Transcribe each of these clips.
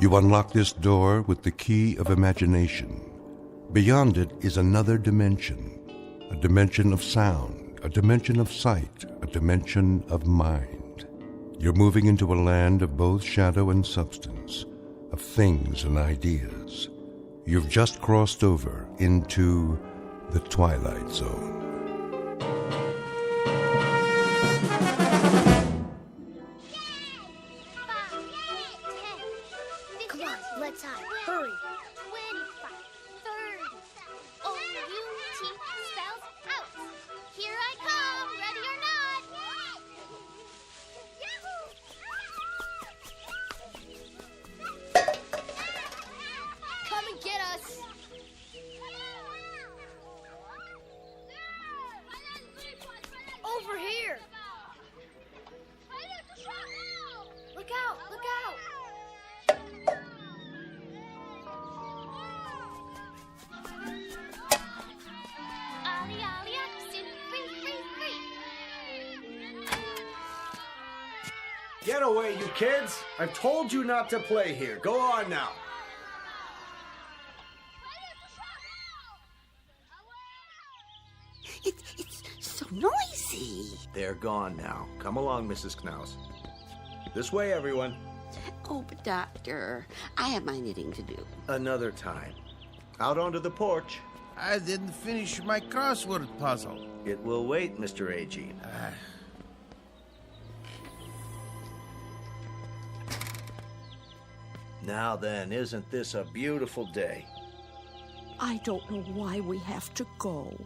You unlock this door with the key of imagination. Beyond it is another dimension, a dimension of sound, a dimension of sight, a dimension of mind. You're moving into a land of both shadow and substance, of things and ideas. You've just crossed over into the Twilight Zone. Come on, let's hide. Hurry. 25, 30. O-U-T spells out. Here I come, ready or not. Come and get us. Over here. Look out, look out. Ollie, ollie, oxen, free, free, free. Get away, you kids! I've told you not to play here. Go on now. It's so noisy. They're gone now. Come along, Mrs. Knaus. This way, everyone. Oh, but Doctor, I have my knitting to do. Another time. Out onto the porch. I didn't finish my crossword puzzle. It will wait, Mr. Agee. Now then, isn't this a beautiful day? I don't know why we have to go.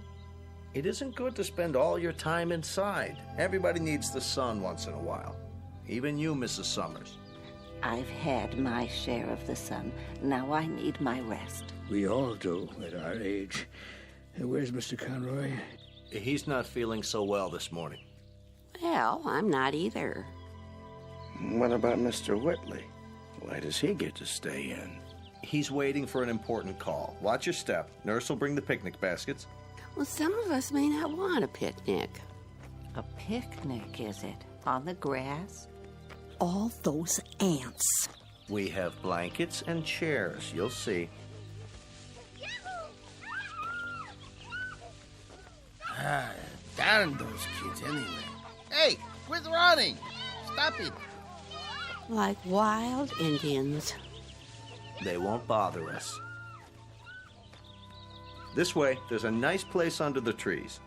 It isn't good to spend all your time inside. Everybody needs the sun once in a while. Even you, Mrs. Summers. I've had my share of the sun. Now I need my rest. We all do at our age. Where's Mr. Conroy? He's not feeling so well this morning. Well, I'm not either. What about Mr. Whitley? Why does he get to stay in? He's waiting for an important call. Watch your step. Nurse will bring the picnic baskets. Well, some of us may not want a picnic. A picnic, is it? On the grass? All those ants. We have blankets and chairs. You'll see. Darn those kids anyway. Hey, quit running! Stop it! Like wild Indians. They won't bother us. This way, there's a nice place under the trees.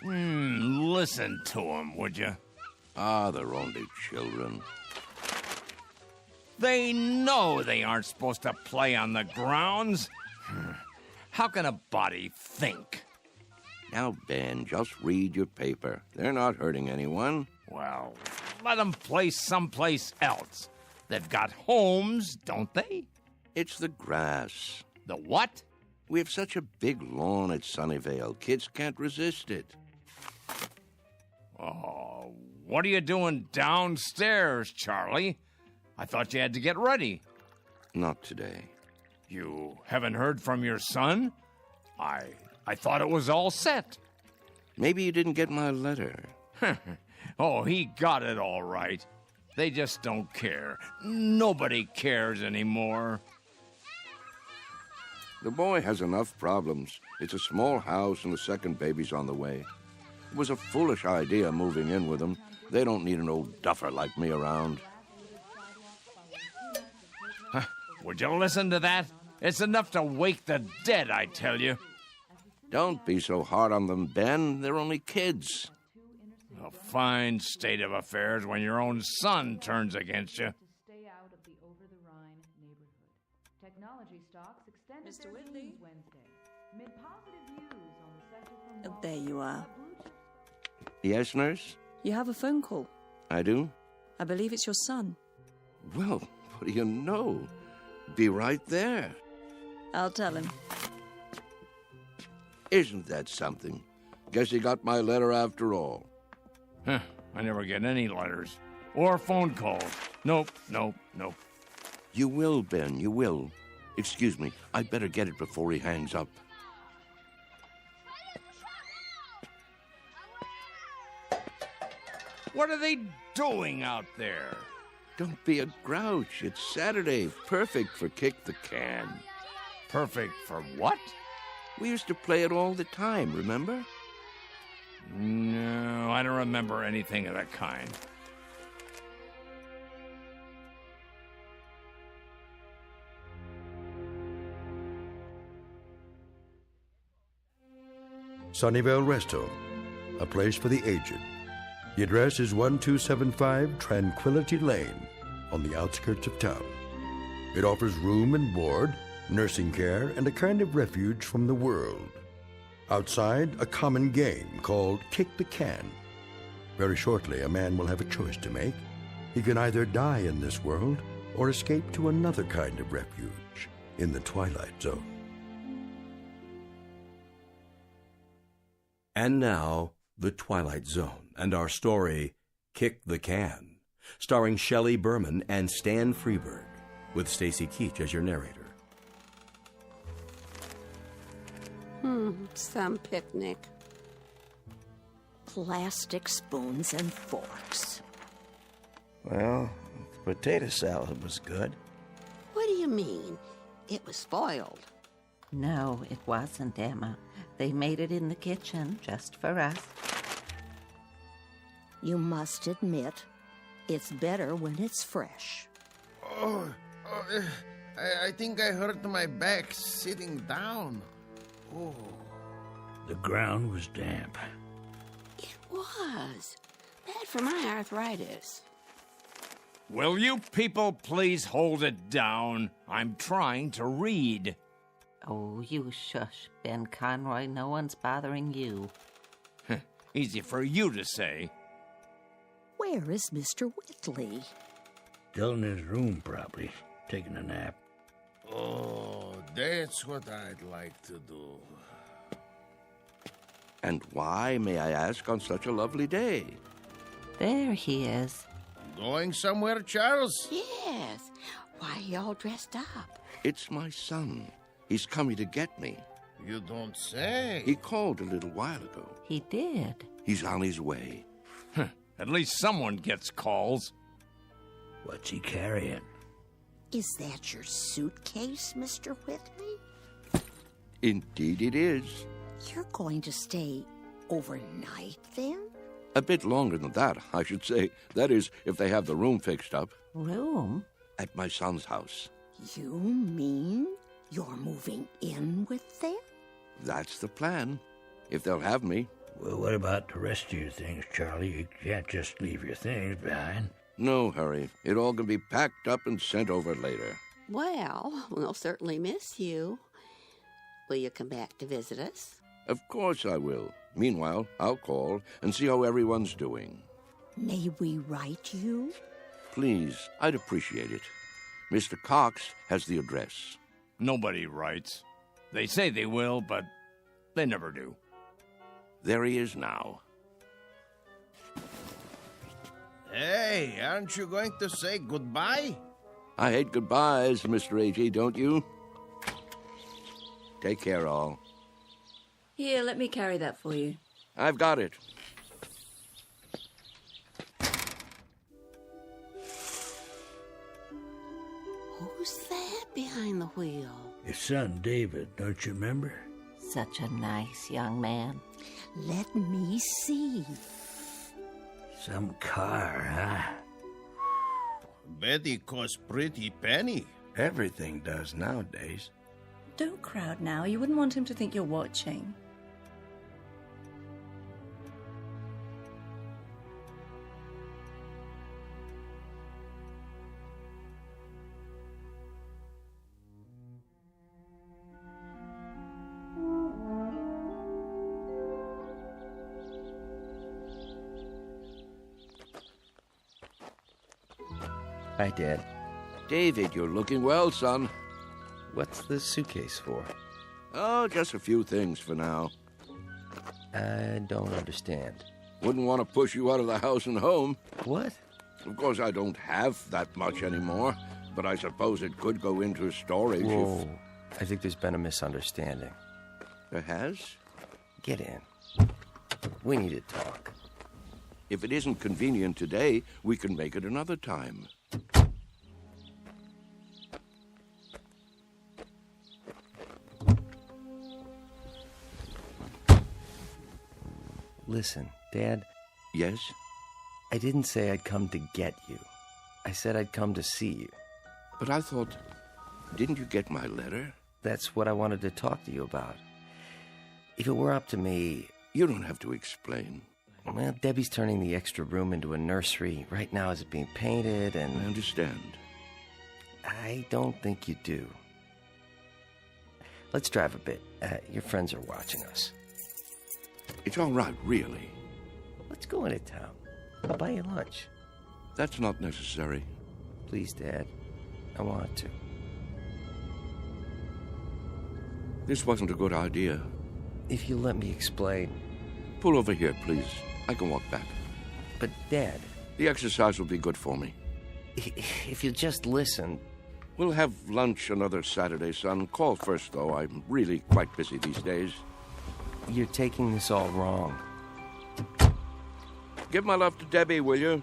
Listen to them, would you? Ah, they're only children. They know they aren't supposed to play on the grounds. How can a body think? Now, Ben, just read your paper. They're not hurting anyone. Well, let them play someplace else. They've got homes, don't they? It's the grass. The what? We have such a big lawn at Sunnyvale. Kids can't resist it. Oh, what are you doing downstairs, Charlie? I thought you had to get ready. Not today. You haven't heard from your son? I thought it was all set. Maybe you didn't get my letter. Oh, he got it all right. They just don't care. Nobody cares anymore. The boy has enough problems. It's a small house and the second baby's on the way. It was a foolish idea moving in with them. They don't need an old duffer like me around. Would you listen to that? It's enough to wake the dead, I tell you. Don't be so hard on them, Ben. They're only kids. A fine state of affairs when your own son turns against you. Stay out of the over-the-Rhine neighborhood. Technology stocks extended Mr. their Whitley? gains Wednesday. Mid positive views on the sector from Wall There you are. Yes, nurse? You have a phone call. I do? I believe it's your son. Well, what do you know? Be right there. I'll tell him. Isn't that something? Guess he got my letter after all. Huh, I never get any letters. Or phone calls. Nope. You will, Ben, you will. Excuse me, I'd better get it before he hangs up. What are they doing out there? Don't be a grouch. It's Saturday. Perfect for Kick the Can. Perfect for what? We used to play it all the time, remember? No, I don't remember anything of that kind. Sunnyvale Rest Home, a place for the aged. The address is 1275 Tranquility Lane on the outskirts of town. It offers room and board, nursing care, and a kind of refuge from the world. Outside, a common game called Kick the Can. Very shortly, a man will have a choice to make. He can either die in this world or escape to another kind of refuge in the Twilight Zone. And now, The Twilight Zone, and our story, Kick the Can, starring Shelley Berman and Stan Freeberg, with Stacy Keach as your narrator. Some picnic. Plastic spoons and forks. Well, potato salad was good. What do you mean? It was spoiled. No, it wasn't, Emma. They made it in the kitchen just for us. You must admit, it's better when it's fresh. I think I hurt my back sitting down. Oh. The ground was damp. It was. Bad for my arthritis. Will you people please hold it down? I'm trying to read. Oh, you shush, Ben Conroy. No one's bothering you. Easy for you to say. Where is Mr. Whitley? Still in his room, probably, taking a nap. Oh, that's what I'd like to do. And why, may I ask, on such a lovely day? There he is. Going somewhere, Charles? Yes. Why are you all dressed up? It's my son. He's coming to get me. You don't say. He called a little while ago. He did. He's on his way. At least someone gets calls. What's he carrying? Is that your suitcase, Mr. Whitley? Indeed it is. You're going to stay overnight, then? A bit longer than that, I should say. That is, if they have the room fixed up. Room? At my son's house. You mean you're moving in with them? That's the plan. If they'll have me. Well, what about the rest of your things, Charlie? You can't just leave your things behind. No hurry. It all can be packed up and sent over later. Well, we'll certainly miss you. Will you come back to visit us? Of course I will. Meanwhile, I'll call and see how everyone's doing. May we write you? Please, I'd appreciate it. Mr. Cox has the address. Nobody writes. They say they will, but they never do. There he is now. Hey, aren't you going to say goodbye? I hate goodbyes, Mr. A.G., don't you? Take care, all. Here, let me carry that for you. I've got it. Who's that behind the wheel? His son, David, don't you remember? Such a nice young man. Let me see. Some car, huh? Betty costs pretty penny. Everything does nowadays. Don't crowd now. You wouldn't want him to think you're watching. Hi, Dad. David, you're looking well, son. What's the suitcase for? Oh, just a few things for now. I don't understand. Wouldn't want to push you out of the house and home. What? Of course, I don't have that much anymore, but I suppose it could go into storage. Whoa. I think there's been a misunderstanding. There has? Get in. We need to talk. If it isn't convenient today, we can make it another time. Listen, Dad. Yes? I didn't say I'd come to get you. I said I'd come to see you. But I thought... Didn't you get my letter? That's what I wanted to talk to you about. If it were up to me... You don't have to explain. Well, Debbie's turning the extra room into a nursery. Right now it's being painted and... I understand. I don't think you do. Let's drive a bit. Your friends are watching us. It's all right, really. Let's go into town. I'll buy you lunch. That's not necessary. Please, Dad. I want to. This wasn't a good idea. If you'll let me explain. Pull over here, please. I can walk back. But, Dad... The exercise will be good for me. If you'll just listen... We'll have lunch another Saturday, son. Call first, though. I'm really quite busy these days. You're taking this all wrong. Give my love to Debbie, will you?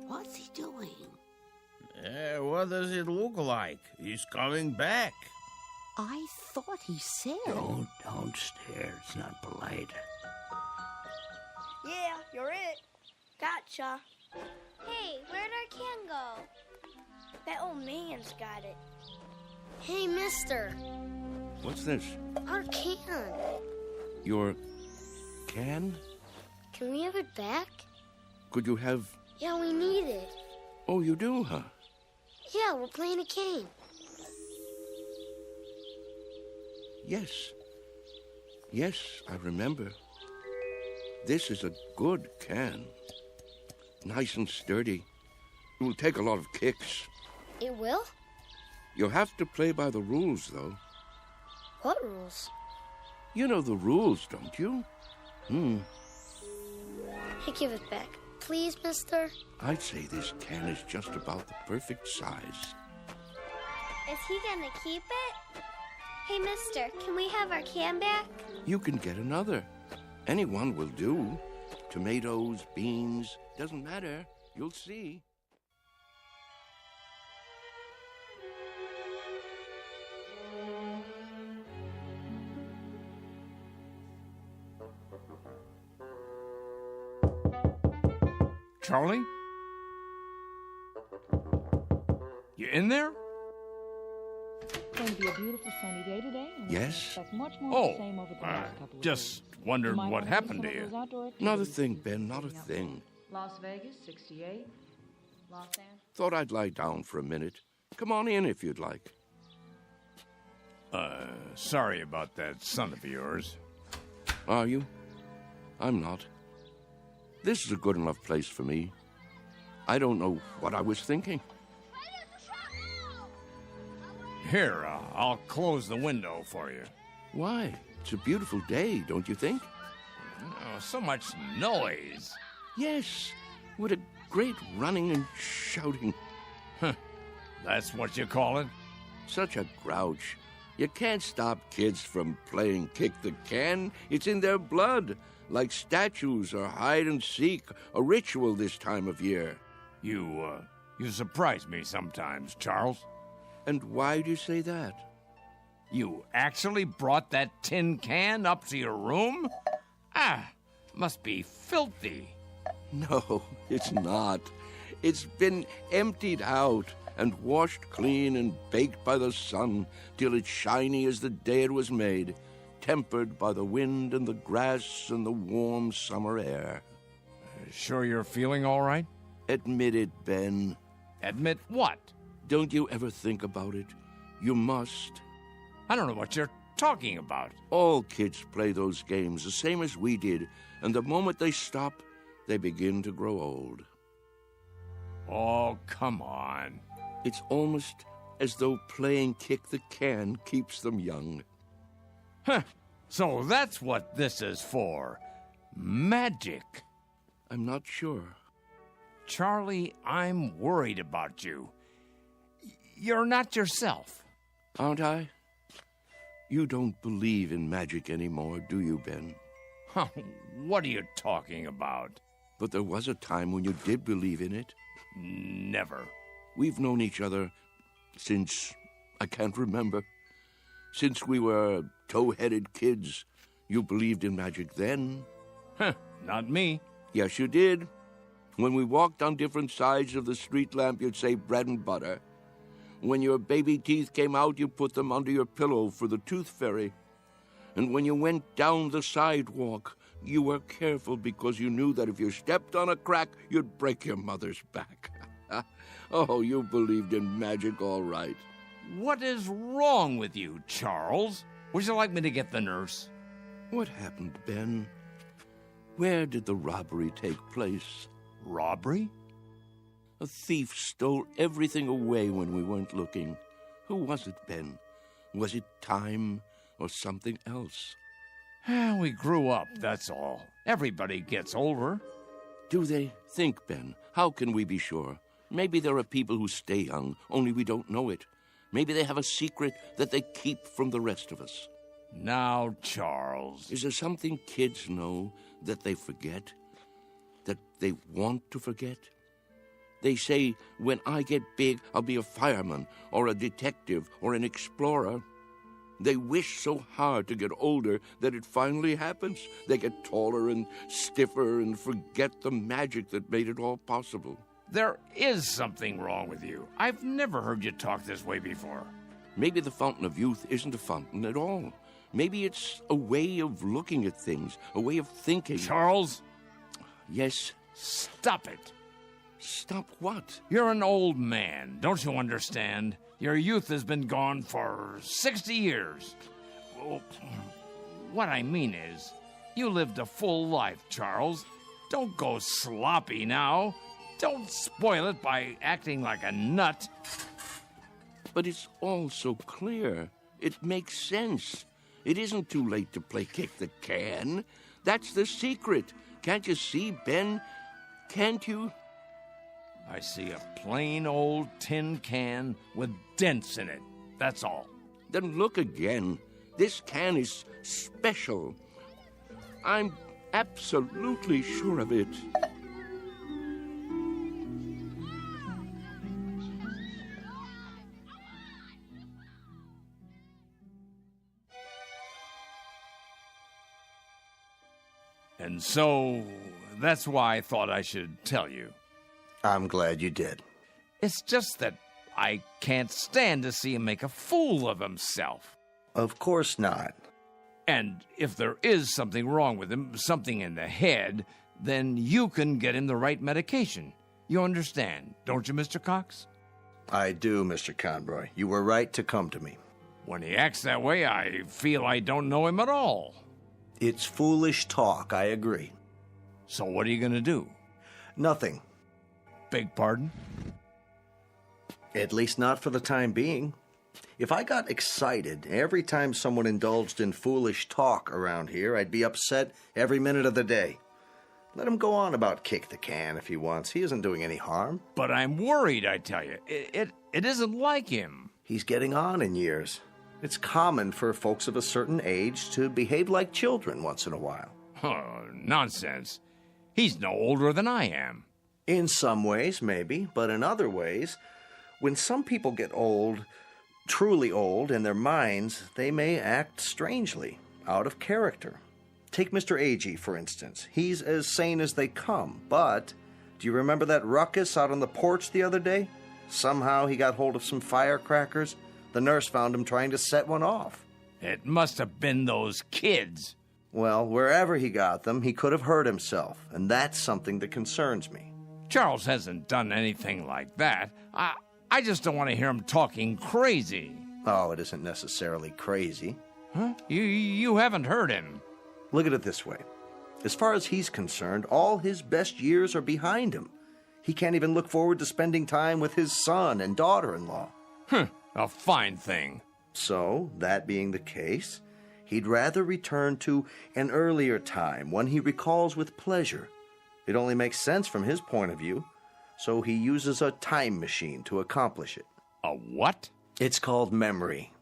What's he doing? What does it look like? He's coming back. I thought he said... Don't stare. It's not polite. Yeah, you're it. Gotcha. Hey, where'd our can go? That old man's got it. Hey, mister. What's this? Our can. Your can? Can we have it back? Could you have... Yeah, we need it. Oh, you do, huh? Yeah, we're playing a game. Yes. Yes, I remember. This is a good can. Nice and sturdy. It will take a lot of kicks. It will? You'll have to play by the rules, though. What rules? You know the rules, don't you? Hey, give it back. Please, mister? I'd say this can is just about the perfect size. Is he gonna keep it? Hey, mister, can we have our can back? You can get another. Any one will do. Tomatoes, beans, doesn't matter. You'll see. Charlie? You in there? It's going to be a beautiful sunny day today. And Yes? expect much more of the same over the next couple of Just days. wondered You might what wanna do happened to some of you. those outdoor activities. Not a thing, Ben, not a thing. Las Vegas, 68. Los Angeles. Thought I'd lie down for a minute. Come on in if you'd like. Sorry about that son of yours. Are you? I'm not. This is a good enough place for me. I don't know what I was thinking. Here, I'll close the window for you. Why? It's a beautiful day, don't you think? Oh, so much noise. Yes. What a great running and shouting. That's what you call it? Such a grouch. You can't stop kids from playing kick the can. It's in their blood. Like statues or hide and seek, a ritual this time of year. You surprise me sometimes, Charles. And why do you say that? You actually brought that tin can up to your room? Must be filthy. No, it's not. It's been emptied out and washed clean and baked by the sun till it's shiny as the day it was made, tempered by the wind and the grass and the warm summer air. Sure you're feeling all right? Admit it, Ben. Admit what? Don't you ever think about it? You must. I don't know what you're talking about. All kids play those games the same as we did, and the moment they stop, they begin to grow old. Oh, come on. It's almost as though playing kick the can keeps them young. Huh. So that's what this is for. Magic. I'm not sure. Charlie, I'm worried about you. You're not yourself. Aren't I? You don't believe in magic anymore, do you, Ben? Huh, what are you talking about? But there was a time when you did believe in it. Never. We've known each other since I can't remember. Since we were tow-headed kids. You believed in magic then. Huh, not me. Yes, you did. When we walked on different sides of the street lamp, you'd say bread and butter. When your baby teeth came out, you put them under your pillow for the tooth fairy. And when you went down the sidewalk, you were careful because you knew that if you stepped on a crack, you'd break your mother's back. Oh, you believed in magic all right. What is wrong with you, Charles? Would you like me to get the nurse? What happened, Ben? Where did the robbery take place? Robbery? A thief stole everything away when we weren't looking. Who was it, Ben? Was it time or something else? We grew up, that's all. Everybody gets older. Do they? Think, Ben. How can we be sure? Maybe there are people who stay young, only we don't know it. Maybe they have a secret that they keep from the rest of us. Now, Charles. Is there something kids know that they forget? That they want to forget? They say, when I get big, I'll be a fireman, or a detective, or an explorer. They wish so hard to get older that it finally happens. They get taller and stiffer and forget the magic that made it all possible. There is something wrong with you. I've never heard you talk this way before. Maybe the fountain of youth isn't a fountain at all. Maybe it's a way of looking at things, a way of thinking. Charles? Yes? Stop it. Stop what? You're an old man, don't you understand? Your youth has been gone for 60 years. Well, what I mean is, you lived a full life, Charles. Don't go sloppy now. Don't spoil it by acting like a nut. But it's all so clear. It makes sense. It isn't too late to play kick the can. That's the secret. Can't you see, Ben? Can't you? I see a plain old tin can with dents in it. That's all. Then look again. This can is special. I'm absolutely sure of it. And so, that's why I thought I should tell you. I'm glad you did. It's just that I can't stand to see him make a fool of himself. Of course not. And if there is something wrong with him, something in the head, then you can get him the right medication. You understand, don't you, Mr. Cox? I do, Mr. Conroy. You were right to come to me. When he acts that way, I feel I don't know him at all. It's foolish talk, I agree. So what are you going to do? Nothing. Beg pardon? At least not for the time being. If I got excited every time someone indulged in foolish talk around here, I'd be upset every minute of the day. Let him go on about kick the can if he wants. He isn't doing any harm. But I'm worried, I tell you. It isn't like him. He's getting on in years. It's common for folks of a certain age to behave like children once in a while. Oh, nonsense. He's no older than I am. In some ways, maybe, but in other ways, when some people get old, truly old in their minds, they may act strangely, out of character. Take Mr. Agee, for instance. He's as sane as they come, but do you remember that ruckus out on the porch the other day? Somehow he got hold of some firecrackers. The nurse found him trying to set one off. It must have been those kids. Well, wherever he got them, he could have hurt himself, and that's something that concerns me. Charles hasn't done anything like that. I just don't want to hear him talking crazy. Oh, it isn't necessarily crazy. Huh? You haven't heard him. Look at it this way. As far as he's concerned, all his best years are behind him. He can't even look forward to spending time with his son and daughter-in-law. A fine thing. So, that being the case, he'd rather return to an earlier time, one he recalls with pleasure. It only makes sense from his point of view, so he uses a time machine to accomplish it. A what? It's called memory.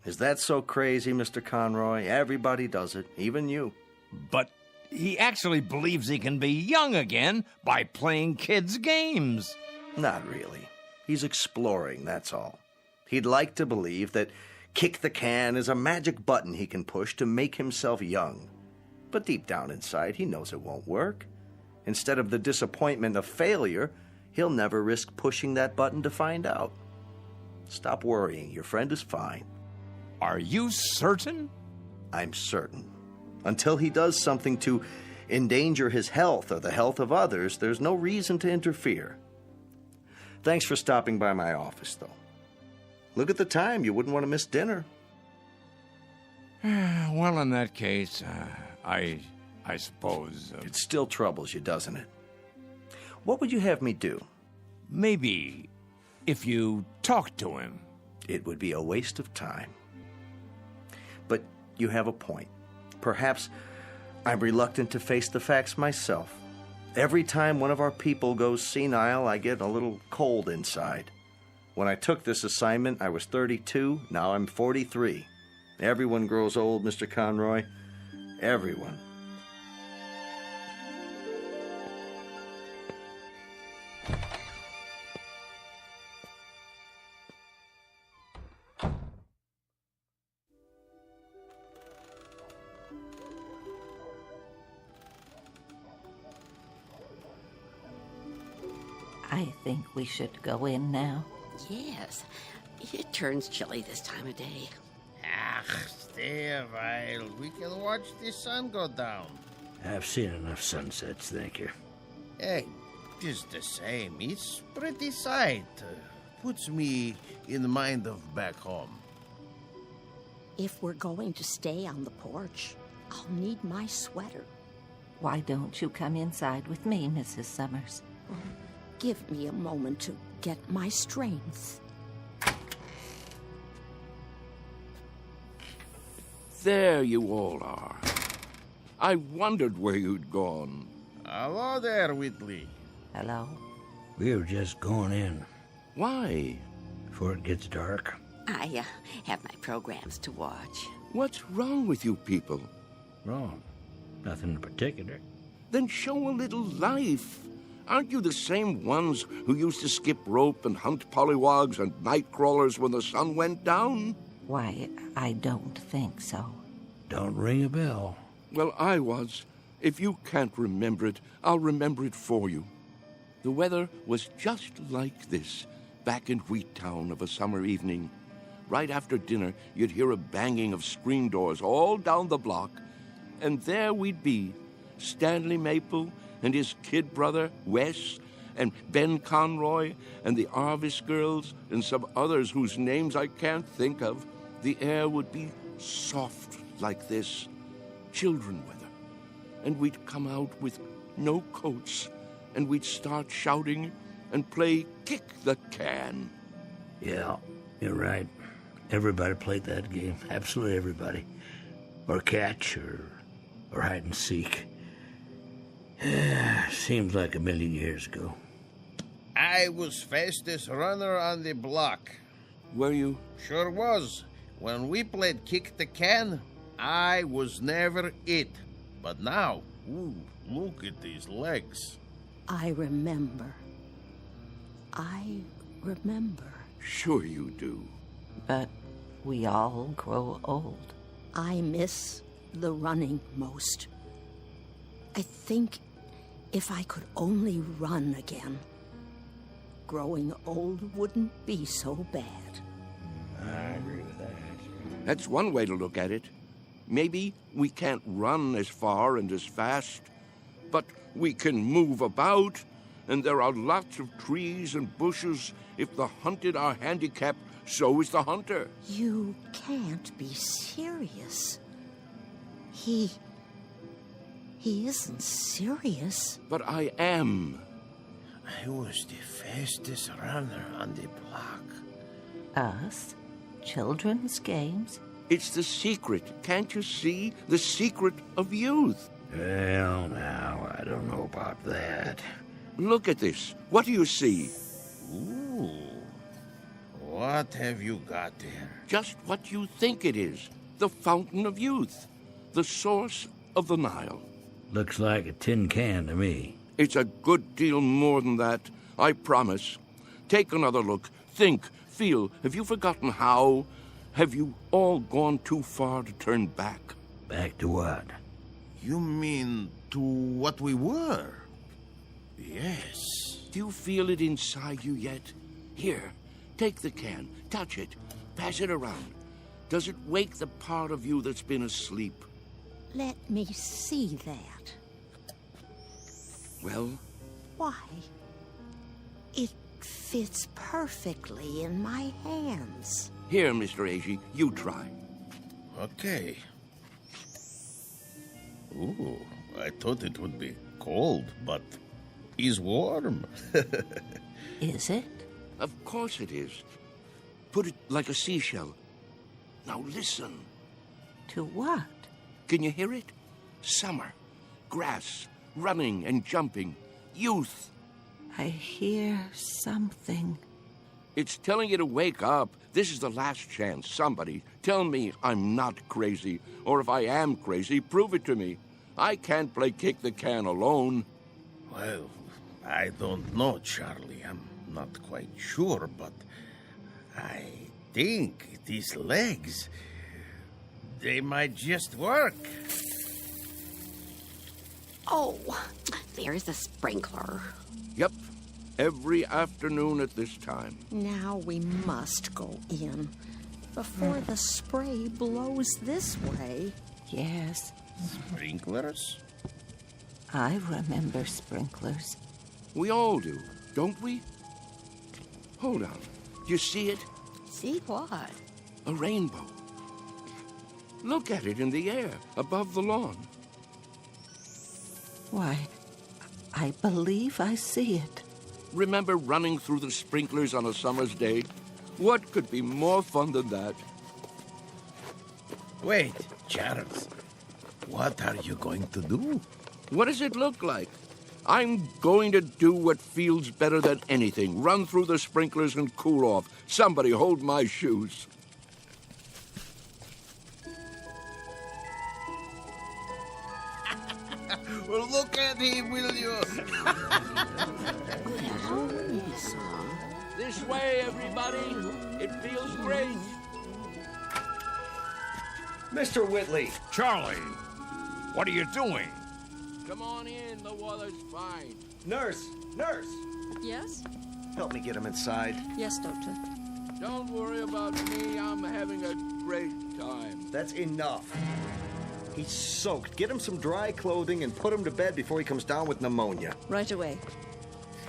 Is that so crazy, Mr. Conroy? Everybody does it, even you. But he actually believes he can be young again by playing kids' games. Not really. He's exploring, that's all. He'd like to believe that kick the can is a magic button he can push to make himself young. But deep down inside, he knows it won't work. Instead of the disappointment of failure, he'll never risk pushing that button to find out. Stop worrying. Your friend is fine. Are you certain? I'm certain. Until he does something to endanger his health or the health of others, there's no reason to interfere. Thanks for stopping by my office, though. Look at the time. You wouldn't want to miss dinner. Well, in that case, I suppose... It still troubles you, doesn't it? What would you have me do? Maybe if you talk to him. It would be a waste of time. But you have a point. Perhaps I'm reluctant to face the facts myself. Every time one of our people goes senile, I get a little cold inside. When I took this assignment, I was 32. Now I'm 43. Everyone grows old, Mr. Conroy. Everyone. I think we should go in now. Yes, it turns chilly this time of day. Stay a while. We can watch the sun go down. I've seen enough sunsets, thank you. Hey, it's the same. It's pretty sight. Puts me in the mind of back home. If we're going to stay on the porch, I'll need my sweater. Why don't you come inside with me, Mrs. Summers? Give me a moment to get my strength. There you all are. I wondered where you'd gone. Hello there, Whitley. Hello. We were just going in. Why? Before it gets dark. I have my programs to watch. What's wrong with you people? Wrong. Nothing in particular. Then show a little life. Aren't you the same ones who used to skip rope and hunt pollywogs and night crawlers when the sun went down? Why, I don't think so. Don't ring a bell. Well, I was. If you can't remember it, I'll remember it for you. The weather was just like this back in Wheattown of a summer evening. Right after dinner, you'd hear a banging of screen doors all down the block, and there we'd be, Stanley Maple and his kid brother, Wes, and Ben Conroy, and the Arvis girls, and some others whose names I can't think of. The air would be soft like this, children weather, and we'd come out with no coats, and we'd start shouting and play kick the can. Yeah, you're right. Everybody played that game. Absolutely everybody. Or catch, or hide and seek. Seems like a million years ago. I was fastest runner on the block. Were you? Sure was. When we played kick the can, I was never it. But now, ooh, look at these legs. I remember. Sure you do. But we all grow old. I miss the running most. I think if I could only run again, growing old wouldn't be so bad. I agree with that. That's one way to look at it. Maybe we can't run as far and as fast, but we can move about and there are lots of trees and bushes. If the hunted are handicapped, so is the hunter. You can't be serious. He isn't serious. But I am. I was the fastest runner on the block. Us? Children's games? It's the secret. Can't you see? The secret of youth. Well, now, I don't know about that. Look at this. What do you see? Ooh. What have you got there? Just what you think it is. The fountain of youth. The source of the Nile. Looks like a tin can to me. It's a good deal more than that, I promise. Take another look. Think, feel. Have you forgotten how? Have you all gone too far to turn back? Back to what? You mean to what we were? Yes. Do you feel it inside you yet? Here, take the can, touch it, pass it around. Does it wake the part of you that's been asleep? Let me see that. Well? Why? It fits perfectly in my hands. Here, Mr. Agee, you try. Okay. Ooh, I thought it would be cold, but it's warm. Is it? Of course it is. Put it like a seashell. Now listen. To what? Can you hear it? Summer, grass, running and jumping, youth. I hear something. It's telling you to wake up. This is the last chance. Somebody tell me I'm not crazy. Or if I am crazy, prove it to me. I can't play kick the can alone. Well, I don't know, Charlie. I'm not quite sure, but I think these legs, they might just work. Oh, there's a sprinkler. Yep. Every afternoon at this time. Now we must go in before the spray blows this way. Yes. Sprinklers? I remember sprinklers. We all do, don't we? Hold on. Do you see it? See what? A rainbow. Look at it in the air, above the lawn. Why, I believe I see it. Remember running through the sprinklers on a summer's day? What could be more fun than that? Wait, Charles. What are you going to do? What does it look like? I'm going to do what feels better than anything. Run through the sprinklers and cool off. Somebody hold my shoes. Well, look at him, will you? This way, everybody. It feels great. Mr. Whitley. Charlie, what are you doing? Come on in. The water's fine. Nurse! Nurse! Yes? Help me get him inside. Yes, Doctor. Don't worry about me. I'm having a great time. That's enough. He's soaked. Get him some dry clothing and put him to bed before he comes down with pneumonia. Right away.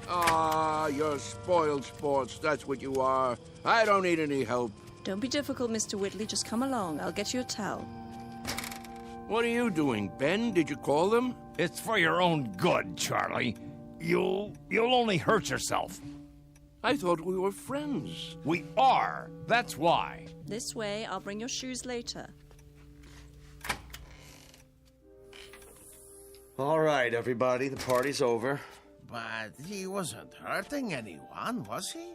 Ah, you're spoiled sports. That's what you are. I don't need any help. Don't be difficult, Mr. Whitley. Just come along. I'll get you a towel. What are you doing, Ben? Did you call them? It's for your own good, Charlie. You'll only hurt yourself. I thought we were friends. We are. That's why. This way. I'll bring your shoes later. All right, everybody. The party's over. But he wasn't hurting anyone, was he?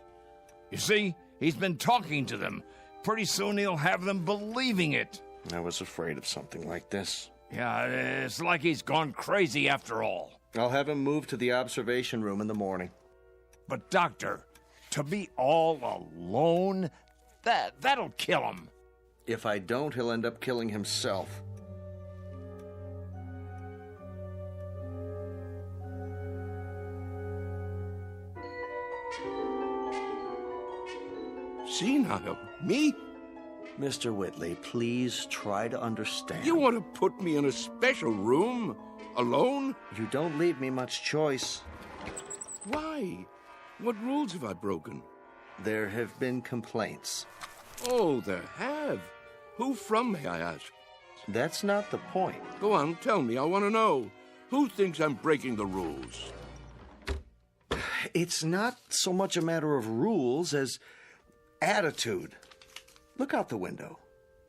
You see, he's been talking to them. Pretty soon he'll have them believing it. I was afraid of something like this. Yeah, it's like he's gone crazy after all. I'll have him moved to the observation room in the morning. But, Doctor, to be all alone, that'll kill him. If I don't, he'll end up killing himself. Senile? Me? Mr. Whitley, please try to understand. You want to put me in a special room? Alone? You don't leave me much choice. Why? What rules have I broken? There have been complaints. Oh, there have. Who from, may I ask? That's not the point. Go on, tell me. I want to know. Who thinks I'm breaking the rules? It's not so much a matter of rules as attitude. Look out the window.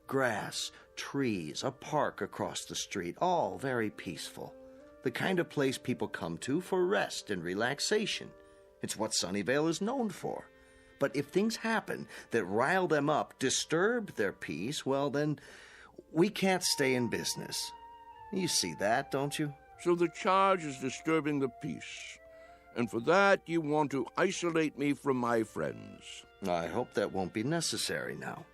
Grass, trees, a park across the street, all very peaceful. The kind of place people come to for rest and relaxation. It's what Sunnyvale is known for. But if things happen that rile them up, disturb their peace, well, then we can't stay in business. You see that, don't you? So the charge is disturbing the peace. And for that, you want to isolate me from my friends. I hope that won't be necessary now.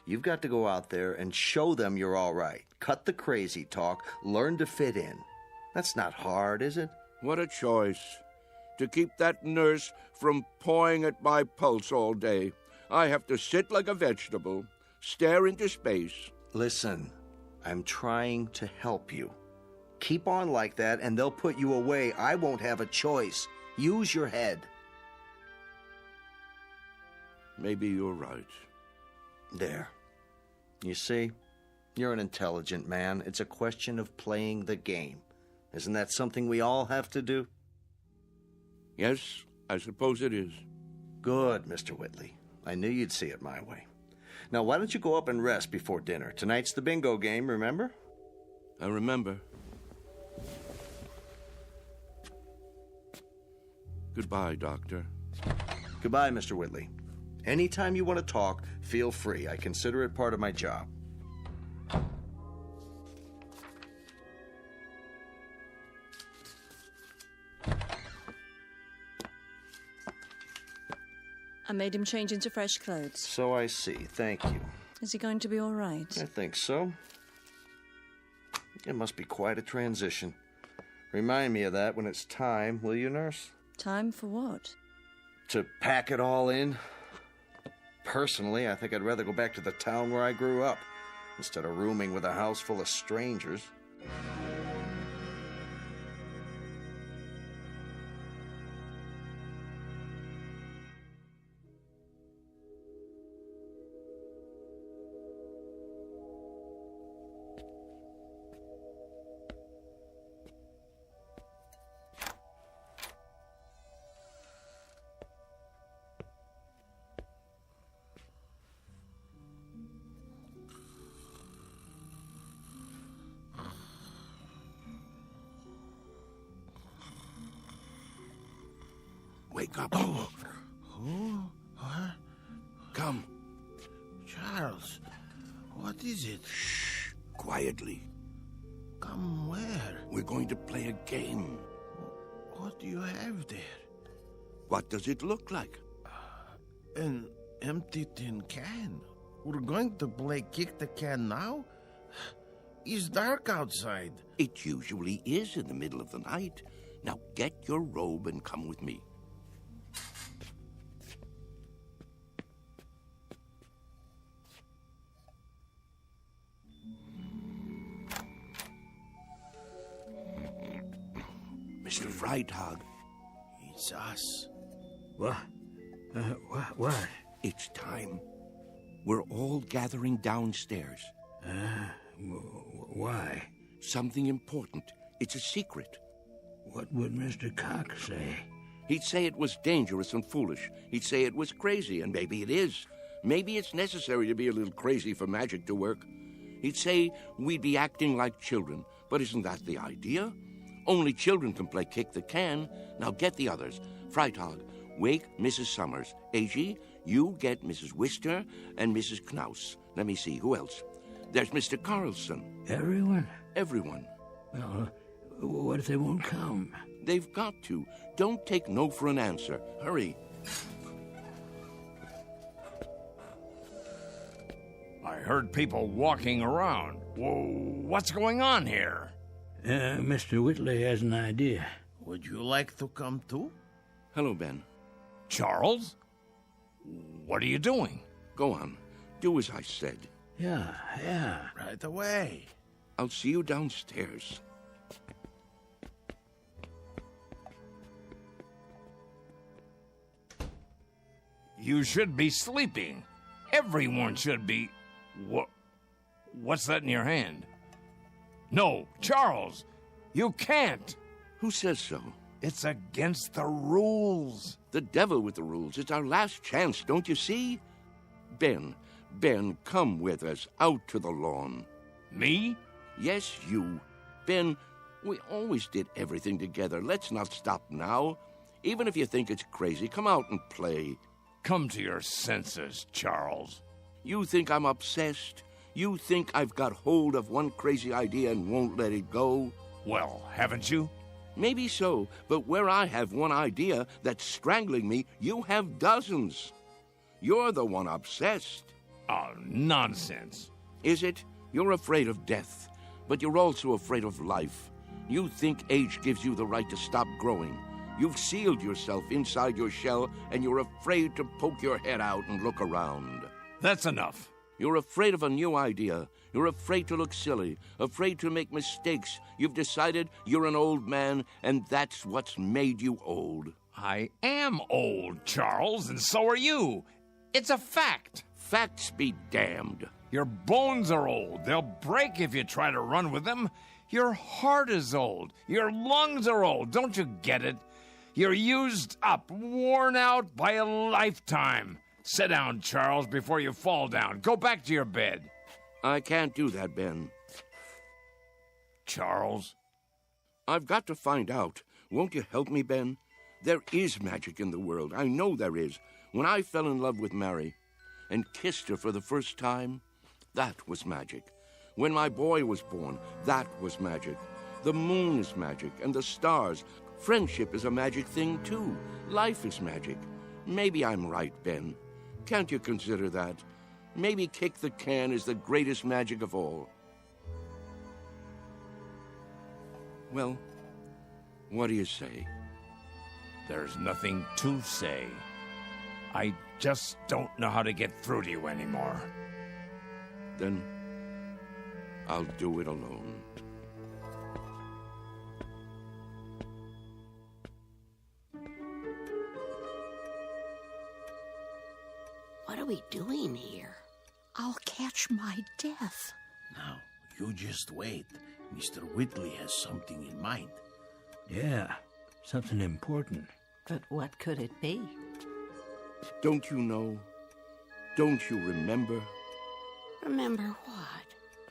You've got to go out there and show them you're all right. Cut the crazy talk. Learn to fit in. That's not hard, is it? What a choice. To keep that nurse from pawing at my pulse all day, I have to sit like a vegetable, stare into space. Listen, I'm trying to help you. Keep on like that, and they'll put you away. I won't have a choice. Use your head. Maybe you're right. There. You see? You're an intelligent man. It's a question of playing the game. Isn't that something we all have to do? Yes, I suppose it is. Good, Mr. Whitley. I knew you'd see it my way. Now, why don't you go up and rest before dinner? Tonight's the bingo game, remember? I remember. Goodbye, Doctor. Goodbye, Mr. Whitley. Anytime you want to talk, feel free. I consider it part of my job. I made him change into fresh clothes. So I see. Thank you. Is he going to be all right? I think so. It must be quite a transition. Remind me of that when it's time, will you, nurse? Time for what? To pack it all in. Personally, I think I'd rather go back to the town where I grew up instead of rooming with a house full of strangers. Wake up. Oh. Who? What? Come. Charles, what is it? Shh. Quietly. Come where? We're going to play a game. What do you have there? What does it look like? An empty tin can. We're going to play kick the can now? It's dark outside. It usually is in the middle of the night. Now get your robe and come with me. Mr. Freitag. It's us. What? What? It's time. We're all gathering downstairs. Why? Something important. It's a secret. What would Mr. Cox say? He'd say it was dangerous and foolish. He'd say it was crazy, and maybe it is. Maybe it's necessary to be a little crazy for magic to work. He'd say we'd be acting like children, but isn't that the idea? Only children can play kick the can. Now get the others. Freitag, wake Mrs. Summers. Agee, you get Mrs. Wister and Mrs. Knaus. Let me see, who else? There's Mr. Carlson. Everyone? Everyone. Well, what if they won't come? They've got to. Don't take no for an answer. Hurry. I heard people walking around. Whoa, what's going on here? Mr. Whitley has an idea. Would you like to come too? Hello, Ben. Charles? What are you doing? Go on. Do as I said. Yeah. Right away. I'll see you downstairs. You should be sleeping. Everyone should be. What's that in your hand? No, Charles, you can't. Who says so? It's against the rules. The devil with the rules. It's our last chance, don't you see? Ben, come with us out to the lawn. Me? Yes, you. Ben, we always did everything together. Let's not stop now. Even if you think it's crazy, come out and play. Come to your senses, Charles. You think I'm obsessed? You think I've got hold of one crazy idea and won't let it go? Well, haven't you? Maybe so, but where I have one idea that's strangling me, you have dozens. You're the one obsessed. Oh, nonsense. Is it? You're afraid of death, but you're also afraid of life. You think age gives you the right to stop growing. You've sealed yourself inside your shell, and you're afraid to poke your head out and look around. That's enough. You're afraid of a new idea. You're afraid to look silly, afraid to make mistakes. You've decided you're an old man, and that's what's made you old. I am old, Charles, and so are you. It's a fact. Facts be damned. Your bones are old. They'll break if you try to run with them. Your heart is old. Your lungs are old. Don't you get it? You're used up, worn out by a lifetime. Sit down, Charles, before you fall down. Go back to your bed. I can't do that, Ben. Charles? I've got to find out. Won't you help me, Ben? There is magic in the world. I know there is. When I fell in love with Mary and kissed her for the first time, that was magic. When my boy was born, that was magic. The moon is magic, and the stars. Friendship is a magic thing, too. Life is magic. Maybe I'm right, Ben. Can't you consider that? Maybe kick the can is the greatest magic of all. Well, what do you say? There's nothing to say. I just don't know how to get through to you anymore. Then I'll do it alone. What are we doing here? I'll catch my death. Now, you just wait. Mr. Whitley has something in mind. Yeah, something important. But what could it be? Don't you know? Don't you remember? Remember what?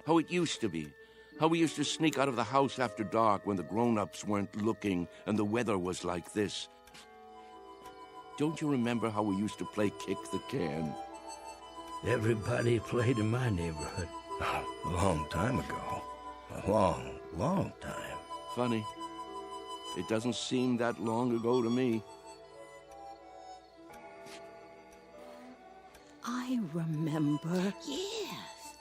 How it used to be. How we used to sneak out of the house after dark when the grown-ups weren't looking and the weather was like this. Don't you remember how we used to play kick the can? Everybody played in my neighborhood. A long time ago. A long, long time. Funny. It doesn't seem that long ago to me. I remember. Yes,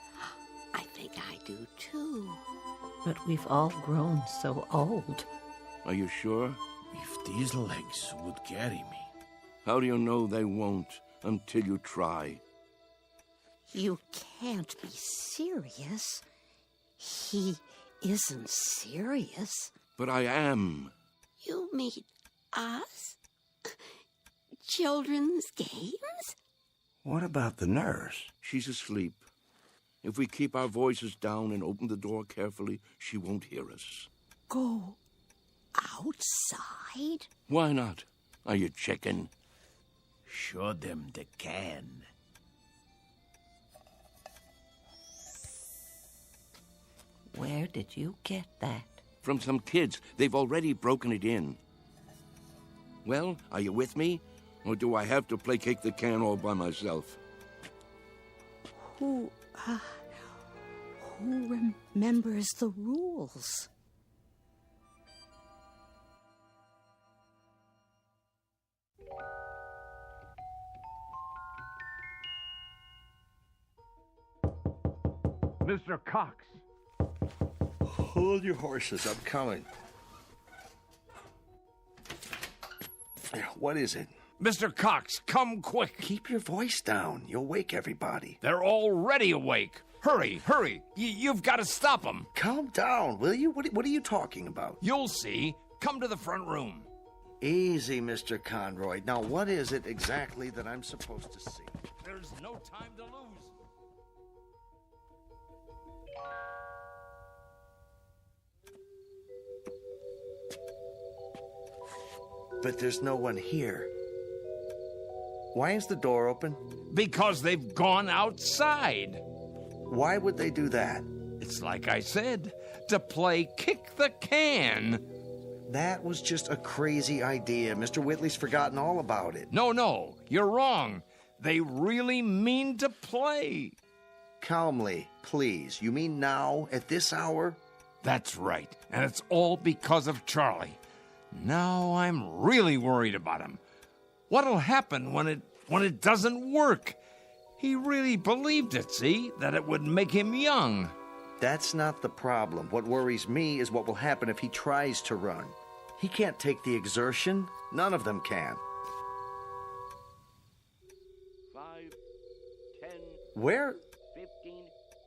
I think I do too. But we've all grown so old. Are you sure? If these legs would carry me. How do you know they won't until you try? You can't be serious. He isn't serious. But I am. You mean us? Children's games? What about the nurse? She's asleep. If we keep our voices down and open the door carefully, she won't hear us. Go outside? Why not? Are you chicken? Show them the can. Where did you get that? From some kids. They've already broken it in. Well, are you with me? Or do I have to play kick the can all by myself? Who remembers the rules? Mr. Cox. Hold your horses. I'm coming. What is it? Mr. Cox, come quick. Keep your voice down. You'll wake everybody. They're already awake. Hurry, hurry. You've got to stop them. Calm down, will you? What are you talking about? You'll see. Come to the front room. Easy, Mr. Conroy. Now, what is it exactly that I'm supposed to see? There's no time to lose. But there's no one here. Why is the door open? Because they've gone outside. Why would they do that? It's like I said, to play kick the can. That was just a crazy idea. Mr. Whitley's forgotten all about it. No, you're wrong. They really mean to play. Calmly, please. You mean now, at this hour? That's right, and it's all because of Charlie. Now I'm really worried about him. What'll happen when it doesn't work? He really believed it, see? That it would make him young. That's not the problem. What worries me is what will happen if he tries to run. He can't take the exertion. None of them can. 5, 10, Where? 15,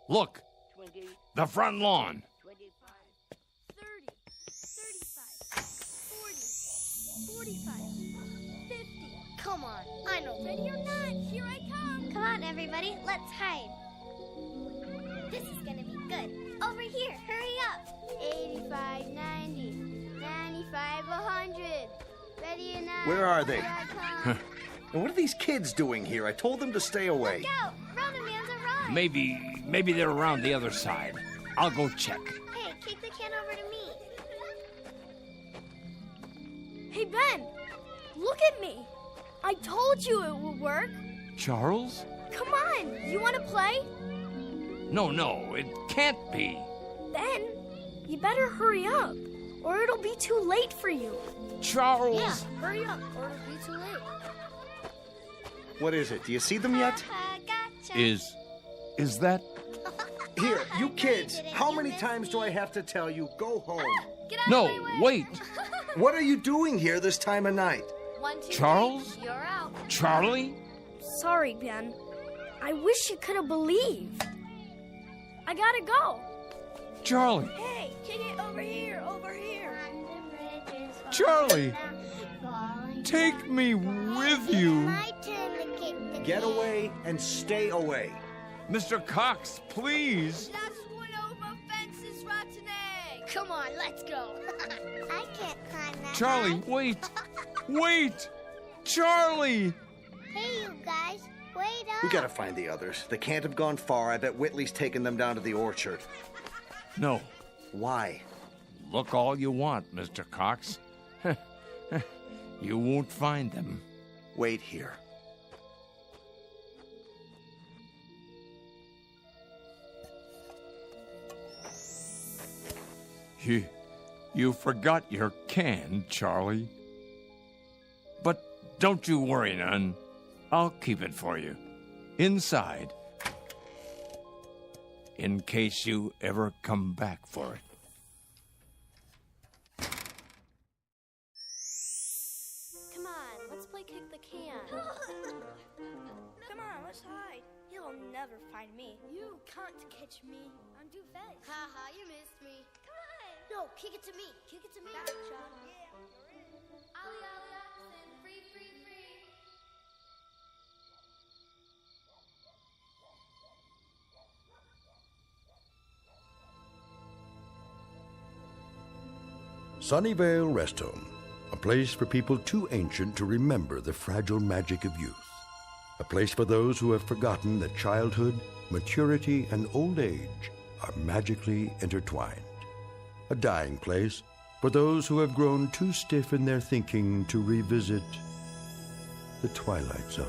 Look, 20, the front lawn. 25. 30, 35, 40, 45, 50. Come on, I know. Ready or not, here I come. Come on, everybody, let's hide. This is gonna be good. Over here, hurry up. 85, 90, 95, 100. Ready or not. Where are they? Here I come. And what are these kids doing here? I told them to stay away. Look out! Run, Amanda, run! Maybe they're around the other side. I'll go check. Hey, kick the can over to me. Hey, Ben! Look at me! I told you it would work. Charles? Come on, you want to play? No, it can't be. Ben, you better hurry up, or it'll be too late for you. Charles! Yeah, hurry up, or it'll be too late. What is it? Do you see them yet? Gotcha. Is that... Here, you kids, how many times do I have to tell you, go home? Get out No, of my way. wait. What are you doing here this time of night? 1, 2, Charles? 3, you're out. Charlie? Sorry, Ben. I wish you could have believed. I gotta go. Charlie! Hey, kick it over here, over here. Charlie! Take me with you. My turn to kick the Get can. away and stay away. Mr. Cox, please. Last one over fences, rotten egg. Come on, let's go. I can't climb that. Charlie, wait. Wait! Charlie! Hey, you guys, wait up. We gotta find the others. They can't have gone far. I bet Whitley's taken them down to the orchard. No. Why? Look all you want, Mr. Cox. You won't find them. Wait here. You forgot your can, Charlie. But don't you worry none. I'll keep it for you. Inside. In case you ever come back for it. Come on, let's play kick the can. Come on, let's hide. You'll never find me. You can't catch me. I'm too fast. Haha, you missed me. Come on. No, kick it to me. Kick it to me. Gotcha. Yeah. Ollie, ollie, oxen. Free, free, free. Sunnyvale Rest Home, a place for people too ancient to remember the fragile magic of youth. A place for those who have forgotten that childhood, maturity, and old age are magically intertwined. A dying place for those who have grown too stiff in their thinking to revisit the Twilight Zone.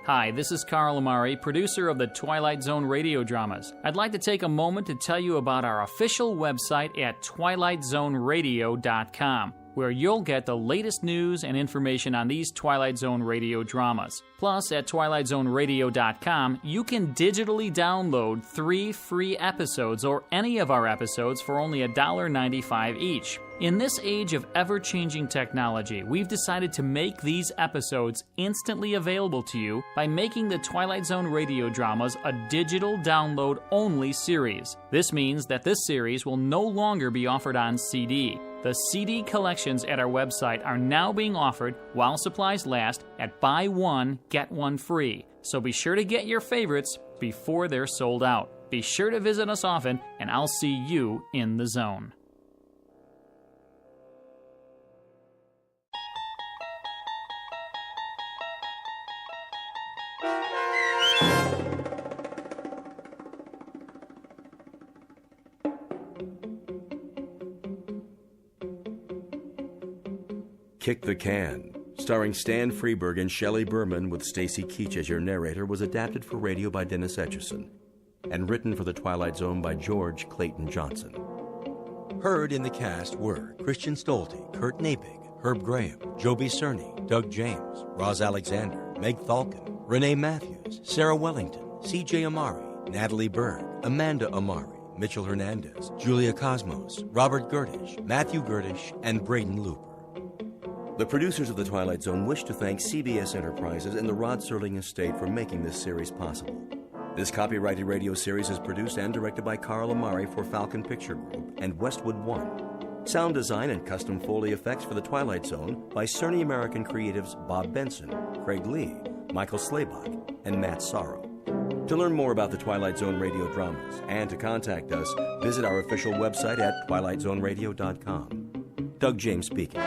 Hi, this is Carl Amari, producer of the Twilight Zone radio dramas. I'd like to take a moment to tell you about our official website at twilightzoneradio.com, where you'll get the latest news and information on these Twilight Zone radio dramas. Plus, at twilightzoneradio.com, you can digitally download 3 free episodes or any of our episodes for only $1.95 each. In this age of ever-changing technology, we've decided to make these episodes instantly available to you by making the Twilight Zone radio dramas a digital download-only series. This means that this series will no longer be offered on CD. The CD collections at our website are now being offered while supplies last at buy one, get one free. So be sure to get your favorites before they're sold out. Be sure to visit us often, and I'll see you in the zone. Kick the Can, starring Stan Freberg and Shelley Berman with Stacy Keach as your narrator, was adapted for radio by Dennis Etchison and written for The Twilight Zone by George Clayton Johnson. Heard in the cast were Christian Stolte, Kurt Nabig, Herb Graham, Joby Cerny, Doug James, Roz Alexander, Meg Thalken, Renee Matthews, Sarah Wellington, C.J. Amari, Natalie Berg, Amanda Amari, Mitchell Hernandez, Julia Cosmos, Robert Gerdish, Matthew Gerdish, and Braden Looper. The producers of The Twilight Zone wish to thank CBS Enterprises and the Rod Serling Estate for making this series possible. This copyrighted radio series is produced and directed by Carl Amari for Falcon Picture Group and Westwood One. Sound design and custom Foley effects for The Twilight Zone by Cerny American Creatives Bob Benson, Craig Lee, Michael Slaybach, and Matt Sorrow. To learn more about the Twilight Zone radio dramas and to contact us, visit our official website at twilightzoneradio.com. Doug James speaking.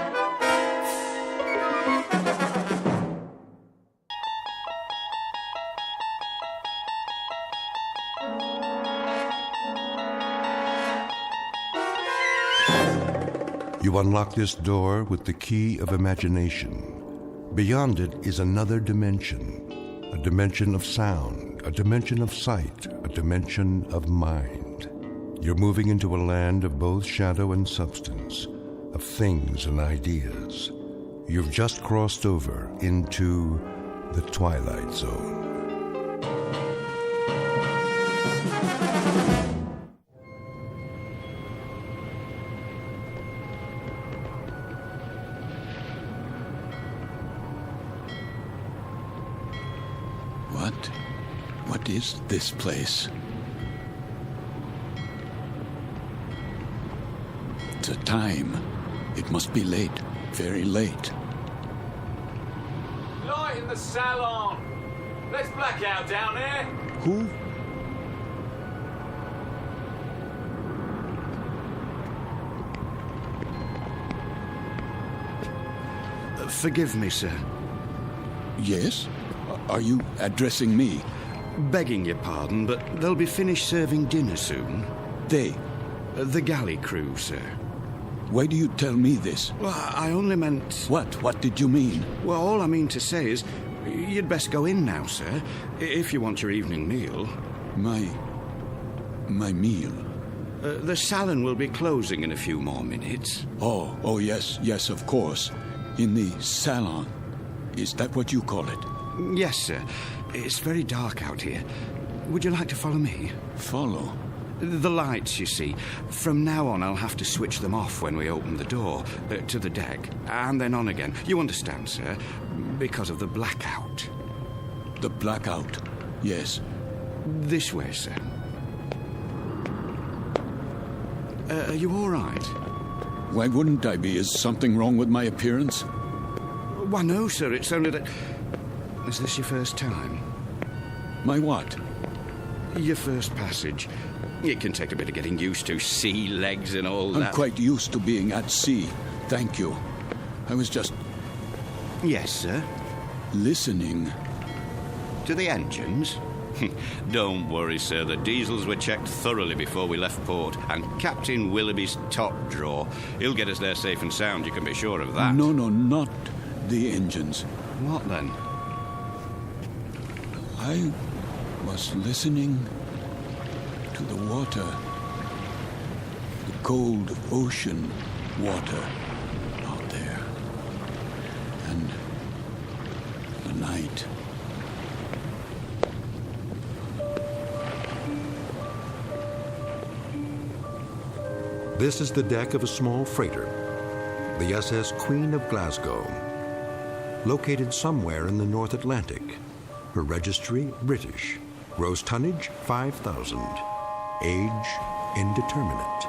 You unlock this door with the key of imagination. Beyond it is another dimension, a dimension of sound, a dimension of sight, a dimension of mind. You're moving into a land of both shadow and substance, of things and ideas. You've just crossed over into the Twilight Zone. What is this place? The time. It must be late. Very late. Light in the salon. Let's black out down there. Who? Forgive me, sir. Yes? Are you addressing me? Begging your pardon, but they'll be finished serving dinner soon. They? The galley crew, sir. Why do you tell me this? Well, I only meant... What? What did you mean? Well, all I mean to say is, you'd best go in now, sir, if you want your evening meal. My meal? The salon will be closing in a few more minutes. Oh, yes, of course. In the salon. Is that what you call it? Yes, sir. It's very dark out here. Would you like to follow me? Follow? The lights, you see. From now on, I'll have to switch them off when we open the door to the deck, and then on again. You understand, sir? Because of the blackout. The blackout? Yes. This way, sir. Are you all right? Why wouldn't I be? Is something wrong with my appearance? Why, no, sir. It's only that... Is this your first time? My what? Your first passage. It can take a bit of getting used to, sea legs and all that. I'm quite used to being at sea. Thank you. I was just... Yes, sir? Listening. To the engines? Don't worry, sir. The diesels were checked thoroughly before we left port, and Captain Willoughby's top drawer. He'll get us there safe and sound, you can be sure of that. No, not the engines. What then? I was listening to the water. The cold ocean water out there. And the night. This is the deck of a small freighter, the SS Queen of Glasgow, located somewhere in the North Atlantic. Her registry, British. Gross tonnage, 5,000. Age, indeterminate.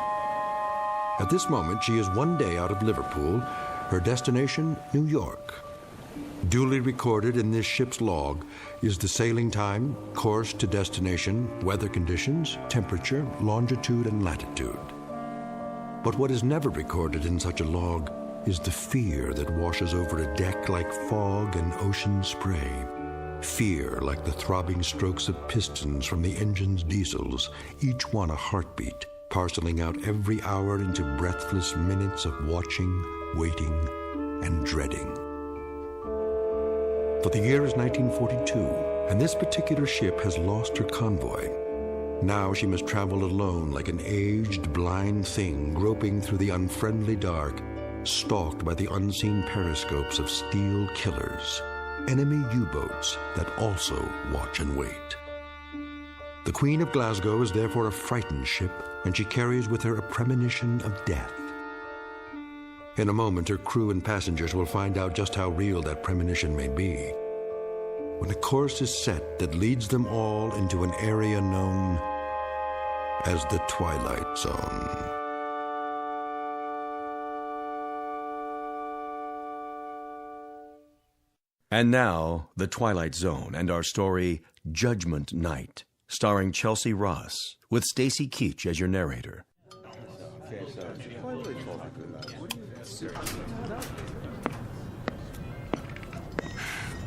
At this moment, she is one day out of Liverpool. Her destination, New York. Duly recorded in this ship's log is the sailing time, course to destination, weather conditions, temperature, longitude, and latitude. But what is never recorded in such a log is the fear that washes over a deck like fog and ocean spray. Fear like the throbbing strokes of pistons from the engine's diesels, each one a heartbeat, parceling out every hour into breathless minutes of watching, waiting, and dreading. For the year is 1942, and this particular ship has lost her convoy. Now she must travel alone like an aged, blind thing groping through the unfriendly dark, stalked by the unseen periscopes of steel killers, enemy U-boats that also watch and wait. The Queen of Glasgow is therefore a frightened ship, and she carries with her a premonition of death. In a moment, her crew and passengers will find out just how real that premonition may be, when a course is set that leads them all into an area known as the Twilight Zone. And now, The Twilight Zone and our story, Judgment Night, starring Chelsea Ross, with Stacy Keach as your narrator.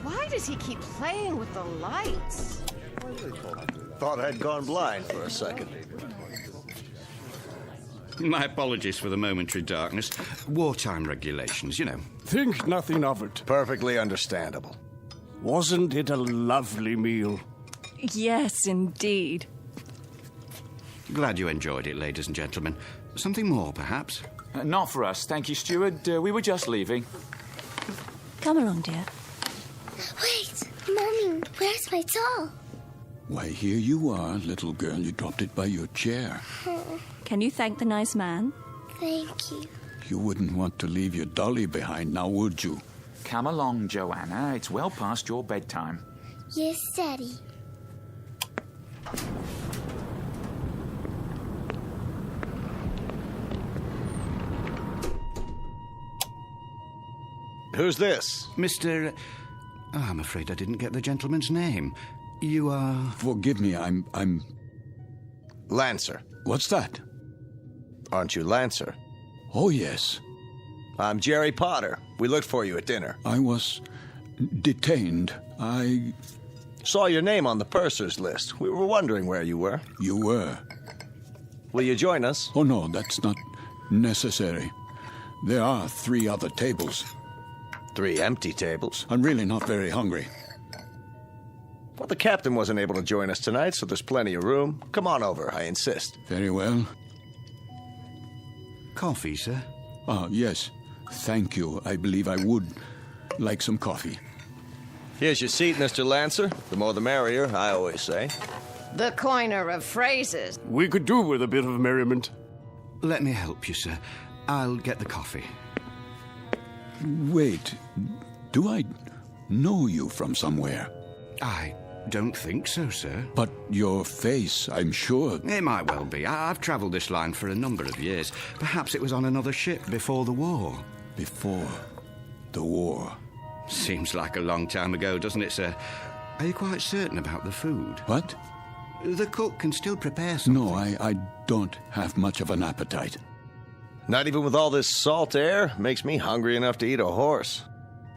Why does he keep playing with the lights? Thought I'd gone blind for a second. My apologies for the momentary darkness. Wartime regulations, you know. Think nothing of it. Perfectly understandable. Wasn't it a lovely meal? Yes, indeed. Glad you enjoyed it, ladies and gentlemen. Something more, perhaps? Not for us, thank you, steward. We were just leaving. Come along, dear. Wait, Mommy, where's my doll? Why, here you are, little girl. You dropped it by your chair. Can you thank the nice man? Thank you. You wouldn't want to leave your dolly behind now, would you? Come along, Joanna. It's well past your bedtime. Yes, Daddy. Who's this? Mr. Oh, I'm afraid I didn't get the gentleman's name. You are... Forgive me, I'm... Lancer. What's that? Aren't you Lancer? Oh, yes. I'm Jerry Potter. We looked for you at dinner. I was detained. I... Saw your name on the purser's list. We were wondering where you were. You were. Will you join us? Oh, no, that's not necessary. There are 3 other tables. 3 empty tables? I'm really not very hungry. Well, the captain wasn't able to join us tonight, so there's plenty of room. Come on over, I insist. Very well. Coffee, sir? Ah, yes. Thank you. I believe I would like some coffee. Here's your seat, Mr. Lancer. The more the merrier, I always say. The coiner of phrases. We could do with a bit of merriment. Let me help you, sir. I'll get the coffee. Wait. Do I know you from somewhere? I don't think so, sir. But your face, I'm sure. It might well be. I've travelled this line for a number of years. Perhaps it was on another ship before the war. Before the war? Seems like a long time ago, doesn't it, sir? Are you quite certain about the food? What? The cook can still prepare something. No, I don't have much of an appetite. Not even with all this salt air? Makes me hungry enough to eat a horse.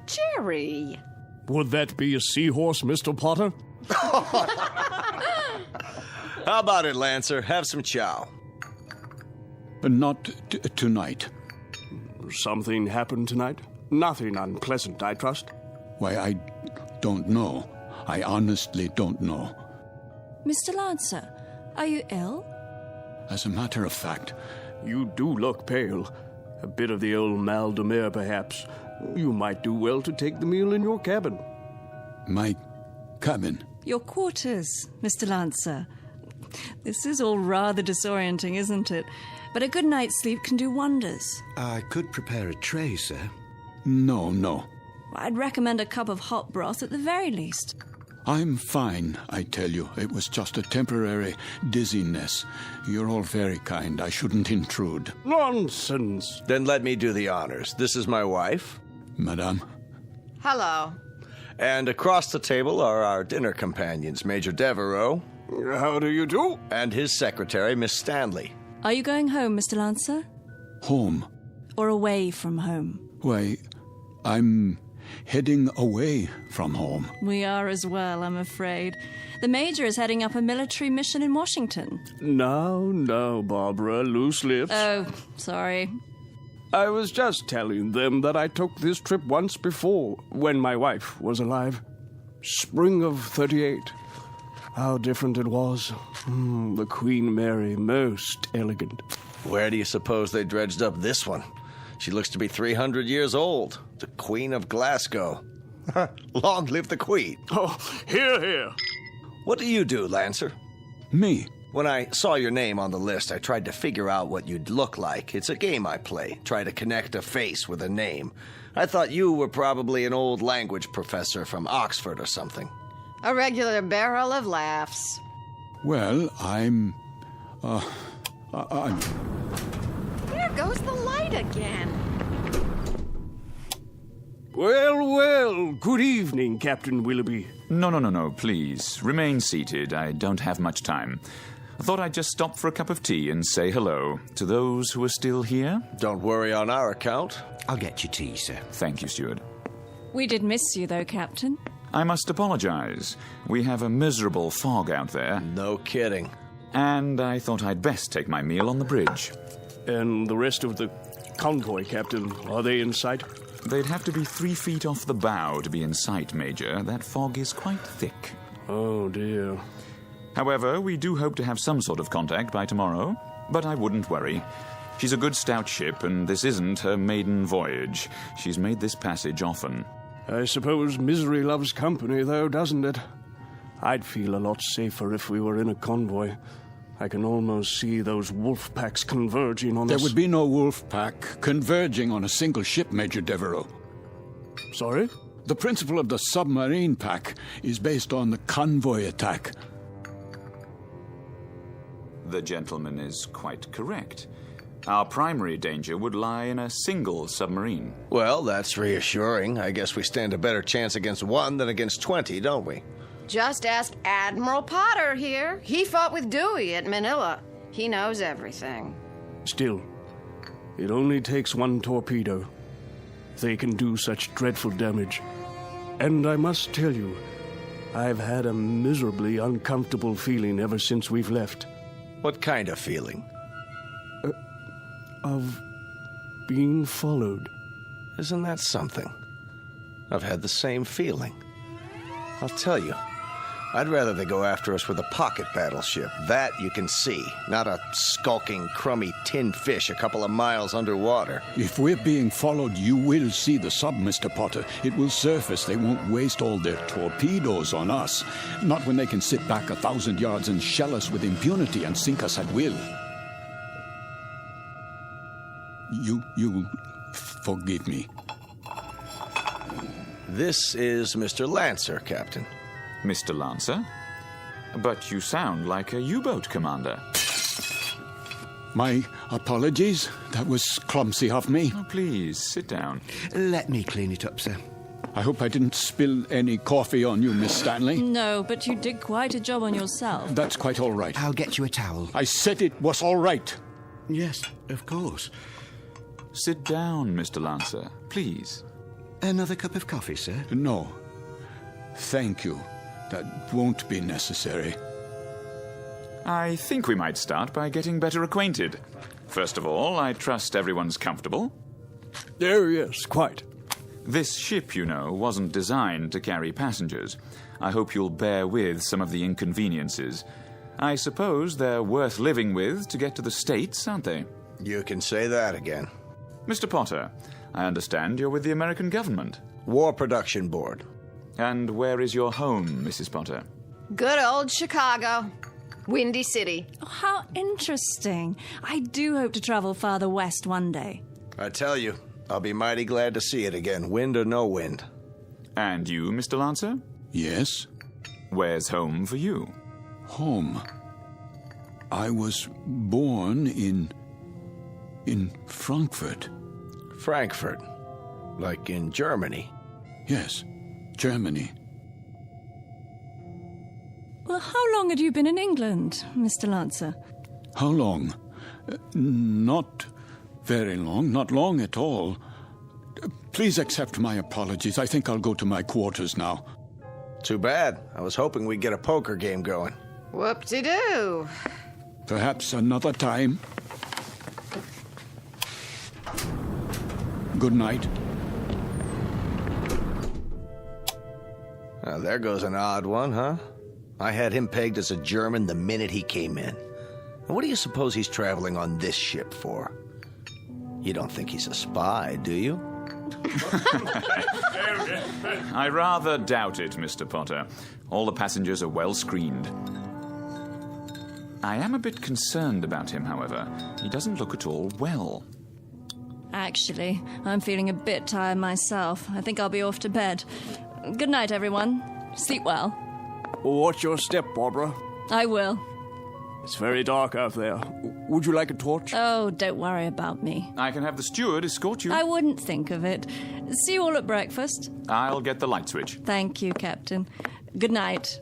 Jerry! Would that be a seahorse, Mr. Potter? How about it, Lancer? Have some chow. Not tonight. Something happened tonight? Nothing unpleasant, I trust? Why, I don't know. I honestly don't know. Mr. Lancer, are you ill? As a matter of fact... You do look pale. A bit of the old mal de mer, perhaps. You might do well to take the meal in your cabin. My cabin? Your quarters, Mr. Lancer. This is all rather disorienting, isn't it? But a good night's sleep can do wonders. I could prepare a tray, sir. No. I'd recommend a cup of hot broth at the very least. I'm fine, I tell you. It was just a temporary dizziness. You're all very kind. I shouldn't intrude. Nonsense. Then let me do the honors. This is my wife. Madame. Hello. And across the table are our dinner companions, Major Devereaux. How do you do? And his secretary, Miss Stanley. Are you going home, Mr. Lancer? Home? Or away from home? Why, I'm heading away from home. We are as well, I'm afraid. The Major is heading up a military mission in Washington. Now, Barbara, loose lips. Oh, sorry. I was just telling them that I took this trip once before, when my wife was alive. Spring of 38. How different it was. The Queen Mary, most elegant. Where do you suppose they dredged up this one? She looks to be 300 years old. The Queen of Glasgow. Long live the Queen. Oh, hear. What do you do, Lancer? Me? When I saw your name on the list, I tried to figure out what you'd look like. It's a game I play. Try to connect a face with a name. I thought you were probably an old language professor from Oxford or something. A regular barrel of laughs. Well, I'm... There goes the light again. Well, good evening, Captain Willoughby. No, please. Remain seated. I don't have much time. I thought I'd just stop for a cup of tea and say hello to those who are still here. Don't worry on our account. I'll get you tea, sir. Thank you, steward. We did miss you, though, Captain. I must apologize. We have a miserable fog out there. No kidding. And I thought I'd best take my meal on the bridge. And the rest of the convoy, Captain, are they in sight? They'd have to be 3 feet off the bow to be in sight, Major. That fog is quite thick. Oh, dear. However, we do hope to have some sort of contact by tomorrow. But I wouldn't worry. She's a good stout ship, and this isn't her maiden voyage. She's made this passage often. I suppose misery loves company, though, doesn't it? I'd feel a lot safer if we were in a convoy. I can almost see those wolf packs converging on us. There would be no wolf pack converging on a single ship, Major Devereaux. Sorry? The principle of the submarine pack is based on the convoy attack. The gentleman is quite correct. Our primary danger would lie in a single submarine. Well, that's reassuring. I guess we stand a better chance against one than against 20, don't we? Just ask Admiral Potter here. He fought with Dewey at Manila. He knows everything. Still, it only takes one torpedo. They can do such dreadful damage. And I must tell you, I've had a miserably uncomfortable feeling ever since we've left. What kind of feeling? Of being followed. Isn't that something? I've had the same feeling. I'll tell you, I'd rather they go after us with a pocket battleship. That you can see, not a skulking, crummy tin fish a couple of miles underwater. If we're being followed, you will see the sub, Mr. Potter. It will surface. They won't waste all their torpedoes on us. Not when they can sit back 1,000 yards and shell us with impunity and sink us at will. You forgive me. This is Mr. Lancer, Captain. Mr. Lancer? But you sound like a U-boat commander. My apologies. That was clumsy of me. Oh, please, sit down. Let me clean it up, sir. I hope I didn't spill any coffee on you, Miss Stanley. No, but you did quite a job on yourself. That's quite all right. I'll get you a towel. I said it was all right. Yes, of course. Sit down, Mr. Lancer, please. Another cup of coffee, sir? No. Thank you. That won't be necessary. I think we might start by getting better acquainted. First of all, I trust everyone's comfortable. Yes, quite. This ship, you know, wasn't designed to carry passengers. I hope you'll bear with some of the inconveniences. I suppose they're worth living with to get to the States, aren't they? You can say that again. Mr. Potter, I understand you're with the American government. War Production Board. And where is your home, Mrs. Potter? Good old Chicago. Windy City. Oh, how interesting. I do hope to travel farther west one day. I tell you, I'll be mighty glad to see it again, wind or no wind. And you, Mr. Lancer? Yes? Where's home for you? Home? I was born in Frankfurt. Frankfurt? Like in Germany? Yes, Germany. Well, how long had you been in England, Mr. Lancer? How long? Not very long, not long at all. Please accept my apologies. I think I'll go to my quarters now. Too bad. I was hoping we'd get a poker game going. Whoop-de-doo. Perhaps another time. Good night. Now, there goes an odd one, huh? I had him pegged as a German the minute he came in. And what do you suppose he's traveling on this ship for? You don't think he's a spy, do you? I rather doubt it, Mr. Potter. All the passengers are well screened. I am a bit concerned about him, however. He doesn't look at all well. Actually, I'm feeling a bit tired myself. I think I'll be off to bed. Good night, everyone. Sleep well. Watch your step, Barbara. I will. It's very dark out there. Would you like a torch? Oh, don't worry about me. I can have the steward escort you. I wouldn't think of it. See you all at breakfast. I'll get the light switch. Thank you, Captain. Good night.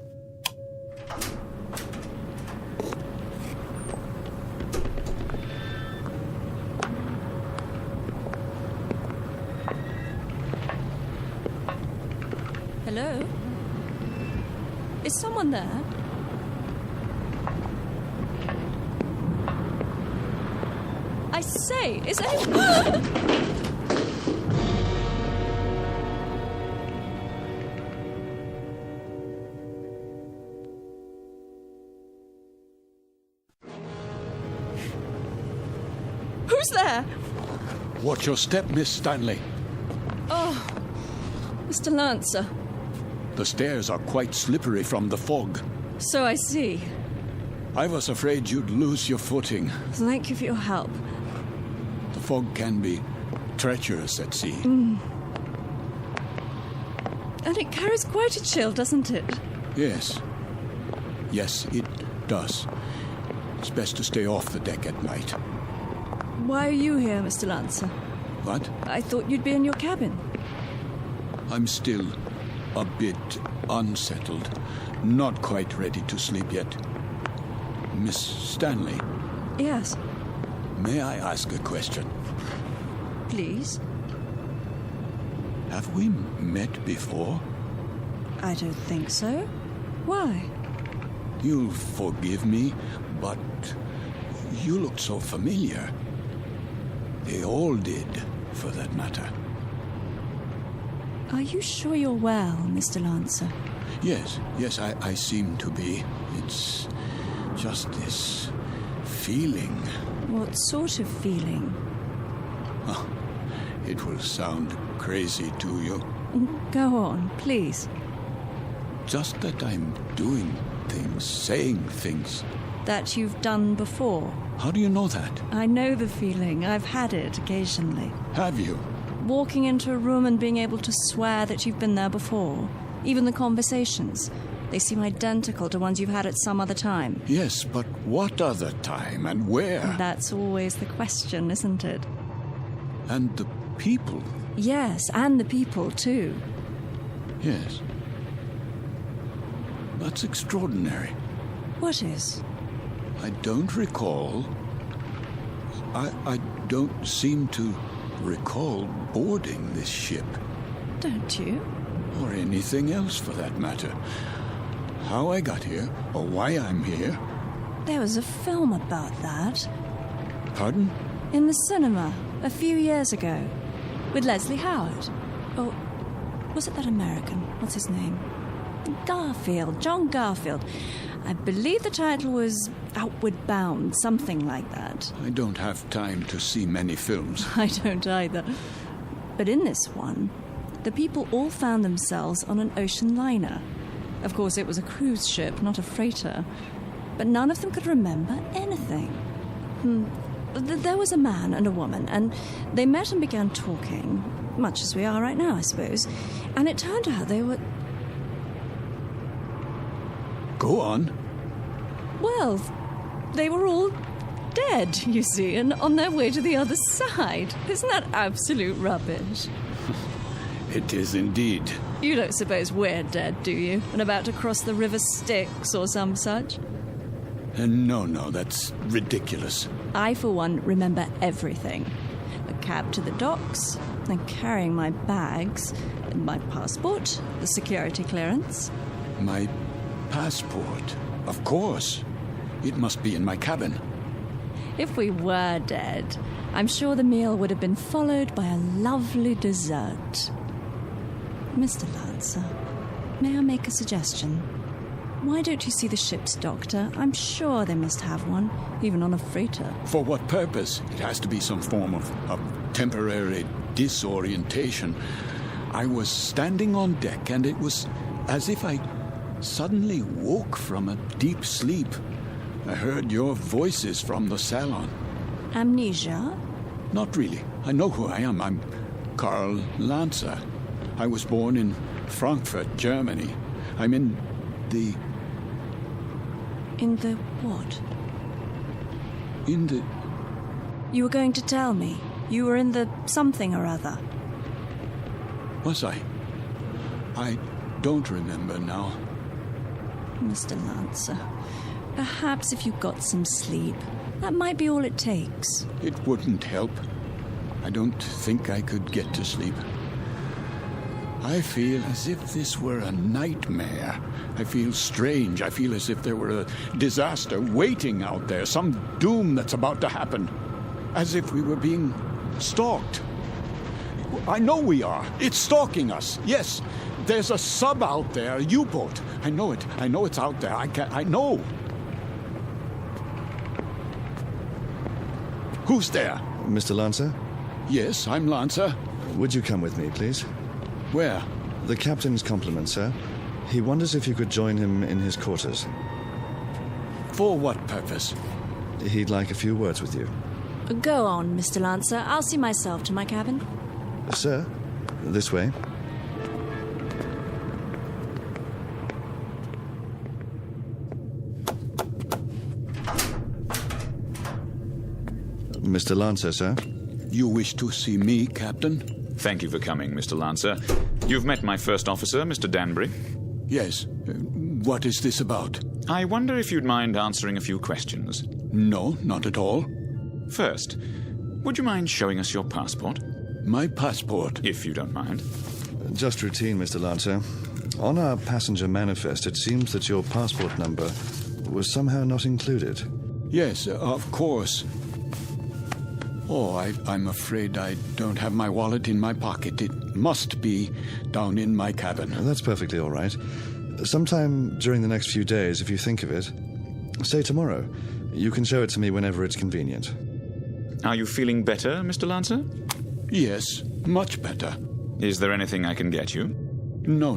Hello? Is someone there? I say, is anyone... Who's there? Watch your step, Miss Stanley. Oh, Mr. Lancer. The stairs are quite slippery from the fog. So I see. I was afraid you'd lose your footing. Thank you for your help. The fog can be treacherous at sea. And it carries quite a chill, doesn't it? Yes. Yes, it does. It's best to stay off the deck at night. Why are you here, Mr. Lancer? What? I thought you'd be in your cabin. I'm still a bit unsettled. Not quite ready to sleep yet. Miss Stanley? Yes. May I ask a question? Please. Have we met before? I don't think so. Why? You'll forgive me, but you look so familiar. They all did, for that matter. Are you sure you're well, Mr. Lancer? Yes, I seem to be. It's just this feeling. What sort of feeling? Oh, it will sound crazy to you. Go on, please. Just that I'm doing things, saying things. That you've done before. How do you know that? I know the feeling. I've had it occasionally. Have you? Walking into a room and being able to swear that you've been there before. Even the conversations. They seem identical to ones you've had at some other time. Yes, but what other time and where? That's always the question, isn't it? And the people? Yes, and the people, too. Yes. That's extraordinary. What is? I don't recall. I don't seem to recall boarding this ship. Don't you? Or anything else, for that matter. How I got here, or why I'm here. There was a film about that. Pardon? In the cinema, a few years ago. With Leslie Howard. Oh, was it that American? What's his name? Garfield, John Garfield. I believe the title was Outward Bound, something like that. I don't have time to see many films. I don't either. But in this one, the people all found themselves on an ocean liner. Of course, it was a cruise ship, not a freighter. but none of them could remember anything. There was a man and a woman, and they met and began talking, much as we are right now, I suppose. And it turned out they were... Go on. Well, they were all dead, you see, and on their way to the other side. Isn't that absolute rubbish? It is indeed. You don't suppose we're dead, do you? And about to cross the River Styx or some such? No, that's ridiculous. I, for one, remember everything. The cab to the docks, and carrying my bags, my passport, the security clearance. My passport? Of course. It must be in my cabin. If we were dead, I'm sure the meal would have been followed by a lovely dessert. Mr. Lancer, may I make a suggestion? Why don't you see the ship's doctor? I'm sure they must have one, even on a freighter. For what purpose? It has to be some form of temporary disorientation. I was standing on deck, and it was as if I suddenly woke from a deep sleep. I heard your voices from the salon. Amnesia? Not really. I know who I am. I'm Karl Lancer. I was born in Frankfurt, Germany. I'm in the... In the what? In the... You were going to tell me. You were in the something or other. Was I? I don't remember now. Mr. Lancer, perhaps if you got some sleep, that might be all it takes. It wouldn't help. I don't think I could get to sleep. I feel as if this were a nightmare. I feel strange. I feel as if there were a disaster waiting out there, some doom that's about to happen. As if we were being stalked. I know we are. It's stalking us. Yes, there's a sub out there, a U-boat. I know it. I know it's out there. I know. Who's there? Mr. Lancer? Yes, I'm Lancer. Would you come with me, please? Where? The captain's compliments, sir. He wonders if you could join him in his quarters. For what purpose? He'd like a few words with you. Go on, Mr. Lancer. I'll see myself to my cabin. Sir, this way. Mr. Lancer, sir. You wish to see me, Captain? Thank you for coming, Mr. Lancer. You've met my first officer, Mr. Danbury. Yes. What is this about? I wonder if you'd mind answering a few questions. No, not at all. First, would you mind showing us your passport? My passport? If you don't mind. Just routine, Mr. Lancer. On our passenger manifest, it seems that your passport number was somehow not included. Yes, of course. Oh, I'm afraid I don't have my wallet in my pocket. It must be down in my cabin. That's perfectly all right. Sometime during the next few days, if you think of it, say tomorrow, you can show it to me whenever it's convenient. Are you feeling better, Mr. Lancer? Yes, much better. Is there anything I can get you? No.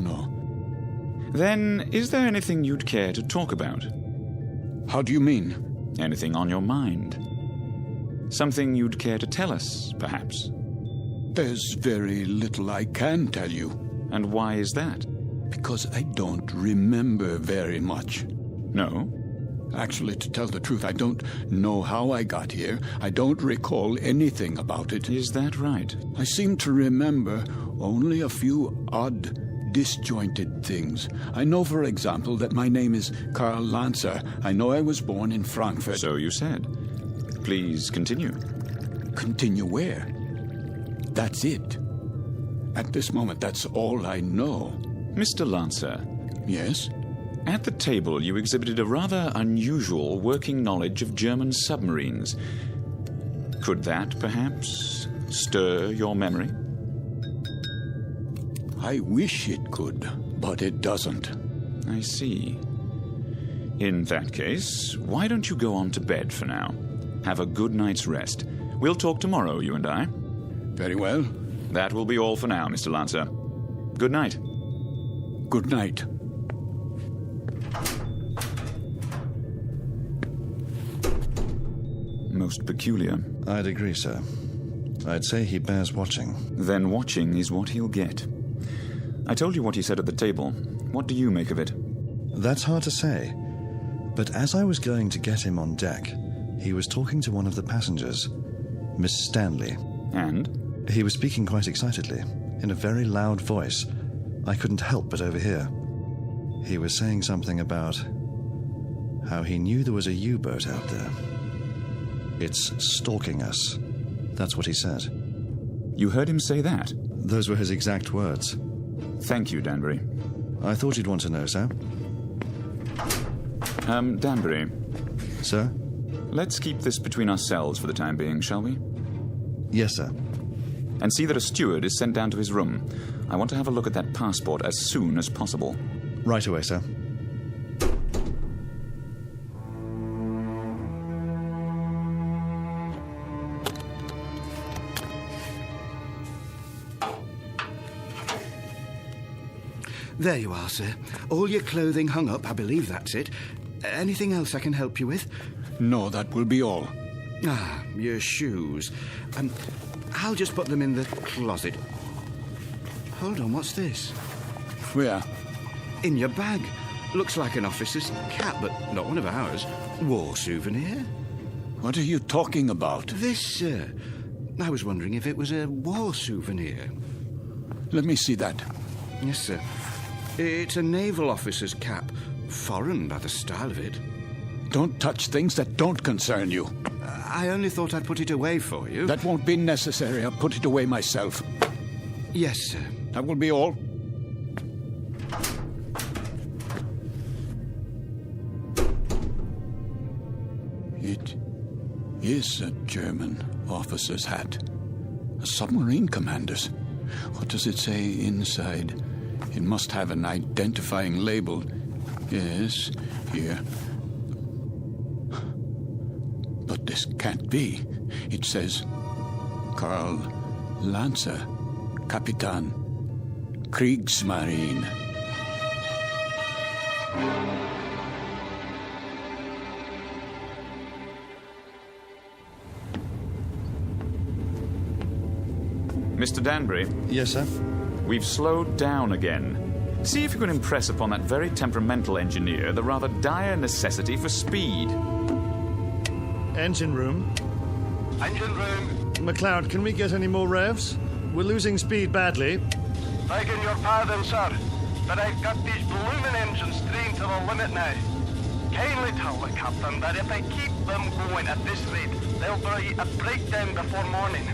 Then, is there anything you'd care to talk about? How do you mean? Anything on your mind? Something you'd care to tell us, perhaps? There's very little I can tell you. And why is that? Because I don't remember very much. No? Actually, to tell the truth, I don't know how I got here. I don't recall anything about it. Is that right? I seem to remember only a few odd, disjointed things. I know, for example, that my name is Karl Lancer. I know I was born in Frankfurt. So you said. Please continue. Continue where? That's it. At this moment, that's all I know. Mr. Lancer. Yes? At the table, you exhibited a rather unusual working knowledge of German submarines. Could that, perhaps, stir your memory? I wish it could, but it doesn't. I see. In that case, why don't you go on to bed for now? Have a good night's rest. We'll talk tomorrow, you and I. Very well. That will be all for now, Mr. Lancer. Good night. Good night. most peculiar. I'd agree, sir. I'd say he bears watching. Then watching is what he'll get. I told you what he said at the table. What do you make of it? That's hard to say. But as I was going to get him on deck, he was talking to one of the passengers, Miss Stanley. And? He was speaking quite excitedly, in a very loud voice. I couldn't help but overhear. He was saying something about how he knew there was a U-boat out there. It's stalking us. That's what he said. You heard him say that? Those were his exact words. Thank you, Danbury. I thought you'd want to know, sir. Danbury. Sir? Let's keep this between ourselves for the time being, shall we? Yes, sir. And see that a steward is sent down to his room. I want to have a look at that passport as soon as possible. Right away, sir. There you are, sir. All your clothing hung up, I believe that's it. Anything else I can help you with? No, that will be all. Ah, your shoes. I'll just put them in the closet. Hold on, what's this? Where? In your bag. Looks like an officer's cap, but not one of ours. War souvenir. What are you talking about? This, sir. I was wondering if it was a war souvenir. Let me see that. Yes, sir. It's a naval officer's cap. Foreign by the style of it. Don't touch things that don't concern you. I only thought I'd put it away for you. That won't be necessary. I'll put it away myself. Yes, sir. That will be all. It is a German officer's hat. A submarine commander's. What does it say inside? It must have an identifying label. Yes, here. But this can't be. It says, Karl Lancer, Kapitan, Kriegsmarine. Mr. Danbury? Yes, sir? We've slowed down again. See if you can impress upon that very temperamental engineer the rather dire necessity for speed. Engine room. Engine room. McLeod, can we get any more revs? We're losing speed badly. Begging your pardon, sir, but I've got these blooming engines trained to the limit now. Kindly tell the captain that if I keep them going at this rate, there'll be a breakdown before morning.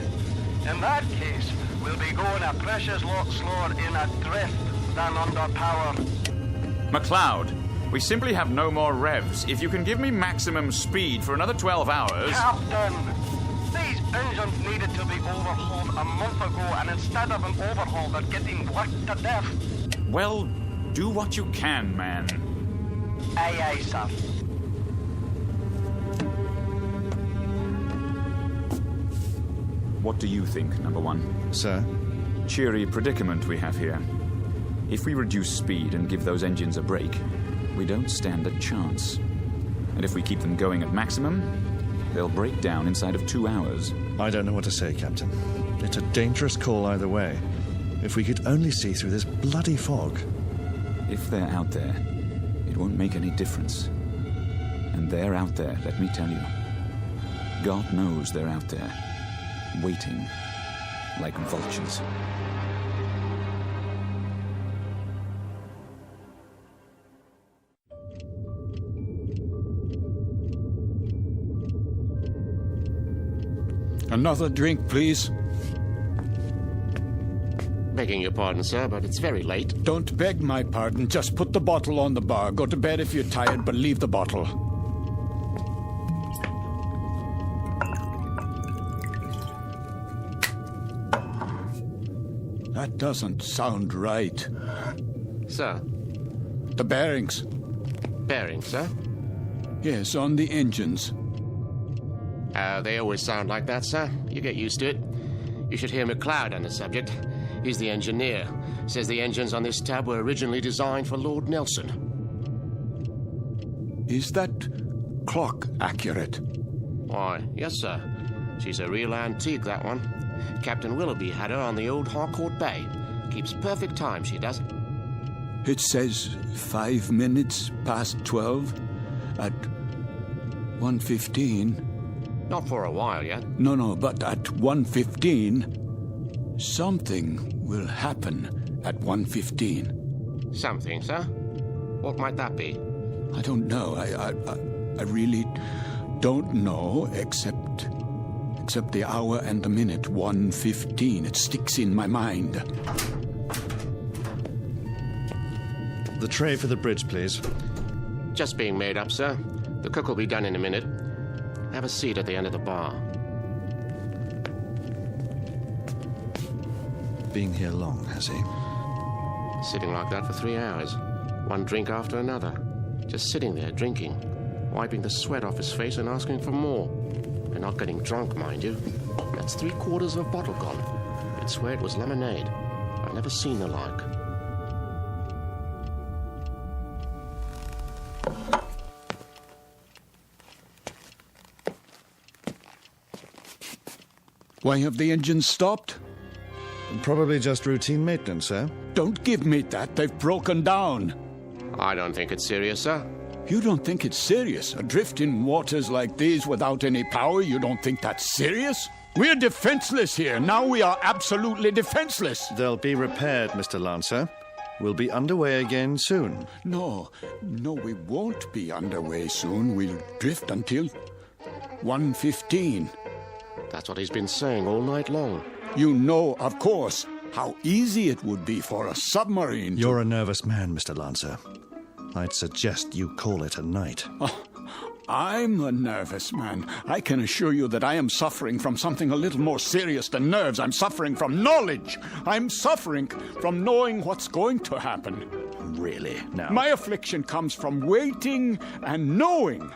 In that case, we'll be going a precious lot slower in a drift than under power. McLeod, we simply have no more revs. If you can give me maximum speed for another 12 hours... Captain! These engines needed to be overhauled a month ago, and instead of an overhaul, they're getting worked to death. Well, do what you can, man. Aye, aye, sir. What do you think, number one? Sir? Cheery predicament we have here. If we reduce speed and give those engines a break, we don't stand a chance. And if we keep them going at maximum, they'll break down inside of 2 hours. I don't know what to say, Captain. It's a dangerous call either way. If we could only see through this bloody fog. If they're out there, it won't make any difference. And they're out there, let me tell you. God knows they're out there, waiting like vultures. Another drink, please. Begging your pardon, sir, but it's very late. Don't beg my pardon. Just put the bottle on the bar. Go to bed if you're tired, but leave the bottle. That doesn't sound right. Sir? The bearings. Bearings, sir? Yes, on the engines. They always sound like that, sir. You get used to it. You should hear McLeod on the subject. He's the engineer. Says the engines on this tab were originally designed for Lord Nelson. Is that clock accurate? Why, yes, sir. She's a real antique, that one. Captain Willoughby had her on the old Harcourt Bay. Keeps perfect time, she does. It says 5 minutes past 12 at 1:15. Not for a while yet. No, but at 1:15, something will happen at 1:15. Something, sir? What might that be? I don't know. I really don't know, except the hour and the minute, 1:15. It sticks in my mind. The tray for the bridge, please. Just being made up, sir. The cook will be done in a minute. Have a seat at the end of the bar. Been here long, has he? Sitting like that for 3 hours. One drink after another. Just sitting there, drinking. Wiping the sweat off his face and asking for more. And not getting drunk, mind you. That's 3/4 of a bottle gone. I'd swear it was lemonade. I've never seen the like. Why have the engines stopped? Probably just routine maintenance, sir. Don't give me that. They've broken down. I don't think it's serious, sir. You don't think it's serious? Adrift in waters like these without any power, you don't think that's serious? We're defenseless here. Now we are absolutely defenseless. They'll be repaired, Mr. Lancer. We'll be underway again soon. No, we won't be underway soon. We'll drift until 1:15. That's what he's been saying all night long. You know, of course, how easy it would be for a submarine. You're a nervous man, Mr. Lancer. I'd suggest you call it a night. Oh, I'm a nervous man. I can assure you that I am suffering from something a little more serious than nerves. I'm suffering from knowledge. I'm suffering from knowing what's going to happen. Really? Now? My affliction comes from waiting and knowing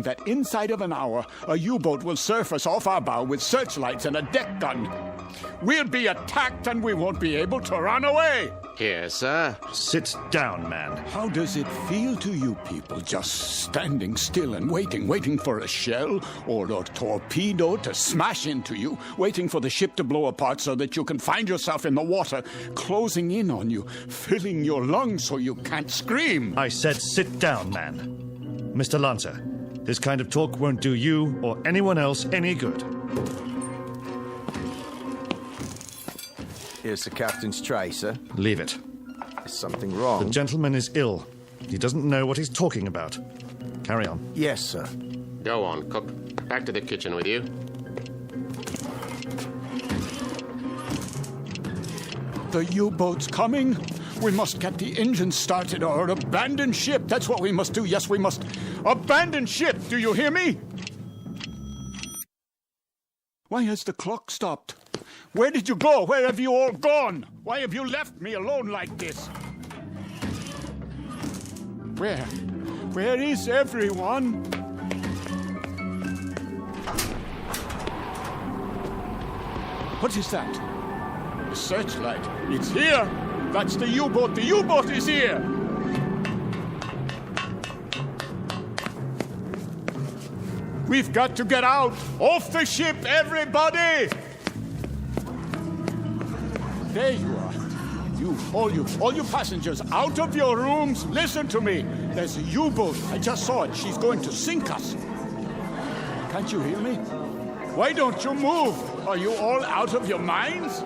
that inside of an hour, a U-boat will surface off our bow with searchlights and a deck gun. We'll be attacked and we won't be able to run away. Here, sir. Sit down, man. How does it feel to you people just standing still and waiting for a shell or a torpedo to smash into you, waiting for the ship to blow apart so that you can find yourself in the water, closing in on you, filling your lungs so you can't scream? I said sit down, man. Mr. Lancer, this kind of talk won't do you or anyone else any good. Here's the captain's tray, sir. Leave it. Is something wrong? The gentleman is ill. He doesn't know what he's talking about. Carry on. Yes, sir. Go on, cook. Back to the kitchen with you. The U-boat's coming. We must get the engines started or abandon ship. That's what we must do. Yes, we must abandon ship. Do you hear me? Why has the clock stopped? Where did you go? Where have you all gone? Why have you left me alone like this? Where is everyone? What is that? The searchlight. It's here. That's the U-boat. The U-boat is here. We've got to get out. Off the ship, everybody! There you are. All you passengers, out of your rooms. Listen to me. There's a U-boat. I just saw it. She's going to sink us. Can't you hear me? Why don't you move? Are you all out of your minds?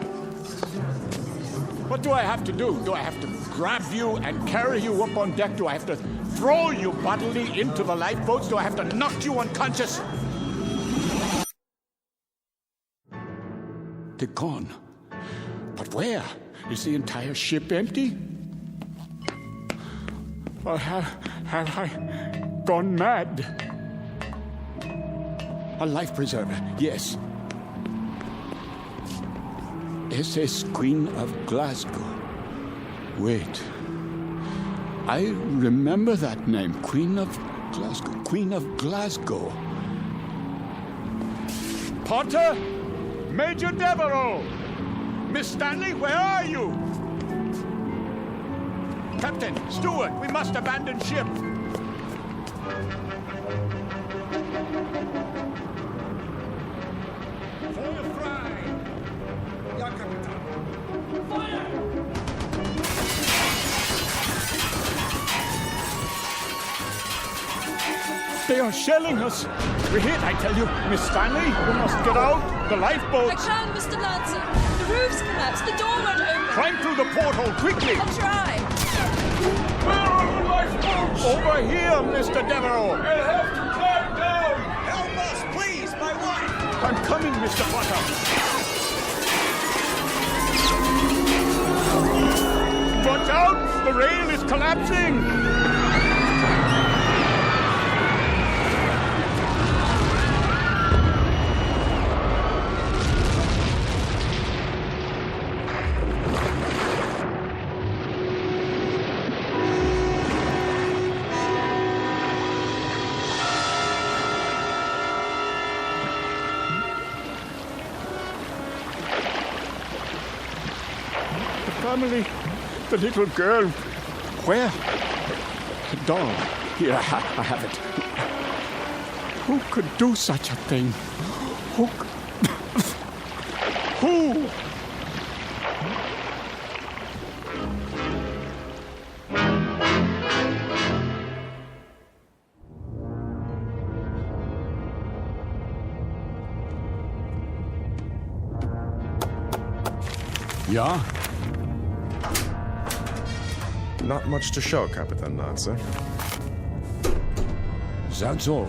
What do I have to do? Do I have to grab you and carry you up on deck? Do I have to throw you bodily into the lifeboats? Do I have to knock you unconscious? They're gone. But where? Is the entire ship empty? Or have I gone mad? A life preserver, yes. SS Queen of Glasgow. Wait. I remember that name. Queen of Glasgow. Queen of Glasgow. Potter? Major Devereaux! Miss Stanley, where are you? Captain, steward, we must abandon ship. They are shelling us. We're hit, I tell you. Miss Stanley, you must get out. The lifeboats. I can't, Mr. Lancer. The roof's collapsed. The door won't open. Climb through the porthole quickly. I'll try. Where are the lifeboats? Over here, Mr. Devereaux. We'll have to climb down. Help us, please, my wife. I'm coming, Mr. Potter. Watch out! The rail is collapsing! The family, the little girl. Where? The dog. Here, I have it. Who could do such a thing? Who? Who? Ja? Not much to show, Captain Lancer. That's all.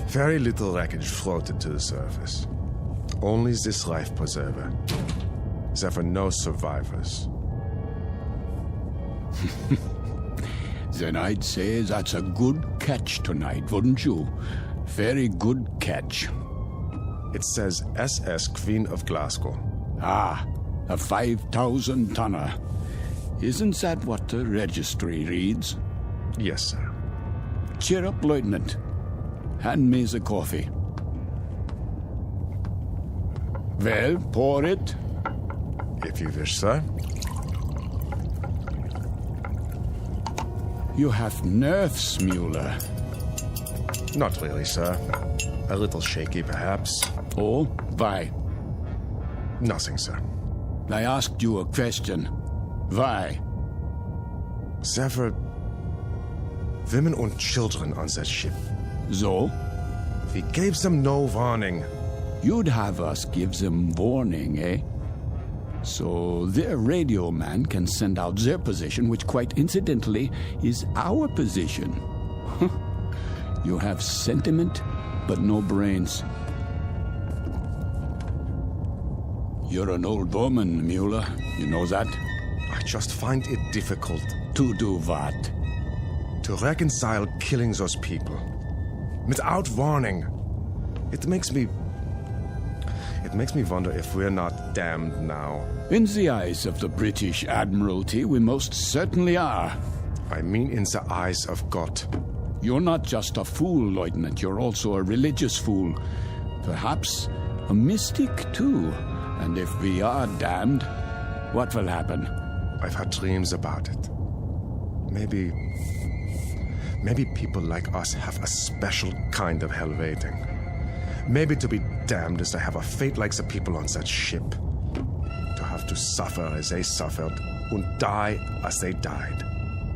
Very little wreckage floated to the surface. Only this life preserver. There were no survivors. Then I'd say that's a good catch tonight, wouldn't you? Very good catch. It says SS Queen of Glasgow. Ah, a 5,000-tonner. Isn't that what the registry reads? Yes, sir. Cheer up, Lieutenant. Hand me the coffee. Well, pour it. If you wish, sir. You have nerves, Mueller. Not really, sir. A little shaky, perhaps. Oh, why? Nothing, sir. I asked you a question. Why? There were women and children on that ship. So? We gave them no warning. You'd have us give them warning, eh? So their radio man can send out their position, which quite incidentally is our position. You have sentiment, but no brains. You're an old woman, Mueller. You know that? I just find it difficult. To do what? To reconcile killing those people. Without warning. It makes me wonder if we're not damned now. In the eyes of the British Admiralty, we most certainly are. I mean in the eyes of God. You're not just a fool, Lieutenant. You're also a religious fool. Perhaps a mystic, too. And if we are damned, what will happen? I've had dreams about it. Maybe people like us have a special kind of hell waiting. Maybe to be damned is to have a fate like the people on that ship. To have to suffer as they suffered and die as they died.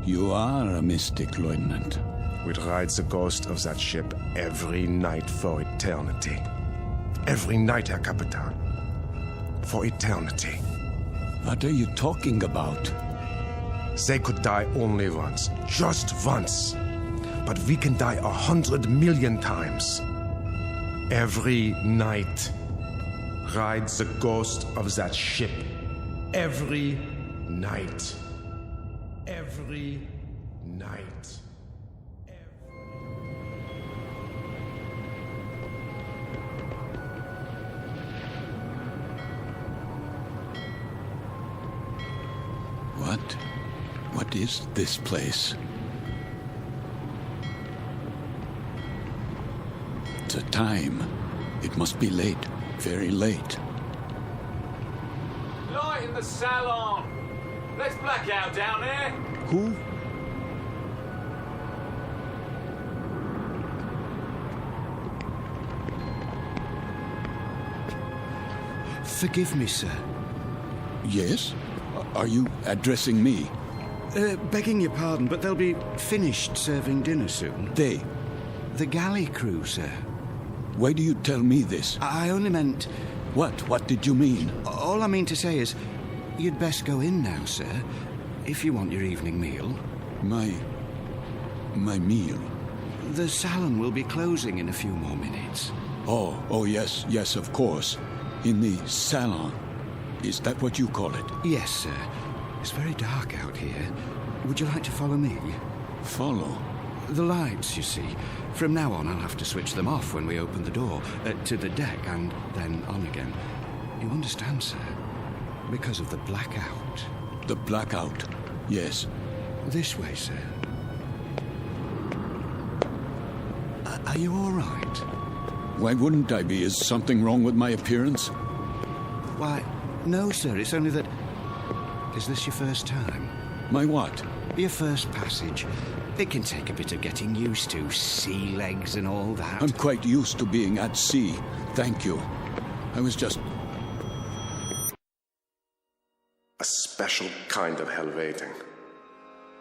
You are a mystic, Lieutenant. We'd ride the ghost of that ship every night for eternity. Every night, Herr Capitan. For eternity. What are you talking about? They could die only once. Just once. But we can die 100 million times. Every night. Rides the ghost of that ship. Every night. Every night. What is this place? The time. It must be late. Very late. Light in the salon. Let's black out down there. Who? Forgive me, sir. Yes? Are you addressing me? Begging your pardon, but they'll be finished serving dinner soon. They? The galley crew, sir. Why do you tell me this? I only meant... What did you mean? All I mean to say is, you'd best go in now, sir, if you want your evening meal. My meal? The salon will be closing in a few more minutes. Oh, yes, of course. In the salon. Is that what you call it? Yes, sir. It's very dark out here. Would you like to follow me? Follow? The lights, you see. From now on, I'll have to switch them off when we open the door to the deck and then on again. You understand, sir? Because of the blackout. The blackout? Yes. This way, sir. Are you all right? Why wouldn't I be? Is something wrong with my appearance? Why, no, sir. It's only that... Is this your first time? My what? Your first passage. It can take a bit of getting used to. Sea legs and all that. I'm quite used to being at sea. Thank you. I was just... A special kind of hell waiting.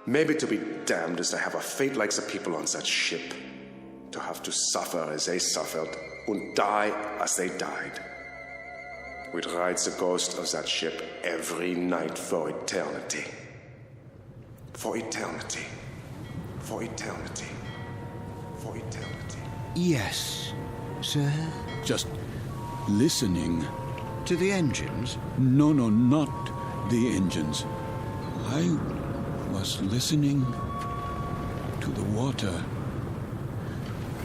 Maybe to be damned is to have a fate like the people on that ship. To have to suffer as they suffered and die as they died. We'd ride the ghost of that ship every night for eternity. For eternity. For eternity. For eternity. Yes, sir? Just listening. To the engines? No, not the engines. I was listening to the water.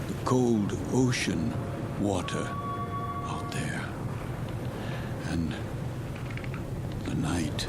The cold ocean water out there. And the night.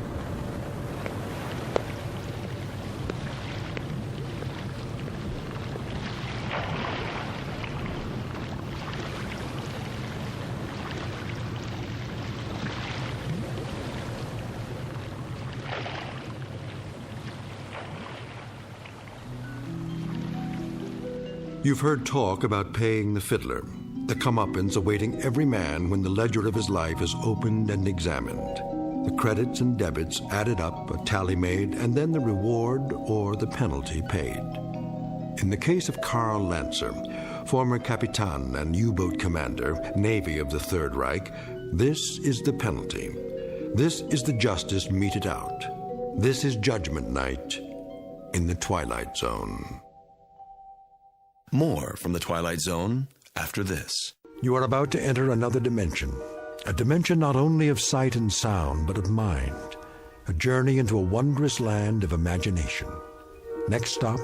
You've heard talk about paying the fiddler, the comeuppance awaiting every man when the ledger of his life is opened and examined. The credits and debits added up, a tally made, and then the reward or the penalty paid. In the case of Karl Lancer, former Capitan and U-boat commander, Navy of the Third Reich, this is the penalty. This is the justice meted out. This is Judgment Night in the Twilight Zone. More from the Twilight Zone after this. You are about to enter another dimension. A dimension not only of sight and sound, but of mind. A journey into a wondrous land of imagination. Next stop,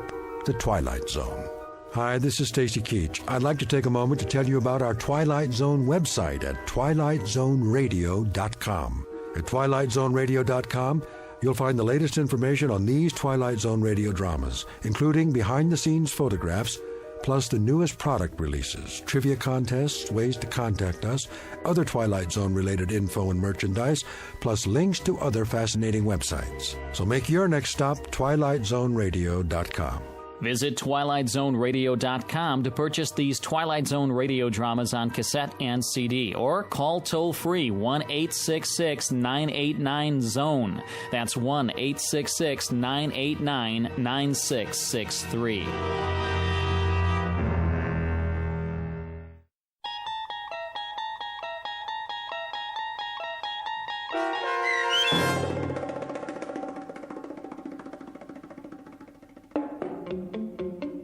the Twilight Zone. Hi, this is Stacy Keach. I'd like to take a moment to tell you about our Twilight Zone website at twilightzoneradio.com. At twilightzoneradio.com, you'll find the latest information on these Twilight Zone radio dramas, including behind-the-scenes photographs, plus the newest product releases, trivia contests, ways to contact us, other Twilight Zone-related info and merchandise, plus links to other fascinating websites. So make your next stop twilightzoneradio.com. Visit twilightzoneradio.com to purchase these Twilight Zone radio dramas on cassette and CD, or call toll-free 1-866-989-ZONE. That's 1-866-989-9663.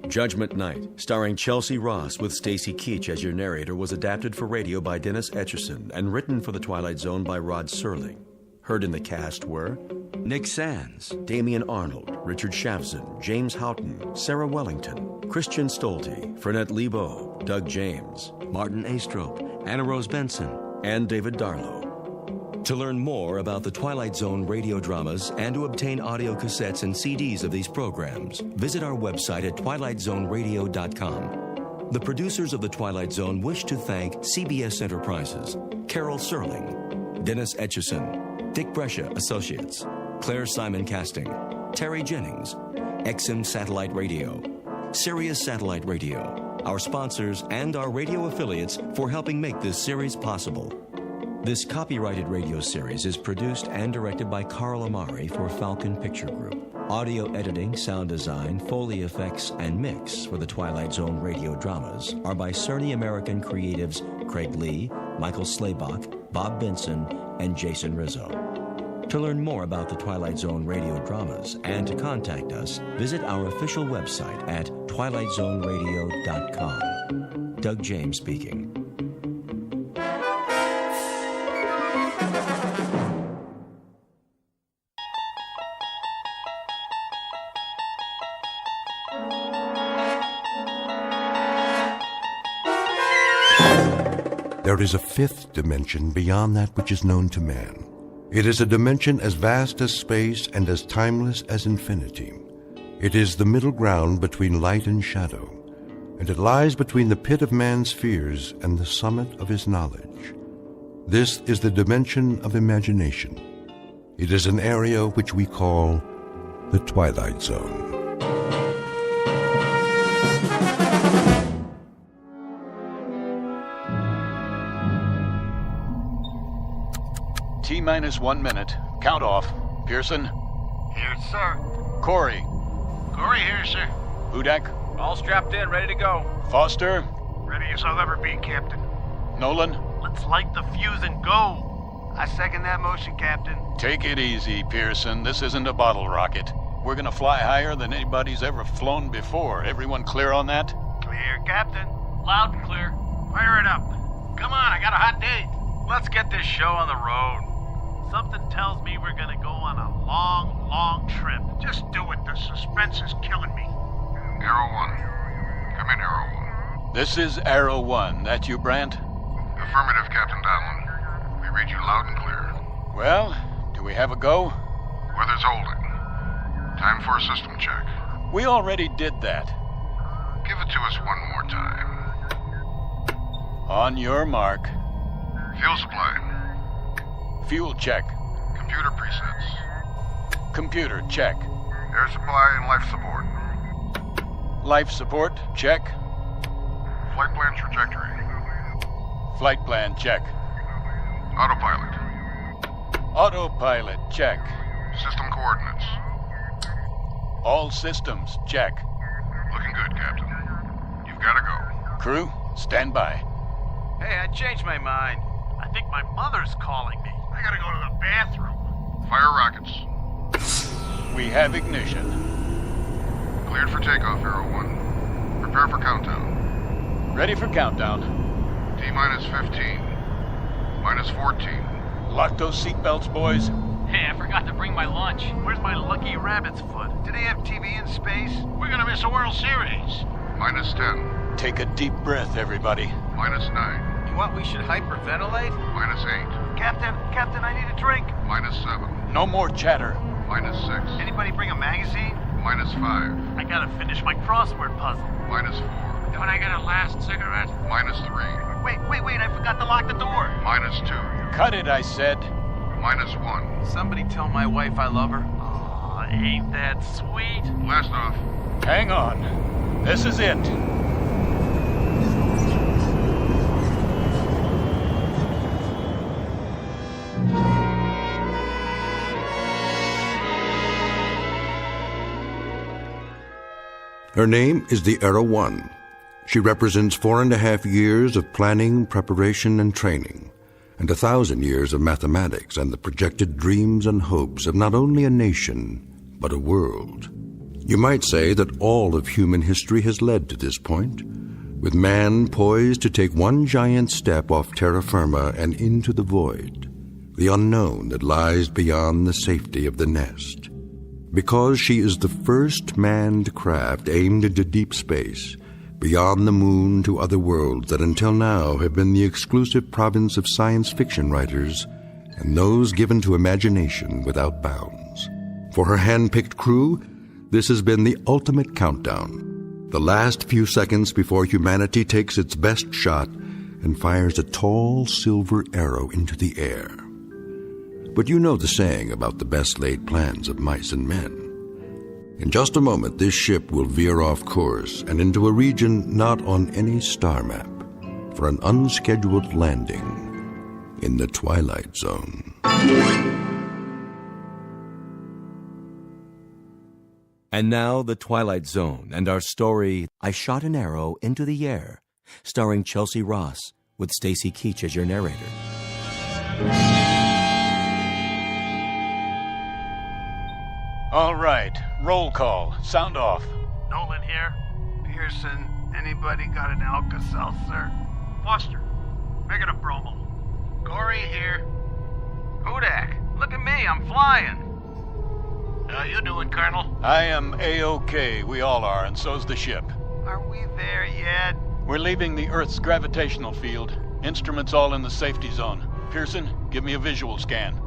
Judgment Night, starring Chelsea Ross with Stacy Keach as your narrator, was adapted for radio by Dennis Etchison and written for the Twilight Zone by Rod Serling. Heard in the cast were Nick Sands, Damian Arnold, Richard Shavzin, James Houghton, Sarah Wellington, Christian Stolte, Fernette Lebo, Doug James, Martin Astrop, Anna Rose Benson, and David Darlow. To learn more about the Twilight Zone radio dramas and to obtain audio cassettes and CDs of these programs, visit our website at twilightzoneradio.com. The producers of the Twilight Zone wish to thank CBS Enterprises, Carol Serling, Dennis Etchison, Dick Brescia Associates, Claire Simon Casting, Terry Jennings, XM Satellite Radio, Sirius Satellite Radio, our sponsors and our radio affiliates for helping make this series possible. This copyrighted radio series is produced and directed by Carl Amari for Falcon Picture Group. Audio editing, sound design, Foley effects, and mix for the Twilight Zone radio dramas are by Cerny American creatives Craig Lee, Michael Slaybach, Bob Benson, and Jason Rizzo. To learn more about the Twilight Zone radio dramas and to contact us, visit our official website at twilightzoneradio.com. Doug James speaking. There is a fifth dimension beyond that which is known to man. It is a dimension as vast as space and as timeless as infinity. It is the middle ground between light and shadow, and it lies between the pit of man's fears and the summit of his knowledge. This is the dimension of imagination. It is an area which we call the Twilight Zone. T-minus 1 minute. Count off. Pearson? Here, sir. Corey? Corey here, sir. Hudak? All strapped in, ready to go. Foster? Ready as I'll ever be, Captain. Nolan? Let's light the fuse and go. I second that motion, Captain. Take it easy, Pearson. This isn't a bottle rocket. We're gonna fly higher than anybody's ever flown before. Everyone clear on that? Clear, Captain. Loud and clear. Fire it up. Come on, I got a hot date. Let's get this show on the road. Something tells me we're gonna go on a long, long trip. Just do it. The suspense is killing me. Arrow 1. Come in, Arrow 1. This is Arrow 1. That you, Brandt? Affirmative, Captain Donlin. We read you loud and clear. Well, do we have a go? Weather's holding. Time for a system check. We already did that. Give it to us one more time. On your mark. Fuel supply. Fuel check. Computer presets. Computer check. Air supply and life support. Life support check. Flight plan trajectory. Flight plan check. Autopilot. Autopilot check. System coordinates. All systems check. Looking good, Captain. You've got to go. Crew, stand by. Hey, I changed my mind. I think my mother's calling me. I gotta go to the bathroom. Fire rockets. We have ignition. Cleared for takeoff, Arrow 1. Prepare for countdown. Ready for countdown. T-minus 15. Minus 14. Lock those seatbelts, boys. Hey, I forgot to bring my lunch. Where's my lucky rabbit's foot? Do they have TV in space? We're gonna miss a World Series. Minus 10. Take a deep breath, everybody. Minus 9. You want we should hyperventilate? Minus 8. Captain, I need a drink. Minus 7. No more chatter. Minus 6. Anybody bring a magazine? Minus 5. I gotta finish my crossword puzzle. Minus 4. Don't I get a last cigarette? Minus 3. Wait, I forgot to lock the door. Minus 2. Cut it, I said. Minus 1. Somebody tell my wife I love her. Aw, ain't that sweet? Blast off. Hang on. This is it. Her name is the Arrow 1. She represents 4.5 years of planning, preparation, and training, and 1,000 years of mathematics and the projected dreams and hopes of not only a nation, but a world. You might say that all of human history has led to this point, with man poised to take one giant step off terra firma and into the void, the unknown that lies beyond the safety of the nest. Because she is the first manned craft aimed into deep space, beyond the moon to other worlds that until now have been the exclusive province of science fiction writers and those given to imagination without bounds. For her hand-picked crew, this has been the ultimate countdown, the last few seconds before humanity takes its best shot and fires a tall silver arrow into the air. But you know the saying about the best laid plans of mice and men. In just a moment, this ship will veer off course and into a region not on any star map for an unscheduled landing. in the Twilight Zone. And now, The Twilight Zone and our story, I Shot an Arrow into the Air, starring Chelsea Ross, with Stacy Keach as your narrator. All right, roll call. Sound off. Nolan here. Pearson, anybody got an Alka-Seltzer? Foster, make it a bromo. Corey here. Hudak, look at me, I'm flying. How you doing, Colonel? I am A-OK. We all are, and so's the ship. Are we there yet? We're leaving the Earth's gravitational field. Instruments all in the safety zone. Pearson, give me a visual scan.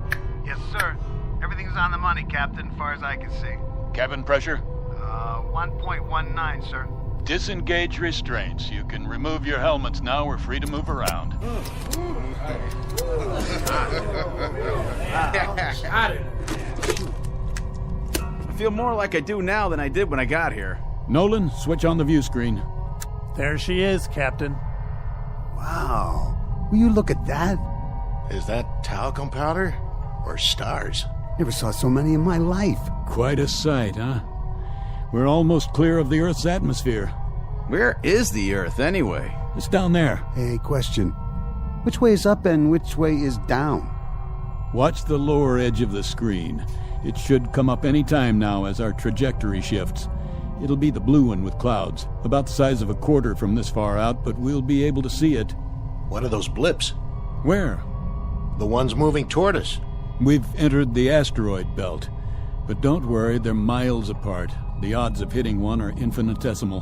Yes, sir. Everything's on the money, Captain, as far as I can see. Cabin pressure? 1.19, sir. Disengage restraints. You can remove your helmets now. We're free to move around. I feel more like I do now than I did when I got here. Nolan, switch on the view screen. There she is, Captain. Wow. Will you look at that? Is that talcum powder or stars? Never saw so many in my life. Quite a sight, huh? We're almost clear of the Earth's atmosphere. Where is the Earth, anyway? It's down there. Hey, question. Which way is up and which way is down? Watch the lower edge of the screen. It should come up any time now as our trajectory shifts. It'll be the blue one with clouds, about the size of a quarter from this far out, but we'll be able to see it. What are those blips? Where? The ones moving toward us. We've entered the asteroid belt. But don't worry, they're miles apart. The odds of hitting one are infinitesimal.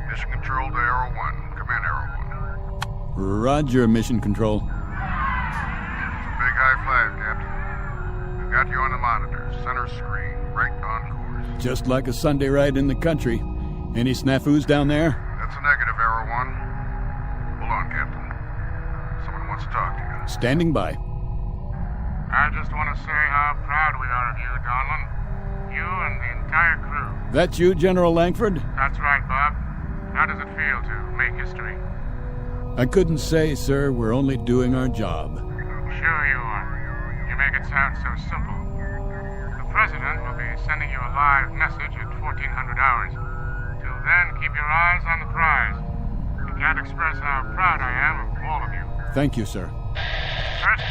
Mission Control to Arrow 1. Come in, Arrow 1. Roger, Mission Control. It's a big high five, Captain. We've got you on the monitor, center screen, right on course. Just like a Sunday ride in the country. Any snafus down there? That's a negative, Arrow 1. Hold on, Captain. Someone wants to talk to you. Standing by. I just want to say how proud we are of you, Donlin. You and the entire crew. That you, General Langford? That's right, Bob. How does it feel to make history? I couldn't say, sir. We're only doing our job. Sure you are. You make it sound so simple. The President will be sending you a live message at 1400 hours. Till then, keep your eyes on the prize. I can't express how proud I am of all of you. Thank you, sir. First,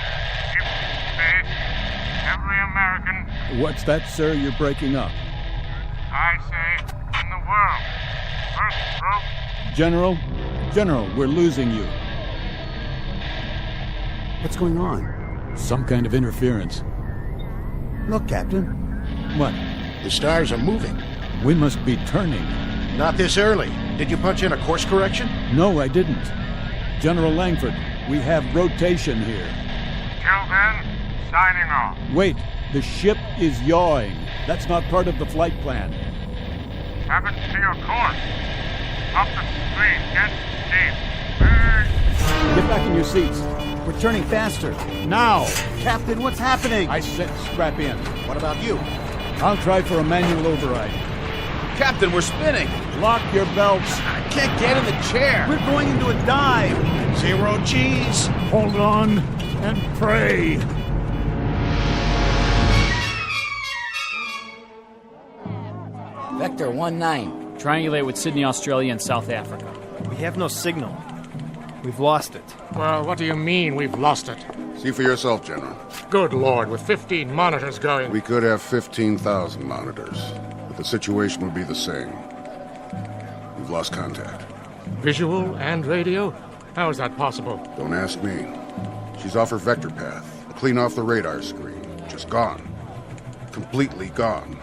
keep space. Every American. What's that, sir? You're breaking up. I say, in the world. First stroke. General, we're losing you. What's going on? Some kind of interference. Look, Captain. What? The stars are moving. We must be turning. Not this early. Did you punch in a course correction? No, I didn't. General Langford, we have rotation here. Till then, signing off. Wait, the ship is yawing. That's not part of the flight plan. Happens to your course. Up the screen, get deep. Get back in your seats. We're turning faster. Now! Captain, what's happening? I said strap in. What about you? I'll try for a manual override. Captain, we're spinning. Lock your belts. I can't get in the chair. We're going into a dive. 0 G's. Hold on and pray. Vector 19. Triangulate with Sydney, Australia, and South Africa. We have no signal. We've lost it. Well, what do you mean we've lost it? See for yourself, General. Good Lord, with 15 monitors going. We could have 15,000 monitors, but the situation would be the same. We've lost contact. Visual and radio? How is that possible? Don't ask me. She's off her vector path, clean off the radar screen. Just gone. Completely gone.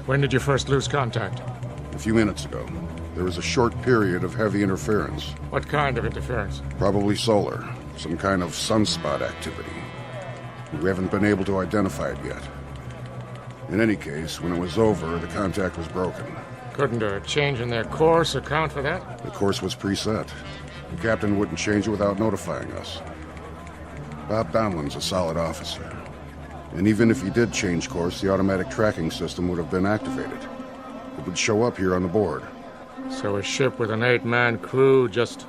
When did you first lose contact? A few minutes ago. There was a short period of heavy interference. What kind of interference? Probably solar. Some kind of sunspot activity. We haven't been able to identify it yet. In any case, when it was over, the contact was broken. Couldn't a change in their course account for that? The course was preset. The captain wouldn't change it without notifying us. Bob Donlin's a solid officer. And even if he did change course, the automatic tracking system would have been activated. It would show up here on the board. So a ship with an 8-man crew just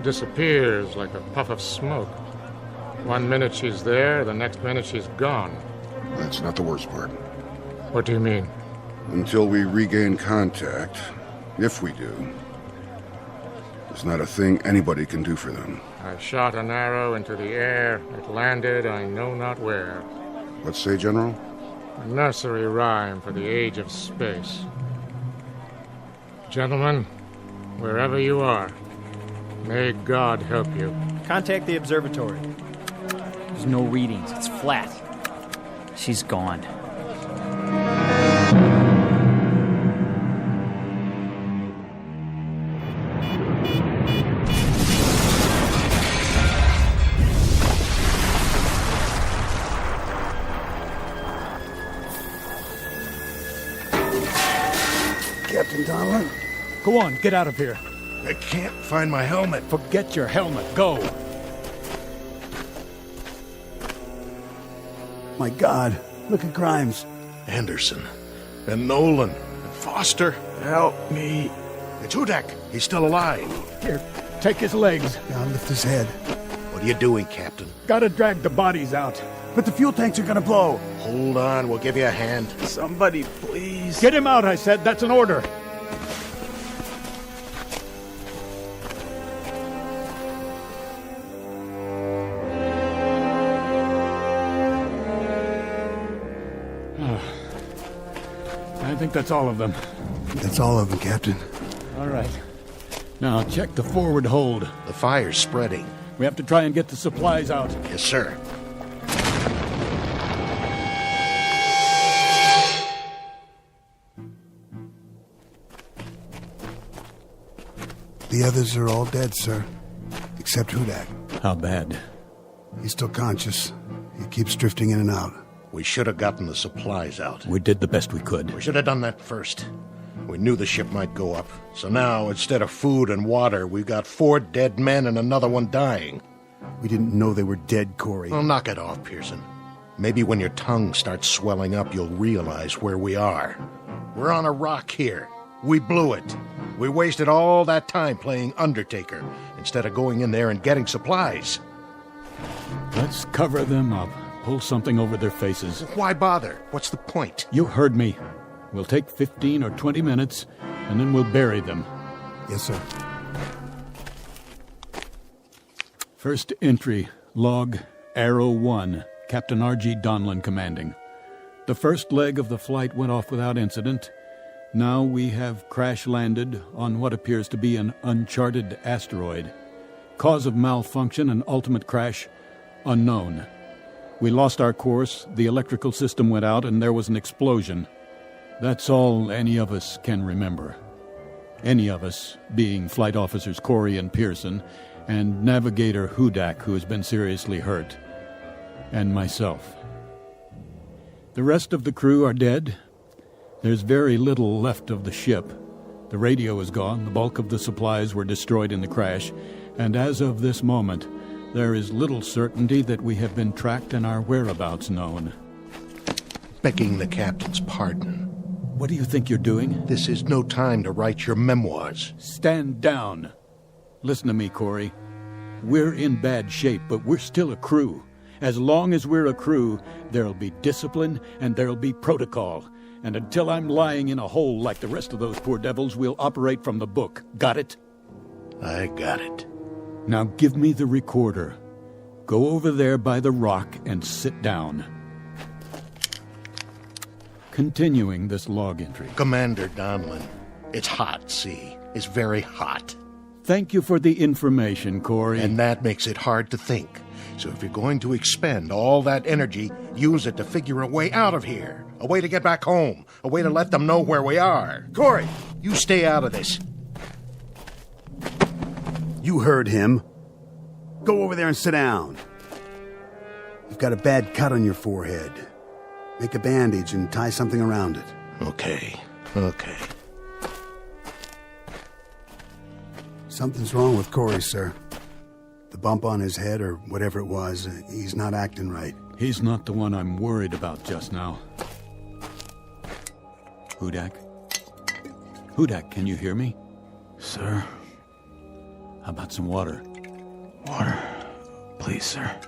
disappears like a puff of smoke. 1 minute she's there, the next minute she's gone. That's not the worst part. What do you mean? Until we regain contact, if we do, there's not a thing anybody can do for them. I shot an arrow into the air. It landed I know not where. What say, General? A nursery rhyme for the age of space. Gentlemen, wherever you are, may God help you. Contact the observatory. There's no readings. It's flat. She's gone. Captain Donlan? Go on, get out of here. I can't find my helmet. Forget your helmet. Go. My God, look at Grimes. Anderson. And Nolan. And Foster. Help me. It's Hudak. He's still alive. Here, take his legs. Now lift his head. What are you doing, Captain? Gotta drag the bodies out. But the fuel tanks are gonna blow. Hold on, we'll give you a hand. Somebody, please. Get him out, I said. That's an order. I think that's all of them. That's all of them, Captain. All right. Now, check the forward hold. The fire's spreading. We have to try and get the supplies out. Yes, sir. The others are all dead, sir. Except Hudak. How bad? He's still conscious. He keeps drifting in and out. We should have gotten the supplies out. We did the best we could. We should have done that first. We knew the ship might go up. So now, instead of food and water, we've got 4 dead men and another one dying. We didn't know they were dead, Corey. Well, knock it off, Pearson. Maybe when your tongue starts swelling up, you'll realize where we are. We're on a rock here. We blew it. We wasted all that time playing Undertaker instead of going in there and getting supplies. Let's cover them up. Pull something over their faces. Why bother? What's the point? You heard me. We'll take 15 or 20 minutes, and then we'll bury them. Yes, sir. First entry, log, Arrow 1, Captain R.G. Donlan commanding. The first leg of the flight went off without incident. Now we have crash-landed on what appears to be an uncharted asteroid. Cause of malfunction and ultimate crash, unknown. We lost our course, the electrical system went out, and there was an explosion. That's all any of us can remember. Any of us, being Flight Officers Corey and Pearson, and Navigator Hudak, who has been seriously hurt, and myself. The rest of the crew are dead. There's very little left of the ship. The radio is gone, the bulk of the supplies were destroyed in the crash, and as of this moment, there is little certainty that we have been tracked and our whereabouts known. Begging the captain's pardon. What do you think you're doing? This is no time to write your memoirs. Stand down. Listen to me, Corey. We're in bad shape, but we're still a crew. As long as we're a crew, there'll be discipline and there'll be protocol. And until I'm lying in a hole like the rest of those poor devils, we'll operate from the book. Got it? I got it. Now give me the recorder. Go over there by the rock and sit down. Continuing this log entry. Commander Donlan, it's hot, see? It's very hot. Thank you for the information, Corey. And that makes it hard to think. So if you're going to expend all that energy, use it to figure a way out of here. A way to get back home. A way to let them know where we are. Corey, you stay out of this. You heard him. Go over there and sit down. You've got a bad cut on your forehead. Make a bandage and tie something around it. Okay. Something's wrong with Corey, sir. The bump on his head or whatever it was, he's not acting right. He's not the one I'm worried about just now. Hudak? Hudak, can you hear me? Sir? How about some water? Water. Please, sir.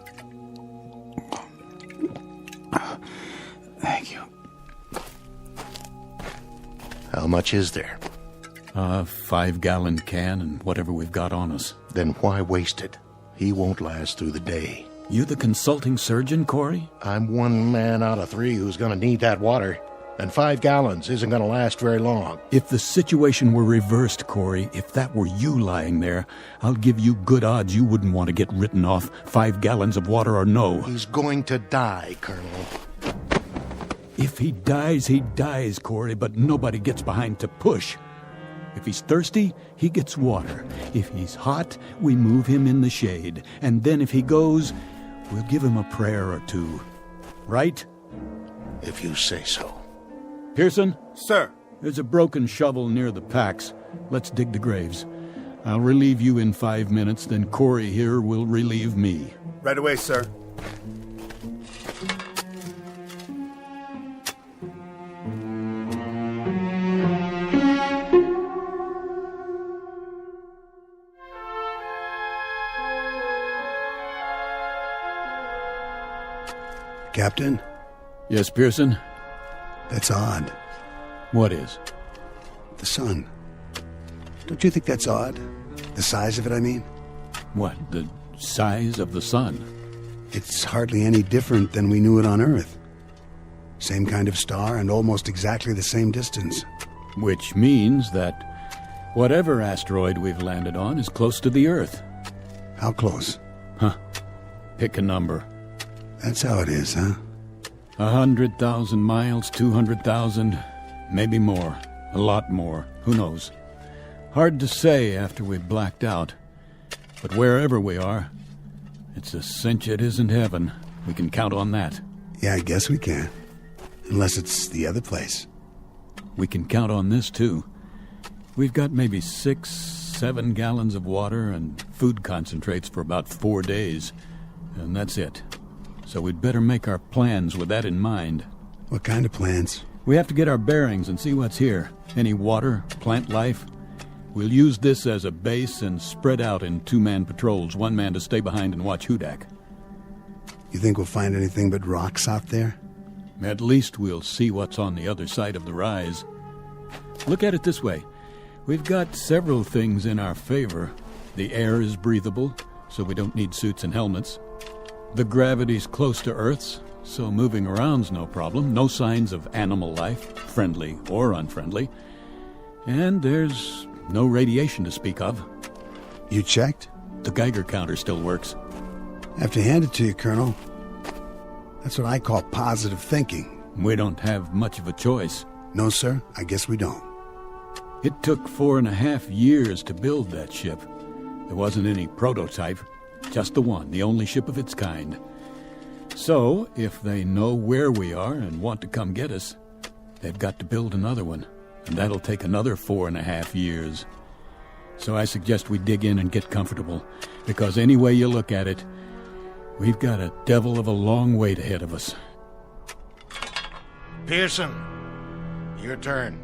Thank you. How much is there? 5-gallon can and whatever we've got on us. Then why waste it? He won't last through the day. You the consulting surgeon, Corey? I'm one man out of 3 who's going to need that water. And 5 gallons isn't going to last very long. If the situation were reversed, Corey, if that were you lying there, I'll give you good odds you wouldn't want to get written off, 5 gallons of water or no. He's going to die, Colonel. If he dies, Corey, but nobody gets behind to push. If he's thirsty, he gets water. If he's hot, we move him in the shade. And then if he goes, we'll give him a prayer or two. Right? If you say so. Pearson? Sir. There's a broken shovel near the packs. Let's dig the graves. I'll relieve you in 5 minutes, then Corey here will relieve me. Right away, sir. Captain? Yes, Pearson? That's odd. What is? The sun. Don't you think that's odd? The size of it, I mean? What, the size of the sun? It's hardly any different than we knew it on Earth. Same kind of star and almost exactly the same distance. Which means that whatever asteroid we've landed on is close to the Earth. How close? Huh. Pick a number. That's how it is, huh? 100,000 miles, 200,000, maybe more. A lot more. Who knows? Hard to say after we've blacked out. But wherever we are, it's a cinch it isn't heaven. We can count on that. Yeah, I guess we can. Unless it's the other place. We can count on this, too. We've got maybe 6-7 gallons of water and food concentrates for about 4 days. And that's it. So we'd better make our plans with that in mind. What kind of plans? We have to get our bearings and see what's here. Any water, plant life. We'll use this as a base and spread out in 2-man patrols, 1 man to stay behind and watch Hudak. You think we'll find anything but rocks out there? At least we'll see what's on the other side of the rise. Look at it this way. We've got several things in our favor. The air is breathable, so we don't need suits and helmets. The gravity's close to Earth's, so moving around's no problem. No signs of animal life, friendly or unfriendly. And there's no radiation to speak of. You checked? The Geiger counter still works. I have to hand it to you, Colonel. That's what I call positive thinking. We don't have much of a choice. No, sir, I guess we don't. It took 4.5 years to build that ship. There wasn't any prototype. Just the one, the only ship of its kind. So, if they know where we are and want to come get us, they've got to build another one, and that'll take another 4.5 years. So I suggest we dig in and get comfortable, because any way you look at it, we've got a devil of a long wait ahead of us. Pearson, your turn.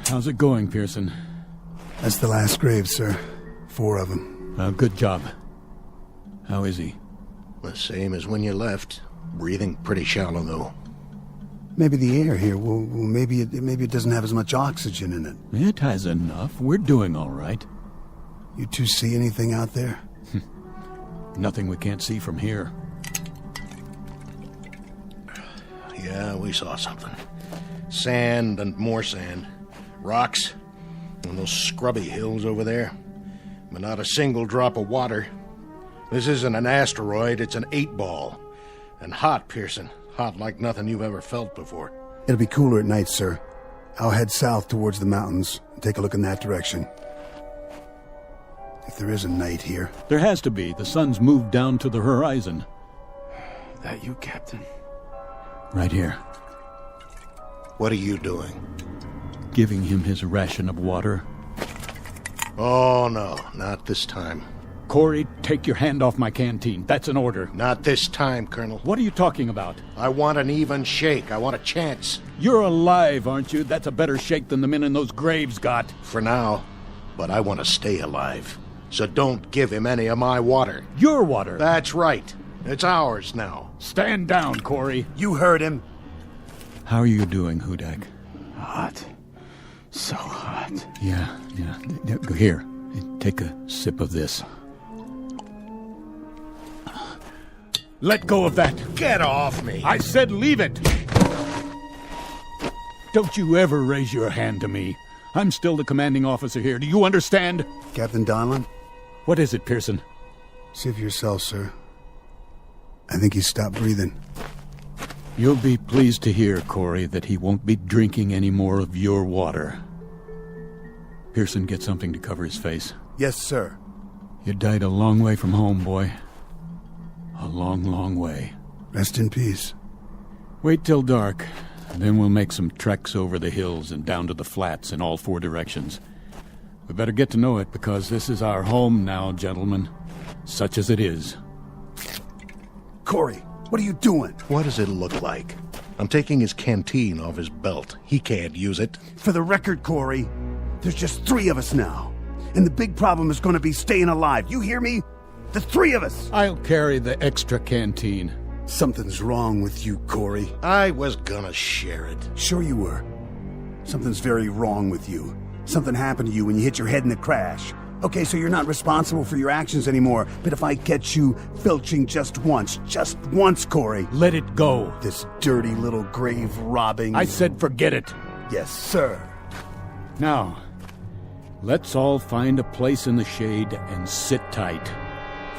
How's it going, Pearson? That's the last grave, sir. 4 of them. Good job. How is he? The same as when you left. Breathing pretty shallow, though. Maybe the air here, well maybe it doesn't have as much oxygen in it. It has enough. We're doing all right. You two see anything out there? Nothing we can't see from here. Yeah, we saw something. Sand and more sand. Rocks. And those scrubby hills over there. But not a single drop of water. This isn't an asteroid, it's an 8-ball. And hot, Pearson. Hot like nothing you've ever felt before. It'll be cooler at night, sir. I'll head south towards the mountains and take a look in that direction. If there is a night here. There has to be. The sun's moved down to the horizon. That you, Captain? Right here. What are you doing? Giving him his ration of water. Oh, no, not this time. Corey, take your hand off my canteen. That's an order. Not this time, Colonel. What are you talking about? I want an even shake. I want a chance. You're alive, aren't you? That's a better shake than the men in those graves got. For now. But I want to stay alive. So don't give him any of my water. Your water? That's right. It's ours now. Stand down, Corey. You heard him. How are you doing, Hudak? Hot. So hot. Yeah. Here, take a sip of this. Let go of that. Get off me. I said leave it. Don't you ever raise your hand to me. I'm still the commanding officer here. Do you understand? Captain Donlan? What is it, Pearson? See for yourself, sir. I think he's stopped breathing. You'll be pleased to hear, Corey, that he won't be drinking any more of your water. Pearson, get something to cover his face. Yes, sir. You died a long way from home, boy. A long, long way. Rest in peace. Wait till dark, then we'll make some treks over the hills and down to the flats in all 4 directions. We better get to know it, because this is our home now, gentlemen. Such as it is. Corey, what are you doing? What does it look like? I'm taking his canteen off his belt. He can't use it. For the record, Corey, there's just 3 of us now. And the big problem is going to be staying alive. You hear me? The 3 of us! I'll carry the extra canteen. Something's wrong with you, Corey. I was gonna share it. Sure you were. Something's very wrong with you. Something happened to you when you hit your head in the crash. Okay, so you're not responsible for your actions anymore, but if I catch you filching just once, Corey... Let it go. This dirty little grave robbing... I said forget it. Yes, sir. Now, let's all find a place in the shade and sit tight.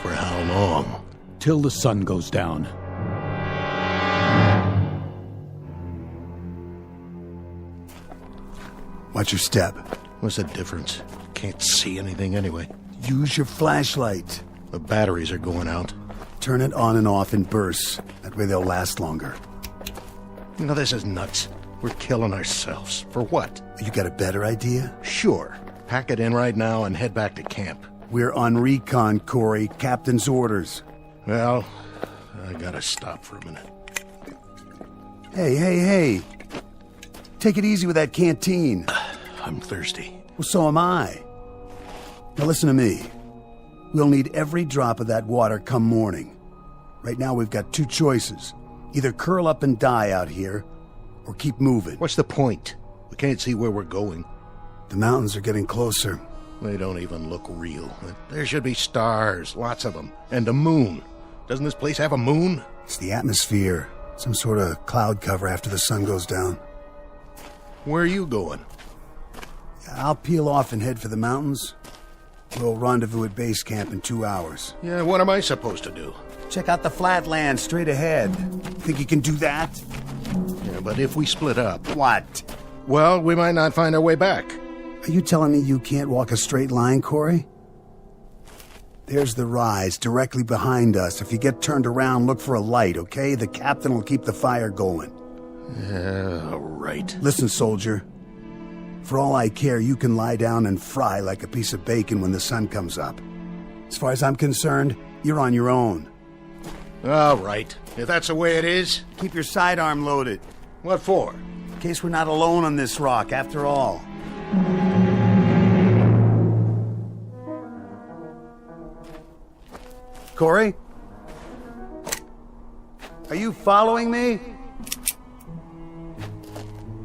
For how long? Till the sun goes down. Watch your step. What's the difference? Can't see anything anyway. Use your flashlight. The batteries are going out. Turn it on and off in bursts. That way they'll last longer. You know, this is nuts. We're killing ourselves. For what? You got a better idea? Sure. Pack it in right now and head back to camp. We're on recon, Corey. Captain's orders. Well, I gotta stop for a minute. Hey. Take it easy with that canteen. I'm thirsty. Well, so am I. Now listen to me. We'll need every drop of that water come morning. Right now we've got 2 choices. Either curl up and die out here, or keep moving. What's the point? We can't see where we're going. The mountains are getting closer. They don't even look real. There should be stars, lots of them. And a moon. Doesn't this place have a moon? It's the atmosphere. Some sort of cloud cover after the sun goes down. Where are you going? I'll peel off and head for the mountains. We'll rendezvous at base camp in 2 hours. Yeah, what am I supposed to do? Check out the flatlands straight ahead. Think you can do that? Yeah, but if we split up... What? Well, we might not find our way back. Are you telling me you can't walk a straight line, Corey? There's the rise directly behind us. If you get turned around, look for a light, okay? The captain will keep the fire going. Yeah, all right. Listen, soldier. For all I care, you can lie down and fry like a piece of bacon when the sun comes up. As far as I'm concerned, you're on your own. All right. If that's the way it is... Keep your sidearm loaded. What for? In case we're not alone on this rock, after all. Corey? Are you following me?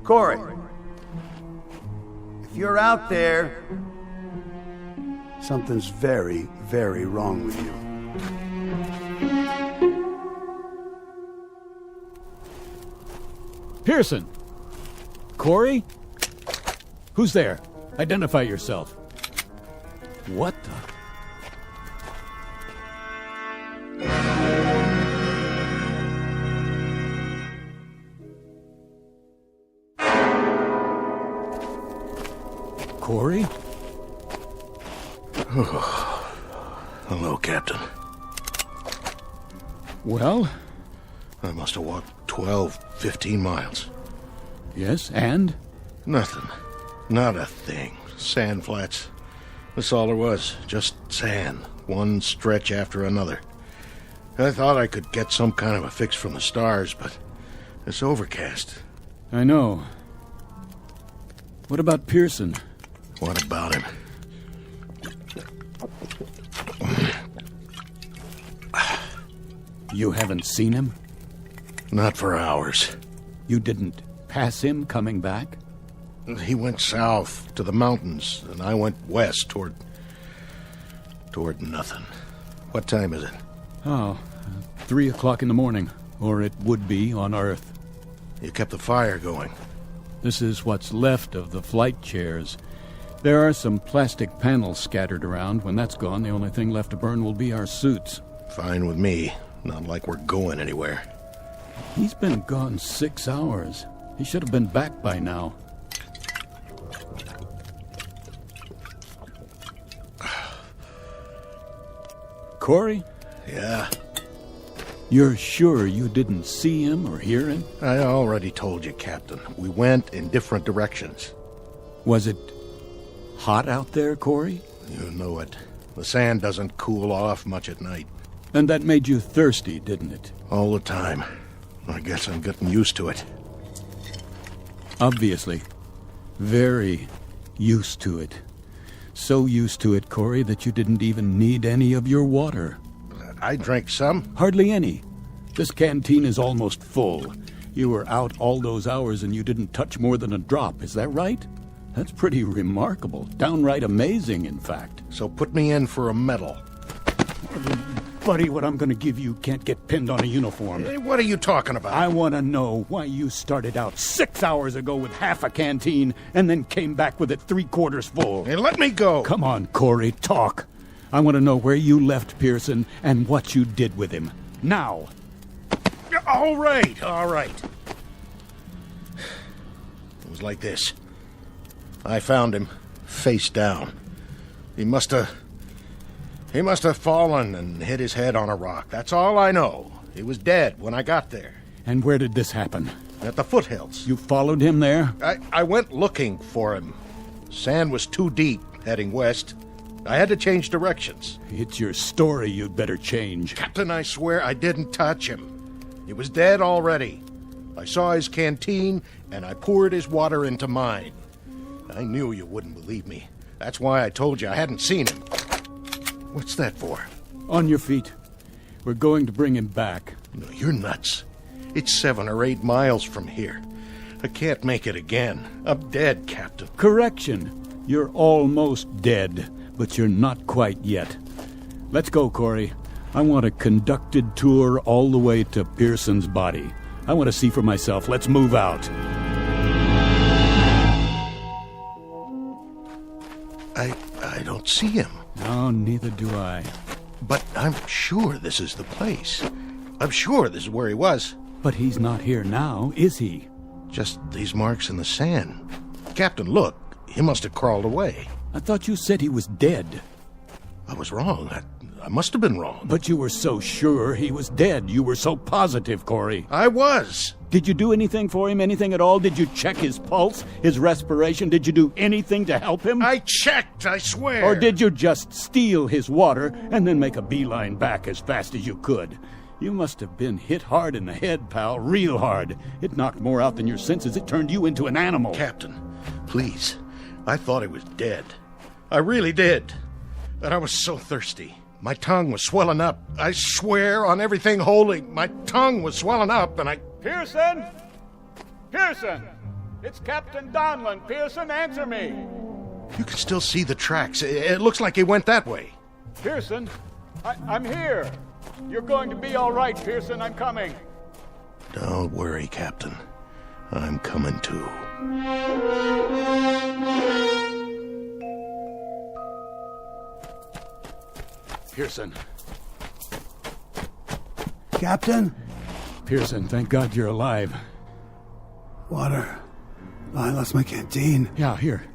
Corey? If you're out there, something's very, very wrong with you. Pearson! Corey? Who's there? Identify yourself. What the... Corey? Hello, Captain. Well? I must have walked 12, 15 miles. Yes, and? Nothing. Not a thing. Sand flats. That's all there was. Just sand. one stretch after another. I thought I could get some kind of a fix from the stars, but it's overcast. I know. What about Pearson? What about him? You haven't seen him? Not for hours. You didn't pass him coming back? He went south to the mountains, and I went west toward nothing. What time is it? Oh, 3 o'clock in the morning, or it would be on Earth. You kept the fire going. This is what's left of the flight chairs. There are some plastic panels scattered around. When that's gone, the only thing left to burn will be our suits. Fine with me. Not like we're going anywhere. He's been gone 6 hours. He should have been back by now. Corey? Yeah? You're sure you didn't see him or hear him? I already told you, Captain. We went in different directions. Was it hot out there, Corey? You know it. The sand doesn't cool off much at night. And that made you thirsty, didn't it? All the time. I guess I'm getting used to it. Obviously. Very used to it. So used to it, Corey, that you didn't even need any of your water. I drank some. Hardly any. This canteen is almost full. You were out all those hours and you didn't touch more than a drop. Is that right? That's pretty remarkable. Downright amazing, in fact. So put me in for a medal. Buddy, what I'm going to give you can't get pinned on a uniform. Hey, what are you talking about? I want to know why you started out 6 hours ago with half a canteen and then came back with it 3/4 full. Hey, let me go. Come on, Corey, talk. I want to know where you left Pearson and what you did with him. Now. All right. It was like this. I found him face down. He must have fallen and hit his head on a rock. That's all I know. He was dead when I got there. And where did this happen? At the foothills. You followed him there? I went looking for him. Sand was too deep, heading west. I had to change directions. It's your story you'd better change. Captain, I swear I didn't touch him. He was dead already. I saw his canteen, and I poured his water into mine. I knew you wouldn't believe me. That's why I told you I hadn't seen him. What's that for? On your feet. We're going to bring him back. No, you're nuts. It's 7 or 8 miles from here. I can't make it again. I'm dead, Captain. Correction. You're almost dead, but you're not quite yet. Let's go, Corey. I want a conducted tour all the way to Pearson's body. I want to see for myself. Let's move out. I don't see him. No, neither do I. But I'm sure this is the place. I'm sure this is where he was. But he's not here now, is he? Just these marks in the sand. Captain, look. He must have crawled away. I thought you said he was dead. I was wrong. I must have been wrong. But you were so sure he was dead. You were so positive, Corey. I was. Did you do anything for him? Anything at all? Did you check his pulse, his respiration? Did you do anything to help him? I checked, I swear. Or did you just steal his water and then make a beeline back as fast as you could? You must have been hit hard in the head, pal, real hard. It knocked more out than your senses. It turned you into an animal. Captain, please. I thought he was dead. I really did. But I was so thirsty. My tongue was swelling up. I swear on everything holy, my tongue was swelling up and I... Pearson! Pearson! It's Captain Donlan. Pearson, answer me! You can still see the tracks. It looks like he went that way. Pearson, I'm here. You're going to be all right, Pearson. I'm coming. Don't worry, Captain. I'm coming too. Pearson. Captain? Pearson, thank God you're alive. Water. I lost my canteen. Yeah, here.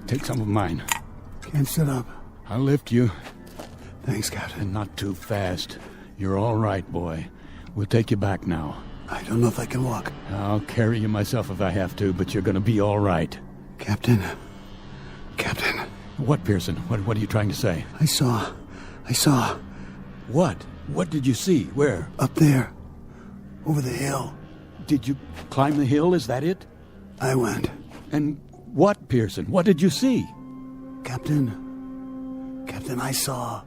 Take some of mine. Can't sit up. I'll lift you. Thanks, Captain. And not too fast. You're all right, boy. We'll take you back now. I don't know if I can walk. I'll carry you myself if I have to, but you're going to be all right. Captain. What, Pearson? What are you trying to say? I saw I saw. What? What did you see? Where? Up there. Over the hill. Did you climb the hill? Is that it? I went. And what, Pearson? What did you see? Captain, I saw.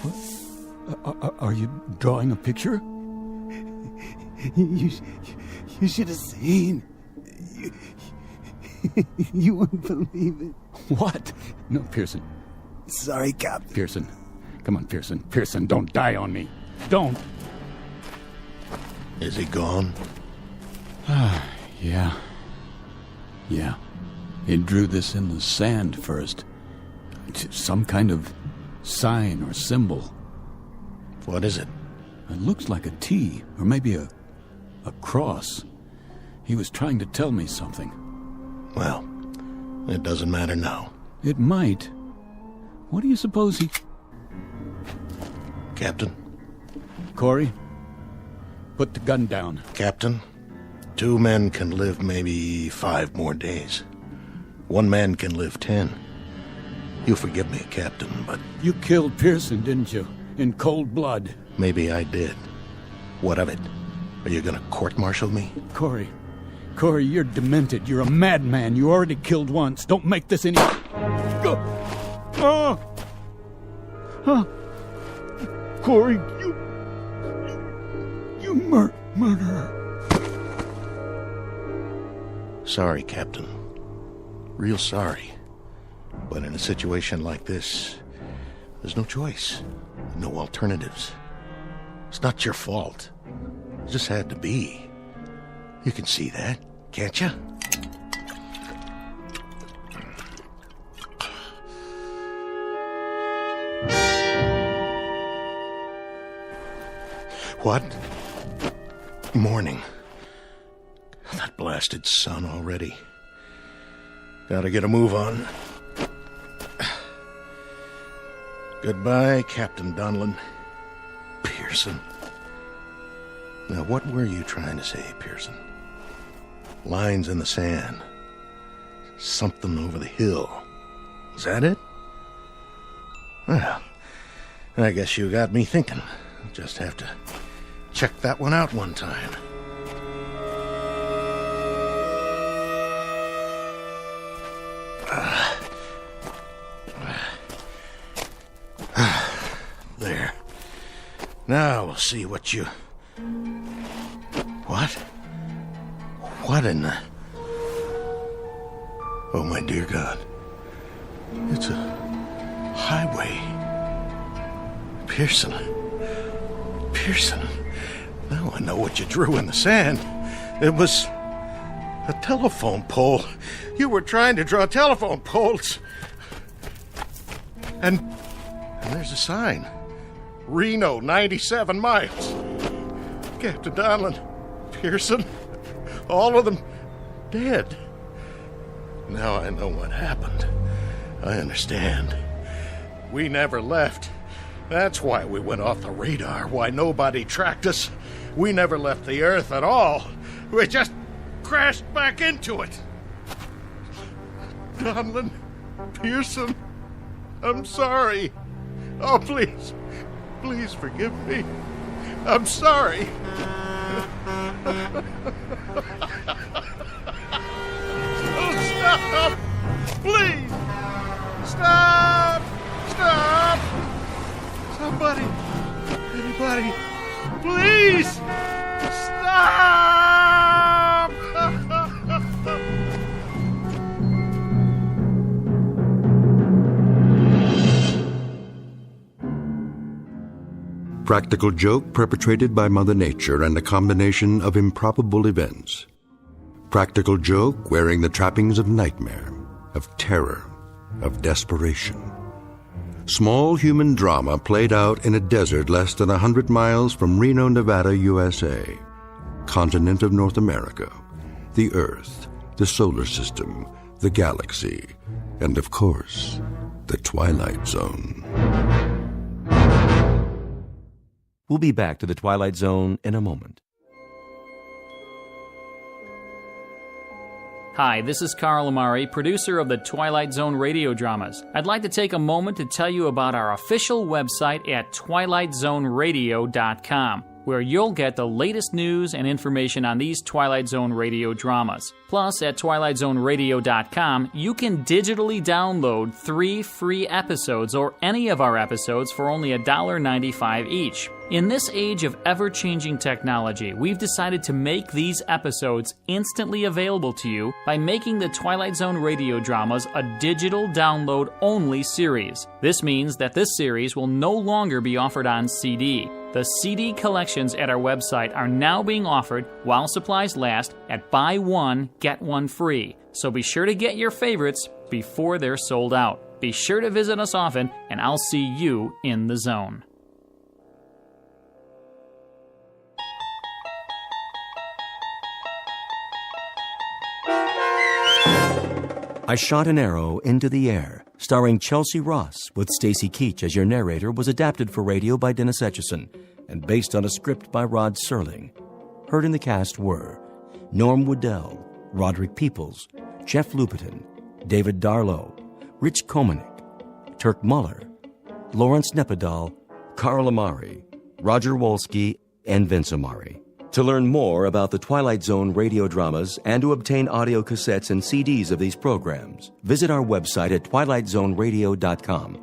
What? Are you drawing a picture? You should have seen. You wouldn't believe it. What? No, Pearson. Sorry, Captain. Pearson. Come on, Pearson. Pearson, don't die on me. Don't. Is he gone? Yeah. Yeah. He drew this in the sand first. Some kind of sign or symbol. What is it? It looks like a T, or maybe a cross. He was trying to tell me something. Well, it doesn't matter now. It might. What do you suppose he... Captain? Corey? Put the gun down. Captain, 2 men can live maybe 5 more days. 1 man can live 10. You forgive me, Captain, but... You killed Pearson, didn't you? In cold blood. Maybe I did. What of it? Are you gonna court-martial me? Corey, you're demented. You're a madman. You already killed once. Don't make this any... Go! Corey, you murderer. Sorry, Captain. Real sorry. But in a situation like this, there's no choice. No alternatives. It's not your fault. It just had to be. You can see that, can't you? What? Morning. That blasted sun already. Gotta get a move on. Goodbye, Captain Donlin. Pearson. Now, what were you trying to say, Pearson? Lines in the sand. Something over the hill. Is that it? Well, I guess you got me thinking. Just have to check that one out one time. There. Now we'll see what you... What? What in the... Oh, my dear God. It's a highway. Pearson. Now I know what you drew in the sand. It was a telephone pole. You were trying to draw telephone poles. And there's a sign. Reno, 97 miles. Captain Donlin, Pearson, all of them dead. Now I know what happened. I understand. We never left. That's why we went off the radar, why nobody tracked us. We never left the Earth at all. We just crashed back into it. Donlin, Pearson, I'm sorry. Oh, please forgive me. I'm sorry. Oh, stop! Please! Stop! Somebody! Anybody! Please! Stop! Practical joke perpetrated by Mother Nature and a combination of improbable events. Practical joke wearing the trappings of nightmare, of terror, of desperation. Small human drama played out in a desert less than 100 miles from Reno, Nevada, USA. Continent of North America, the Earth, the solar system, the galaxy, and of course, the Twilight Zone. We'll be back to the Twilight Zone in a moment. Hi, this is Carl Amari, producer of the Twilight Zone radio dramas. I'd like to take a moment to tell you about our official website at twilightzoneradio.com, where you'll get the latest news and information on these Twilight Zone radio dramas. Plus, at twilightzoneradio.com, you can digitally download 3 free episodes or any of our episodes for only $1.95 each. In this age of ever-changing technology, we've decided to make these episodes instantly available to you by making the Twilight Zone radio dramas a digital download-only series. This means that this series will no longer be offered on CD. The CD collections at our website are now being offered while supplies last at buy one, get one free. So be sure to get your favorites before they're sold out. Be sure to visit us often, and I'll see you in the zone. I Shot an Arrow into the Air, starring Chelsea Ross with Stacy Keach as your narrator, was adapted for radio by Dennis Etchison and based on a script by Rod Serling. Heard in the cast were Norm Woodell, Roderick Peoples, Jeff Lupetin, David Darlow, Rich Komanek, Turk Muller, Lawrence Nepodal, Carl Amari, Roger Wolski, and Vince Amari. To learn more about the Twilight Zone radio dramas and to obtain audio cassettes and CDs of these programs, visit our website at twilightzoneradio.com.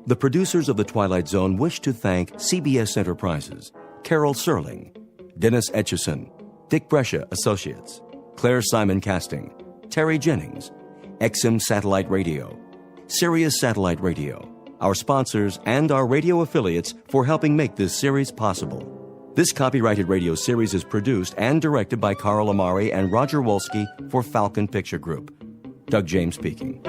The producers of The Twilight Zone wish to thank CBS Enterprises, Carol Serling, Dennis Etchison, Dick Brescia Associates, Claire Simon Casting, Terry Jennings, XM Satellite Radio, Sirius Satellite Radio, our sponsors, and our radio affiliates for helping make this series possible. This copyrighted radio series is produced and directed by Carl Amari and Roger Wolski for Falcon Picture Group. Doug James speaking.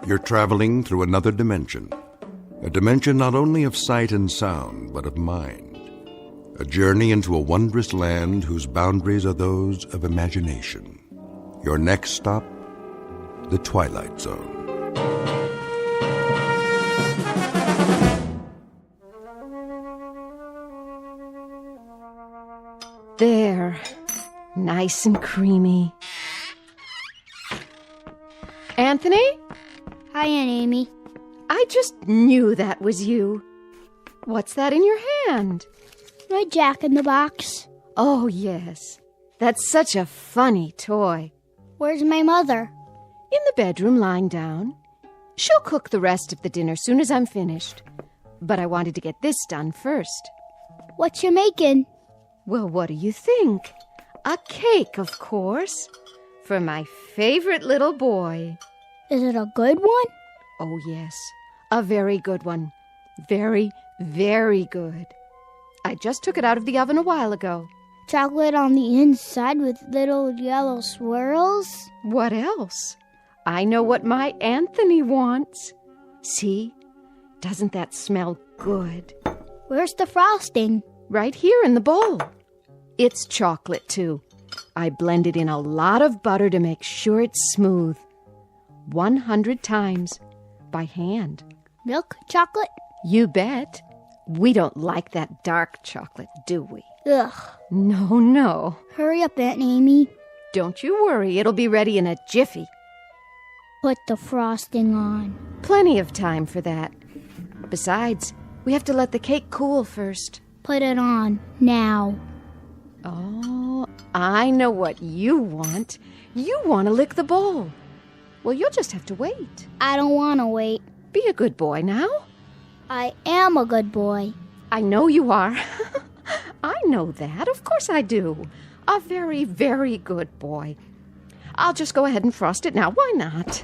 You're traveling through another dimension. A dimension not only of sight and sound, but of mind. A journey into a wondrous land whose boundaries are those of imagination. Your next stop, the Twilight Zone. There. Nice and creamy. Anthony? Hi, Aunt Amy. I just knew that was you. What's that in your hand? My Jack-in-the-Box. Oh, yes. That's such a funny toy. Where's my mother? In the bedroom, lying down. She'll cook the rest of the dinner soon as I'm finished. But I wanted to get this done first. What you making? Well, what do you think? A cake, of course. For my favorite little boy. Is it a good one? Oh, yes. A very good one. Very, very good. I just took it out of the oven a while ago. Chocolate on the inside with little yellow swirls? What else? I know what my Anthony wants. See? Doesn't that smell good? Where's the frosting? Right here in the bowl. It's chocolate, too. I blended in a lot of butter to make sure it's smooth. 100 times. By hand. Milk chocolate? You bet. We don't like that dark chocolate, do we? Ugh. No. Hurry up, Aunt Amy. Don't you worry, it'll be ready in a jiffy. Put the frosting on. Plenty of time for that. Besides, we have to let the cake cool first. Put it on, now. Oh, I know what you want. You want to lick the bowl. Well, you'll just have to wait. I don't want to wait. Be a good boy now. I am a good boy. I know you are. I know that. Of course I do. A very, very good boy. I'll just go ahead and frost it now. Why not?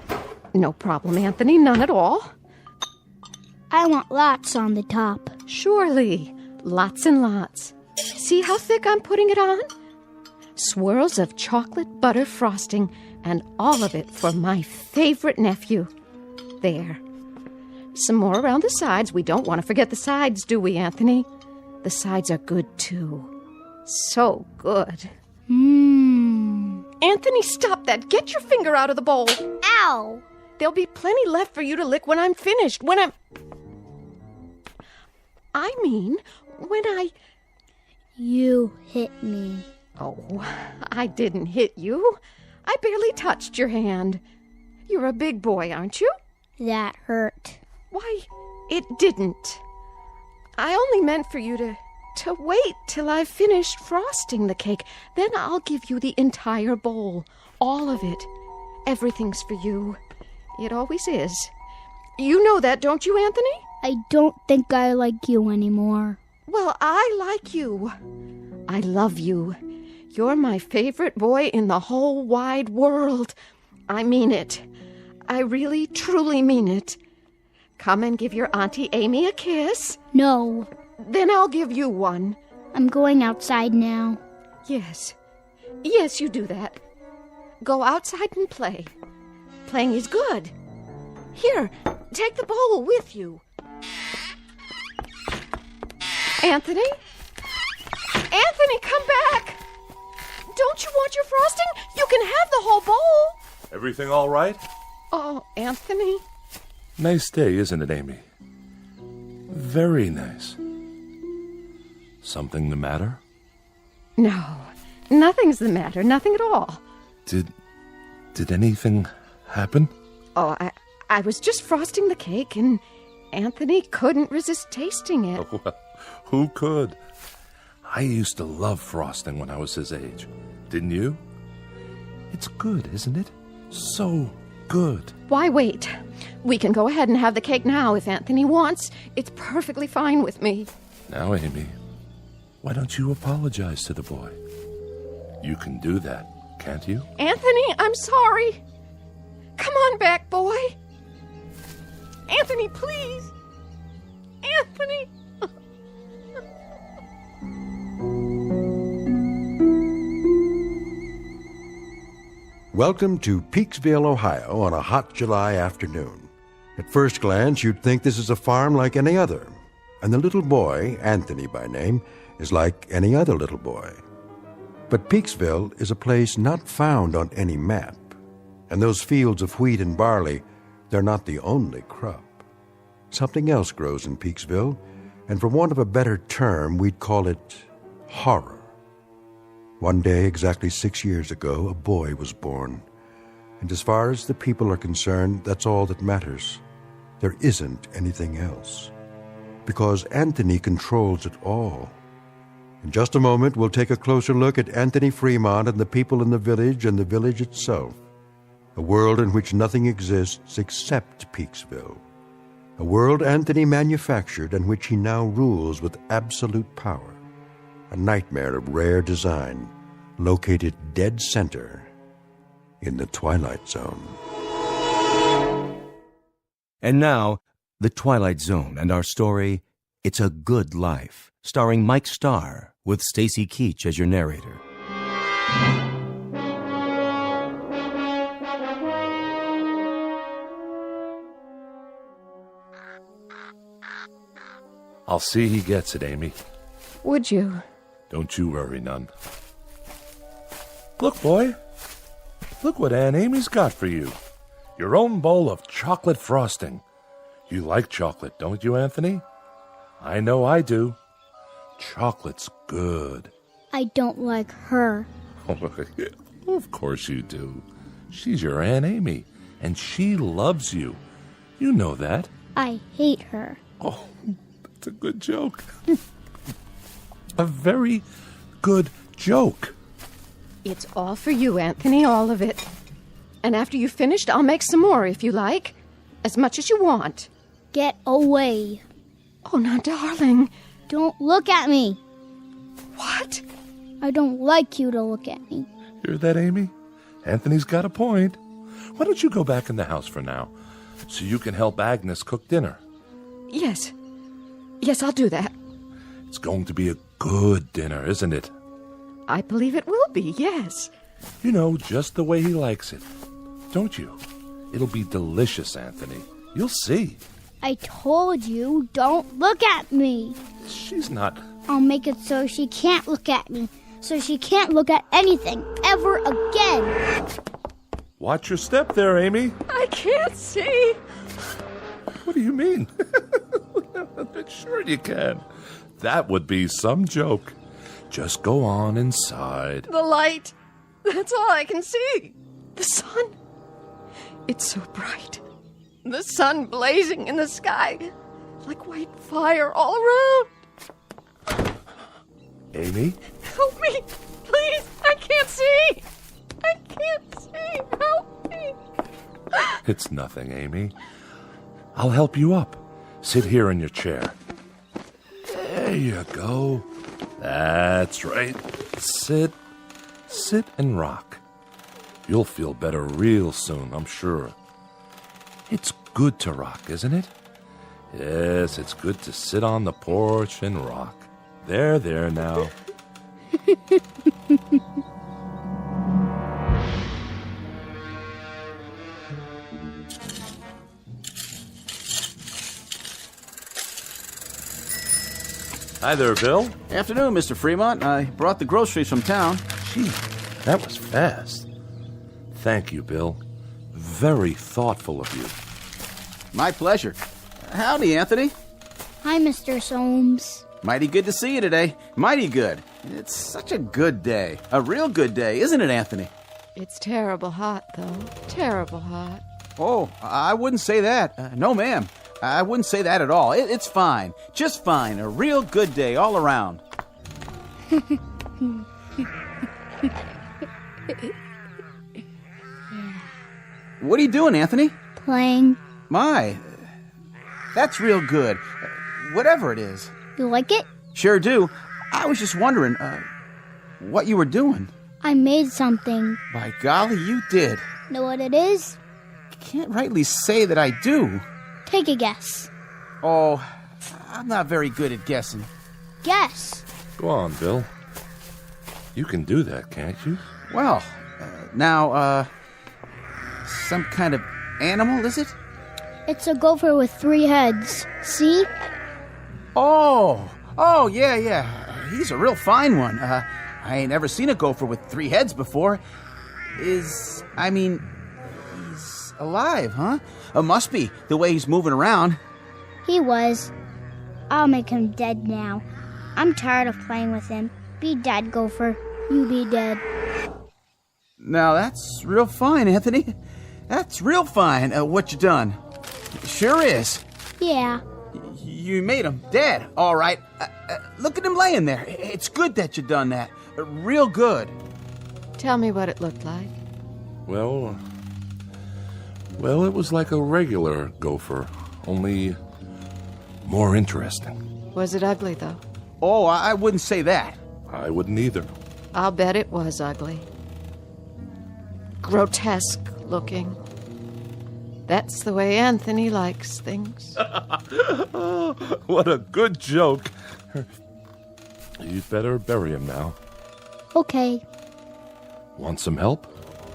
No problem, Anthony. None at all. I want lots on the top. Surely. Lots and lots. See how thick I'm putting it on? Swirls of chocolate butter frosting, and all of it for my favorite nephew. There. Some more around the sides. We don't want to forget the sides, do we, Anthony? The sides are good, too. So good. Mmm. Anthony, Anthony, stop that. Get your finger out of the bowl. Ow! There'll be plenty left for you to lick when I'm finished. You hit me. Oh, I didn't hit you. I barely touched your hand. You're a big boy, aren't you? That hurt. Why, it didn't. I only meant for you to wait till I've finished frosting the cake. Then I'll give you the entire bowl. All of it. Everything's for you. It always is. You know that, don't you, Anthony? I don't think I like you anymore. Well, I like you. I love you. You're my favorite boy in the whole wide world. I mean it. I really, truly mean it. Come and give your Auntie Amy a kiss. No. Then I'll give you one. I'm going outside now. Yes. Yes, you do that. Go outside and play. Playing is good. Here, take the bowl with you. Anthony? Anthony, come back! Don't you want your frosting? You can have the whole bowl. Everything all right? Oh, Anthony. Nice day, isn't it, Amy? Very nice. Something the matter? No, nothing's the matter. Nothing at all. Did anything happen? Oh, I was just frosting the cake, and Anthony couldn't resist tasting it. Oh, well, who could? I used to love frosting when I was his age. Didn't you? It's good, isn't it? So good. Why wait? We can go ahead and have the cake now if Anthony wants. It's perfectly fine with me. Now, Amy, why don't you apologize to the boy? You can do that, can't you? Anthony, I'm sorry. Come on back, boy. Anthony, please. Anthony. Welcome to Peaksville, Ohio on a hot July afternoon. At first glance, you'd think this is a farm like any other, and the little boy, Anthony by name, is like any other little boy. But Peaksville is a place not found on any map, and those fields of wheat and barley, they're not the only crop. Something else grows in Peaksville, and for want of a better term, we'd call it horror. One day, exactly 6 years ago, a boy was born. And as far as the people are concerned, that's all that matters. There isn't anything else. Because Anthony controls it all. In just a moment, we'll take a closer look at Anthony Fremont and the people in the village and the village itself. A world in which nothing exists except Peaksville. A world Anthony manufactured and which he now rules with absolute power. A nightmare of rare design, located dead center in the Twilight Zone. And now, The Twilight Zone and our story, It's a Good Life, starring Mike Starr, with Stacy Keach as your narrator. I'll see he gets it, Amy. Would you? Don't you worry none. Look, boy. Look what Aunt Amy's got for you. Your own bowl of chocolate frosting. You like chocolate, don't you, Anthony? I know I do. Chocolate's good. I don't like her. Of course you do. She's your Aunt Amy, and she loves you. You know that. I hate her. Oh, that's a good joke. A very good joke. It's all for you, Anthony, all of it. And after you've finished, I'll make some more if you like. As much as you want. Get away. Oh, now, darling. Don't look at me. What? I don't like you to look at me. Hear that, Amy? Anthony's got a point. Why don't you go back in the house for now, so you can help Agnes cook dinner? Yes. Yes, I'll do that. It's going to be a good dinner, isn't it? I believe it will be, yes. You know, just the way he likes it. Don't you? It'll be delicious, Anthony. You'll see. I told you, don't look at me. She's not... I'll make it so she can't look at me. So she can't look at anything ever again. Watch your step there, Amy. I can't see. What do you mean? Sure you can. That would be some joke. Just go on inside. The light. That's all I can see. The sun. It's so bright. The sun blazing in the sky. Like white fire all around. Amy? Help me. Please. I can't see. I can't see. Help me. It's nothing, Amy. I'll help you up. Sit here in your chair. There you go. That's right. Sit and rock. You'll feel better real soon, I'm sure. It's good to rock, isn't it? Yes, it's good to sit on the porch and rock. There now. Hi there, Bill. Afternoon, Mr. Fremont. I brought the groceries from town. Gee, that was fast. Thank you, Bill. Very thoughtful of you. My pleasure. Howdy, Anthony. Hi, Mr. Soames. Mighty good to see you today. Mighty good. It's such a good day. A real good day, isn't it, Anthony? It's terrible hot, though. Terrible hot. Oh, I wouldn't say that. No, ma'am. I wouldn't say that at all. It's fine. Just fine. A real good day all around. What are you doing, Anthony? Playing. My, that's real good. Whatever it is. You like it? Sure do. I was just wondering, what you were doing. I made something. By golly, you did. Know what it is? Can't rightly say that I do. Take a guess. Oh, I'm not very good at guessing. Guess. Go on, Bill. You can do that, can't you? Well, now, some kind of animal, is it? It's a gopher with 3 heads. See? Oh, yeah. He's a real fine one. I ain't ever seen a gopher with 3 heads before. He's alive, huh? Must be, the way he's moving around. He was. I'll make him dead now. I'm tired of playing with him. Be dead, gopher. You be dead. Now, that's real fine, Anthony. That's real fine, what you done. Sure is. Yeah. You made him dead, all right. Look at him laying there. It's good that you done that. Real good. Tell me what it looked like. Well, it was like a regular gopher, only more interesting. Was it ugly, though? Oh, I wouldn't say that. I wouldn't either. I'll bet it was ugly. Grotesque looking. That's the way Anthony likes things. What a good joke. You'd better bury him now. Okay. Want some help?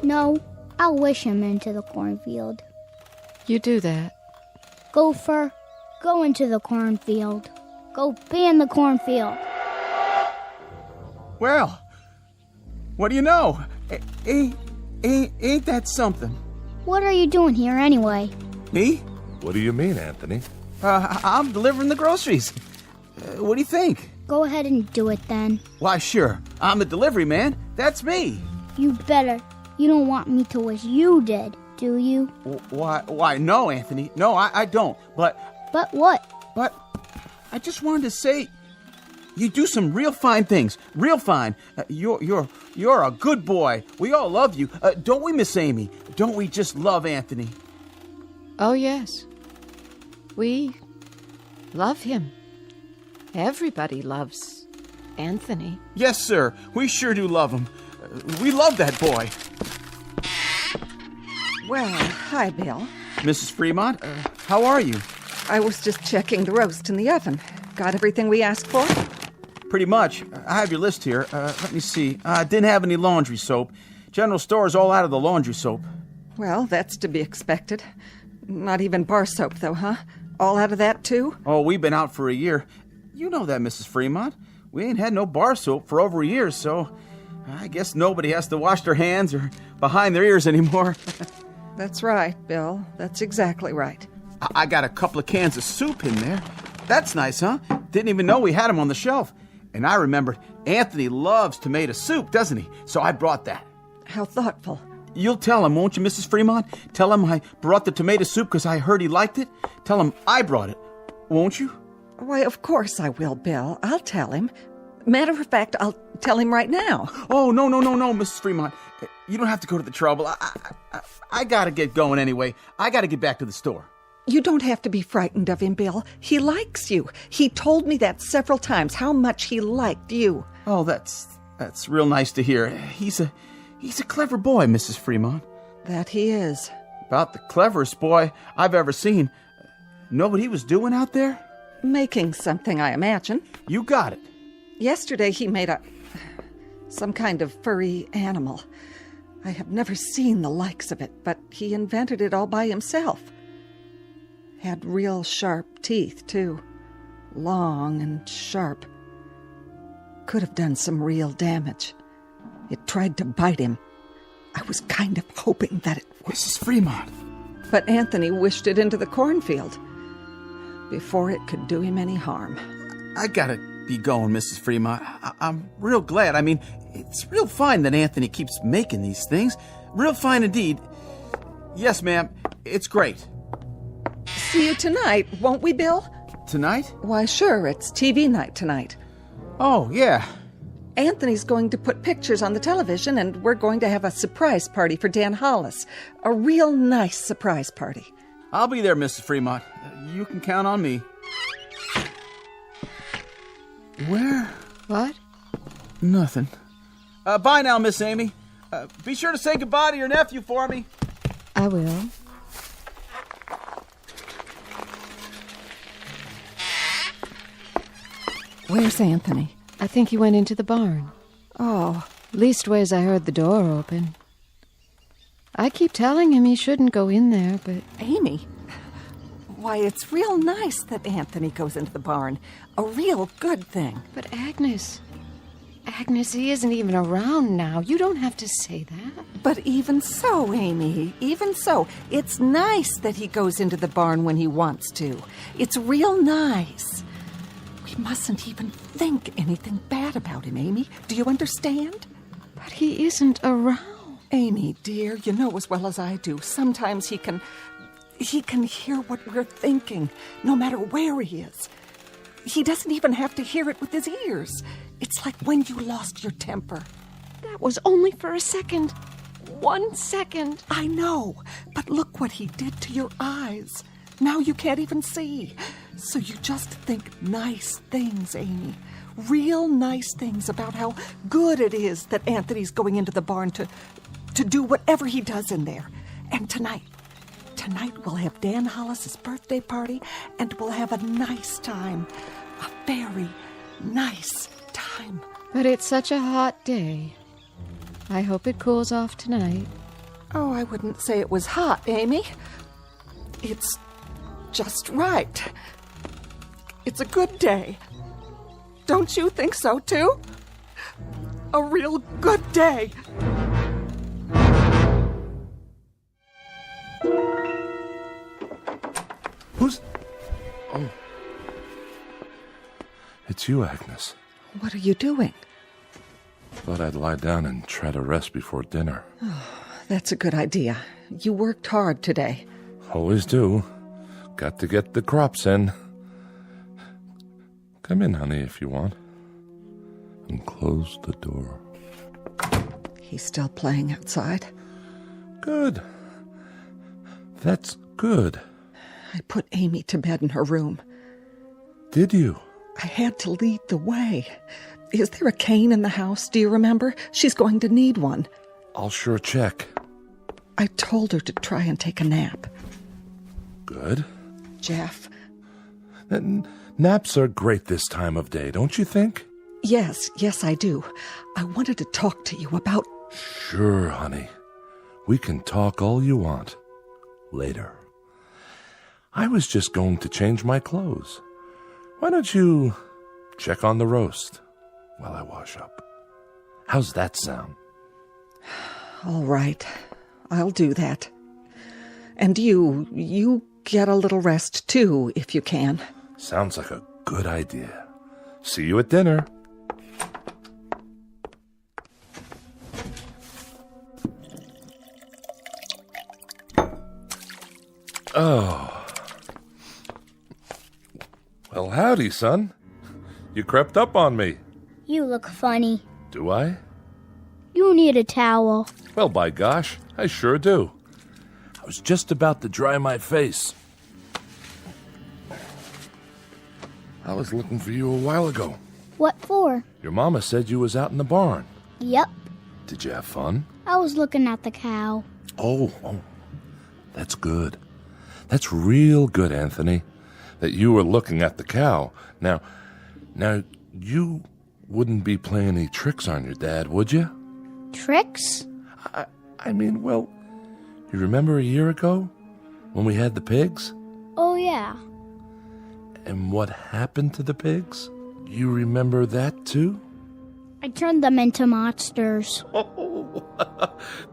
No, I'll wish him into the cornfield. You do that. Gopher, go into the cornfield. Go be in the cornfield. Well, what do you know? Ain't that something? What are you doing here anyway? Me? What do you mean, Anthony? I'm delivering the groceries. What do you think? Go ahead and do it then. Why, sure. I'm the delivery man. That's me. You better. You don't want me to wish you did, do you? Why, no, Anthony. No, I don't. But what? But I just wanted to say, you do some real fine things. Real fine. You're a good boy. We all love you. Don't we, Miss Amy? Don't we just love Anthony? Oh, yes. We love him. Everybody loves Anthony. Yes, sir. We sure do love him. We love that boy. Well, hi, Bill. Mrs. Fremont, how are you? I was just checking the roast in the oven. Got everything we asked for? Pretty much. I have your list here. Let me see. Didn't have any laundry soap. General store's all out of the laundry soap. Well, that's to be expected. Not even bar soap, though, huh? All out of that, too? Oh, we've been out for a year. You know that, Mrs. Fremont. We ain't had no bar soap for over a year, so I guess nobody has to wash their hands or behind their ears anymore. That's right, Bill. That's exactly right. I got a couple of cans of soup in there. That's nice, huh? Didn't even know we had them on the shelf. And I remembered Anthony loves tomato soup, doesn't he? So I brought that. How thoughtful. You'll tell him, won't you, Mrs. Fremont? Tell him I brought the tomato soup because I heard he liked it. Tell him I brought it, won't you? Why, of course I will, Bill. I'll tell him. Matter of fact, I'll tell him right now. Oh, no, Mrs. Fremont. You don't have to go to the trouble. I gotta get going anyway. I gotta get back to the store. You don't have to be frightened of him, Bill. He likes you. He told me that several times, how much he liked you. Oh, that's real nice to hear. He's a clever boy, Mrs. Fremont. That he is. About the cleverest boy I've ever seen. Know what he was doing out there? Making something, I imagine. You got it. Yesterday he made some kind of furry animal. I have never seen the likes of it, but he invented it all by himself. Had real sharp teeth, too. Long and sharp. Could have done some real damage. It tried to bite him. I was kind of hoping that it would. Mrs. Fremont. But Anthony wished it into the cornfield before it could do him any harm. I gotta be going, Mrs. Fremont. I'm real glad. I mean, it's real fine that Anthony keeps making these things. Real fine indeed. Yes, ma'am. It's great. See you tonight, won't we, Bill? Tonight? Why, sure. It's TV night tonight. Oh, yeah. Anthony's going to put pictures on the television, and we're going to have a surprise party for Dan Hollis. A real nice surprise party. I'll be there, Mrs. Fremont. You can count on me. Where? What? Nothing. Bye now, Miss Amy. Be sure to say goodbye to your nephew for me. I will. Where's Anthony? I think he went into the barn. Oh. Leastways, I heard the door open. I keep telling him he shouldn't go in there, but... Amy, why, it's real nice that Anthony goes into the barn. A real good thing. But Agnes, he isn't even around now. You don't have to say that. But even so, Amy, even so, it's nice that he goes into the barn when he wants to. It's real nice. We mustn't even think anything bad about him, Amy. Do you understand? But he isn't around. Amy, dear, you know as well as I do, sometimes he can hear what we're thinking, no matter where he is. He doesn't even have to hear it with his ears. It's like when you lost your temper. That was only for a second. 1 second. I know, but look what he did to your eyes. Now you can't even see. So you just think nice things, Amy. Real nice things about how good it is that Anthony's going into the barn to do whatever he does in there. And tonight we'll have Dan Hollis's birthday party, and we'll have a nice time. A very nice time. But it's such a hot day. I hope it cools off tonight. Oh, I wouldn't say it was hot, Amy. It's just right. It's a good day. Don't you think so, too? A real good day. Who's... Oh. It's you, Agnes. What are you doing? Thought I'd lie down and try to rest before dinner. Oh, that's a good idea. You worked hard today. Always do. Got to get the crops in. Come in, honey, if you want. And close the door. He's still playing outside? Good. That's good. I put Amy to bed in her room. Did you? I had to lead the way. Is there a cane in the house? Do you remember? She's going to need one. I'll sure check. I told her to try and take a nap. Good. Jeff. Naps are great this time of day, don't you think? Yes, I do. I wanted to talk to you about... Sure, honey. We can talk all you want. Later. I was just going to change my clothes. Why don't you check on the roast while I wash up? How's that sound? All right, I'll do that. And you get a little rest too, if you can. Sounds like a good idea. See you at dinner. Oh. Well, howdy, son. You crept up on me. You look funny. Do I? You need a towel. Well, by gosh, I sure do. I was just about to dry my face. I was looking for you a while ago. What for? Your mama said you was out in the barn. Yep. Did you have fun? I was looking at the cow. Oh, that's good. That's real good, Anthony, that you were looking at the cow. Now, you wouldn't be playing any tricks on your dad, would you? Tricks? I mean, well, you remember a year ago when we had the pigs? Oh, yeah. And what happened to the pigs? You remember that, too? I turned them into monsters. Oh,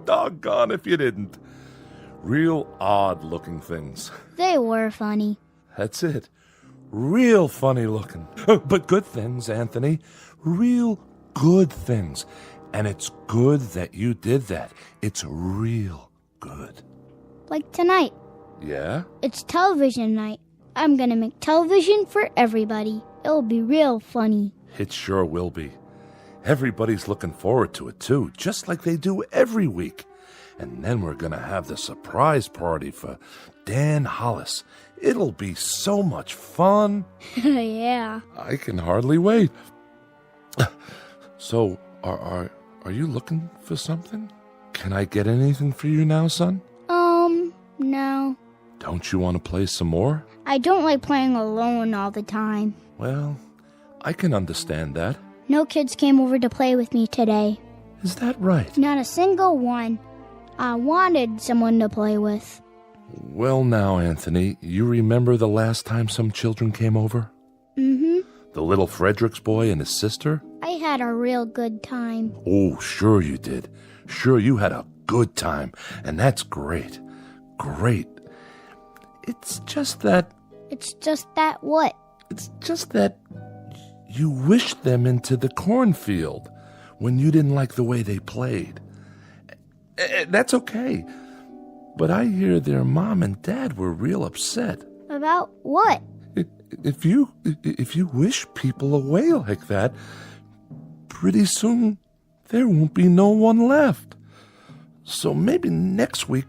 doggone if you didn't. Real odd-looking things. They were funny. That's it. Real funny looking. But good things, Anthony. Real good things. And it's good that you did that. It's real good. Like tonight. Yeah? It's television night. I'm gonna make television for everybody. It'll be real funny. It sure will be. Everybody's looking forward to it, too, just like they do every week. And then we're gonna have the surprise party for Dan Hollis. It'll be so much fun. Yeah. I can hardly wait. So, are you looking for something? Can I get anything for you now, son? No. Don't you want to play some more? I don't like playing alone all the time. Well, I can understand that. No kids came over to play with me today. Is that right? Not a single one. I wanted someone to play with. Well now, Anthony, you remember the last time some children came over? Mm-hmm. The little Fredericks boy and his sister? I had a real good time. Oh, sure you did. Sure you had a good time, and that's great. Great. It's just that... It's just that what? It's just that you wished them into the cornfield when you didn't like the way they played. That's okay. But I hear their mom and dad were real upset. About what? If you wish people away like that, pretty soon there won't be no one left. So maybe next week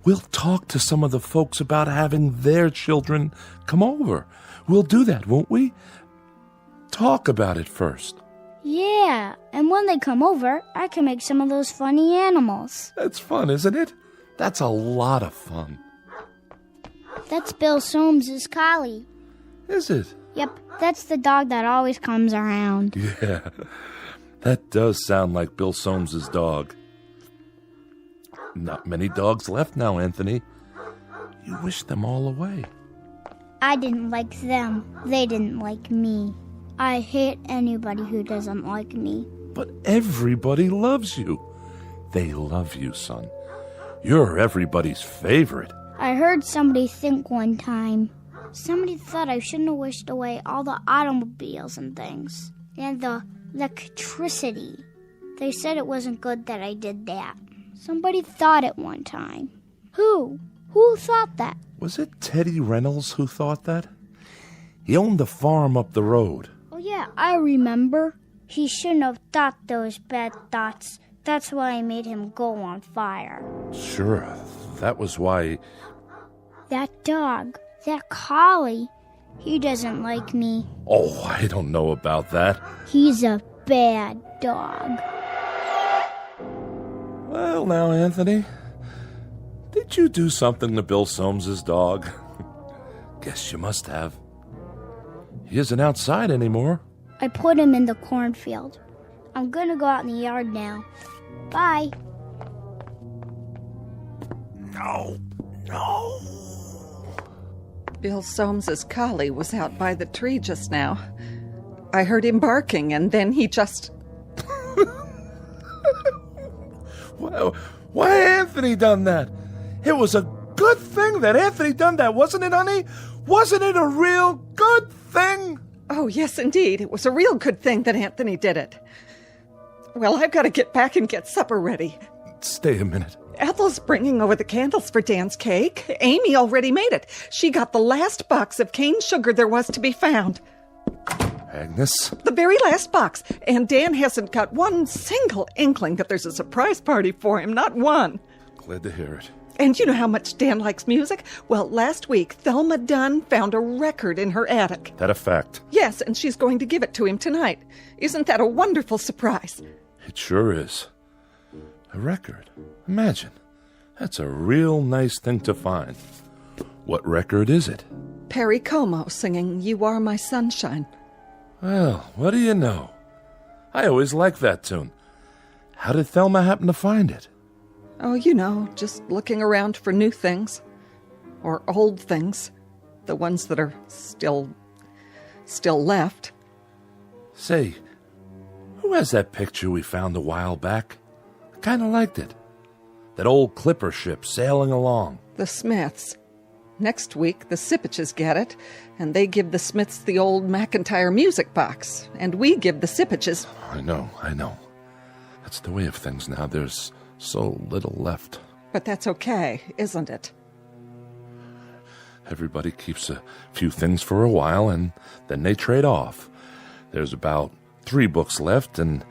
we'll talk to some of the folks about having their children come over. We'll do that, won't we? Talk about it first. Yeah, and when they come over, I can make some of those funny animals. That's fun, isn't it? That's a lot of fun. That's Bill Soames's collie. Is it? Yep, that's the dog that always comes around. Yeah, that does sound like Bill Soames's dog. Not many dogs left now, Anthony. You wish them all away. I didn't like them. They didn't like me. I hate anybody who doesn't like me. But everybody loves you. They love you, son. You're everybody's favorite. I heard somebody think one time. Somebody thought I shouldn't have wished away all the automobiles and things. And the electricity. They said it wasn't good that I did that. Somebody thought it one time. Who? Who thought that? Was it Teddy Reynolds who thought that? He owned the farm up the road. Oh yeah, I remember. He shouldn't have thought those bad thoughts. That's why I made him go on fire. Sure, that was why... That dog, that collie, he doesn't like me. Oh, I don't know about that. He's a bad dog. Well, now, Anthony, did you do something to Bill Soames's dog? Guess you must have. He isn't outside anymore. I put him in the cornfield. I'm gonna go out in the yard now. Bye. No. Bill Soames's collie was out by the tree just now. I heard him barking, and then he just... Why Anthony done that? It was a good thing that Anthony done that, wasn't it, honey? Wasn't it a real good thing? Oh, yes, indeed. It was a real good thing that Anthony did it. Well, I've got to get back and get supper ready. Stay a minute. Ethel's bringing over the candles for Dan's cake. Amy already made it. She got the last box of cane sugar there was to be found. Agnes? The very last box. And Dan hasn't got one single inkling that there's a surprise party for him. Not one. Glad to hear it. And you know how much Dan likes music? Well, last week, Thelma Dunn found a record in her attic. That a fact? Yes, and she's going to give it to him tonight. Isn't that a wonderful surprise? It sure is. A record. Imagine. That's a real nice thing to find. What record is it? Perry Como singing You Are My Sunshine. Well, what do you know? I always liked that tune. How did Thelma happen to find it? Oh, you know, just looking around for new things. Or old things. The ones that are still left. Say, who has that picture we found a while back? I kind of liked it. That old clipper ship sailing along. The Smiths. Next week, the Sipaches get it, and they give the Smiths the old McIntyre music box, and we give the Sipaches... I know. That's the way of things now. There's so little left. But that's okay, isn't it? Everybody keeps a few things for a while, and then they trade off. There's about 3 books left, and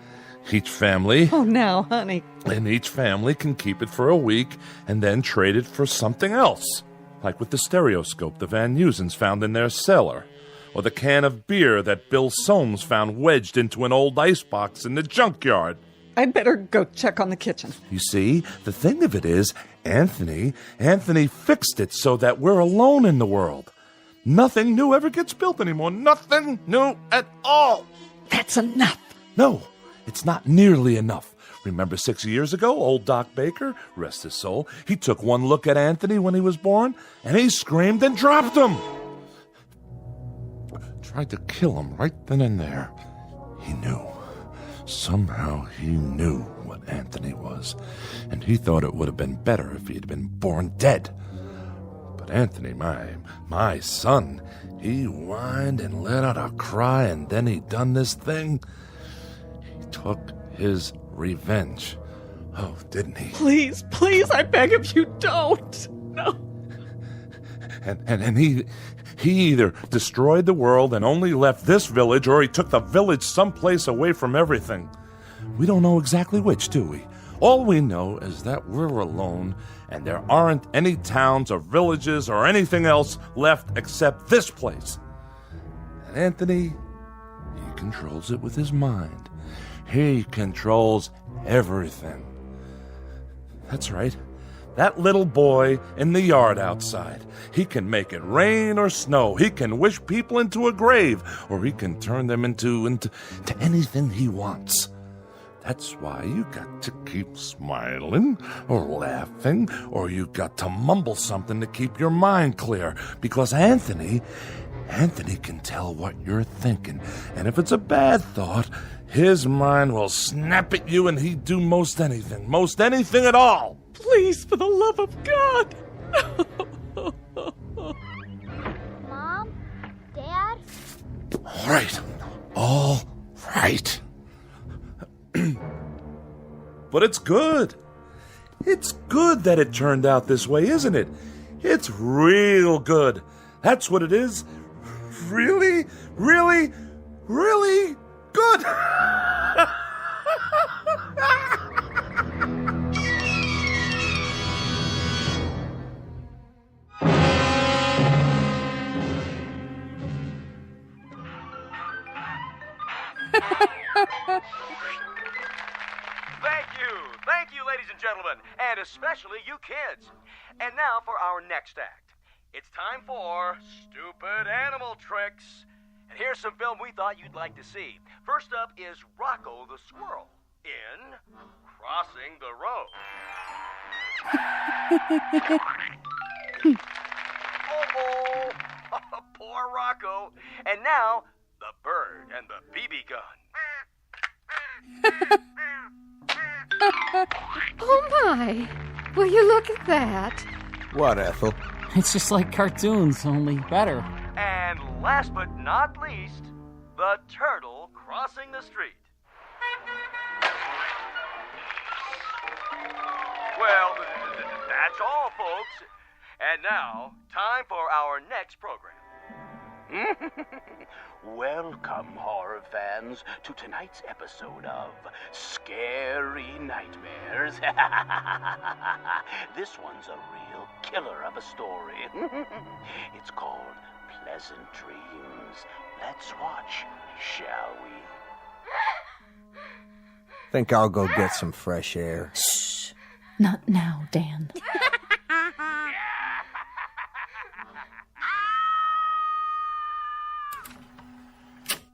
each family... Oh, now, honey. And each family can keep it for a week, and then trade it for something else. Like with the stereoscope the Van Nusens found in their cellar, or the can of beer that Bill Soames found wedged into an old icebox in the junkyard. I'd better go check on the kitchen. You see, the thing of it is, Anthony fixed it so that we're alone in the world. Nothing new ever gets built anymore. Nothing new at all. That's enough. No, it's not nearly enough. Remember 6 years ago, old Doc Baker, rest his soul, he took one look at Anthony when he was born, and he screamed and dropped him. Tried to kill him right then and there. He knew. Somehow he knew what Anthony was, and he thought it would have been better if he had been born dead. But Anthony, my son, he whined and let out a cry, and then he done this thing. He took his revenge. Oh, didn't he? Please, I beg of you, don't. No. And he either destroyed the world and only left this village, or he took the village someplace away from everything. We don't know exactly which, do we? All we know is that we're alone, and there aren't any towns or villages or anything else left except this place. And Anthony, he controls it with his mind. He controls everything. That's right. That little boy in the yard outside. He can make it rain or snow. He can wish people into a grave, or he can turn them into anything he wants. That's why you got to keep smiling or laughing, or you got to mumble something to keep your mind clear, because Anthony can tell what you're thinking, and if it's a bad thought, his mind will snap at you, and he'd do most anything at all. Please, for the love of God. Mom? Dad? All right. But it's good. It's good that it turned out this way, isn't it? It's real good. That's what it is. Really, really, really good. Thank you, ladies and gentlemen, and especially you kids. And now for our next act. It's time for Stupid Animal Tricks. And here's some film we thought you'd like to see. First up is Rocco the Squirrel in Crossing the Road. Oh, poor Rocco. And now, the bird and the BB gun. Oh, my. Will you look at that? What, Ethel? It's just like cartoons, only better. And last but not least, the turtle crossing the street. Well, that's all, folks. And now, time for our next program. Welcome, horror fans, to tonight's episode of Scary Nightmares. This one's a real killer of a story. It's called Pleasant Dreams. Let's watch, shall we? Think I'll go get some fresh air. Shh. Not now, Dan.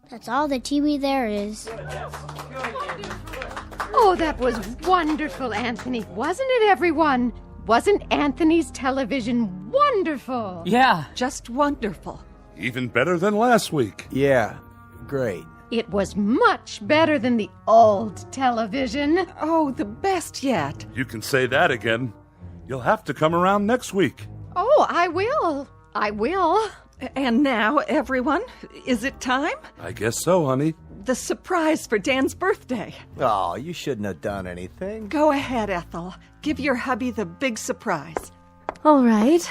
That's all the TV there is. Oh, that was wonderful, Anthony. Wasn't it, everyone? Wasn't Anthony's television wonderful? Yeah. Just wonderful. Even better than last week. Yeah, great. It was much better than the old television. Oh, the best yet. You can say that again. You'll have to come around next week. Oh, I will. I will. And now, everyone, is it time? I guess so, honey. The surprise for Dan's birthday. Oh, you shouldn't have done anything. Go ahead, Ethel. Give your hubby the big surprise. All right.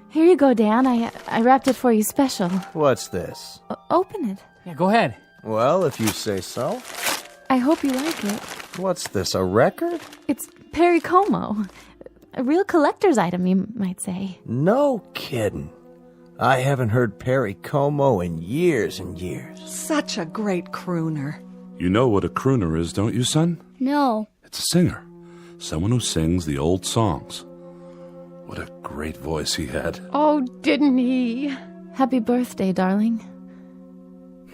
Here you go, Dan. I wrapped it for you special. What's this? Open it. Yeah, go ahead. Well, if you say so. I hope you like it. What's this, a record? It's Perry Como. A real collector's item, you might say. No kidding. I haven't heard Perry Como in years and years. Such a great crooner. You know what a crooner is, don't you, son? No. It's a singer. Someone who sings the old songs. What a great voice he had. Oh, didn't he? Happy birthday, darling.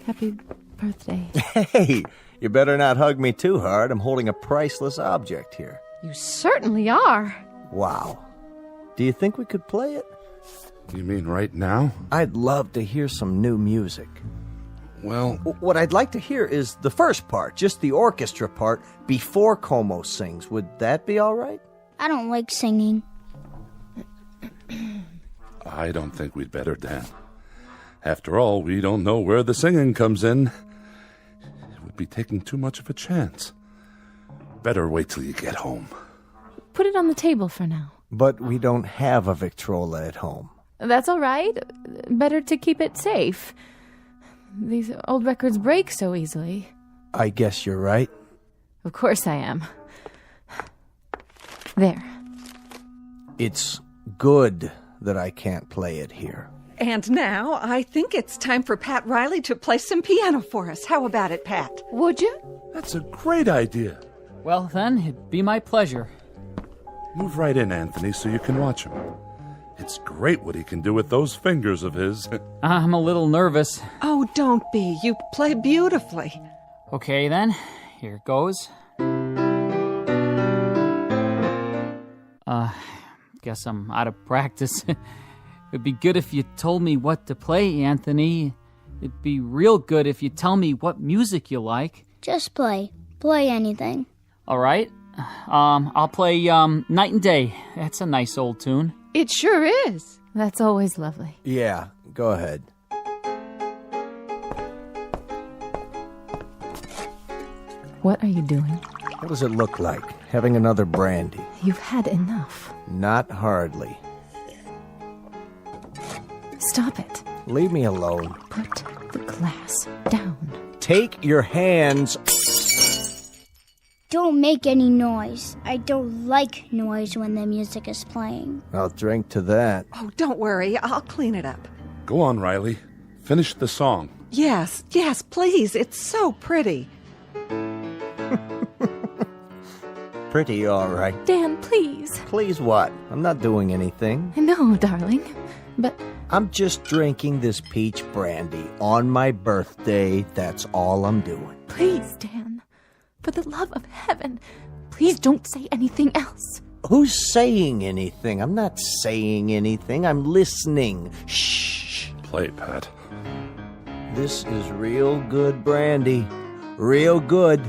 Happy birthday. Hey, you better not hug me too hard. I'm holding a priceless object here. You certainly are. Wow. Do you think we could play it? You mean right now? I'd love to hear some new music. Well, what I'd like to hear is the first part, just the orchestra part, before Como sings. Would that be all right? I don't like singing. I don't think we'd better, Dan. After all, we don't know where the singing comes in. It would be taking too much of a chance. Better wait till you get home. Put it on the table for now. But we don't have a Victrola at home. That's all right. Better to keep it safe. These old records break so easily. I guess you're right. Of course I am. There. It's good that I can't play it here. And now, I think it's time for Pat Riley to play some piano for us. How about it, Pat? Would you? That's a great idea. Well, then, it'd be my pleasure. Move right in, Anthony, so you can watch him. It's great what he can do with those fingers of his. I'm a little nervous. Oh, don't be. You play beautifully. Okay, then. Here goes. Guess I'm out of practice. It'd be good if you told me what to play, Anthony. It'd be real good if you tell me what music you like. Just play. Play anything. All right. I'll play Night and Day. That's a nice old tune. It sure is. That's always lovely. Yeah, go ahead. What are you doing? What does it look like, having another brandy? You've had enough. Not hardly. Stop it. Leave me alone. Put the glass down. Take your hands. Don't make any noise. I don't like noise when the music is playing. I'll drink to that. Oh, don't worry. I'll clean it up. Go on, Riley. Finish the song. Yes, please. It's so pretty. Pretty, all right. Dan, please. Please what? I'm not doing anything. No, darling. But I'm just drinking this peach brandy on my birthday. That's all I'm doing. Please, Dan. For the love of heaven, please don't say anything else. Who's saying anything? I'm not saying anything. I'm listening. Shh. Play, Pat. This is real good brandy. Real good.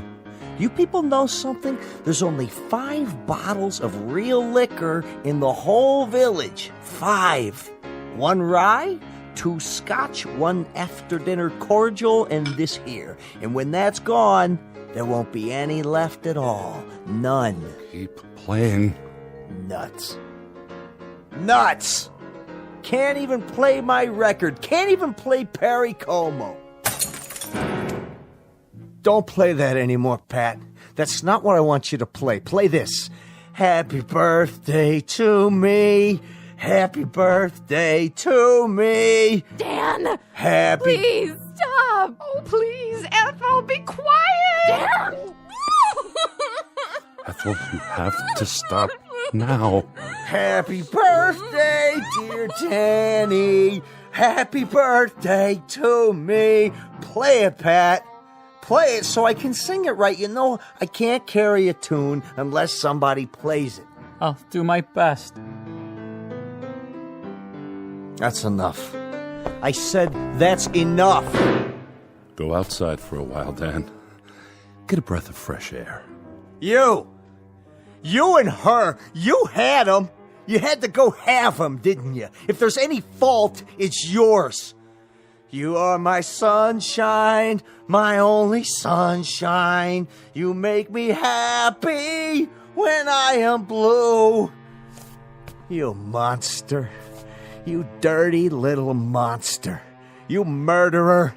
You people know something? There's only 5 bottles of real liquor in the whole village. 5. 1 rye, 2 scotch, 1 after-dinner cordial, and this here. And when that's gone, there won't be any left at all. None. Keep playing. Nuts. Nuts! Can't even play my record. Can't even play Perry Como. Don't play that anymore, Pat. That's not what I want you to play. Play this. Happy birthday to me. Happy birthday to me. Dan! Happy... Please, stop! Oh, please, Ethel, be quiet! Dan! Ethel, you have to stop now. Happy birthday, dear Danny. Happy birthday to me. Play it, Pat. Play it so I can sing it right. You know, I can't carry a tune unless somebody plays it. I'll do my best. That's enough. I said that's enough. Go outside for a while, Dan. Get a breath of fresh air. You and her, you had 'em. You had to go have 'em, didn't you? If there's any fault, it's yours. You are my sunshine, my only sunshine. You make me happy when I am blue. You monster. You dirty little monster. You murderer.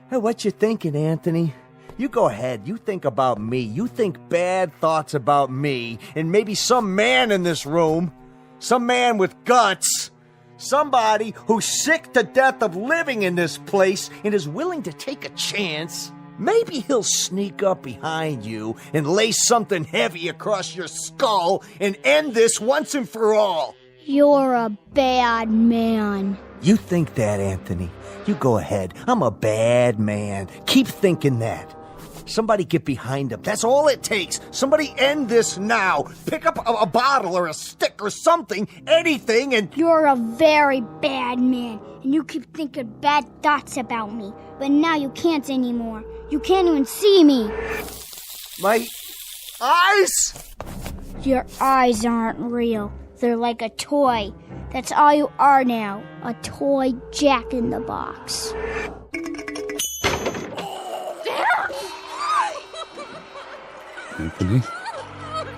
Hey, what you thinking, Anthony? You go ahead. You think about me. You think bad thoughts about me and maybe some man in this room. Some man with guts. Somebody who's sick to death of living in this place and is willing to take a chance. Maybe he'll sneak up behind you and lay something heavy across your skull and end this once and for all. You're a bad man. You think that, Anthony. You go ahead. I'm a bad man. Keep thinking that. Somebody get behind him. That's all it takes. Somebody end this now. Pick up a bottle or a stick or something, anything, and... You're a very bad man, and you keep thinking bad thoughts about me. But now you can't anymore. You can't even see me. My eyes? Your eyes aren't real. They're like a toy. That's all you are now. A toy Jack-in-the-Box. Anthony,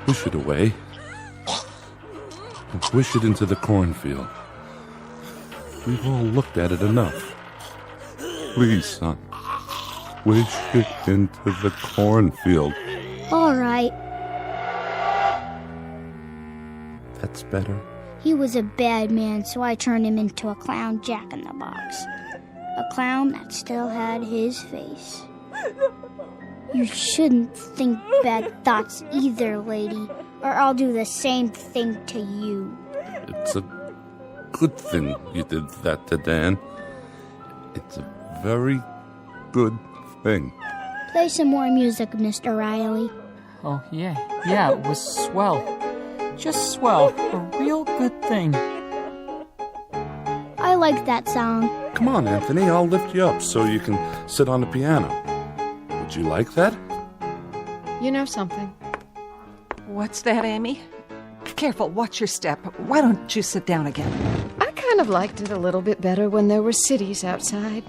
push it away. And push it into the cornfield. We've all looked at it enough. Please, son. Push it into the cornfield. All right. That's better. He was a bad man, so I turned him into a clown Jack-in-the-Box. A clown that still had his face. You shouldn't think bad thoughts either, lady, or I'll do the same thing to you. It's a good thing you did that to Dan. It's a very good thing. Play some more music, Mr. Riley. Oh, yeah, it was swell. Just swell. A real good thing. I like that song. Come on, Anthony, I'll lift you up so you can sit on the piano. Would you like that? You know something? What's that, Amy? Careful, watch your step. Why don't you sit down again? I kind of liked it a little bit better when there were cities outside.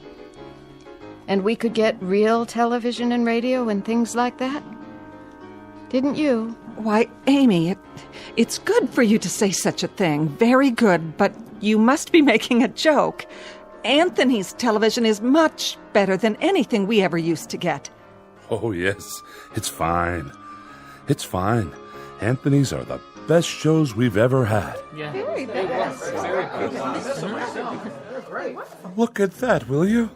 And we could get real television and radio and things like that. Didn't you? Why, Amy, it's good for you to say such a thing. Very good, but you must be making a joke. Anthony's television is much better than anything we ever used to get. Oh, yes. It's fine. It's fine. Anthony's are the best shows we've ever had. Yeah. Very best. Look at that, will you?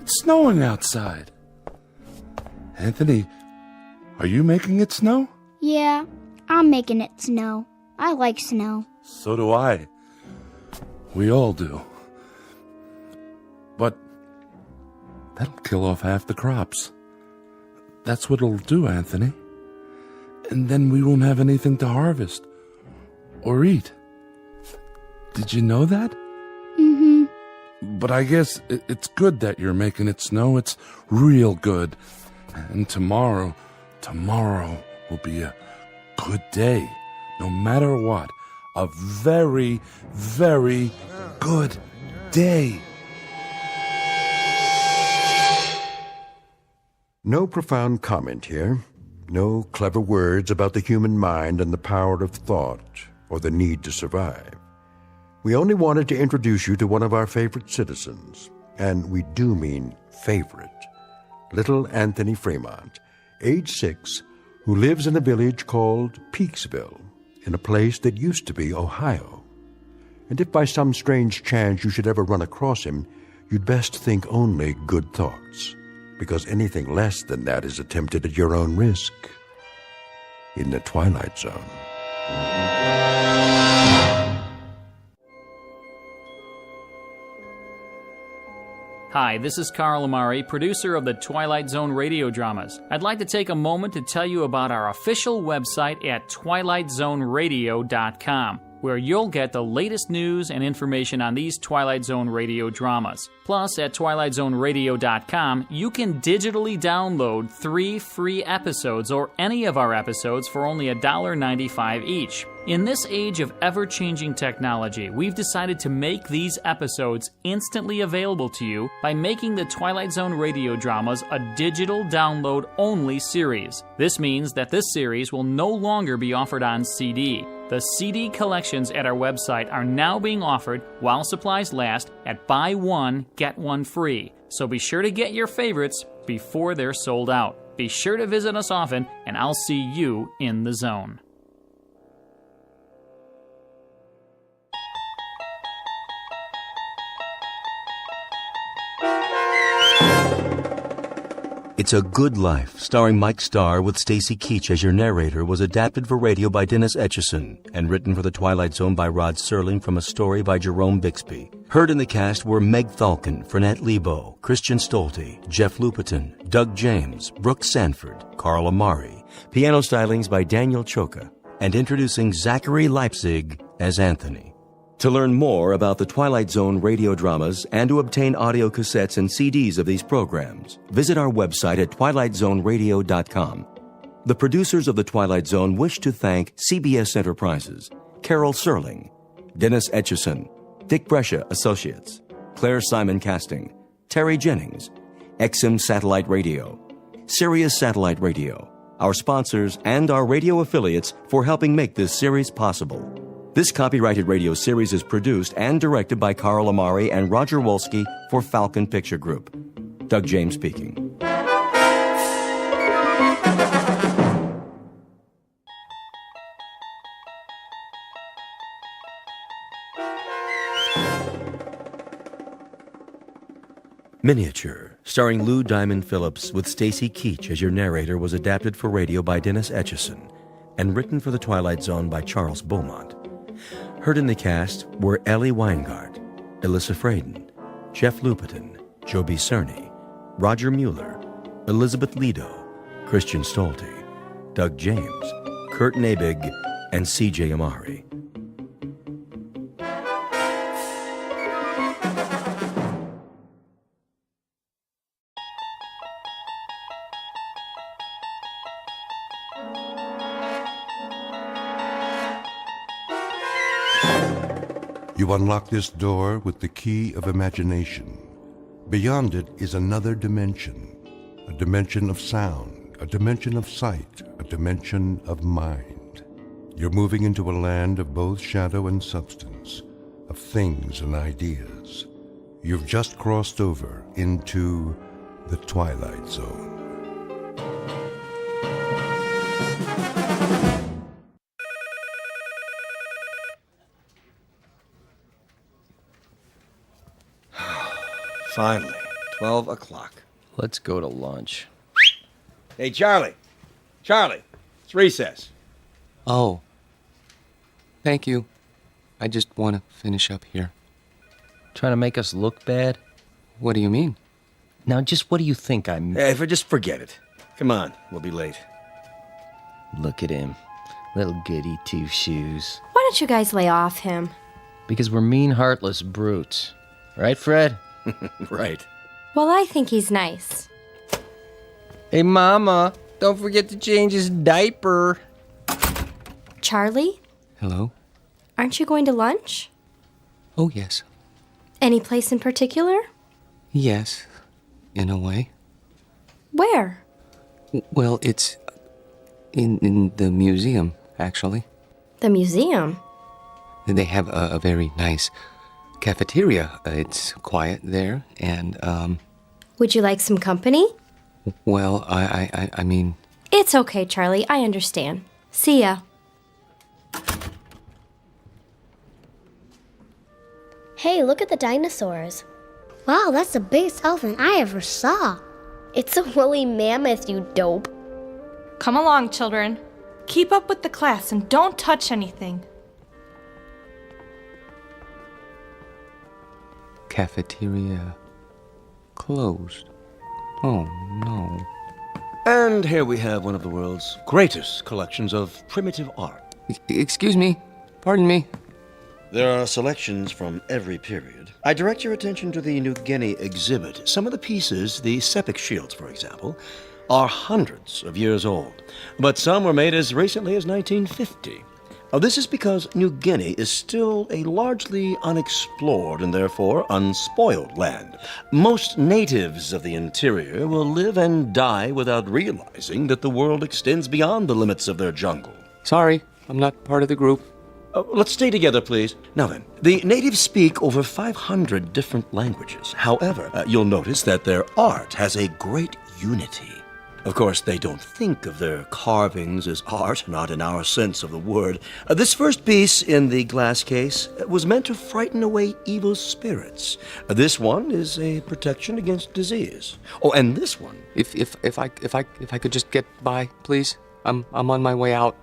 It's snowing outside. Anthony, are you making it snow? Yeah, I'm making it snow. I like snow. So do I. We all do. But that'll kill off half the crops. That's what it'll do, Anthony. And then we won't have anything to harvest or eat. Did you know that? Mm-hmm. But I guess it's good that you're making it snow. It's real good. And tomorrow will be a good day. No matter what. A very, very good day. No profound comment here. No clever words about the human mind and the power of thought or the need to survive. We only wanted to introduce you to one of our favorite citizens, and we do mean favorite, little Anthony Fremont, age 6, who lives in a village called Peaksville, in a place that used to be Ohio. And if by some strange chance you should ever run across him, you'd best think only good thoughts, because anything less than that is attempted at your own risk in the Twilight Zone. Hi, this is Carl Amari, producer of the Twilight Zone radio dramas. I'd like to take a moment to tell you about our official website at twilightzoneradio.com, where you'll get the latest news and information on these Twilight Zone radio dramas. Plus, at twilightzoneradio.com, you can digitally download 3 free episodes or any of our episodes for only $1.95 each. In this age of ever-changing technology, we've decided to make these episodes instantly available to you by making the Twilight Zone radio dramas a digital download-only series. This means that this series will no longer be offered on CD. The CD collections at our website are now being offered, while supplies last, at buy one, get one free. So be sure to get your favorites before they're sold out. Be sure to visit us often, and I'll see you in the zone. It's a Good Life, starring Mike Starr with Stacy Keach as your narrator, was adapted for radio by Dennis Etchison and written for The Twilight Zone by Rod Serling from a story by Jerome Bixby. Heard in the cast were Meg Thalken, Fernette Lebo, Christian Stolte, Jeff Lupetin, Doug James, Brooke Sanford, Carl Amari, piano stylings by Daniel Choka, and introducing Zachary Leipzig as Anthony. To learn more about the Twilight Zone radio dramas and to obtain audio cassettes and CDs of these programs, visit our website at twilightzoneradio.com. The producers of The Twilight Zone wish to thank CBS Enterprises, Carol Serling, Dennis Etchison, Dick Brescia Associates, Claire Simon Casting, Terry Jennings, XM Satellite Radio, Sirius Satellite Radio, our sponsors, and our radio affiliates for helping make this series possible. This copyrighted radio series is produced and directed by Carl Amari and Roger Wolski for Falcon Picture Group. Doug James speaking. Miniature, starring Lou Diamond Phillips with Stacy Keach as your narrator, was adapted for radio by Dennis Etchison and written for The Twilight Zone by Charles Beaumont. Heard in the cast were Ellie Weingart, Alyssa Fraden, Jeff Lupetin, Joby Cerny, Roger Mueller, Elizabeth Lido, Christian Stolte, Doug James, Kurt Nabig, and C.J. Amari. You unlock this door with the key of imagination. Beyond it is another dimension, a dimension of sound, a dimension of sight, a dimension of mind. You're moving into a land of both shadow and substance, of things and ideas. You've just crossed over into the Twilight Zone. Finally, 12 o'clock. Let's go to lunch. Hey, Charlie. Charlie, it's recess. Oh. Thank you. I just want to finish up here. Trying to make us look bad? What do you mean? Now, just what do you think I'm... Hey, just forget it. Come on, we'll be late. Look at him. Little goody two-shoes. Why don't you guys lay off him? Because we're mean, heartless brutes. Right, Fred? Right. Well, I think he's nice. Hey, Mama, don't forget to change his diaper. Charlie, Hello? aren't you going to lunch? Oh, yes. Any place in particular? Yes, in a way. Where? Well, it's in the museum, actually. The museum? They have a very nice cafeteria. It's quiet there, and, Would you like some company? well, I mean... It's okay, Charlie. I understand. See ya. Hey, look at the dinosaurs. Wow, that's the biggest elephant I ever saw. It's a woolly mammoth, you dope. Come along, children. Keep up with the class and don't touch anything. Cafeteria closed. Oh, no. And here we have one of the world's greatest collections of primitive art. Excuse me. Pardon me. There are selections from every period. I direct your attention to the New Guinea exhibit. Some of the pieces, the sepik shields, for example, are hundreds of years old, but some were made as recently as 1950. This is because New Guinea is still a largely unexplored and therefore unspoiled land. Most natives of the interior will live and die without realizing that the world extends beyond the limits of their jungle. Sorry, I'm not part of the group. Let's stay together, please. Now then, the natives speak over 500 different languages. However, you'll notice that their art has a great unity. Of course, they don't think of their carvings as art, not in our sense of the word. This first piece in the glass case was meant to frighten away evil spirits. This one is a protection against disease. Oh, and this one. If I could just get by, please. I'm on my way out.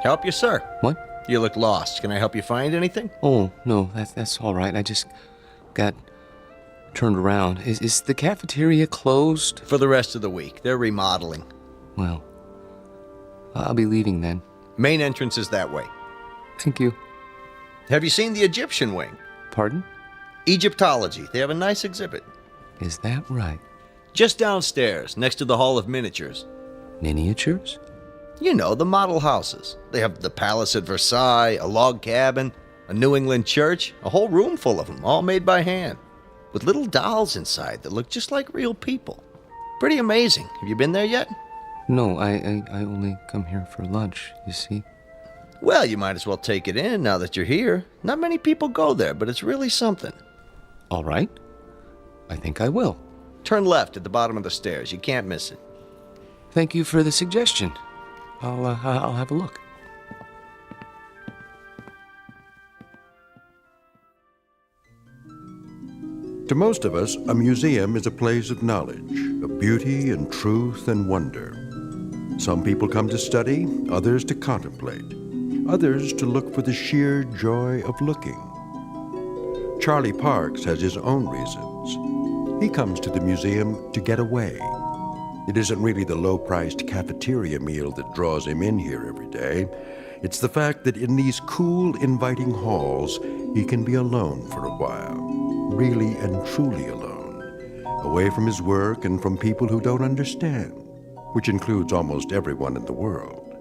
Help you, sir? What? You look lost. Can I help you find anything? Oh, no, that's all right. I just got turned around. Is the cafeteria closed? For the rest of the week. They're remodeling. Well, I'll be leaving then. Main entrance is that way. Thank you. Have you seen the Egyptian wing? Pardon? Egyptology. They have a nice exhibit. Is that right? Just downstairs, next to the Hall of Miniatures. Miniatures? You know, the model houses. They have the palace at Versailles, a log cabin, a New England church, a whole room full of them, all made by hand, with little dolls inside that look just like real people. Pretty amazing. Have you been there yet? No, I only come here for lunch, you see. Well, you might as well take it in now that you're here. Not many people go there, but it's really something. All right. I think I will. Turn left at the bottom of the stairs. You can't miss it. Thank you for the suggestion. I'll have a look. To most of us, a museum is a place of knowledge, of beauty and truth and wonder. Some people come to study, others to contemplate, others to look for the sheer joy of looking. Charlie Parks has his own reasons. He comes to the museum to get away. It isn't really the low-priced cafeteria meal that draws him in here every day. It's the fact that in these cool, inviting halls, he can be alone for a while, really and truly alone, away from his work and from people who don't understand, which includes almost everyone in the world.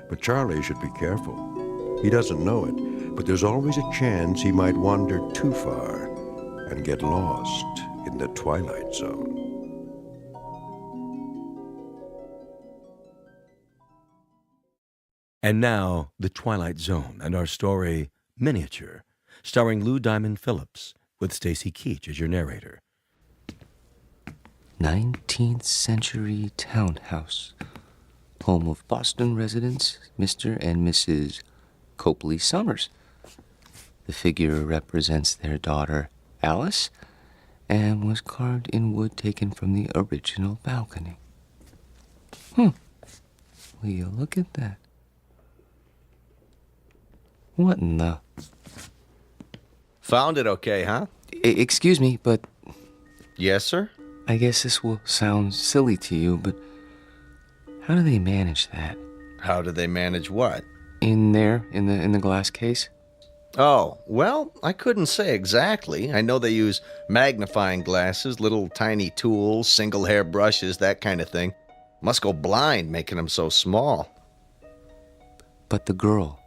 But Charlie should be careful. He doesn't know it, but there's always a chance he might wander too far and get lost in the Twilight Zone. And now, The Twilight Zone and our story, Miniature, starring Lou Diamond Phillips, with Stacy Keach as your narrator. 19th century townhouse. Home of Boston residents, Mr. and Mrs. Copley Summers. The figure represents their daughter, Alice, and was carved in wood taken from the original balcony. Will you look at that? What in the... Found it okay, huh? Excuse me, but... Yes, sir? I guess this will sound silly to you, but how do they manage that? How do they manage what? In there, in the glass case? Oh, well, I couldn't say exactly. I know they use magnifying glasses, little tiny tools, single hair brushes, that kind of thing. Must go blind making them so small. But the girl,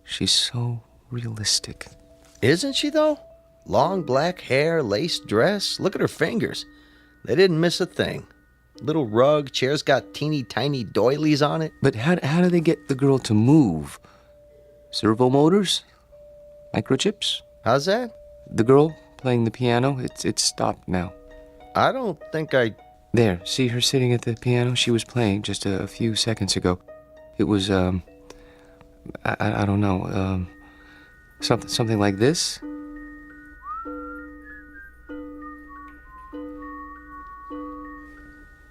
she's so realistic. Isn't she, though? Long black hair, lace dress. Look at her fingers. They didn't miss a thing. Little rug, chair's got teeny tiny doilies on it. But how do they get the girl to move? Servo motors? Microchips? How's that? The girl playing the piano, it's stopped now. I don't think There, see her sitting at the piano? She was playing just a few seconds ago. It was, I don't know, something like this?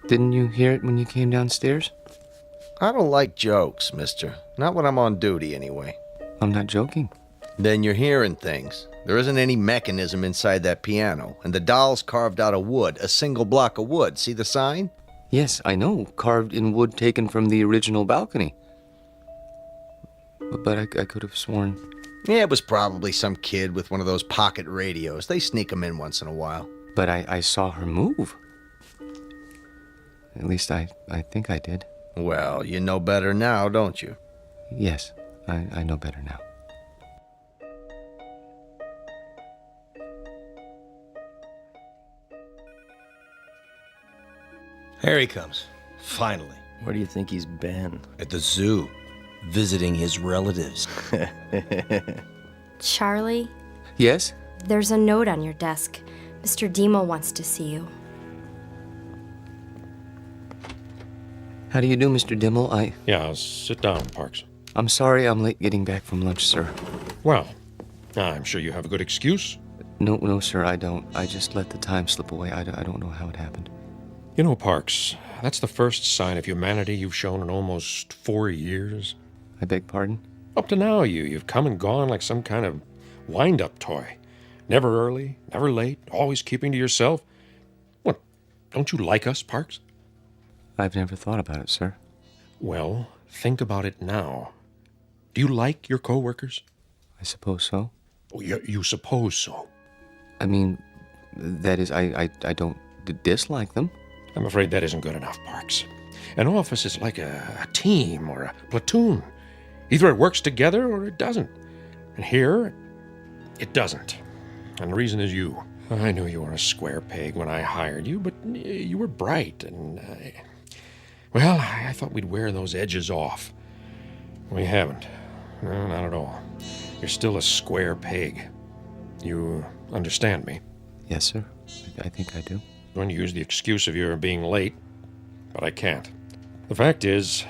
Didn't you hear it when you came downstairs? I don't like jokes, mister. Not when I'm on duty, anyway. I'm not joking. Then you're hearing things. There isn't any mechanism inside that piano, and the doll's carved out of wood, a single block of wood. See the sign? Yes, I know, carved in wood taken from the original balcony. But I could have sworn... Yeah, it was probably some kid with one of those pocket radios. They sneak them in once in a while. But I saw her move. At least I think I did. Well, you know better now, don't you? Yes, I know better now. Here he comes. Finally. Where do you think he's been? At the zoo. Visiting his relatives. Charlie, Yes? there's a note on your desk. Mr. Demo wants to see you. How do you do, Mr. Dimmel? Yeah, sit down, Parks. I'm sorry I'm late getting back from lunch, sir. Well, I'm sure you have a good excuse. No, sir, I don't. I just let the time slip away. I don't know how it happened. You know, Parks, that's the first sign of humanity you've shown in almost 4 years. I beg pardon? Up to now, you've come and gone like some kind of wind-up toy. Never early, never late, always keeping to yourself. What, don't you like us, Parks? I've never thought about it, sir. Well, think about it now. Do you like your co-workers? I suppose so. Oh, you suppose so? I mean, that is, I don't dislike them. I'm afraid that isn't good enough, Parks. An office is like a team or a platoon. Either it works together or it doesn't. And here, it doesn't. And the reason is you. I knew you were a square peg when I hired you, but you were bright, and well, I thought we'd wear those edges off. We haven't. No, not at all. You're still a square peg. You understand me? Yes, sir. I think I do. I'm going to use the excuse of your being late, but I can't. The fact is,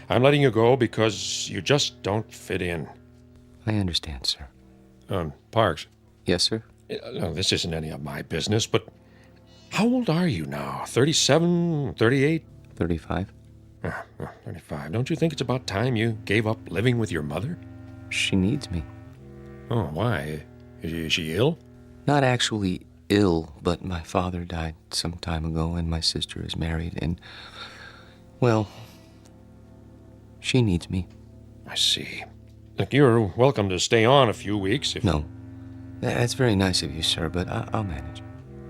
I'm letting you go because you just don't fit in. I understand, sir. Parks. Yes, sir? No, this isn't any of my business, but how old are you now? 37, 38? 35. 35. Don't you think it's about time you gave up living with your mother? She needs me. Oh, why? Is she ill? Not actually ill, but my father died some time ago, and my sister is married, and, well, she needs me. I see. Look, you're welcome to stay on a few weeks if... No. That's very nice of you, sir, but I'll manage.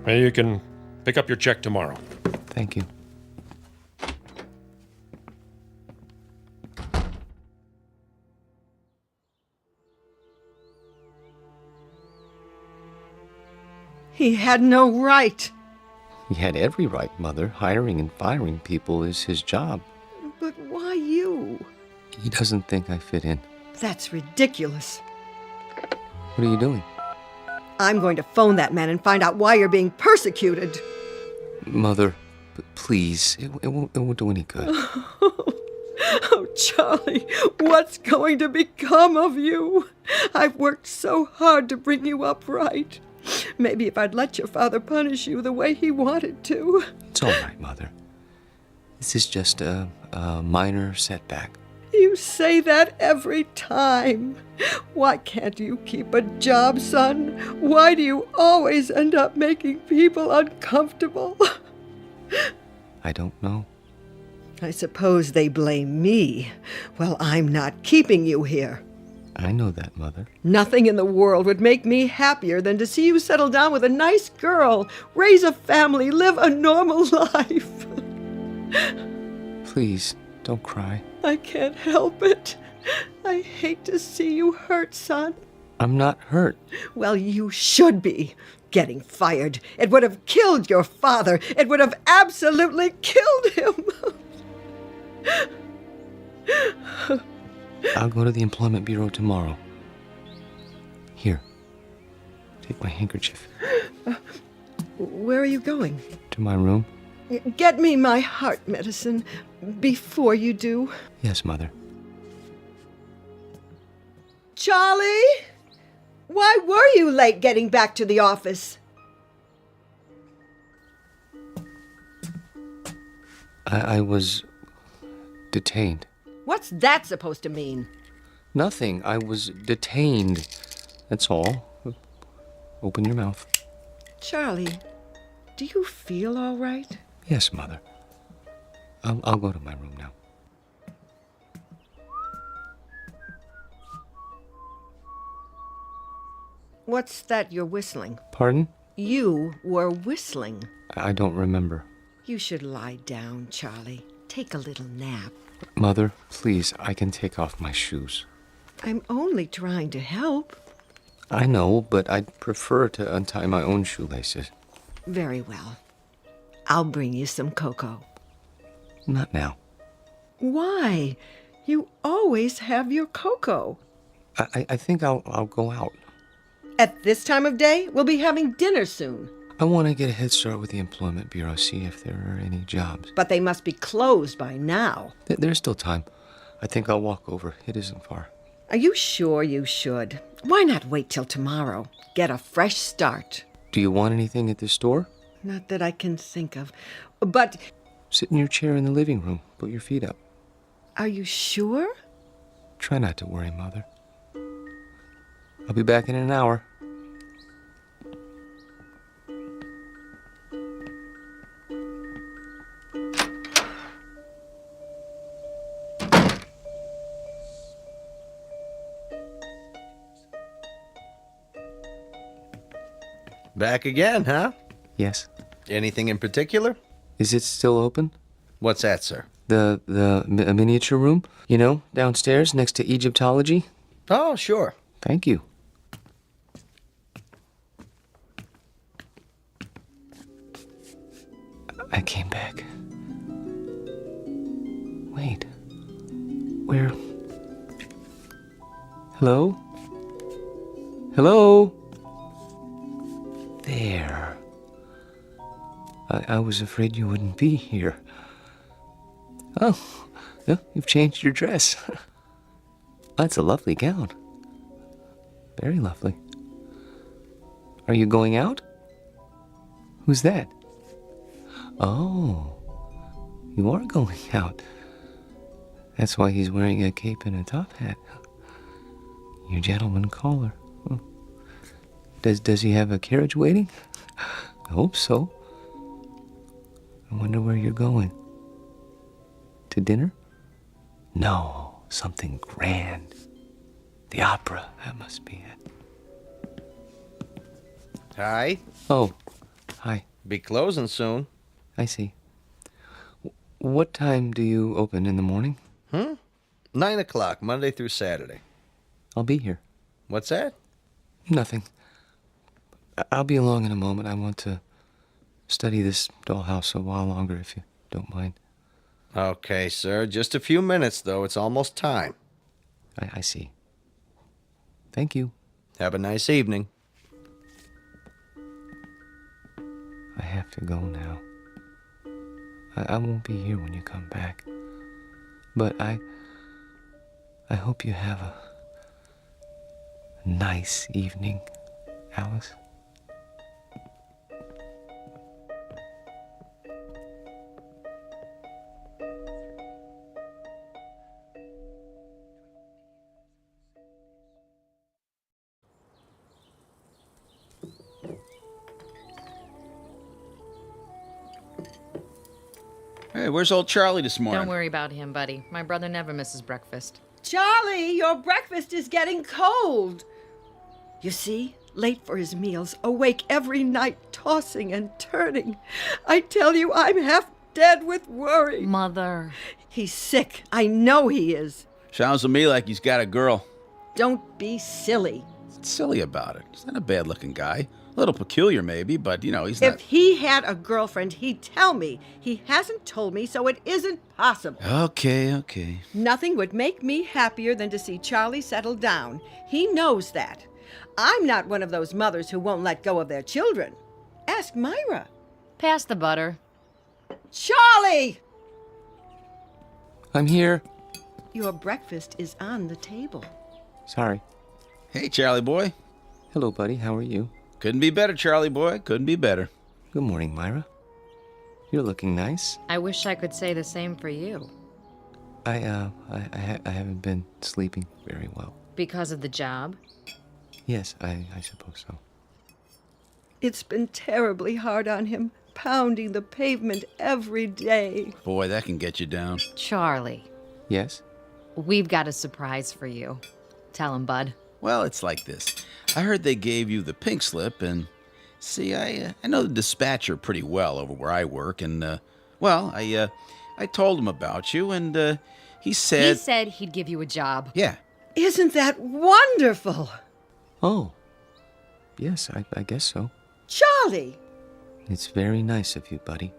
Well, you can pick up your check tomorrow. Thank you. He had no right. He had every right, Mother. Hiring and firing people is his job. But why you? He doesn't think I fit in. That's ridiculous. What are you doing? I'm going to phone that man and find out why you're being persecuted. Mother, please, it won't do any good. Oh, Charlie, what's going to become of you? I've worked so hard to bring you up right. Maybe if I'd let your father punish you the way he wanted to. It's all right, Mother. This is just a minor setback. You say that every time. Why can't you keep a job, son? Why do you always end up making people uncomfortable? I don't know. I suppose they blame me. Well, I'm not keeping you here. I know that, Mother. Nothing in the world would make me happier than to see you settle down with a nice girl, raise a family, live a normal life. Please, don't cry. I can't help it. I hate to see you hurt, son. I'm not hurt. Well, you should be. Getting fired. It would have killed your father. It would have absolutely killed him. I'll go to the Employment Bureau tomorrow. Here, take my handkerchief. Where are you going? To my room? Get me my heart medicine before you do. Yes, Mother. Charlie? Why were you late getting back to the office? I was detained. What's that supposed to mean? Nothing. I was detained. That's all. Open your mouth. Charlie, do you feel all right? Yes, Mother. I'll go to my room now. What's that you're whistling? Pardon? You were whistling. I don't remember. You should lie down, Charlie. Take a little nap. Mother, please, I can take off my shoes. I'm only trying to help. I know, but I'd prefer to untie my own shoelaces. Very well. I'll bring you some cocoa. Not now. Why? You always have your cocoa. I think I'll go out. At this time of day, we'll be having dinner soon. I want to get a head start with the Employment Bureau, see if there are any jobs. But they must be closed by now. There's still time. I think I'll walk over. It isn't far. Are you sure you should? Why not wait till tomorrow? Get a fresh start. Do you want anything at the store? Not that I can think of. But... Sit in your chair in the living room. Put your feet up. Are you sure? Try not to worry, Mother. I'll be back in an hour. Back again, huh? Yes. Anything in particular? Is it still open? What's that, sir? The miniature room? You know, downstairs next to Egyptology? Oh, sure. Thank you. I came back. Wait. Where? Hello? Hello? There. I was afraid you wouldn't be here. Oh, yeah, you've changed your dress. That's a lovely gown. Very lovely. Are you going out? Who's that? Oh, you are going out. That's why he's wearing a cape and a top hat. Your gentleman caller. Oh. Does he have a carriage waiting? I hope so. I wonder where you're going. To dinner? No, something grand. The opera, that must be it. Hi. Oh, hi. Be closing soon. I see. What time do you open in the morning? 9 o'clock, Monday through Saturday. I'll be here. What's that? Nothing. I'll be along in a moment. I want to study this dollhouse a while longer, if you don't mind. Okay, sir. Just a few minutes, though. It's almost time. I see. Thank you. Have a nice evening. I have to go now. I won't be here when you come back. But I hope you have a nice evening, Alice. Hey, where's old Charlie this morning? Don't worry about him, buddy. My brother never misses breakfast. Charlie, your breakfast is getting cold. You see, late for his meals, awake every night, tossing and turning. I tell you, I'm half dead with worry. Mother. He's sick. I know he is. Sounds to me like he's got a girl. Don't be silly. What's silly about it? He's not a bad-looking guy. A little peculiar, maybe, but, he's not... If he had a girlfriend, he'd tell me. He hasn't told me, so it isn't possible. Okay. Nothing would make me happier than to see Charlie settle down. He knows that. I'm not one of those mothers who won't let go of their children. Ask Myra. Pass the butter. Charlie! I'm here. Your breakfast is on the table. Sorry. Hey, Charlie boy. Hello, buddy. How are you? Couldn't be better, Charlie boy. Couldn't be better. Good morning, Myra. You're looking nice. I wish I could say the same for you. I haven't been sleeping very well. Because of the job? Yes, I suppose so. It's been terribly hard on him, pounding the pavement every day. Boy, that can get you down. Charlie. Yes? We've got a surprise for you. Tell him, bud. Well, it's like this. I heard they gave you the pink slip, and see, I know the dispatcher pretty well over where I work, and I told him about you, and he said he'd give you a job. Yeah. Isn't that wonderful? Oh, yes, I guess so. Charlie! It's very nice of you, buddy.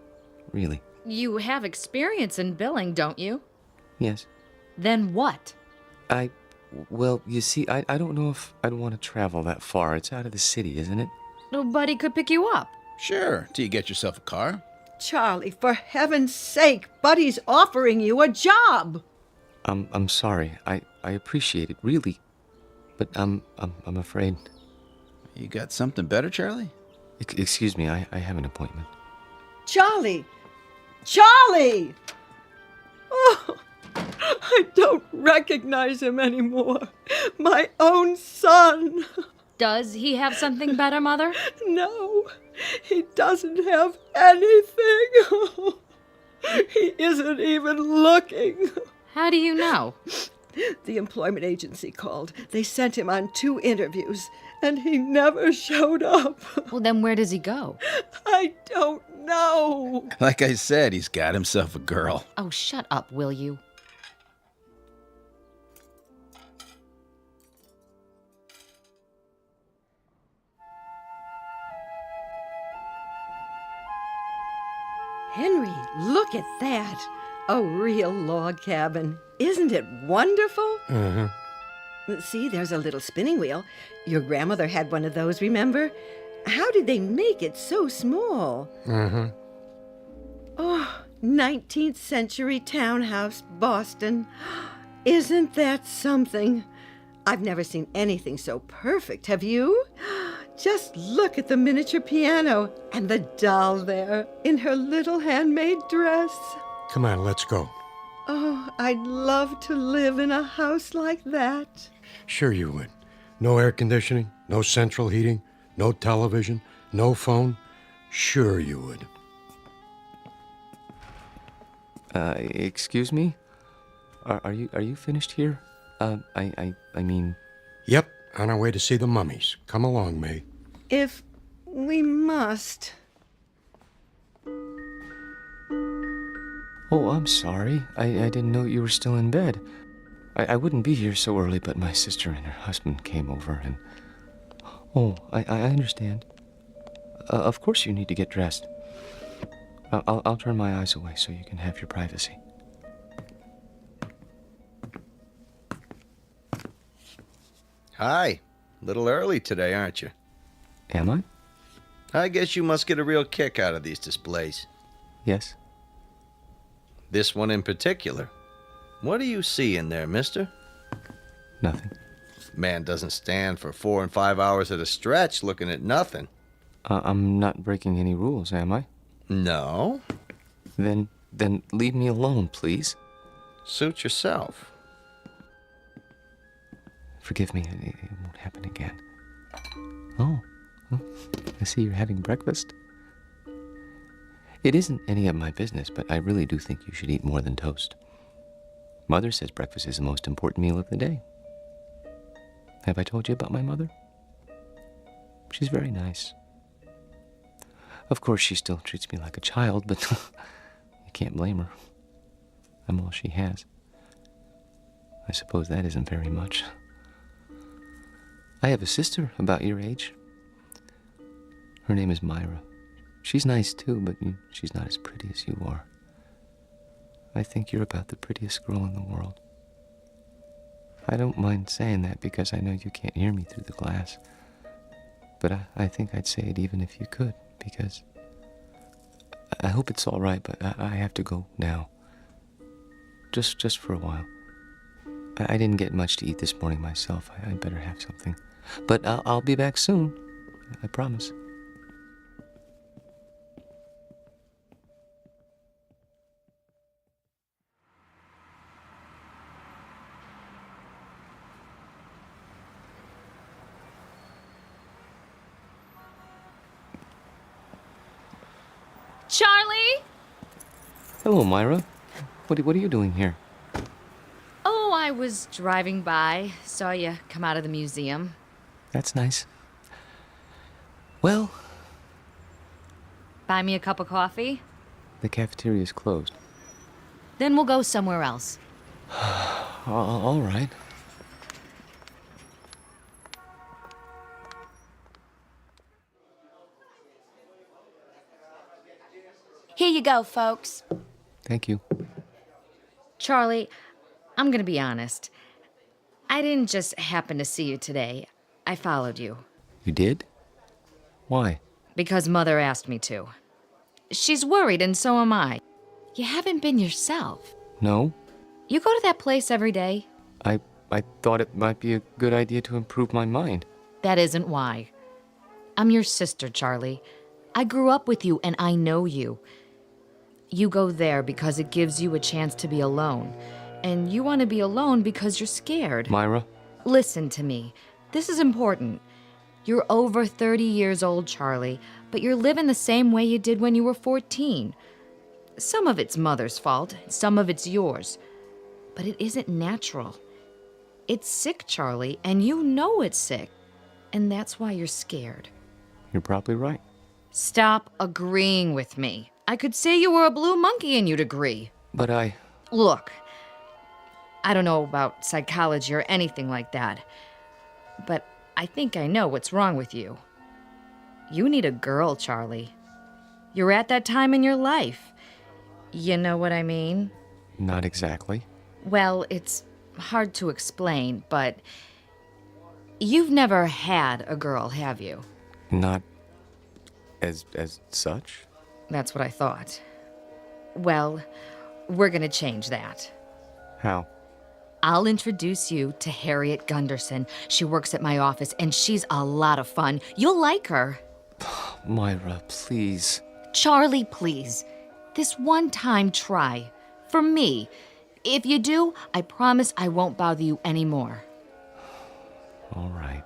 Really. You have experience in billing, don't you? Yes. Then what? Well, you see, I don't know if I'd want to travel that far. It's out of the city, isn't it? Nobody could pick you up. Sure, till you get yourself a car. Charlie, for heaven's sake, Buddy's offering you a job. I'm sorry. I appreciate it, really. But I'm afraid. You got something better, Charlie? Excuse me, I have an appointment. Charlie! Charlie! Oh, I don't recognize him anymore. My own son. Does he have something better, Mother? No, he doesn't have anything. He isn't even looking. How do you know? The employment agency called. They sent him on 2 interviews, and he never showed up. Well, then where does he go? I don't know. Like I said, he's got himself a girl. Oh, shut up, will you? Henry, look at that. A real log cabin. Isn't it wonderful? Uh-huh. See, there's a little spinning wheel. Your grandmother had one of those, remember? How did they make it so small? Uh-huh. Oh, 19th century townhouse, Boston. Isn't that something? I've never seen anything so perfect, have you? Just look at the miniature piano and the doll there in her little handmade dress. Come on, let's go. Oh, I'd love to live in a house like that. Sure you would. No air conditioning, no central heating, no television, no phone. Sure you would. Excuse me? Are you finished here? I mean... Yep, on our way to see the mummies. Come along, May. If we must. Oh, I'm sorry. I didn't know you were still in bed. I wouldn't be here so early, but my sister and her husband came over and... Oh, I understand. Of course you need to get dressed. I'll turn my eyes away so you can have your privacy. Hi. Little early today, aren't you? Am I? I guess you must get a real kick out of these displays. Yes. This one in particular. What do you see in there, mister? Nothing. Man doesn't stand for 4 and 5 hours at a stretch looking at nothing. I'm not breaking any rules, am I? No. Then leave me alone, please. Suit yourself. Forgive me, it won't happen again. Oh, I see you're having breakfast. It isn't any of my business, but I really do think you should eat more than toast. Mother says breakfast is the most important meal of the day. Have I told you about my mother? She's very nice. Of course, she still treats me like a child, but you can't blame her. I'm all she has. I suppose that isn't very much. I have a sister about your age. Her name is Myra. She's nice too, but she's not as pretty as you are. I think you're about the prettiest girl in the world. I don't mind saying that because I know you can't hear me through the glass. But I think I'd say it even if you could, because I hope it's all right, but I have to go now. Just for a while. I didn't get much to eat this morning myself. I'd better have something. But I'll be back soon. I promise. Charlie? Hello, Myra. What are you doing here? Oh, I was driving by. Saw you come out of the museum. That's nice. Well, Buy me a cup of coffee? the cafeteria's closed. Then we'll go somewhere else. All right. Here you go, folks. Thank you. Charlie, I'm gonna be honest. I didn't just happen to see you today. I followed you. You did? Why? Because Mother asked me to. She's worried, and so am I. You haven't been yourself. No? You go to that place every day? I thought it might be a good idea to improve my mind. That isn't why. I'm your sister, Charlie. I grew up with you, and I know you. You go there because it gives you a chance to be alone. And you want to be alone because you're scared. Myra? Listen to me. This is important. You're over 30 years old, Charlie, but you're living the same way you did when you were 14. Some of it's Mother's fault, some of it's yours. But it isn't natural. It's sick, Charlie, and you know it's sick. And that's why you're scared. You're probably right. Stop agreeing with me. I could say you were a blue monkey and you'd agree. But Look, I don't know about psychology or anything like that, but I think I know what's wrong with you. You need a girl, Charlie. You're at that time in your life. You know what I mean? Not exactly. Well, it's hard to explain, but you've never had a girl, have you? Not as such? That's what I thought. Well, we're gonna change that. How? I'll introduce you to Harriet Gunderson. She works at my office, and she's a lot of fun. You'll like her. Myra, please. Charlie, please. This one time, try. For me. If you do, I promise I won't bother you anymore. All right.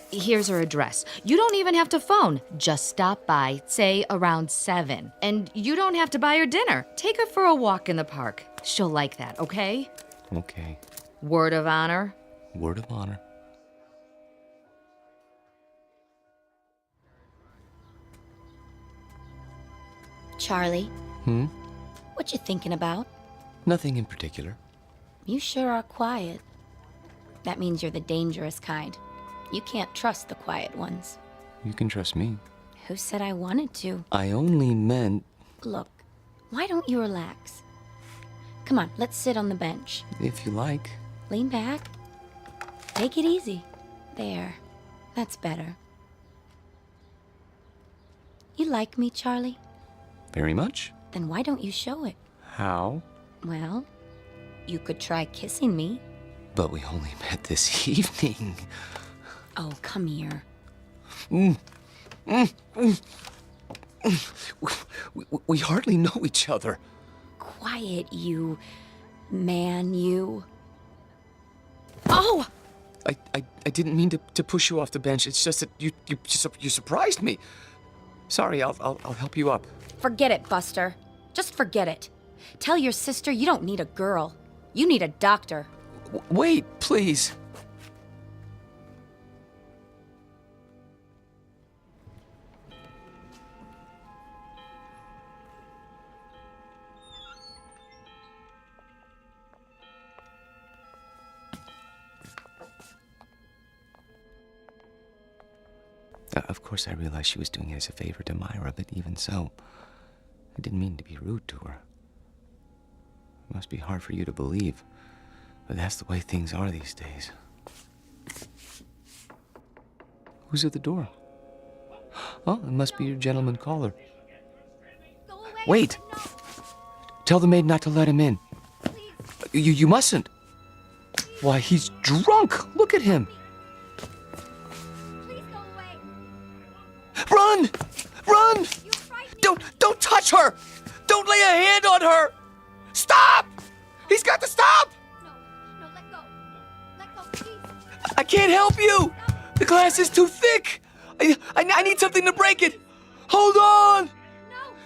Here's her address. You don't even have to phone. Just stop by, say around 7. And you don't have to buy her dinner. Take her for a walk in the park. She'll like that, okay? Okay. Word of honor? Word of honor. Charlie, Hmm? what you thinking about? Nothing in particular. You sure are quiet. That means you're the dangerous kind. You can't trust the quiet ones. You can trust me. Who said I wanted to? I only meant... Look, why don't you relax? Come on, let's sit on the bench. If you like. Lean back. Take it easy. There. That's better. You like me, Charlie? Very much. Then why don't you show it? How? Well, you could try kissing me. But we only met this evening. Oh, come here. We hardly know each other. Quiet, you man, you. Oh! I didn't mean to push you off the bench. It's just that you surprised me. Sorry, I'll help you up. Forget it, Buster. Just forget it. Tell your sister you don't need a girl. You need a doctor. Wait, please. Of course, I realized she was doing it as a favor to Myra, but even so, I didn't mean to be rude to her. It must be hard for you to believe, but that's the way things are these days. Who's at the door? Oh, it must be your gentleman caller. Wait! Tell the maid not to let him in. You mustn't. Why, he's drunk! Look at him! Run! Run! Don't touch her! Don't lay a hand on her! Stop! He's got to stop! No, let go. Let go, please. I can't help you! The glass is too thick! I need something to break it! Hold on!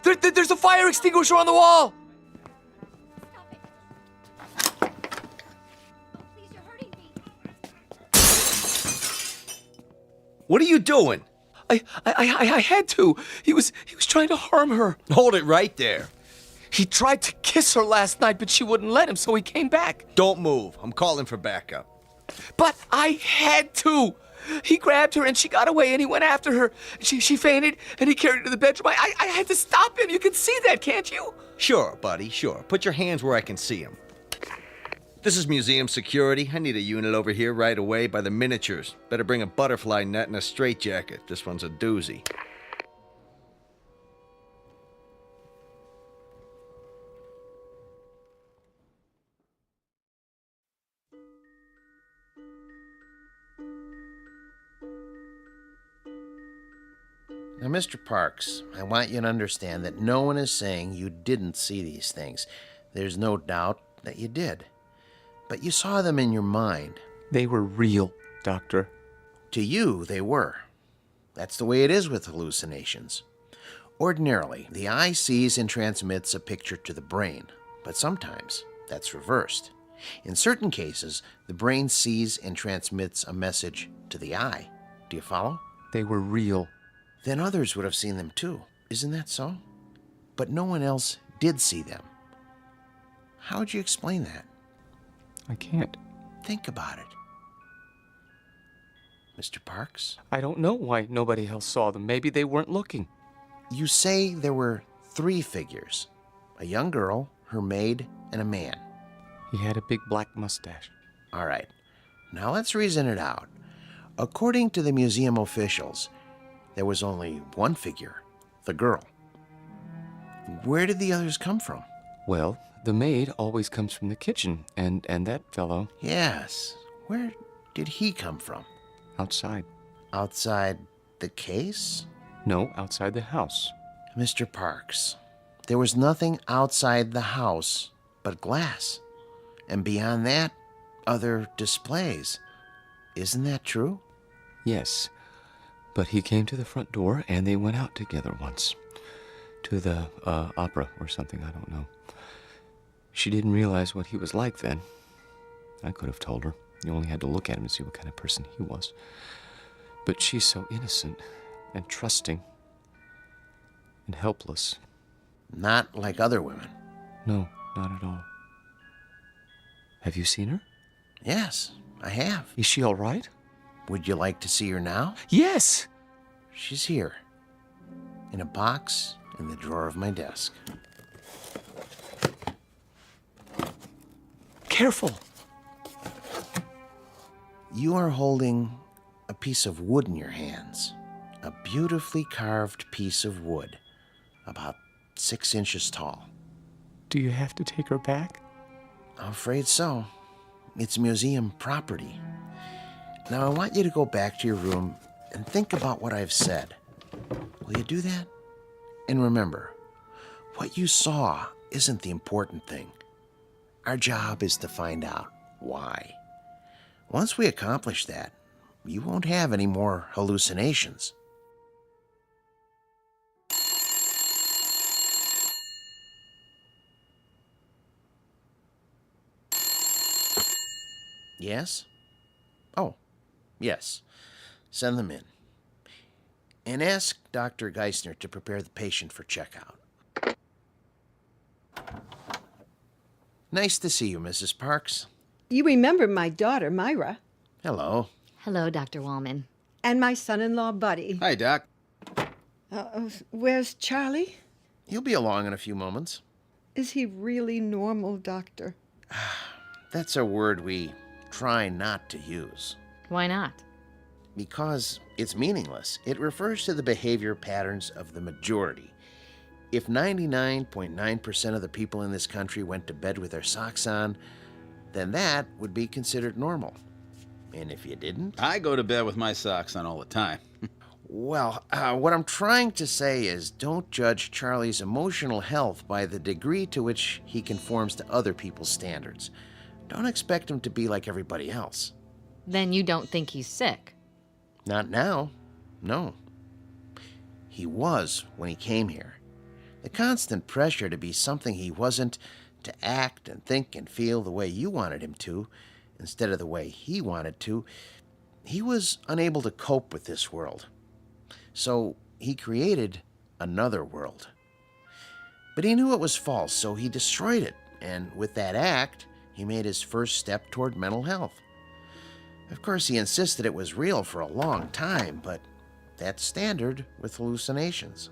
No. There's a fire extinguisher on the wall! What are you doing? I had to. He was trying to harm her. Hold it right there. He tried to kiss her last night, but she wouldn't let him, so he came back. Don't move. I'm calling for backup. But I had to. He grabbed her and she got away and he went after her. She fainted and he carried her to the bedroom. I had to stop him. You can see that, can't you? Sure, buddy, sure. Put your hands where I can see them. This is museum security. I need a unit over here right away by the miniatures. Better bring a butterfly net and a straitjacket. This one's a doozy. Now, Mr. Parks, I want you to understand that no one is saying you didn't see these things. There's no doubt that you did. But you saw them in your mind. They were real, Doctor. To you, they were. That's the way it is with hallucinations. Ordinarily, the eye sees and transmits a picture to the brain, but sometimes that's reversed. In certain cases, the brain sees and transmits a message to the eye. Do you follow? They were real. Then others would have seen them too. Isn't that so? But no one else did see them. How would you explain that? I can't. Think about it. Mr. Parks? I don't know why nobody else saw them. Maybe they weren't looking. You say there were 3 figures. A young girl, her maid, and a man. He had a big black mustache. All right. Now let's reason it out. According to the museum officials, there was only one figure, the girl. Where did the others come from? Well, the maid always comes from the kitchen, and that fellow... Yes. Where did he come from? Outside. Outside the case? No, outside the house. Mr. Parks, there was nothing outside the house but glass. And beyond that, other displays. Isn't that true? Yes. But he came to the front door, and they went out together once. To the opera or something, I don't know. She didn't realize what he was like then. I could have told her. You only had to look at him and see what kind of person he was. But she's so innocent and trusting and helpless. Not like other women. No, not at all. Have you seen her? Yes, I have. Is she all right? Would you like to see her now? Yes! She's here. In a box in the drawer of my desk. Careful! You are holding a piece of wood in your hands. A beautifully carved piece of wood. About 6 inches tall. Do you have to take her back? I'm afraid so. It's museum property. Now I want you to go back to your room and think about what I've said. Will you do that? And remember, what you saw isn't the important thing. Our job is to find out why. Once we accomplish that, you won't have any more hallucinations. Yes? Oh, yes. Send them in. And ask Dr. Geisner to prepare the patient for checkout. Nice to see you, Mrs. Parks. You remember my daughter, Myra, Hello. Hello, Dr. Wallman. and my son-in-law, Buddy. Hi, Doc. Where's Charlie? He'll be along in a few moments. Is he really normal, Doctor? That's a word we try not to use. Why not? Because it's meaningless. It refers to the behavior patterns of the majority. If 99.9% of the people in this country went to bed with their socks on, then that would be considered normal. And if you didn't? I go to bed with my socks on all the time. Well, what I'm trying to say is don't judge Charlie's emotional health by the degree to which he conforms to other people's standards. Don't expect him to be like everybody else. Then you don't think he's sick? Not now. No. He was when he came here. The constant pressure to be something he wasn't, to act and think and feel the way you wanted him to, instead of the way he wanted to, he was unable to cope with this world. So he created another world. But he knew it was false, so he destroyed it, and with that act, he made his first step toward mental health. Of course, he insisted it was real for a long time, but that's standard with hallucinations.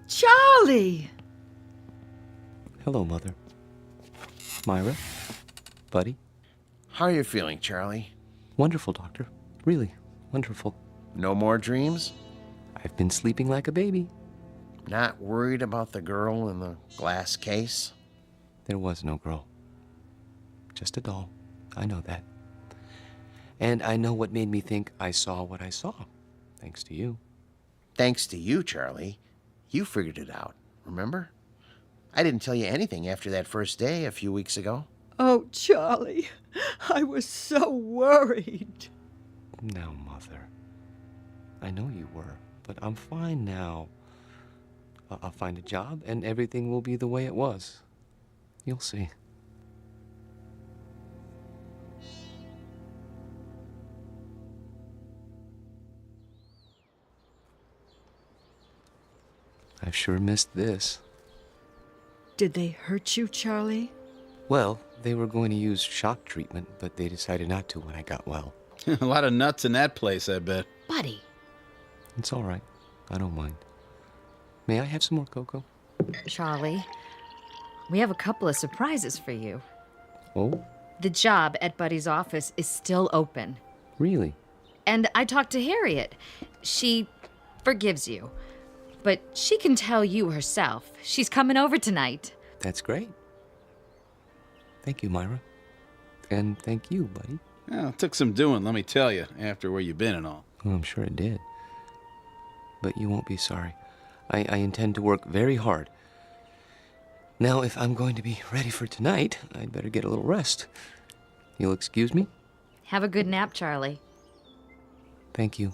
Charlie! Hello, Mother. Myra? Buddy? How are you feeling, Charlie? Wonderful, Doctor. Really, wonderful. No more dreams? I've been sleeping like a baby. Not worried about the girl in the glass case? There was no girl. Just a doll. I know that. And I know what made me think I saw what I saw. Thanks to you. Thanks to you, Charlie. You figured it out, remember? I didn't tell you anything after that first day a few weeks ago. Oh, Charlie, I was so worried. Now, Mother. I know you were, but I'm fine now. I'll find a job, and everything will be the way it was. You'll see. I've sure missed this. Did they hurt you, Charlie? Well, they were going to use shock treatment, but they decided not to when I got well. A lot of nuts in that place, I bet. Buddy. It's all right. I don't mind. May I have some more cocoa? Charlie, we have a couple of surprises for you. Oh? The job at Buddy's office is still open. Really? And I talked to Harriet. She forgives you. But she can tell you herself. She's coming over tonight. That's great. Thank you, Myra. And thank you, Buddy. Well, it took some doing, let me tell you, after where you've been and all. Well, I'm sure it did. But you won't be sorry. I intend to work very hard. Now, if I'm going to be ready for tonight, I'd better get a little rest. You'll excuse me? Have a good nap, Charlie. Thank you.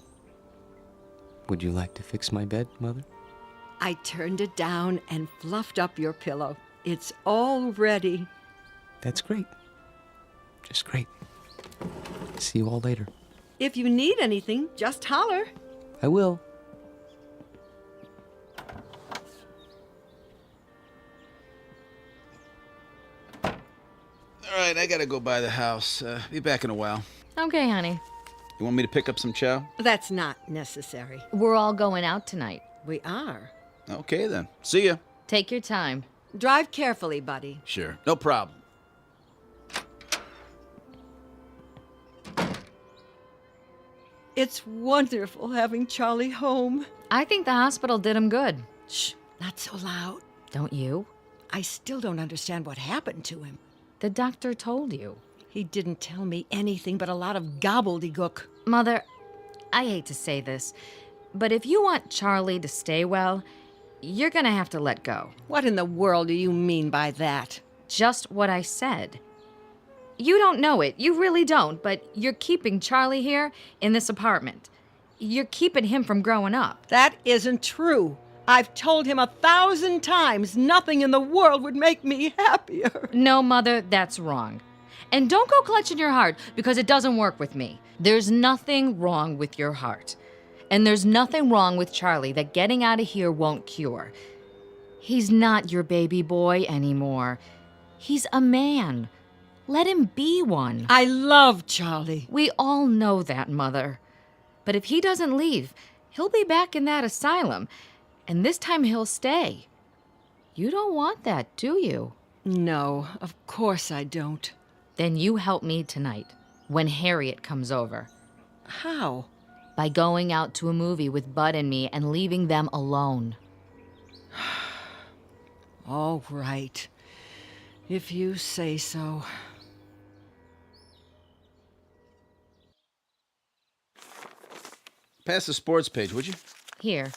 Would you like to fix my bed, Mother? I turned it down and fluffed up your pillow. It's all ready. That's great. Just great. See you all later. If you need anything, just holler. I will. All right, I gotta go by the house. Be back in a while. Okay, honey. You want me to pick up some chow? That's not necessary. We're all going out tonight. We are. Okay, then. See ya. Take your time. Drive carefully, Buddy. Sure. No problem. It's wonderful having Charlie home. I think the hospital did him good. Shh, not so loud. Don't you? I still don't understand what happened to him. The doctor told you. He didn't tell me anything but a lot of gobbledygook. Mother, I hate to say this, but if you want Charlie to stay well, you're gonna have to let go. What in the world do you mean by that? Just what I said. You don't know it, you really don't, but you're keeping Charlie here in this apartment. You're keeping him from growing up. That isn't true. I've told him 1,000 times nothing in the world would make me happier. No, Mother, that's wrong. And don't go clutching your heart, because it doesn't work with me. There's nothing wrong with your heart. And there's nothing wrong with Charlie that getting out of here won't cure. He's not your baby boy anymore. He's a man. Let him be one. I love Charlie. We all know that, Mother. But if he doesn't leave, he'll be back in that asylum. And this time he'll stay. You don't want that, do you? No, of course I don't. Then you help me tonight, when Harriet comes over. How? By going out to a movie with Bud and me and leaving them alone. All right. If you say so. Pass the sports page, would you? Here.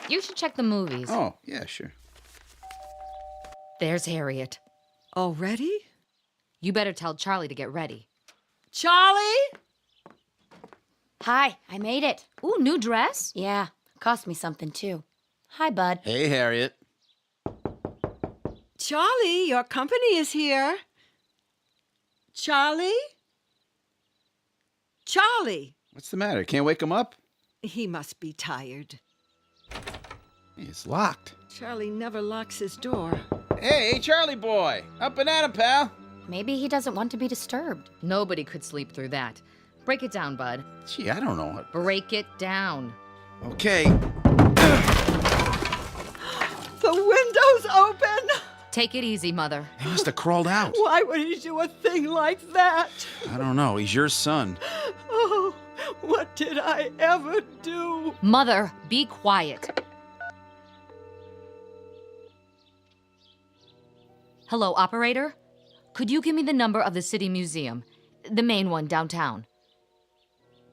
You should check the movies. Oh, yeah, sure. There's Harriet. Already? You better tell Charlie to get ready. Charlie? Hi, I made it. Ooh, new dress? Yeah, cost me something too. Hi, Bud. Hey, Harriet. Charlie, your company is here. Charlie? Charlie! What's the matter? Can't wake him up? He must be tired. It's locked. Charlie never locks his door. Hey, Charlie boy. Up and at him, pal. Maybe he doesn't want to be disturbed. Nobody could sleep through that. Break it down, Bud. Gee, I don't know. Break it down. Okay. The window's open! Take it easy, Mother. He must have crawled out. Why would he do a thing like that? I don't know. He's your son. Oh, what did I ever do? Mother, be quiet. Hello, operator? Could you give me the number of the City Museum? The main one downtown.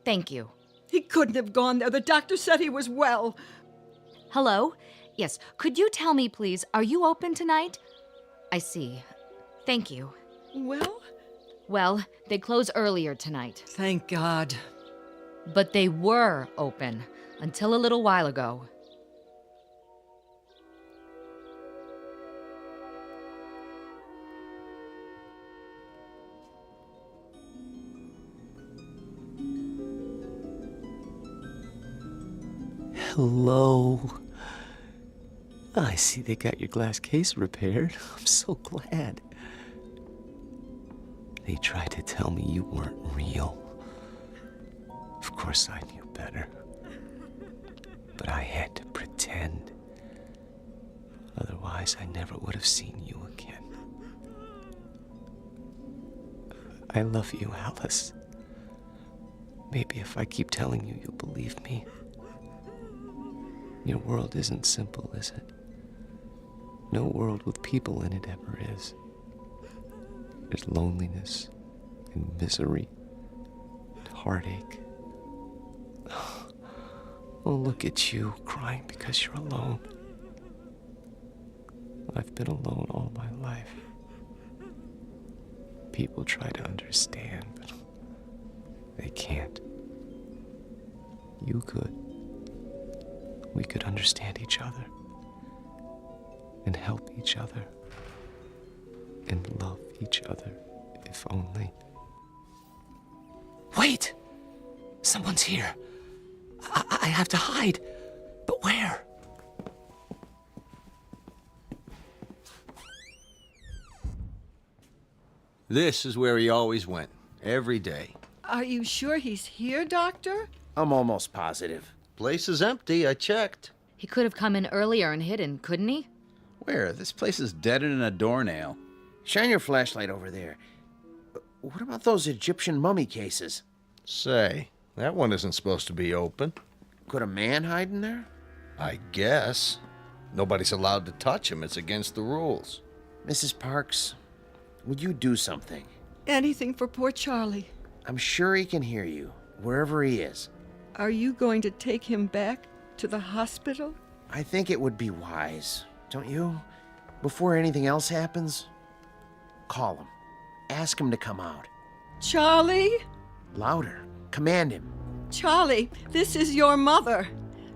Thank you. He couldn't have gone there. The doctor said he was well. Hello? Yes, could you tell me, please, are you open tonight? I see. Thank you. Well? Well, they close earlier tonight. Thank God. But they were open until a little while ago. Hello. I see they got your glass case repaired. I'm so glad. They tried to tell me you weren't real. Of course I knew better. But I had to pretend. Otherwise, I never would have seen you again. I love you, Alice. Maybe if I keep telling you, you'll believe me. Your world isn't simple, is it? No world with people in it ever is. There's loneliness and misery and heartache. Oh, look at you, crying because you're alone. I've been alone all my life. People try to understand, but they can't. You could. We could understand each other and help each other and love each other, if only. Wait! Someone's here. I have to hide. But where? This is where he always went, every day. Are you sure he's here, Doctor? I'm almost positive. Place is empty, I checked. He could have come in earlier and hidden, couldn't he? Where? This place is deader than a doornail. Shine your flashlight over there. What about those Egyptian mummy cases? Say, that one isn't supposed to be open. Could a man hide in there? I guess. Nobody's allowed to touch him. It's against the rules. Mrs. Parks, would you do something? Anything for poor Charlie. I'm sure he can hear you, wherever he is. Are you going to take him back to the hospital? I think it would be wise, don't you? Before anything else happens, call him. Ask him to come out. Charlie? Louder. Command him. Charlie, this is your mother.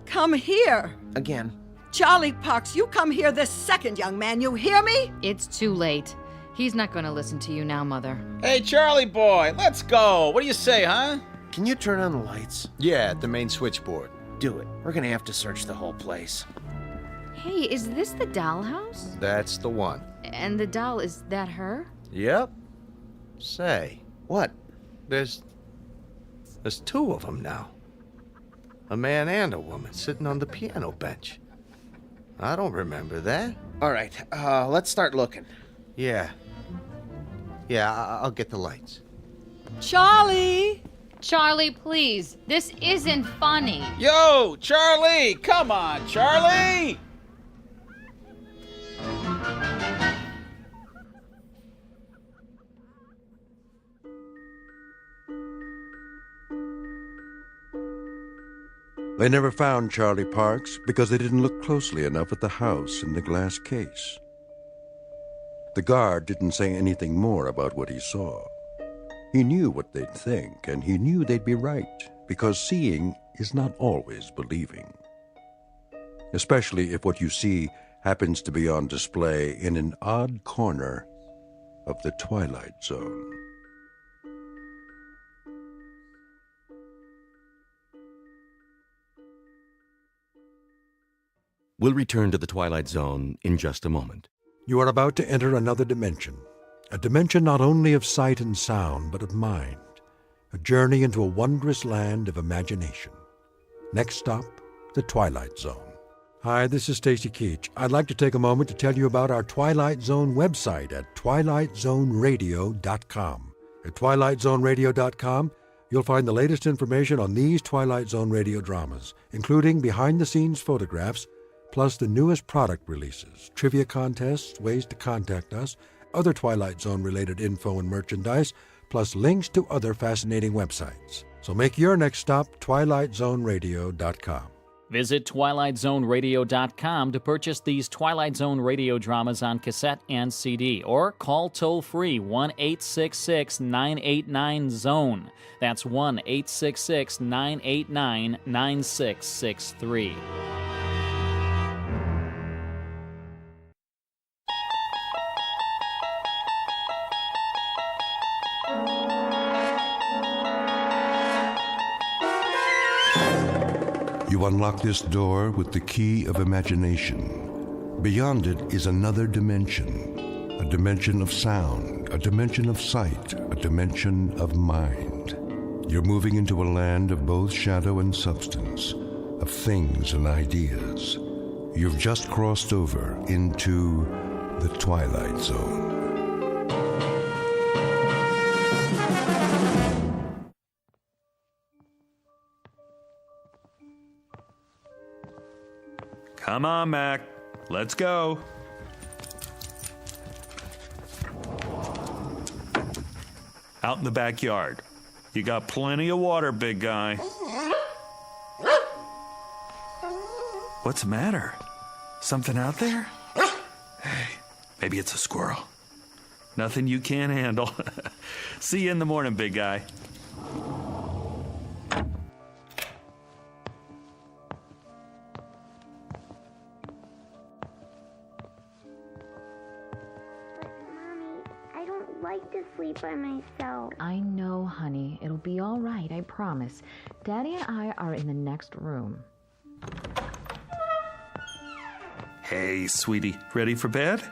Come here. Again, Charlie Parks, you come here this second, young man. You hear me? It's too late. He's not going to listen to you now, Mother. Hey, Charlie boy, let's go. What do you say, huh? Can you turn on the lights? Yeah, at the main switchboard. Do it. We're gonna have to search the whole place. Hey, is this the doll house? That's the one. And the doll, is that her? Yep. Say, what? There's two of them now. A man and a woman sitting on the piano bench. I don't remember that. All right, let's start looking. Yeah. Yeah, I'll get the lights. Charlie! Charlie, please. This isn't funny. Yo, Charlie! Come on, Charlie! They never found Charlie Parks because they didn't look closely enough at the house in the glass case. The guard didn't say anything more about what he saw. He knew what they'd think, and he knew they'd be right, because seeing is not always believing. Especially if what you see happens to be on display in an odd corner of the Twilight Zone. We'll return to the Twilight Zone in just a moment. You are about to enter another dimension, a dimension not only of sight and sound, but of mind, a journey into a wondrous land of imagination. Next stop, the Twilight Zone. Hi, this is Stacy Keach. I'd like to take a moment to tell you about our Twilight Zone website at twilightzoneradio.com. At twilightzoneradio.com, you'll find the latest information on these Twilight Zone radio dramas, including behind-the-scenes photographs, plus the newest product releases, trivia contests, ways to contact us, other Twilight Zone-related info and merchandise, plus links to other fascinating websites. So make your next stop twilightzoneradio.com. Visit twilightzoneradio.com to purchase these Twilight Zone radio dramas on cassette and CD, or call toll-free 1-866-989-ZONE. That's 1-866-989-9663. You unlock this door with the key of imagination. Beyond it is another dimension, a dimension of sound, a dimension of sight, a dimension of mind. You're moving into a land of both shadow and substance, of things and ideas. You've just crossed over into the Twilight Zone. Come on, Mac. Let's go. Out in the backyard. You got plenty of water, big guy. What's the matter? Something out there? Hey, maybe it's a squirrel. Nothing you can't handle. See you in the morning, big guy. Sleep by myself. I know, honey. It'll be all right, I promise. Daddy and I are in the next room. Hey, sweetie, ready for bed?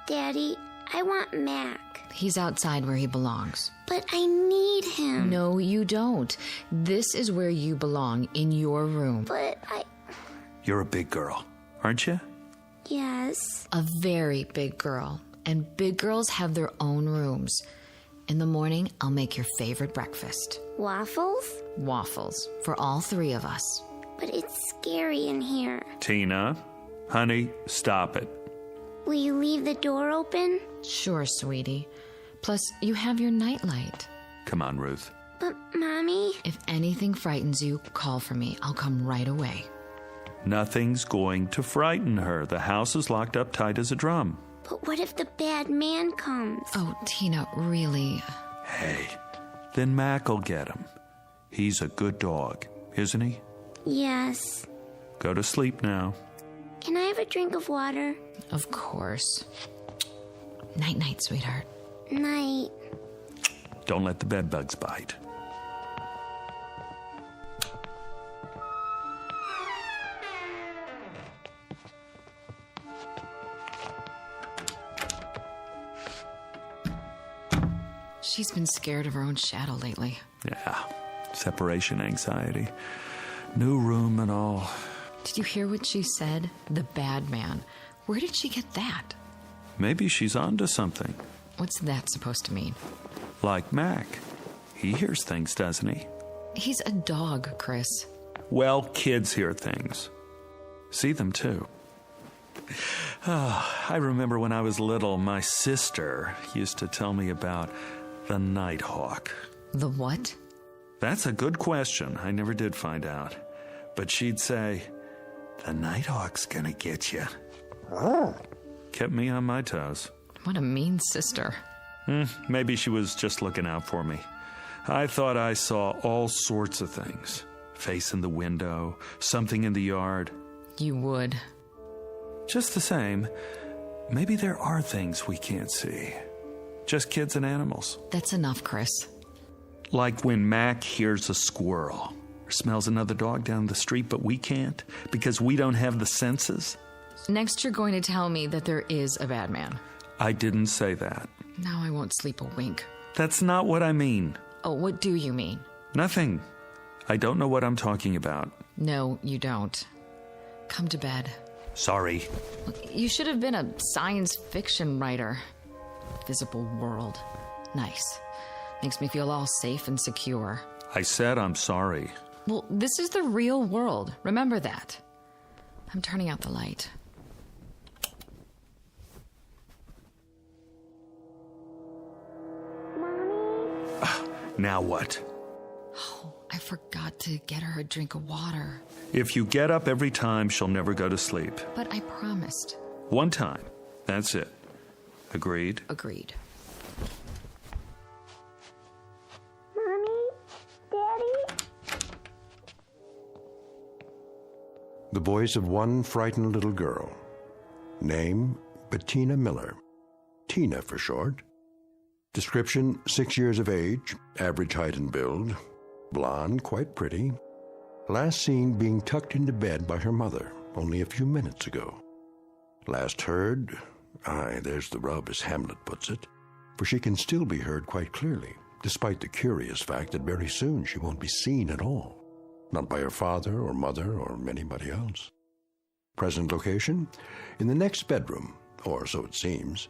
Daddy, I want Mac. He's outside where he belongs. But I need him. No, you don't. This is where you belong, in your room. But You're a big girl, aren't you? Yes. A very big girl. And big girls have their own rooms. In the morning, I'll make your favorite breakfast. Waffles? Waffles, for all three of us. But it's scary in here. Tina, honey, stop it. Will you leave the door open? Sure, sweetie. Plus, you have your nightlight. Come on, Ruth. But, Mommy... If anything frightens you, call for me. I'll come right away. Nothing's going to frighten her. The house is locked up tight as a drum. But what if the bad man comes? Oh, Tina, really? Hey, then Mac'll get him. He's a good dog, isn't he? Yes. Go to sleep now. Can I have a drink of water? Of course. Night-night, sweetheart. Night. Don't let the bed bugs bite. She's been scared of her own shadow lately. Yeah, separation anxiety. New room and all. Did you hear what she said? The bad man. Where did she get that? Maybe she's onto something. What's that supposed to mean? Like Mac. He hears things, doesn't he? He's a dog, Chris. Well, kids hear things. See them, too. Oh, I remember when I was little, my sister used to tell me about the Nighthawk. The what? That's a good question. I never did find out. But she'd say, the Nighthawk's gonna get you. Kept me on my toes. What a mean sister. Maybe she was just looking out for me. I thought I saw all sorts of things. Face in the window, something in the yard. You would. Just the same, maybe there are things we can't see. Just kids and animals. That's enough, Chris. Like when Mac hears a squirrel or smells another dog down the street, but we can't because we don't have the senses. Next, you're going to tell me that there is a bad man. I didn't say that. Now I won't sleep a wink. That's not what I mean. Oh, what do you mean? Nothing. I don't know what I'm talking about. No, you don't. Come to bed. Sorry. You should have been a science fiction writer. Visible world. Nice. Makes me feel all safe and secure. I said I'm sorry. Well, this is the real world. Remember that. I'm turning out the light. Now what? Oh, I forgot to get her a drink of water. If you get up every time, she'll never go to sleep. But I promised. One time. That's it. Agreed? Agreed. Mommy? Daddy? The voice of one frightened little girl. Name, Bettina Miller. Tina for short. Description, 6 years of age, average height and build. Blonde, quite pretty. Last seen being tucked into bed by her mother only a few minutes ago. Last heard, there's the rub as Hamlet puts it, for she can still be heard quite clearly, despite the curious fact that very soon she won't be seen at all, not by her father or mother or anybody else. Present location? In the next bedroom, or so it seems.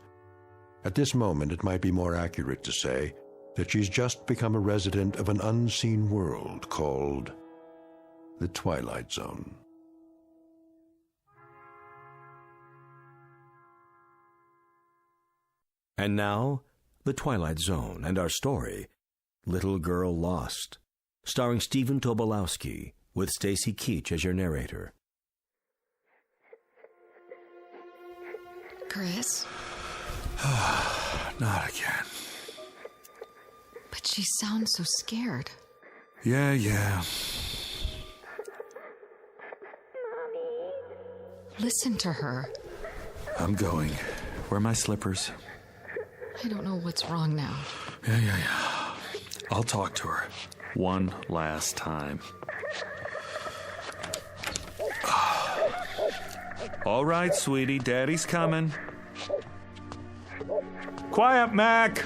At this moment, it might be more accurate to say that she's just become a resident of an unseen world called the Twilight Zone. And now, The Twilight Zone and our story, Little Girl Lost, starring Stephen Tobolowsky, with Stacy Keach as your narrator. Chris? Not again. But she sounds so scared. Yeah. Listen to her. I'm going. Where are my slippers? I don't know what's wrong now. Yeah. I'll talk to her. One last time. All right, sweetie. Daddy's coming. Quiet, Mac!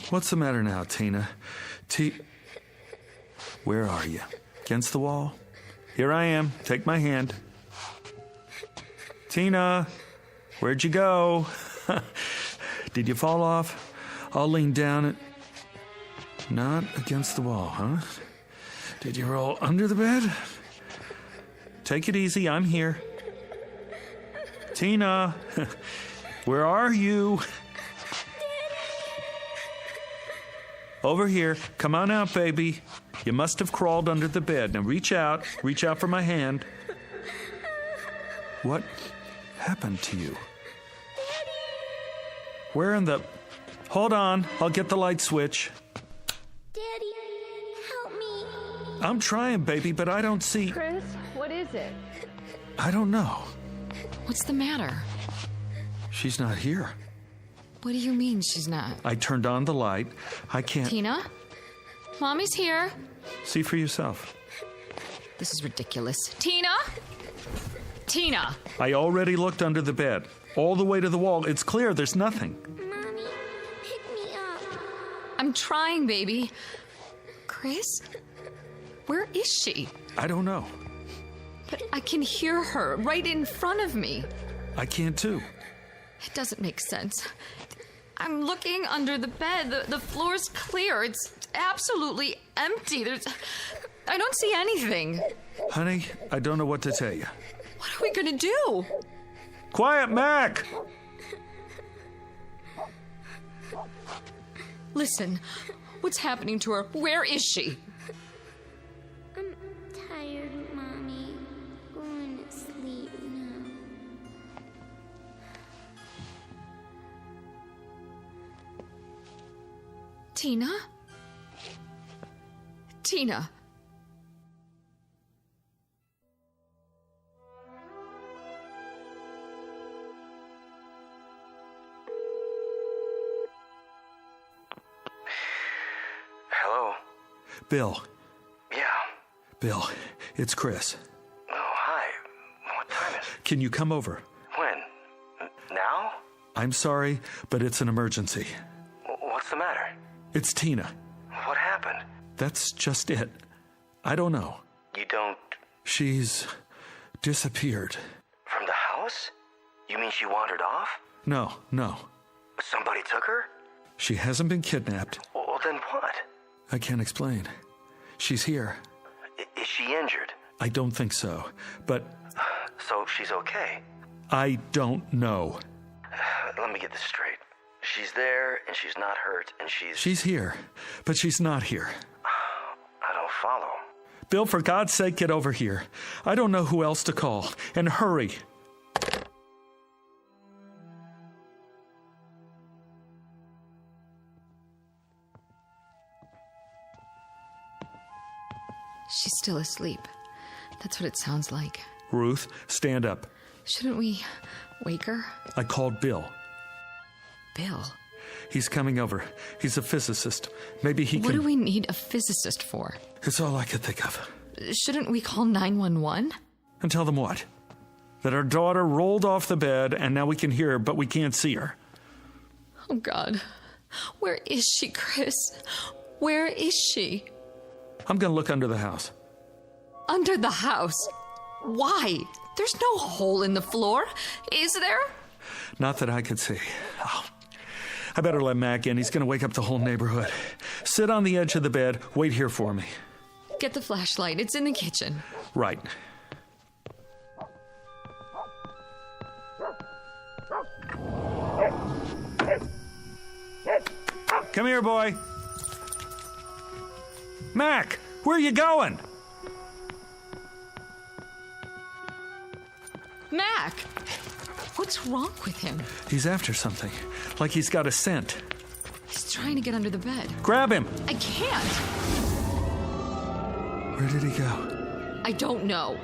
What's the matter now, Tina? Where are you? Against the wall? Here I am. Take my hand. Tina, where'd you go? Did you fall off? I'll lean down and... Not against the wall, huh? Did you roll under the bed? Take it easy, I'm here. Tina, where are you? Over here. Come on out, baby. You must have crawled under the bed. Now reach out. Reach out for my hand. What happened to you? Where in the... Hold on. I'll get the light switch. Daddy, help me. I'm trying, baby, but I don't see... Chris, what is it? I don't know. What's the matter? She's not here. What do you mean she's not? I turned on the light. I can't... Tina? Mommy's here. See for yourself. This is ridiculous. Tina? Tina! I already looked under the bed. All the way to the wall. It's clear there's nothing. Mommy, pick me up. I'm trying, baby. Chris? Where is she? I don't know. But I can hear her right in front of me. I can too. It doesn't make sense. I'm looking under the bed. The floor's clear. It's absolutely empty. I don't see anything. Honey, I don't know what to tell you. What are we gonna do? Quiet, Mac! Listen, what's happening to her? Where is she? I'm tired, Mommy. Going to sleep now. Tina? Tina. Hello? Bill. Yeah. Bill, it's Chris. Oh, hi. What time is it? Can you come over? When? Now? I'm sorry, but it's an emergency. What's the matter? It's Tina. What happened? That's just it. I don't know. You don't... She's disappeared. From the house? You mean she wandered off? No. Somebody took her? She hasn't been kidnapped. Well, then what? I can't explain. She's here. Is she injured? I don't think so, but... So she's okay? I don't know. Let me get this straight. She's there, and she's not hurt, and she's... She's here, but she's not here. I don't follow. Bill, for God's sake, get over here. I don't know who else to call. And hurry. She's still asleep. That's what it sounds like. Ruth, stand up. Shouldn't we wake her? I called Bill. Bill? He's coming over. He's a physicist. Maybe he can... What do we need a physicist for? It's all I could think of. Shouldn't we call 911? And tell them what? That our daughter rolled off the bed and now we can hear her, but we can't see her. Oh, God. Where is she, Chris? Where is she? I'm gonna look under the house. Under the house? Why? There's no hole in the floor, is there? Not that I could see. Oh, I better let Mac in. He's gonna wake up the whole neighborhood. Sit on the edge of the bed. Wait here for me. Get the flashlight. It's in the kitchen. Right. Come here, boy. Mac, where are you going? Mac! What's wrong with him? He's after something. Like he's got a scent. He's trying to get under the bed. Grab him! I can't! Where did he go? I don't know.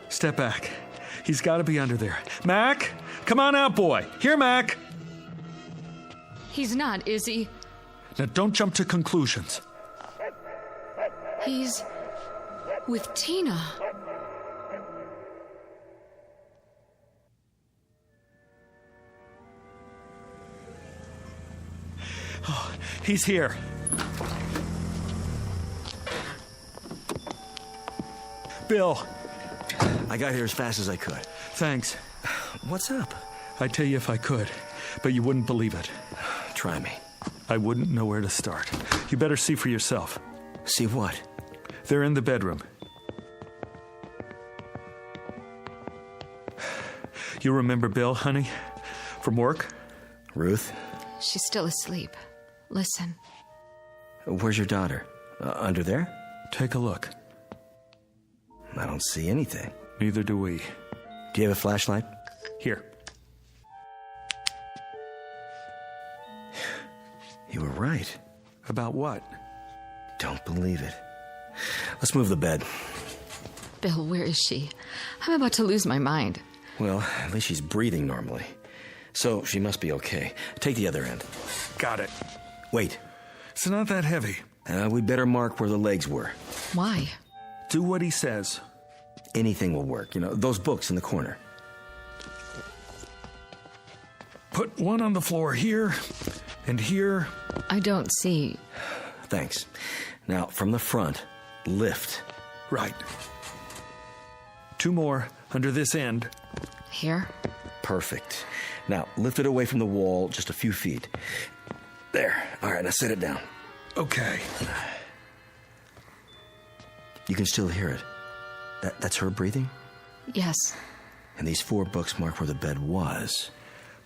Step back. He's got to be under there. Mac! Come on out, boy. Here, Mac! He's not, is he? Now, don't jump to conclusions. He's with Tina. Oh, he's here. Bill. I got here as fast as I could. Thanks. What's up? I'd tell you if I could, but you wouldn't believe it. Try me. I wouldn't know where to start. You better see for yourself. See what? They're in the bedroom. You remember Bill, honey? From work? Ruth? She's still asleep. Listen. Where's your daughter? Under there? Take a look. I don't see anything. Neither do we. Do you have a flashlight? Here. You were right. About what? Don't believe it. Let's move the bed. Bill, where is she? I'm about to lose my mind. Well, at least she's breathing normally. So she must be okay. Take the other end. Got it. Wait. It's not that heavy. We'd better mark where the legs were. Why? Do what he says. Anything will work. Those books in the corner. Put one on the floor here and here. I don't see. Thanks. Now, from the front, lift. Right. 2 more under this end. Here? Perfect. Now, lift it away from the wall just a few feet. There. All right, now set it down. Okay. You can still hear it. That's her breathing? Yes. And these 4 books mark where the bed was.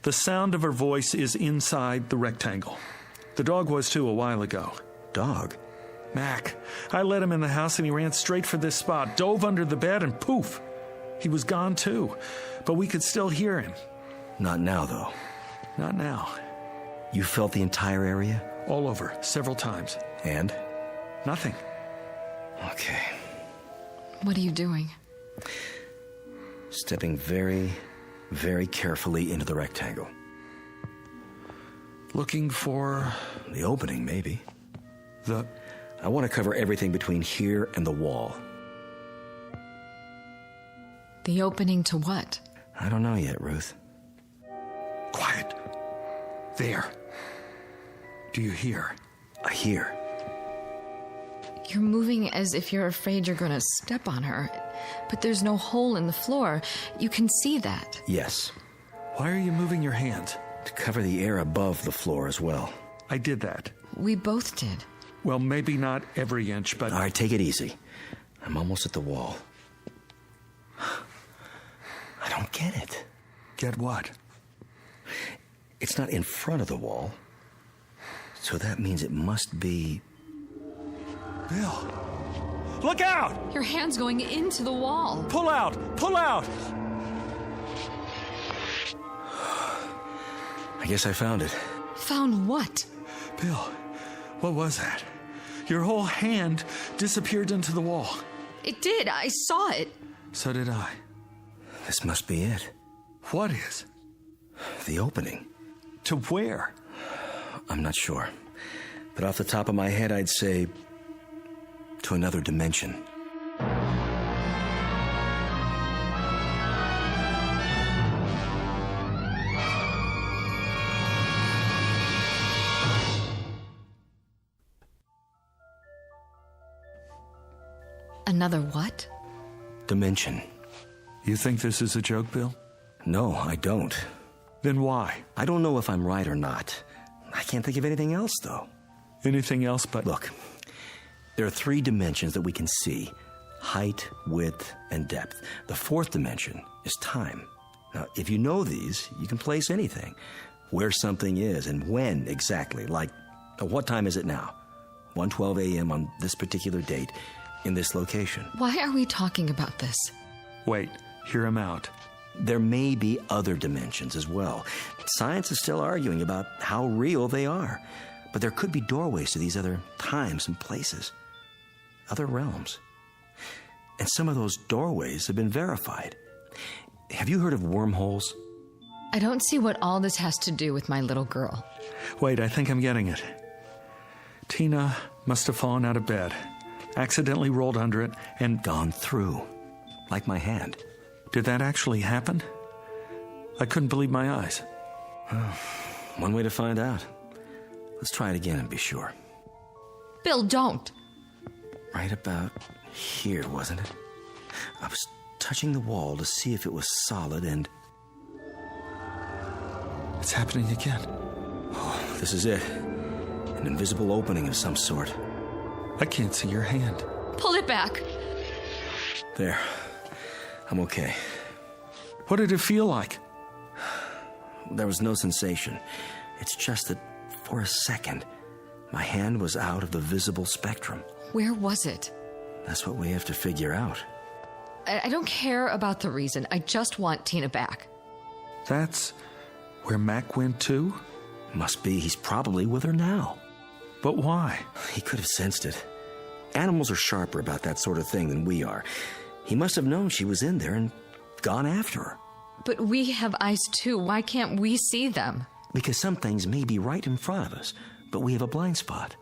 The sound of her voice is inside the rectangle. The dog was too a while ago. Dog? Mac. I let him in the house and he ran straight for this spot, dove under the bed, and poof! He was gone too. But we could still hear him. Not now, though. Not now. You felt the entire area? All over, several times. And? Nothing. Okay. What are you doing? Stepping very, very carefully into the rectangle. Looking for... the opening, maybe. The... I want to cover everything between here and the wall. The opening to what? I don't know yet, Ruth. Quiet. There. Do you hear? I hear. You're moving as if you're afraid you're going to step on her. But there's no hole in the floor. You can see that. Yes. Why are you moving your hands? To cover the air above the floor as well. I did that. We both did. Well, maybe not every inch, but... All right, take it easy. I'm almost at the wall. I don't get it. Get what? It's not in front of the wall. So that means it must be... Bill! Look out! Your hand's going into the wall. Pull out! Pull out! I guess I found it. Found what? Bill, what was that? Your whole hand disappeared into the wall. It did. I saw it. So did I. This must be it. What is? The opening. To where? I'm not sure. But off the top of my head, I'd say... to another dimension. Another what? Dimension. You think this is a joke, Bill? No, I don't. Then why? I don't know if I'm right or not. I can't think of anything else, though. Anything else but... Look, there are 3 dimensions that we can see. Height, width, and depth. The 4th dimension is time. Now, if you know these, you can place anything. Where something is and when exactly. Like, what time is it now? 1:12 a.m. on this particular date in this location. Why are we talking about this? Wait, hear him out. There may be other dimensions as well. Science is still arguing about how real they are. But there could be doorways to these other times and places. Other realms. And some of those doorways have been verified. Have you heard of wormholes? I don't see what all this has to do with my little girl. Wait, I think I'm getting it. Tina must have fallen out of bed, accidentally rolled under it, and gone through. Like my hand. Did that actually happen? I couldn't believe my eyes. One way to find out. Let's try it again and be sure. Bill, don't. Right about here, wasn't it? I was touching the wall to see if it was solid and... It's happening again. Oh, this is it. An invisible opening of some sort. I can't see your hand. Pull it back. There. I'm okay. What did it feel like? There was no sensation. It's just that for a second, my hand was out of the visible spectrum. Where was it? That's what we have to figure out. I don't care about the reason. I just want Tina back. That's where Mac went to? Must be. He's probably with her now. But why? He could have sensed it. Animals are sharper about that sort of thing than we are. He must have known she was in there and gone after her. But we have eyes too. Why can't we see them? Because some things may be right in front of us, but we have a blind spot.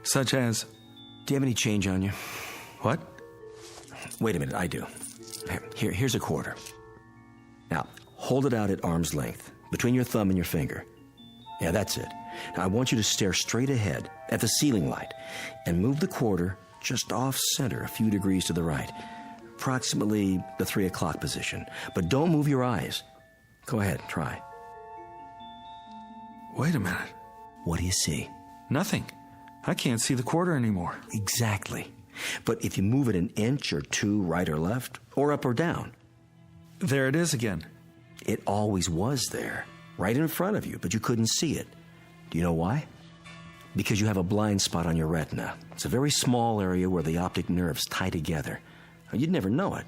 Such as? Do you have any change on you? What? Wait a minute, I do. Here's a quarter. Now, hold it out at arm's length, between your thumb and your finger. Yeah, that's it. Now, I want you to stare straight ahead at the ceiling light and move the quarter just off center a few degrees to the right, approximately the 3 o'clock position. But don't move your eyes. Go ahead, try. Wait a minute. What do you see? Nothing. I can't see the quarter anymore. Exactly. But if you move it an inch or two right or left, or up or down. There it is again. It always was there, right in front of you, but you couldn't see it. Do you know why? Because you have a blind spot on your retina. It's a very small area where the optic nerves tie together. You'd never know it.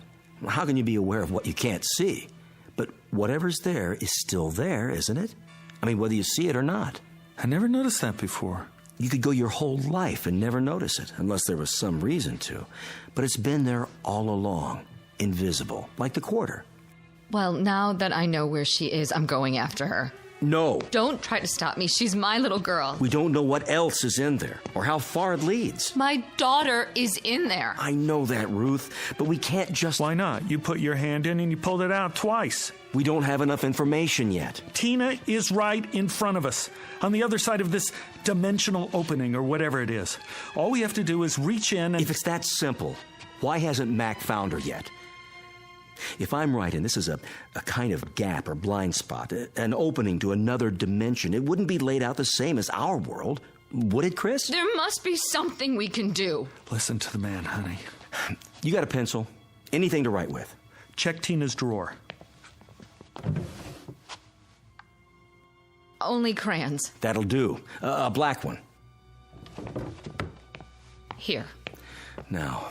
How can you be aware of what you can't see? But whatever's there is still there, isn't it? I mean, whether you see it or not. I never noticed that before. You could go your whole life and never notice it, unless there was some reason to. But it's been there all along, invisible, like the quarter. Well, now that I know where she is, I'm going after her. No. Don't try to stop me. She's my little girl. We don't know what else is in there, or how far it leads. My daughter is in there. I know that, Ruth, but we can't just... Why not? You put your hand in and you pulled it out twice. We don't have enough information yet. Tina is right in front of us, on the other side of this dimensional opening, or whatever it is. All we have to do is reach in and... If it's that simple, why hasn't Mac found her yet? If I'm right, and this is a kind of gap or blind spot, an opening to another dimension, it wouldn't be laid out the same as our world, would it, Chris? There must be something we can do. Listen to the man, honey. You got a pencil? Anything to write with? Check Tina's drawer. Only crayons. That'll do. A black one. Here. Now,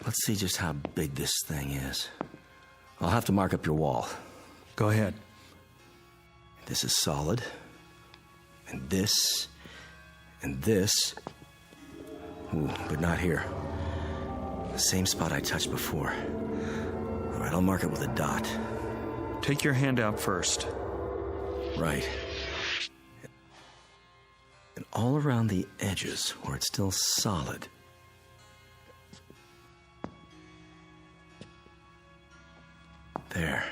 let's see just how big this thing is. I'll have to mark up your wall. Go ahead. This is solid. And this. And this. Ooh, but not here. The same spot I touched before. All right, I'll mark it with a dot. Take your hand out first. Right. And all around the edges where it's still solid. There.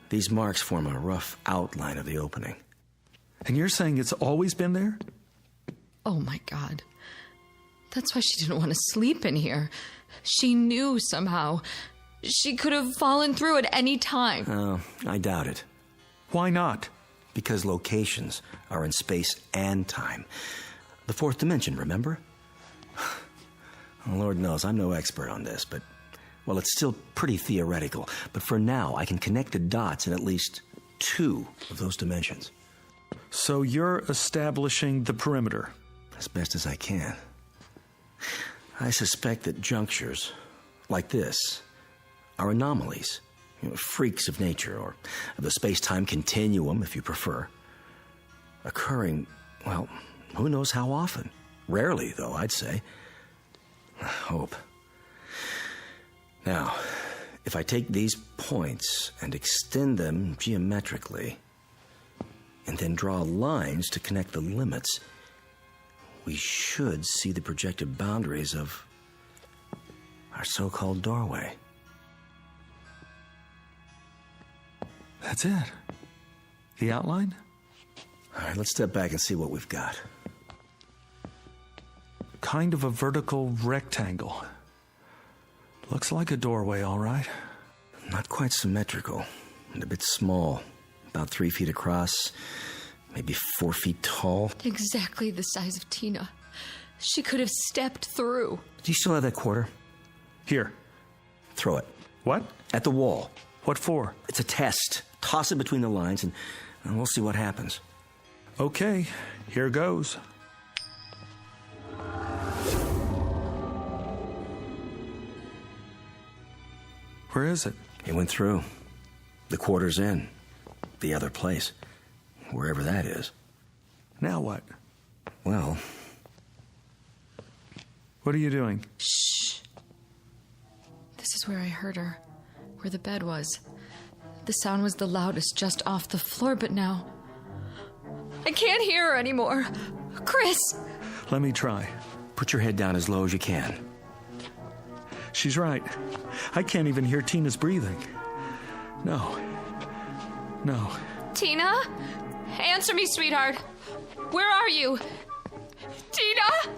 These marks form a rough outline of the opening. And you're saying it's always been there? Oh, my God. That's why she didn't want to sleep in here. She knew somehow. She could have fallen through at any time. Oh, I doubt it. Why not? Because locations are in space and time. The fourth dimension, remember? Lord knows, I'm no expert on this, but... Well, it's still pretty theoretical, but for now, I can connect the dots in at least 2 of those dimensions. So you're establishing the perimeter? As best as I can. I suspect that junctures, like this, are anomalies, freaks of nature, or of the space-time continuum, if you prefer. Occurring, well, who knows how often? Rarely, though, I'd say. I hope. Now, if I take these points and extend them geometrically, and then draw lines to connect the limits, we should see the projected boundaries of our so-called doorway. That's it? The outline? All right, let's step back and see what we've got. Kind of a vertical rectangle. Looks like a doorway, all right. Not quite symmetrical, and a bit small. About 3 feet across, maybe 4 feet tall. Exactly the size of Tina. She could have stepped through. Do you still have that quarter? Here. Throw it. What? At the wall. What for? It's a test. Toss it between the lines, and we'll see what happens. Okay, here goes. Where is it? It went through. The quarter's in. The other place. Wherever that is. Now what? Well, What are you doing? Shh. This is where I heard her, where the bed was. The sound was the loudest just off the floor, but now I can't hear her anymore. Chris! Let me try. Put your head down as low as you can. She's right. I can't even hear Tina's breathing. No. Tina? Answer me, sweetheart. Where are you? Tina?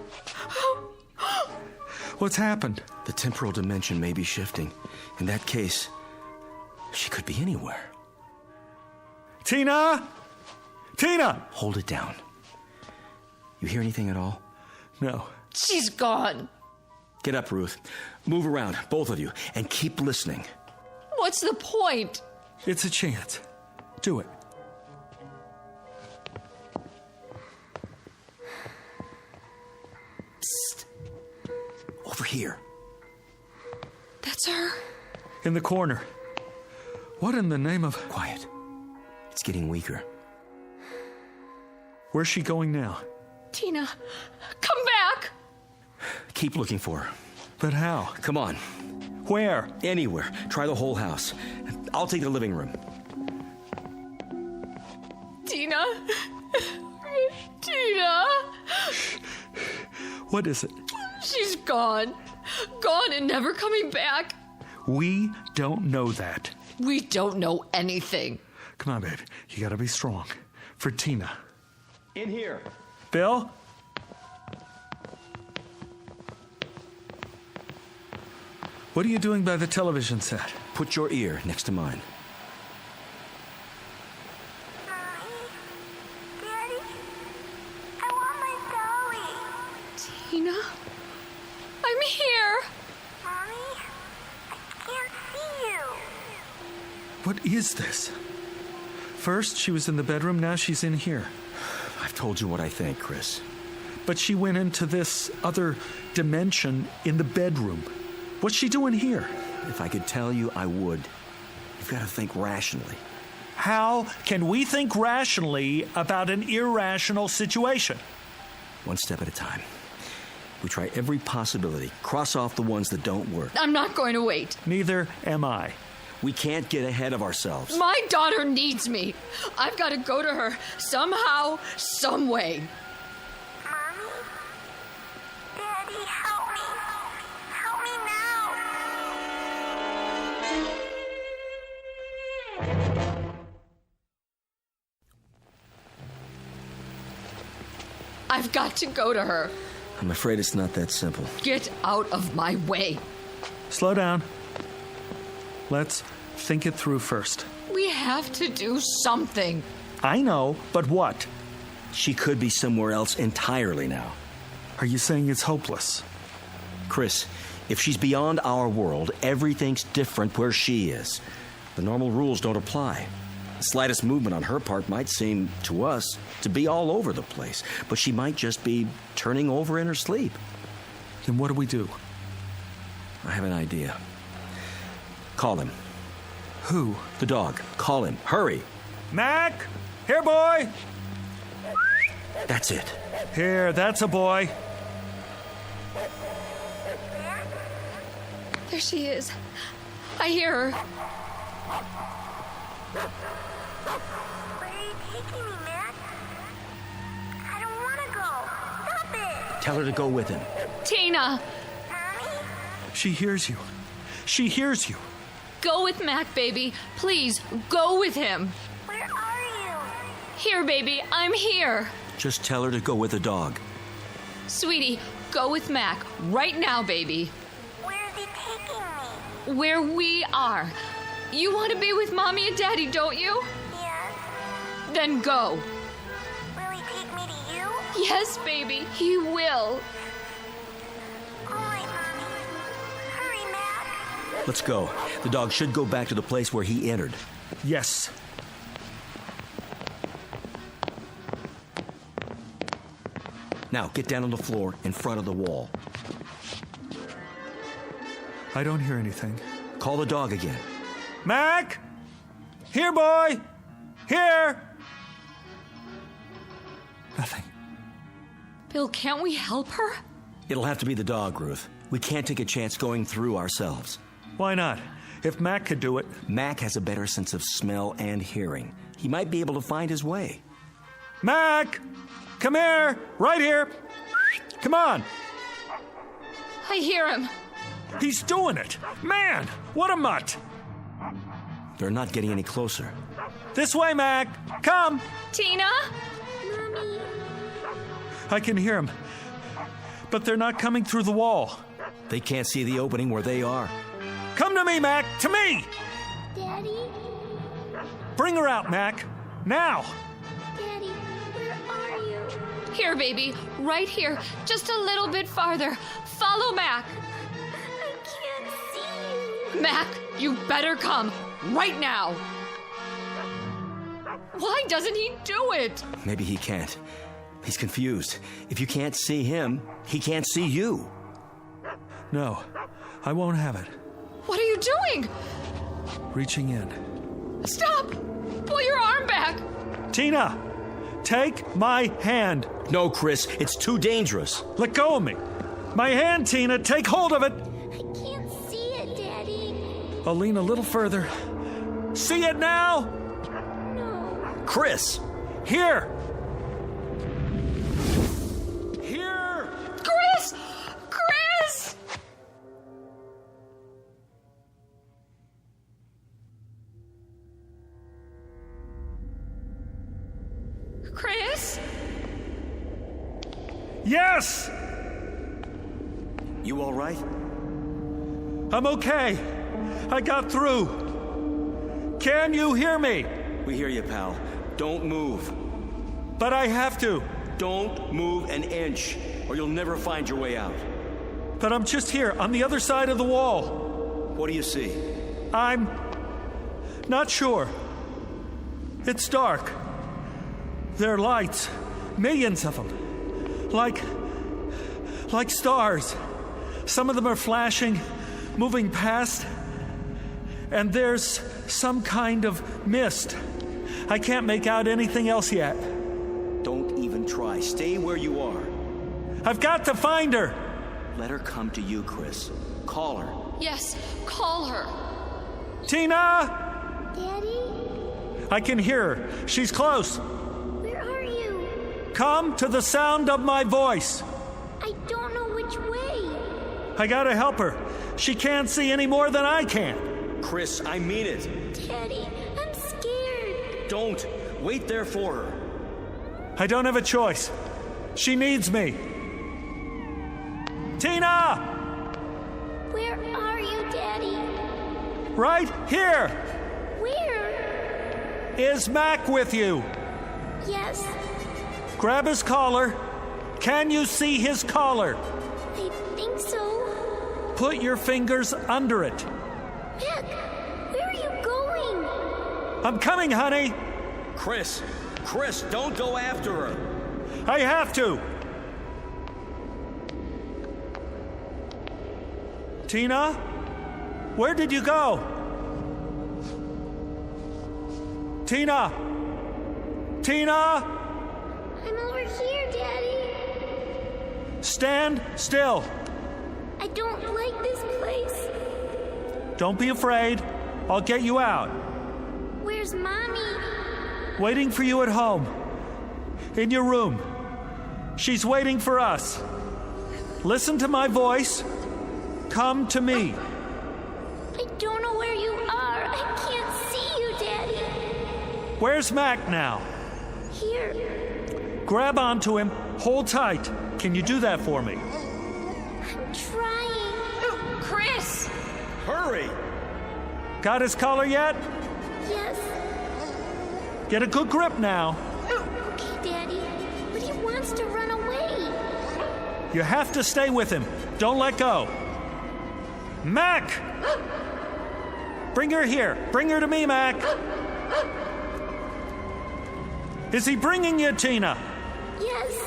What's happened? The temporal dimension may be shifting. In that case, she could be anywhere. Tina! Tina! Hold it down. You hear anything at all? No. She's gone. Get up, Ruth. Move around, both of you, and keep listening. What's the point? It's a chance. Do it. Psst. Over here. That's her. In the corner. What in the name of... Quiet. It's getting weaker. Where's she going now? Tina, come back! Keep looking for her. But how? Come on. Where? Anywhere. Try the whole house. I'll take the living room. Tina? Tina? What is it? She's gone. Gone and never coming back. We don't know that. We don't know anything. Come on, babe. You gotta be strong. For Tina. In here. Bill? What are you doing by the television set? Put your ear next to mine. Tina? I'm here. Mommy, I can't see you. What is this? First, she was in the bedroom, now she's in here. I've told you what I think, Chris. But she went into this other dimension in the bedroom. What's she doing here? If I could tell you, I would. You've got to think rationally. How can we think rationally about an irrational situation? One step at a time. We try every possibility. Cross off the ones that don't work. I'm not going to wait. Neither am I. We can't get ahead of ourselves. My daughter needs me. I've got to go to her somehow, some way. Mommy? Daddy, help me. Help me now. I've got to go to her. I'm afraid it's not that simple. Get out of my way. Slow down. Let's think it through first. We have to do something. I know, but what? She could be somewhere else entirely now. Are you saying it's hopeless? Chris, if she's beyond our world, everything's different where she is. The normal rules don't apply. The slightest movement on her part might seem, to us, to be all over the place, but she might just be turning over in her sleep. Then what do we do? I have an idea. Call him. Who? The dog. Call him. Hurry. Mac! Here, boy! That's it. Here, that's a boy. There she is. I hear her. Where are you taking me, Matt? I don't want to go. Stop it. Tell her to go with him. Tina! She hears you. She hears you. Go with Mac, baby. Please, go with him. Where are you? Here, baby. I'm here. Just tell her to go with the dog. Sweetie, go with Mac. Right now, baby. Where is he taking me? Where we are. You want to be with Mommy and Daddy, don't you? Yes. Then go. Will he take me to you? Yes, baby. He will. All right, Mommy. Hurry, Mac. Let's go. The dog should go back to the place where he entered. Yes. Now, get down on the floor in front of the wall. I don't hear anything. Call the dog again. Mac! Here, boy! Here! Nothing. Bill, can't we help her? It'll have to be the dog, Ruth. We can't take a chance going through ourselves. Why not? If Mac could do it. Mac has a better sense of smell and hearing. He might be able to find his way. Mac! Come here! Right here! Come on! I hear him. He's doing it! Man! What a mutt! They're not getting any closer. This way, Mac! Come! Tina? Mommy. I can hear him. But they're not coming through the wall. They can't see the opening where they are. Come to me, Mac! To me! Daddy? Bring her out, Mac! Now! Daddy, where are you? Here, baby. Right here. Just a little bit farther. Follow Mac. I can't see you. Mac, you better come. Right now. Why doesn't he do it? Maybe he can't. He's confused. If you can't see him, he can't see you. No, I won't have it. What are you doing? Reaching in. Stop! Pull your arm back! Tina! Take my hand! No, Chris, it's too dangerous. Let go of me! My hand, Tina! Take hold of it! I can't see it, Daddy. I'll lean a little further. See it now? No. Chris! Here! Here! Chris! Chris! Chris? Yes! You all right? I'm okay. I got through. Can you hear me? We hear you, pal. Don't move. But I have to. Don't move an inch, or you'll never find your way out. But I'm just here, on the other side of the wall. What do you see? I'm not sure. It's dark. There are lights, millions of them, like stars. Some of them are flashing, moving past, and there's some kind of mist. I can't make out anything else yet. Don't even try. Stay where you are. I've got to find her. Let her come to you, Chris. Call her. Yes, call her. Tina! Daddy? I can hear her. She's close. Where are you? Come to the sound of my voice. I don't know which way. I gotta help her. She can't see any more than I can. Chris, I mean it. Daddy, I'm scared. Don't. Wait there for her. I don't have a choice. She needs me. Tina! Where are you, Daddy? Right here. Where? Is Mac with you? Yes. Grab his collar. Can you see his collar? I think so. Put your fingers under it. Mac, where are you going? I'm coming, honey. Chris, don't go after her. I have to. Tina? Where did you go? Tina! Tina! I'm over here, Daddy. Stand still. I don't like this place. Don't be afraid. I'll get you out. Where's Mommy? Waiting for you at home. In your room. She's waiting for us. Listen to my voice. Come to me. I don't know where you are. I can't see you, Daddy. Where's Mac now? Here. Grab onto him. Hold tight. Can you do that for me? I'm trying. Chris! Hurry! Got his collar yet? Yes. Get a good grip now. Okay, Daddy. But he wants to run away. You have to stay with him. Don't let go. Mac! Bring her here. Bring her to me, Mac. Is he bringing you, Tina? Yes.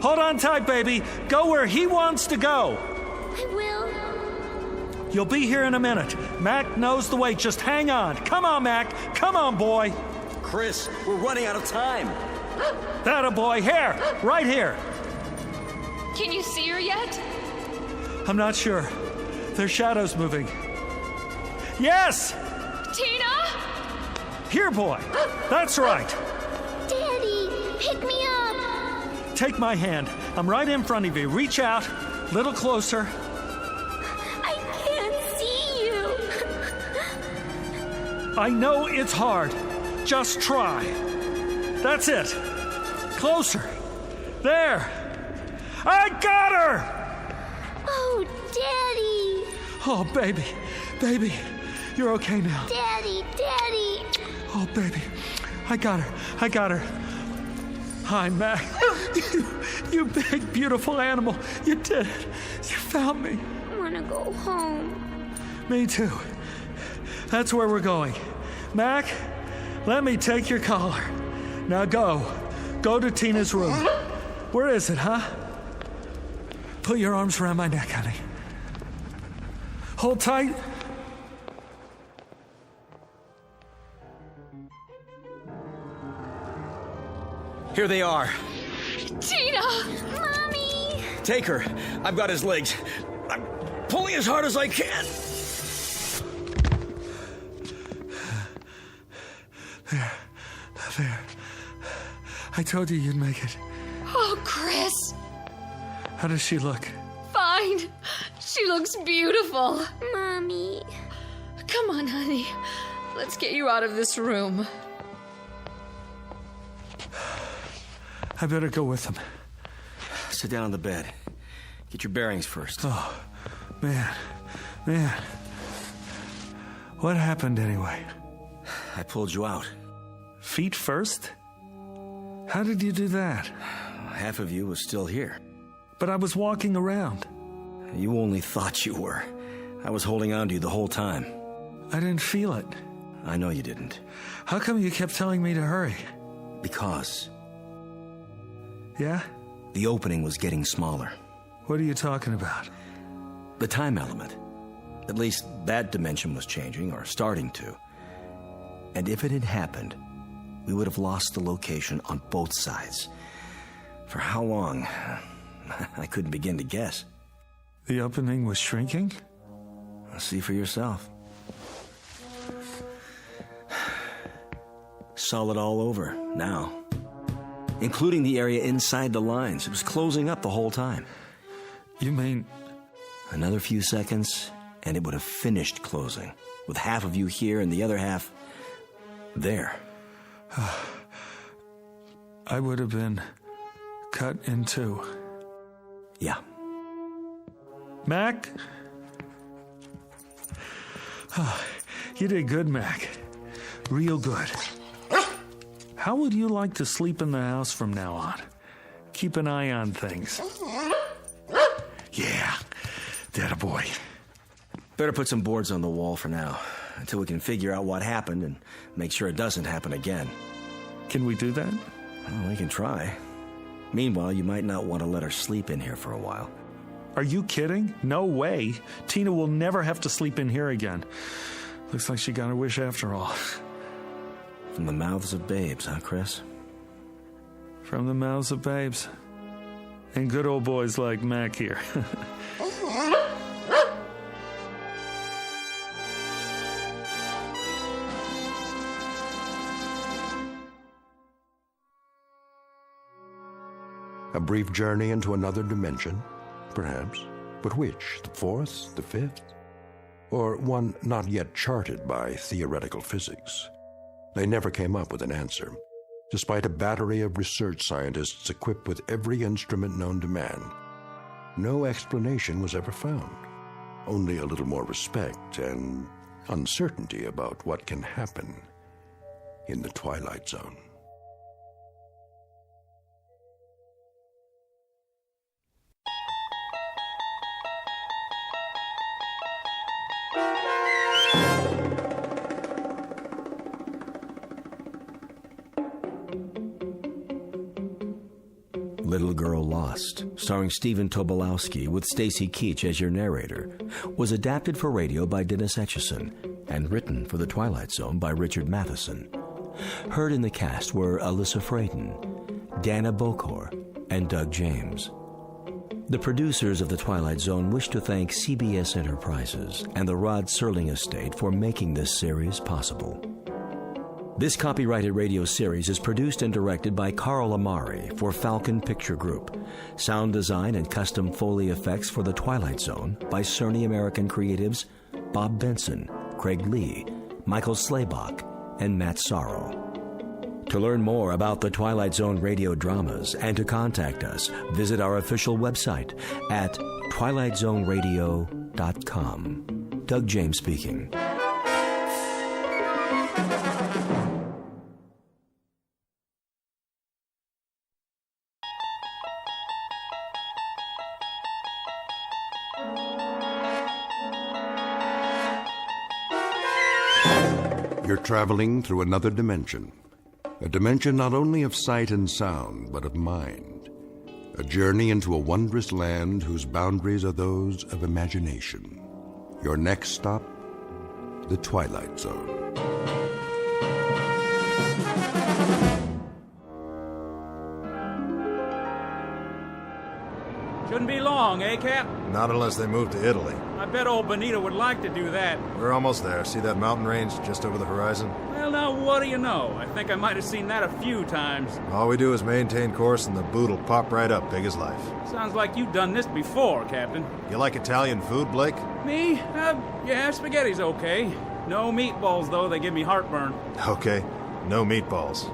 Hold on tight, baby. Go where he wants to go. I will. You'll be here in a minute. Mac knows the way. Just hang on. Come on, Mac. Come on, boy. Chris, we're running out of time. That a boy. Here. Right here. Can you see her yet? I'm not sure. There's shadows moving. Yes! Tina? Here, boy. That's right. Daddy, pick me up. Take my hand. I'm right in front of you. Reach out. Little closer. I can't see you. I know it's hard. Just try. That's it. Closer. There. I got her! Oh, Daddy. Oh, baby. Baby. You're okay now. Daddy, Daddy. Oh, baby. I got her. I got her. Hi, Mac. You big, beautiful animal. You did it. You found me. I want to go home. Me too. That's where we're going. Mac, let me take your collar. Now go. Go to Tina's room. Where is it, huh? Put your arms around my neck, honey. Hold tight. Here they are. Tina! Mommy! Take her. I've got his legs. I'm pulling as hard as I can. There. I told you you'd make it. Oh, Chris. How does she look? Fine. She looks beautiful. Mommy. Come on, honey. Let's get you out of this room. I better go with him. Sit down on the bed. Get your bearings first. Oh, man. What happened anyway? I pulled you out. Feet first? How did you do that? Half of you was still here. But I was walking around. You only thought you were. I was holding on to you the whole time. I didn't feel it. I know you didn't. How come you kept telling me to hurry? Because. Yeah? The opening was getting smaller. What are you talking about? The time element. At least that dimension was changing, or starting to. And if it had happened, we would have lost the location on both sides. For how long? I couldn't begin to guess. The opening was shrinking? See for yourself. Solid all over, now. Including the area inside the lines. It was closing up the whole time. You mean... Another few seconds, and it would have finished closing, with half of you here and the other half there. I would have been cut in two. Yeah. Mac? Oh, you did good, Mac. Real good. How would you like to sleep in the house from now on? Keep an eye on things. Yeah, that a boy. Better put some boards on the wall for now, until we can figure out what happened and make sure it doesn't happen again. Can we do that? Well, we can try. Meanwhile, you might not want to let her sleep in here for a while. Are you kidding? No way. Tina will never have to sleep in here again. Looks like she got her wish after all. From the mouths of babes, huh, Chris? From the mouths of babes. And good old boys like Mac here. A brief journey into another dimension, perhaps. But which? The fourth? The fifth? Or one not yet charted by theoretical physics? They never came up with an answer, despite a battery of research scientists equipped with every instrument known to man. No explanation was ever found, only a little more respect and uncertainty about what can happen in the Twilight Zone. Little Girl Lost, starring Stephen Tobolowsky with Stacy Keach as your narrator, was adapted for radio by Dennis Etchison and written for The Twilight Zone by Richard Matheson. Heard in the cast were Alyssa Frayden, Dana Bokor, and Doug James. The producers of The Twilight Zone wish to thank CBS Enterprises and the Rod Serling Estate for making this series possible. This copyrighted radio series is produced and directed by Carl Amari for Falcon Picture Group. Sound design and custom Foley effects for The Twilight Zone by Cerny American creatives Bob Benson, Craig Lee, Michael Slaybach, and Matt Sorrow. To learn more about the Twilight Zone radio dramas and to contact us, visit our official website at twilightzoneradio.com. Doug James speaking. You're traveling through another dimension. A dimension not only of sight and sound, but of mind. A journey into a wondrous land whose boundaries are those of imagination. Your next stop, the Twilight Zone. Shouldn't be long, eh, Cap? Not unless they move to Italy. I bet old Benito would like to do that. We're almost there. See that mountain range just over the horizon? Well, now, what do you know? I think I might have seen that a few times. All we do is maintain course and the boot'll pop right up, big as life. Sounds like you've done this before, Captain. You like Italian food, Blake? Me? Yeah, spaghetti's okay. No meatballs, though. They give me heartburn. Okay, no meatballs.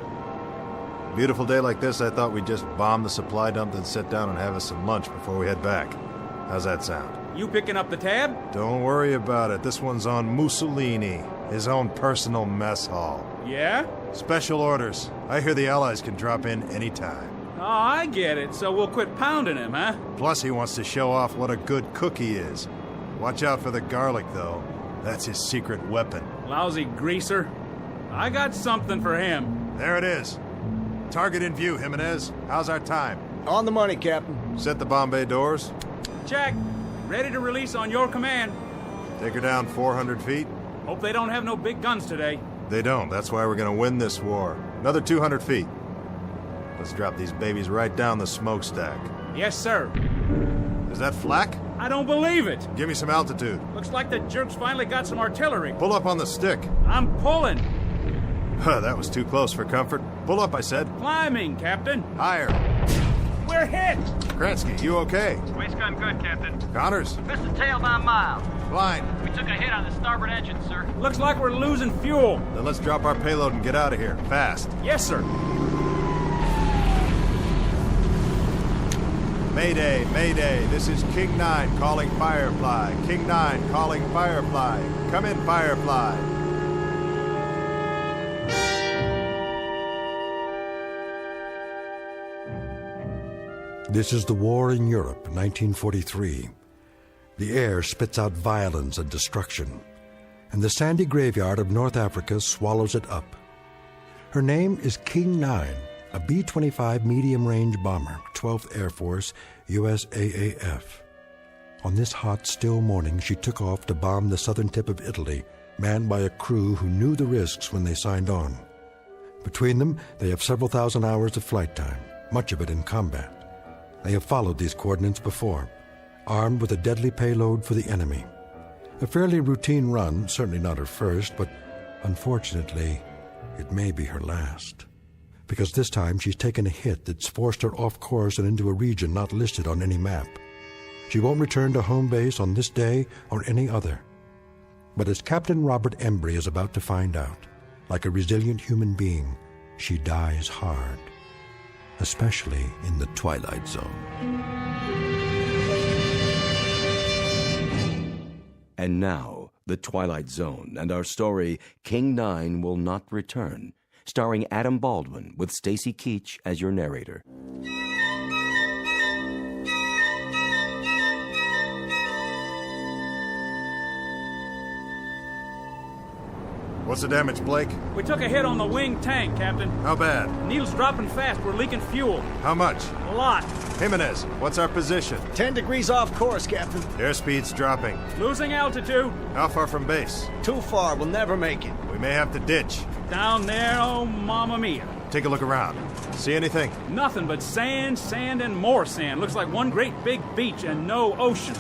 Beautiful day like this, I thought we'd just bomb the supply dump, then sit down and have us some lunch before we head back. How's that sound? You picking up the tab? Don't worry about it. This one's on Mussolini, his own personal mess hall. Yeah? Special orders. I hear the Allies can drop in anytime. Oh, I get it. So we'll quit pounding him, huh? Plus, he wants to show off what a good cook he is. Watch out for the garlic, though. That's his secret weapon. Lousy greaser. I got something for him. There it is. Target in view, Jimenez. How's our time? On the money, Captain. Set the bomb bay doors. Check. Ready to release on your command. Take her down 400 feet. Hope they don't have no big guns today. They don't. That's why we're gonna win this war. Another 200 feet. Let's drop these babies right down the smokestack. Yes, sir. Is that flak? I don't believe it. Give me some altitude. Looks like the jerks finally got some artillery. Pull up on the stick. I'm pulling. That was too close for comfort. Pull up, I said. Climbing, Captain. Higher. We're hit. Kransky, you okay? Waist gun good, Captain. Connors? Missed the tail 9 miles. Blind. We took a hit on the starboard engine, sir. Looks like we're losing fuel. Then let's drop our payload and get out of here. Fast. Yes, sir. Mayday, Mayday. This is King 9 calling Firefly. King 9 calling Firefly. Come in, Firefly. This is the war in Europe, 1943. The air spits out violence and destruction, and the sandy graveyard of North Africa swallows it up. Her name is King 9, a B-25 medium-range bomber, 12th Air Force, USAAF. On this hot, still morning, she took off to bomb the southern tip of Italy, manned by a crew who knew the risks when they signed on. Between them, they have several thousand hours of flight time, much of it in combat. They have followed these coordinates before, armed with a deadly payload for the enemy. A fairly routine run, certainly not her first, but unfortunately, it may be her last. Because this time she's taken a hit that's forced her off course and into a region not listed on any map. She won't return to home base on this day or any other. But as Captain Robert Embry is about to find out, like a resilient human being, she dies hard. Especially in the Twilight Zone. And now, The Twilight Zone and our story, King 9 Will Not Return, starring Adam Baldwin with Stacy Keach as your narrator. What's the damage, Blake? We took a hit on the wing tank, Captain. How bad? Needle's dropping fast. We're leaking fuel. How much? A lot. Jimenez, what's our position? 10 degrees off course, Captain. Airspeed's dropping. Losing altitude. How far from base? Too far. We'll never make it. We may have to ditch. Down there, oh, mamma mia. Take a look around. See anything? Nothing but sand, sand, and more sand. Looks like one great big beach and no ocean.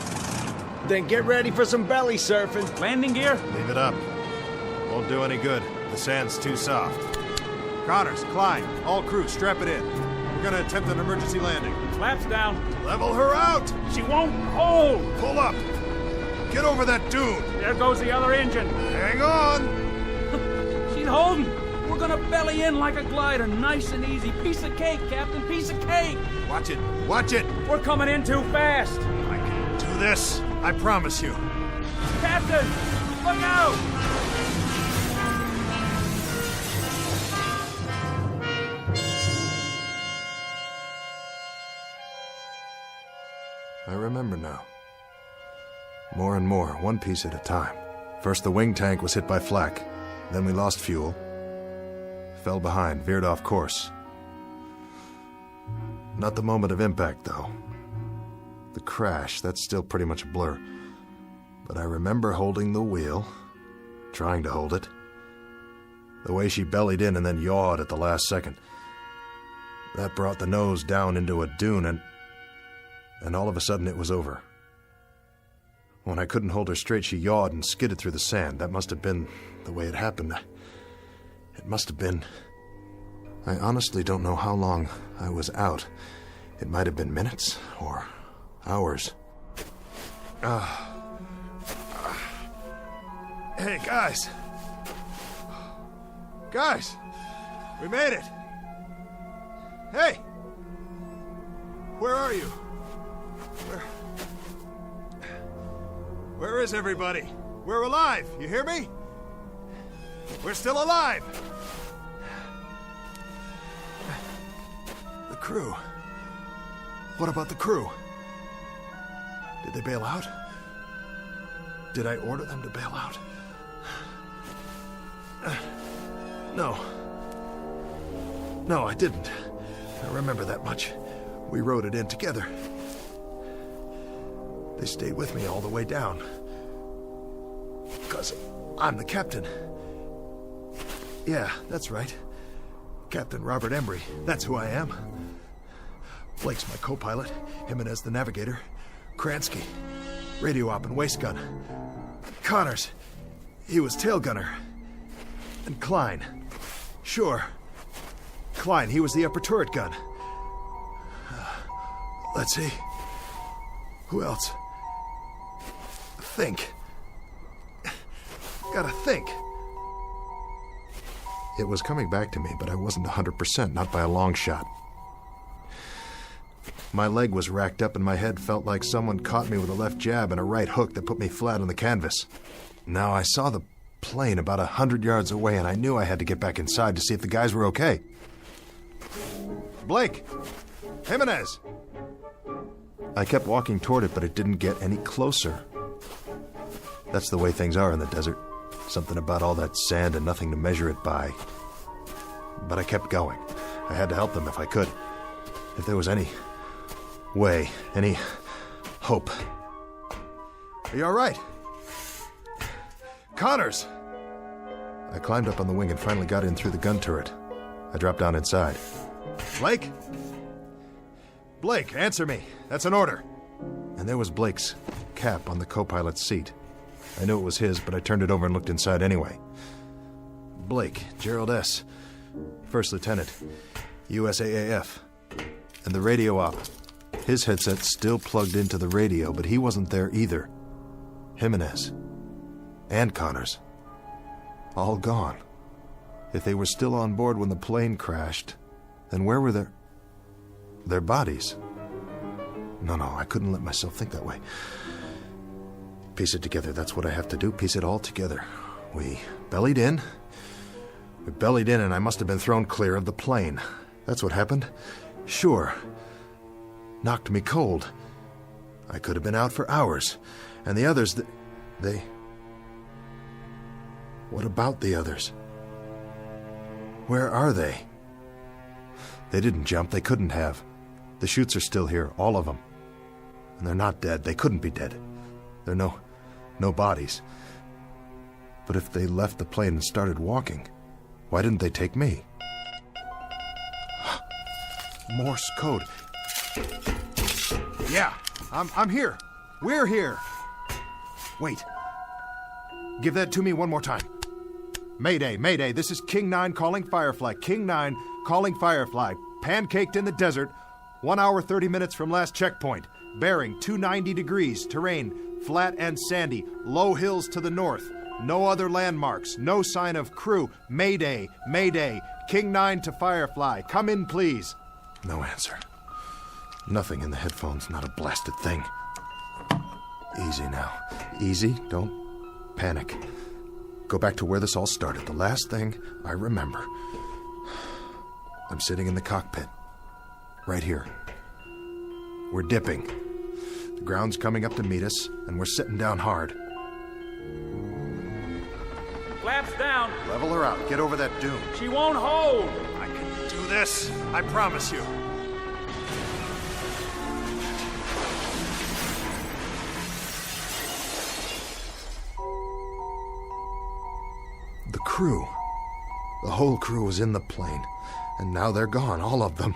Then get ready for some belly surfing. Landing gear? Leave it up. Won't do any good. The sand's too soft. Connors, Klein, all crew, strap it in. We're gonna attempt an emergency landing. Flaps down. Level her out! She won't hold! Pull up! Get over that dune! There goes the other engine. Hang on! She's holding. We're gonna belly in like a glider, nice and easy. Piece of cake, Captain, piece of cake! Watch it! Watch it! We're coming in too fast! I can do this, I promise you. Captain! Look out! I remember now. More and more, one piece at a time. First the wing tank was hit by flak. Then we lost fuel. Fell behind, veered off course. Not the moment of impact, though. The crash, that's still pretty much a blur. But I remember holding the wheel, trying to hold it. The way she bellied in and then yawed at the last second. That brought the nose down into a dune, and all of a sudden it was over. When I couldn't hold her straight, she yawed and skidded through the sand. That must have been the way it happened. It must have been... I honestly don't know how long I was out. It might have been minutes or hours. Hey, guys! Guys! We made it! Hey! Where are you? Where is everybody? We're alive, you hear me? We're still alive! The crew. What about the crew? Did they bail out? Did I order them to bail out? No. No, I didn't. I remember that much. We rode it in together. They stayed with me all the way down. Because I'm the captain. Yeah, that's right. Captain Robert Embry. That's who I am. Blake's my co-pilot. Jimenez the navigator. Kransky, radio op and waist gun. Connors, he was tail gunner. And Klein. Sure. Klein, he was the upper turret gun. Let's see. Who else? Think. Gotta think. It was coming back to me, but I wasn't 100%, not by a long shot. My leg was racked up and my head felt like someone caught me with a left jab and a right hook that put me flat on the canvas. Now I saw the plane about 100 yards away and I knew I had to get back inside to see if the guys were okay. Blake! Jimenez! I kept walking toward it, but it didn't get any closer. That's the way things are in the desert. Something about all that sand and nothing to measure it by. But I kept going. I had to help them if I could. If there was any way, any hope. Are you all right? Connors! I climbed up on the wing and finally got in through the gun turret. I dropped down inside. Blake? Blake, answer me. That's an order. And there was Blake's cap on the co-pilot's seat. I knew it was his, but I turned it over and looked inside anyway. Blake, Gerald S., First Lieutenant, USAAF. And the radio op. His headset still plugged into the radio, but he wasn't there either. Jimenez. And Connors. All gone. If they were still on board when the plane crashed, then where were their bodies? No, I couldn't let myself think that way. Piece it together, that's what I have to do, piece it all together. We bellied in, and I must have been thrown clear of the plane. That's what happened. Sure. Knocked me cold. I could have been out for hours. And the others, they... What about the others? Where are they? They didn't jump. They couldn't have. The chutes are still here, all of them. And they're not dead. They couldn't be dead. There are no bodies. But if they left the plane and started walking, why didn't they take me? Morse code. Yeah, I'm here. We're here. Wait. Give that to me one more time. Mayday, Mayday, this is King 9 calling Firefly. King 9 calling Firefly. Pancaked in the desert, 1 hour 30 minutes from last checkpoint. Bearing 290 degrees, terrain flat and sandy, low hills to the north. No other landmarks, no sign of crew. Mayday, Mayday, King 9 to Firefly. Come in, please. No answer. Nothing in the headphones, not a blasted thing. Easy now. Easy, don't panic. Go back to where this all started. The last thing I remember. I'm sitting in the cockpit. Right here. We're dipping. The ground's coming up to meet us, and we're sitting down hard. Flaps down. Level her out. Get over that dune. She won't hold. I can do this. I promise you. The crew. The whole crew was in the plane, and now they're gone, all of them.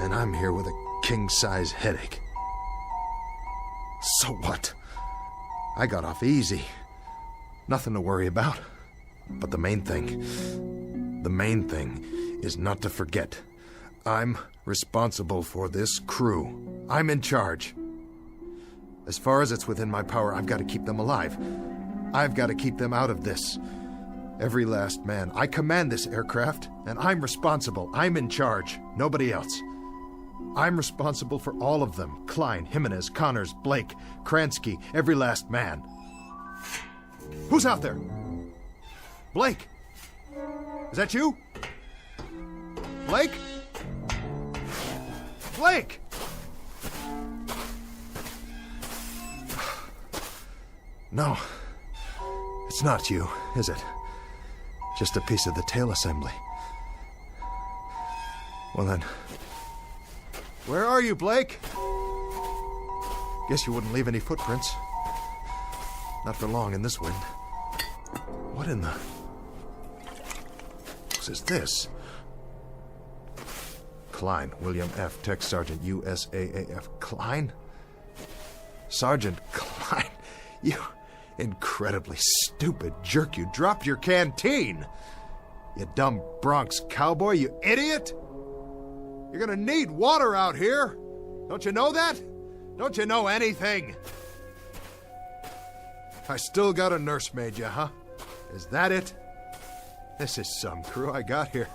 And I'm here with a king-size headache. So what? I got off easy. Nothing to worry about. But the main thing is not to forget. I'm responsible for this crew. I'm in charge. As far as it's within my power, I've got to keep them alive. I've got to keep them out of this. Every last man. I command this aircraft, and I'm responsible. I'm in charge. Nobody else. I'm responsible for all of them. Klein, Jimenez, Connors, Blake, Kransky, every last man. Who's out there? Blake? Is that you? Blake? Blake! No. It's not you, is it? Just a piece of the tail assembly. Well then, where are you, Blake? Guess you wouldn't leave any footprints. Not for long in this wind. What in the... What is this? Klein, William F., Tech Sergeant, USAAF. Klein? Sergeant Klein, you incredibly stupid jerk. You dropped your canteen. You dumb Bronx cowboy, you idiot. You're gonna need water out here. Don't you know that? Don't you know anything? I still got a nursemaid, you, huh? Is that it? This is some crew I got here.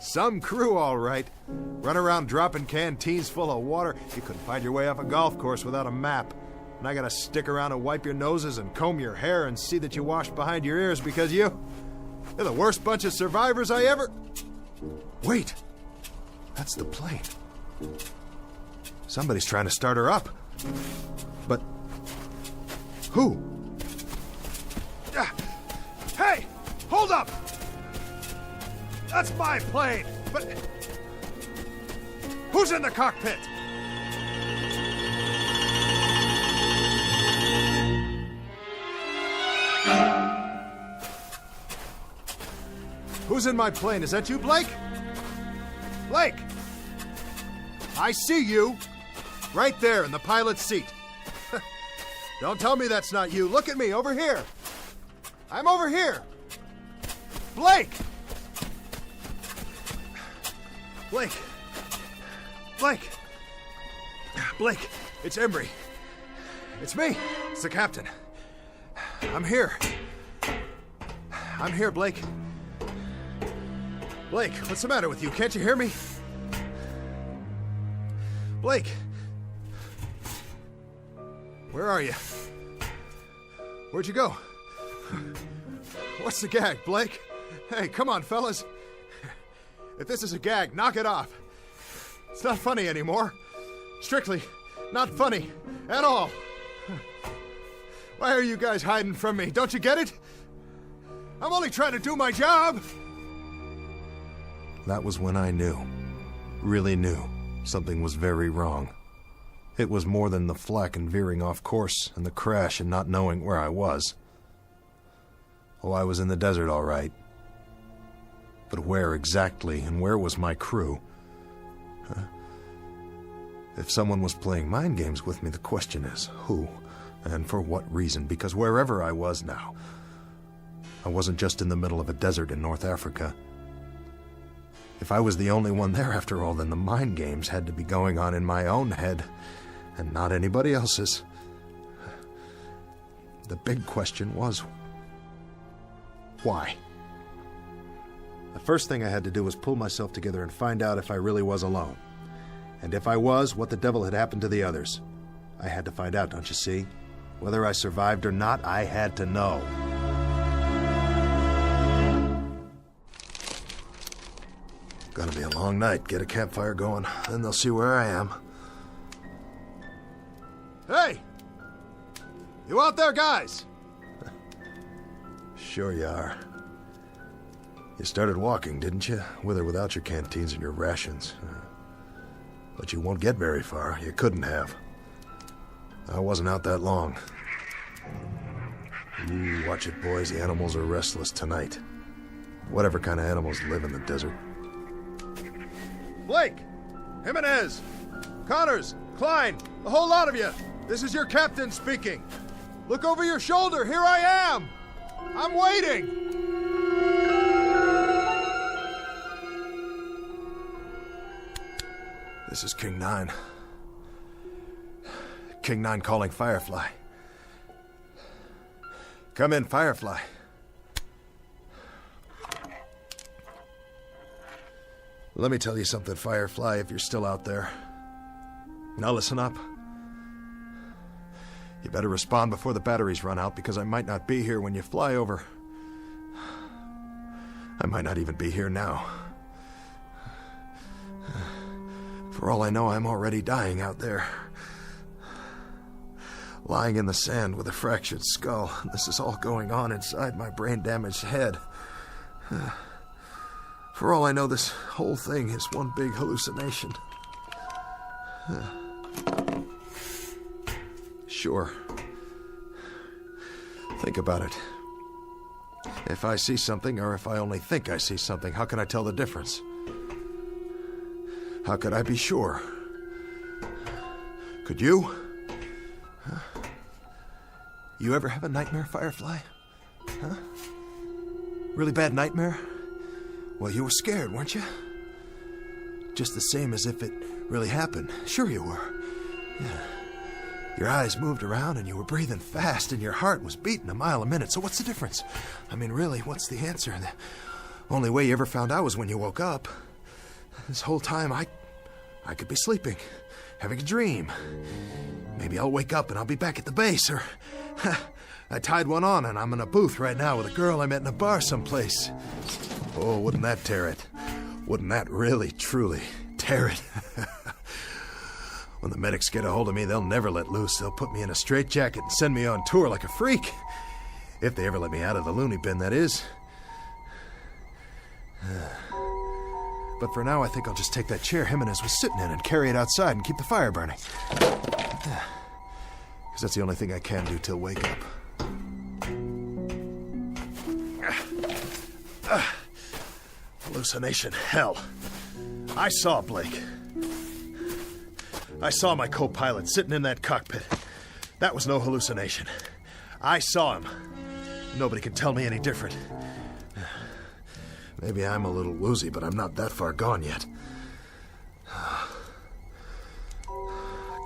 Some crew, all right. Run around dropping canteens full of water. You couldn't find your way off a golf course without a map. And I gotta stick around and wipe your noses and comb your hair and see that you wash behind your ears because you're the worst bunch of survivors I ever... Wait! That's the plane. Somebody's trying to start her up. But... who? Hey! Hold up! That's my plane! But... who's in the cockpit? Who's in my plane? Is that you, Blake? Blake! I see you. Right there in the pilot's seat. Don't tell me that's not you. Look at me, over here. I'm over here. Blake! Blake! Blake! Blake, it's Embry. It's me. It's the captain. I'm here. I'm here, Blake. Blake, what's the matter with you? Can't you hear me? Blake! Where are you? Where'd you go? What's the gag, Blake? Hey, come on, fellas. If this is a gag, knock it off. It's not funny anymore. Strictly not funny at all. Why are you guys hiding from me? Don't you get it? I'm only trying to do my job! That was when I knew, really knew, something was very wrong. It was more than the flak and veering off course and the crash and not knowing where I was. Oh, I was in the desert, all right. But where exactly, and where was my crew? Huh? If someone was playing mind games with me, the question is, who? And for what reason? Because wherever I was now, I wasn't just in the middle of a desert in North Africa. If I was the only one there after all, then the mind games had to be going on in my own head, and not anybody else's. The big question was, why? The first thing I had to do was pull myself together and find out if I really was alone. And if I was, what the devil had happened to the others. I had to find out, don't you see? Whether I survived or not, I had to know. Gonna be a long night. Get a campfire going, then they'll see where I am. Hey! You out there, guys? Sure you are. You started walking, didn't you? With or without your canteens and your rations. But you won't get very far. You couldn't have. I wasn't out that long. You watch it, boys. The animals are restless tonight. Whatever kind of animals live in the desert. Blake! Jimenez! Connors! Klein! The whole lot of you! This is your captain speaking! Look over your shoulder! Here I am! I'm waiting! This is King 9. King 9 calling Firefly. Come in, Firefly. Let me tell you something, Firefly, if you're still out there. Now listen up. You better respond before the batteries run out, because I might not be here when you fly over. I might not even be here now. For all I know, I'm already dying out there. Lying in the sand with a fractured skull. This is all going on inside my brain-damaged head. For all I know, this whole thing is one big hallucination. Sure. Think about it. If I see something, or if I only think I see something, how can I tell the difference? How could I be sure? Could you? You ever have a nightmare, Firefly? Huh? Really bad nightmare? Well, you were scared, weren't you? Just the same as if it really happened. Sure you were. Yeah. Your eyes moved around and you were breathing fast and your heart was beating a mile a minute. So what's the difference? I mean, really, what's the answer? The only way you ever found out was when you woke up. This whole time, I could be sleeping, having a dream. Maybe I'll wake up and I'll be back at the base, or I tied one on and I'm in a booth right now with a girl I met in a bar someplace. Oh, wouldn't that tear it? Wouldn't that really, truly tear it? When the medics get a hold of me, they'll never let loose. They'll put me in a straitjacket and send me on tour like a freak. If they ever let me out of the loony bin, that is. But for now, I think I'll just take that chair Jimenez was sitting in and carry it outside and keep the fire burning. Because that's the only thing I can do till wake up. Hallucination, hell. I saw Blake. I saw my co-pilot sitting in that cockpit. That was no hallucination. I saw him. Nobody can tell me any different. Maybe I'm a little woozy, but I'm not that far gone yet.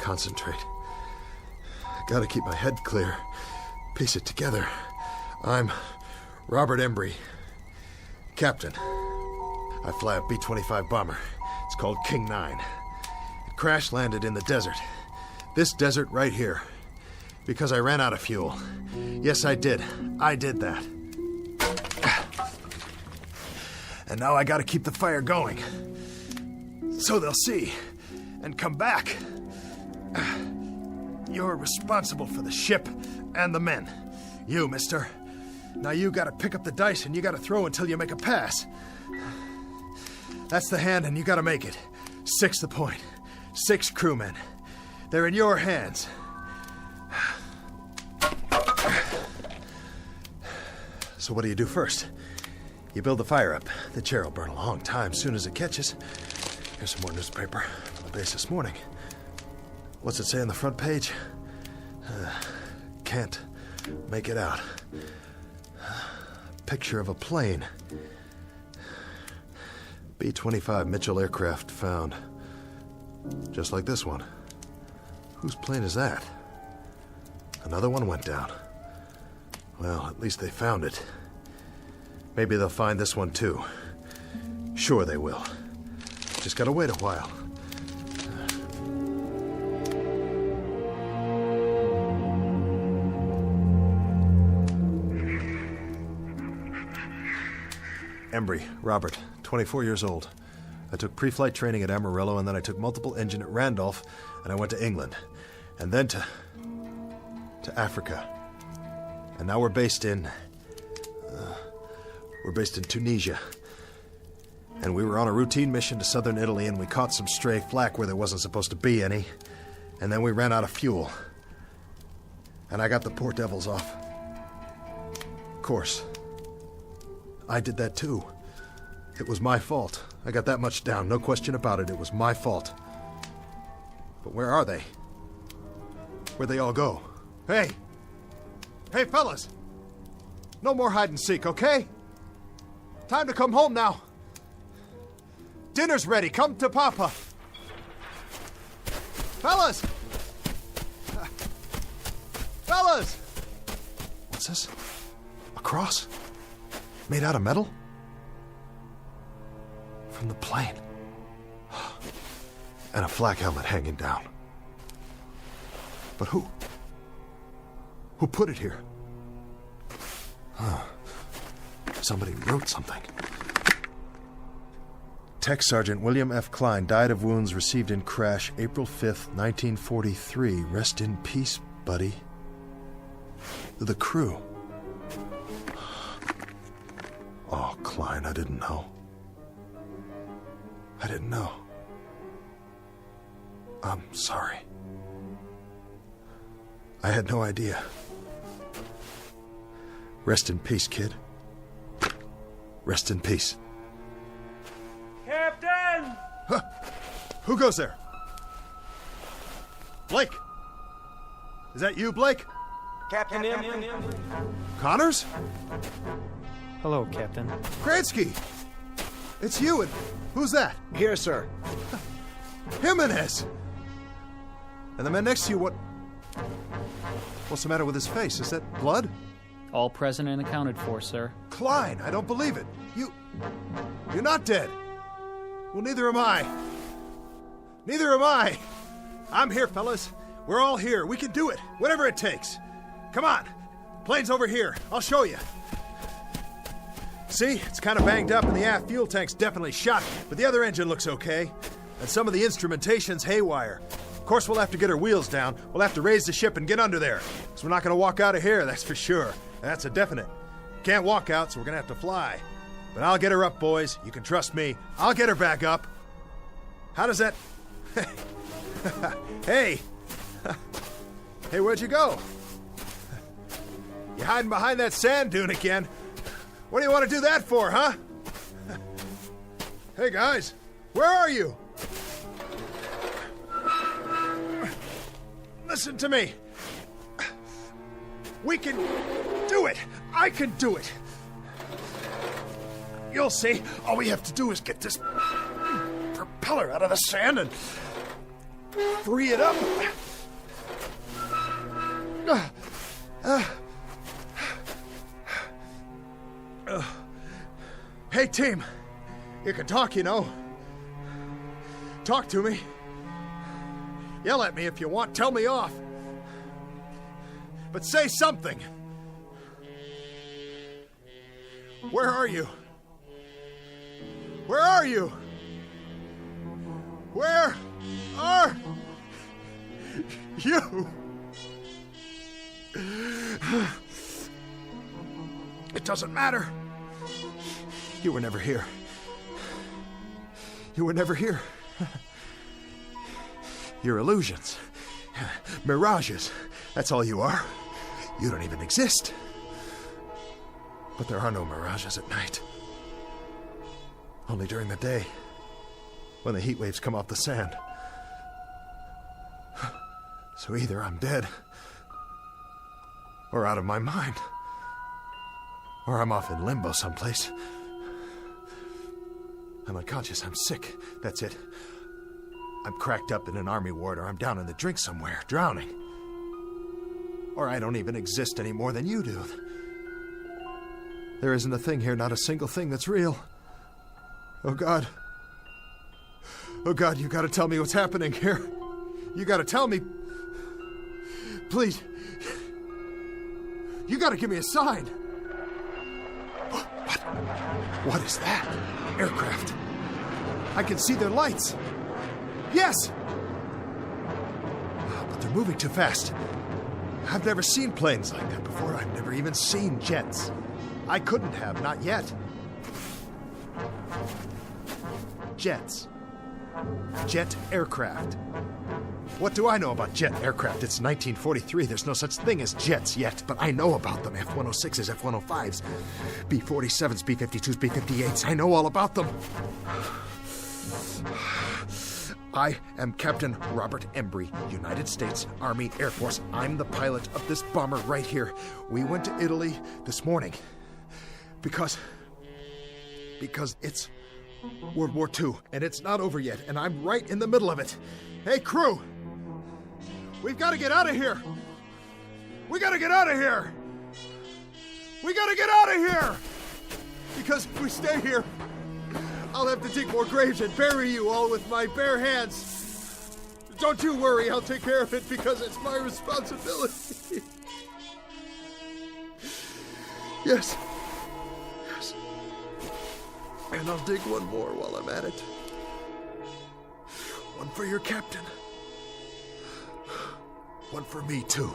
Concentrate. Gotta keep my head clear. Piece it together. I'm Robert Embry, captain. I fly a B-25 bomber. It's called King 9. It crash-landed in the desert. This desert right here. Because I ran out of fuel. Yes, I did. I did that. And now I gotta keep the fire going. So they'll see. And come back. You're responsible for the ship And the men. You, mister. Now you gotta pick up the dice and you gotta throw until you make a pass. That's the hand and you gotta make it. 6 the point. 6 crewmen. They're in your hands. So what do you do first? You build the fire up. The chair will burn a long time soon as it catches. Here's some more newspaper from the base this morning. What's it say on the front page? Can't make it out. Picture of a plane. B-25 Mitchell aircraft found. Just like this one. Whose plane is that? Another one went down. Well, at least they found it. Maybe they'll find this one too. Sure they will. Just gotta wait a while. Embry, Robert, 24 years old. I took pre-flight training at Amarillo, and then I took multiple engine at Randolph, and I went to England. And then to Africa. And now we're based in Tunisia. And we were on a routine mission to southern Italy, and we caught some stray flak where there wasn't supposed to be any. And then we ran out of fuel. And I got the poor devils off. Of course. I did that too. It was my fault. I got that much down, no question about it. It was my fault. But where are they? Where'd they all go? Hey! Hey, fellas! No more hide and seek, okay? Time to come home now. Dinner's ready. Come to Papa. Fellas! Fellas! What's this? A cross? Made out of metal? From the plane. And a flak helmet hanging down. But who? Who put it here? Somebody wrote something. Tech Sergeant William F. Klein died of wounds received in crash April 5th, 1943. Rest in peace, buddy. The crew. Oh, Klein, I didn't know. I didn't know. I'm sorry. I had no idea. Rest in peace, kid. Rest in peace. Captain! Huh. Who goes there? Blake! Is that you, Blake? Captain M. Connors? Hello, Captain. Kransky! It's you, and who's that? Here, sir. Jimenez! And the man next to you, what's the matter with his face? Is that blood? All present and accounted for, sir. Klein, I don't believe it. You're not dead. Well, neither am I. Neither am I. I'm here, fellas. We're all here. We can do it. Whatever it takes. Come on. Plane's over here. I'll show you. See? It's kind of banged up and the aft fuel tank's definitely shot, but the other engine looks okay. And some of the instrumentation's haywire. Of course, we'll have to get our wheels down. We'll have to raise the ship and get under there. Because we're not going to walk out of here, that's for sure. That's a definite. Can't walk out, so we're going to have to fly. But I'll get her up, boys. You can trust me. I'll get her back up. How does that... Hey! Hey, where'd you go? You hiding behind that sand dune again? What do you want to do that for, huh? Hey, guys. Where are you? Listen to me. We can do it. I can do it. You'll see. All we have to do is get this propeller out of the sand and free it up. Hey, team. You can talk, you know. Talk to me. Yell at me if you want. Tell me off. But say something. Where are you? Where are you? Where are you? It doesn't matter. You were never here. You were never here. You're illusions. Mirages. That's all you are. You don't even exist. But there are no mirages at night. Only during the day, when the heat waves come off the sand. So either I'm dead, or out of my mind, or I'm off in limbo someplace. I'm unconscious, I'm sick, that's it. I'm cracked up in an army ward, or I'm down in the drink somewhere, drowning. Or I don't even exist any more than you do. There isn't a thing here, not a single thing that's real. Oh, God. Oh, God, you gotta tell me what's happening here. You gotta tell me. Please. You gotta give me a sign. What? What is that? Aircraft. I can see their lights. Yes! But they're moving too fast. I've never seen planes like that before. I've never even seen jets. I couldn't have, not yet. Jets. Jet aircraft. What do I know about jet aircraft? It's 1943. There's no such thing as jets yet, but I know about them. F-106s, F-105s, B-47s, B-52s, B-58s. I know all about them. I am Captain Robert Embry, United States Army Air Force. I'm the pilot of this bomber right here. We went to Italy this morning because it's World War II, and it's not over yet, and I'm right in the middle of it. Hey, crew! We've got to get out of here! We got to get out of here! We got to get out of here! Because if we stay here, I'll have to dig more graves and bury you all with my bare hands. Don't you worry, I'll take care of it because it's my responsibility. Yes. Yes. And I'll dig one more while I'm at it. One for your captain. One for me, too.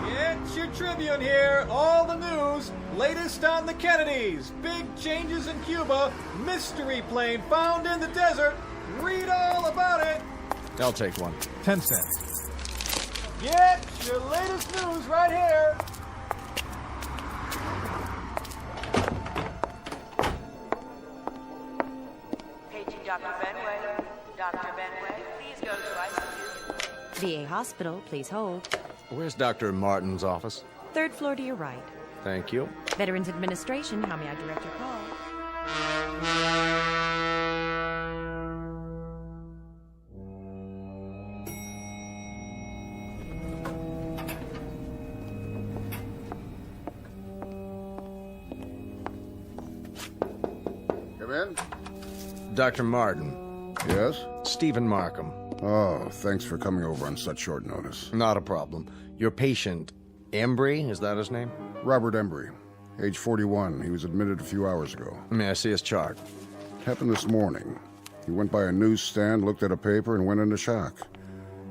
It's your Tribune here. All the news. Latest on the Kennedys. Big changes in Cuba. Mystery plane found in the desert. Read all about it. I'll take one. 10 cents. Get your latest news right here. Paging Dr. Benway. Dr. Benway, please go to ICU. VA Hospital, please hold. Where's Dr. Martin's office? 3rd floor to your right. Thank you. Veterans Administration, how may I direct your call? Come in. Dr. Martin. Yes? Stephen Markham. Oh, thanks for coming over on such short notice. Not a problem. Your patient, Embry, is that his name? Robert Embry, age 41. He was admitted a few hours ago. May I see his chart? It happened this morning. He went by a newsstand, looked at a paper, and went into shock.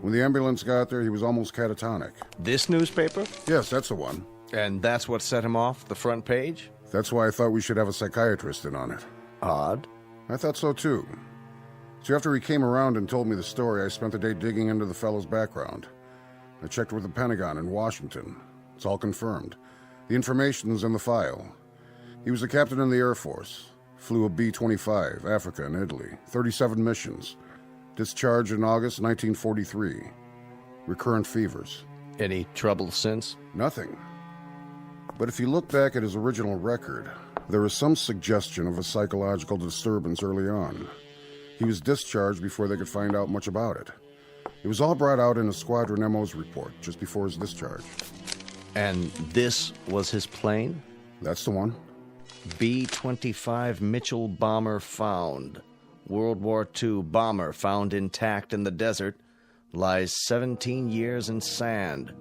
When the ambulance got there, he was almost catatonic. This newspaper? Yes, that's the one. And that's what set him off the front page? That's why I thought we should have a psychiatrist in on it. Odd. I thought so, too. So after he came around and told me the story, I spent the day digging into the fellow's background. I checked with the Pentagon in Washington. It's all confirmed. The information's in the file. He was a captain in the Air Force. Flew a B-25, Africa and Italy. 37 missions. Discharged in August 1943. Recurrent fevers. Any trouble since? Nothing. But if you look back at his original record, there is some suggestion of a psychological disturbance early on. He was discharged before they could find out much about it. It was all brought out in a Squadron MO's report just before his discharge. And this was his plane? That's the one. B-25 Mitchell bomber found. World War II bomber found intact in the desert. Lies 17 years in sand.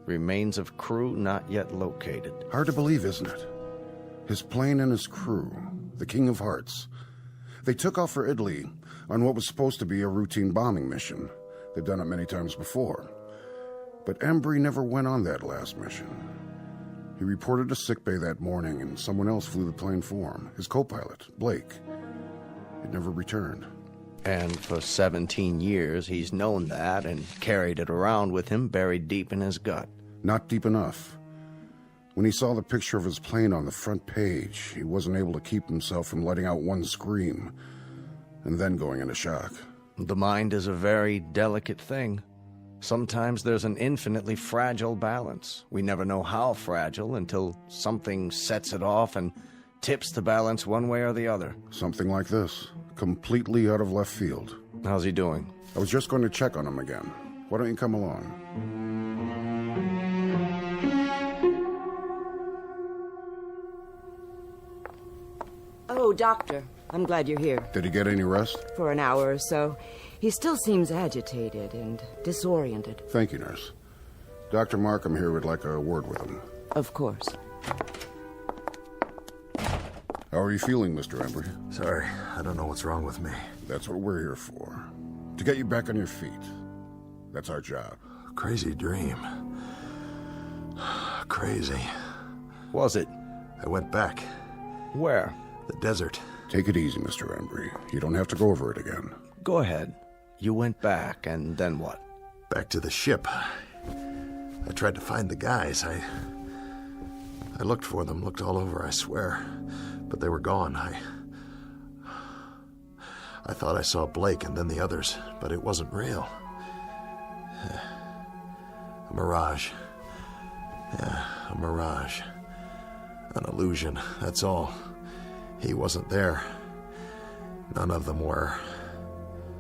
Remains of crew not yet located. Hard to believe, isn't it? His plane and his crew, the King of Hearts. They took off for Italy on what was supposed to be a routine bombing mission. They've done it many times before. But Embry never went on that last mission. He reported to sickbay that morning, and someone else flew the plane for him, his co-pilot, Blake. It never returned. And for 17 years, he's known that and carried it around with him buried deep in his gut. Not deep enough. When he saw the picture of his plane on the front page, he wasn't able to keep himself from letting out one scream, and then going into shock. The mind is a very delicate thing. Sometimes there's an infinitely fragile balance. We never know how fragile until something sets it off and tips the balance one way or the other. Something like this, completely out of left field. How's he doing? I was just going to check on him again. Why don't you come along? Oh, Doctor, I'm glad you're here. Did he get any rest? For an hour or so. He still seems agitated and disoriented. Thank you, nurse. Dr. Markham here would like a word with him. Of course. How are you feeling, Mr. Embry? Sorry, I don't know what's wrong with me. That's what we're here for. To get you back on your feet. That's our job. Crazy dream. Crazy. Was it? I went back. Where? The desert. Take it easy, Mr. Embry. You don't have to go over it again. Go ahead. You went back, and then what? Back to the ship. I tried to find the guys. I looked for them, looked all over, I swear. But they were gone. I thought I saw Blake and then the others, but it wasn't real. A mirage. Yeah, a mirage. An illusion, that's all. He wasn't there. None of them were.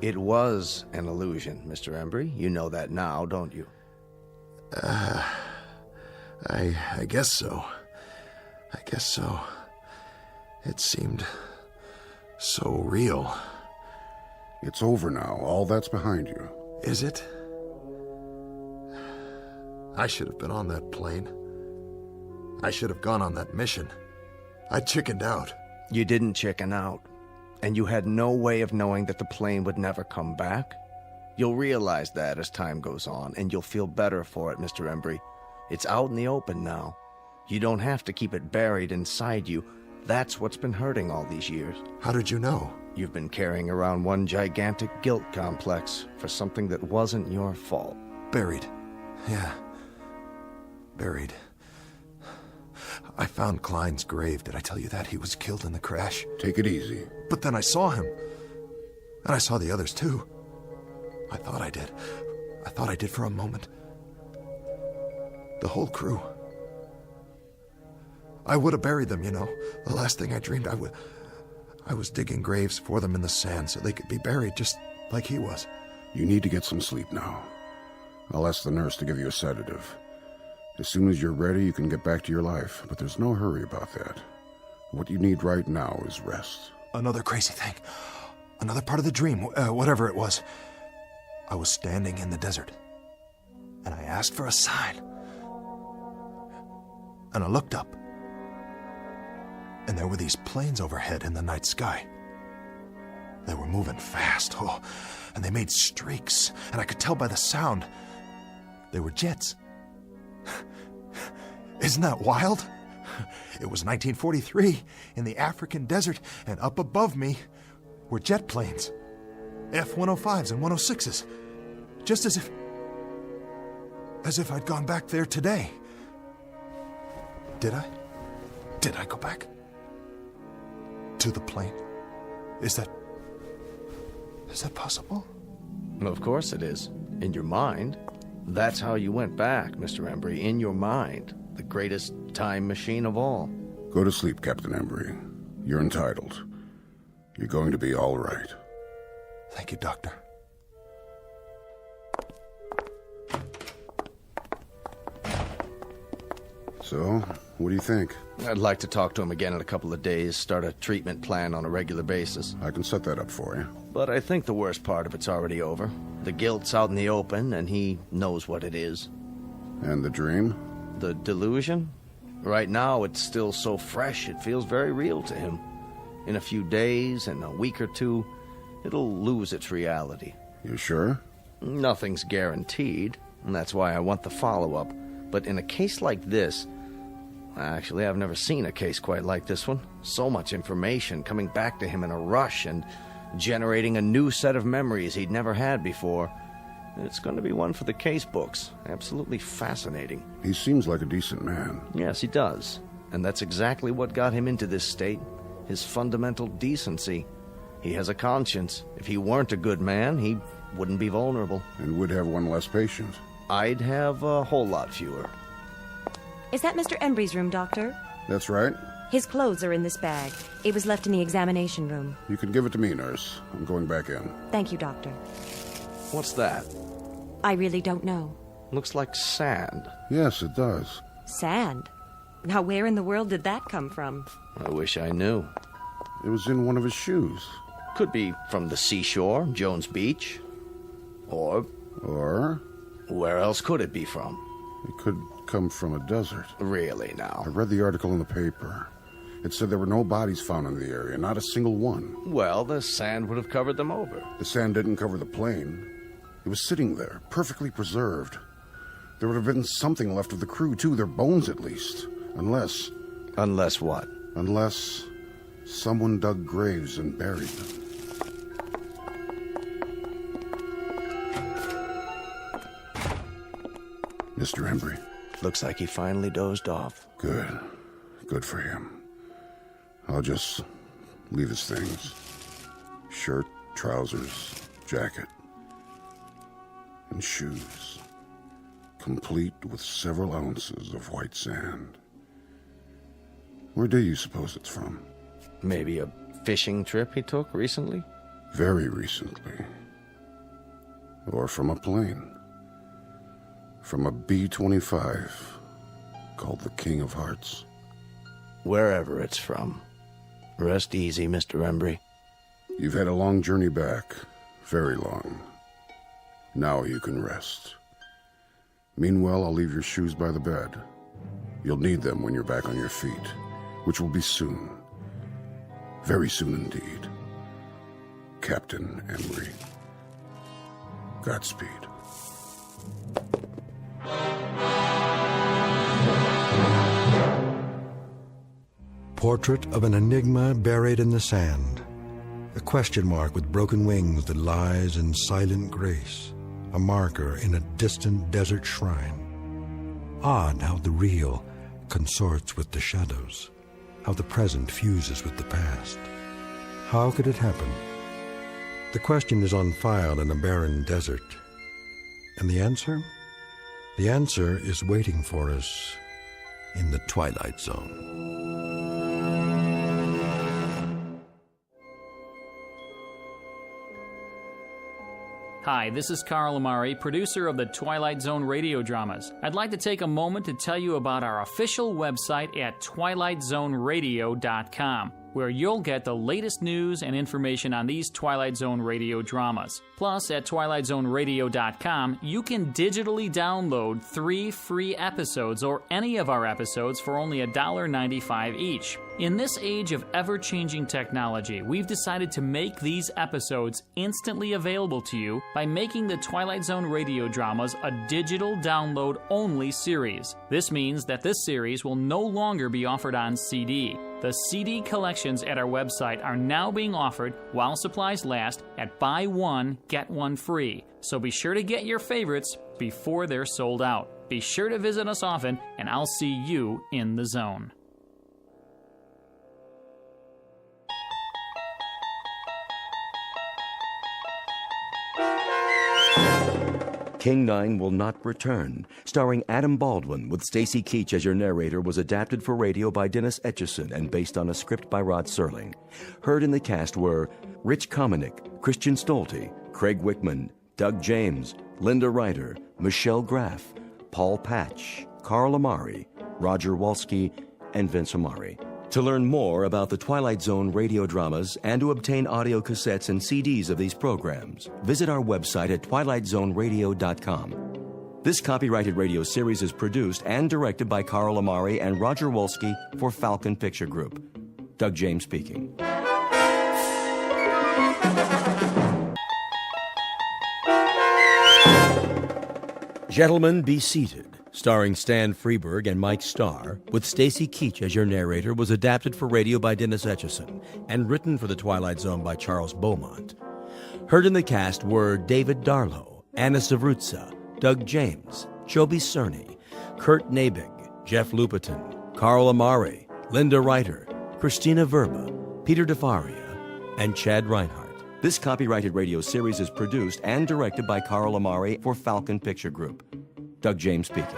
It was an illusion, Mr. Embry. You know that now, don't you? I guess so. I guess so. It seemed so real. It's over now. All that's behind you. Is it? I should have been on that plane. I should have gone on that mission. I chickened out. You didn't chicken out. And you had no way of knowing that the plane would never come back. You'll realize that as time goes on, and you'll feel better for it, Mr. Embry. It's out in the open now. You don't have to keep it buried inside you. That's what's been hurting all these years. How did you know? You've been carrying around one gigantic guilt complex for something that wasn't your fault. Buried. Yeah. Buried. I found Klein's grave. Did I tell you that? He was killed in the crash. Take it easy. But then I saw him. And I saw the others, too. I thought I did. I thought I did for a moment. The whole crew. I would have buried them, you know. The last thing I dreamed, I was digging graves for them in the sand so they could be buried just like he was. You need to get some sleep now. I'll ask the nurse to give you a sedative. As soon as you're ready, you can get back to your life, but there's no hurry about that. What you need right now is rest. Another crazy thing. Another part of the dream, whatever it was. I was standing in the desert, and I asked for a sign. And I looked up, and there were these planes overhead in the night sky. They were moving fast, and they made streaks, and I could tell by the sound. They were jets. Isn't that wild? It was 1943 in the African desert, and up above me were jet planes. F-105s and 106s. Just as if I'd gone back there today. Did I? Did I go back? To the plane? Is that possible? Of course it is. In your mind. That's how you went back, Mr. Embry. In your mind. The greatest time machine of all. Go to sleep, Captain Embry. You're entitled. You're going to be all right. Thank you, Doctor. So, what do you think? I'd like to talk to him again in a couple of days, start a treatment plan on a regular basis. I can set that up for you. But I think the worst part of it's already over. The guilt's out in the open, and he knows what it is. And the dream? The delusion? Right now, it's still so fresh, it feels very real to him. In a few days, in a week or two, it'll lose its reality. You sure? Nothing's guaranteed, and that's why I want the follow-up. But in a case like this, actually, I've never seen a case quite like this one. So much information coming back to him in a rush and generating a new set of memories he'd never had before. It's going to be one for the case books. Absolutely fascinating. He seems like a decent man. Yes, he does. And that's exactly what got him into this state. His fundamental decency. He has a conscience. If he weren't a good man, he wouldn't be vulnerable. And would have one less patient. I'd have a whole lot fewer. Is that Mr. Embry's room, Doctor? That's right. His clothes are in this bag. It was left in the examination room. You can give it to me, nurse. I'm going back in. Thank you, Doctor. What's that? I really don't know. Looks like sand. Yes, it does. Sand? Now, where in the world did that come from? I wish I knew. It was in one of his shoes. Could be from the seashore, Jones Beach. Or? Where else could it be from? It could come from a desert. Really, now? I read the article in the paper. It said there were no bodies found in the area, not a single one. Well, the sand would have covered them over. The sand didn't cover the plane. It was sitting there, perfectly preserved. There would have been something left of the crew, too, their bones at least. Unless... Unless what? Unless someone dug graves and buried them. Mr. Embry. Looks like he finally dozed off. Good. Good for him. I'll just leave his things. Shirt, trousers, jacket, and shoes. Complete with several ounces of white sand. Where do you suppose it's from? Maybe a fishing trip he took recently? Very recently. Or from a plane. From a B-25 called the King of Hearts. Wherever it's from. Rest easy, Mr. Embry. You've had a long journey back. Very long. Now you can rest. Meanwhile, I'll leave your shoes by the bed. You'll need them when you're back on your feet, which will be soon. Very soon indeed. Captain Embry. Godspeed. Portrait of an enigma buried in the sand. A question mark with broken wings that lies in silent grace. A marker in a distant desert shrine. Odd how the real consorts with the shadows. How the present fuses with the past. How could it happen? The question is on file in a barren desert. And the answer? The answer is waiting for us in the Twilight Zone. Hi, this is Carl Amari, producer of the Twilight Zone radio dramas. I'd like to take a moment to tell you about our official website at twilightzoneradio.com, where you'll get the latest news and information on these Twilight Zone radio dramas. Plus, at twilightzoneradio.com, you can digitally download 3 free episodes or any of our episodes for only $1.95 each. In this age of ever-changing technology, we've decided to make these episodes instantly available to you by making the Twilight Zone radio dramas a digital download-only series. This means that this series will no longer be offered on CD. The CD collections at our website are now being offered while supplies last at buy one, get one free. So be sure to get your favorites before they're sold out. Be sure to visit us often, and I'll see you in the zone. King 9 Will Not Return, starring Adam Baldwin with Stacy Keach as your narrator, was adapted for radio by Dennis Etchison and based on a script by Rod Serling. Heard in the cast were Rich Kominick, Christian Stolte, Craig Wickman, Doug James, Linda Ryder, Michelle Graff, Paul Patch, Carl Amari, Roger Walski, and Vince Amari. To learn more about the Twilight Zone radio dramas and to obtain audio cassettes and CDs of these programs, visit our website at twilightzoneradio.com. This copyrighted radio series is produced and directed by Carl Amari and Roger Wolski for Falcon Picture Group. Doug James speaking. Gentlemen, Be Seated, starring Stan Freberg and Mike Starr, with Stacy Keach as your narrator, was adapted for radio by Dennis Etchison and written for The Twilight Zone by Charles Beaumont. Heard in the cast were David Darlow, Anna Savrutsa, Doug James, Joby Cerny, Kurt Nabig, Jeff Lupiton, Carl Amari, Linda Reiter, Christina Verba, Peter DeFaria, and Chad Reinhardt. This copyrighted radio series is produced and directed by Carl Amari for Falcon Picture Group. Doug James speaking.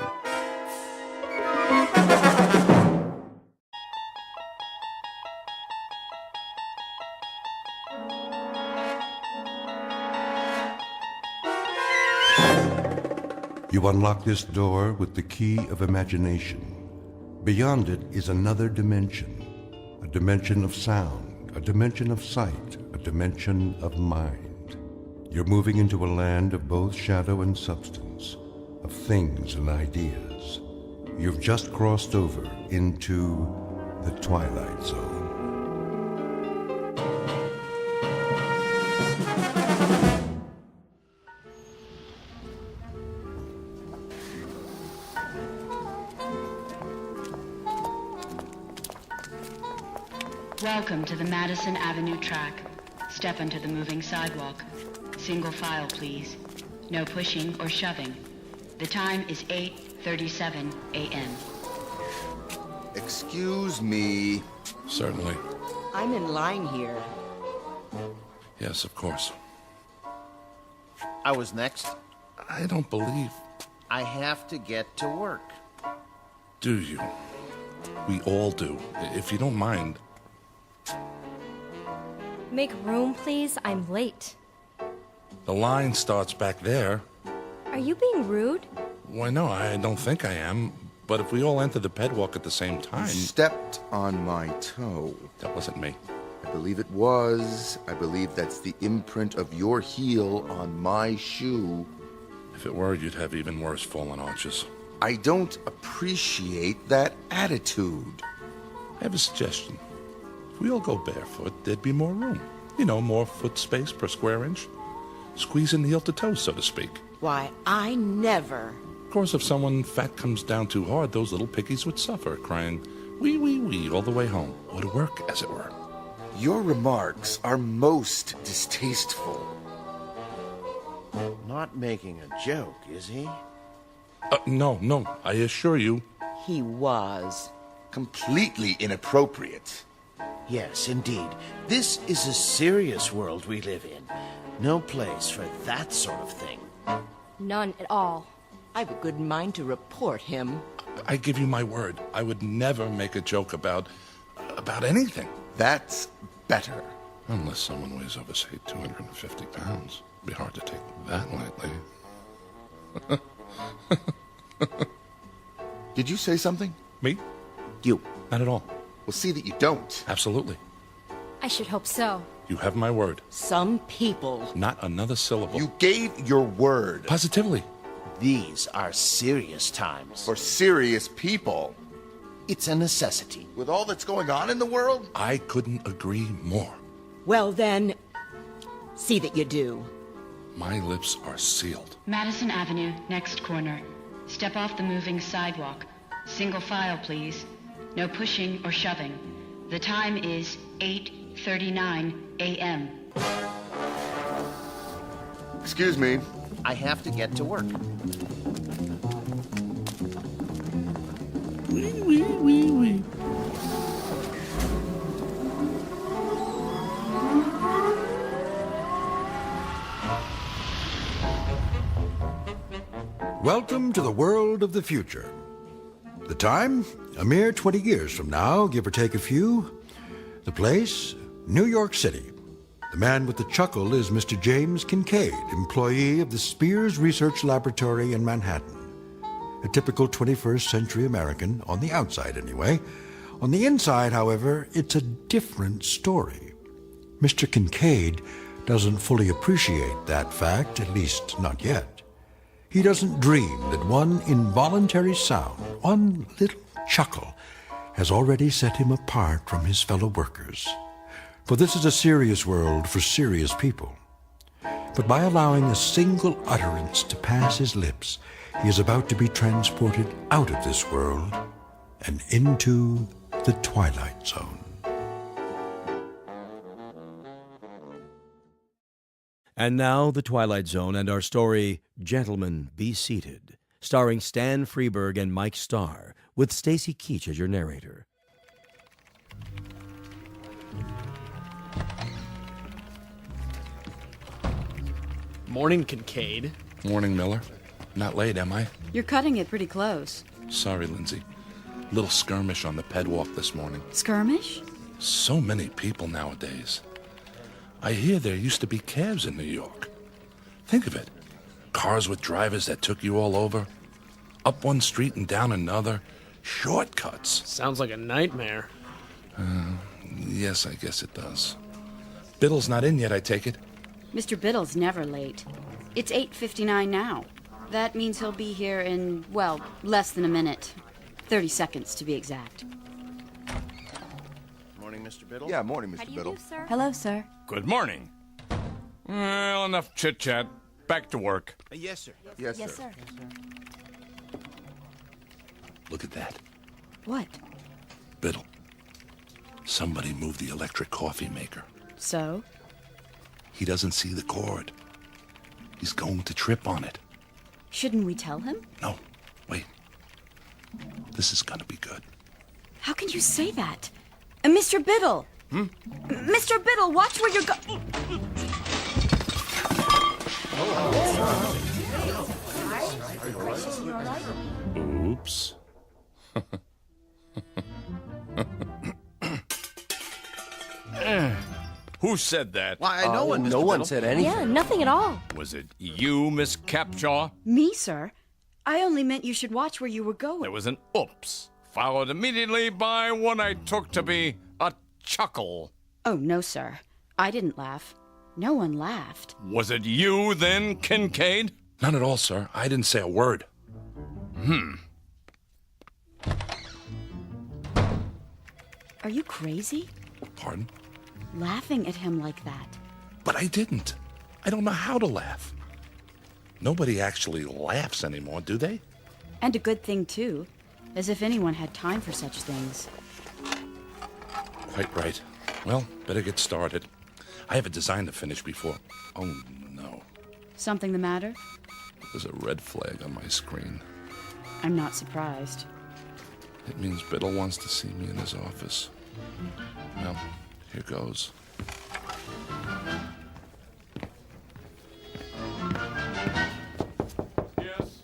You unlock this door with the key of imagination. Beyond it is another dimension, a dimension of sound, a dimension of sight, a dimension of mind. You're moving into a land of both shadow and substance, of things and ideas. You've just crossed over into the Twilight Zone. Welcome to the Madison Avenue track. Step onto the moving sidewalk. Single file, please. No pushing or shoving. The time is 8:37 a.m. Excuse me. Certainly. I'm in line here. Yes, of course. I was next. I don't believe. I have to get to work. Do you? We all do. If you don't mind. Make room, please. I'm late. The line starts back there. Are you being rude? Why, no, I don't think I am. But if we all enter the pedwalk at the same time... You stepped on my toe. That wasn't me. I believe it was. I believe that's the imprint of your heel on my shoe. If it were, you'd have even worse fallen arches. I don't appreciate that attitude. I have a suggestion. If we all go barefoot, there'd be more room. You know, more foot space per square inch. Squeezing heel to toe, so to speak. Why, I never. Of course, if someone fat comes down too hard, those little piggies would suffer, crying, wee, wee, wee, all the way home. Or to work, as it were. Your remarks are most distasteful. Not making a joke, is he? No, I assure you. He was. Completely inappropriate. Yes, indeed. This is a serious world we live in. No place for that sort of thing. None at all. I've a good mind to report him. I give you my word. I would never make a joke about anything. That's better. Unless someone weighs over, say, 250 pounds. It'd be hard to take that lightly. Did you say something? Me? You. Not at all. We'll see that you don't. Absolutely. I should hope so. You have my word. Some people. Not another syllable. You gave your word. Positively. These are serious times. For serious people. It's a necessity. With all that's going on in the world? I couldn't agree more. Well then, see that you do. My lips are sealed. Madison Avenue, next corner. Step off the moving sidewalk. Single file, please. No pushing or shoving. The time is 8:39 a.m. Excuse me. I have to get to work. Wee, wee, wee, wee. Welcome to the world of the future. The time? A mere 20 years from now, give or take a few. The place? New York City. The man with the chuckle is Mr. James Kincaid, employee of the Spears Research Laboratory in Manhattan. A typical 21st century American, on the outside anyway. On the inside, however, it's a different story. Mr. Kincaid doesn't fully appreciate that fact, at least not yet. He doesn't dream that one involuntary sound, one little chuckle, has already set him apart from his fellow workers. For this is a serious world for serious people. But by allowing a single utterance to pass his lips, he is about to be transported out of this world and into the Twilight Zone. And now, The Twilight Zone and our story, Gentlemen, Be Seated, starring Stan Freberg and Mike Starr, with Stacy Keach as your narrator. Morning, Kincaid. Morning, Miller. Not late, am I? You're cutting it pretty close. Sorry, Lindsay. Little skirmish on the pedwalk this morning. Skirmish? So many people nowadays. I hear there used to be cabs in New York. Think of it. Cars with drivers that took you all over. Up one street and down another. Shortcuts. Sounds like a nightmare. Yes, I guess it does. Biddle's not in yet, I take it? Mr. Biddle's never late. It's 8:59 now. That means he'll be here in, well, less than a minute. 30 seconds, to be exact. Morning, Mr. Biddle. Yeah, morning, Mr. Biddle. Hello, sir. Good morning. Well, enough chit-chat. Back to work. Yes, sir. Yes, sir. Look at that. What? Biddle. Somebody moved the electric coffee maker. So? He doesn't see the cord. He's going to trip on it. Shouldn't we tell him? No, wait. This is gonna be good. How can you say that? Mr. Biddle! Mr. Biddle, watch where you're going. Oops. Who said that? Why, no one, Mr. No one Biddle. said anything. Yeah, nothing at all. Was it you, Miss Capshaw? Me, sir? I only meant you should watch where you were going. There was an oops, followed immediately by what I took to be a chuckle. Oh, no, sir. I didn't laugh. No one laughed. Was it you, then, Kincaid? None at all, sir. I didn't say a word. Are you crazy? Pardon? Laughing at him like that. But I didn't. I don't know how to laugh. Nobody actually laughs anymore, do they? And a good thing, too. As if anyone had time for such things. Quite right. Well, better get started. I have a design to finish before... Oh, no. Something the matter? There's a red flag on my screen. I'm not surprised. It means Biddle wants to see me in his office. Well, here goes. Yes.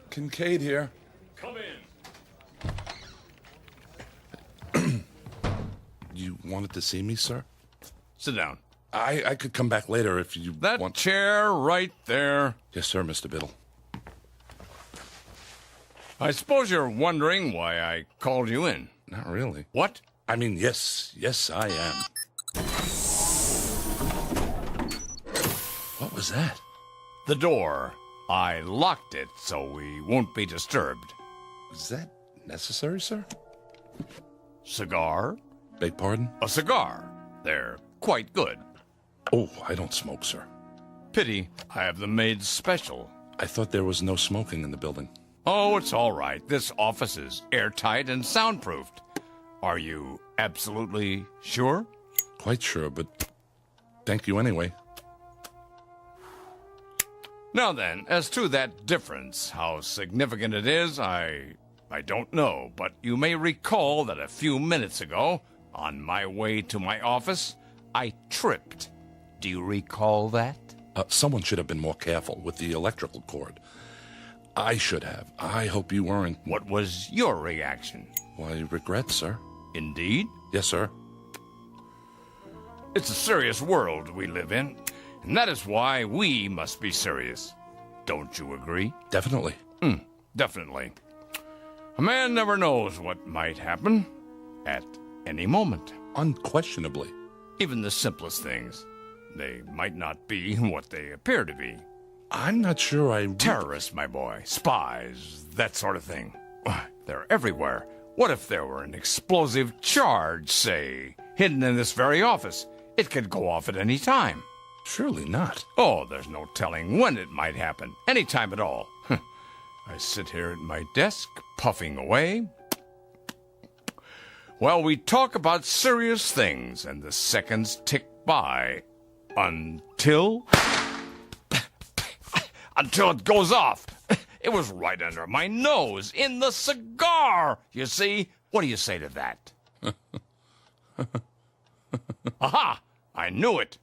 Kincaid here. Come in. You wanted to see me, sir? Sit down. I could come back later if you That want... chair right there. Yes, sir, Mr. Biddle. I suppose you're wondering why I called you in. Not really. What? I mean, yes, I am. What was that? The door. I locked it so we won't be disturbed. Is that necessary, sir? Cigar? Beg pardon? A cigar. They're quite good. Oh, I don't smoke, sir. Pity. I have them made special. I thought there was no smoking in the building. Oh, it's all right. This office is airtight and soundproofed. Are you absolutely sure? Quite sure, but thank you anyway. Now then, as to that difference, how significant it is, I don't know, but you may recall that a few minutes ago, on my way to my office, I tripped. Do you recall that? Someone should have been more careful with the electrical cord. I should have. I hope you weren't. What was your reaction? Why, regret, sir. Indeed? Yes, sir. It's a serious world we live in, and that is why we must be serious. Don't you agree? Definitely. Definitely. A man never knows what might happen at any moment. Unquestionably. Even the simplest things. They might not be what they appear to be. I'm not sure I... Terrorists, my boy. Spies. That sort of thing. They're everywhere. What if there were an explosive charge, say, hidden in this very office? It could go off at any time. Surely not. Oh, there's no telling when it might happen. Any time at all. I sit here at my desk, puffing away. Well, we talk about serious things, and the seconds tick by until it goes off. It was right under my nose, in the cigar, you see. What do you say to that? Aha! I knew it.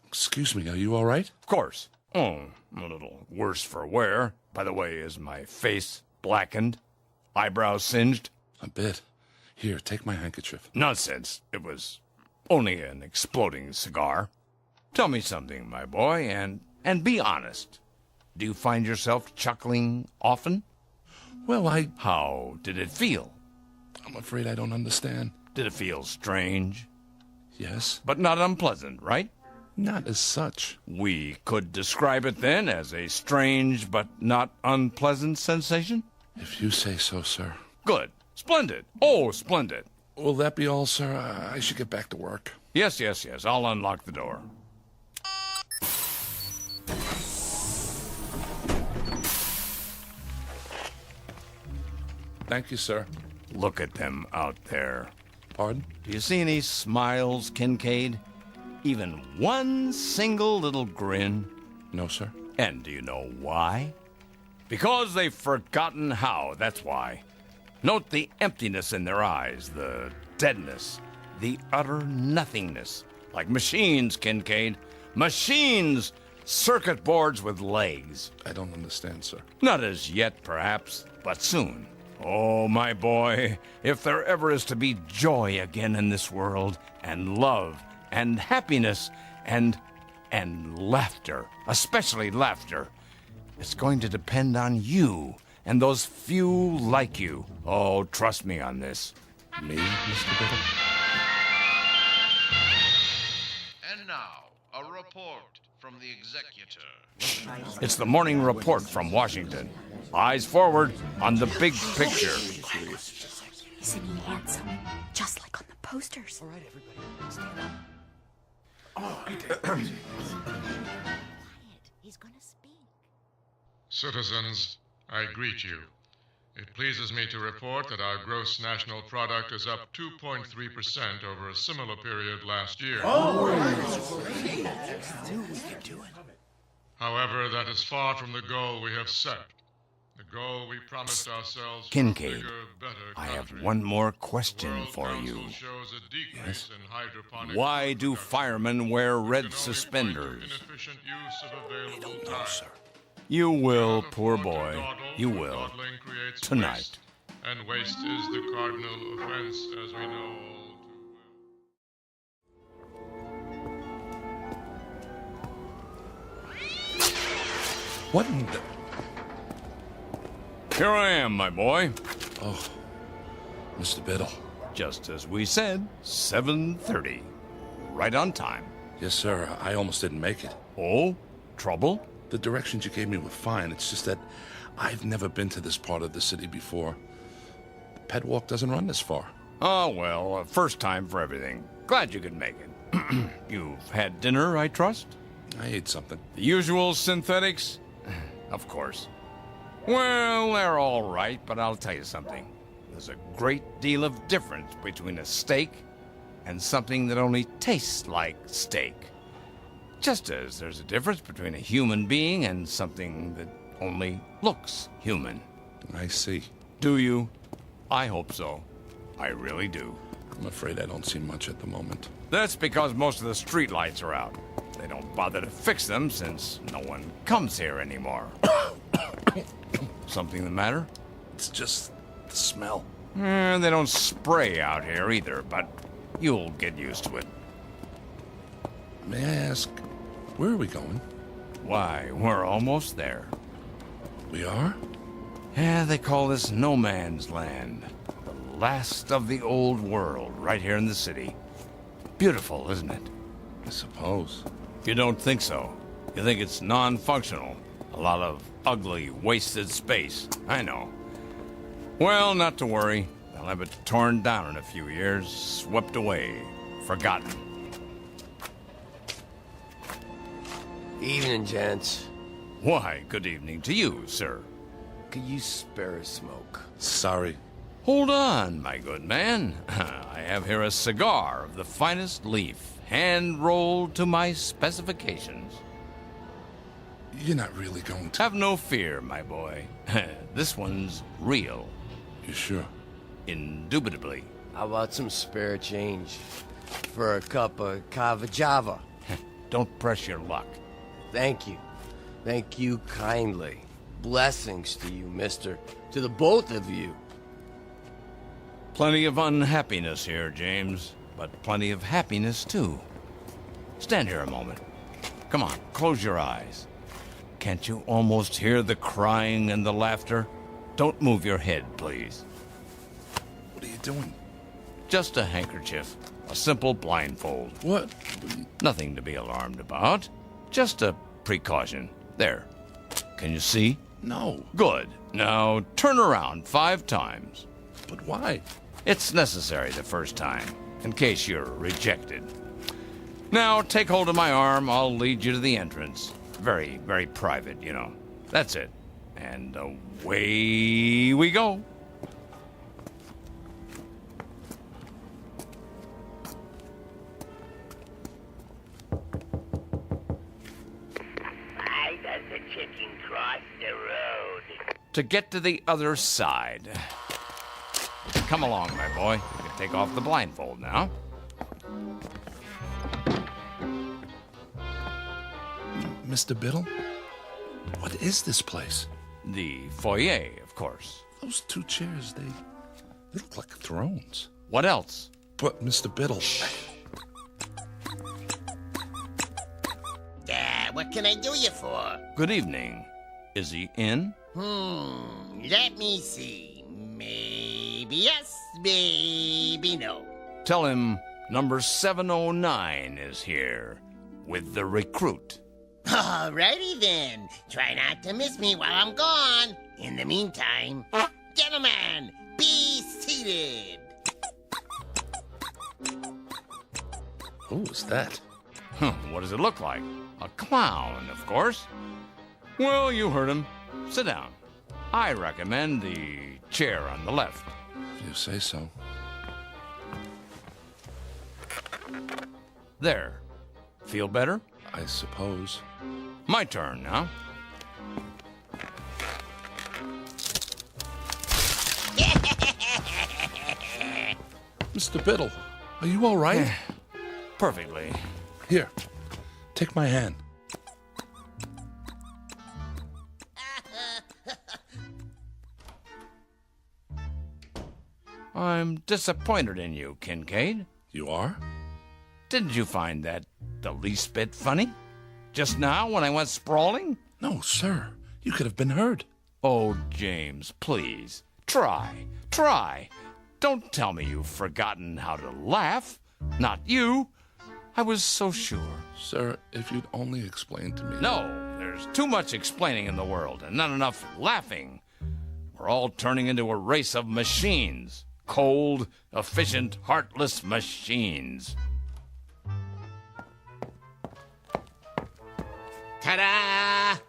Excuse me, are you all right? Of course. Oh, a little worse for wear. By the way, is my face blackened? Eyebrows singed? A bit. Here, take my handkerchief. Nonsense. It was only an exploding cigar. Tell me something, my boy, and be honest. Do you find yourself chuckling often? Well, How did it feel? I'm afraid I don't understand. Did it feel strange? Yes. But not unpleasant, right? Not as such. We could describe it then as a strange but not unpleasant sensation? If you say so, sir. Good. Splendid. Oh, splendid. Will that be all, sir? I should get back to work. Yes. I'll unlock the door. Thank you, sir. Look at them out there. Pardon? Do you see any smiles, Kincaid? Even one single little grin? No, sir. And do you know why? Because they've forgotten how, that's why. Note the emptiness in their eyes, the deadness, the utter nothingness. Like machines, Kincaid. Machines! Circuit boards with legs. I don't understand, sir. Not as yet, perhaps, but soon. Oh, my boy, if there ever is to be joy again in this world, and love, and happiness, and laughter, especially laughter, it's going to depend on you and those few like you. Oh, trust me on this. Me, Mr. Biddle? And now, a report from the executor. It's the morning report from Washington. Eyes forward on the big picture. Isn't he handsome? Just like on the posters. All right, everybody, stand up. He's gonna speak. Citizens, I greet you. It pleases me to report that our gross national product is up 2.3% over a similar period last year. However, that is far from the goal we have set. The goal we promised ourselves. Kincaid, I have one more question for you. Yes? Why do firemen wear red suspenders? I don't know, sir. You will, poor boy. You will. Tonight. And waste is the cardinal offense, as we know all too well. What in the... Here I am, my boy. Oh, Mr. Biddle. Just as we said, 7:30. Right on time. Yes, sir. I almost didn't make it. Oh? Trouble? The directions you gave me were fine. It's just that I've never been to this part of the city before. The pet walk doesn't run this far. Oh, well, first time for everything. Glad you could make it. You've had dinner, I trust? I ate something. The usual synthetics? Of course. Well, they're all right, but I'll tell you something. There's a great deal of difference between a steak and something that only tastes like steak. Just as there's a difference between a human being and something that only looks human. I see. Do you? I hope so. I really do. I'm afraid I don't see much at the moment. That's because most of the streetlights are out. They don't bother to fix them since no one comes here anymore. Something the matter? It's just the smell. They don't spray out here either, but you'll get used to it. May I ask, where are we going? Why, we're almost there. We are? Yeah, they call this no man's land. The last of the old world, right here in the city. Beautiful, isn't it? I suppose. You don't think so. You think it's non-functional. A lot of ugly, wasted space. I know. Well, not to worry. They'll have it torn down in a few years, swept away, forgotten. Evening, gents. Why, good evening to you, sir. Could you spare a smoke? Sorry. Hold on, my good man. I have here a cigar of the finest leaf, hand-rolled to my specifications. You're not really going to... Have no fear, my boy. This one's real. You sure? Indubitably. How about some spare change for a cup of cava java? Don't press your luck. Thank you. Thank you kindly. Blessings to you, mister. To the both of you. Plenty of unhappiness here, James, but plenty of happiness, too. Stand here a moment. Come on, close your eyes. Can't you almost hear the crying and the laughter? Don't move your head, please. What are you doing? Just a handkerchief. A simple blindfold. What? Nothing to be alarmed about. Just a precaution. There. Can you see? No. Good. Now turn around 5 times. But why? It's necessary the first time, in case you're rejected. Now take hold of my arm. I'll lead you to the entrance. Very, very private, you know. That's it. And away we go. Why does the chicken cross the road? To get to the other side. Come along, my boy. You can take off the blindfold now. Mr. Biddle? What is this place? The foyer, of course. Those 2 chairs, they look like thrones. What else? But, Mr. Biddle... What can I do you for? Good evening. Is he in? Let me see. Maybe yes, maybe no. Tell him number 709 is here with the recruit. Alrighty then. Try not to miss me while I'm gone. In the meantime, gentlemen, be seated. Who was that? What does it look like? A clown, of course. Well, you heard him. Sit down. I recommend the chair on the left. If you say so. There. Feel better? I suppose. My turn now. Mr. Biddle, are you all right? Perfectly. Here, take my hand. I'm disappointed in you, Kincaid. You are? Didn't you find that the least bit funny? Just now when I went sprawling? No, sir. You could have been hurt. Oh, James, please. Try. Don't tell me you've forgotten how to laugh. Not you. I was so sure. Sir, if you'd only explain to me... No, there's too much explaining in the world and not enough laughing. We're all turning into a race of machines. Cold, efficient, heartless machines. Ta-da!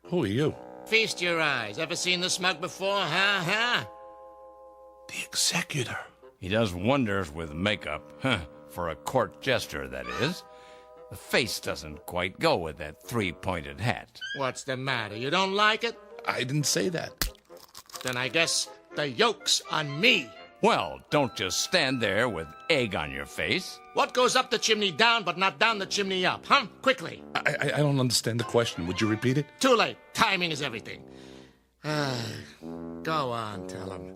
Who are you? Feast your eyes. Ever seen the smug before, huh? The executor. He does wonders with makeup. For a court jester, that is. The face doesn't quite go with that 3-pointed hat. What's the matter? You don't like it? I didn't say that. Then I guess the yoke's on me. Well, don't just stand there with egg on your face. What goes up the chimney down but not down the chimney up, huh? Quickly. I don't understand the question. Would you repeat it? Too late. Timing is everything. Go on, tell him.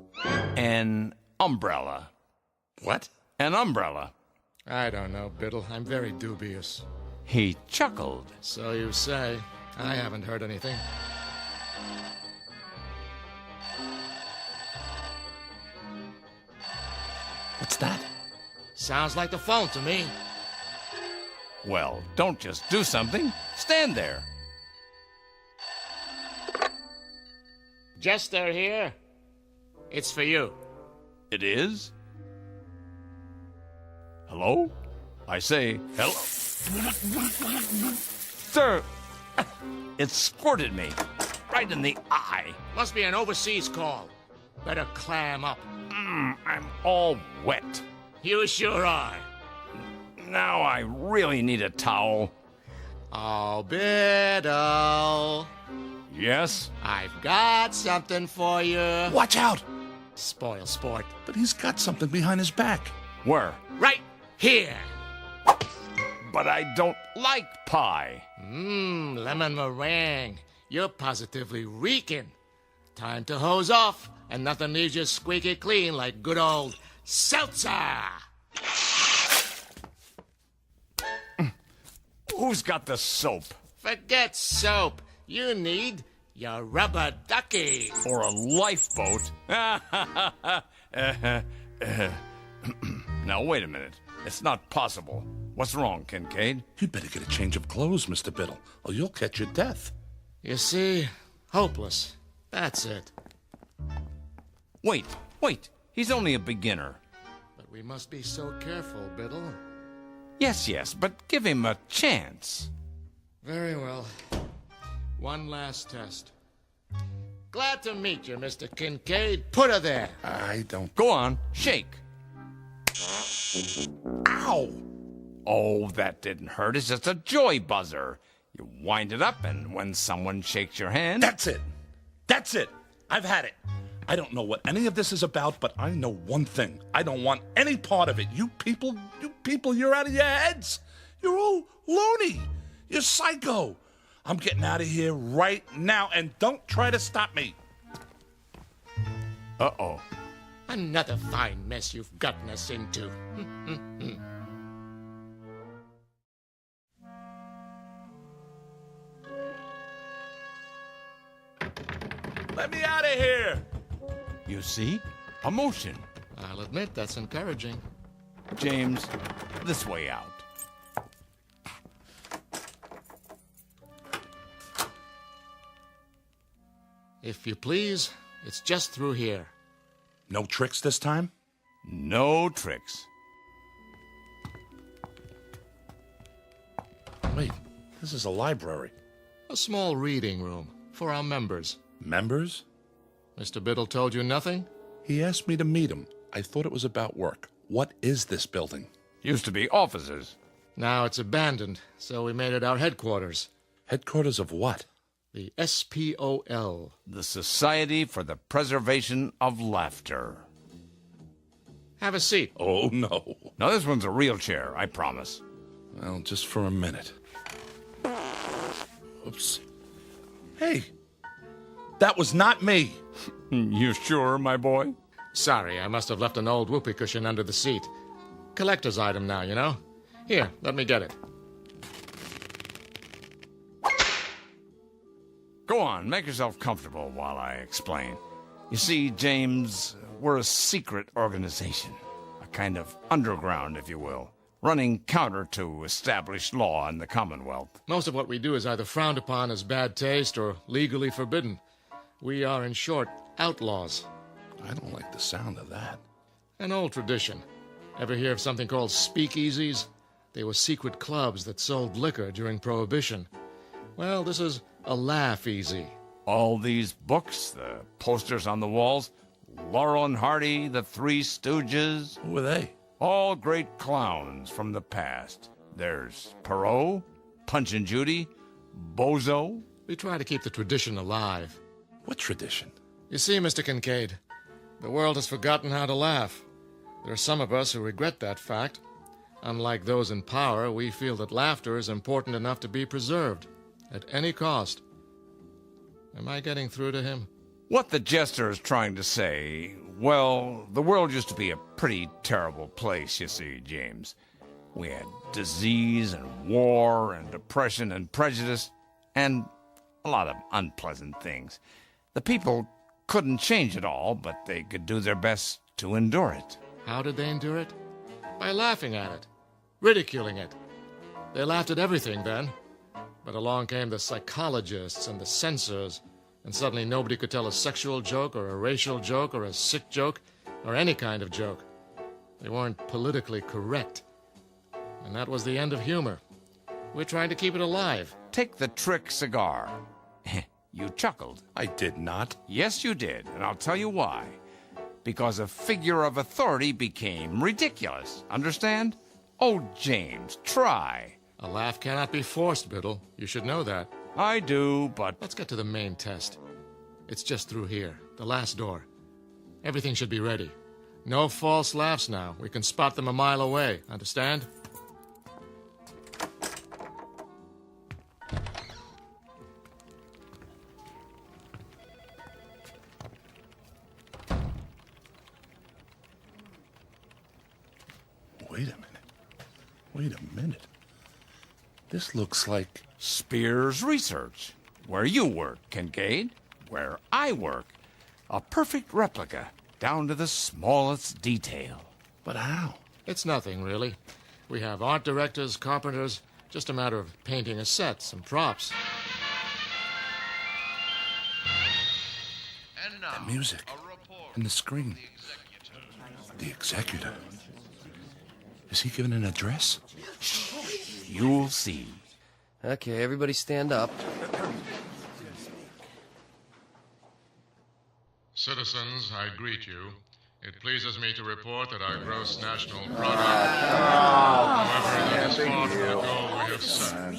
An umbrella. What? An umbrella. I don't know, Biddle. I'm very dubious. He chuckled. So you say. I haven't heard anything. What's that? Sounds like the phone to me. Well, don't just do something. Stand there. Jester here. It's for you. It is? Hello? I say, hello? Sir, it squirted me. right in the eye. Must be an overseas call. Better clam up. I'm all wet. You sure are. Now I really need a towel. Oh, Biddle. Yes? I've got something for you. Watch out! Spoil sport. But he's got something behind his back. Where? Right here. But I don't like pie. Lemon meringue. You're positively reeking. Time to hose off, and nothing leaves you squeaky clean like good old seltzer. Who's got the soap? Forget soap. You need your rubber ducky. Or a lifeboat. Now, wait a minute. It's not possible. What's wrong, Kincaid? You'd better get a change of clothes, Mr. Biddle, or you'll catch your death. You see? Hopeless. That's it. Wait. He's only a beginner. But we must be so careful, Biddle. Yes, but give him a chance. Very well. One last test. Glad to meet you, Mr. Kincaid. Put her there. I don't... Go on, shake. Ow! Oh, that didn't hurt. It's just a joy buzzer. You wind it up, and when someone shakes your hand... That's it. I've had it. I don't know what any of this is about, but I know one thing. I don't want any part of it. You people, you're out of your heads. You're all loony. You're psycho. I'm getting out of here right now, and don't try to stop me. Uh-oh. Another fine mess you've gotten us into. Let me out of here. You see? A motion. I'll admit that's encouraging. James, this way out. If you please, it's just through here. No tricks this time? No tricks. Wait, this is a library. A small reading room for our members. Members? Mr. Biddle told you nothing? He asked me to meet him. I thought it was about work. What is this building? Used to be offices. Now it's abandoned, so we made it our headquarters. Headquarters of what? The SPOL. The Society for the Preservation of Laughter. Have a seat. Oh, no. Now, this one's a real chair, I promise. Well, just for a minute. Oops. Hey, that was not me. You sure, my boy? Sorry, I must have left an old whoopee cushion under the seat. Collector's item now, you know? Here, let me get it. Go on, make yourself comfortable while I explain. You see, James, we're a secret organization. A kind of underground, if you will. Running counter to established law in the Commonwealth. Most of what we do is either frowned upon as bad taste or legally forbidden. We are, in short, outlaws. I don't like the sound of that. An old tradition. Ever hear of something called speakeasies? They were secret clubs that sold liquor during Prohibition. Well, this is a laugh easy. All these books, the posters on the walls, Laurel and Hardy, the Three Stooges. Who are they? All great clowns from the past. There's Perot, Punch and Judy, Bozo. We try to keep the tradition alive. What tradition? You see, Mr. Kincaid, the world has forgotten how to laugh. There are some of us who regret that fact. Unlike those in power, we feel that laughter is important enough to be preserved, at any cost. Am I getting through to him? What the jester is trying to say, well, the world used to be a pretty terrible place, you see, James. We had disease and war and depression and prejudice and a lot of unpleasant things. The people couldn't change it all, but they could do their best to endure it. How did they endure it? By laughing at it, ridiculing it. They laughed at everything then. But along came the psychologists and the censors, and suddenly nobody could tell a sexual joke or a racial joke or a sick joke or any kind of joke. They weren't politically correct. And that was the end of humor. We're trying to keep it alive. Take the Trick cigar. You chuckled. I did not. Yes, you did, and I'll tell you why. Because a figure of authority became ridiculous. Understand? Oh, James, try. A laugh cannot be forced, Biddle. You should know that. I do, but... Let's get to the main test. It's just through here, the last door. Everything should be ready. No false laughs now. We can spot them a mile away. Understand? Wait a minute. This looks like... Spears Research. Where you work, Kincaid. Where I work. A perfect replica, down to the smallest detail. But how? It's nothing, really. We have art directors, carpenters, just a matter of painting a set, some props. And now, The music. And the screen. The executor. Is he giving an address? You'll see. Okay, everybody stand up. Citizens, I greet you. It pleases me to report that our gross national product, however, that is far from the goal we have set.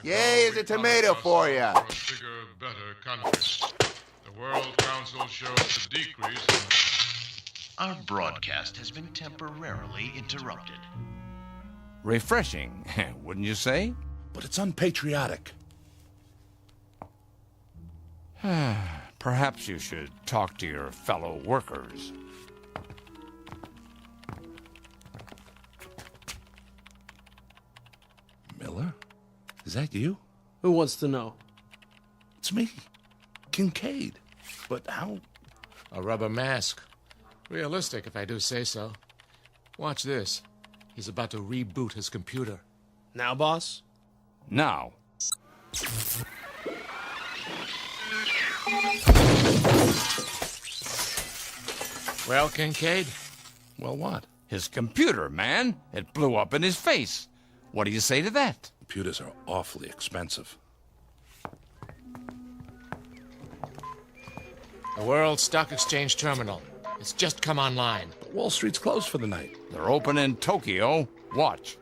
Yay, is a tomato for you. For a bigger, better country. The World Council shows a decrease in... Our broadcast has been temporarily interrupted. Refreshing, wouldn't you say? But it's unpatriotic. Perhaps you should talk to your fellow workers. Miller? Is that you? Who wants to know? It's me, Kincaid. But how? A rubber mask. Realistic, if I do say so. Watch this. He's about to reboot his computer. Now, boss? Now. Well, Kincaid? Well, what? His computer, man. It blew up in his face. What do you say to that? Computers are awfully expensive. The World Stock Exchange Terminal. It's just come online. But Wall Street's closed for the night. They're open in Tokyo. Watch.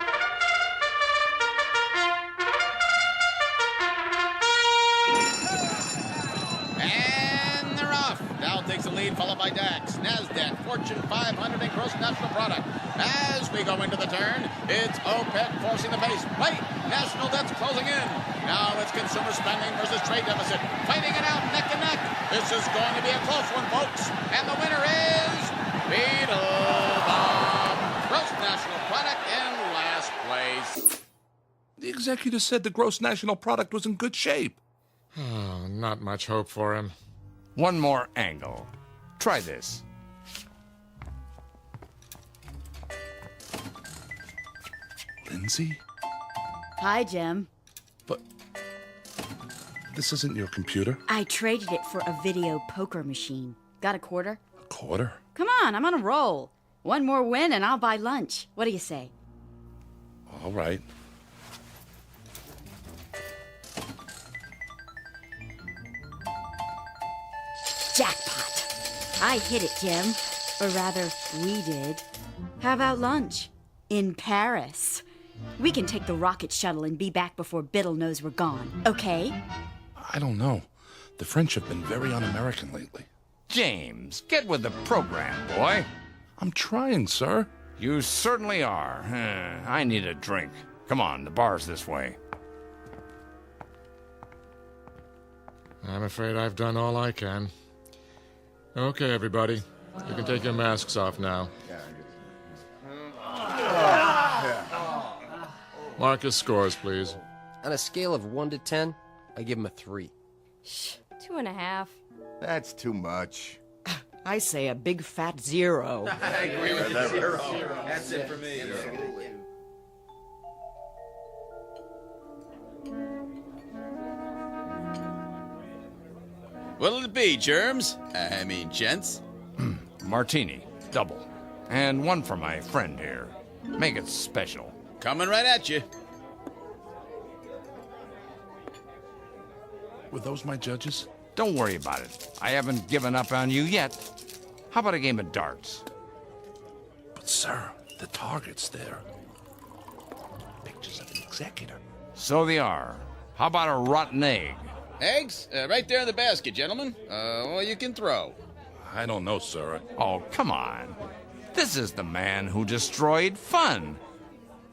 And they're off. Dow takes the lead, followed by DAX, NASDAQ, Fortune 500, and gross national product. As we go into the turn, it's OPEC forcing the pace. Wait, national debt's closing in. Now it's consumer spending versus trade deficit. Fighting it out neck and neck. This is going to be a close one, folks. And the winner is Beetlebomb. Gross national product in last place. The executor said the gross national product was in good shape. Oh, not much hope for him. One more angle. Try this. Lindsay? Hi, Jim. But this isn't your computer. I traded it for a video poker machine. Got a quarter? A quarter? Come on, I'm on a roll. One more win and I'll buy lunch. What do you say? All right. Jackpot. I hit it, Jim. Or rather, we did. How about lunch? In Paris. We can take the rocket shuttle and be back before Biddle knows we're gone, okay? I don't know. The French have been very un-American lately. James, get with the program, boy. I'm trying, sir. You certainly are. I need a drink. Come on, the bar's this way. I'm afraid I've done all I can. Okay, everybody. You can take your masks off now. Marcus scores, please. On a scale of 1 to 10, I give him a 3. Shh, 2.5. That's too much. I say a big fat 0. I agree with you. 0. That's it for me. What'll it be, germs? I mean, gents? Martini, double. And one for my friend here. Make it special. Coming right at you. Were those my judges? Don't worry about it. I haven't given up on you yet. How about a game of darts? But, sir, the target's there. Pictures of the executor. So they are. How about a rotten egg? Eggs? Right there in the basket, gentlemen. Or you can throw. I don't know, sir. Oh, come on. This is the man who destroyed fun.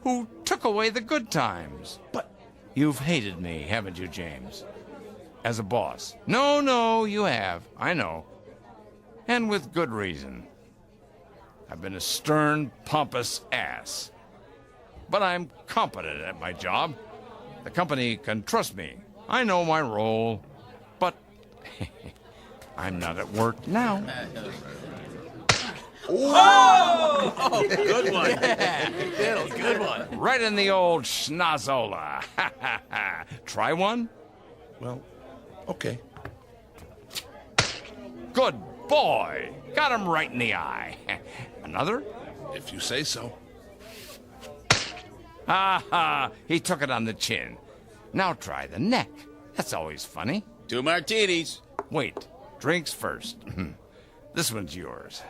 Who took away the good times. But you've hated me, haven't you, James? As a boss. No, you have. I know. And with good reason. I've been a stern, pompous ass. But I'm competent at my job. The company can trust me. I know my role. But I'm not at work now. Oh, good one. Yeah. Good one. Right in the old schnozola. Try one? Well, okay. Good boy. Got him right in the eye. Another? If you say so. He took it on the chin. Now try the neck. That's always funny. 2 martinis. Wait, drinks first. This one's yours.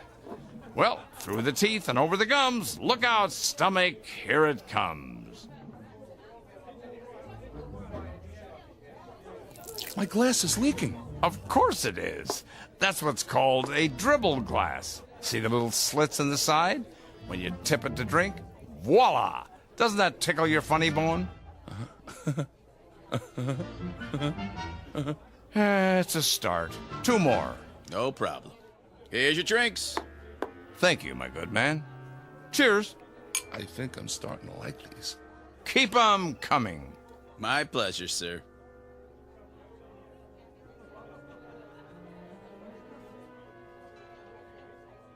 Well, through the teeth and over the gums. Look out, stomach, here it comes. My glass is leaking. Of course it is. That's what's called a dribble glass. See the little slits in the side? When you tip it to drink, voila! Doesn't that tickle your funny bone? It's a start. 2 more. No problem. Here's your drinks. Thank you, my good man. Cheers. I think I'm starting to like these. Keep 'em coming. My pleasure, sir.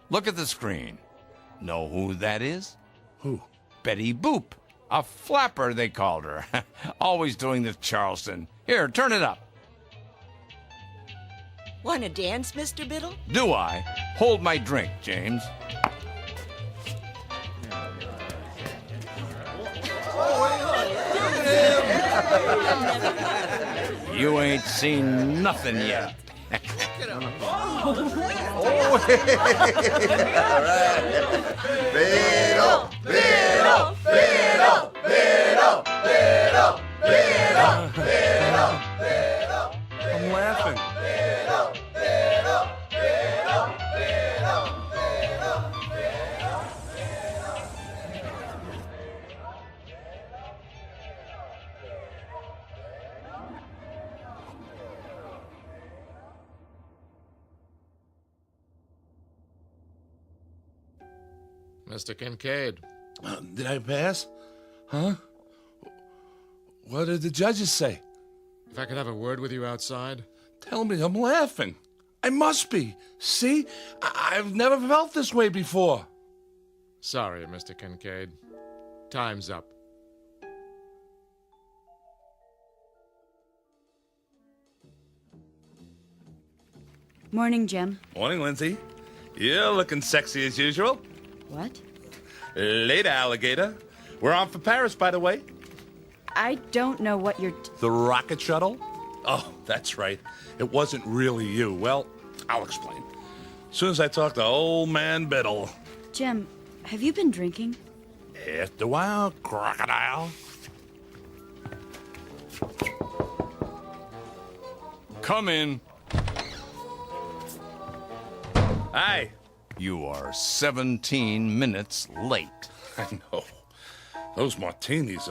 Look at the screen. Know who that is? Who? Betty Boop. A flapper, they called her. Always doing the Charleston. Here, turn it up. Want to dance, Mr. Biddle? Do I? Hold my drink, James. You ain't seen nothing yet. Biddle, Biddle, Biddle, Biddle, Biddle, Biddle, Biddle, Biddle. I'm laughing. Biddle, Biddle, Biddle, Biddle, Mr. Kincaid. Did I pass? Huh? What did the judges say? If I could have a word with you outside? Tell me I'm laughing. I must be. See? I've never felt this way before. Sorry, Mr. Kincaid. Time's up. Morning, Jim. Morning, Lindsay. You're looking sexy as usual. What? Later, alligator. We're on for Paris, by the way. I don't know what you're... The rocket shuttle? Oh, that's right. It wasn't really you. Well, I'll explain. As soon as I talk to old man Biddle. Jim, have you been drinking? After a while, crocodile. Come in. Hi. You are 17 minutes late. I know. Those martinis,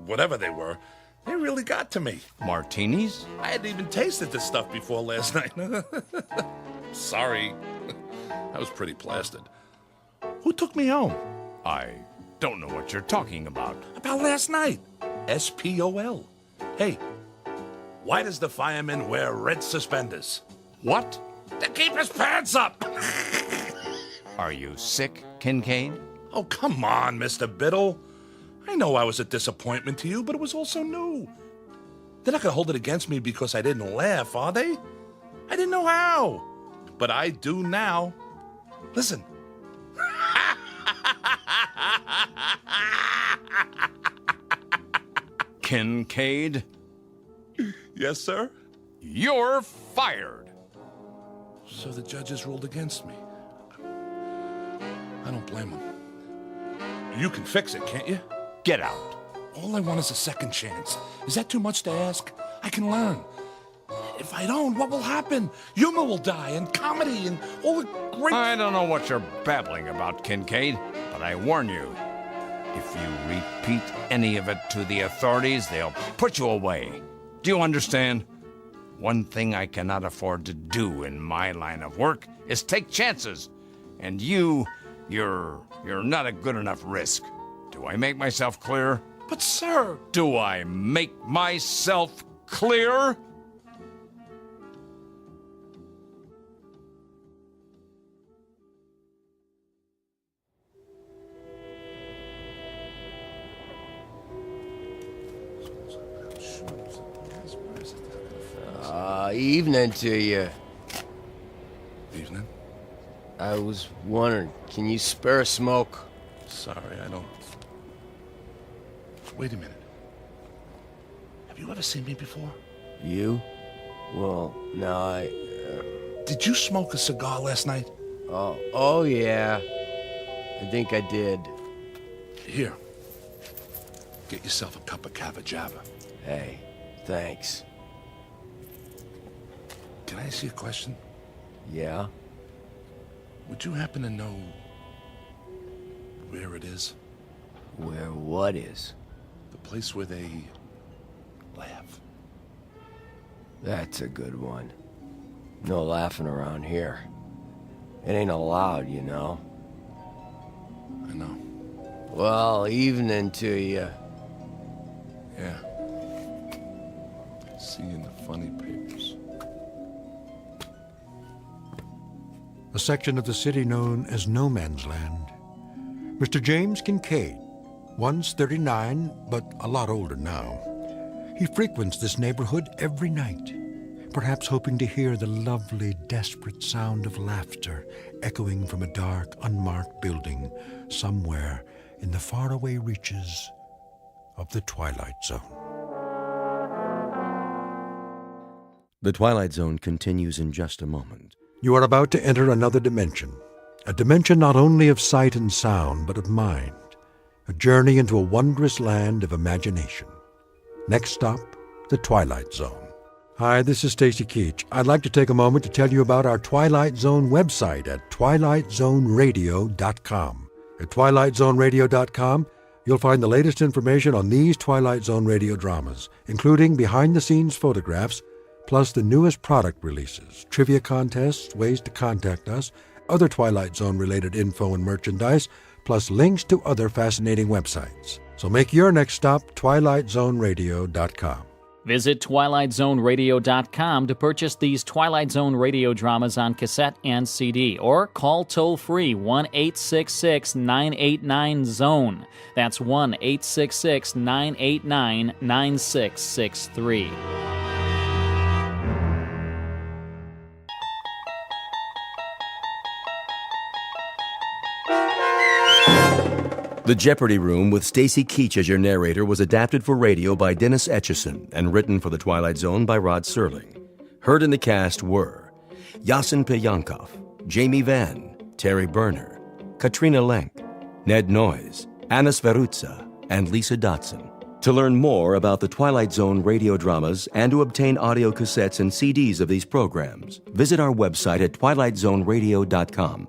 whatever they were, they really got to me. Martinis? I hadn't even tasted this stuff before last night. Sorry. I was pretty plastered. Who took me home? I don't know what you're talking about. About last night. SPOL. Hey, why does the fireman wear red suspenders? What? To keep his pants up! Are you sick, Kincaid? Oh, come on, Mr. Biddle. I know I was a disappointment to you, but it was also new. They're not going to hold it against me because I didn't laugh, are they? I didn't know how. But I do now. Listen. Kincaid? Yes, sir? You're fired. So the judges ruled against me. I don't blame them. You can fix it, can't you? Get out. All I want is a second chance. Is that too much to ask? I can learn. If I don't, what will happen? Humor will die, and comedy, and all the great... I don't know what you're babbling about, Kincaid, but I warn you, if you repeat any of it to the authorities, they'll put you away. Do you understand? One thing I cannot afford to do in my line of work is take chances. And you're not a good enough risk. Do I make myself clear? But, sir... Do I make myself clear? Evening to you. Evening. I was wondering, can you spare a smoke? Sorry, I don't... Wait a minute. Have you ever seen me before? You? Well, no, Did you smoke a cigar last night? Oh yeah. I think I did. Here. Get yourself a cup of Cava Java. Hey, thanks. Can I ask you a question? Yeah? Would you happen to know where it is? Where what is? The place where they laugh. That's a good one. No laughing around here. It ain't allowed, you know. I know. Well, evening to you. Yeah. See you in the funny papers. A section of the city known as No Man's Land. Mr. James Kincaid, once 39, but a lot older now. He frequents this neighborhood every night, perhaps hoping to hear the lovely, desperate sound of laughter echoing from a dark, unmarked building somewhere in the faraway reaches of the Twilight Zone. The Twilight Zone continues in just a moment. You are about to enter another dimension, a dimension not only of sight and sound, but of mind, a journey into a wondrous land of imagination. Next stop, the Twilight Zone. Hi, this is Stacy Keach. I'd like to take a moment to tell you about our Twilight Zone website at twilightzoneradio.com. At twilightzoneradio.com, you'll find the latest information on these Twilight Zone radio dramas, including behind-the-scenes photographs, plus the newest product releases, trivia contests, ways to contact us, other Twilight Zone-related info and merchandise, plus links to other fascinating websites. So make your next stop twilightzoneradio.com. Visit twilightzoneradio.com to purchase these Twilight Zone radio dramas on cassette and CD, or call toll-free 1-866-989-ZONE. That's 1-866-989-9663. The Jeopardy Room with Stacy Keach as your narrator was adapted for radio by Dennis Etchison and written for The Twilight Zone by Rod Serling. Heard in the cast were Yasin Peyankov, Jamie Vann, Terry Berner, Katrina Lenk, Ned Noyes, Anna Sverutza, and Lisa Dotson. To learn more about the Twilight Zone radio dramas and to obtain audio cassettes and CDs of these programs, visit our website at twilightzoneradio.com.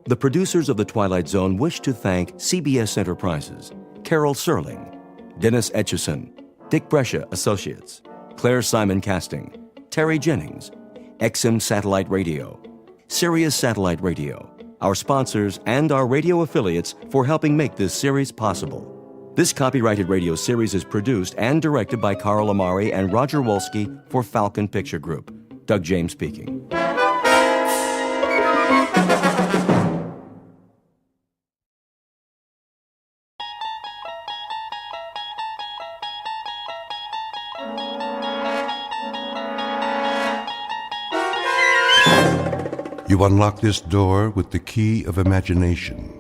The producers of The Twilight Zone wish to thank CBS Enterprises, Carol Serling, Dennis Etchison, Dick Brescia Associates, Claire Simon Casting, Terry Jennings, XM Satellite Radio, Sirius Satellite Radio, our sponsors, and our radio affiliates for helping make this series possible. This copyrighted radio series is produced and directed by Carl Amari and Roger Wolski for Falcon Picture Group. Doug James speaking. You unlock this door with the key of imagination.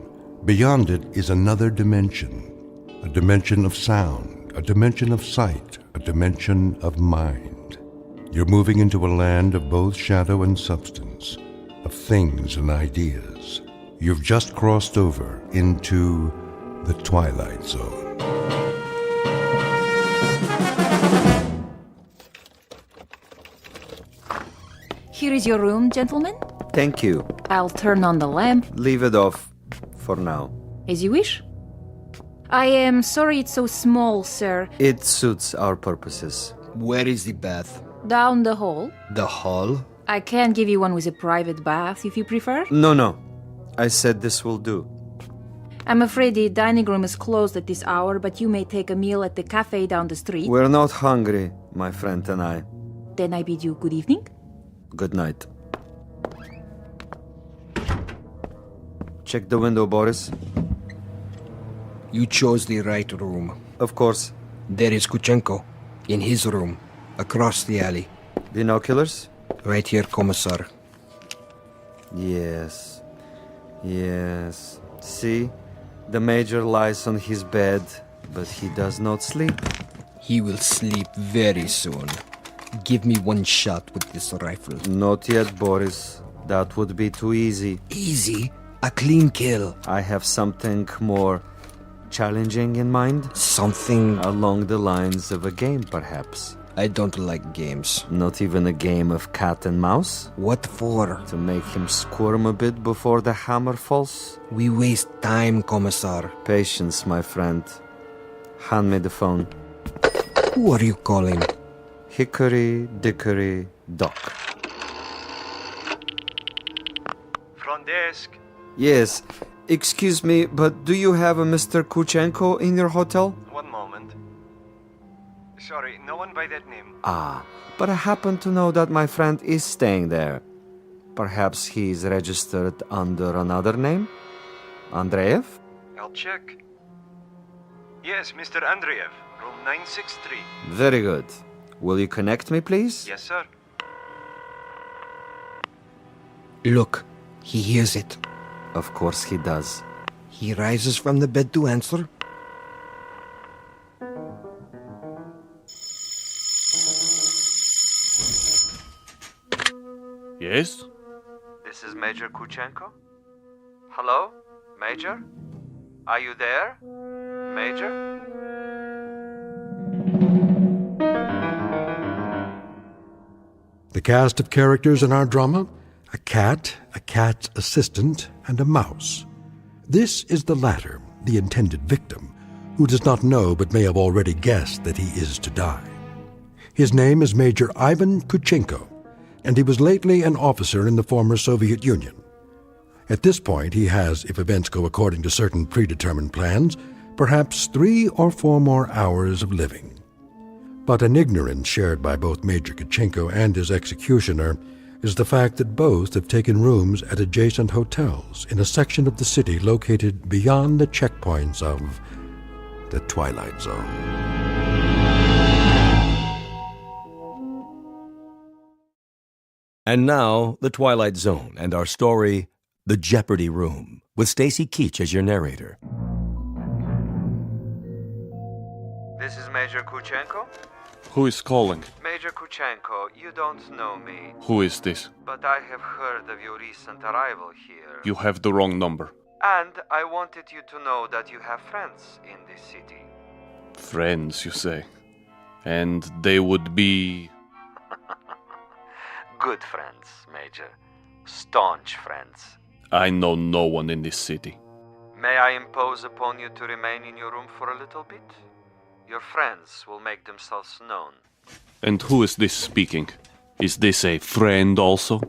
Beyond it is another dimension, a dimension of sound, a dimension of sight, a dimension of mind. You're moving into a land of both shadow and substance, of things and ideas. You've just crossed over into the Twilight Zone. Here is your room, gentlemen. Thank you. I'll turn on the lamp. Leave it off for now. As you wish. I am sorry it's so small, sir. It suits our purposes. Where is the bath? Down the hall. The hall? I can give you one with a private bath if you prefer. No. I said this will do. I'm afraid the dining room is closed at this hour, but you may take a meal at the cafe down the street. We're not hungry, my friend and I. Then I bid you good evening. Good night. Check the window, Boris. You chose the right room. Of course. There is Kuchenko, in his room, across the alley. Binoculars? Right here, Commissar. Yes. See? The Major lies on his bed, but he does not sleep. He will sleep very soon. Give me one shot with this rifle. Not yet, Boris. That would be too easy. Easy? A clean kill. I have something more challenging in mind. Something along the lines of a game, perhaps. I don't like games. Not even a game of cat and mouse? What for? To make him squirm a bit before the hammer falls? We waste time, Commissar. Patience, my friend. Hand me the phone. Who are you calling? Hickory Dickory Dock. Front desk. Yes. Excuse me, but do you have a Mr. Kuchenko in your hotel? One moment. Sorry, no one by that name. Ah, but I happen to know that my friend is staying there. Perhaps he's registered under another name? Andreev? I'll check. Yes, Mr. Andreev, room 963. Very good. Will you connect me, please? Yes, sir. Look, he hears it. Of course he does. He rises from the bed to answer. Yes? This is Major Kuchenko. Hello? Major? Are you there? Major? The cast of characters in our drama: a cat, a cat's assistant, and a mouse. This is the latter, the intended victim, who does not know but may have already guessed that he is to die. His name is Major Ivan Kuchenko, and he was lately an officer in the former Soviet Union. At this point, he has, if events go according to certain predetermined plans, perhaps 3 or 4 more hours of living. But an ignorance shared by both Major Kuchenko and his executioner is the fact that both have taken rooms at adjacent hotels in a section of the city located beyond the checkpoints of the Twilight Zone. And now, The Twilight Zone and our story, The Jeopardy Room, with Stacy Keach as your narrator. This is Major Kuchenko? Who is calling? Major Kuchenko, you don't know me. Who is this? But I have heard of your recent arrival here. You have the wrong number. And I wanted you to know that you have friends in this city. Friends, you say? And they would be... Good friends, Major. Staunch friends. I know no one in this city. May I impose upon you to remain in your room for a little bit? Your friends will make themselves known. And who is this speaking? Is this a friend also?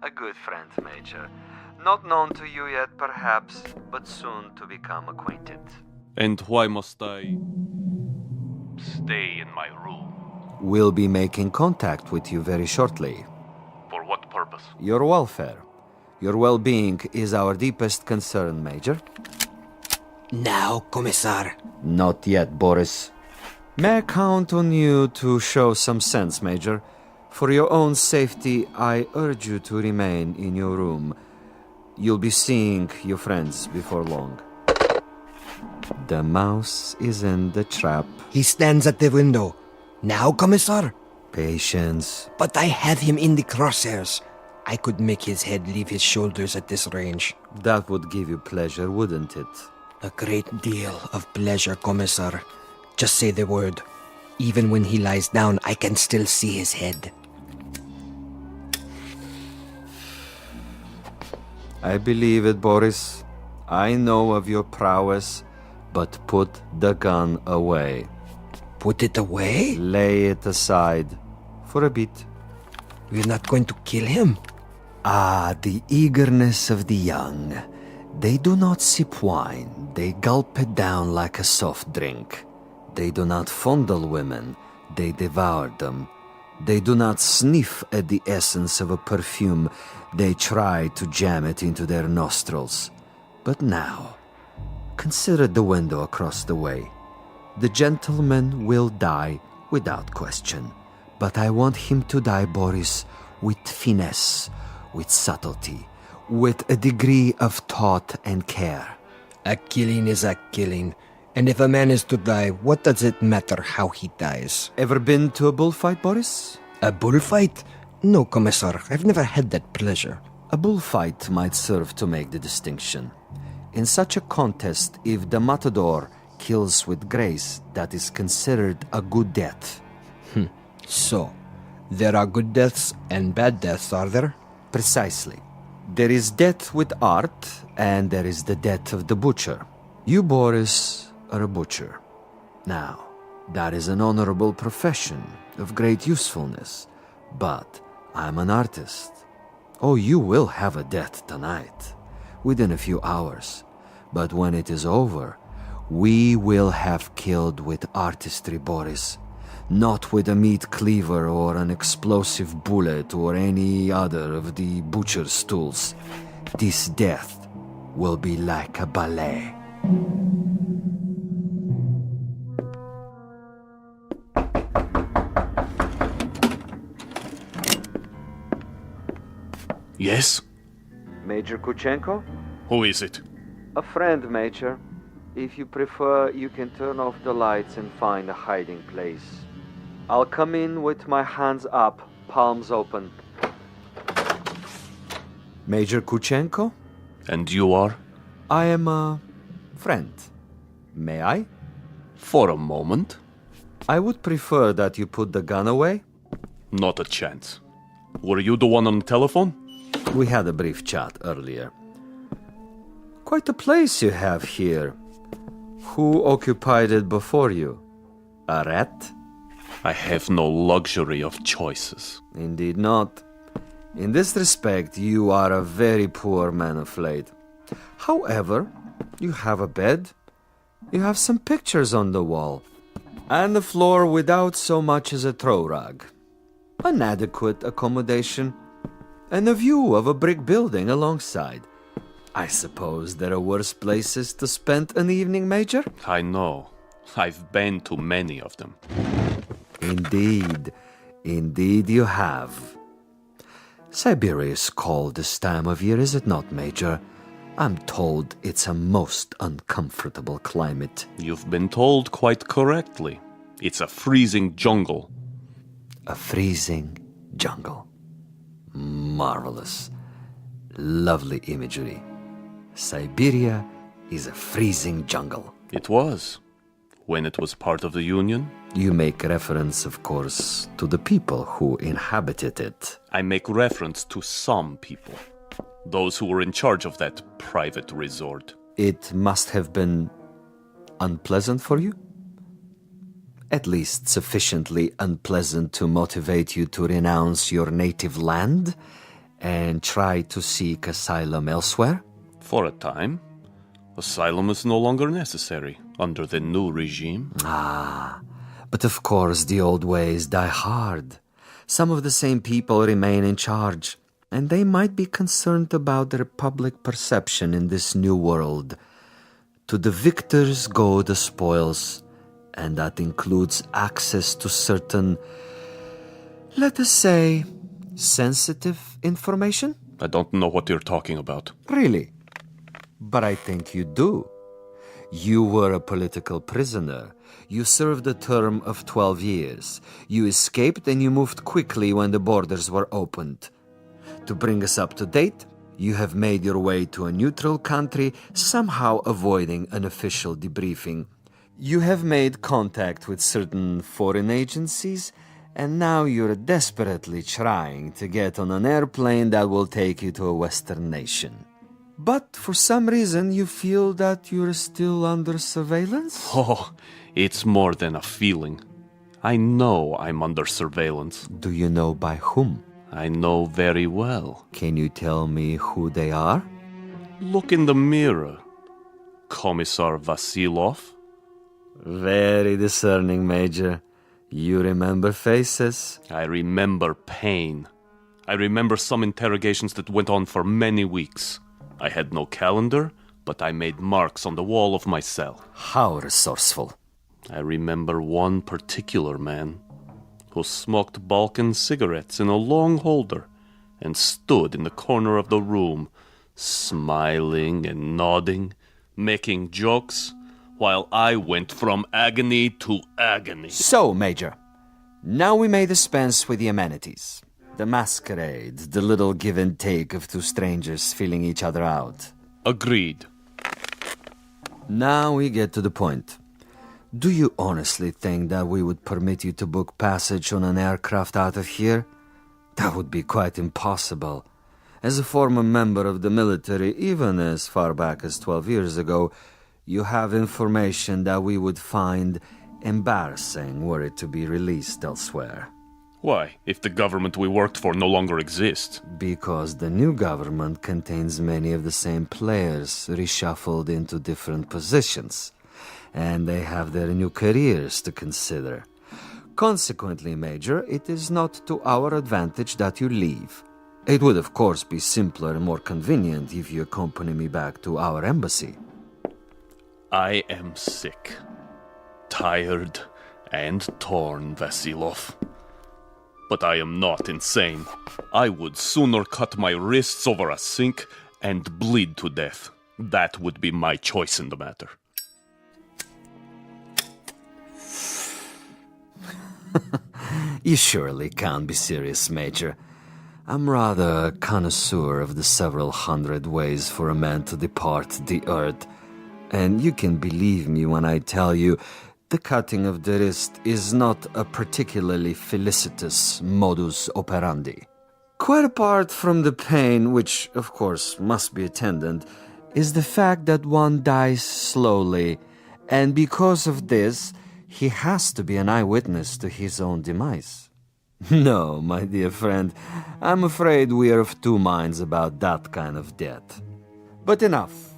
A good friend, Major. Not known to you yet, perhaps, but soon to become acquainted. And why must I stay in my room? We'll be making contact with you very shortly. For what purpose? Your welfare. Your well-being is our deepest concern, Major. Now, Commissar. Not yet, Boris. May I count on you to show some sense, Major? For your own safety, I urge you to remain in your room. You'll be seeing your friends before long. The mouse is in the trap. He stands at the window. Now, Commissar? Patience. But I have him in the crosshairs. I could make his head leave his shoulders at this range. That would give you pleasure, wouldn't it? A great deal of pleasure, Commissar. Just say the word. Even when he lies down, I can still see his head. I believe it, Boris. I know of your prowess, but put the gun away. Put it away? Lay it aside. For a bit. We're not going to kill him? Ah, the eagerness of the young. They do not sip wine. They gulp it down like a soft drink. They do not fondle women. They devour them. They do not sniff at the essence of a perfume. They try to jam it into their nostrils. But now, consider the window across the way. The gentleman will die without question. But I want him to die, Boris, with finesse, with subtlety, with a degree of thought and care. A killing is a killing. And if a man is to die, what does it matter how he dies? Ever been to a bullfight, Boris? A bullfight? No, Commissar. I've never had that pleasure. A bullfight might serve to make the distinction. In such a contest, if the matador kills with grace, that is considered a good death. So, there are good deaths and bad deaths, are there? Precisely. There is death with art, and there is the death of the butcher. You, Boris, are a butcher. Now, that is an honorable profession of great usefulness. But I'm an artist. Oh, you will have a death tonight, within a few hours. But when it is over, we will have killed with artistry, Boris. Not with a meat cleaver or an explosive bullet or any other of the butcher's tools. This death will be like a ballet. Yes? Major Kuchenko? Who is it? A friend, Major. If you prefer, you can turn off the lights and find a hiding place. I'll come in with my hands up, palms open. Major Kuchenko? And you are? I am a friend. May I? For a moment. I would prefer that you put the gun away. Not a chance. Were you the one on the telephone? We had a brief chat earlier. Quite a place you have here. Who occupied it before you? A rat? I have no luxury of choices. Indeed not. In this respect, you are a very poor man of late. However, you have a bed, you have some pictures on the wall, and the floor without so much as a throw rug. An adequate accommodation, and a view of a brick building alongside. I suppose there are worse places to spend an evening, Major? I know. I've been to many of them. Indeed. Indeed you have. Siberia is cold this time of year, is it not, Major? I'm told it's a most uncomfortable climate. You've been told quite correctly. It's a freezing jungle. A freezing jungle. Marvelous. Lovely imagery. Siberia is a freezing jungle. It was. When it was part of the Union. You make reference, of course, to the people who inhabited it. I make reference to some people. Those who were in charge of that private resort. It must have been unpleasant for you? At least sufficiently unpleasant to motivate you to renounce your native land and try to seek asylum elsewhere? For a time. Asylum is no longer necessary under the new regime. Ah, but of course the old ways die hard. Some of the same people remain in charge, and they might be concerned about their public perception in this new world. To the victors go the spoils, and that includes access to certain, let us say, sensitive information? I don't know what you're talking about. Really? But I think you do. You were a political prisoner. You served a term of 12 years. You escaped and you moved quickly when the borders were opened. To bring us up to date, you have made your way to a neutral country, somehow avoiding an official debriefing. You have made contact with certain foreign agencies, and now you're desperately trying to get on an airplane that will take you to a Western nation. But for some reason, you feel that you're still under surveillance? Oh, it's more than a feeling. I know I'm under surveillance. Do you know by whom? I know very well. Can you tell me who they are? Look in the mirror. Commissar Vasilov. Very discerning, Major. You remember faces? I remember pain. I remember some interrogations that went on for many weeks. I had no calendar, but I made marks on the wall of my cell. How resourceful. I remember one particular man who smoked Balkan cigarettes in a long holder and stood in the corner of the room, smiling and nodding, making jokes, while I went from agony to agony. So, Major, now we may dispense with the amenities. The masquerade, the little give and take of two strangers feeling each other out. Agreed. Now we get to the point. Do you honestly think that we would permit you to book passage on an aircraft out of here? That would be quite impossible. As a former member of the military, even as far back as 12 years ago, you have information that we would find embarrassing were it to be released elsewhere. Why, if the government we worked for no longer exists? Because the new government contains many of the same players reshuffled into different positions, and they have their new careers to consider. Consequently, Major, it is not to our advantage that you leave. It would, of course, be simpler and more convenient if you accompany me back to our embassy. I am sick, tired, and torn, Vasilov. But I am not insane. I would sooner cut my wrists over a sink and bleed to death. That would be my choice in the matter. You surely can't be serious, Major. I'm rather a connoisseur of the several hundred ways for a man to depart the earth. And you can believe me when I tell you the cutting of the wrist is not a particularly felicitous modus operandi. Quite apart from the pain, which of course must be attendant, is the fact that one dies slowly, and because of this, he has to be an eyewitness to his own demise. No, my dear friend, I'm afraid we are of two minds about that kind of death. But enough.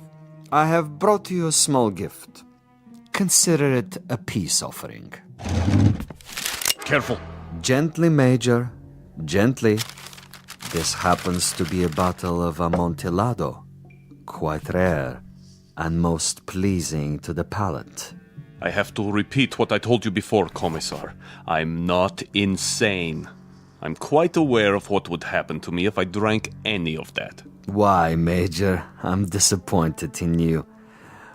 I have brought you a small gift. Consider it a peace offering. Careful. Gently, Major. Gently. This happens to be a bottle of Amontillado. Quite rare and most pleasing to the palate. I have to repeat what I told you before, Commissar. I'm not insane. I'm quite aware of what would happen to me if I drank any of that. Why, Major, I'm disappointed in you.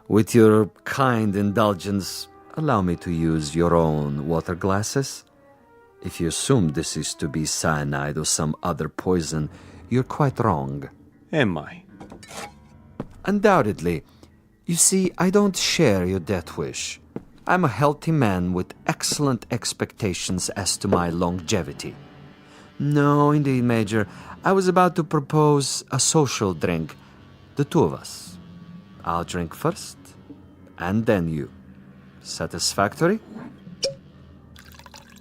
With your kind indulgence, allow me to use your own water glasses. If you assume this is to be cyanide or some other poison, you're quite wrong. Am I? Undoubtedly. You see, I don't share your death wish. I'm a healthy man with excellent expectations as to my longevity. No, indeed, Major. I was about to propose a social drink. The two of us. I'll drink first, and then you. Satisfactory?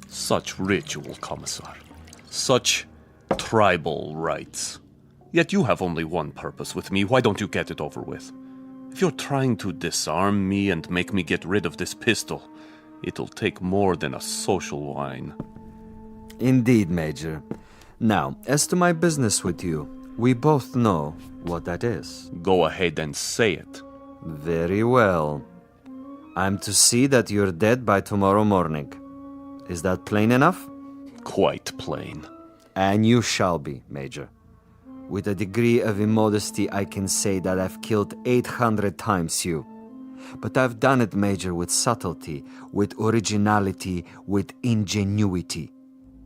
Such ritual, Commissar. Such tribal rites. Yet you have only one purpose with me. Why don't you get it over with? If you're trying to disarm me and make me get rid of this pistol, it'll take more than a social wine. Indeed, Major. Now, as to my business with you, we both know what that is. Go ahead and say it. Very well. I'm to see that you're dead by tomorrow morning. Is that plain enough? Quite plain. And you shall be, Major. With a degree of immodesty, I can say that I've killed 800 times you. But I've done it, Major, with subtlety, with originality, with ingenuity.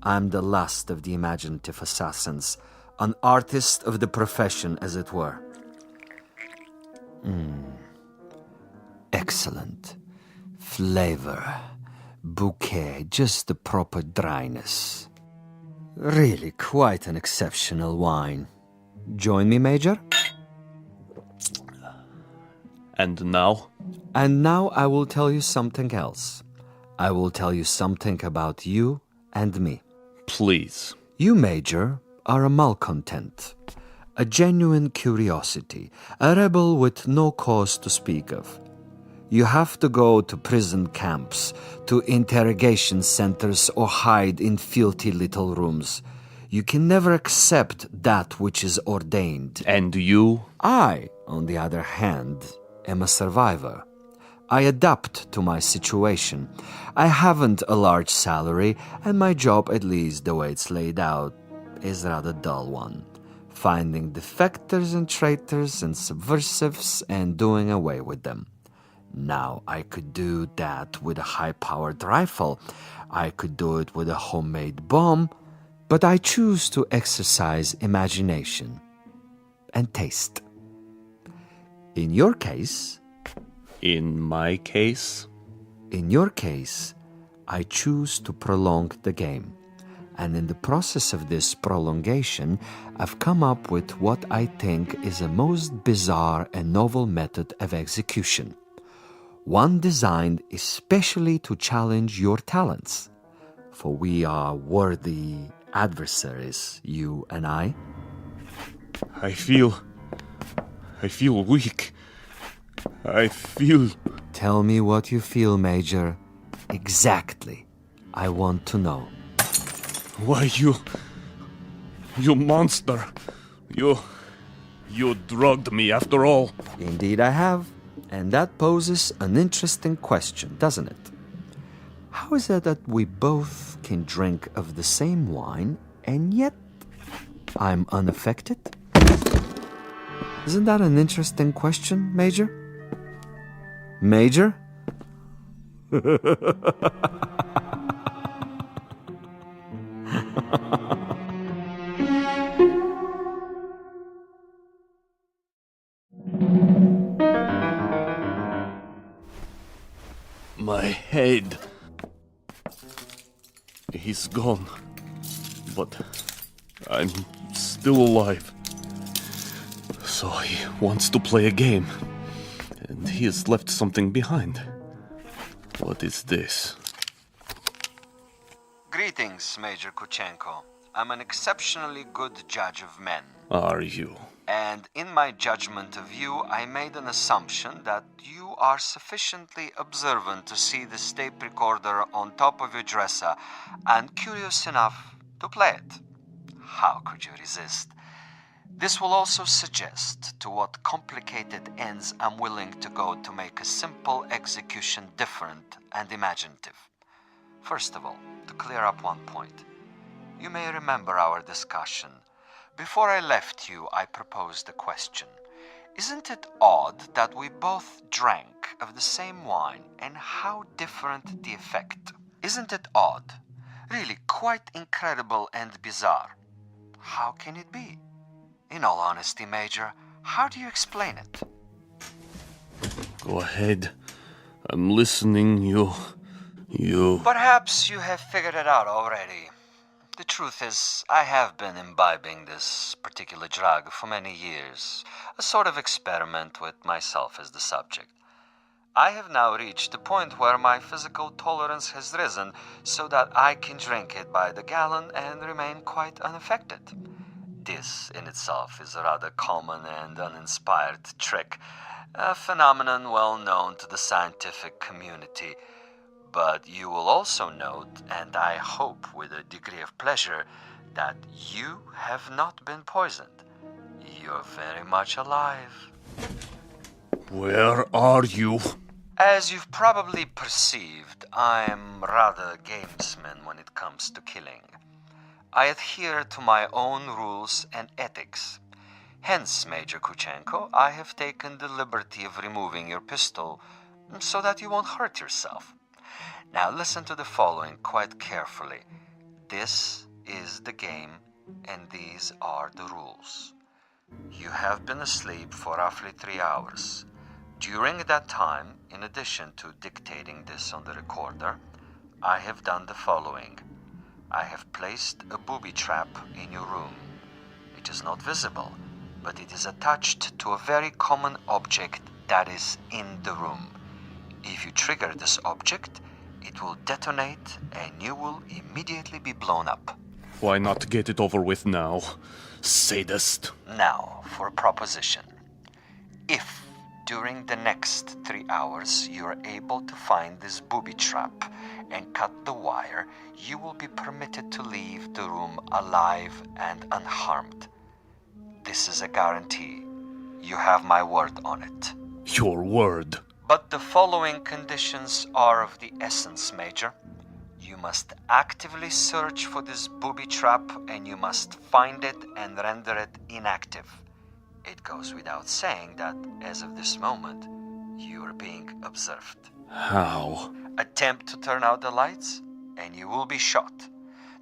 I'm the last of the imaginative assassins, an artist of the profession, as it were. Excellent. Flavor. Bouquet, just the proper dryness. Really quite an exceptional wine. Join me, Major? And now? And now I will tell you something else. I will tell you something about you and me. Please. You, Major, are a malcontent, a genuine curiosity, a rebel with no cause to speak of. You have to go to prison camps, to interrogation centers, or hide in filthy little rooms. You can never accept that which is ordained. And you? I, on the other hand, am a survivor. I adapt to my situation. I haven't a large salary, and my job, at least the way it's laid out, is a rather dull one. Finding defectors and traitors and subversives and doing away with them. Now, I could do that with a high-powered rifle. I could do it with a homemade bomb. But I choose to exercise imagination and taste. In your case... In my case? In your case, I choose to prolong the game. And in the process of this prolongation, I've come up with what I think is a most bizarre and novel method of execution. One designed especially to challenge your talents. For we are worthy adversaries, you and I. I feel weak. I feel... Tell me what you feel, Major. Exactly. I want to know. Why, you monster. You drugged me after all. Indeed I have. And that poses an interesting question, doesn't it? How is it that we both can drink of the same wine, and yet I'm unaffected? Isn't that an interesting question, Major? Major? My head. He's gone. But I'm still alive. So he wants to play a game. And he has left something behind. What is this? Greetings, Major Kuchenko. I'm an exceptionally good judge of men. Are you? And in my judgment of you, I made an assumption that you are sufficiently observant to see the tape recorder on top of your dresser and curious enough to play it. How could you resist? This will also suggest to what complicated ends I'm willing to go to make a simple execution different and imaginative. First of all, to clear up one point. You may remember our discussion. Before I left you, I proposed a question. Isn't it odd that we both drank of the same wine, and how different the effect? Isn't it odd? Really quite incredible and bizarre. How can it be? In all honesty, Major, how do you explain it? Go ahead. I'm listening. You... Perhaps you have figured it out already. The truth is, I have been imbibing this particular drug for many years, a sort of experiment with myself as the subject. I have now reached a point where my physical tolerance has risen so that I can drink it by the gallon and remain quite unaffected. This in itself is a rather common and uninspired trick, a phenomenon well known to the scientific community. But you will also note, and I hope with a degree of pleasure, that you have not been poisoned. You're very much alive. Where are you? As you've probably perceived, I'm rather a gamesman when it comes to killing. I adhere to my own rules and ethics. Hence, Major Kuchenko, I have taken the liberty of removing your pistol so that you won't hurt yourself. Now listen to the following quite carefully. This is the game, and these are the rules. You have been asleep for roughly 3 hours. During that time, in addition to dictating this on the recorder, I have done the following. I have placed a booby trap in your room. It is not visible, but it is attached to a very common object that is in the room. If you trigger this object, it will detonate and you will immediately be blown up. Why not get it over with now, sadist? Now, for a proposition. If during the next 3 hours you are able to find this booby trap and cut the wire, you will be permitted to leave the room alive and unharmed. This is a guarantee. You have my word on it. Your word. But the following conditions are of the essence, Major. You must actively search for this booby trap and you must find it and render it inactive. It goes without saying that, as of this moment, you are being observed. How? Attempt to turn out the lights and you will be shot.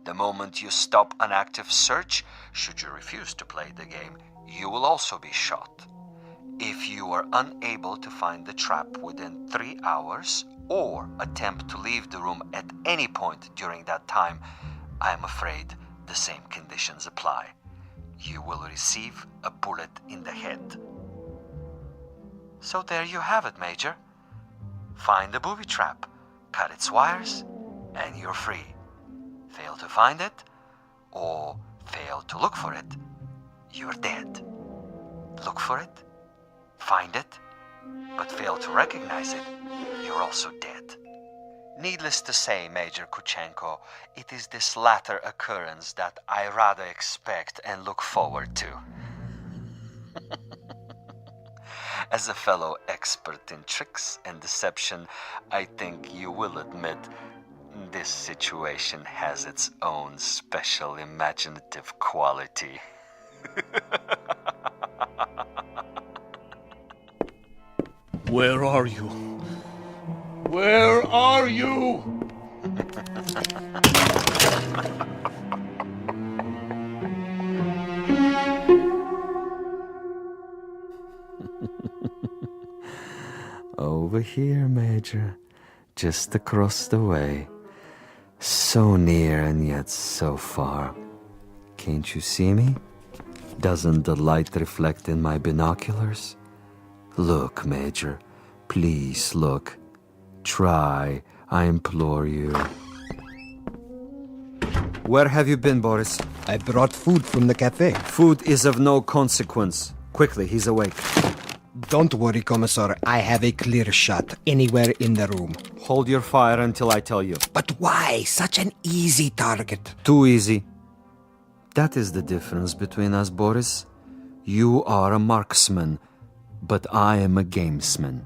The moment you stop an active search, should you refuse to play the game, you will also be shot. If you are unable to find the trap within 3 hours or attempt to leave the room at any point during that time, I am afraid the same conditions apply. You will receive a bullet in the head. So there you have it, Major. Find the booby trap, cut its wires, and you're free. Fail to find it, or fail to look for it, you're dead. Look for it, find it, but fail to recognize it, you're also dead. Needless to say, Major Kuchenko, it is this latter occurrence that I rather expect and look forward to. As a fellow expert in tricks and deception, I think you will admit this situation has its own special imaginative quality. Where are you? Where are you? Over here, Major. Just across the way. So near and yet so far. Can't you see me? Doesn't the light reflect in my binoculars? Look, Major. Please look. Try, I implore you. Where have you been, Boris? I brought food from the cafe. Food is of no consequence. Quickly, he's awake. Don't worry, Commissar. I have a clear shot anywhere in the room. Hold your fire until I tell you. But why? Such an easy target. Too easy. That is the difference between us, Boris. You are a marksman, but I am a gamesman.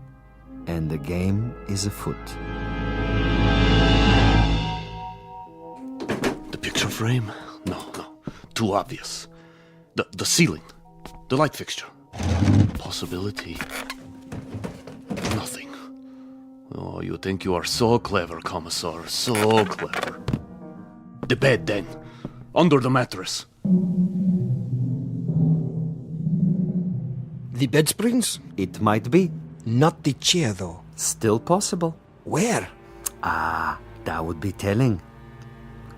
And the game is afoot. The picture frame? No. Too obvious. The ceiling. The light fixture. Possibility. Nothing. Oh, you think you are so clever, Commissar. So clever. The bed, then. Under the mattress. The bed springs? It might be. Not the chair, though. Still possible. Where? That would be telling.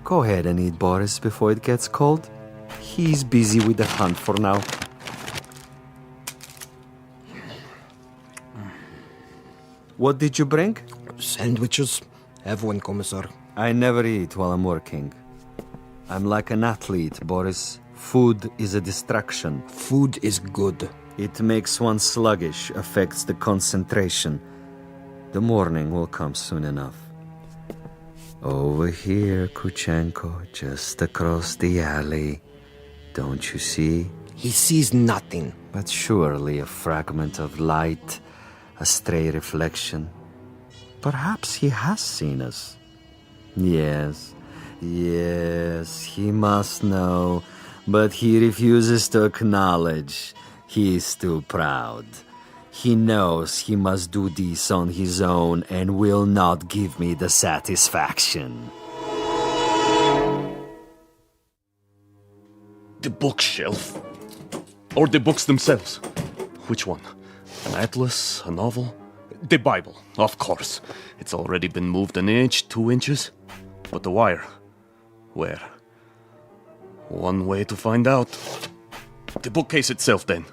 Go ahead and eat, Boris, before it gets cold. He's busy with the hunt for now. What did you bring? Sandwiches. Have one, Commissar. I never eat while I'm working. I'm like an athlete, Boris. Food is a distraction. Food is good. It makes one sluggish, affects the concentration. The morning will come soon enough. Over here, Kuchenko, just across the alley. Don't you see? He sees nothing. But surely a fragment of light, a stray reflection. Perhaps he has seen us. Yes, he must know, but he refuses to acknowledge. He is too proud. He knows he must do this on his own and will not give me the satisfaction. The bookshelf. Or the books themselves. Which one? An atlas? A novel? The Bible, of course. It's already been moved an inch, 2 inches. But the wire? Where? One way to find out. The bookcase itself, then.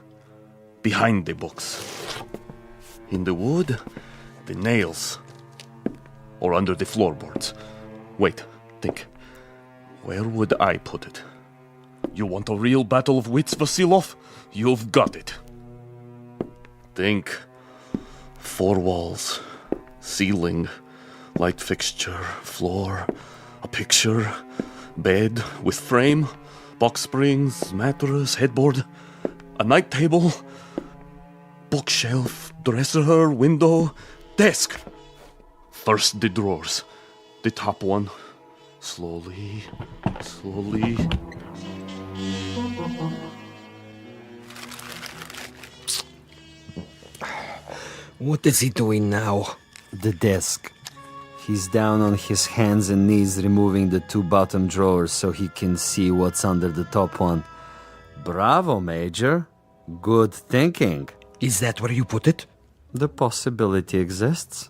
Behind the books. In the wood, the nails. Or under the floorboards. Wait, think. Where would I put it? You want a real battle of wits, Vasilov? You've got it. Think. 4 walls. Ceiling. Light fixture. Floor. A picture. Bed with frame. Box springs. Mattress. Headboard. A night table. Bookshelf. Dresser. Window. Desk. First the drawers. The top one. Slowly. Slowly. What is he doing now? The desk. He's down on his hands and knees removing the 2 bottom drawers so he can see what's under the top one. Bravo, Major. Good thinking. Is that where you put it? The possibility exists.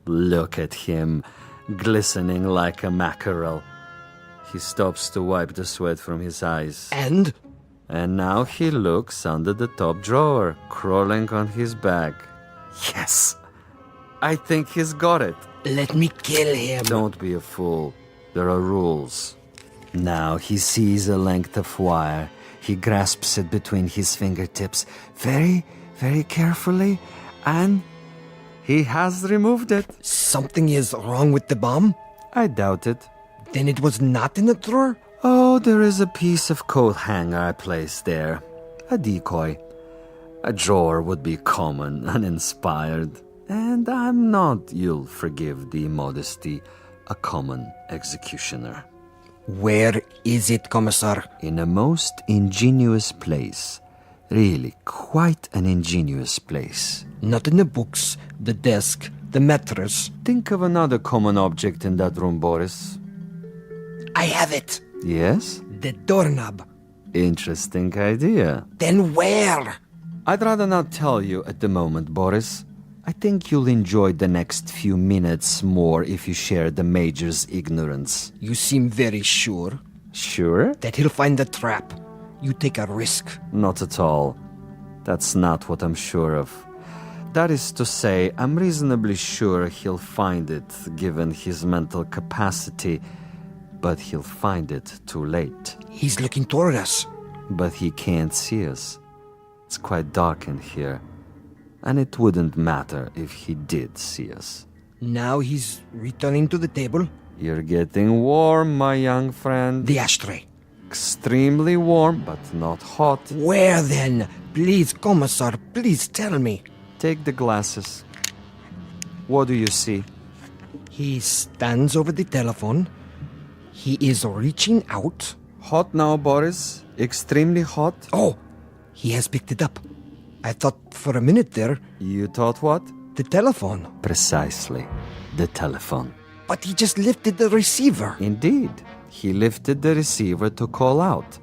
Look at him, glistening like a mackerel. He stops to wipe the sweat from his eyes. And? And now he looks under the top drawer, crawling on his back. Yes! I think he's got it. Let me kill him. Don't be a fool. There are rules. Now he sees a length of wire. He grasps it between his fingertips very, very carefully, and he has removed it. Something is wrong with the bomb? I doubt it. Then it was not in the drawer? Oh, there is a piece of coat hanger I placed there. A decoy. A drawer would be common, uninspired. And I'm not, you'll forgive the modesty, a common executioner. Where is it, Commissar? In a most ingenious place. Really, quite an ingenious place. Not in the books, the desk, the mattress. Think of another common object in that room, Boris. I have it. Yes? The doorknob. Interesting idea. Then where? I'd rather not tell you at the moment, Boris. I think you'll enjoy the next few minutes more if you share the Major's ignorance. You seem very sure. Sure? That he'll find the trap. You take a risk. Not at all. That's not what I'm sure of. That is to say, I'm reasonably sure he'll find it, given his mental capacity, but he'll find it too late. He's looking toward us. But he can't see us. It's quite dark in here, and it wouldn't matter if he did see us. Now he's returning to the table. You're getting warm, my young friend. The ashtray. Extremely warm, but not hot. Where then? Please, Commissar, please tell me. Take the glasses. What do you see? He stands over the telephone. He is reaching out. Hot now, Boris. Extremely hot. Oh, he has picked it up. I thought for a minute there... You thought what? The telephone. Precisely. The telephone. But he just lifted the receiver. Indeed. He lifted the receiver to call out.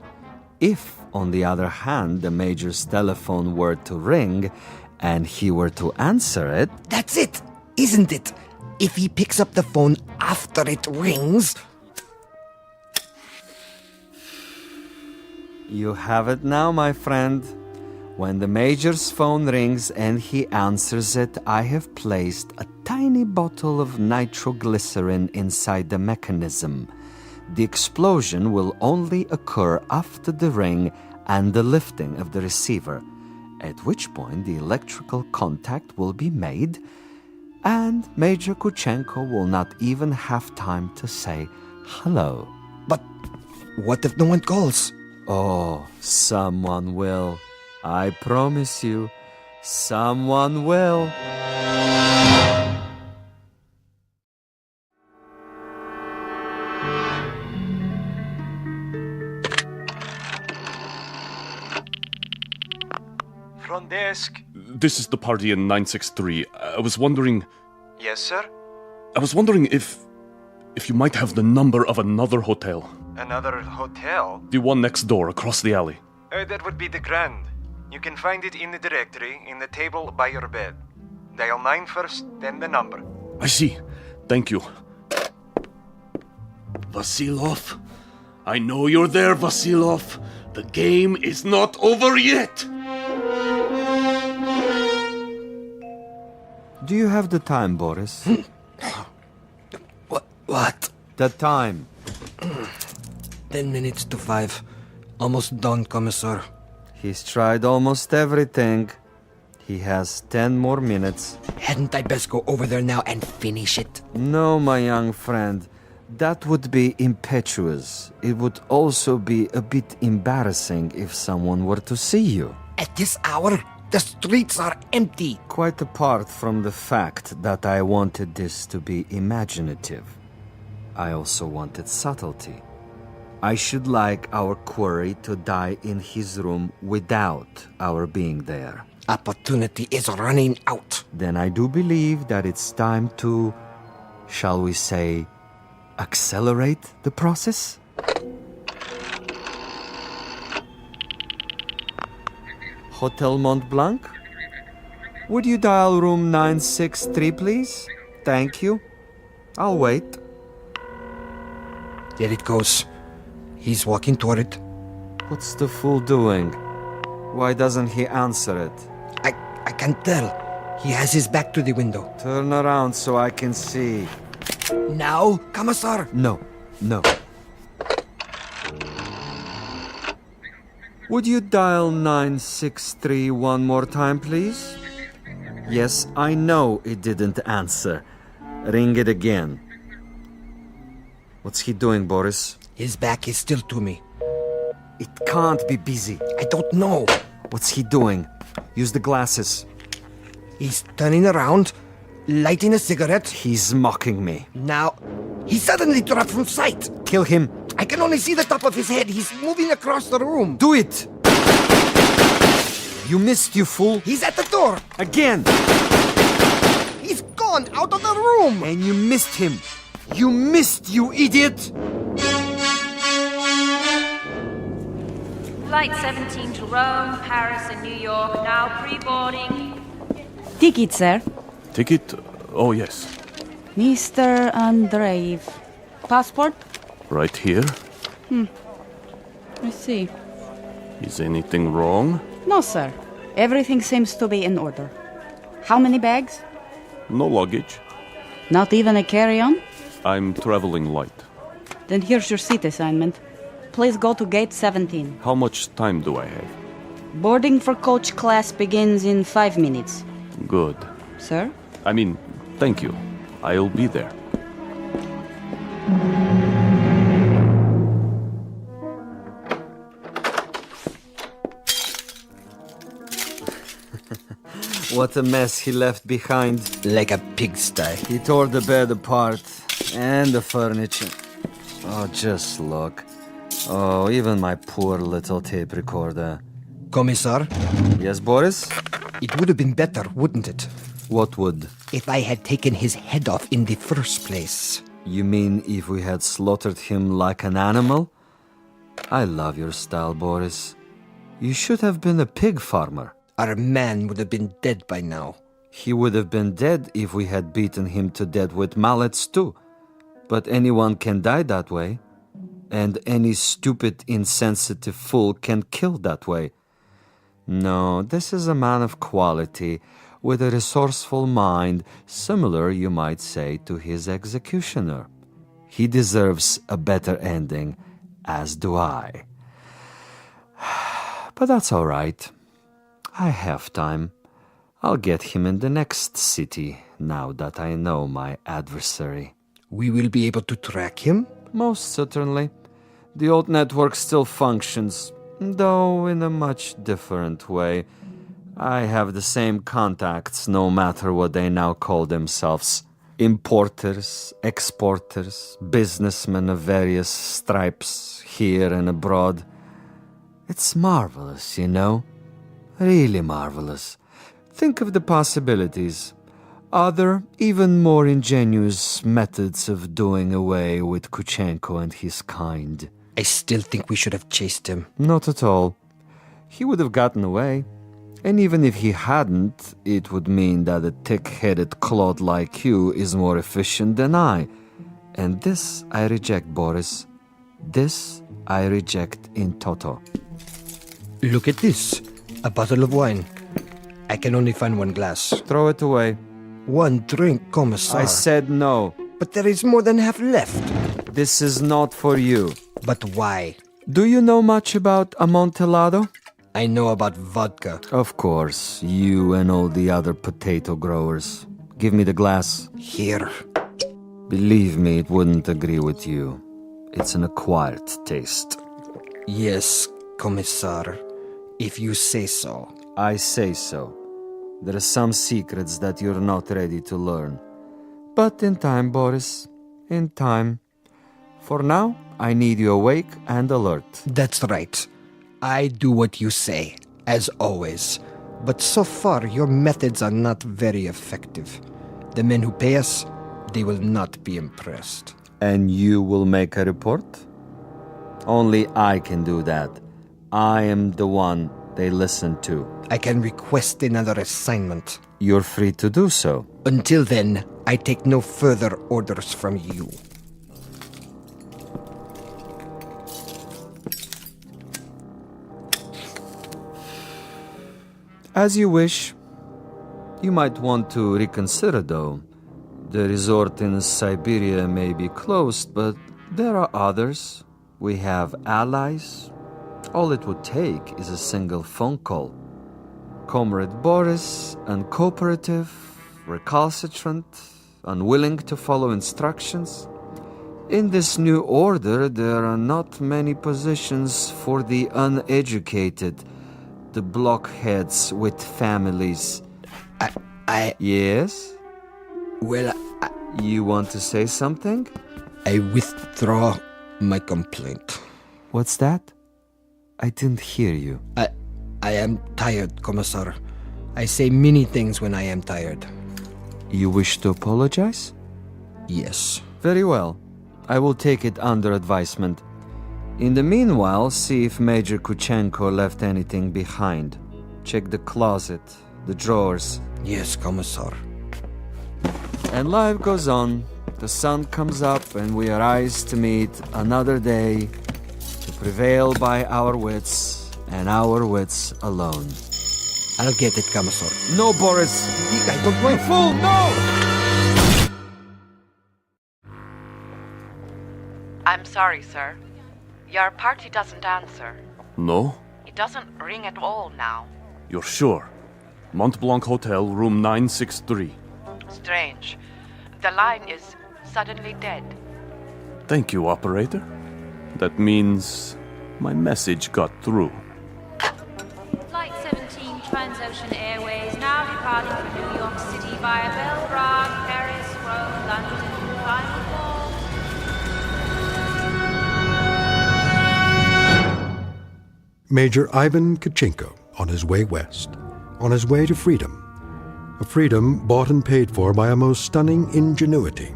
If, on the other hand, the Major's telephone were to ring and he were to answer it... That's it, isn't it? If he picks up the phone after it rings... You have it now, my friend. When the Major's phone rings and he answers it, I have placed a tiny bottle of nitroglycerin inside the mechanism. The explosion will only occur after the ring and the lifting of the receiver, at which point the electrical contact will be made, and Major Kuchenko will not even have time to say hello. But what if no one calls? Oh, someone will. I promise you, someone will. Front desk. This is the party in 963. I was wondering... Yes, sir? I was wondering if you might have the number of another hotel. Another hotel? The one next door, across the alley. That would be the Grand. You can find it in the directory, in the table by your bed. Dial 9 first, then the number. I see. Thank you. Vasilov? I know you're there, Vasilov. The game is not over yet. Do you have the time, Boris? What? The time. 10 minutes to 5. Almost done, Commissar. He's tried almost everything. He has 10 more minutes. Hadn't I best go over there now and finish it? No, my young friend. That would be impetuous. It would also be a bit embarrassing if someone were to see you. At this hour, the streets are empty. Quite apart from the fact that I wanted this to be imaginative, I also wanted subtlety. I should like our quarry to die in his room without our being there. Opportunity is running out. Then I do believe that it's time to, shall we say, accelerate the process? Hotel Mont Blanc? Would you dial room 963, please? Thank you. I'll wait. There it goes. He's walking toward it. What's the fool doing? Why doesn't he answer it? I can't tell. He has his back to the window. Turn around so I can see. Now, Commissar? No. Would you dial 963 one more time, please? Yes, I know it didn't answer. Ring it again. What's he doing, Boris? His back is still to me. It can't be busy. I don't know. What's he doing? Use the glasses. He's turning around, lighting a cigarette. He's mocking me. Now, he suddenly dropped from sight. Kill him. I can only see the top of his head. He's moving across the room. Do it! You missed, you fool. He's at the door. Again. He's gone out of the room. And you missed him. You missed, you idiot. Flight 17 to Rome, Paris, and New York, now pre-boarding. Ticket, sir. Ticket? Oh, yes. Mr. Andreev. Passport? Right here. I see. Is anything wrong? No, sir. Everything seems to be in order. How many bags? No luggage. Not even a carry-on? I'm traveling light. Then here's your seat assignment. Please go to gate 17. How much time do I have? Boarding for coach class begins in 5 minutes. Good. Sir? Thank you. I'll be there. What a mess he left behind. Like a pigsty. He tore the bed apart. And the furniture. Oh, just look. Oh, even my poor little tape recorder. Commissar? Yes, Boris? It would have been better, wouldn't it? What would? If I had taken his head off in the first place. You mean if we had slaughtered him like an animal? I love your style, Boris. You should have been a pig farmer. Our man would have been dead by now. He would have been dead if we had beaten him to death with mallets too. But anyone can die that way. And any stupid, insensitive fool can kill that way. No, this is a man of quality, with a resourceful mind, similar, you might say, to his executioner. He deserves a better ending, as do I. But that's all right. I have time. I'll get him in the next city, now that I know my adversary. We will be able to track him? Most certainly. The old network still functions, though in a much different way. I have the same contacts, no matter what they now call themselves. Importers, exporters, businessmen of various stripes, here and abroad. It's marvelous, you know. Really marvelous. Think of the possibilities. Other, even more ingenious methods of doing away with Kuchenko and his kind. I still think we should have chased him. Not at all. He would have gotten away. And even if he hadn't, it would mean that a thick-headed clod like you is more efficient than I. And this I reject, Boris. This I reject in toto. Look at this. A bottle of wine. I can only find one glass. Throw it away. One drink, Commissar. I said no. But there is more than half left. This is not for you. But why? Do you know much about Amontillado? I know about vodka. Of course, you and all the other potato growers. Give me the glass. Here. Believe me, it wouldn't agree with you. It's an acquired taste. Yes, Commissar. If you say so. I say so. There are some secrets that you're not ready to learn. But in time, Boris. In time. For now, I need you awake and alert. That's right. I do what you say, as always. But so far, your methods are not very effective. The men who pay us, they will not be impressed. And you will make a report? Only I can do that. I am the one they listen to. I can request another assignment. You're free to do so. Until then, I take no further orders from you. As you wish. You might want to reconsider, though. The resort in Siberia may be closed, but there are others. We have allies. All it would take is a single phone call. Comrade Boris, uncooperative, recalcitrant, unwilling to follow instructions. In this new order, there are not many positions for the uneducated, the blockheads with families. Yes? Well, You want to say something? I withdraw my complaint. What's that? I didn't hear you. I am tired, Commissar. I say many things when I am tired. You wish to apologize? Yes. Very well. I will take it under advisement. In the meanwhile, see if Major Kuchenko left anything behind. Check the closet, the drawers. Yes, Commissar. And life goes on. The sun comes up and we arise to meet another day, to prevail by our wits and our wits alone. I'll get it, Commissar. No, Boris! I don't want... You fool, no! I'm sorry, sir. Your party doesn't answer. No? It doesn't ring at all now. You're sure? Mont Blanc Hotel, room 963. Strange. The line is suddenly dead. Thank you, operator. That means my message got through. Flight 17 Transocean Airways now departing for New York City via Belgrade, Paris, Rome, London, final call. Major Ivan Kuchenko on his way west, on his way to freedom. A freedom bought and paid for by a most stunning ingenuity.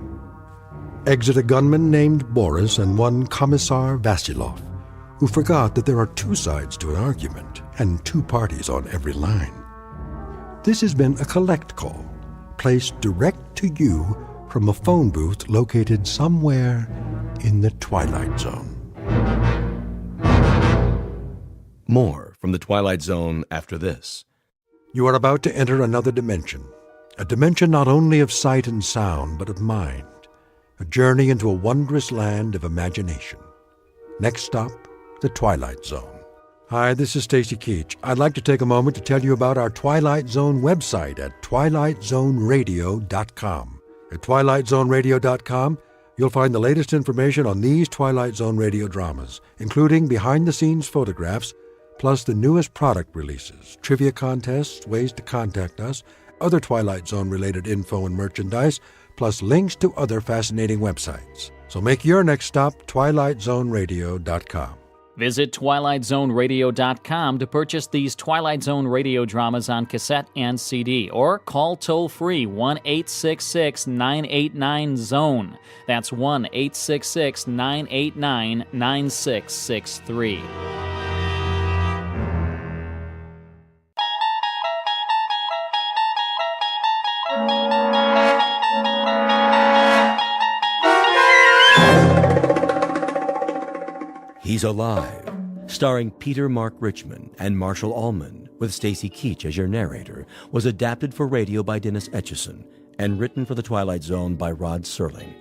Exit a gunman named Boris and one Commissar Vasilov, who forgot that there are two sides to an argument and two parties on every line. This has been a collect call, placed direct to you from a phone booth located somewhere in the Twilight Zone. More from the Twilight Zone after this. You are about to enter another dimension, a dimension not only of sight and sound, but of mind, a journey into a wondrous land of imagination. Next stop, the Twilight Zone. Hi, this is Stacy Keach. I'd like to take a moment to tell you about our Twilight Zone website at twilightzoneradio.com. At twilightzoneradio.com, you'll find the latest information on these Twilight Zone radio dramas, including behind-the-scenes photographs, plus the newest product releases, trivia contests, ways to contact us, other Twilight Zone-related info and merchandise, plus links to other fascinating websites. So make your next stop twilightzoneradio.com. Visit twilightzoneradio.com to purchase these Twilight Zone radio dramas on cassette and CD, or call toll-free 1-866-989-ZONE. That's 1-866-989-9663. He's Alive, starring Peter Mark Richmond and Marshall Allman, with Stacy Keach as your narrator, was adapted for radio by Dennis Etchison and written for The Twilight Zone by Rod Serling.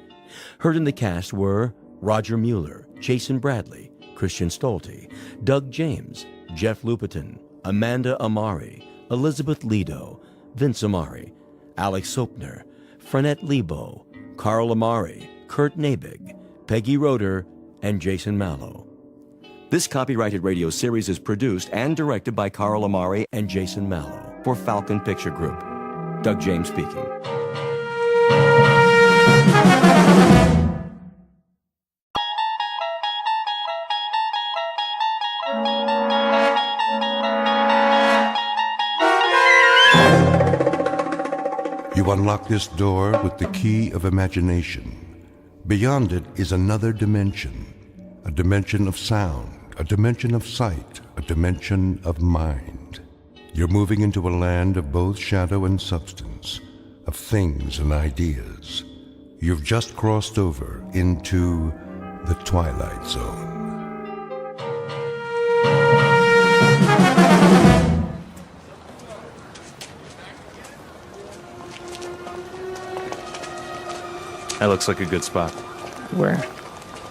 Heard in the cast were Roger Mueller, Jason Bradley, Christian Stolte, Doug James, Jeff Lupetin, Amanda Amari, Elizabeth Lido, Vince Amari, Alex Sopner, Frenette Lebo, Carl Amari, Kurt Nabig, Peggy Roeder, and Jason Mallow. This copyrighted radio series is produced and directed by Carl Amari and Jason Mallow for Falcon Picture Group. Doug James speaking. You unlock this door with the key of imagination. Beyond it is another dimension, a dimension of sound, a dimension of sight, a dimension of mind. You're moving into a land of both shadow and substance, of things and ideas. You've just crossed over into the Twilight Zone. That looks like a good spot. Where?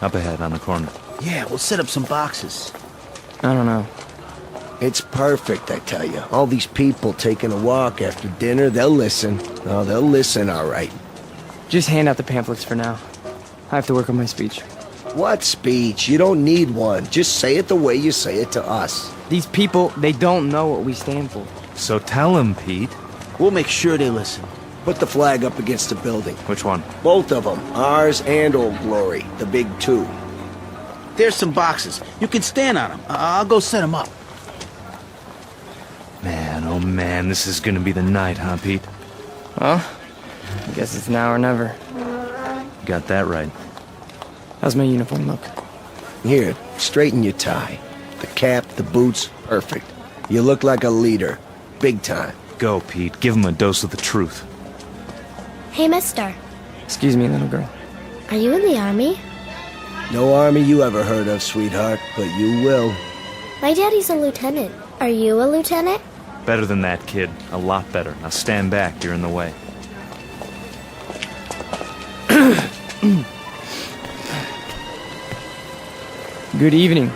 Up ahead on the corner. Yeah, we'll set up some boxes. I don't know. It's perfect, I tell you. All these people taking a walk after dinner, they'll listen. Oh, they'll listen, all right. Just hand out the pamphlets for now. I have to work on my speech. What speech? You don't need one. Just say it the way you say it to us. These people, they don't know what we stand for. So tell them, Pete. We'll make sure they listen. Put the flag up against the building. Which one? Both of them. Ours and Old Glory. The big two. There's some boxes. You can stand on them. I'll go set them up. Man, oh man, this is gonna be the night, huh, Pete? Well, I guess it's now or never. Got that right. How's my uniform look? Here, straighten your tie. The cap, the boots, perfect. You look like a leader. Big time. Go, Pete. Give him a dose of the truth. Hey, mister. Excuse me, little girl. Are you in the army? No army you ever heard of, sweetheart, but you will. My daddy's a lieutenant. Are you a lieutenant? Better than that, kid. A lot better. Now stand back. You're in the way. Good evening.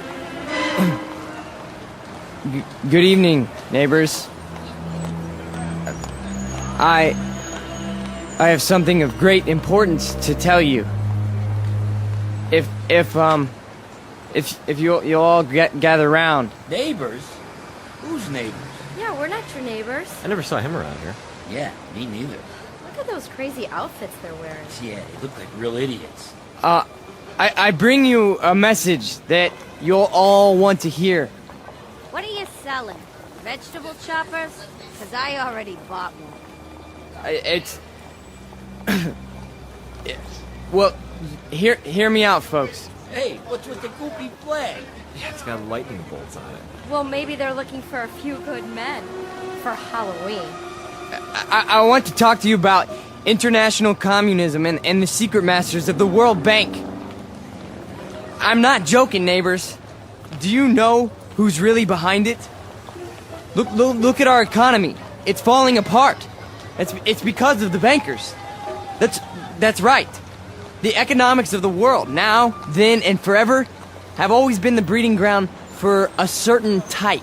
Good evening, neighbors. I have something of great importance to tell you. If you'll all gather round. Neighbors? Who's neighbors? Yeah, we're not your neighbors. I never saw him around here. Yeah, me neither. Look at those crazy outfits they're wearing. Yeah, they look like real idiots. I bring you a message that you'll all want to hear. What are you selling? Vegetable choppers? Because I already bought one. It's... Well, hear me out, folks. Hey, what's with the goopy flag? Yeah, it's got lightning bolts on it. Well, maybe they're looking for a few good men for Halloween. I want to talk to you about international communism and the secret masters of the World Bank. I'm not joking, neighbors. Do you know who's really behind it? Look at our economy. It's falling apart. It's because of the bankers. That's right. The economics of the world, now, then, and forever, have always been the breeding ground for a certain type.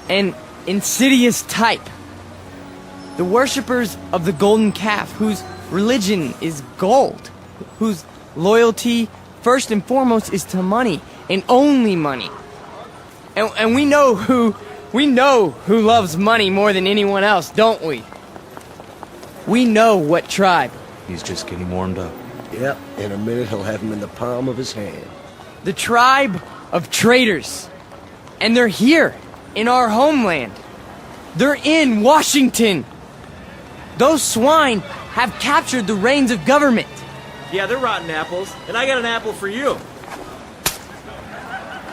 An insidious type. The worshippers of the golden calf, whose religion is gold, whose loyalty, first and foremost, is to money, and only money. And we know who loves money more than anyone else, don't we? We know what tribe. He's just getting warmed up. Yep, in a minute he'll have him in the palm of his hand. The tribe of traitors. And they're here, in our homeland. They're in Washington. Those swine have captured the reins of government. Yeah, they're rotten apples, and I got an apple for you.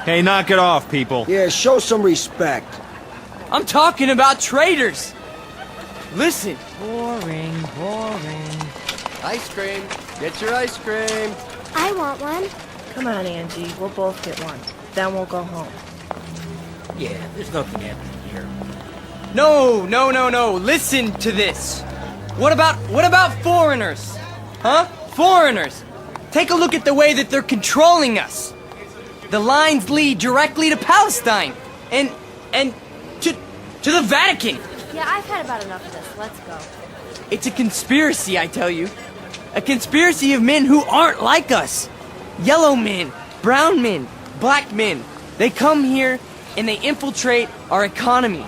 Hey, knock it off, people. Yeah, show some respect. I'm talking about traitors. Listen. Boring, boring. Ice cream. Get your ice cream. I want one. Come on, Angie. We'll both get one. Then we'll go home. Yeah, there's nothing happening here. No. Listen to this. What about foreigners? Huh? Foreigners. Take a look at the way that they're controlling us. The lines lead directly to Palestine and to the Vatican. Yeah, I've had about enough of this. Let's go. It's a conspiracy, I tell you. A conspiracy of men who aren't like us. Yellow men, brown men, black men. They come here and they infiltrate our economy.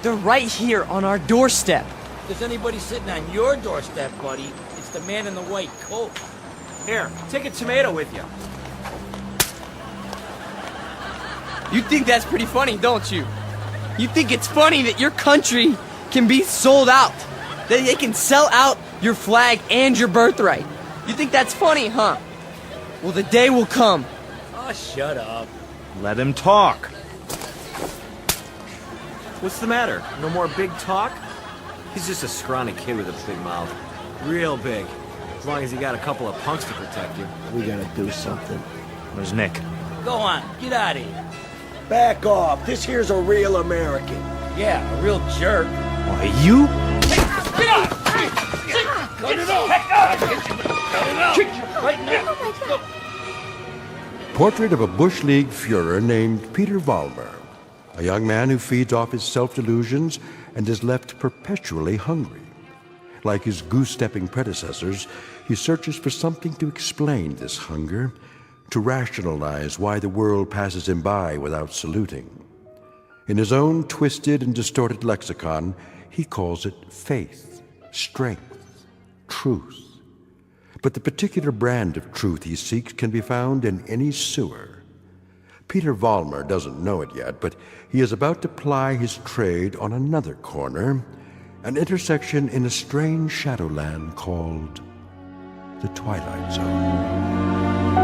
They're right here on our doorstep. If there's anybody sitting on your doorstep, buddy, it's the man in the white coat. Here, take a tomato with you. You think that's pretty funny, don't you? You think it's funny that your country can be sold out? That they can sell out your flag and your birthright? You think that's funny, huh? Well, the day will come. Oh, shut up. Let him talk. What's the matter? No more big talk? He's just a scrawny kid with a big mouth. Real big. As long as you got a couple of punks to protect you. We gotta do something. Where's Nick? Go on, get out of here. Back off. This here's a real American. Yeah, a real jerk. Why, you? Get out! Cut it off! Cut it off! Right now! Portrait of a Bush League Führer named Peter Vollmer, a young man who feeds off his self-delusions and is left perpetually hungry. Like his goose-stepping predecessors, he searches for something to explain this hunger, to rationalize why the world passes him by without saluting. In his own twisted and distorted lexicon, he calls it faith, strength, truth. But the particular brand of truth he seeks can be found in any sewer. Peter Vollmer doesn't know it yet, but he is about to ply his trade on another corner, an intersection in a strange shadowland called the Twilight Zone.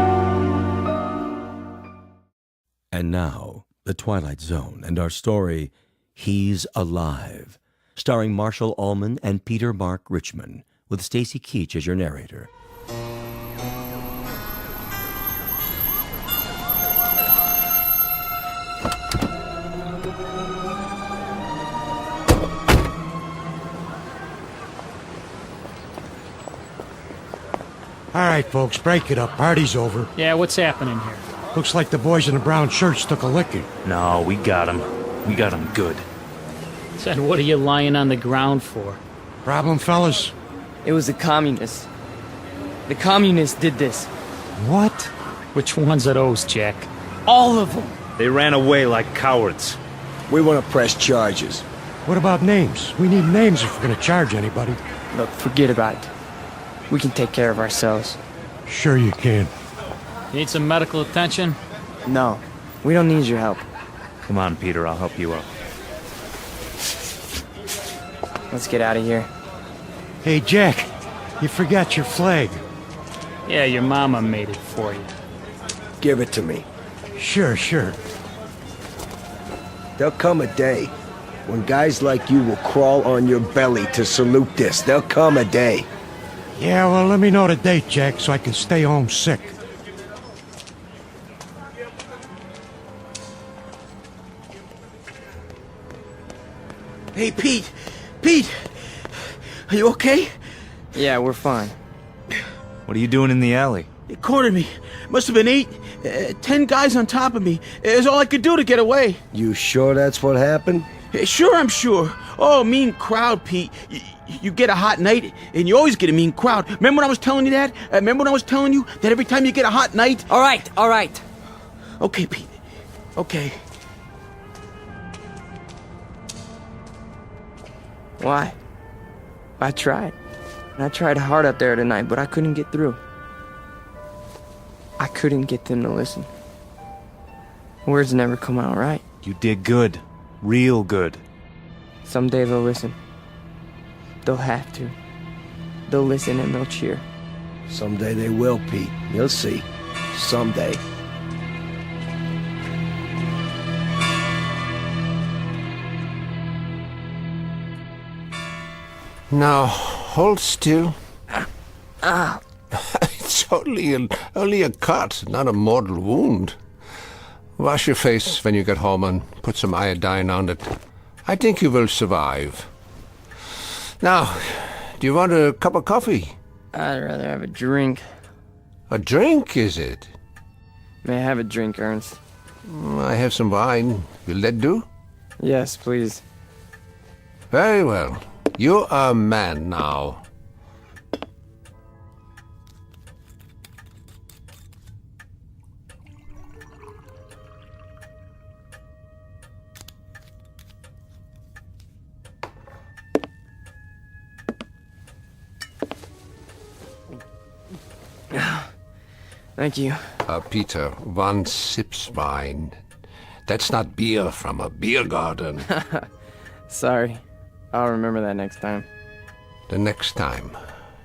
And now, the Twilight Zone and our story, He's Alive, starring Marshall Allman and Peter Mark Richmond, with Stacy Keach as your narrator. All right, folks, break it up. Party's over. Yeah, what's happening here? Looks like the boys in the brown shirts took a licking. No, we got him. We got him good. Said, what are you lying on the ground for? Problem, fellas? It was the communists. The communists did this. What? Which ones are those, Jack? All of them. They ran away like cowards. We want to press charges. What about names? We need names if we're going to charge anybody. Look, forget about it. We can take care of ourselves. Sure you can. Need some medical attention? No, we don't need your help. Come on, Peter, I'll help you out. Let's get out of here. Hey, Jack, you forgot your flag. Yeah, your mama made it for you. Give it to me. Sure. There'll come a day when guys like you will crawl on your belly to salute this. There'll come a day. Yeah, well, let me know the date, Jack, so I can stay home sick. Hey, Pete! Pete! Are you okay? Yeah, we're fine. What are you doing in the alley? They cornered me. Must have been 10 guys on top of me. It was all I could do to get away. You sure that's what happened? Sure, I'm sure. Oh, mean crowd, Pete. You get a hot night, and you always get a mean crowd. Remember when I was telling you that? Remember when I was telling you that every time you get a hot night... All right. Okay, Pete. Okay. Why? I tried. And I tried hard out there tonight, but I couldn't get through. I couldn't get them to listen. Words never come out right. You did good. Real good. Someday they'll listen. They'll have to. They'll listen and they'll cheer. Someday they will, Pete. You'll see. Someday. Now, hold still. It's only a cut, not a mortal wound. Wash your face when you get home and put some iodine on it. I think you will survive. Now, do you want a cup of coffee? I'd rather have a drink. A drink, is it? May I have a drink, Ernst? I have some wine. Will that do? Yes, please. Very well. You are a man now. Thank you. Peter, one sips wine. That's not beer from a beer garden. Sorry. I'll remember that next time. The next time.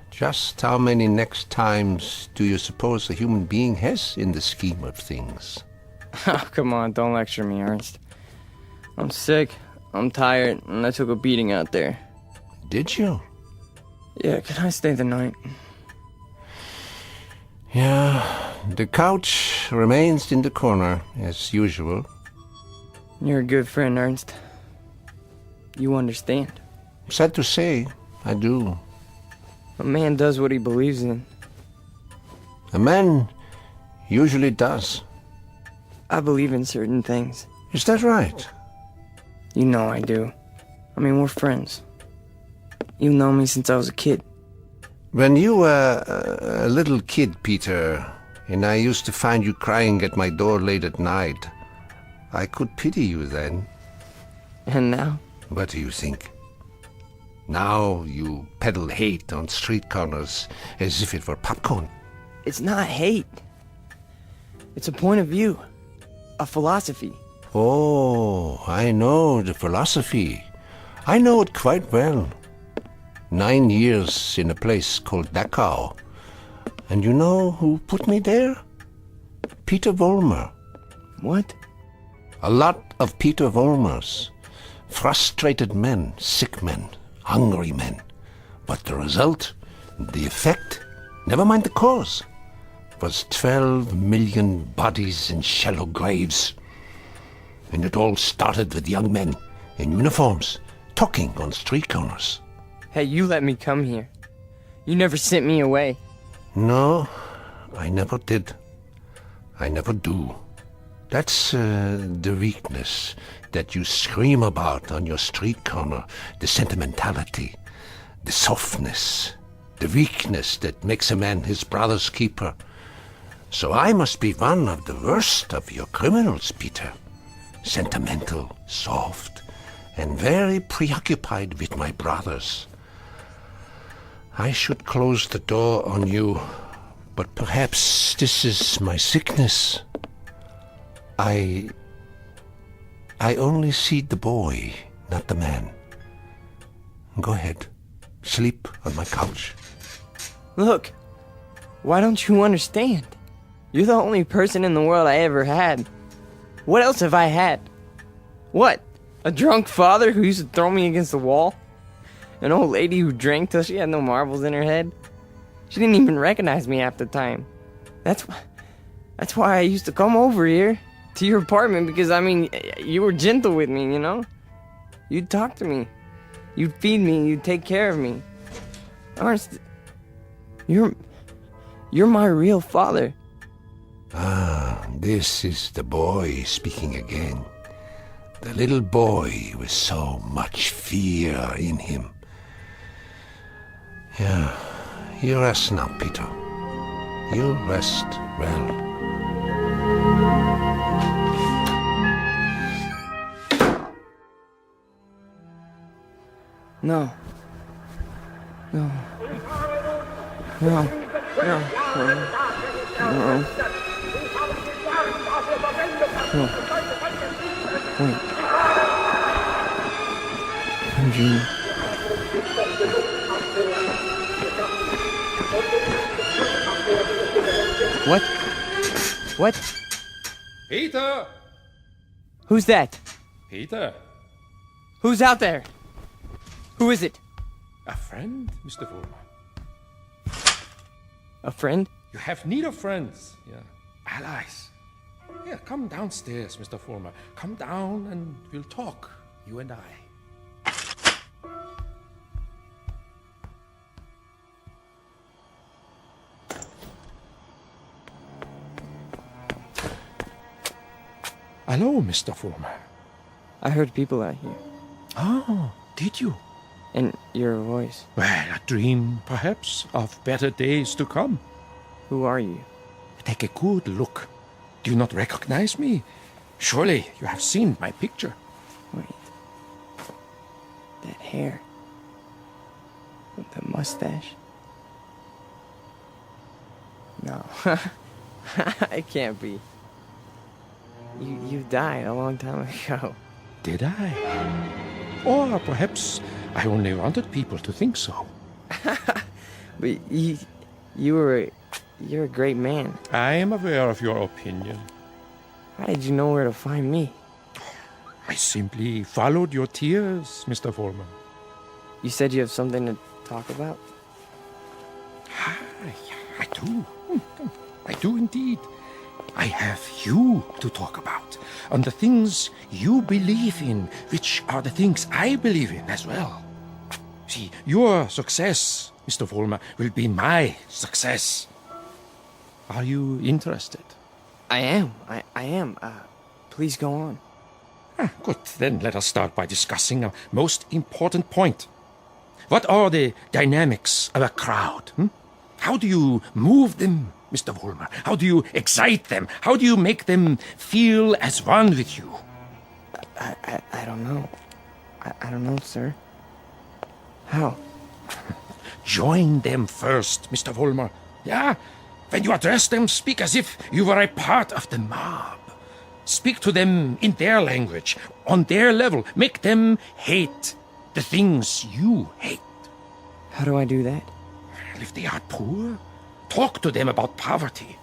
Just how many next times do you suppose a human being has in the scheme of things? Oh, come on, don't lecture me, Ernst. I'm sick, I'm tired, and I took a beating out there. Did you? Yeah, can I stay the night? Yeah, the couch remains in the corner, as usual. You're a good friend, Ernst. You understand. Sad to say, I do. A man does what he believes in. A man usually does. I believe in certain things. Is that right? You know I do. I mean, we're friends. You've known me since I was a kid. When you were a little kid, Peter, and I used to find you crying at my door late at night, I could pity you then. And now? What do you think? Now you peddle hate on street corners as if it were popcorn. It's not hate. It's a point of view. A philosophy. Oh, I know the philosophy. I know it quite well. 9 years in a place called Dachau. And you know who put me there? Peter Vollmer. What? A lot of Peter Vollmers. Frustrated men, sick men, hungry men. But the result, the effect, never mind the cause, was 12 million bodies in shallow graves. And it all started with young men in uniforms, talking on street corners. Hey, you let me come here. You never sent me away. No, I never did. I never do. That's the weakness that you scream about on your street corner, the sentimentality, the softness, the weakness that makes a man his brother's keeper. So I must be one of the worst of your criminals, Peter. Sentimental, soft, and very preoccupied with my brothers. I should close the door on you, but perhaps this is my sickness. I only see the boy, not the man. Go ahead. Sleep on my couch. Look, why don't you understand? You're the only person in the world I ever had. What else have I had? What? A drunk father who used to throw me against the wall? An old lady who drank till she had no marbles in her head? She didn't even recognize me half the time. That's why I used to come over here to your apartment, because, I mean, you were gentle with me, you know? You'd talk to me. You'd feed me. You'd take care of me. Ernst, you're my real father. Ah, this is the boy speaking again. The little boy with so much fear in him. Yeah, you rest now, Peter. You rest well. No. No. No. No. No. No. No. Wait. I'm dreaming. What? What? Peter! Who's that? Peter? Who's out there? Who is it? A friend, Mr. Vollmer. A friend? You have need of friends, yeah. Allies. Yeah, come downstairs, Mr. Vollmer. Come down and we'll talk, you and I. Hello, Mr. Vollmer. I heard people out here. Oh, did you? And your voice. Well, a dream, perhaps, of better days to come. Who are you? Take a good look. Do you not recognize me? Surely you have seen my picture. Wait. That hair. With the mustache. No. It can't be. You died a long time ago. Did I? Or perhaps I only wanted people to think so. But you're a great man. I am aware of your opinion. How did you know where to find me? I simply followed your tears, Mr. Vollmer. You said you have something to talk about? I do. I do indeed. I have you to talk about, on the things you believe in, which are the things I believe in as well. See, your success, Mr. Vollmer, will be my success. Are you interested? I am. I am. Please go on. Good. Then let us start by discussing a most important point. What are the dynamics of a crowd? How do you move them, Mr. Vollmer? How do you excite them? How do you make them feel as one with you? I don't know. I don't know, sir. How? Join them first, Mr. Vollmer. Yeah? When you address them, speak as if you were a part of the mob. Speak to them in their language, on their level. Make them hate the things you hate. How do I do that? If they are poor, talk to them about poverty.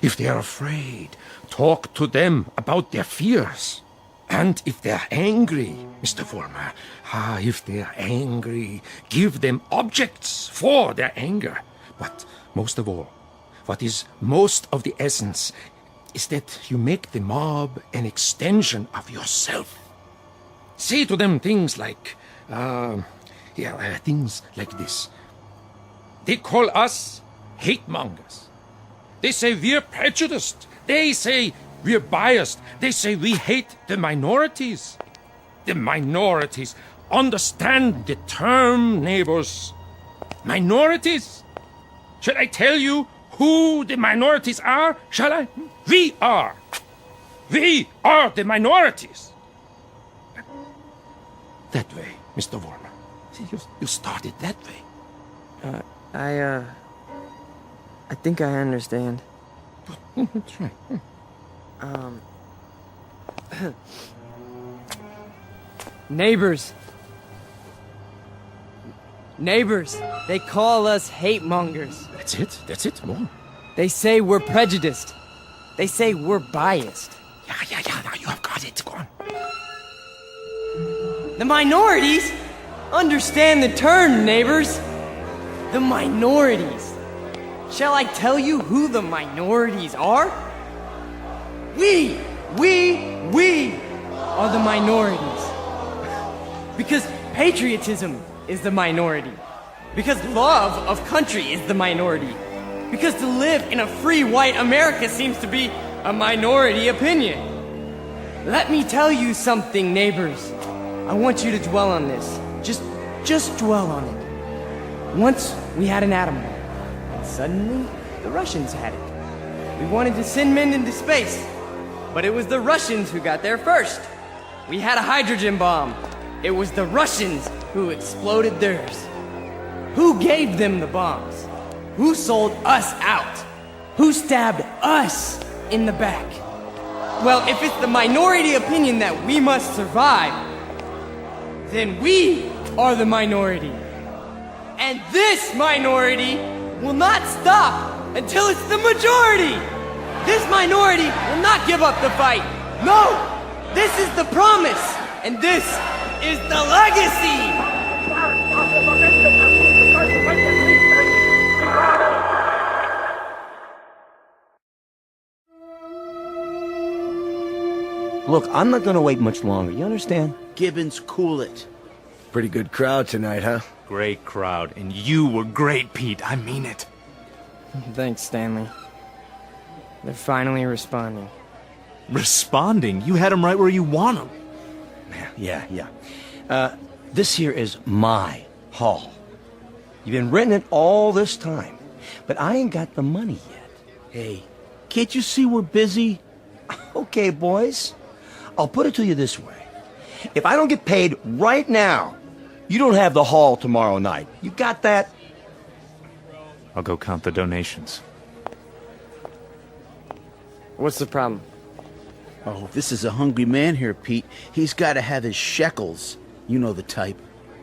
If they are afraid, talk to them about their fears. And if they're angry, Mr. Vollmer, if they're angry, give them objects for their anger. But most of all, what is most of the essence is that you make the mob an extension of yourself. Say to them things like, things like this. They call us hate mongers. They say we're prejudiced. They say we're biased. They say we hate the minorities. The minorities. Understand the term, neighbors. Minorities. Should I tell you who the minorities are? Shall I? We are. We are the minorities. That way, Mr. Vollmer. See, you started that way. I think I understand. That's right. Neighbors. Neighbors. They call us hate mongers. That's it. That's it. More. They say we're prejudiced. They say we're biased. Yeah. Now you have got it. Go on. The minorities? Understand the term, neighbors. The minorities. Shall I tell you who the minorities are? We are the minorities. Because patriotism is the minority. Because love of country is the minority. Because to live in a free white America seems to be a minority opinion. Let me tell you something, neighbors. I want you to dwell on this. Just dwell on it. Once we had an atom bomb, and suddenly the Russians had it. We wanted to send men into space, but it was the Russians who got there first. We had a hydrogen bomb. It was the Russians who exploded theirs. Who gave them the bombs? Who sold us out? Who stabbed us in the back? Well, if it's the minority opinion that we must survive, then we are the minority. And this minority will not stop until it's the majority. This minority will not give up the fight. No, this is the promise, and this is the legacy. Look, I'm not gonna wait much longer, you understand? Gibbons, cool it. Pretty good crowd tonight, huh? Great crowd, and you were great, Pete. I mean it. Thanks, Stanley. They're finally responding. Responding? You had them right where you want them. Yeah. This here is my hall. You've been renting it all this time, but I ain't got the money yet. Hey, can't you see we're busy? Okay, boys. I'll put it to you this way. If I don't get paid right now, you don't have the hall tomorrow night. You got that? I'll go count the donations. What's the problem? Oh, this is a hungry man here, Pete. He's got to have his shekels. You know the type.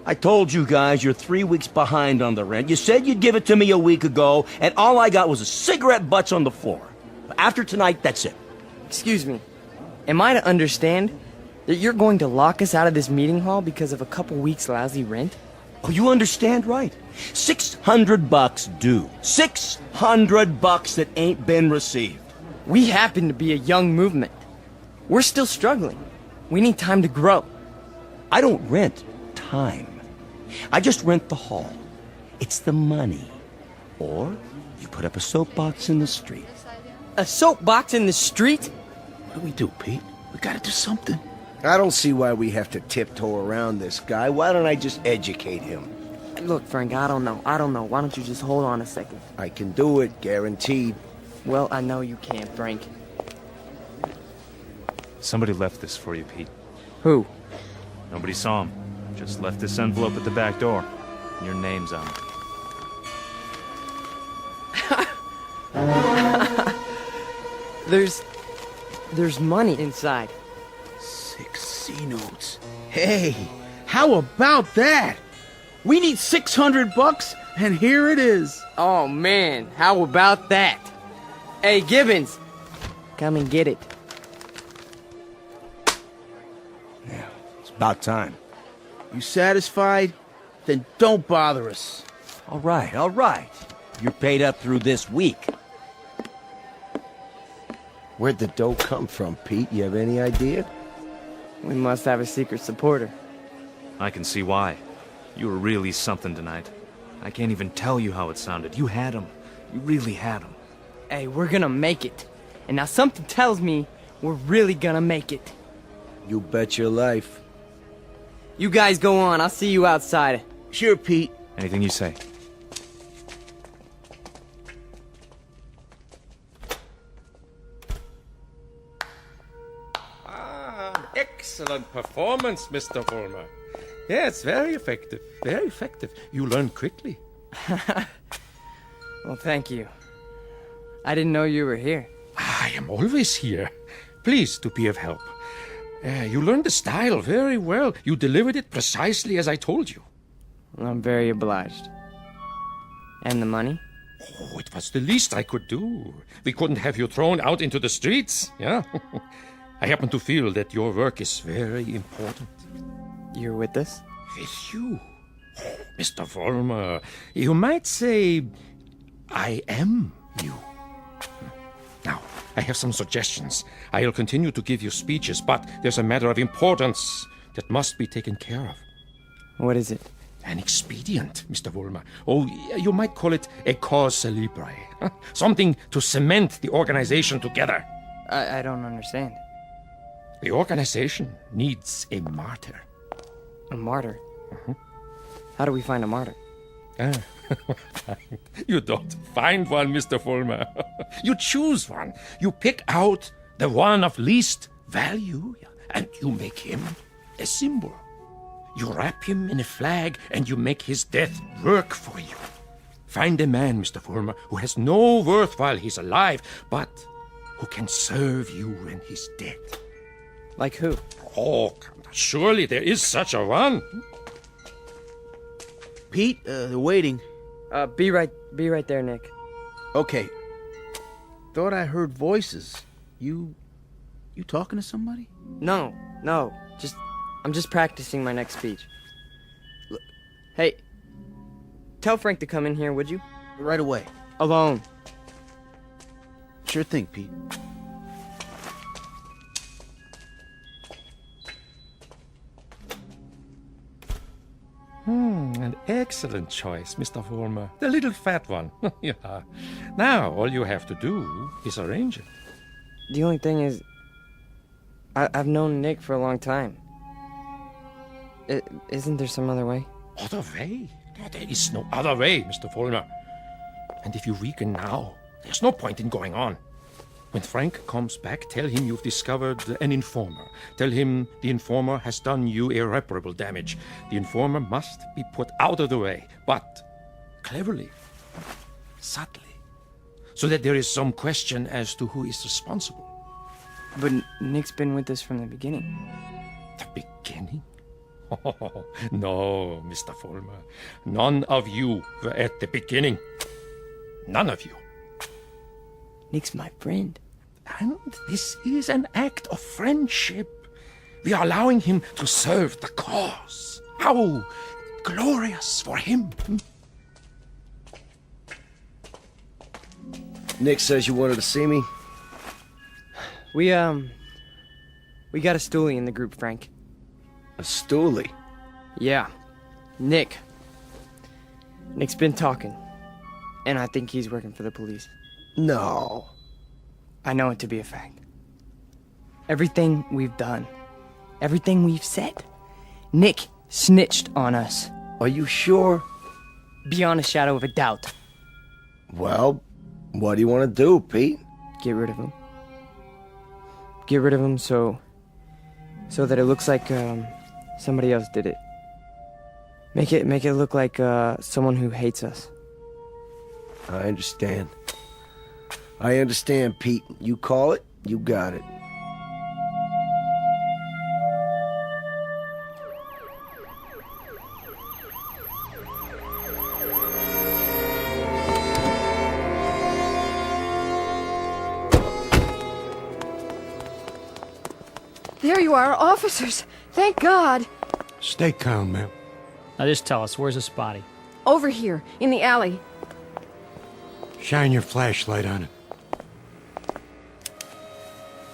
I told you guys you're 3 weeks behind on the rent. You said you'd give it to me a week ago, and all I got was a cigarette butts on the floor. After tonight, that's it. Excuse me. Am I to understand that you're going to lock us out of this meeting hall because of a couple weeks' lousy rent? Oh, you understand right. $600 due. $600 that ain't been received. We happen to be a young movement. We're still struggling. We need time to grow. I don't rent time. I just rent the hall. It's the money. Or you put up a soapbox in the street. A soapbox in the street? What do we do, Pete? We gotta do something. I don't see why we have to tiptoe around this guy. Why don't I just educate him? Look, Frank, I don't know. Why don't you just hold on a second? I can do it, guaranteed. Well, I know you can, Frank. Somebody left this for you, Pete. Who? Nobody saw him. Just left this envelope at the back door. Your name's on it. There's money inside. 6 C-notes. Hey, how about that? We need $600, and here it is. Oh, man, how about that? Hey, Gibbons, come and get it. Yeah, it's about time. You satisfied? Then don't bother us. All right. You're paid up through this week. Where'd the dough come from, Pete? You have any idea? We must have a secret supporter. I can see why. You were really something tonight. I can't even tell you how it sounded. You had him. You really had him. Hey, we're gonna make it. And now something tells me we're really gonna make it. You bet your life. You guys go on. I'll see you outside. Sure, Pete. Anything you say. Excellent performance, Mr. Vollmer. Yes, very effective. Very effective. You learn quickly. Well, thank you. I didn't know you were here. I am always here. Pleased to be of help. You learned the style very well. You delivered it precisely as I told you. Well, I'm very obliged. And the money? Oh, it was the least I could do. We couldn't have you thrown out into the streets, yeah? I happen to feel that your work is very important. You're with us? With you? Oh, Mr. Vollmer, you might say I am you. Now, I have some suggestions. I'll continue to give you speeches, but there's a matter of importance that must be taken care of. What is it? An expedient, Mr. Vollmer. Oh, you might call it a cause célèbre. Something to cement the organization together. I don't understand. The organization needs a martyr. A martyr? How do we find a martyr? You don't find one, Mr. Vollmer. You choose one. You pick out the one of least value, and you make him a symbol. You wrap him in a flag, and you make his death work for you. Find a man, Mr. Vollmer, who has no worth while he's alive, but who can serve you when he's dead. Like who? Oh, surely there is such a one. Pete, they're waiting. Be right there, Nick. Okay. Thought I heard voices. You talking to somebody? No. I'm just practicing my next speech. Look, hey, tell Frank to come in here, would you? Right away. Alone. Sure thing, Pete. An excellent choice, Mr. Vollmer. The little fat one. Yeah. Now, all you have to do is arrange it. The only thing is, I've known Nick for a long time. Isn't there some other way? Other way? There is no other way, Mr. Vollmer. And if you weaken now, there's no point in going on. When Frank comes back, tell him you've discovered an informer. Tell him the informer has done you irreparable damage. The informer must be put out of the way, but cleverly, subtly, so that there is some question as to who is responsible. But Nick's been with us from the beginning. The beginning? Oh, no, Mr. Vollmer. None of you were at the beginning. None of you. Nick's my friend. And this is an act of friendship. We are allowing him to serve the cause. How glorious for him. Nick says you wanted to see me? We got a stoolie in the group, Frank. A stoolie? Yeah. Nick's been talking. And I think he's working for the police. No. I know it to be a fact. Everything we've done, everything we've said, Nick snitched on us. Are you sure? Beyond a shadow of a doubt. Well, what do you want to do, Pete? Get rid of him. Get rid of him so that it looks like somebody else did it. Make it look like someone who hates us. I understand, Pete. You call it, you got it. There you are, officers. Thank God. Stay calm, ma'am. Now just tell us, where's the spotty? Over here, in the alley. Shine your flashlight on it.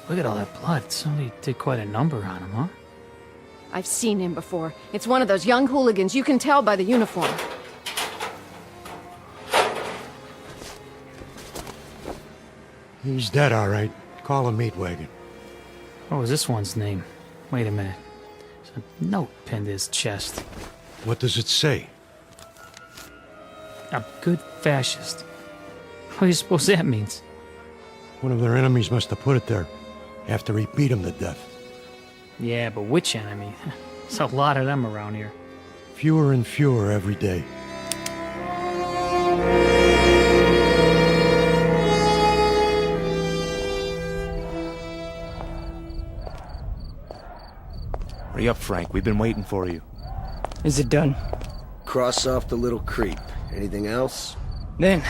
Look at all that blood. Somebody did quite a number on him, huh? I've seen him before. It's one of those young hooligans. You can tell by the uniform. He's dead, all right. Call a meat wagon. What was this one's name? Wait a minute. There's a note pinned to his chest. What does it say? A good fascist. What do you suppose that means? One of their enemies must have put it there after he beat him to death. Yeah, but which enemy? There's a lot of them around here. Fewer and fewer every day. Hurry up, Frank. We've been waiting for you. Is it done? Cross off the little creep. Anything else? Then,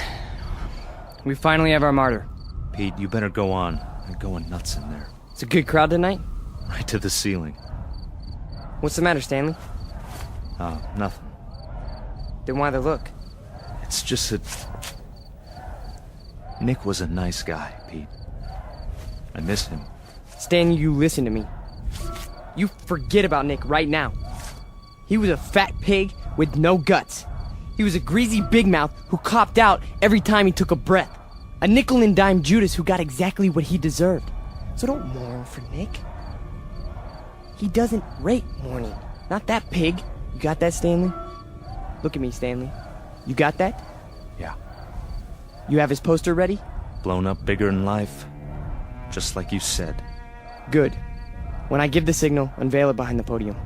we finally have our martyr. Pete, you better go on. They're going nuts in there. It's a good crowd tonight? Right to the ceiling. What's the matter, Stanley? Oh, nothing. Then why the look? It's just that... Nick was a nice guy, Pete. I miss him. Stan, you listen to me. You forget about Nick right now. He was a fat pig with no guts. He was a greasy big mouth who copped out every time he took a breath. A nickel and dime Judas who got exactly what he deserved. So don't mourn for Nick. He doesn't rate mourning. Not that pig. You got that, Stanley? Look at me, Stanley. You got that? Yeah. You have his poster ready? Blown up bigger than life. Just like you said. Good. When I give the signal, unveil it behind the podium.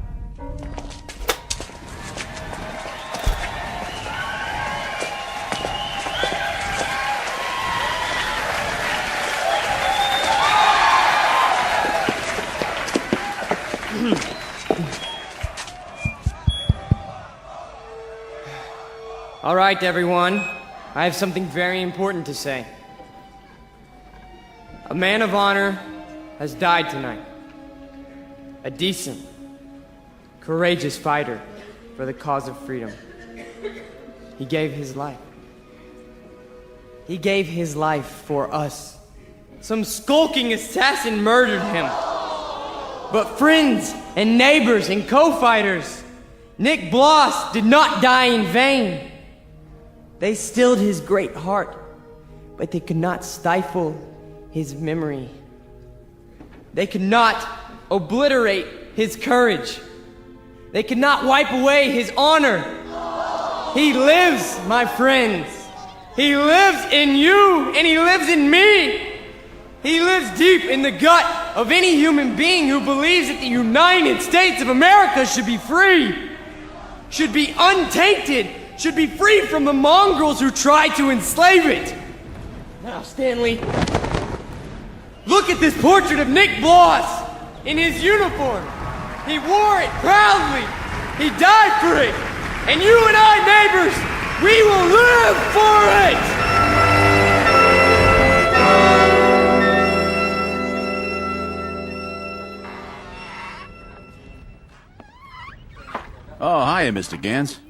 All right, everyone. I have something very important to say. A man of honor has died tonight. A decent, courageous fighter for the cause of freedom. He gave his life. He gave his life for us. Some skulking assassin murdered him. But friends and neighbors and co-fighters, Nick Bloss did not die in vain. They stilled his great heart, but they could not stifle his memory. They could not obliterate his courage. They could not wipe away his honor. He lives, my friends. He lives in you, and he lives in me. He lives deep in the gut of any human being who believes that the United States of America should be free, should be untainted, should be free from the mongrels who try to enslave it. Now, Stanley, look at this portrait of Nick Bloss in his uniform. He wore it proudly. He died for it. And you and I, neighbors, we will live for it! Oh, hiya, Mr. Gans.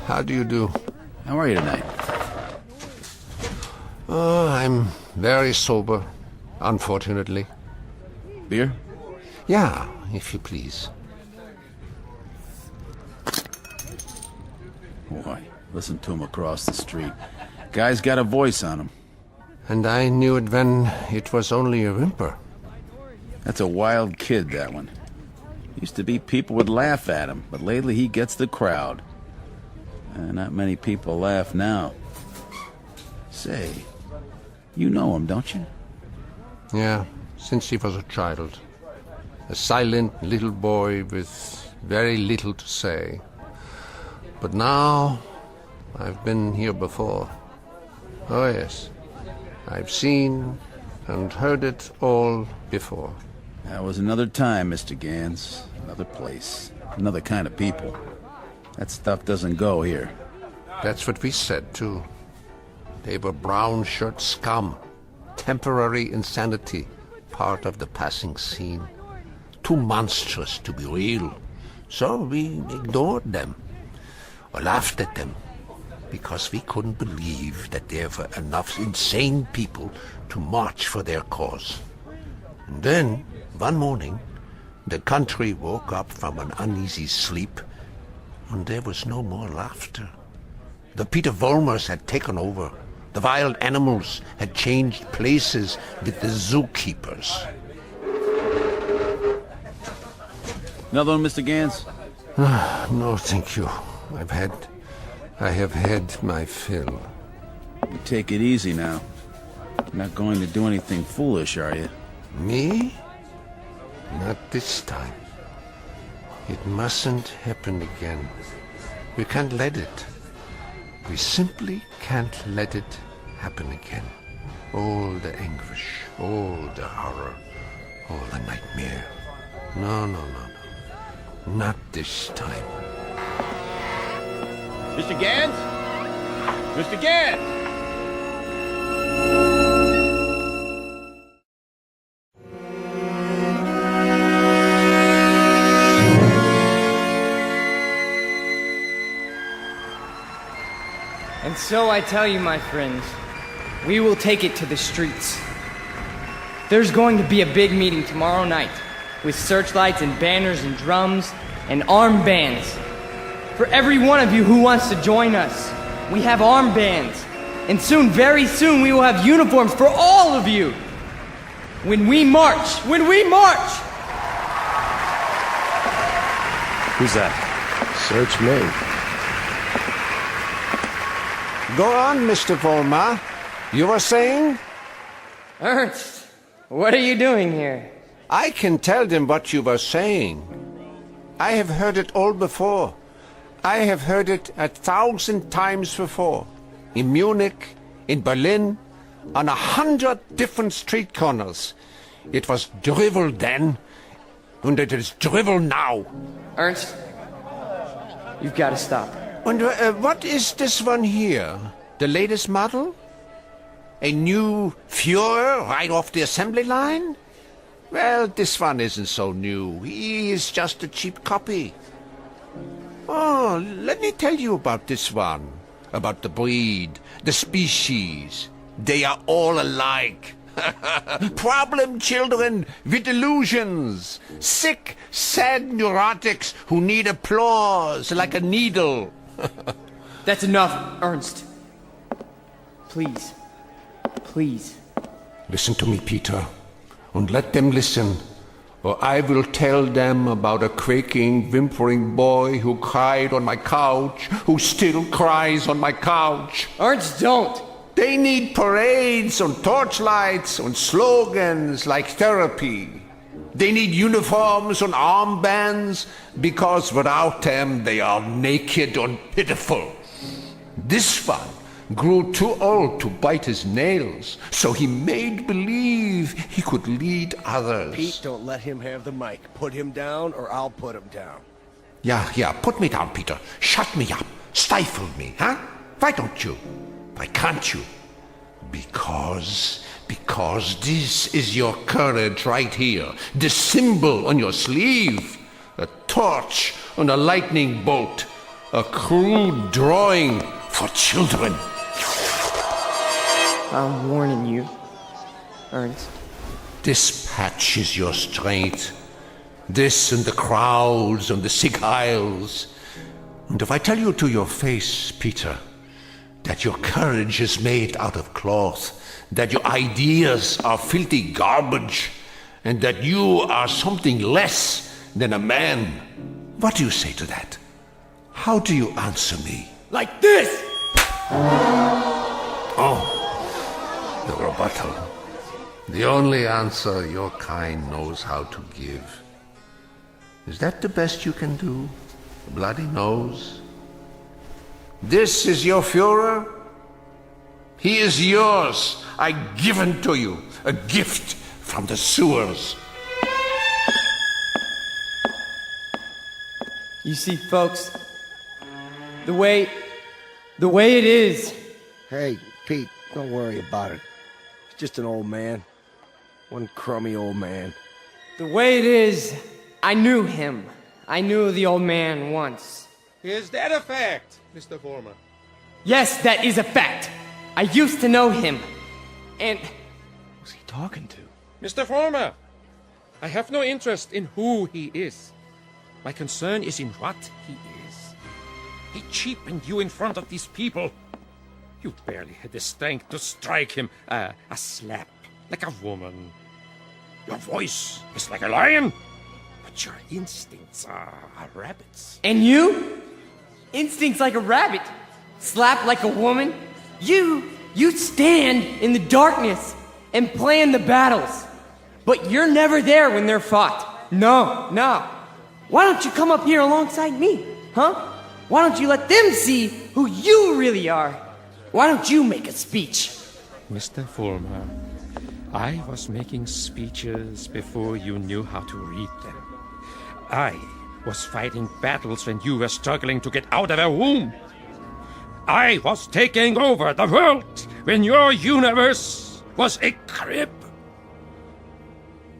How do you do? How are you tonight? Oh, I'm very sober, unfortunately. Beer? Yeah, if you please. Boy, listen to him across the street. Guy's got a voice on him. And I knew it when it was only a whimper. That's a wild kid, that one. Used to be people would laugh at him, but lately he gets the crowd. Not many people laugh now. Say, you know him, don't you? Yeah, since he was a child. A silent little boy with very little to say. But now, I've been here before. Oh yes, I've seen and heard it all before. That was another time, Mr. Gans. Another place. Another kind of people. That stuff doesn't go here. That's what we said, too. They were brown shirt scum. Temporary insanity. Part of the passing scene. Too monstrous to be real. So we ignored them. Or laughed at them. Because we couldn't believe that there were enough insane people to march for their cause. And then, one morning, the country woke up from an uneasy sleep, and there was no more laughter. The Peter Volmers had taken over. The wild animals had changed places with the zookeepers. Another one, Mr. Gans? No, thank you. I have had my fill. You take it easy now. You're not going to do anything foolish, are you? Me? Not this time. It mustn't happen again. We can't let it. We simply can't let it happen again. All the anguish, all the horror, all the nightmare. No. Not this time. Mr. Gans? Mr. Gans! And so I tell you, my friends, we will take it to the streets. There's going to be a big meeting tomorrow night with searchlights and banners and drums and armbands. For every one of you who wants to join us, we have armbands. And soon, very soon, we will have uniforms for all of you. When we march! Who's that? Search me. Go on, Mr. Volmar. You were saying? Ernst, what are you doing here? I can tell them what you were saying. I have heard it all before. I have heard it 1,000 times before. In Munich, in Berlin, on 100 different street corners. It was drivel then, and it is drivel now. Ernst, you've got to stop. And what is this one here? The latest model? A new Führer right off the assembly line? Well, this one isn't so new. He is just a cheap copy. Oh, let me tell you about this one. About the breed, the species. They are all alike. Problem children with illusions. Sick, sad neurotics who need applause like a needle. That's enough, Ernst. Please. Please. Listen to me, Peter, and let them listen, or I will tell them about a quaking, whimpering boy who cried on my couch, who still cries on my couch. Ernst, don't! They need parades and torchlights and slogans like therapy. They need uniforms and armbands, because without them they are naked and pitiful. This one grew too old to bite his nails, so he made believe he could lead others. Pete, don't let him have the mic. Put him down, or I'll put him down. Yeah, put me down, Peter. Shut me up. Stifle me, huh? Why don't you? Why can't you? Because this is your courage right here. The symbol on your sleeve. A torch on a lightning bolt. A crude drawing for children. I'm warning you, Ernst. This patch is your strength. This and the crowds and the sick isles. And if I tell you to your face, Peter, that your courage is made out of cloth, that your ideas are filthy garbage, and that you are something less than a man, what do you say to that? How do you answer me? Like this! Oh. The rebuttal. The only answer your kind knows how to give. Is that the best you can do? A bloody nose? This is your Führer? He is yours. I give him to you. A gift from the sewers. You see, folks, the way it is. Hey, Pete, don't worry about it. He's just an old man. One crummy old man. The way it is, I knew him. I knew the old man once. Is that a fact, Mr. Former? Yes, that is a fact. I used to know him. And... Who's he talking to? Mr. Former, I have no interest in who he is. My concern is in what he is. He cheapened you in front of these people. You barely had the strength to strike him a slap, like a woman. Your voice is like a lion, but your instincts are rabbits. And you? Instincts like a rabbit. Slap like a woman. You stand in the darkness and plan the battles. But you're never there when they're fought. No. Why don't you come up here alongside me, huh? Why don't you let them see who you really are? Why don't you make a speech? Mr. Fulmer, I was making speeches before you knew how to read them. I was fighting battles when you were struggling to get out of a womb. I was taking over the world when your universe was a crib.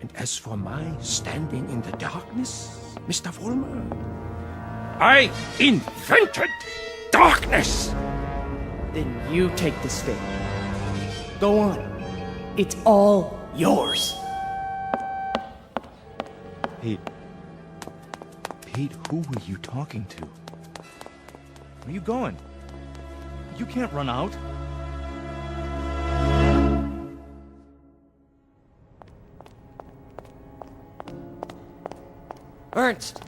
And as for my standing in the darkness, Mr. Fulmer, I invented darkness. Then you take the stage. Go on. It's all yours. Pete, who were you talking to? Where are you going? You can't run out. Ernst!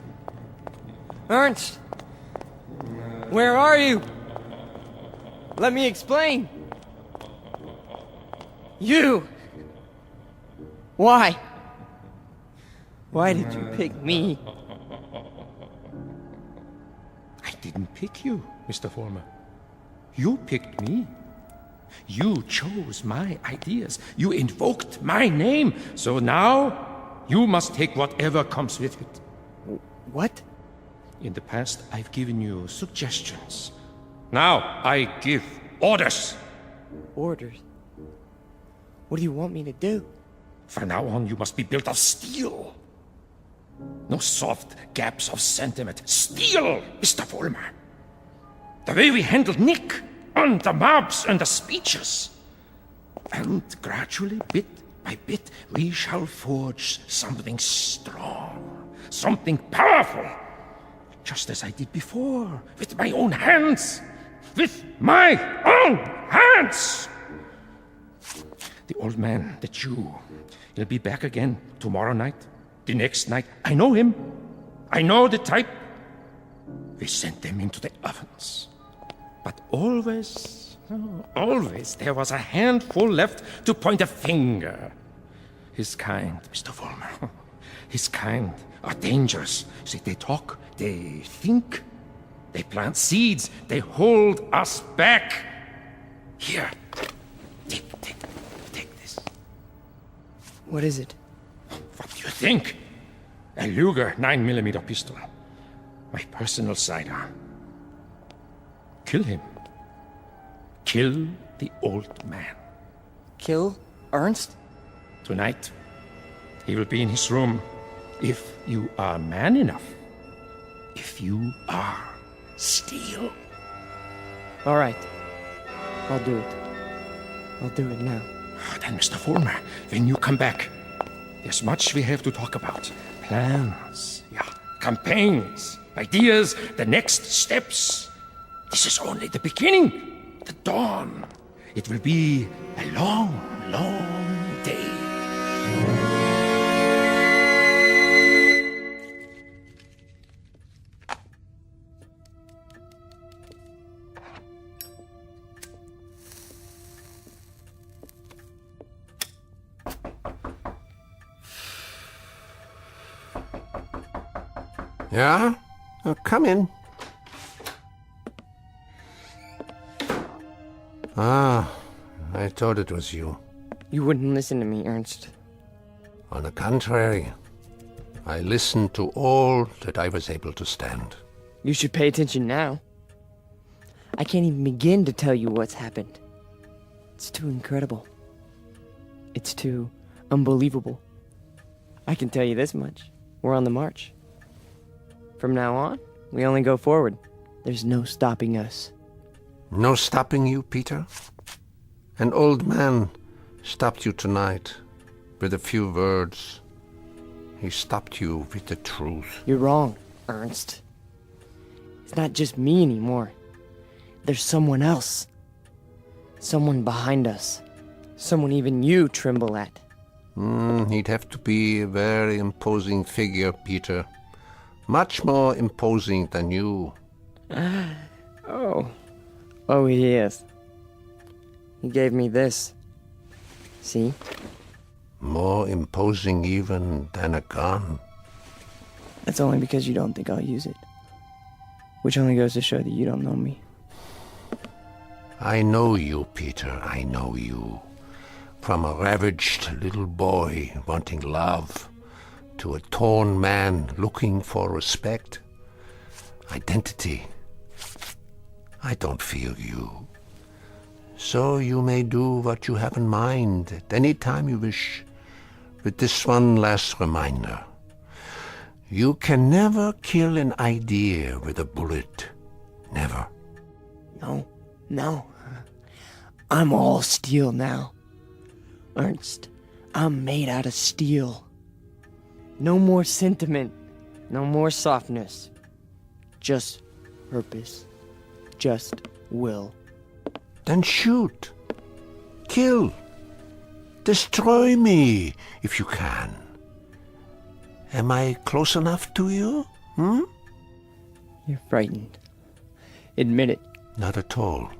Where are you? Let me explain. You! Why? Why did you pick me? I didn't pick you, Mr. Former. You picked me. You chose my ideas. You invoked my name. So now, you must take whatever comes with it. What? In the past, I've given you suggestions. Now, I give orders. Orders? What do you want me to do? From now on, you must be built of steel. No soft gaps of sentiment. Steel, Mr. Vollmer. The way we handled Nick, and the mobs and the speeches. And gradually, bit by bit, we shall forge something strong, something powerful. Just as I did before, with my own hands. With my own hands! The old man, the Jew, he'll be back again tomorrow night, the next night. I know him. I know the type. We sent them into the ovens. But always, there was a handful left to point a finger. His kind, Mr. Vollmer, his kind are dangerous. See, they talk, they think, they plant seeds, they hold us back. Here, take this. What is it? What do you think? A Luger 9mm pistol. My personal sidearm. Kill him. Kill the old man. Kill Ernst? Tonight, he will be in his room. If you are man enough. If you are steel. All right. I'll do it. I'll do it now. Then, Mr. Vollmer, when you come back, there's much we have to talk about. Plans, campaigns, ideas, the next steps. This is only the beginning, the dawn. It will be a long, long day. Yeah? Come in. Ah, I thought it was you. You wouldn't listen to me, Ernst. On the contrary, I listened to all that I was able to stand. You should pay attention now. I can't even begin to tell you what's happened. It's too incredible. It's too unbelievable. I can tell you this much. We're on the march. From now on, we only go forward. There's no stopping us. No stopping you, Peter? An old man stopped you tonight with a few words. He stopped you with the truth. You're wrong, Ernst. It's not just me anymore. There's someone else. Someone behind us. Someone even you tremble at. He'd have to be a very imposing figure, Peter. Much more imposing than you. Oh, he is. He gave me this. See? More imposing even than a gun. That's only because you don't think I'll use it. Which only goes to show that you don't know me. I know you, Peter, I know you. From a ravaged little boy wanting love to a torn man looking for respect, identity. I don't feel you. So you may do what you have in mind at any time you wish. With this one last reminder. You can never kill an idea with a bullet. Never. No. I'm all steel now. Ernst, I'm made out of steel. No more sentiment. No more softness. Just purpose. Just will. Then shoot. Kill. Destroy me, if you can. Am I close enough to you? You're frightened. Admit it. Not at all.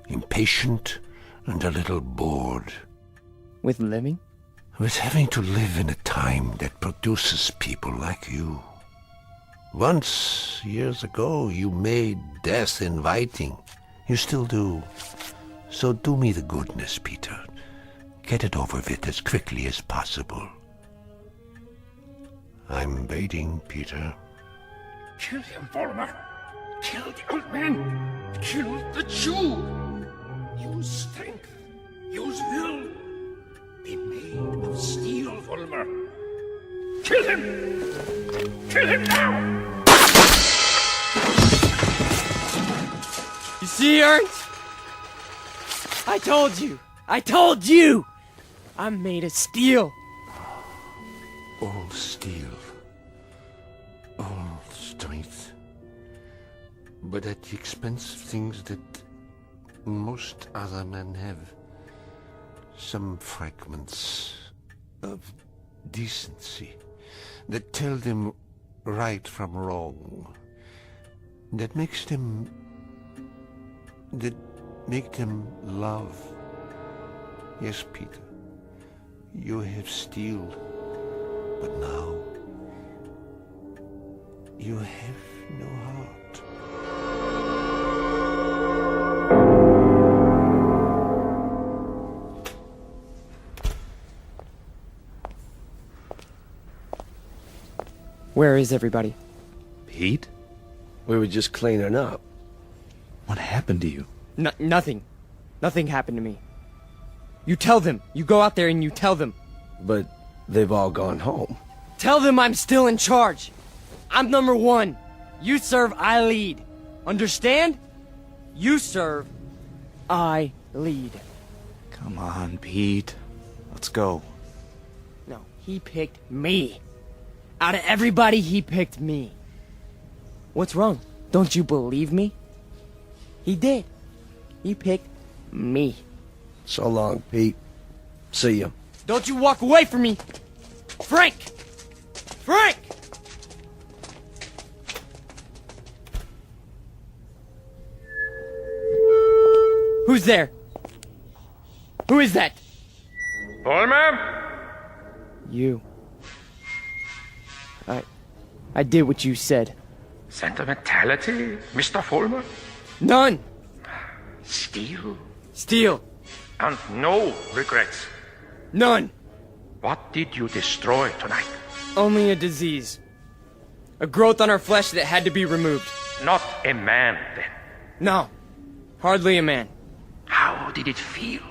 Impatient and a little bored. With living? With having to live in a time that produces people like you. Once, years ago, you made death inviting. You still do. So do me the goodness, Peter. Get it over with as quickly as possible. I'm waiting, Peter. Kill him, Vollmer! Kill the old man! Kill the Jew! Use strength! Use will! Be made of steel, Vollmer! Kill him! Kill him now! You see, Ernst? I told you! I told you! I'm made of steel. All steel. All strength. But at the expense of things that most other men have. Some fragments of decency that tell them right from wrong. That make them love. Yes, Peter, you have steel, but now you have no heart. Where is everybody? Pete? We were just cleaning up. What happened to you? Nothing. Nothing happened to me. You tell them. You go out there and you tell them. But they've all gone home. Tell them I'm still in charge. I'm number one. You serve, I lead. Understand? You serve, I lead. Come on, Pete. Let's go. No, he picked me. Out of everybody, he picked me. What's wrong? Don't you believe me? He did. He picked me. So long, Pete. See ya. Don't you walk away from me! Frank! Frank! Who's there? Who is that? Vollmer? You. I did what you said. Sentimentality, Mr. Vollmer? None! Steel? Steel. And no regrets? None! What did you destroy tonight? Only a disease. A growth on our flesh that had to be removed. Not a man, then? No. Hardly a man. How did it feel?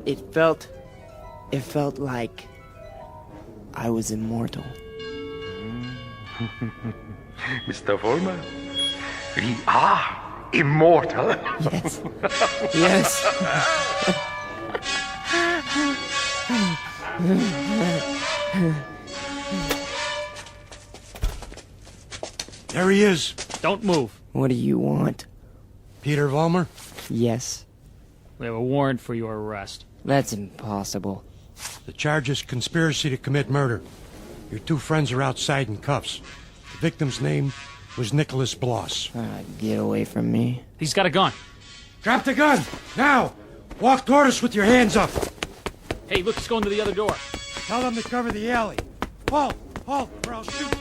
It felt like I was immortal. Mr. Vollmer, we are immortal. Yes. Yes. There he is. Don't move. What do you want? Peter Vollmer? Yes. We have a warrant for your arrest. That's impossible. The charge is conspiracy to commit murder. Your two friends are outside in cuffs. The victim's name was Nicholas Bloss. Get away from me. He's got a gun. Drop the gun! Now! Walk toward us with your hands up! Hey, look, he's going to the other door. Tell them to cover the alley. Halt! Halt, or I'll shoot!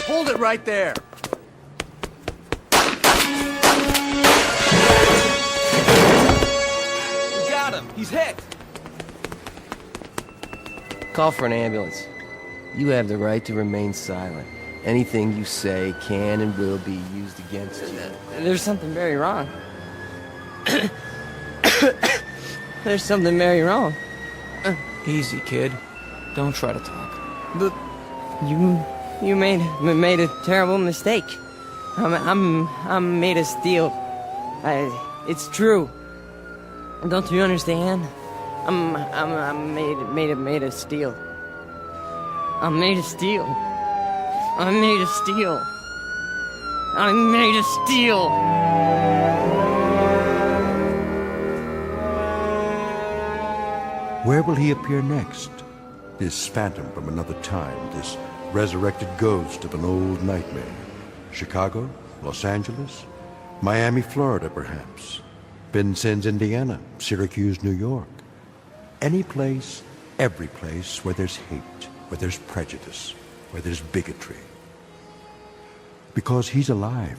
Hold it right there. We got him. He's hit. Call for an ambulance. You have the right to remain silent. Anything you say can and will be used against you. There's something very wrong. There's something very wrong. Easy, kid. Don't try to talk. But you made a terrible mistake. I'm made of steel. It's true. Don't you understand? I'm made of steel. I'm made of steel. I'm made of steel. I'm made of steel. Where will he appear next? This phantom from another time, this resurrected ghost of an old nightmare. Chicago, Los Angeles, Miami, Florida, perhaps. Vincennes, Indiana, Syracuse, New York. Any place, every place where there's hate, where there's prejudice, where there's bigotry. Because he's alive.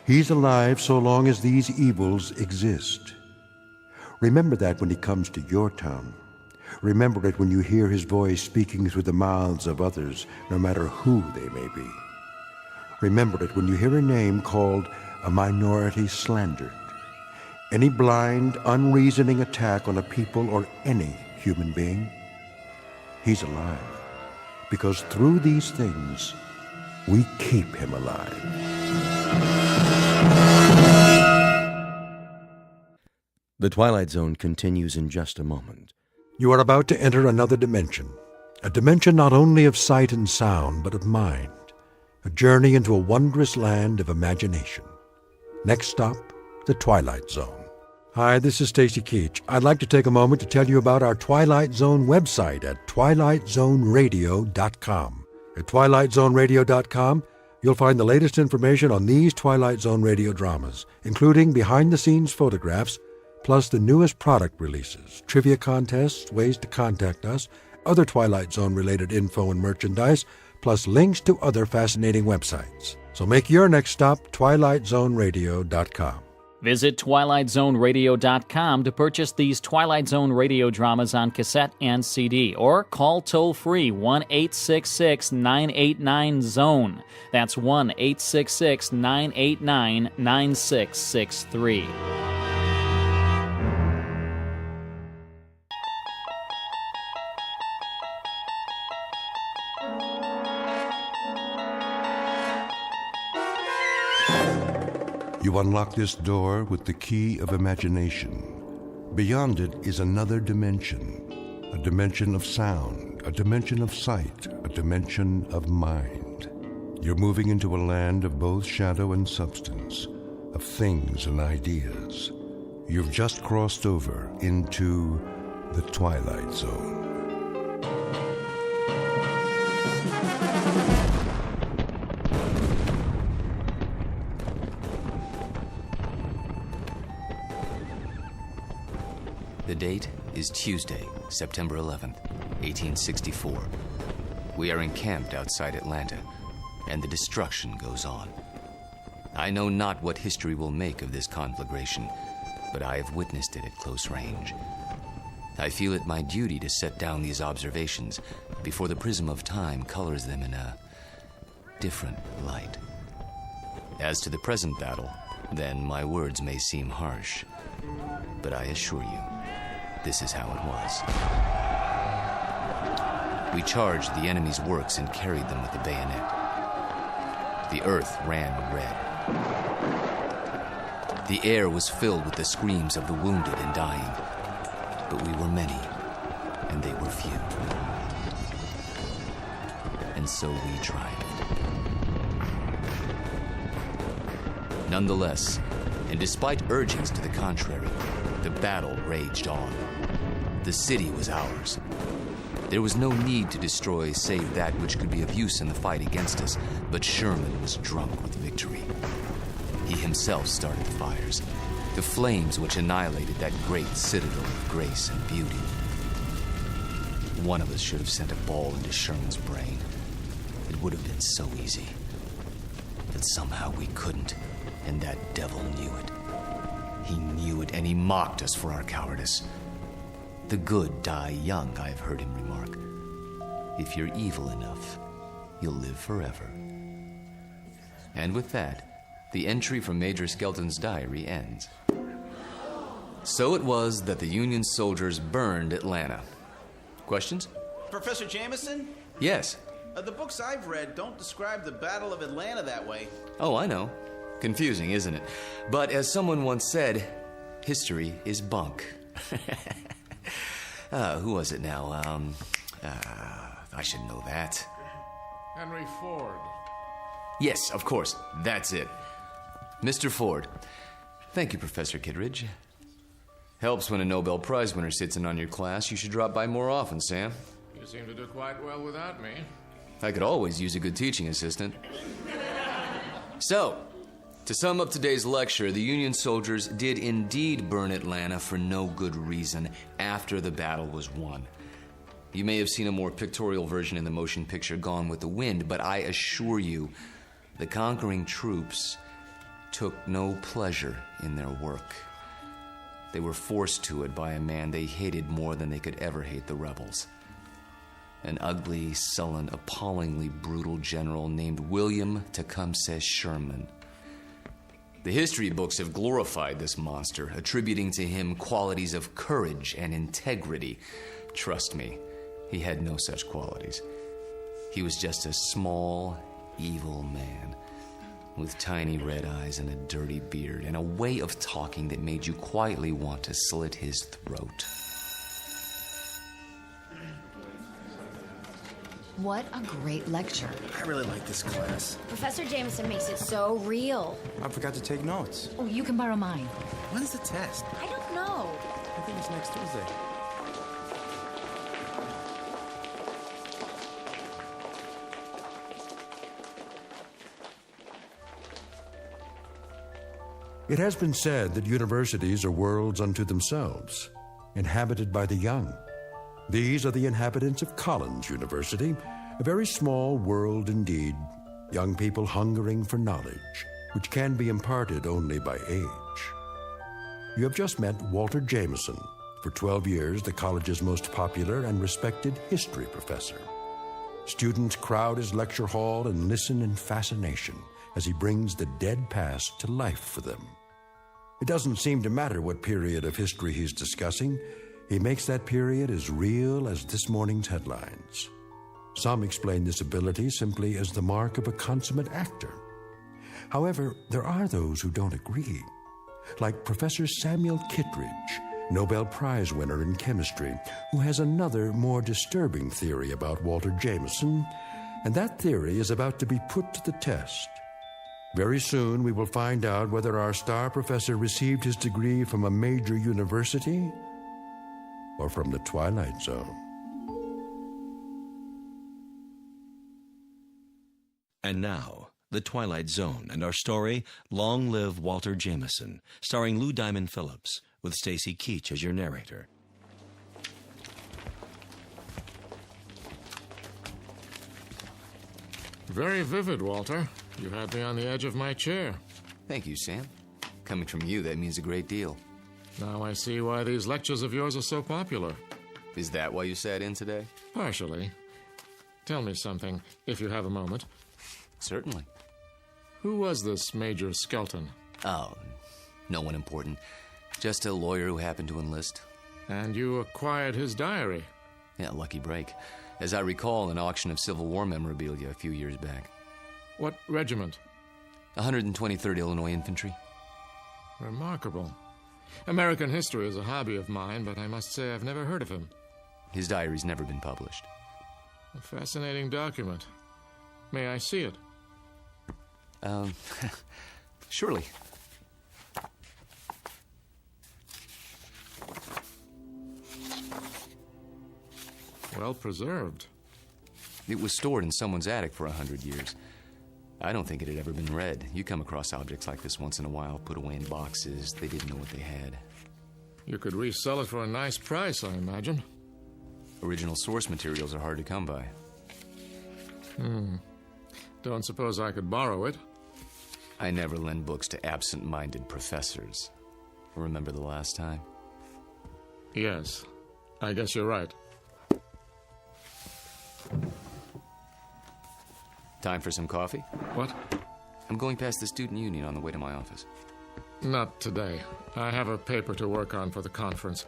He's alive so long as these evils exist. Remember that when he comes to your town. Remember it when you hear his voice speaking through the mouths of others, no matter who they may be. Remember it when you hear a name called a minority slandered. Any blind, unreasoning attack on a people or any human being. He's alive. Because through these things, we keep him alive. The Twilight Zone continues in just a moment. You are about to enter another dimension. A dimension not only of sight and sound, but of mind. A journey into a wondrous land of imagination. Next stop, the Twilight Zone. Hi, this is Stacy Keach. I'd like to take a moment to tell you about our Twilight Zone website at twilightzoneradio.com. At twilightzoneradio.com, you'll find the latest information on these Twilight Zone radio dramas, including behind-the-scenes photographs, plus the newest product releases, trivia contests, ways to contact us, other Twilight Zone-related info and merchandise, plus links to other fascinating websites. So make your next stop twilightzoneradio.com. Visit twilightzoneradio.com to purchase these Twilight Zone radio dramas on cassette and CD, or call toll-free 1-866-989-ZONE. That's 1-866-989-9663. You unlock this door with the key of imagination. Beyond it is another dimension. A dimension of sound, a dimension of sight, a dimension of mind. You're moving into a land of both shadow and substance, of things and ideas. You've just crossed over into the Twilight Zone. The date is Tuesday, September 11th, 1864. We are encamped outside Atlanta, and the destruction goes on. I know not what history will make of this conflagration, but I have witnessed it at close range. I feel it my duty to set down these observations before the prism of time colors them in a different light. As to the present battle, then my words may seem harsh, but I assure you, this is how it was. We charged the enemy's works and carried them with the bayonet. The earth ran red. The air was filled with the screams of the wounded and dying. But we were many, and they were few. And so we triumphed. Nonetheless, and despite urgings to the contrary, the battle raged on. The city was ours. There was no need to destroy save that which could be of use in the fight against us, but Sherman was drunk with victory. He himself started the fires, the flames which annihilated that great citadel of grace and beauty. One of us should have sent a ball into Sherman's brain. It would have been so easy. But somehow we couldn't, and that devil knew it. He knew it, and he mocked us for our cowardice. The good die young, I've heard him remark. If you're evil enough, you'll live forever. And with that, the entry from Major Skelton's diary ends. So it was that the Union soldiers burned Atlanta. Questions? Professor Jameson? Yes. The books I've read don't describe the Battle of Atlanta that way. Oh, I know. Confusing, isn't it? But as someone once said, history is bunk. Who was it now? I should know that. Henry Ford. Yes, of course. That's it. Mr. Ford. Thank you, Professor Kittredge. Helps when a Nobel Prize winner sits in on your class. You should drop by more often, Sam. You seem to do quite well without me. I could always use a good teaching assistant. So, to sum up today's lecture, the Union soldiers did indeed burn Atlanta for no good reason after the battle was won. You may have seen a more pictorial version in the motion picture Gone with the Wind, but I assure you, the conquering troops took no pleasure in their work. They were forced to it by a man they hated more than they could ever hate the rebels. An ugly, sullen, appallingly brutal general named William Tecumseh Sherman. The history books have glorified this monster, attributing to him qualities of courage and integrity. Trust me, he had no such qualities. He was just a small, evil man with tiny red eyes and a dirty beard and a way of talking that made you quietly want to slit his throat. What a great lecture. I really like this class. Professor Jameson makes it so real. I forgot to take notes. Oh, you can borrow mine. When's the test? I don't know. I think it's next Tuesday. It has been said that universities are worlds unto themselves, inhabited by the young. These are the inhabitants of Collins University, a very small world indeed, young people hungering for knowledge, which can be imparted only by age. You have just met Walter Jameson, for 12 years the college's most popular and respected history professor. Students crowd his lecture hall and listen in fascination as he brings the dead past to life for them. It doesn't seem to matter what period of history he's discussing. He makes that period as real as this morning's headlines. Some explain this ability simply as the mark of a consummate actor. However, there are those who don't agree, like Professor Samuel Kittredge, Nobel Prize winner in chemistry, who has another, more disturbing theory about Walter Jameson, and that theory is about to be put to the test. Very soon we will find out whether our star professor received his degree from a major university or from the Twilight Zone. And now, The Twilight Zone and our story, Long Live Walter Jameson, starring Lou Diamond Phillips, with Stacy Keach as your narrator. Very vivid, Walter. You had me on the edge of my chair. Thank you, Sam. Coming from you, that means a great deal. Now I see why these lectures of yours are so popular. Is that why you sat in today? Partially. Tell me something, if you have a moment. Certainly. Who was this Major Skelton? Oh, no one important. Just a lawyer who happened to enlist. And you acquired his diary? Yeah, lucky break. As I recall, an auction of Civil War memorabilia a few years back. What regiment? 123rd Illinois Infantry. Remarkable. American history is a hobby of mine, but I must say I've never heard of him. His diary's never been published. A fascinating document. May I see it? Surely. Well preserved. It was stored in someone's attic for 100 years. I don't think it had ever been read. You come across objects like this once in a while, put away in boxes. They didn't know what they had. You could resell it for a nice price, I imagine. Original source materials are hard to come by. Don't suppose I could borrow it? I never lend books to absent-minded professors. Remember the last time? Yes. I guess you're right. Time for some coffee? What? I'm going past the student union on the way to my office. Not today. I have a paper to work on for the conference.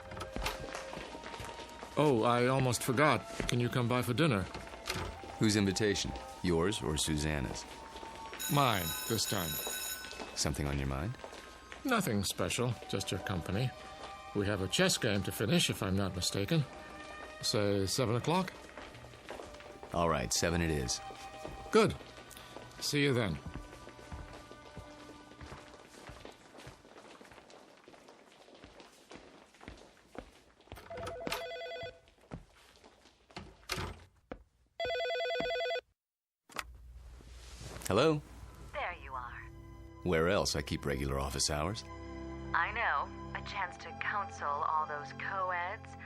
Oh, I almost forgot. Can you come by for dinner? Whose invitation? Yours or Susanna's? Mine, this time. Something on your mind? Nothing special, just your company. We have a chess game to finish, if I'm not mistaken. Say 7 o'clock? All right, 7 it is. Good. See you then. Hello? There you are. Where else? I keep regular office hours. I know. A chance to counsel all those co-eds.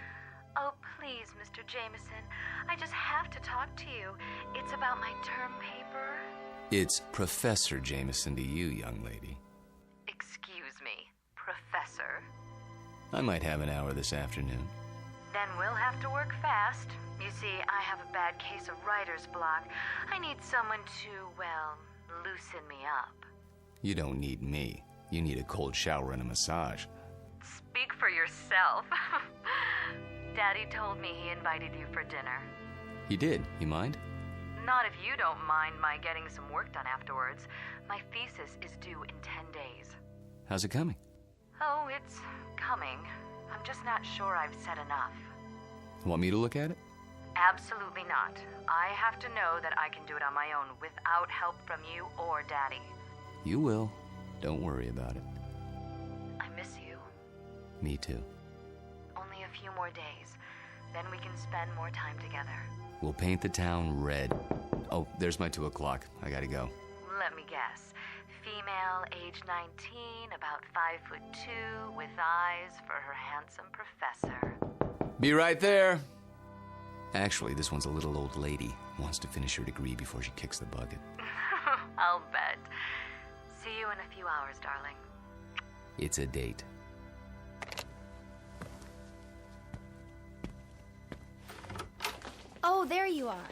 Oh, please, Mr. Jameson. I just have to talk to you. It's about my term paper. It's Professor Jameson to you, young lady. Excuse me, Professor. I might have an hour this afternoon. Then we'll have to work fast. You see, I have a bad case of writer's block. I need someone to, well, loosen me up. You don't need me. You need a cold shower and a massage. Speak for yourself. Daddy told me he invited you for dinner. He did. You mind? Not if you don't mind my getting some work done afterwards. My thesis is due in 10 days. How's it coming? Oh, it's coming. I'm just not sure I've said enough. Want me to look at it? Absolutely not. I have to know that I can do it on my own without help from you or Daddy. You will. Don't worry about it. I miss you. Me too. Only a few more days. Then we can spend more time together. We'll paint the town red. Oh, there's my 2 o'clock. I gotta go. Let me guess. Female, age 19, about 5'2", with eyes for her handsome professor. Be right there. Actually, this one's a little old lady. Wants to finish her degree before she kicks the bucket. I'll bet. See you in a few hours, darling. It's a date. Oh, there you are.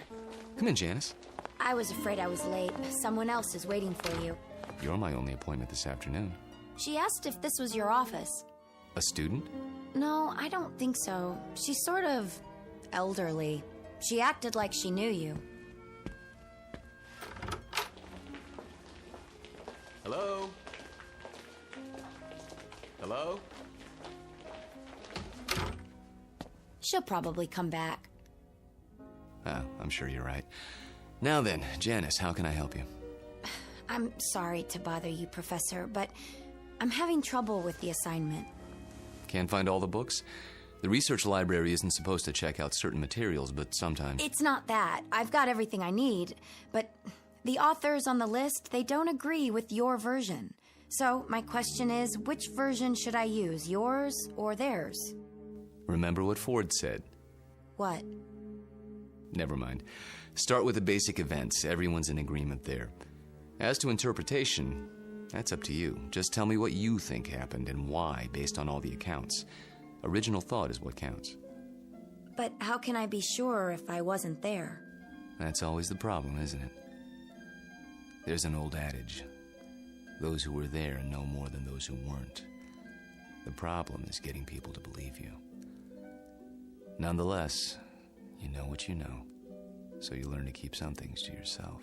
Come in, Janice. I was afraid I was late. Someone else is waiting for you. You're my only appointment this afternoon. She asked if this was your office. A student? No, I don't think so. She's sort of elderly. She acted like she knew you. Hello? Hello? She'll probably come back. Oh, I'm sure you're right. Now then, Janice, how can I help you? I'm sorry to bother you, Professor, but I'm having trouble with the assignment. Can't find all the books? The research library isn't supposed to check out certain materials, but sometimes... It's not that. I've got everything I need, but the authors on the list, they don't agree with your version. So my question is, which version should I use, yours or theirs? Remember what Ford said. What? Never mind. Start with the basic events. Everyone's in agreement there. As to interpretation, that's up to you. Just tell me what you think happened and why, based on all the accounts. Original thought is what counts. But how can I be sure if I wasn't there? That's always the problem, isn't it? There's an old adage. Those who were there know more than those who weren't. The problem is getting people to believe you. Nonetheless, you know what you know, so you learn to keep some things to yourself.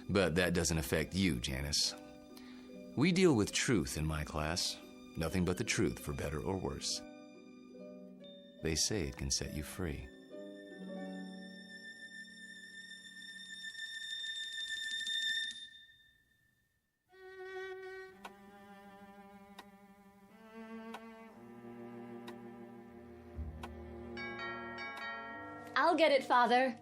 But that doesn't affect you, Janice. We deal with truth in my class. Nothing but the truth, for better or worse. They say it can set you free. I'll get it, Father.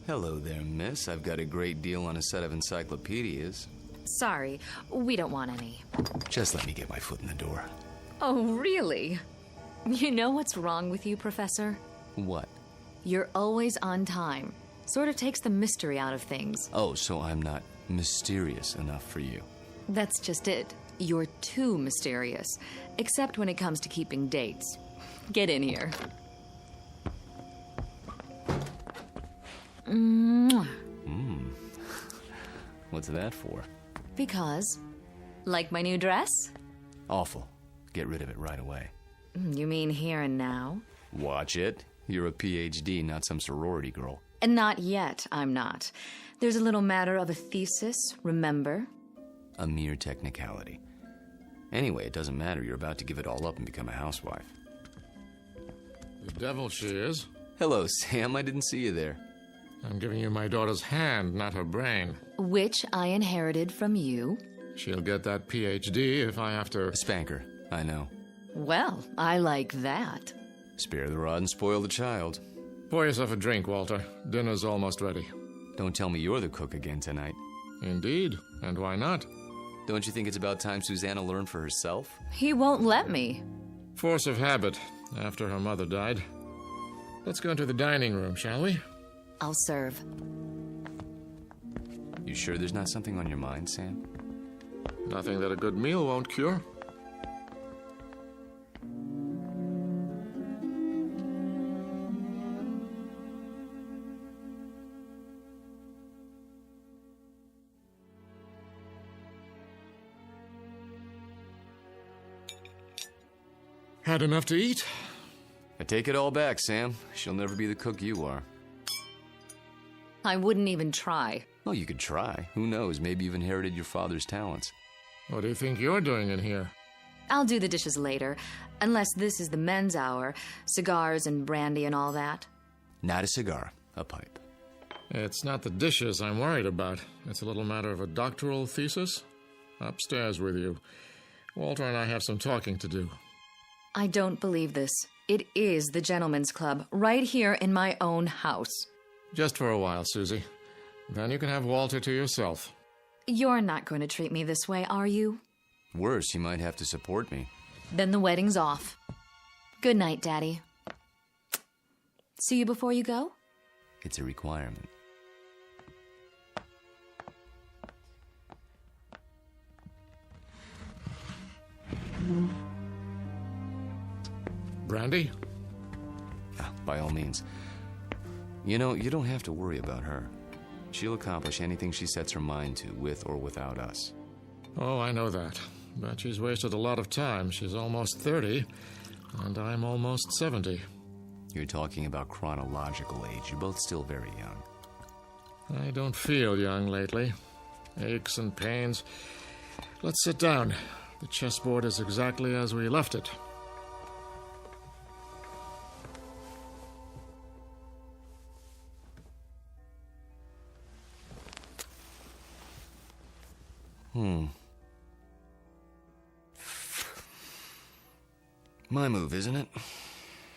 Hello there, miss. I've got a great deal on a set of encyclopedias. Sorry, we don't want any. Just let me get my foot in the door. Oh, really? You know what's wrong with you, Professor? What? You're always on time. Sort of takes the mystery out of things. Oh, so I'm not mysterious enough for you. That's just it. You're too mysterious. Except when it comes to keeping dates. Get in here. Mwah. What's that for? Because, like my new dress? Awful. Get rid of it right away. You mean here and now? Watch it. You're a PhD, not some sorority girl. And not yet, I'm not. There's a little matter of a thesis, remember? A mere technicality. Anyway, it doesn't matter. You're about to give it all up and become a housewife. The devil she is. Hello, Sam. I didn't see you there. I'm giving you my daughter's hand, not her brain. Which I inherited from you. She'll get that PhD if I have to... Spank her. I know. Well, I like that. Spare the rod and spoil the child. Pour yourself a drink, Walter. Dinner's almost ready. Don't tell me you're the cook again tonight. Indeed. And why not? Don't you think it's about time Susanna learned for herself? He won't let me. Force of habit, after her mother died. Let's go into the dining room, shall we? I'll serve. You sure there's not something on your mind, Sam? Nothing that a good meal won't cure. Had enough to eat? I take it all back, Sam. She'll never be the cook you are. I wouldn't even try. Well, you could try. Who knows? Maybe you've inherited your father's talents. What do you think you're doing in here? I'll do the dishes later, unless this is the men's hour. Cigars and brandy and all that. Not a cigar, a pipe. It's not the dishes I'm worried about. It's a little matter of a doctoral thesis. Upstairs with you. Walter and I have some talking to do. I don't believe this. It is the gentleman's club, right here in my own house. Just for a while, Susie. Then you can have Walter to yourself. You're not going to treat me this way, are you? Worse, you might have to support me. Then the wedding's off. Good night, Daddy. See you before you go? It's a requirement. Brandy? By all means. You know, you don't have to worry about her. She'll accomplish anything she sets her mind to, with or without us. Oh, I know that. But she's wasted a lot of time. She's almost 30, and I'm almost 70. You're talking about chronological age. You're both still very young. I don't feel young lately. Aches and pains. Let's sit down. The chessboard is exactly as we left it. My move, isn't it?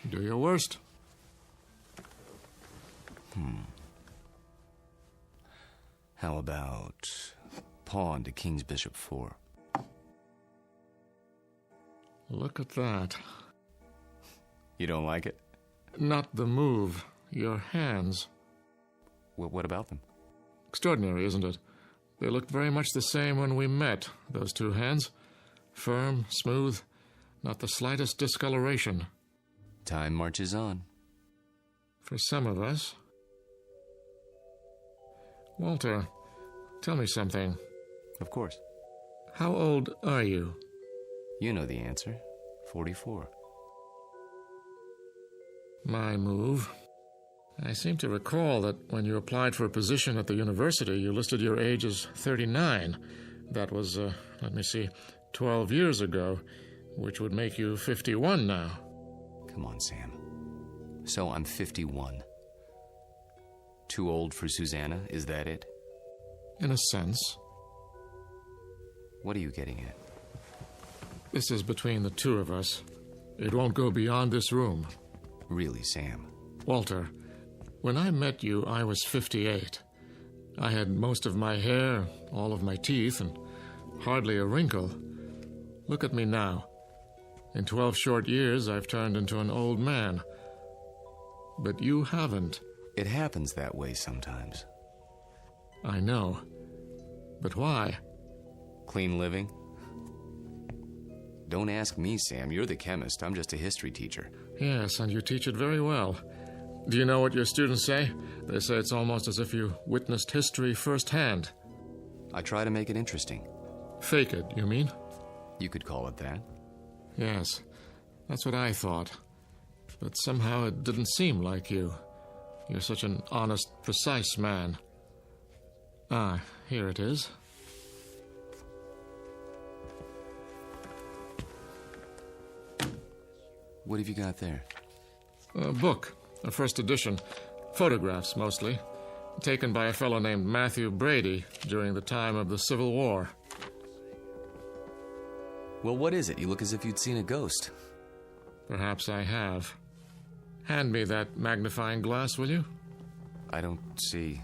Do your worst. How about pawn to king's bishop 4? Look at that. You don't like it? Not the move. Your hands. Well, what about them? Extraordinary, isn't it? They looked very much the same when we met, those two hands. Firm, smooth, not the slightest discoloration. Time marches on. For some of us. Walter, tell me something. Of course. How old are you? You know the answer. 44. My move. I seem to recall that when you applied for a position at the university, you listed your age as 39. That was, 12 years ago, which would make you 51 now. Come on, Sam. So I'm 51. Too old for Susanna, is that it? In a sense. What are you getting at? This is between the two of us. It won't go beyond this room. Really, Sam? Walter, when I met you, I was 58. I had most of my hair, all of my teeth, and hardly a wrinkle. Look at me now. In 12 short years, I've turned into an old man. But you haven't. It happens that way sometimes. I know. But why? Clean living? Don't ask me, Sam. You're the chemist. I'm just a history teacher. Yes, and you teach it very well. Do you know what your students say? They say it's almost as if you witnessed history firsthand. I try to make it interesting. Fake it, you mean? You could call it that. Yes, that's what I thought. But somehow it didn't seem like you. You're such an honest, precise man. Ah, here it is. What have you got there? A book, a first edition. Photographs, mostly. Taken by a fellow named Matthew Brady during the time of the Civil War. Well, what is it? You look as if you'd seen a ghost. Perhaps I have. Hand me that magnifying glass, will you? I don't see.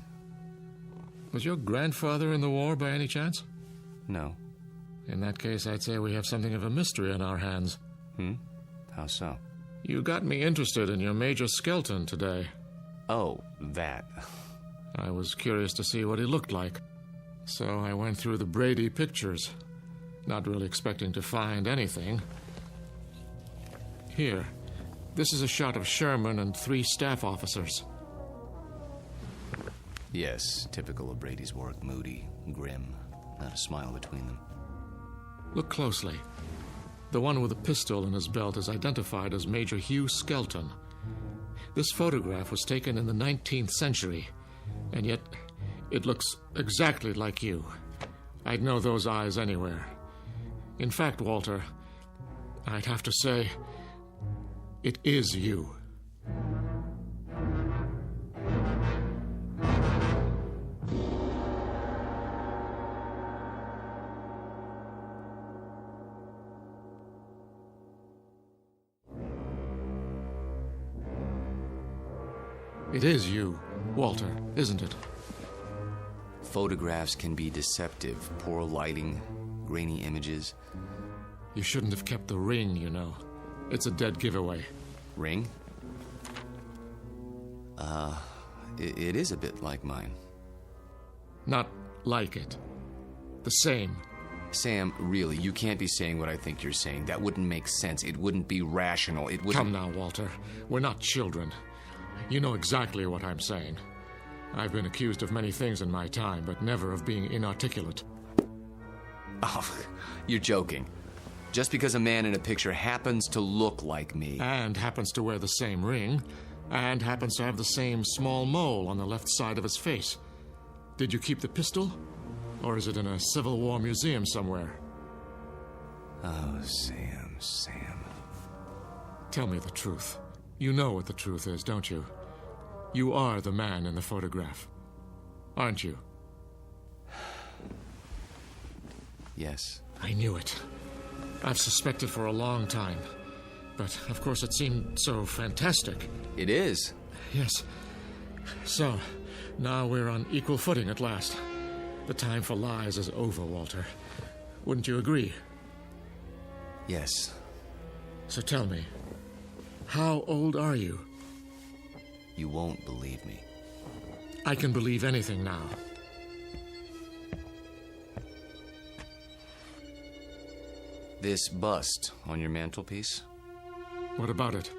Was your grandfather in the war by any chance? No. In that case, I'd say we have something of a mystery on our hands. How so? You got me interested in your Major Skelton today. Oh, that. I was curious to see what he looked like. So I went through the Brady pictures, not really expecting to find anything. Here, this is a shot of Sherman and 3 staff officers. Yes, typical of Brady's work. Moody, grim, not a smile between them. Look closely. The one with a pistol in his belt is identified as Major Hugh Skelton. This photograph was taken in the 19th century, and yet it looks exactly like you. I'd know those eyes anywhere. In fact, Walter, I'd have to say, it is you. It is you, Walter, isn't it? Photographs can be deceptive. Poor lighting, grainy images. You shouldn't have kept the ring, you know. It's a dead giveaway. Ring? It is a bit like mine. Not like it. The same. Sam, really, you can't be saying what I think you're saying. That wouldn't make sense. It wouldn't be rational. It wouldn't... Come now, Walter. We're not children. You know exactly what I'm saying. I've been accused of many things in my time, but never of being inarticulate. Oh, you're joking. Just because a man in a picture happens to look like me... And happens to wear the same ring, and happens to have the same small mole on the left side of his face. Did you keep the pistol? Or is it in a Civil War museum somewhere? Oh, Sam. Tell me the truth. You know what the truth is, don't you? You are the man in the photograph, aren't you? Yes. I knew it. I've suspected for a long time. But, of course, it seemed so fantastic. It is. Yes. So, now we're on equal footing at last. The time for lies is over, Walter. Wouldn't you agree? Yes. So tell me, how old are you? You won't believe me. I can believe anything now. This bust on your mantelpiece? What about it?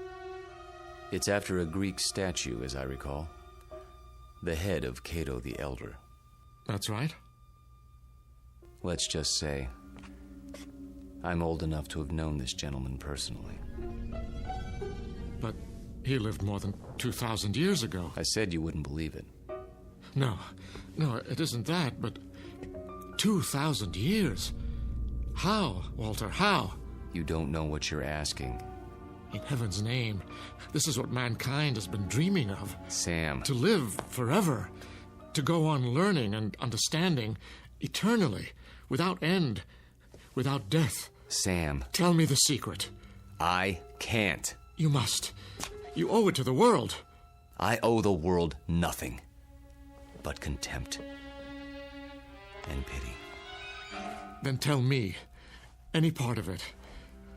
It's after a Greek statue, as I recall. The head of Cato the Elder. That's right. Let's just say, I'm old enough to have known this gentleman personally. But he lived more than 2,000 years ago. I said you wouldn't believe it. No, it isn't that, but 2,000 years? How, Walter, how? You don't know what you're asking. In heaven's name, this is what mankind has been dreaming of. Sam. To live forever. To go on learning and understanding eternally, without end, without death. Sam. Tell me the secret. I can't. You must. You owe it to the world. I owe the world nothing but contempt and pity. Then tell me any part of it.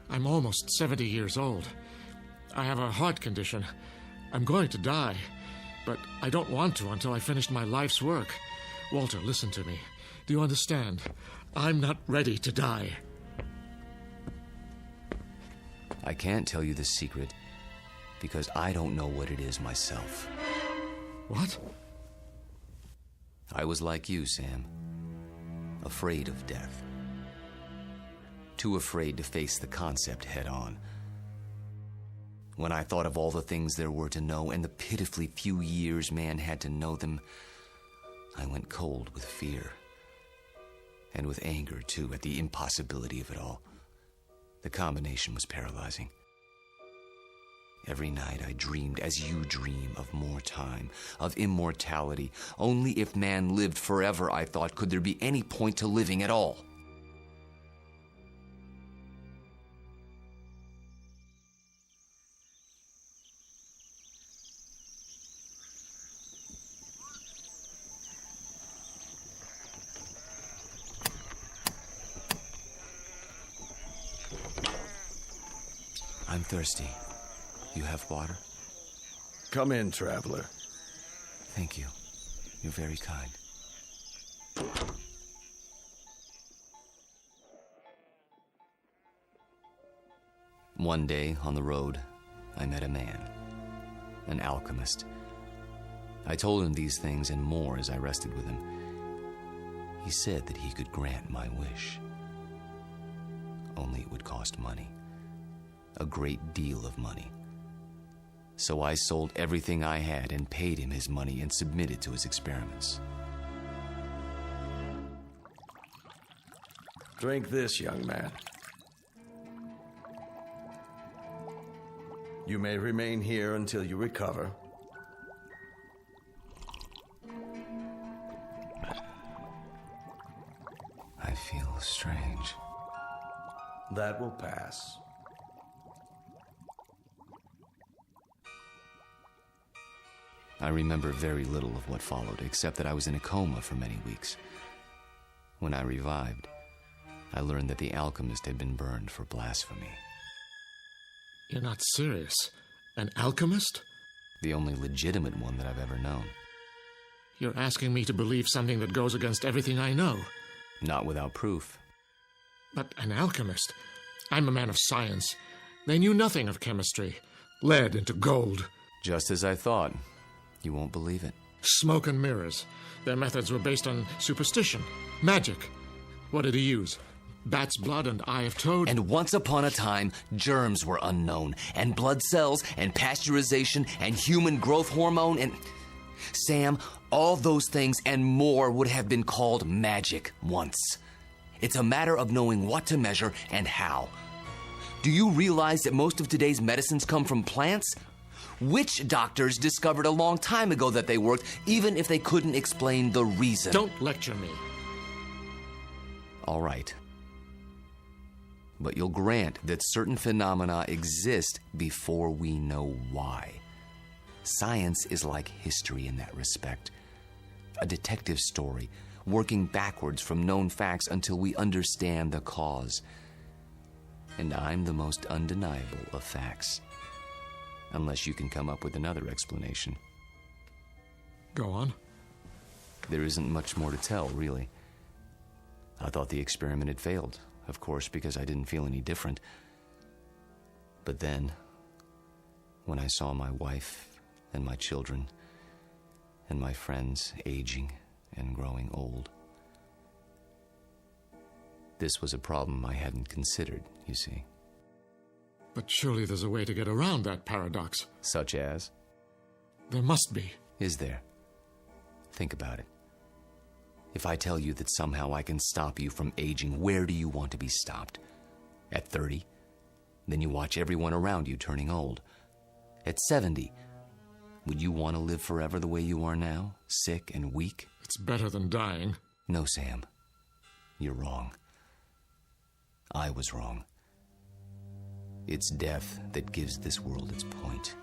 I'm almost 70 years old. I have a heart condition. I'm going to die, but I don't want to until I finish my life's work. Walter, listen to me. Do you understand? I'm not ready to die. I can't tell you the secret because I don't know what it is myself. What? I was like you, Sam. Afraid of death. Too afraid to face the concept head on. When I thought of all the things there were to know and the pitifully few years man had to know them, I went cold with fear. And with anger, too, at the impossibility of it all. The combination was paralyzing. Every night I dreamed, as you dream, of more time, of immortality. Only if man lived forever, I thought, could there be any point to living at all. I'm thirsty. You have water? Come in, traveler. Thank you. You're very kind. One day, on the road, I met a man, an alchemist. I told him these things and more as I rested with him. He said that he could grant my wish. Only it would cost money. A great deal of money. So I sold everything I had and paid him his money and submitted to his experiments. Drink this, young man. You may remain here until you recover. I feel strange. That will pass. I remember very little of what followed, except that I was in a coma for many weeks. When I revived, I learned that the alchemist had been burned for blasphemy. You're not serious? An alchemist? The only legitimate one that I've ever known. You're asking me to believe something that goes against everything I know. Not without proof. But an alchemist? I'm a man of science. They knew nothing of chemistry. Lead into gold. Just as I thought. You won't believe it. Smoke and mirrors. Their methods were based on superstition. Magic. What did he use? Bat's blood and eye of toad? And once upon a time, germs were unknown. And blood cells, and pasteurization, and human growth hormone, and... Sam, all those things and more would have been called magic once. It's a matter of knowing what to measure and how. Do you realize that most of today's medicines come from plants? Witch doctors discovered a long time ago that they worked, even if they couldn't explain the reason. Don't lecture me. All right. But you'll grant that certain phenomena exist before we know why. Science is like history in that respect. A detective story, working backwards from known facts until we understand the cause. And I'm the most undeniable of facts. Unless you can come up with another explanation. Go on. There isn't much more to tell, really. I thought the experiment had failed, of course, because I didn't feel any different. But then, when I saw my wife and my children and my friends aging and growing old, this was a problem I hadn't considered, you see. But surely there's a way to get around that paradox. Such as? There must be. Is there? Think about it. If I tell you that somehow I can stop you from aging, where do you want to be stopped? At 30? Then you watch everyone around you turning old. At 70? Would you want to live forever the way you are now? Sick and weak? It's better than dying. No, Sam. You're wrong. I was wrong. It's death that gives this world its point.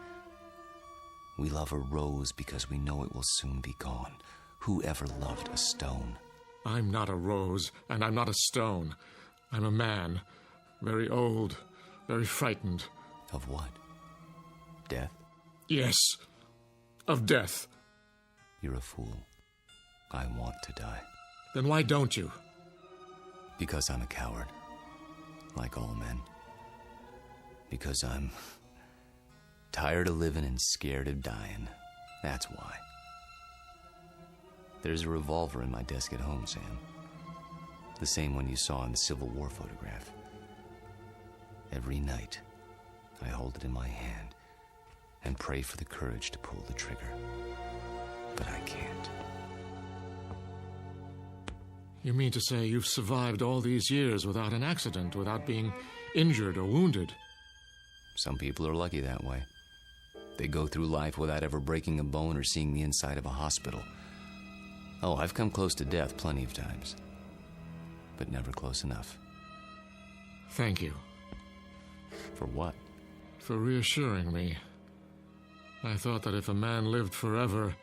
We love a rose because we know it will soon be gone. Who ever loved a stone? I'm not a rose, and I'm not a stone. I'm a man. Very old, very frightened. Of what? Death? Yes, of death. You're a fool. I want to die. Then why don't you? Because I'm a coward. Like all men. Because I'm tired of living and scared of dying. That's why. There's a revolver in my desk at home, Sam. The same one you saw in the Civil War photograph. Every night, I hold it in my hand and pray for the courage to pull the trigger. But I can't. You mean to say you've survived all these years without an accident, without being injured or wounded? Some people are lucky that way. They go through life without ever breaking a bone or seeing the inside of a hospital. Oh, I've come close to death plenty of times. But never close enough. Thank you. For what? For reassuring me. I thought that if a man lived forever,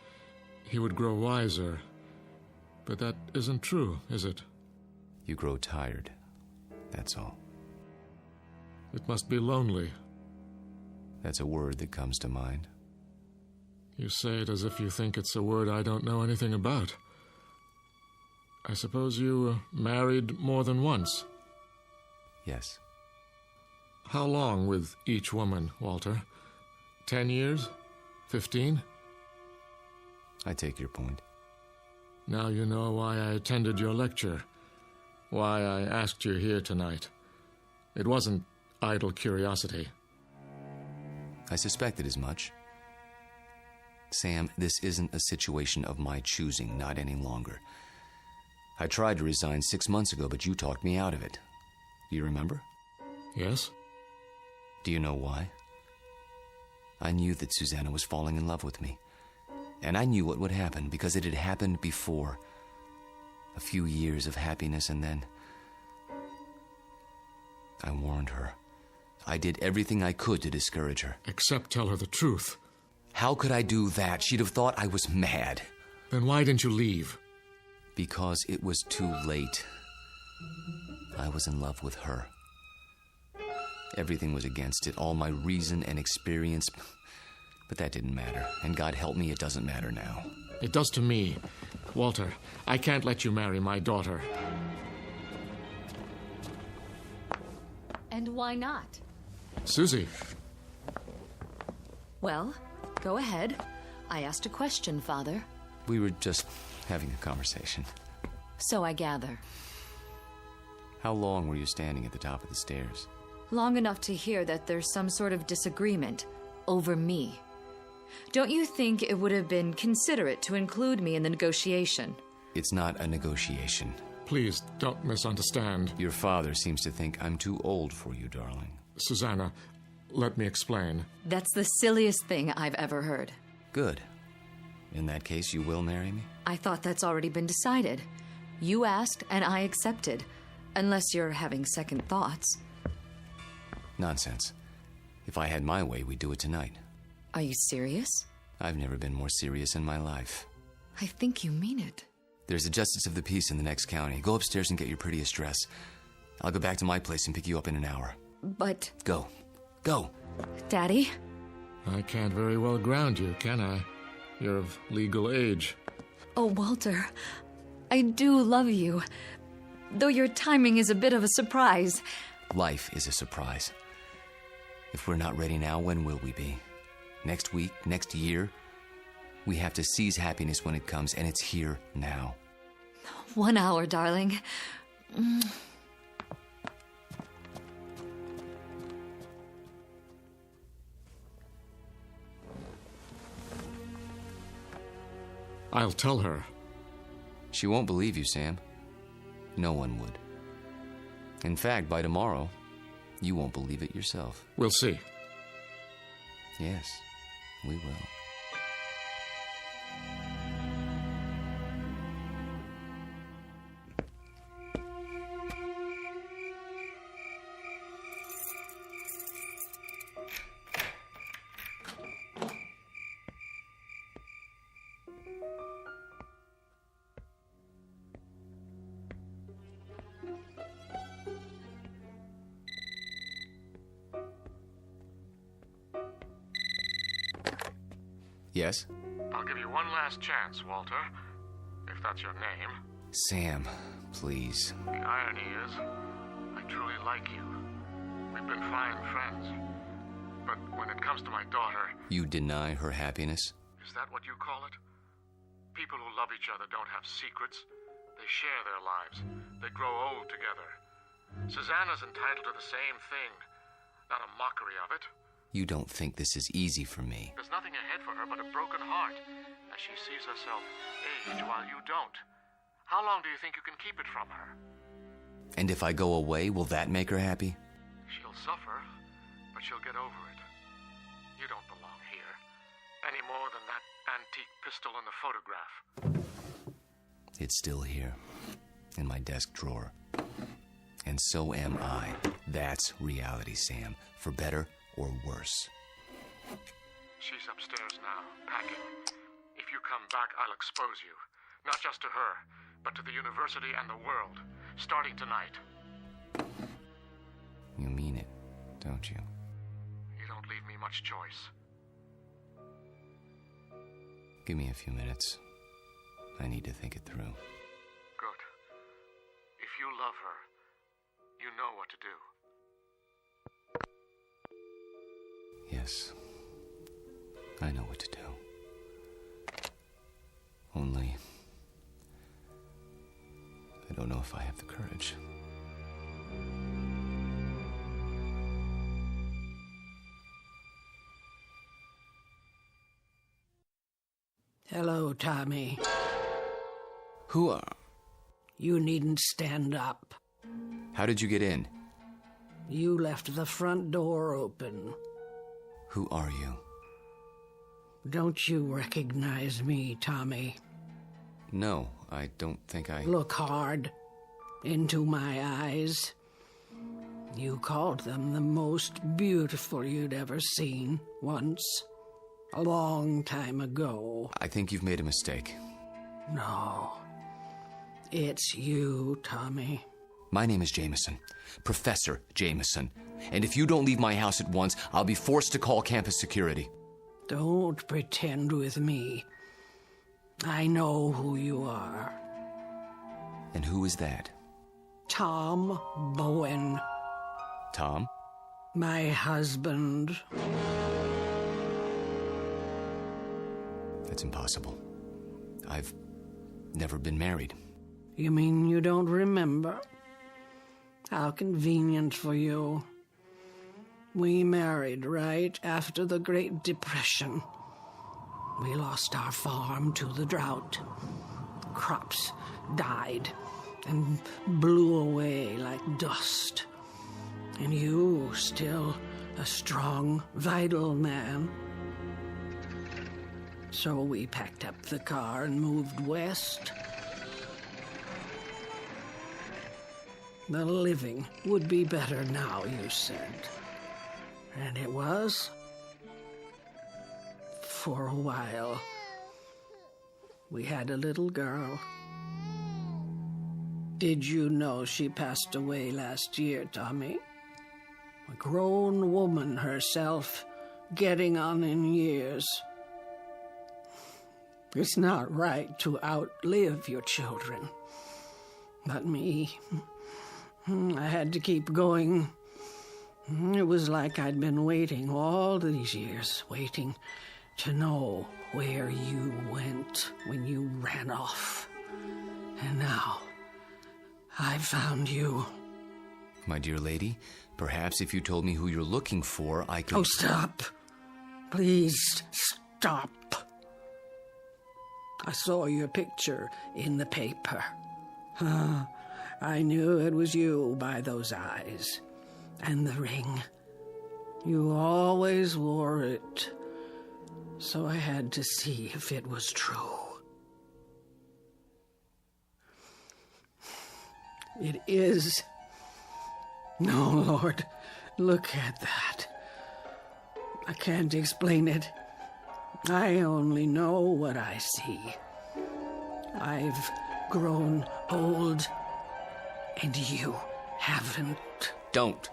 he would grow wiser. But that isn't true, is it? You grow tired. That's all. It must be lonely. That's a word that comes to mind. You say it as if you think it's a word I don't know anything about. I suppose you married more than once? Yes. How long with each woman, Walter? 10 years? 15? I take your point. Now you know why I attended your lecture. Why I asked you here tonight. It wasn't idle curiosity. I suspected as much. Sam, this isn't a situation of my choosing, not any longer. I tried to resign 6 months ago, but you talked me out of it. Do you remember? Yes. Do you know why? I knew that Susanna was falling in love with me. And I knew what would happen, because it had happened before. A few years of happiness, and then... I warned her. I did everything I could to discourage her. Except tell her the truth. How could I do that? She'd have thought I was mad. Then why didn't you leave? Because it was too late. I was in love with her. Everything was against it, all my reason and experience. But that didn't matter. And God help me, it doesn't matter now. It does to me. Walter, I can't let you marry my daughter. And why not? Susie. Well, go ahead. I asked a question, Father. We were just having a conversation. So I gather. How long were you standing at the top of the stairs? Long enough to hear that there's some sort of disagreement over me. Don't you think it would have been considerate to include me in the negotiation? It's not a negotiation. Please, don't misunderstand. Your father seems to think I'm too old for you, darling. Susanna, let me explain. That's the silliest thing I've ever heard. Good. In that case, you will marry me? I thought that's already been decided. You asked, and I accepted. Unless you're having second thoughts. Nonsense. If I had my way, we'd do it tonight. Are you serious? I've never been more serious in my life. I think you mean it. There's a justice of the peace in the next county. Go upstairs and get your prettiest dress. I'll go back to my place and pick you up in an hour. But... Go. Go. Daddy? I can't very well ground you, can I? You're of legal age. Oh, Walter, I do love you. Though your timing is a bit of a surprise. Life is a surprise. If we're not ready now, when will we be? Next week? Next year? We have to seize happiness when it comes, and it's here now. 1 hour, darling. I'll tell her. She won't believe you, Sam. No one would. In fact, by tomorrow, you won't believe it yourself. We'll see. Yes, we will. Yes? I'll give you one last chance, Walter, if that's your name. Sam, please. The irony is, I truly like you. We've been fine friends. But when it comes to my daughter... You deny her happiness? Is that what you call it? People who love each other don't have secrets. They share their lives. They grow old together. Susanna's entitled to the same thing. Not a mockery of it. You don't think this is easy for me. There's nothing ahead for her but a broken heart, as she sees herself age while you don't. How long do you think you can keep it from her? And if I go away, will that make her happy? She'll suffer, but she'll get over it. You don't belong here, any more than that antique pistol in the photograph. It's still here, in my desk drawer. And so am I. That's reality, Sam, for better or worse. She's upstairs now, packing. If you come back, I'll expose you. Not just to her, but to the university and the world, starting tonight. You mean it, don't you? You don't leave me much choice. Give me a few minutes. I need to think it through. Good. If you love her, you know what to do. Yes. I know what to do. Only... I don't know if I have the courage. Hello, Tommy. Who are... You needn't stand up. How did you get in? You left the front door open. Who are you? Don't you recognize me, Tommy? No, I don't think I... Look hard into my eyes. You called them the most beautiful you'd ever seen once. A long time ago. I think you've made a mistake. No. It's you, Tommy. My name is Jameson. Professor Jameson. And if you don't leave my house at once, I'll be forced to call campus security. Don't pretend with me. I know who you are. And who is that? Tom Bowen. Tom? My husband. That's impossible. I've never been married. You mean you don't remember? How convenient for you. We married right after the Great Depression. We lost our farm to the drought. Crops died and blew away like dust. And you, still a strong, vital man. So we packed up the car and moved west. The living would be better now, you said. And it was. For a while. We had a little girl. Did you know she passed away last year, Tommy? A grown woman herself, getting on in years. It's not right to outlive your children. But me, I had to keep going. It was like I'd been waiting all these years, waiting to know where you went when you ran off. And now, I found you. My dear lady, perhaps if you told me who you're looking for, I could... Oh, stop. Please, stop. I saw your picture in the paper. I knew it was you by those eyes. And the ring. You always wore it. So I had to see if it was true. It is. No, Lord, look at that. I can't explain it. I only know what I see. I've grown old, and you haven't. Don't.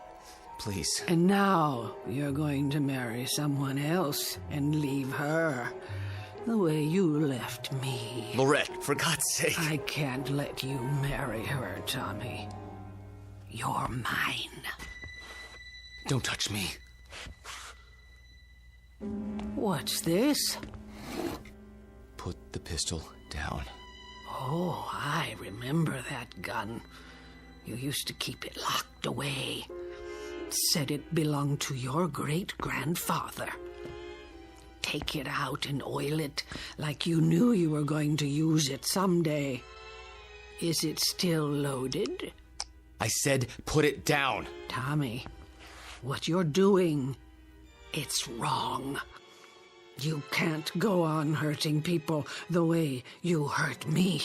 Please. And now you're going to marry someone else and leave her the way you left me. Lorette, for God's sake. I can't let you marry her, Tommy. You're mine. Don't touch me. What's this? Put the pistol down. Oh, I remember that gun. You used to keep it locked away. Said it belonged to your great-grandfather. Take it out and oil it like you knew you were going to use it someday. Is it still loaded? I said put it down. Tommy, what you're doing, it's wrong. You can't go on hurting people the way you hurt me.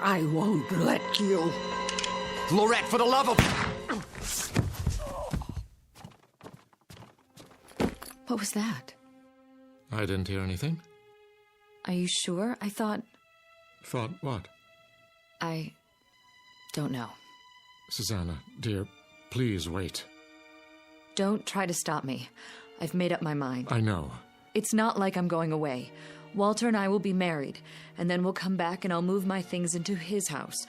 I won't let you. Lorette, for the love of... What was that? I didn't hear anything. Are you sure? I thought... Thought what? I don't know. Susanna, dear, please wait. Don't try to stop me. I've made up my mind. I know. It's not like I'm going away. Walter and I will be married, and then we'll come back and I'll move my things into his house.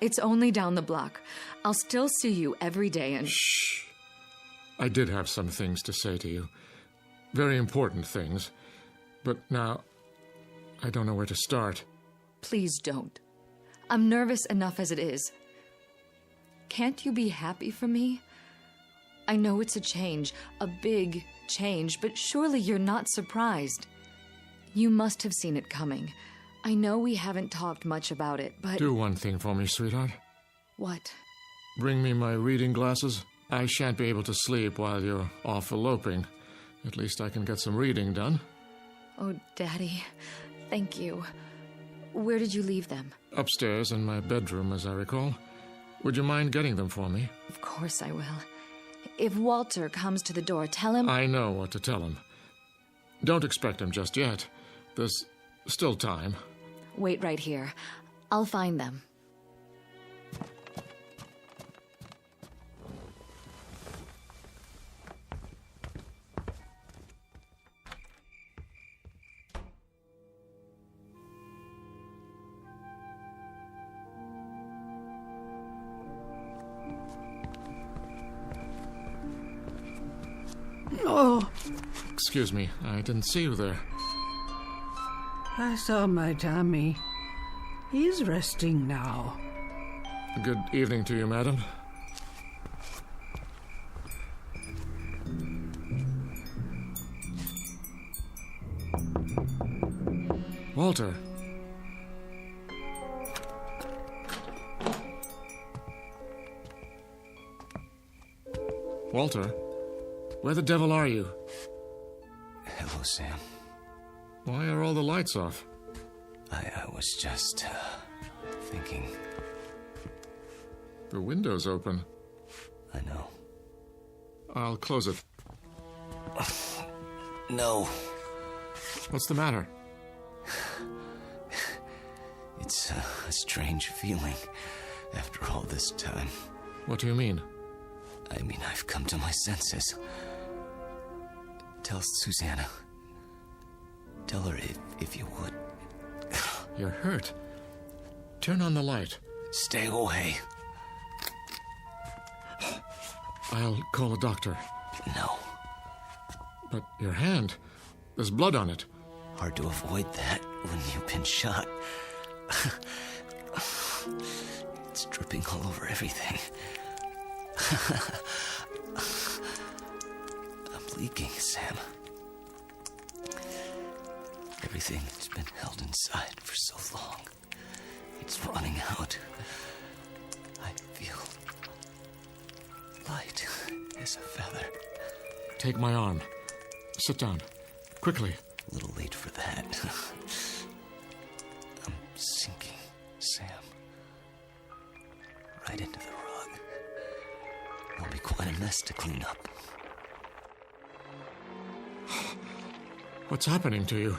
It's only down the block. I'll still see you every day and... Shh. I did have some things to say to you. very important things. But now, I don't know where to start. Please don't. I'm nervous enough as it is. Can't you be happy for me? I know it's a change, a big change, but surely you're not surprised. You must have seen it coming. I know we haven't talked much about it, but... Do one thing for me, sweetheart. What? Bring me my reading glasses. I shan't be able to sleep while you're off eloping. At least I can get some reading done. Oh, Daddy, thank you. Where did you leave them? Upstairs in my bedroom, as I recall. Would you mind getting them for me? Of course I will. If Walter comes to the door, tell him... I know what to tell him. Don't expect him just yet. There's still time. Wait right here. I'll find them. Oh, Excuse me, I didn't see you there. I saw my Tommy. He's resting now. Good evening to you, madam. Walter. Walter, where the devil are you? Hello, Sam. Why are all the lights off? I was just, thinking. The window's open. I know. I'll close it. No. What's the matter? It's a strange feeling after all this time. What do you mean? I mean, I've come to my senses. Tell Susanna. Tell her if you would. You're hurt. Turn on the light. Stay away. I'll call a doctor. No. But your hand, there's blood on it. Hard to avoid that when you've been shot. It's dripping all over everything. I'm leaking, Sam. Everything that's been held inside for so long, it's running out. I feel light as a feather. Take my arm. Sit down. Quickly. A little late for that. I'm sinking, Sam. Right into the rug. It'll be quite a mess to clean up. What's happening to you?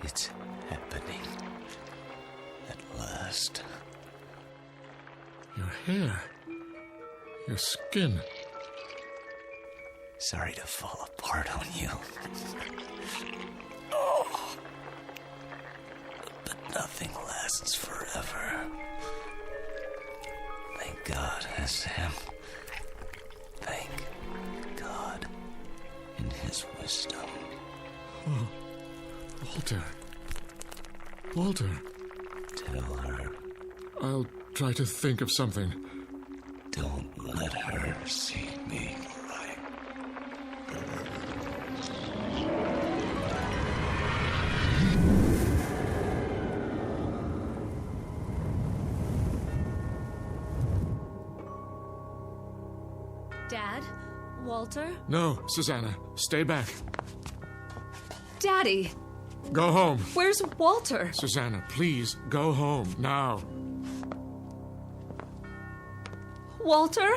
It's happening. At last. Your hair. Your skin. Sorry to fall apart on you. Oh. But nothing lasts forever. Thank God, Sam. Thank God in His wisdom. Oh, Walter. Walter. Tell her. I'll try to think of something. Don't let her see me. Dad? Walter? No, Susanna. Stay back. Daddy! Go home. Where's Walter? Susanna, please, go home, now. Walter?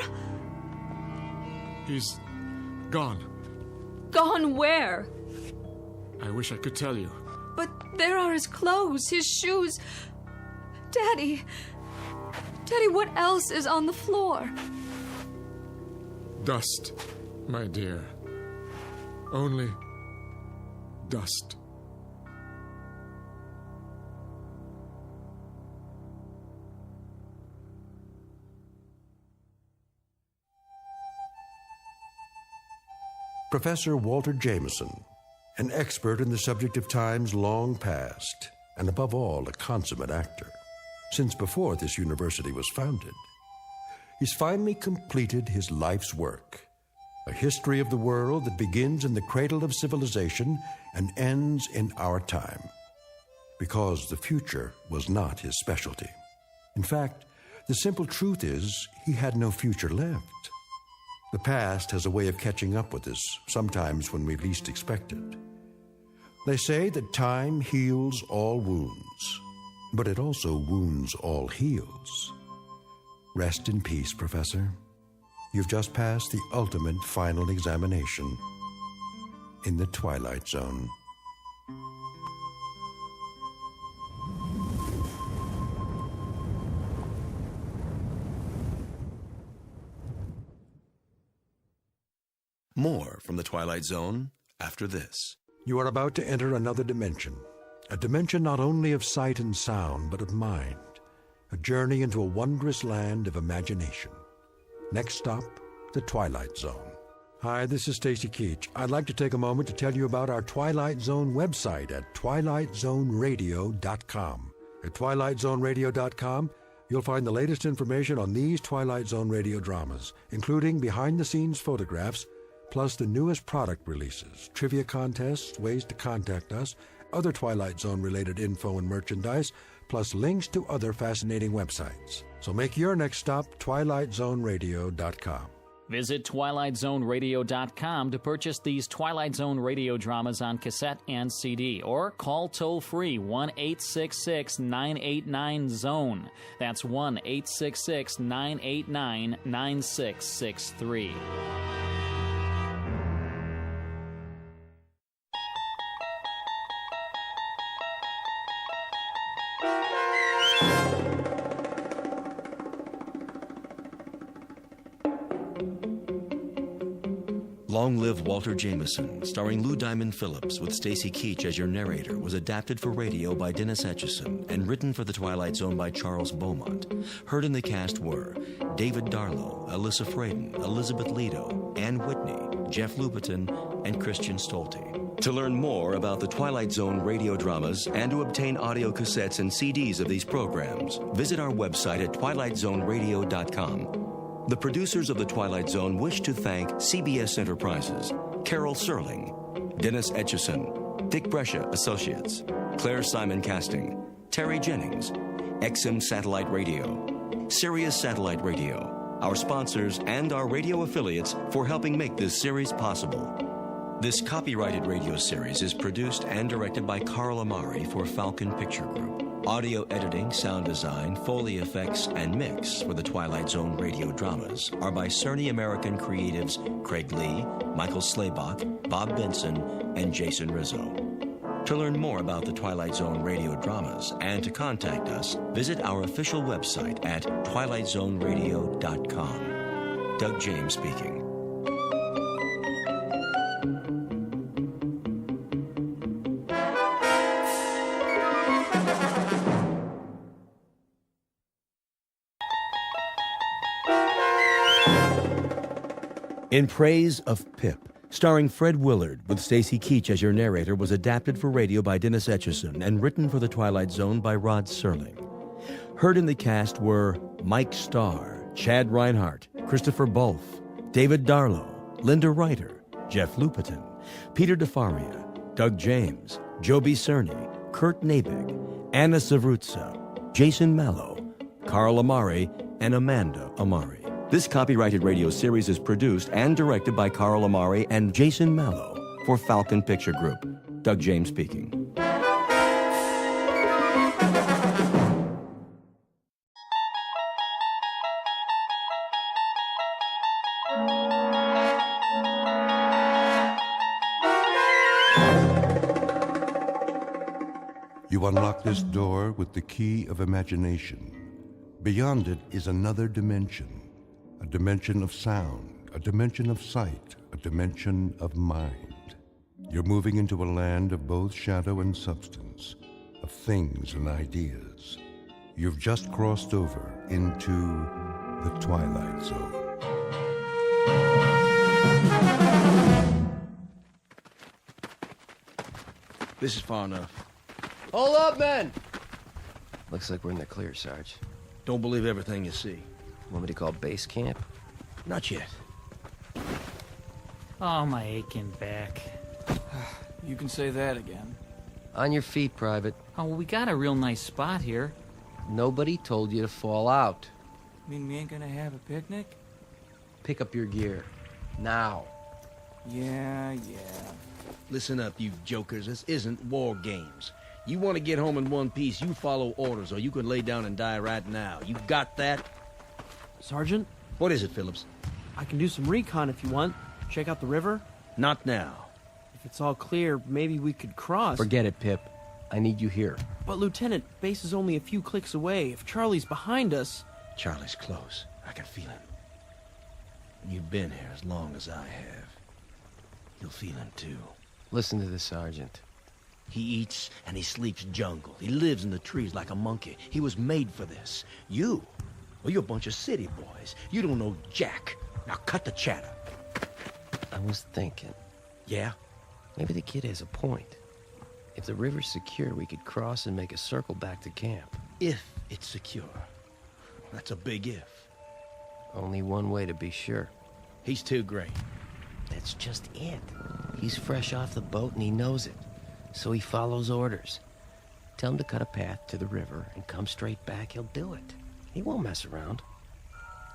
He's gone. Gone where? I wish I could tell you. But there are his clothes, his shoes. Daddy! Daddy, what else is on the floor? Dust, my dear. Only dust. Professor Walter Jameson, an expert in the subject of times long past, and above all, a consummate actor, since before this university was founded. He's finally completed his life's work, a history of the world that begins in the cradle of civilization and ends in our time, because the future was not his specialty. In fact, the simple truth is he had no future left. The past has a way of catching up with us, sometimes when we least expect it. They say that time heals all wounds, but it also wounds all heals. Rest in peace, Professor. You've just passed the ultimate final examination in the Twilight Zone. More from the Twilight Zone after this. You are about to enter another dimension, a dimension not only of sight and sound, but of mind, a journey into a wondrous land of imagination. Next stop, the Twilight Zone. Hi, this is Stacy Keach. I'd like to take a moment to tell you about our Twilight Zone website at twilightzoneradio.com. At twilightzoneradio.com, you'll find the latest information on these Twilight Zone radio dramas, including behind-the-scenes photographs, plus the newest product releases, trivia contests, ways to contact us, other Twilight Zone-related info and merchandise, plus links to other fascinating websites. So make your next stop twilightzoneradio.com. Visit twilightzoneradio.com to purchase these Twilight Zone radio dramas on cassette and CD, or call toll-free 1-866-989-ZONE. That's 1-866-989-9663. Long Live Walter Jameson, starring Lou Diamond Phillips with Stacy Keach as your narrator, was adapted for radio by Dennis Etchison and written for The Twilight Zone by Charles Beaumont. Heard in the cast were David Darlow, Alyssa Fraden, Elizabeth Lido, Ann Whitney, Jeff Lupetin, and Christian Stolte. To learn more about the Twilight Zone radio dramas and to obtain audio cassettes and CDs of these programs, visit our website at twilightzoneradio.com. The producers of The Twilight Zone wish to thank CBS Enterprises, Carol Serling, Dennis Etchison, Dick Brescia Associates, Claire Simon Casting, Terry Jennings, XM Satellite Radio, Sirius Satellite Radio, our sponsors and our radio affiliates for helping make this series possible. This copyrighted radio series is produced and directed by Carl Amari for Falcon Picture Group. Audio editing, sound design, Foley effects, and mix for the Twilight Zone radio dramas are by Cerny American creatives Craig Lee, Michael Slaybach, Bob Benson, and Jason Rizzo. To learn more about the Twilight Zone radio dramas and to contact us, visit our official website at twilightzoneradio.com. Doug James speaking. In Praise of Pip, starring Fred Willard with Stacy Keach as your narrator, was adapted for radio by Dennis Etchison and written for The Twilight Zone by Rod Serling. Heard in the cast were Mike Starr, Chad Reinhardt, Christopher Bulf, David Darlow, Linda Reiter, Jeff Lupetin, Peter DeFaria, Doug James, Joby Cerny, Kurt Nabig, Anna Savrutsa, Jason Mallow, Carl Amari, and Amanda Amari. This copyrighted radio series is produced and directed by Carl Amari and Jason Mallow for Falcon Picture Group. Doug James speaking. You unlock this door with the key of imagination. Beyond it is another dimension. A dimension of sound, a dimension of sight, a dimension of mind. You're moving into a land of both shadow and substance, of things and ideas. You've just crossed over into the Twilight Zone. This is far enough. Hold up, men! Looks like we're in the clear, Sarge. Don't believe everything you see. Want me to call base camp? Not yet. Oh, my aching back. You can say that again. On your feet, Private. Oh, well, we got a real nice spot here. Nobody told you to fall out. Mean we ain't gonna have a picnic? Pick up your gear. Now. Yeah. Listen up, you jokers. This isn't war games. You want to get home in one piece, you follow orders, or you can lay down and die right now. You got that? Sergeant? What is it, Phillips? I can do some recon if you want. Check out the river. Not now. If it's all clear, maybe we could cross. Forget it, Pip. I need you here. But, Lieutenant, base is only a few clicks away. If Charlie's behind us... Charlie's close. I can feel him. You've been here as long as I have. You'll feel him, too. Listen to the sergeant. He eats and he sleeps jungle. He lives in the trees like a monkey. He was made for this. Well, you're a bunch of city boys. You don't know jack. Now cut the chatter. I was thinking. Yeah? Maybe the kid has a point. If the river's secure, we could cross and make a circle back to camp. If it's secure. That's a big if. Only one way to be sure. He's too great. That's just it. He's fresh off the boat and he knows it. So he follows orders. Tell him to cut a path to the river and come straight back, he'll do it. He won't mess around.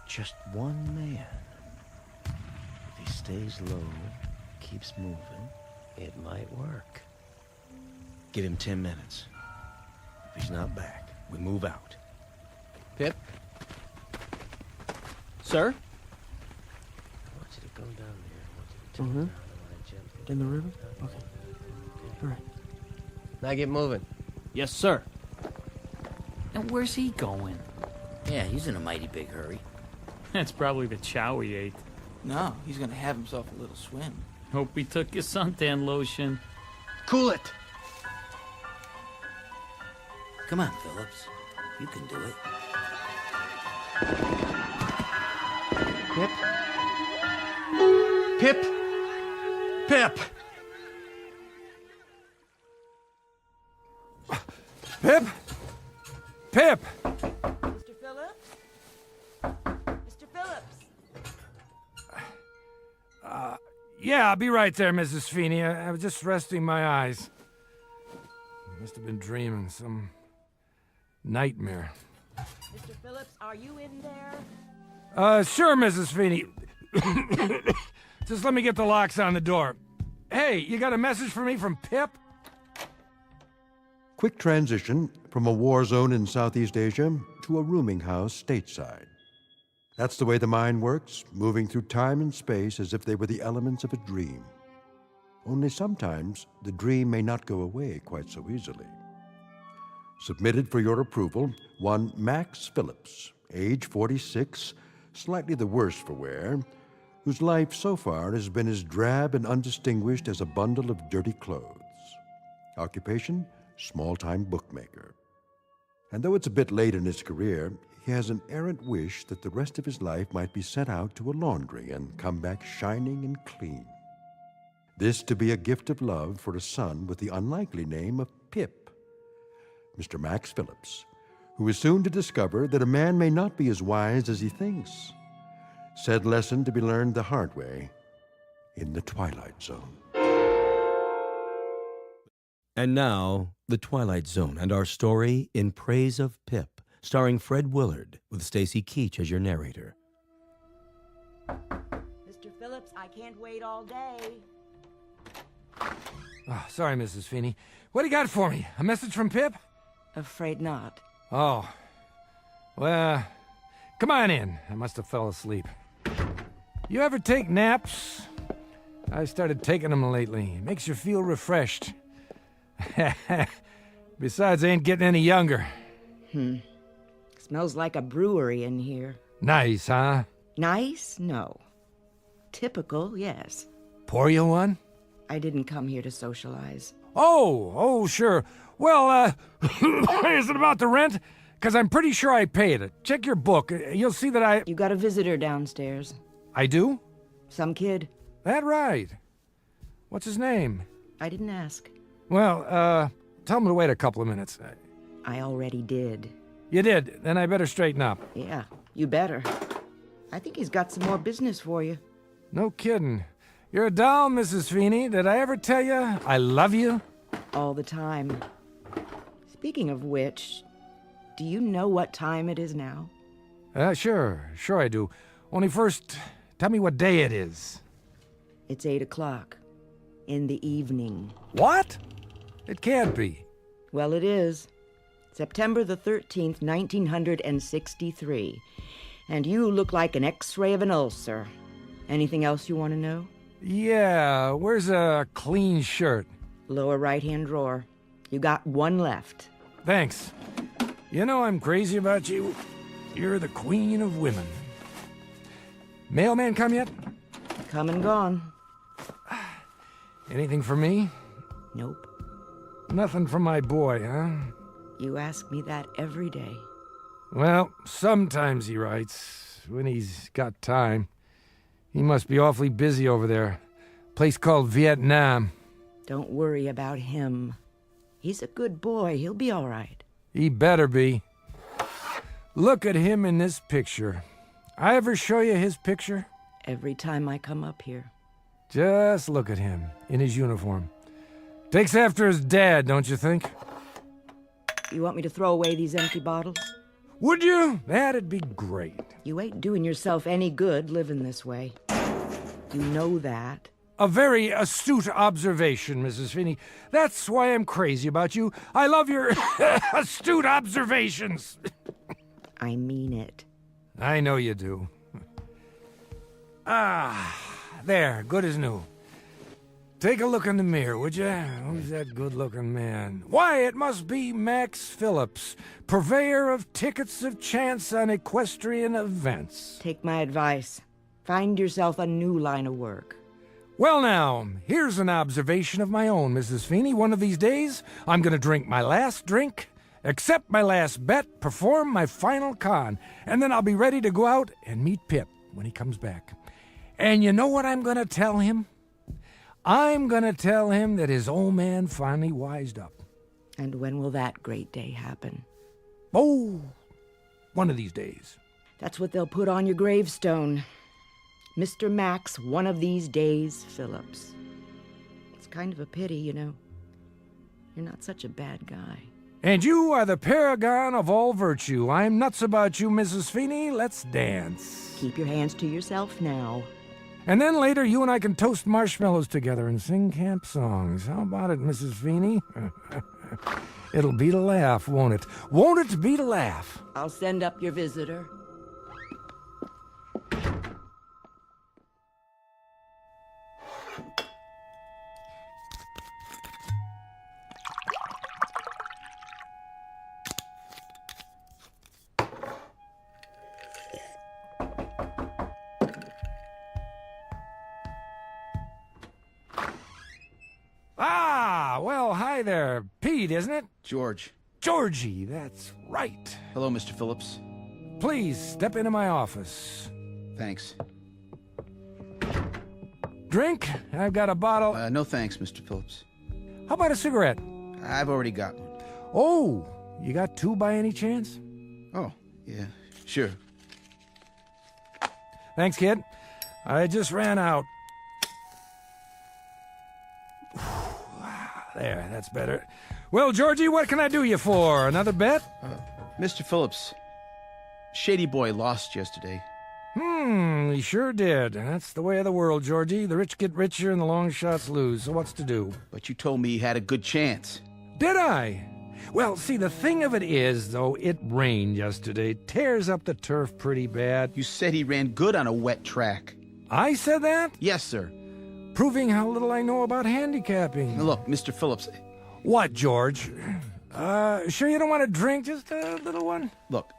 Just one man. If he stays low, keeps moving, it might work. Give him 10 minutes. If he's not back, we move out. Pip? Sir? I want you to go down there. I want you to turn down the line gently. In the river? Okay. All right. Now get moving. Yes, sir. And where's he going? Yeah, he's in a mighty big hurry. That's probably the chow he ate. No, he's gonna have himself a little swim. Hope he took his suntan lotion. Cool it! Come on, Phillips. You can do it. Pip? Pip! Pip? Pip! Mr. Phillips? Mr. Phillips? Yeah, I'll be right there, Mrs. Feeney. I was just resting my eyes. Must have been dreaming some nightmare. Mr. Phillips, are you in there? Sure, Mrs. Feeney. Just let me get the locks on the door. Hey, you got a message for me from Pip? Quick transition from a war zone in Southeast Asia to a rooming house stateside. That's the way the mind works, moving through time and space as if they were the elements of a dream. Only sometimes the dream may not go away quite so easily. Submitted for your approval, one Max Phillips, age 46, slightly the worse for wear, whose life so far has been as drab and undistinguished as a bundle of dirty clothes. Occupation, small-time bookmaker. And though it's a bit late in his career, he has an errant wish that the rest of his life might be sent out to a laundry and come back shining and clean. This to be a gift of love for a son with the unlikely name of Pip, Mr. Max Phillips, who is soon to discover that a man may not be as wise as he thinks. Said lesson to be learned the hard way in the Twilight Zone. And now, The Twilight Zone and our story In Praise of Pip, starring Fred Willard, with Stacy Keach as your narrator. Mr. Phillips, I can't wait all day. Oh, sorry, Mrs. Feeney. What do you got for me? A message from Pip? Afraid not. Oh. Well, come on in. I must have fell asleep. You ever take naps? I started taking them lately. It makes you feel refreshed. Besides, I ain't getting any younger. Smells like a brewery in here. Nice, huh? Nice? No. Typical, yes. Pour you one? I didn't come here to socialize. Oh, sure. Well, is it about the rent? Because I'm pretty sure I paid it. Check your book. You'll see that I... You got a visitor downstairs. I do? Some kid. That right. What's his name? I didn't ask. Well, tell him to wait a couple of minutes. I already did. You did? Then I better straighten up. Yeah, you better. I think he's got some more business for you. No kidding. You're a doll, Mrs. Feeney. Did I ever tell you I love you? All the time. Speaking of which, do you know what time it is now? Sure I do. Only first, tell me what day it is. It's 8 o'clock. In the evening. What? It can't be. Well, it is. September the 13th, 1963. And you look like an X-ray of an ulcer. Anything else you want to know? Yeah, where's a clean shirt? Lower right-hand drawer. You got one left. Thanks. You know I'm crazy about you. You're the queen of women. Mailman come yet? Come and gone. Anything for me? Nope. Nothing for my boy, huh? You ask me that every day. Well, sometimes he writes, when he's got time. He must be awfully busy over there. Place called Vietnam. Don't worry about him. He's a good boy. He'll be all right. He better be. Look at him in this picture. I ever show you his picture? Every time I come up here. Just look at him, in his uniform. Takes after his dad, don't you think? You want me to throw away these empty bottles? Would you? That'd be great. You ain't doing yourself any good living this way. You know that. A very astute observation, Mrs. Finney. That's why I'm crazy about you. I love your astute observations. I mean it. I know you do. There, good as new. Take a look in the mirror, would you? Who's that good-looking man? Why, it must be Max Phillips, purveyor of tickets of chance on equestrian events. Take my advice. Find yourself a new line of work. Well now, here's an observation of my own, Mrs. Feeney. One of these days, I'm going to drink my last drink, accept my last bet, perform my final con, and then I'll be ready to go out and meet Pip when he comes back. And you know what I'm going to tell him? I'm going to tell him that his old man finally wised up. And when will that great day happen? Oh, one of these days. That's what they'll put on your gravestone. Mr. Max, one of these days, Phillips. It's kind of a pity, you know. You're not such a bad guy. And you are the paragon of all virtue. I'm nuts about you, Mrs. Feeney. Let's dance. Keep your hands to yourself now. And then later, you and I can toast marshmallows together and sing camp songs. How about it, Mrs. Feeney? It'll beat a laugh, won't it? Won't it beat a laugh? I'll send up your visitor. Well, hi there. Pete, isn't it? George. Georgie, that's right. Hello, Mr. Phillips. Please, step into my office. Thanks. Drink? I've got a bottle. No thanks, Mr. Phillips. How about a cigarette? I've already got one. Oh, you got two by any chance? Oh, yeah, sure. Thanks, kid. I just ran out. There, that's better. Well, Georgie, what can I do you for? Another bet? Mr. Phillips, Shady Boy lost yesterday. He sure did. That's the way of the world, Georgie. The rich get richer and the long shots lose. So what's to do? But you told me he had a good chance. Did I? Well, see, the thing of it is, though, it rained yesterday. Tears up the turf pretty bad. You said he ran good on a wet track. I said that? Yes, sir. Proving how little I know about handicapping. Now look, Mr. Phillips. What, George? Sure you don't want a drink? Just a little one? Look,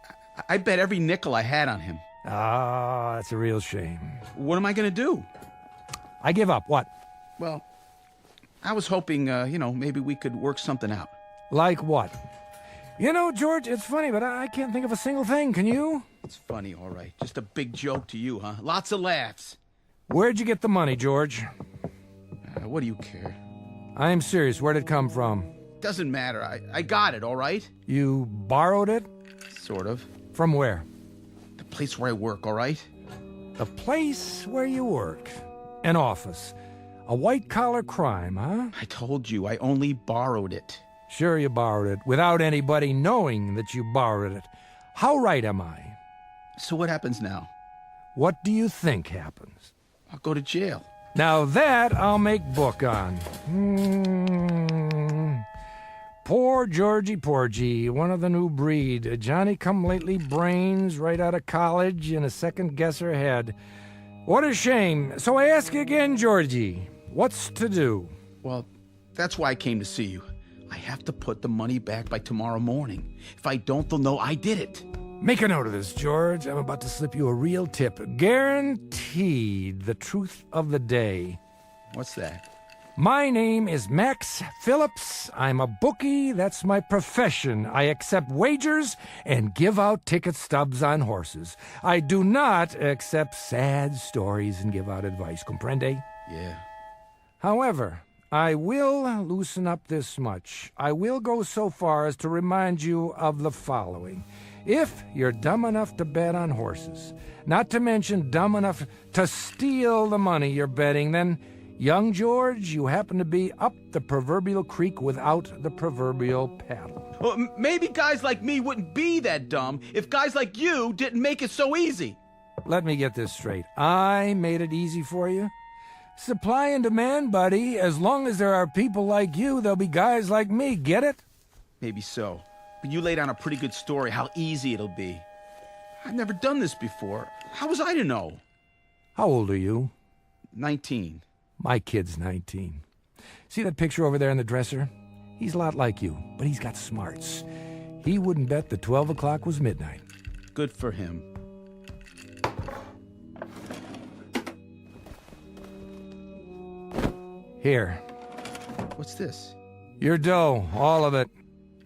I bet every nickel I had on him. Ah, that's a real shame. What am I going to do? I give up. What? Well, I was hoping, maybe we could work something out. Like what? You know, George, it's funny, but I can't think of a single thing. Can you? It's funny, all right. Just a big joke to you, huh? Lots of laughs. Where'd you get the money, George? What do you care? I'm serious. Where'd it come from? Doesn't matter. I got it, all right? You borrowed it? Sort of. From where? The place where I work, all right? The place where you work. An office. A white-collar crime, huh? I told you, I only borrowed it. Sure you borrowed it, without anybody knowing that you borrowed it. How right am I? So what happens now? What do you think happens? I'll go to jail. Now that I'll make book on. Poor Georgie Porgy, one of the new breed. A Johnny-come-lately brains right out of college and a second-guesser head. What a shame. So I ask you again, Georgie, what's to do? Well, that's why I came to see you. I have to put the money back by tomorrow morning. If I don't, they'll know I did it. Make a note of this, George. I'm about to slip you a real tip. Guaranteed the truth of the day. What's that? My name is Max Phillips. I'm a bookie. That's my profession. I accept wagers and give out ticket stubs on horses. I do not accept sad stories and give out advice. Comprende? Yeah. However, I will loosen up this much. I will go so far as to remind you of the following. If you're dumb enough to bet on horses, not to mention dumb enough to steal the money you're betting, then, young George, you happen to be up the proverbial creek without the proverbial paddle. Well, maybe guys like me wouldn't be that dumb if guys like you didn't make it so easy. Let me get this straight. I made it easy for you? Supply and demand, buddy. As long as there are people like you, there'll be guys like me. Get it? Maybe so. But you laid down a pretty good story how easy it'll be. I've never done this before. How was I to know? How old are you? 19. My kid's 19. See that picture over there in the dresser? He's a lot like you, but he's got smarts. He wouldn't bet that 12 o'clock was midnight. Good for him. Here. What's this? Your dough, all of it.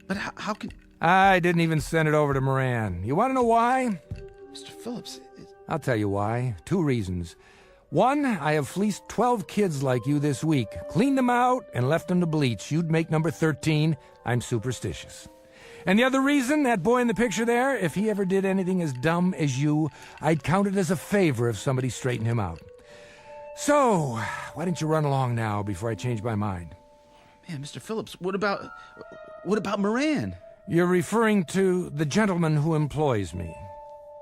But how can... I didn't even send it over to Moran. You want to know why? Mr. Phillips... I'll tell you why. 2 reasons. 1, I have fleeced 12 kids like you this week, cleaned them out, and left them to bleach. You'd make number 13. I'm superstitious. And the other reason, that boy in the picture there, if he ever did anything as dumb as you, I'd count it as a favor if somebody straightened him out. So, why don't you run along now before I change my mind? Man, Mr. Phillips, what about Moran? You're referring to the gentleman who employs me.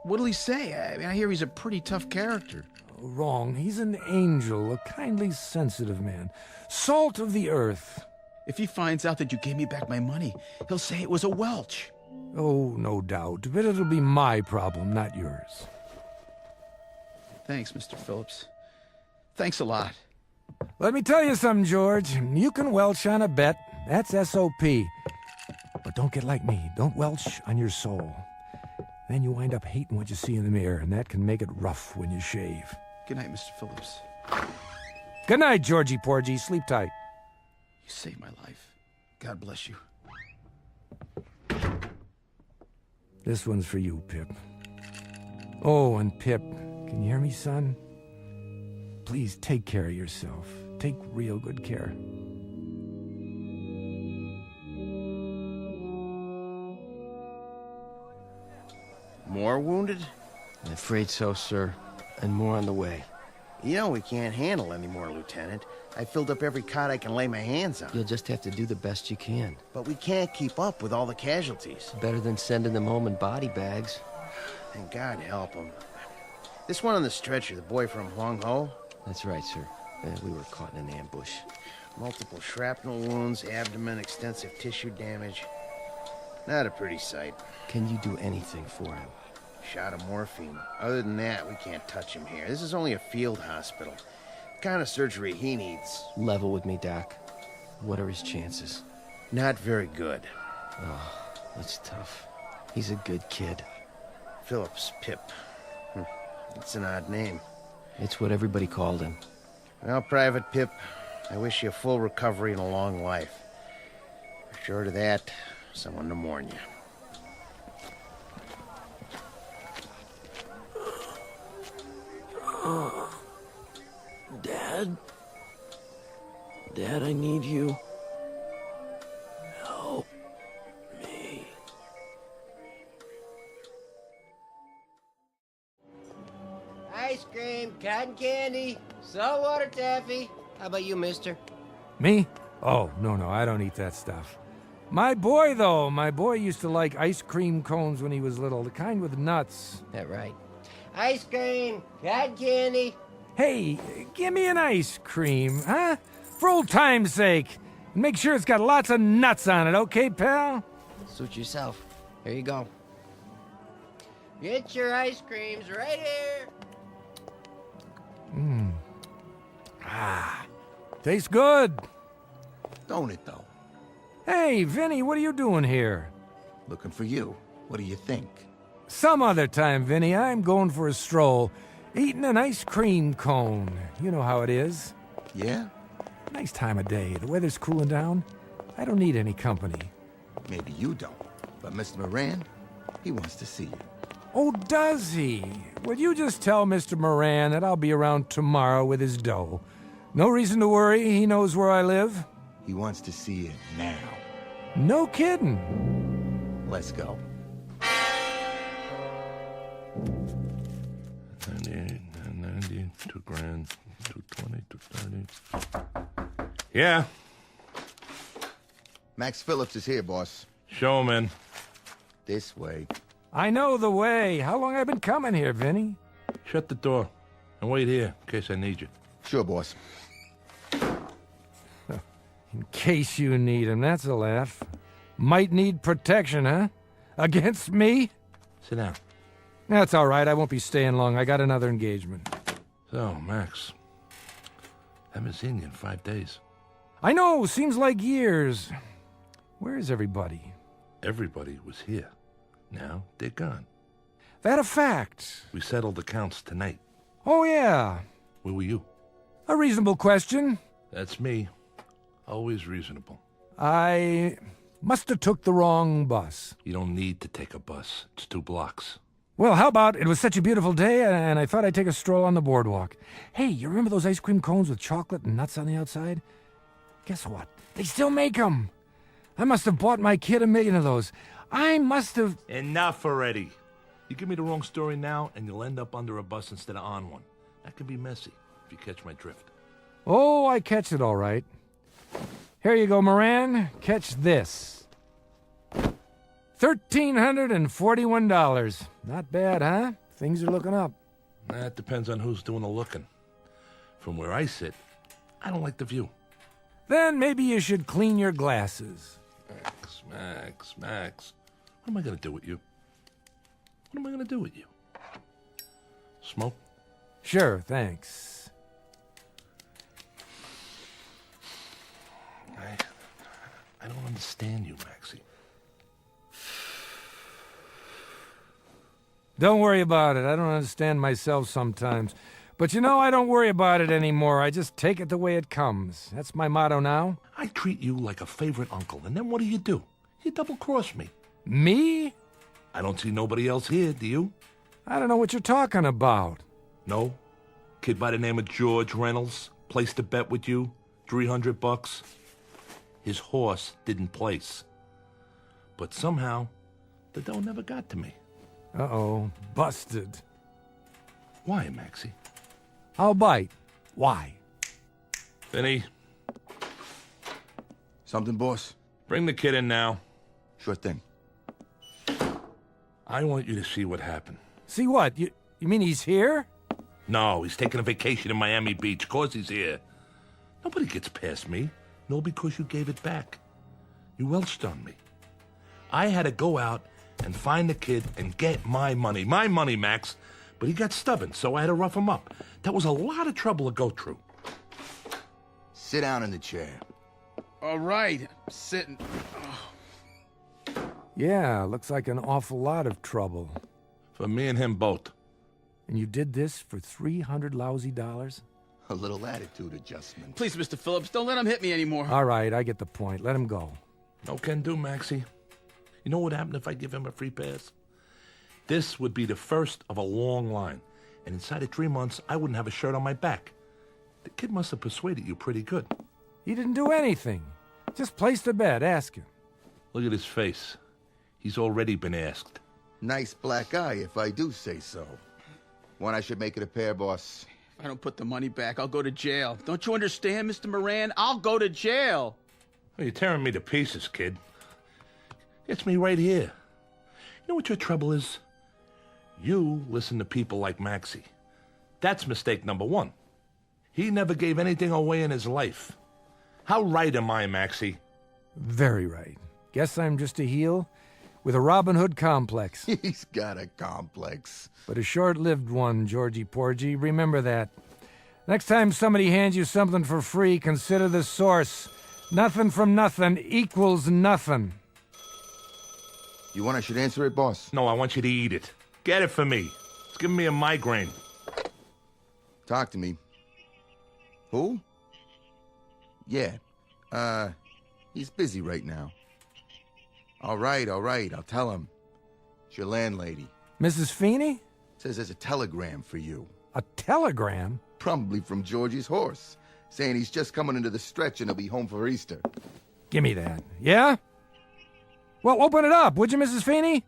What'll he say? I mean, I hear he's a pretty tough character. Wrong. He's an angel, a kindly sensitive man. Salt of the earth. If he finds out that you gave me back my money, he'll say it was a Welch. Oh, no doubt. But it'll be my problem, not yours. Thanks, Mr. Phillips. Thanks a lot. Let me tell you something, George. You can welch on a bet. That's S.O.P. But don't get like me. Don't welch on your soul. Then you wind up hating what you see in the mirror, and that can make it rough when you shave. Good night, Mr. Phillips. Good night, Georgie Porgy. Sleep tight. You saved my life. God bless you. This one's for you, Pip. Oh, and Pip, can you hear me, son? Please take care of yourself. Take real good care. More wounded? I'm afraid so, sir. And more on the way. You know we can't handle any more, Lieutenant. I filled up every cot I can lay my hands on. You'll just have to do the best you can. But we can't keep up with all the casualties. Better than sending them home in body bags. And God help them. This one on the stretcher, the boy from Huang Ho? That's right, sir. We were caught in an ambush. Multiple shrapnel wounds, abdomen, extensive tissue damage. Not a pretty sight. Can you do anything for him? Shot of morphine. Other than that, we can't touch him here. This is only a field hospital. The kind of surgery he needs. Level with me, Doc. What are his chances? Not very good. Oh, that's tough. He's a good kid. Phillips, Pip. It's an odd name. It's what everybody called him. Well, Private Pip, I wish you a full recovery and a long life. Short of that, someone to mourn you. Dad? Dad, I need you. Help me. Ice cream, cotton candy, saltwater taffy. How about you, mister? Me? Oh, no, I don't eat that stuff. My boy, though, my boy used to like ice cream cones when he was little, the kind with nuts. That right. Ice cream, cotton candy. Hey, give me an ice cream, huh? For old time's sake. And make sure it's got lots of nuts on it, okay, pal? Suit yourself. Here you go. Get your ice creams right here. Tastes good. Don't it, though? Hey, Vinny, what are you doing here? Looking for you. What do you think? Some other time, Vinny, I'm going for a stroll. Eating an ice cream cone. You know how it is. Yeah? Nice time of day. The weather's cooling down. I don't need any company. Maybe you don't. But Mr. Moran, he wants to see you. Oh, does he? Well, you just tell Mr. Moran that I'll be around tomorrow with his dough. No reason to worry. He knows where I live. He wants to see you now. No kidding. Let's go. 98, 90, 2 grand, 220, 230. Yeah, Max Phillips is here, boss. show him in. This way. I know the way. How long have I been coming here, Vinny? Shut the door and wait here in case I need you. Sure, boss. In case you need him, that's a laugh. Might need protection, huh? Against me? Sit down. That's all right. I won't be staying long. I got another engagement. So, Max, haven't seen you in 5 days. I know. Seems like years. Where is everybody? Everybody was here. Now they're gone. That a fact? We settled accounts tonight. Oh, yeah. Where were you? A reasonable question. That's me. Always reasonable. I must have took the wrong bus. You don't need to take a bus. It's 2 blocks. Well, how about it was such a beautiful day, and I thought I'd take a stroll on the boardwalk. Hey, you remember those ice cream cones with chocolate and nuts on the outside? Guess what? They still make them. I must have bought my kid 1 million of those. I must have... Enough already. You give me the wrong story now, and you'll end up under a bus instead of on one. That can be messy, if you catch my drift. Oh, I catch it all right. Here you go, Moran. Catch this. $1,341. Not bad, huh? Things are looking up. That depends on who's doing the looking. From where I sit, I don't like the view. Then maybe you should clean your glasses. Max. What am I going to do with you? What am I going to do with you? Smoke? Sure, thanks. I don't understand you, Maxie. Don't worry about it. I don't understand myself sometimes. But you know, I don't worry about it anymore. I just take it the way it comes. That's my motto now. I treat you like a favorite uncle, and then what do? You double-cross me. Me? I don't see nobody else here, do you? I don't know what you're talking about. No? Kid by the name of George Reynolds placed a bet with you, $300. His horse didn't place. But somehow, the dough never got to me. Uh-oh. Busted. Why, Maxie? I'll bite. Why? Vinny. Something, boss? Bring the kid in now. Sure thing. I want you to see what happened. See what? You mean he's here? No, he's taking a vacation in Miami Beach. 'Cause he's here. Nobody gets past me. No, because you gave it back. You welched on me. I had to go out and find the kid and get my money. My money, Max. But he got stubborn, so I had to rough him up. That was a lot of trouble to go through. Sit down in the chair. All right, sitting. Yeah, looks like an awful lot of trouble. For me and him both. And you did this for $300 lousy dollars? A little attitude adjustment. Please, Mr. Phillips, don't let him hit me anymore. All right, I get the point. Let him go. No can do, Maxie. You know what would happen if I give him a free pass? This would be the first of a long line. And inside of 3 months, I wouldn't have a shirt on my back. The kid must have persuaded you pretty good. He didn't do anything. Just placed a bet. Ask him. Look at his face. He's already been asked. Nice black eye, if I do say so. One I should make it a pair, boss. If I don't put the money back, I'll go to jail. Don't you understand, Mr. Moran? I'll go to jail. Oh, you're tearing me to pieces, kid. It's me right here. You know what your trouble is? You listen to people like Maxie. That's mistake number one. He never gave anything away in his life. How right am I, Maxie? Very right. Guess I'm just a heel with a Robin Hood complex. He's got a complex. But a short-lived one, Georgie Porgy. Remember that. Next time somebody hands you something for free, consider the source. Nothing from nothing equals nothing. You want I should answer it, boss? No, I want you to eat it. Get it for me. It's giving me a migraine. Talk to me. Who? Yeah. He's busy right now. All right, I'll tell him. It's your landlady. Mrs. Feeney? Says there's a telegram for you. A telegram? Probably from Georgie's horse, saying he's just coming into the stretch and he'll be home for Easter. Give me that. Yeah? Well, open it up, would you, Mrs. Feeney?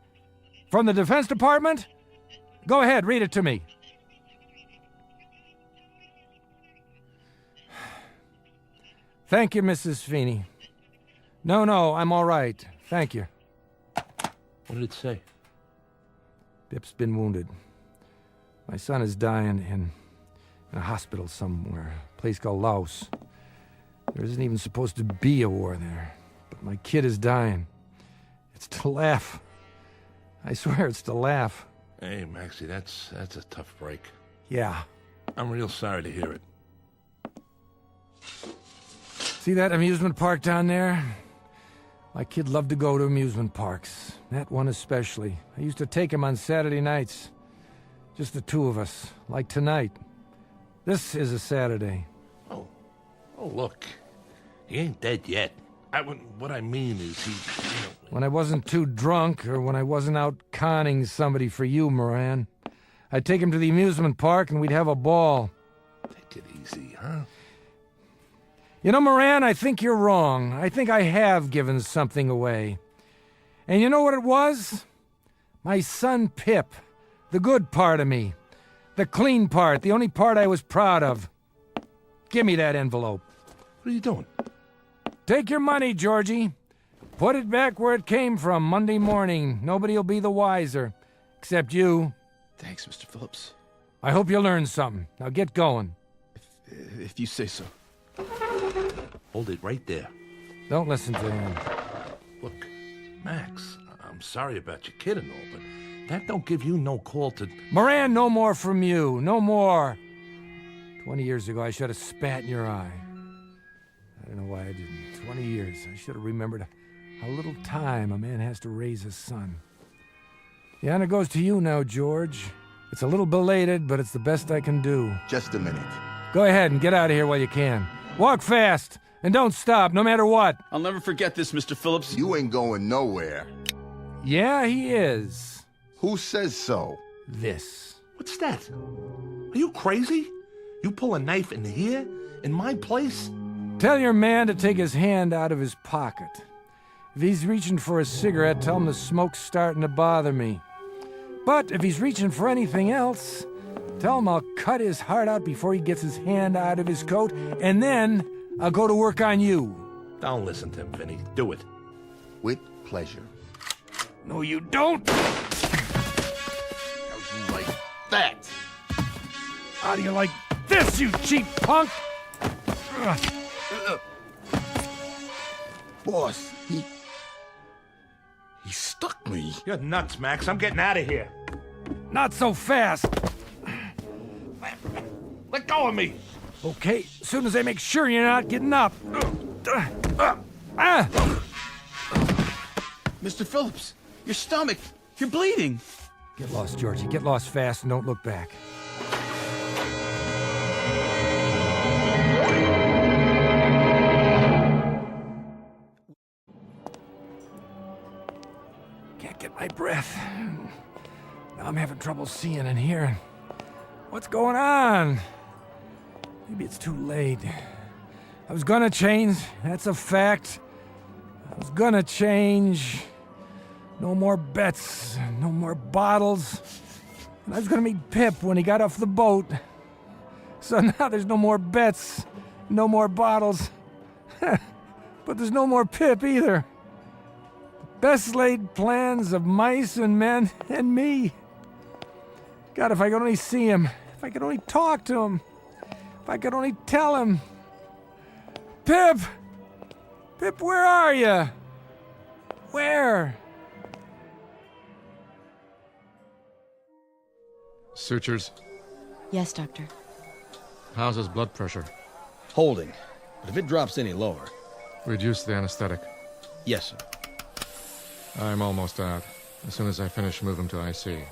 From the Defense Department? Go ahead, read it to me. Thank you, Mrs. Feeney. No, I'm all right. Thank you. What did it say? Bip's been wounded. My son is dying in a hospital somewhere, a place called Laos. There isn't even supposed to be a war there, but my kid is dying. It's to laugh. I swear it's to laugh. Hey, Maxie, that's a tough break. Yeah. I'm real sorry to hear it. See that amusement park down there? My kid loved to go to amusement parks. That one especially. I used to take him on Saturday nights. Just the two of us, like tonight. This is a Saturday. Oh, look. He ain't dead yet. What I mean is he, When I wasn't too drunk, or when I wasn't out conning somebody for you, Moran, I'd take him to the amusement park and we'd have a ball. Take it easy, huh? You know, Moran, I think you're wrong. I think I have given something away. And you know what it was? My son Pip. The good part of me. The clean part. The only part I was proud of. Give me that envelope. What are you doing? Take your money, Georgie. Put it back where it came from Monday morning. Nobody'll be the wiser. Except you. Thanks, Mr. Phillips. I hope you learned something. Now get going. If you say so. Hold it right there. Don't listen to him. Look, Max, I'm sorry about your kid and all, but that don't give you no call to... Moran, no more from you. No more. 20 years ago, I should have spat in your eye. I don't know why I didn't. 20 years. I should have remembered how little time a man has to raise a son. The honor goes to you now, George. It's a little belated, but it's the best I can do. Just a minute. Go ahead and get out of here while you can. Walk fast, and don't stop, no matter what. I'll never forget this, Mr. Phillips. You ain't going nowhere. Yeah, he is. Who says so? This. What's that? Are you crazy? You pull a knife in here? In my place? Tell your man to take his hand out of his pocket. If he's reaching for a cigarette, tell him the smoke's starting to bother me. But if he's reaching for anything else, tell him I'll cut his heart out before he gets his hand out of his coat, and then I'll go to work on you. Don't listen to him, Vinny. Do it. With pleasure. No, you don't. How'd you like that? How do you like this, you cheap punk? Boss, he stuck me. You're nuts, Max. I'm getting out of here. Not so fast. Let go of me. Okay, as soon as I make sure you're not getting up. Mr. Phillips, your stomach. You're bleeding. Get lost, Georgie. Get lost fast and don't look back. Can't get my breath. Now I'm having trouble seeing and hearing. What's going on? Maybe it's too late. I was gonna change, that's a fact. I was gonna change. No more bets, no more bottles. And I was gonna meet Pip when he got off the boat. So now there's no more bets, no more bottles. But there's no more Pip either. Best laid plans of mice and men and me. God, if I could only see him. If I could only talk to him. If I could only tell him. Pip! Pip, where are you? Where? Sutures. Yes, Doctor. How's his blood pressure? Holding. But if it drops any lower... Reduce the anesthetic. Yes, sir. I'm almost out. As soon as I finish, move him to IC.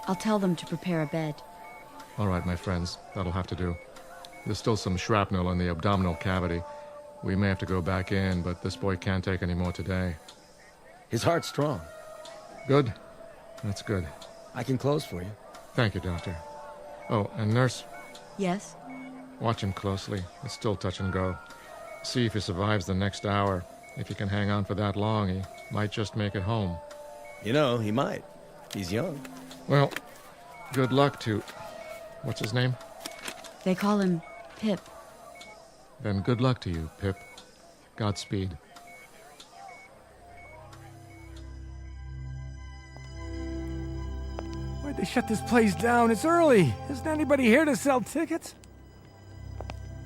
I'll tell them to prepare a bed. All right, my friends. That'll have to do. There's still some shrapnel in the abdominal cavity. We may have to go back in, but this boy can't take any more today. His heart's strong. Good. That's good. I can close for you. Thank you, Doctor. Oh, and nurse, Yes? watch him closely. It's still touch and go. See if he survives the next hour. If he can hang on for that long, he might just make it home. You know, he might. He's young. Well, good luck to... What's his name? They call him Pip. Then good luck to you, Pip. Godspeed. Why'd they shut this place down? It's early. Isn't anybody here to sell tickets?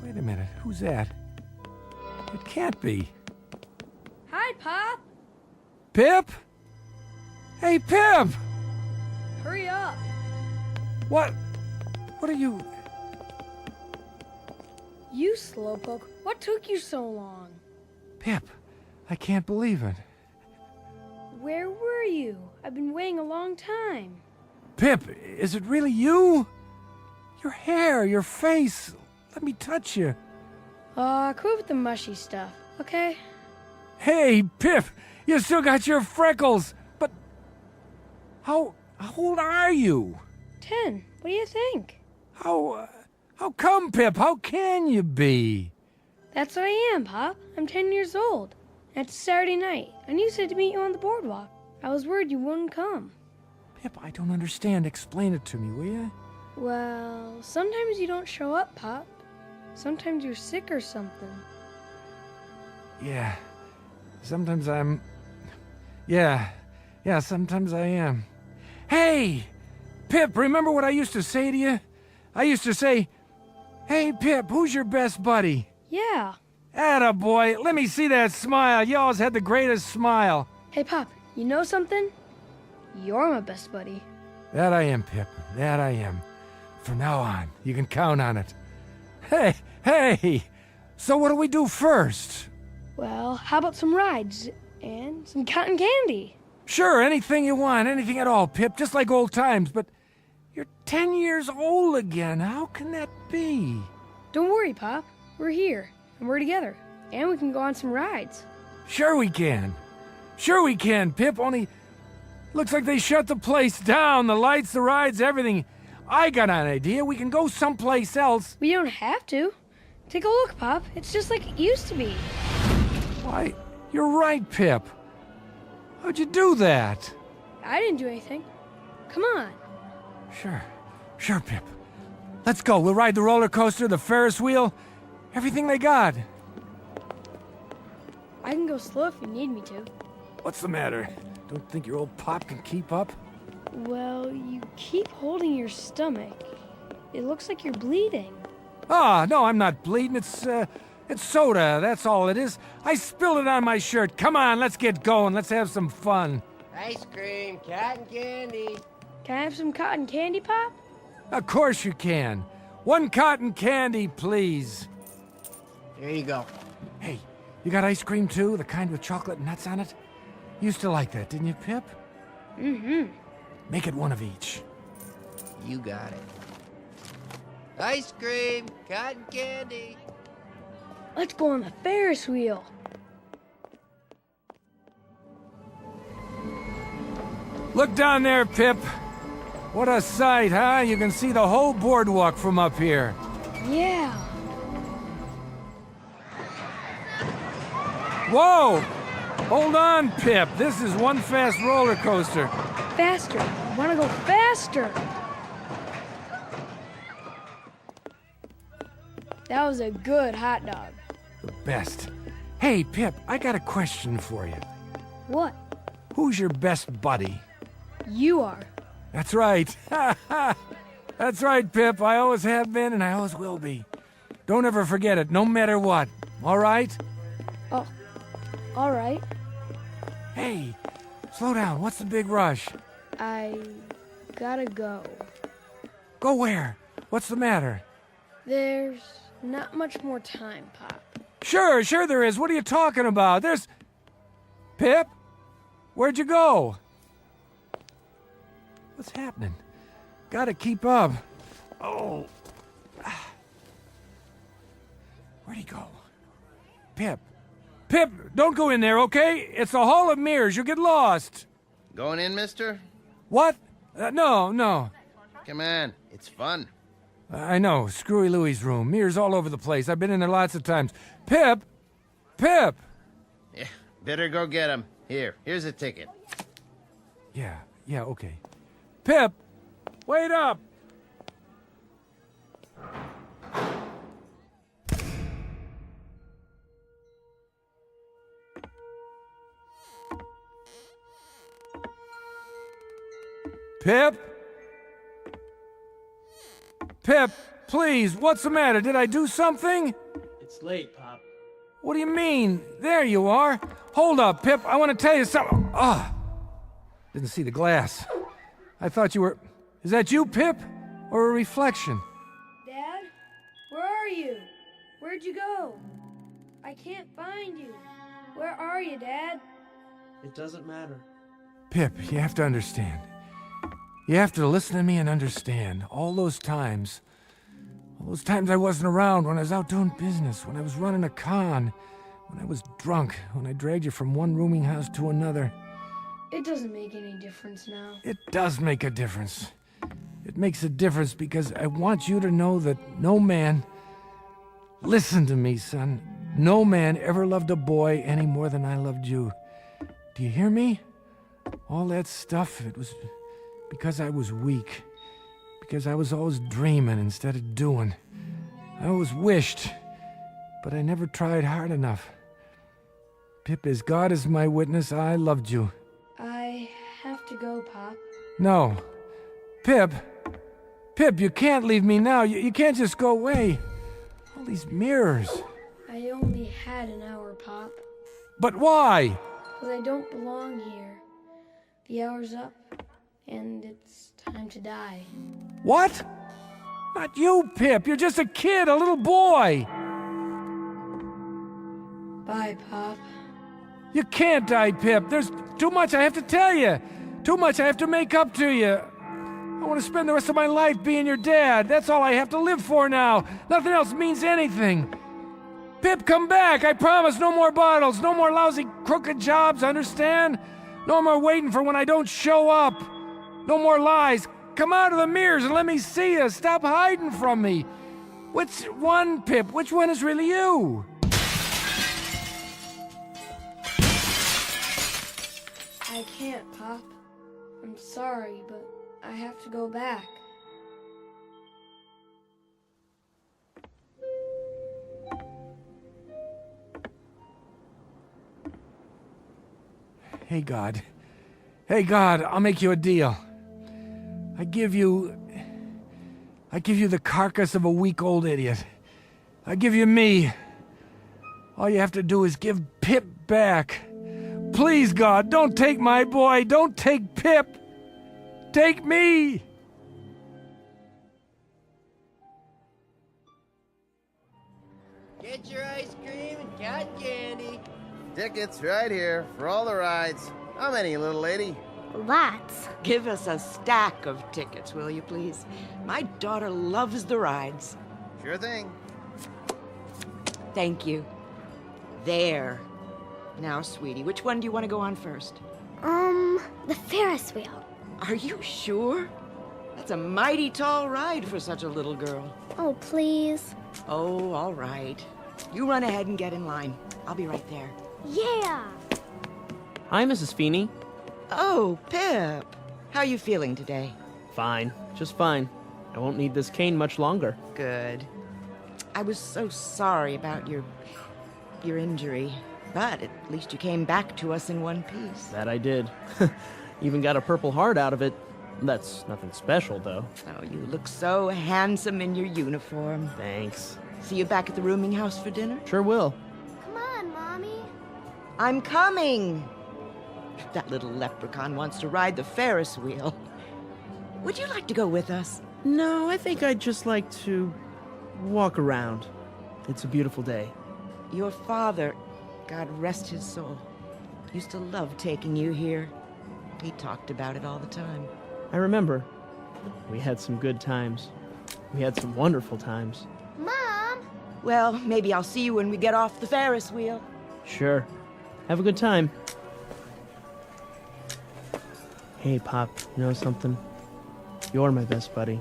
Wait a minute. Who's that? It can't be. Hi, Pop. Pip? Hey, Pip! Hurry up. What are you... You slowpoke. What took you so long? Pip, I can't believe it. Where were you? I've been waiting a long time. Pip, is it really you? Your hair, your face. Let me touch you. Quit with the mushy stuff, okay? Hey, Pip, you still got your freckles. But how old are you? 10. What do you think? How come, Pip? How can you be? That's what I am, Pop. I'm 10 years old. It's Saturday night, and you said to meet you on the boardwalk. I was worried you wouldn't come. Pip, I don't understand. Explain it to me, will you? Well, sometimes you don't show up, Pop. Sometimes you're sick or something. Yeah. Sometimes I'm... Yeah, sometimes I am. Hey! Pip, remember what I used to say to you? I used to say, hey, Pip, who's your best buddy? Yeah. Attaboy, let me see that smile. You always had the greatest smile. Hey, Pop, you know something? You're my best buddy. That I am, Pip. That I am. From now on, you can count on it. Hey! So what do we do first? Well, how about some rides and some cotton candy? Sure, anything you want, anything at all, Pip, just like old times, but you're 10 years old again. How can that be? Don't worry, Pop. We're here, and we're together, and we can go on some rides. Sure we can. Sure we can, Pip, only looks like they shut the place down, the lights, the rides, everything. I got an idea. We can go someplace else. We don't have to. Take a look, Pop. It's just like it used to be. Why, you're right, Pip. How'd you do that? I didn't do anything. Come on. Sure, Pip. Let's go. We'll ride the roller coaster, the Ferris wheel, everything they got. I can go slow if you need me to. What's the matter? Don't think your old pop can keep up? Well, you keep holding your stomach. It looks like you're bleeding. Ah, no, I'm not bleeding. It's soda. That's all it is. I spilled it on my shirt. Come on, let's get going. Let's have some fun. Ice cream, cotton candy. Can I have some cotton candy, Pop? Of course you can. One cotton candy, please. Here you go. Hey, you got ice cream too? The kind with chocolate and nuts on it? You used to like that, didn't you, Pip? Mm-hmm. Make it one of each. You got it. Ice cream, cotton candy. Let's go on the Ferris wheel. Look down there, Pip. What a sight, huh? You can see the whole boardwalk from up here. Yeah. Whoa! Hold on, Pip. This is one fast roller coaster. Faster. I want to go faster. That was a good hot dog. The best. Hey, Pip, I got a question for you. What? Who's your best buddy? You are. That's right. That's right, Pip. I always have been and I always will be. Don't ever forget it, no matter what. All right? Oh, all right. Hey, slow down. What's the big rush? I gotta go. Go where? What's the matter? There's not much more time, Pop. Sure there is. What are you talking about? There's... Pip? Where'd you go? What's happening? Gotta keep up. Oh. Where'd he go? Pip. Pip, don't go in there, okay? It's the Hall of Mirrors. You'll get lost. Going in, mister? What? No. Come on, it's fun. I know. Screwy Louie's room. Mirrors all over the place. I've been in there lots of times. Pip! Yeah, better go get him. Here's a ticket. Yeah, okay. Pip! Wait up! Pip? Pip, please, what's the matter? Did I do something? It's late, Pop. What do you mean? There you are. Hold up, Pip, I want to tell you something. Didn't see the glass. I thought you were... Is that you, Pip? Or a reflection? Dad? Where are you? Where'd you go? I can't find you. Where are you, Dad? It doesn't matter. Pip, you have to understand. You have to listen to me and understand. All those times I wasn't around, when I was out doing business, when I was running a con, when I was drunk, when I dragged you from one rooming house to another. It doesn't make any difference now. It does make a difference. It makes a difference because I want you to know that no man... Listen to me, son. No man ever loved a boy any more than I loved you. Do you hear me? All that stuff, it was because I was weak. Because I was always dreaming instead of doing. I always wished, but I never tried hard enough. Pip, as God is my witness, I loved you. I have to go, Pop. No. Pip, you can't leave me now. You can't just go away. All these mirrors. I only had an hour, Pop. But why? Because I don't belong here. The hour's up, and it's time to die. What? Not you, Pip. You're just a kid, a little boy. Bye, Pop. You can't die, Pip. There's too much I have to tell you. Too much I have to make up to you. I want to spend the rest of my life being your dad. That's all I have to live for now. Nothing else means anything. Pip, come back. I promise no more bottles. No more lousy, crooked jobs, understand? No more waiting for when I don't show up. No more lies. Come out of the mirrors and let me see you. Stop hiding from me. Which one, Pip? Which one is really you? I can't, Pop. I'm sorry, but I have to go back. Hey, God. Hey, God, I'll make you a deal. I give you the carcass of a weak old idiot. I give you me. All you have to do is give Pip back. Please, God, don't take my boy. Don't take Pip. Take me. Get your ice cream and cotton candy. Tickets right here for all the rides. How many, little lady? Lots. Give us a stack of tickets, will you please? My daughter loves the rides. Sure thing. Thank you. There. Now, sweetie, which one do you want to go on first? The Ferris wheel. Are you sure? That's a mighty tall ride for such a little girl. Oh, please. Oh, all right. You run ahead and get in line. I'll be right there. Yeah! Hi, Mrs. Feeney. Oh, Pip. How are you feeling today? Fine. Just fine. I won't need this cane much longer. Good. I was so sorry about your injury, but at least you came back to us in one piece. That I did. Even got a Purple Heart out of it. That's nothing special, though. Oh, you look so handsome in your uniform. Thanks. See you back at the rooming house for dinner? Sure will. Come on, Mommy. I'm coming. That little leprechaun wants to ride the Ferris wheel. Would you like to go with us? No, I think I'd just like to walk around. It's a beautiful day. Your father, God rest his soul, used to love taking you here. He talked about it all the time. I remember. We had some good times. We had some wonderful times. Mom! Well, maybe I'll see you when we get off the Ferris wheel. Sure. Have a good time. Hey, Pop, you know something? You're my best buddy.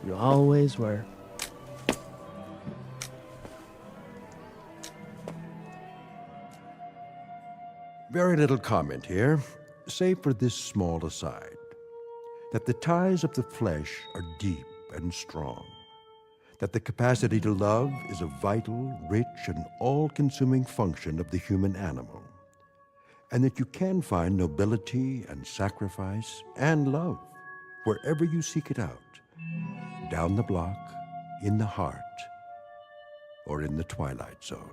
You always were. Very little comment here, save for this small aside, that the ties of the flesh are deep and strong, that the capacity to love is a vital, rich, and all-consuming function of the human animal, and that you can find nobility and sacrifice and love wherever you seek it out, down the block, in the heart, or in the Twilight Zone.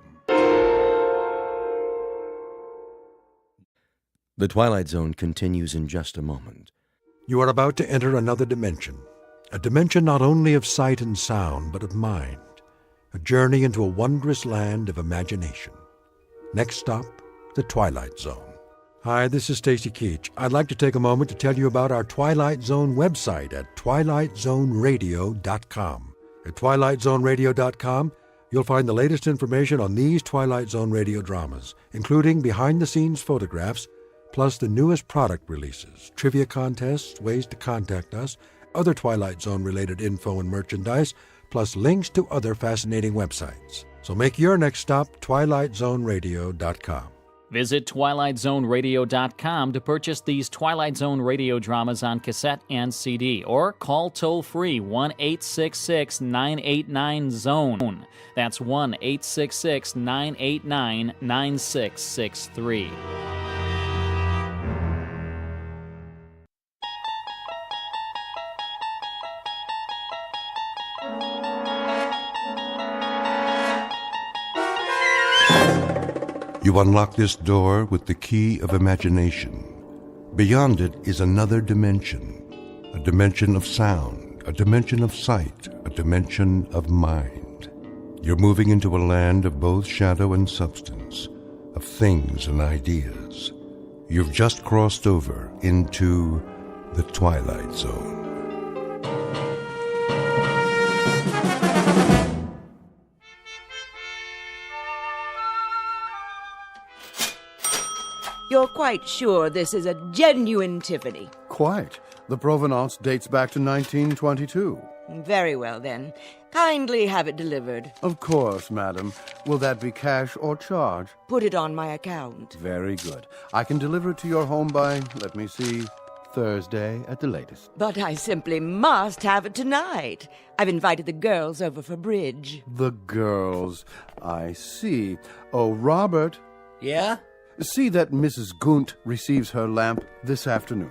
The Twilight Zone continues in just a moment. You are about to enter another dimension, a dimension not only of sight and sound, but of mind, a journey into a wondrous land of imagination. Next stop, the Twilight Zone. Hi, this is Stacy Keach. I'd like to take a moment to tell you about our Twilight Zone website at twilightzoneradio.com. At twilightzoneradio.com, you'll find the latest information on these Twilight Zone radio dramas, including behind-the-scenes photographs, plus the newest product releases, trivia contests, ways to contact us, other Twilight Zone-related info and merchandise, plus links to other fascinating websites. So make your next stop twilightzoneradio.com. Visit twilightzoneradio.com to purchase these Twilight Zone radio dramas on cassette and CD, or call toll-free 1-866-989-ZONE. That's 1-866-989-9663. You unlock this door with the key of imagination. Beyond it is another dimension, a dimension of sound, a dimension of sight, a dimension of mind. You're moving into a land of both shadow and substance, of things and ideas. You've just crossed over into the Twilight Zone. You're quite sure this is a genuine Tiffany? Quite. The provenance dates back to 1922. Very well, then. Kindly have it delivered. Of course, madam. Will that be cash or charge? Put it on my account. Very good. I can deliver it to your home by, let me see, Thursday at the latest. But I simply must have it tonight. I've invited the girls over for bridge. The girls. I see. Oh, Robert. Yeah? See that Mrs. Gunt receives her lamp this afternoon.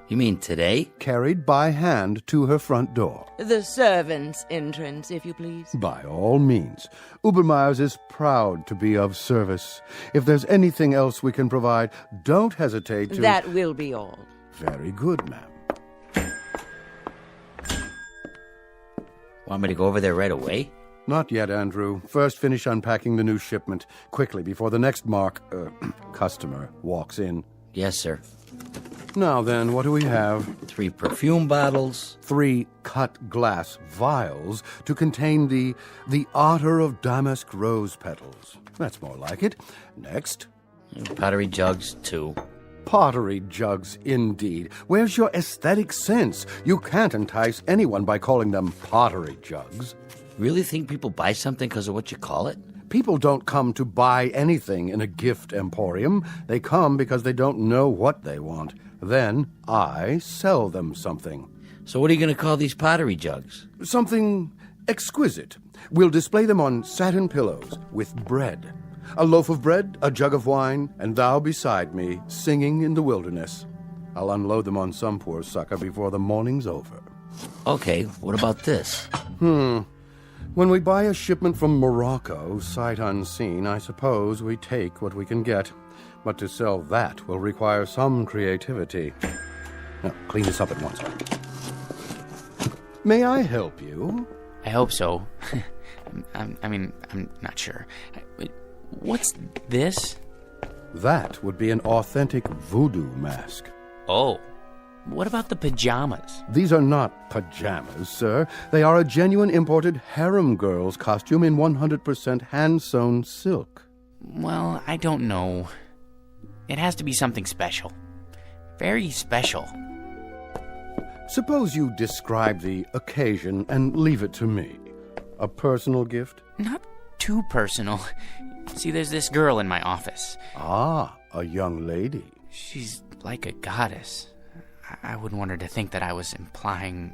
You mean today? Carried by hand to her front door. The servants' entrance, if you please. By all means. Ubermeyer's is proud to be of service. If there's anything else we can provide, don't hesitate to... That will be all. Very good, ma'am. Want me to go over there right away? Not yet, Andrew. First finish unpacking the new shipment. Quickly, before the next customer walks in. Yes, sir. Now then, what do we have? 3 perfume bottles. 3 cut glass vials to contain the otter of damask rose petals. That's more like it. Next. Pottery jugs, 2. Pottery jugs, indeed. Where's your aesthetic sense? You can't entice anyone by calling them pottery jugs. Really think people buy something because of what you call it? People don't come to buy anything in a gift emporium. They come because they don't know what they want. Then I sell them something. So what are you going to call these pottery jugs? Something exquisite. We'll display them on satin pillows with bread. A loaf of bread, a jug of wine, and thou beside me, singing in the wilderness. I'll unload them on some poor sucker before the morning's over. Okay, what about this? When we buy a shipment from Morocco, sight unseen, I suppose we take what we can get. But to sell that will require some creativity. Now, clean this up at once. May I help you? I hope so. I'm not sure. What's this? That would be an authentic voodoo mask. Oh. What about the pajamas? These are not pajamas, sir. They are a genuine imported harem girl's costume in 100% hand-sewn silk. Well, I don't know. It has to be something special. Very special. Suppose you describe the occasion and leave it to me. A personal gift? Not too personal. See, there's this girl in my office. Ah, a young lady. She's like a goddess. I wouldn't want her to think that I was implying,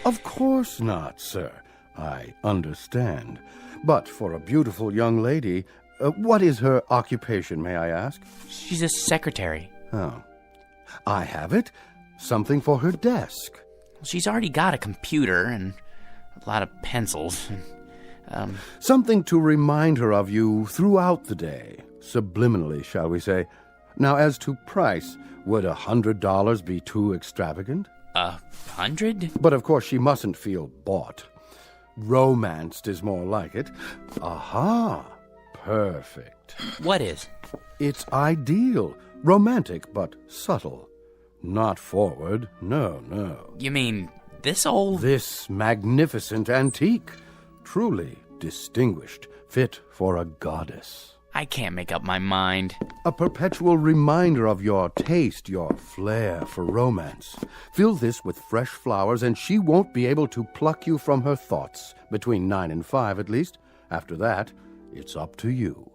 Of course not, sir. I understand. But for a beautiful young lady, what is her occupation, may I ask? She's a secretary. Oh. I have it. Something for her desk. She's already got a computer and a lot of pencils. Something to remind her of you throughout the day. Subliminally, shall we say. Now, as to price, would $100 be too extravagant? 100? But of course she mustn't feel bought. Romanced is more like it. Aha! Perfect. What is? It's ideal. Romantic, but subtle. Not forward. No. You mean this old? This magnificent antique. Truly distinguished. Fit for a goddess. I can't make up my mind. A perpetual reminder of your taste, your flair for romance. Fill this with fresh flowers, and she won't be able to pluck you from her thoughts. Between 9 and 5, at least. After that, it's up to you.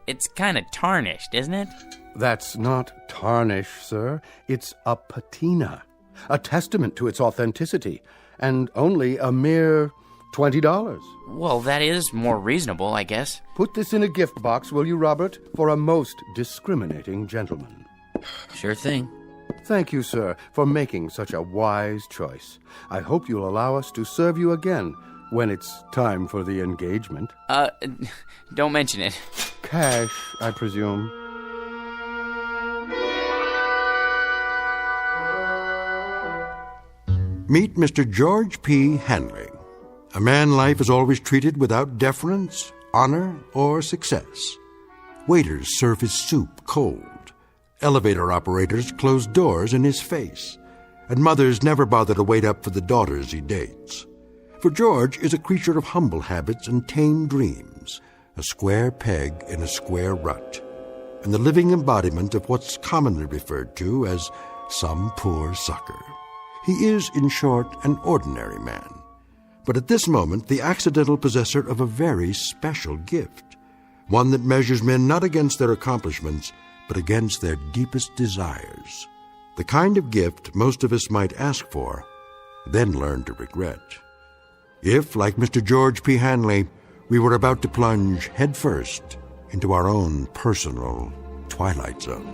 It's kind of tarnished, isn't it? That's not tarnish, sir. It's a patina. A testament to its authenticity. And only a mere $20. Well, that is more reasonable, I guess. Put this in a gift box, will you, Robert? For a most discriminating gentleman. Sure thing. Thank you, sir, for making such a wise choice. I hope you'll allow us to serve you again when it's time for the engagement. Don't mention it. Cash, I presume. Meet Mr. George P. Hanley. A man life is always treated without deference, honor, or success. Waiters serve his soup cold. Elevator operators close doors in his face. And mothers never bother to wait up for the daughters he dates. For George is a creature of humble habits and tame dreams, a square peg in a square rut, and the living embodiment of what's commonly referred to as some poor sucker. He is, in short, an ordinary man. But at this moment, the accidental possessor of a very special gift, one that measures men not against their accomplishments, but against their deepest desires. The kind of gift most of us might ask for, then learn to regret. If, like Mr. George P. Hanley, we were about to plunge headfirst into our own personal Twilight Zone.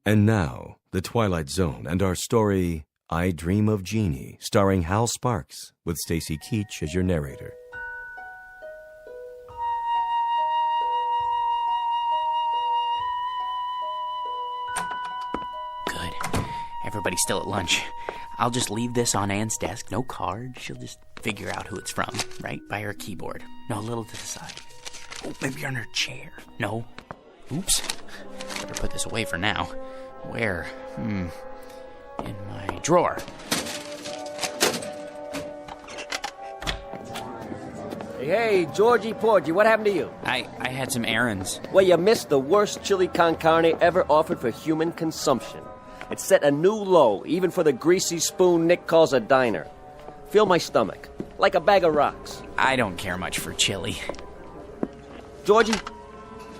And now, The Twilight Zone and our story, I Dream of Jeannie, starring Hal Sparks, with Stacy Keach as your narrator. Good. Everybody's still at lunch. I'll just leave this on Anne's desk. No card. She'll just figure out who it's from, right by her keyboard. No, a little to the side. Oh, maybe on her chair. No. Oops. Better put this away for now. Where? In my drawer. Hey, Georgie Porgy, what happened to you? I had some errands. Well, you missed the worst chili con carne ever offered for human consumption. It set a new low, even for the greasy spoon Nick calls a diner. Feel my stomach. like a bag of rocks. I don't care much for chili. Georgie,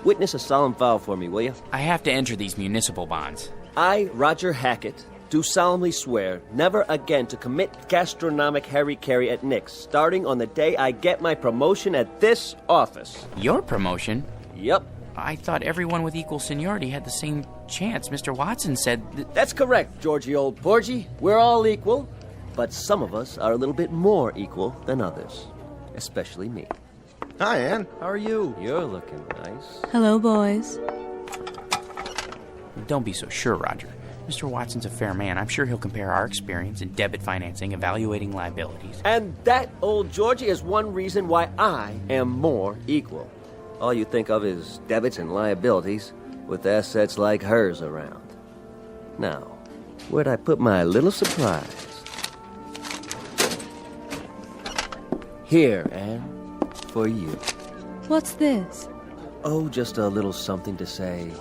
witness a solemn vow for me, will you? I have to enter these municipal bonds. I, Roger Hackett, do solemnly swear never again to commit gastronomic harry-carry at Nick's, starting on the day I get my promotion at this office. Your promotion? Yep. I thought everyone with equal seniority had the same chance. Mr. Watson said... That's correct, Georgie old Porgy. We're all equal, but some of us are a little bit more equal than others. Especially me. Hi, Ann. How are you? You're looking nice. Hello, boys. Don't be so sure, Roger. Mr. Watson's a fair man. I'm sure he'll compare our experience in debit financing, evaluating liabilities. And that, old Georgie, is one reason why I am more equal. All you think of is debits and liabilities, with assets like hers around. Now, where'd I put my little surprise? Here, Anne, for you. What's this? Oh, just a little something to say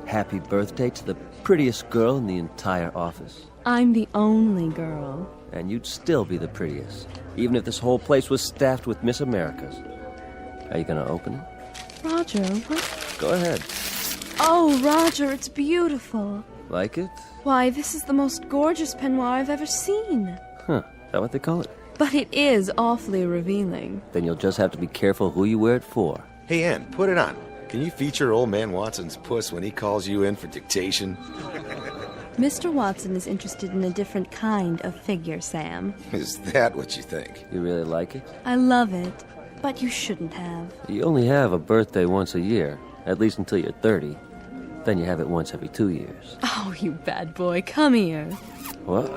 happy birthday to the prettiest girl in the entire office. I'm the only girl. And you'd still be the prettiest, even if this whole place was staffed with Miss Americas. Are you gonna open it? Roger, what? Go ahead. Oh, Roger, it's beautiful. Like it? Why, this is the most gorgeous peignoir I've ever seen. Huh, is that what they call it? But it is awfully revealing. Then you'll just have to be careful who you wear it for. Hey, Ann, put it on. Can you feature old man Watson's puss when he calls you in for dictation? Mr. Watson is interested in a different kind of figure, Sam. Is that what you think? You really like it? I love it, but you shouldn't have. You only have a birthday once a year, at least until you're 30. Then you have it once every 2 years. Oh, you bad boy, come here. What?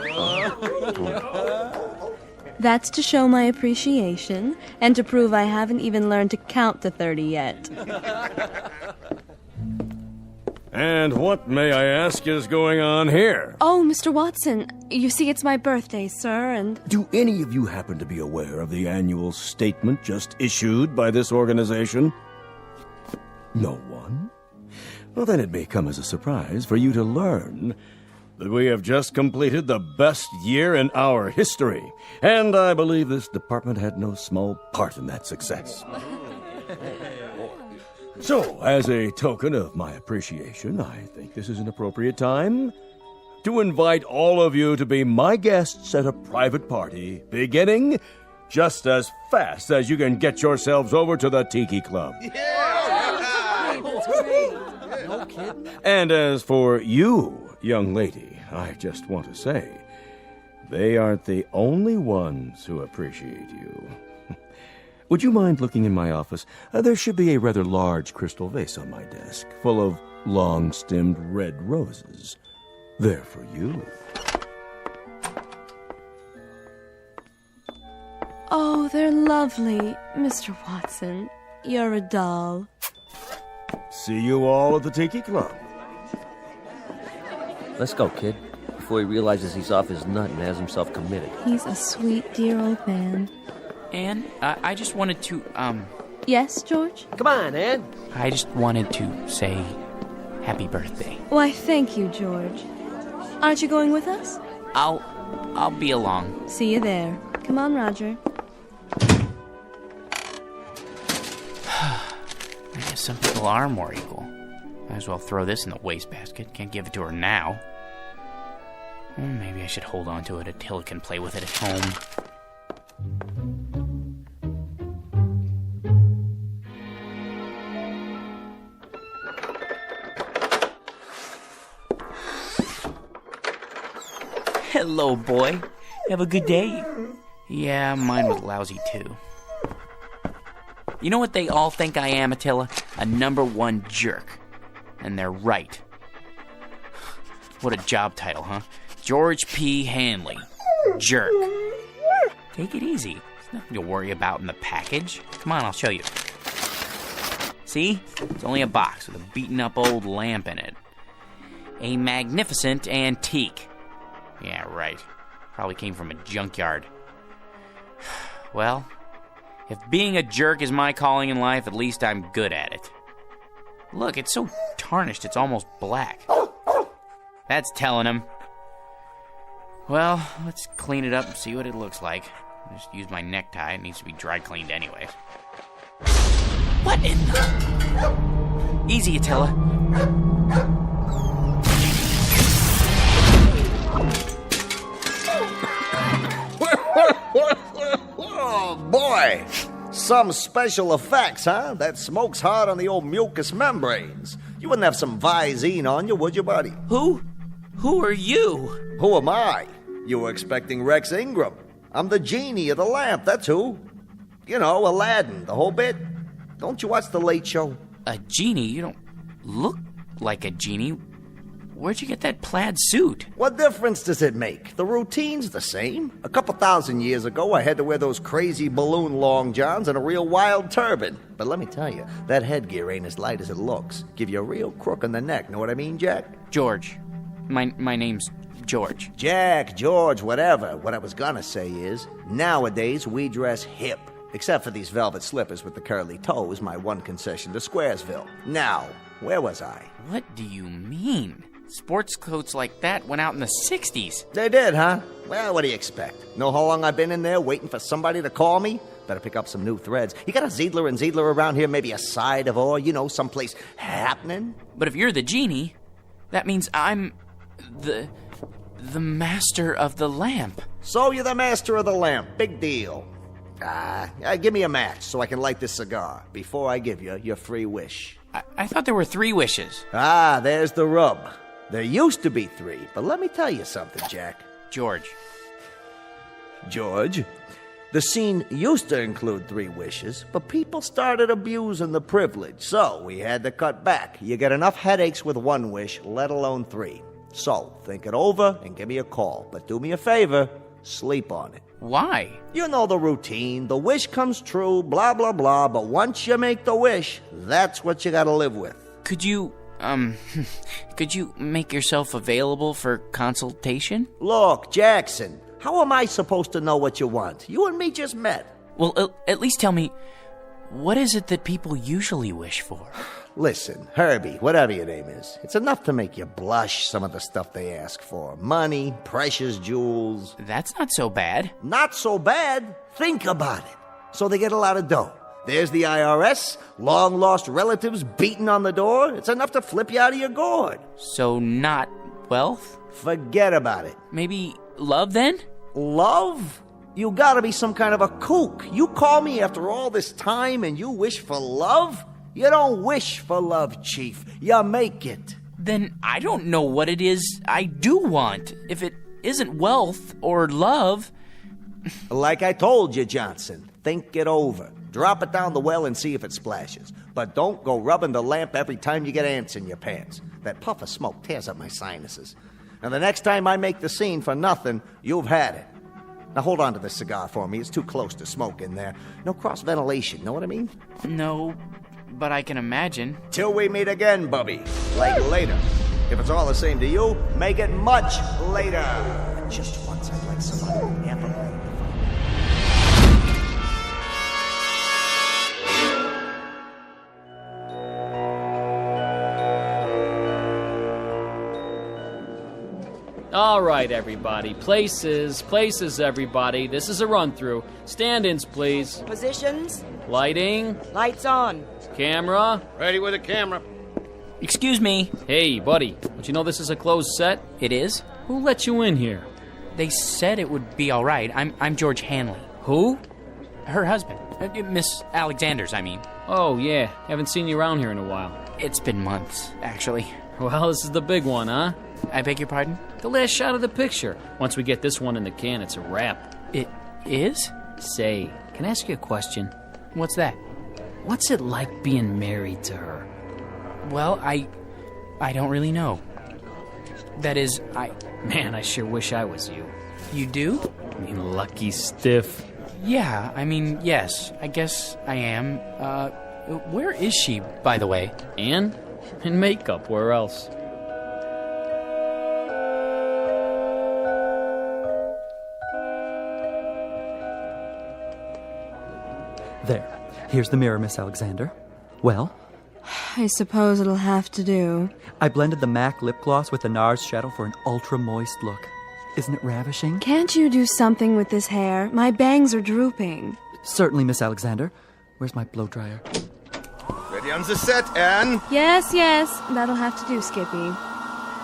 That's to show my appreciation, and to prove I haven't even learned to count to 30 yet. And what, may I ask, is going on here? Oh, Mr. Watson, you see it's my birthday, sir, and... Do any of you happen to be aware of the annual statement just issued by this organization? No one? Well, then it may come as a surprise for you to learn that we have just completed the best year in our history, and I believe this department had no small part in that success. So, as a token of my appreciation, I think this is an appropriate time to invite all of you to be my guests at a private party, beginning just as fast as you can get yourselves over to the Tiki Club. No kidding. And as for you, young lady, I just want to say, they aren't the only ones who appreciate you. Would you mind looking in my office? There should be a rather large crystal vase on my desk, full of long-stemmed red roses. They're for you. Oh, they're lovely, Mr. Watson. You're a doll. See you all at the Tiki Club. Let's go, kid, before he realizes he's off his nut and has himself committed. He's a sweet, dear old man. Anne, I just wanted to, Yes, George? Come on, Ann. I just wanted to say happy birthday. Why, thank you, George. Aren't you going with us? I'll be along. See you there. Come on, Roger. I guess some people are more equal. Might as well throw this in the wastebasket. Can't give it to her now. Well, maybe I should hold on to it until it can play with it at home. Hello, boy. Have a good day. Yeah, mine was lousy, too. You know what they all think I am, Attila? A #1 jerk. And they're right. What a job title, huh? George P. Hanley. Jerk. Take it easy. There's nothing to worry about in the package. Come on, I'll show you. See? It's only a box with a beaten-up old lamp in it. A magnificent antique. Yeah, right. Probably came from a junkyard. Well, if being a jerk is my calling in life, at least I'm good at it. Look, it's so tarnished it's almost black. That's telling him. Well, let's clean it up and see what it looks like. Just use my necktie. It needs to be dry cleaned anyways. What in the... Easy, Attila. Oh, boy. Some special effects, huh? That smoke's hard on the old mucous membranes. You wouldn't have some Visine on you, would you, buddy? Who are you? Who am I? You were expecting Rex Ingram. I'm the genie of the lamp, that's who. You know, Aladdin, the whole bit. Don't you watch The Late Show? A genie? You don't look like a genie. Where'd you get that plaid suit? What difference does it make? The routine's the same. A couple thousand years ago, I had to wear those crazy balloon long johns and a real wild turban. But let me tell you, that headgear ain't as light as it looks. Give you a real crook in the neck, know what I mean, Jack? George. My name's George. Jack, George, whatever. What I was gonna say is, nowadays we dress hip. Except for these velvet slippers with the curly toes, my one concession to Squaresville. Now, where was I? What do you mean? Sports coats like that went out in the 60s. They did, huh? Well, what do you expect? Know how long I've been in there waiting for somebody to call me? Better pick up some new threads. You got a Ziedler and Ziedler around here, maybe a side of or, someplace happening? But if you're the genie, that means I'm the master of the lamp. So you're the master of the lamp. Big deal. Give me a match so I can light this cigar before I give you your free wish. I thought there were 3 wishes. There's the rub. There used to be 3, but let me tell you something, Jack. George. The scene used to include 3 wishes, but people started abusing the privilege, so we had to cut back. You get enough headaches with 1 wish, let alone 3. So, think it over and give me a call. But do me a favor, sleep on it. Why? You know the routine. The wish comes true, blah, blah, blah. But once you make the wish, that's what you gotta live with. Could you make yourself available for consultation? Look, Jackson, how am I supposed to know what you want? You and me just met. Well, at least tell me, what is it that people usually wish for? Listen, Herbie, whatever your name is, it's enough to make you blush, some of the stuff they ask for. Money, precious jewels. That's not so bad. Not so bad? Think about it. So they get a lot of dough. There's the IRS, long-lost relatives beating on the door. It's enough to flip you out of your gourd. So not wealth? Forget about it. Maybe love, then? Love? You gotta be some kind of a kook. You call me after all this time and you wish for love? You don't wish for love, Chief. You make it. Then I don't know what it is I do want. If it isn't wealth or love... Like I told you, Johnson, think it over. Drop it down the well and see if it splashes. But don't go rubbing the lamp every time you get ants in your pants. That puff of smoke tears up my sinuses. And the next time I make the scene for nothing, you've had it. Now hold on to this cigar for me. It's too close to smoke in there. No cross-ventilation, know what I mean? No, but I can imagine. Till we meet again, Bubby. Like later. If it's all the same to you, make it much later. And just once I'd like somebody amplified. All right, everybody. Places, everybody. This is a run-through. Stand-ins, please. Positions. Lighting. Lights on. Camera. Ready with the camera. Excuse me. Hey, buddy. Don't you know this is a closed set? It is? Who let you in here? They said it would be all right. I'm George Hanley. Who? Her husband. Miss Alexander's, I mean. Oh, yeah. Haven't seen you around here in a while. It's been months, actually. Well, this is the big one, huh? I beg your pardon? The last shot of the picture. Once we get this one in the can, it's a wrap. It is? Say, can I ask you a question? What's that? What's it like being married to her? Well, I don't really know. That is, Man, I sure wish I was you. You do? I mean, lucky stiff. Yeah, I mean, yes. I guess I am. Where is she, by the way? Anne? In makeup, where else? There. Here's the mirror, Miss Alexander. Well? I suppose it'll have to do. I blended the MAC lip gloss with the NARS shadow for an ultra-moist look. Isn't it ravishing? Can't you do something with this hair? My bangs are drooping. Certainly, Miss Alexander. Where's my blow dryer? Ready on the set, Anne? Yes, that'll have to do, Skippy.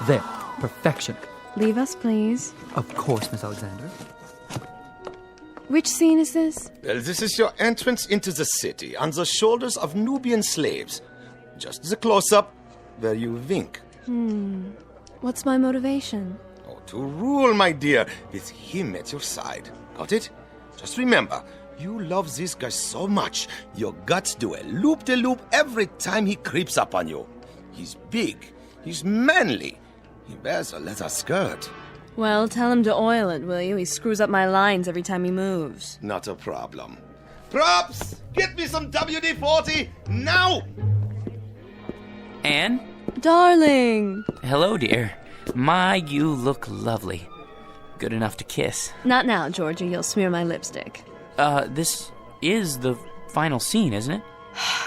There. Perfection. Leave us, please. Of course, Miss Alexander. Which scene is this? Well, this is your entrance into the city on the shoulders of Nubian slaves. Just the close-up where you wink. What's my motivation? Oh, to rule, my dear, with him at your side. Got it? Just remember, you love this guy so much, your guts do a loop-de-loop every time he creeps up on you. He's big. He's manly. He wears a leather skirt. Well, tell him to oil it, will you? He screws up my lines every time he moves. Not a problem. Props! Get me some WD-40 now! Anne? Darling! Hello, dear. My, you look lovely. Good enough to kiss. Not now, Georgie. You'll smear my lipstick. This is the final scene, isn't it?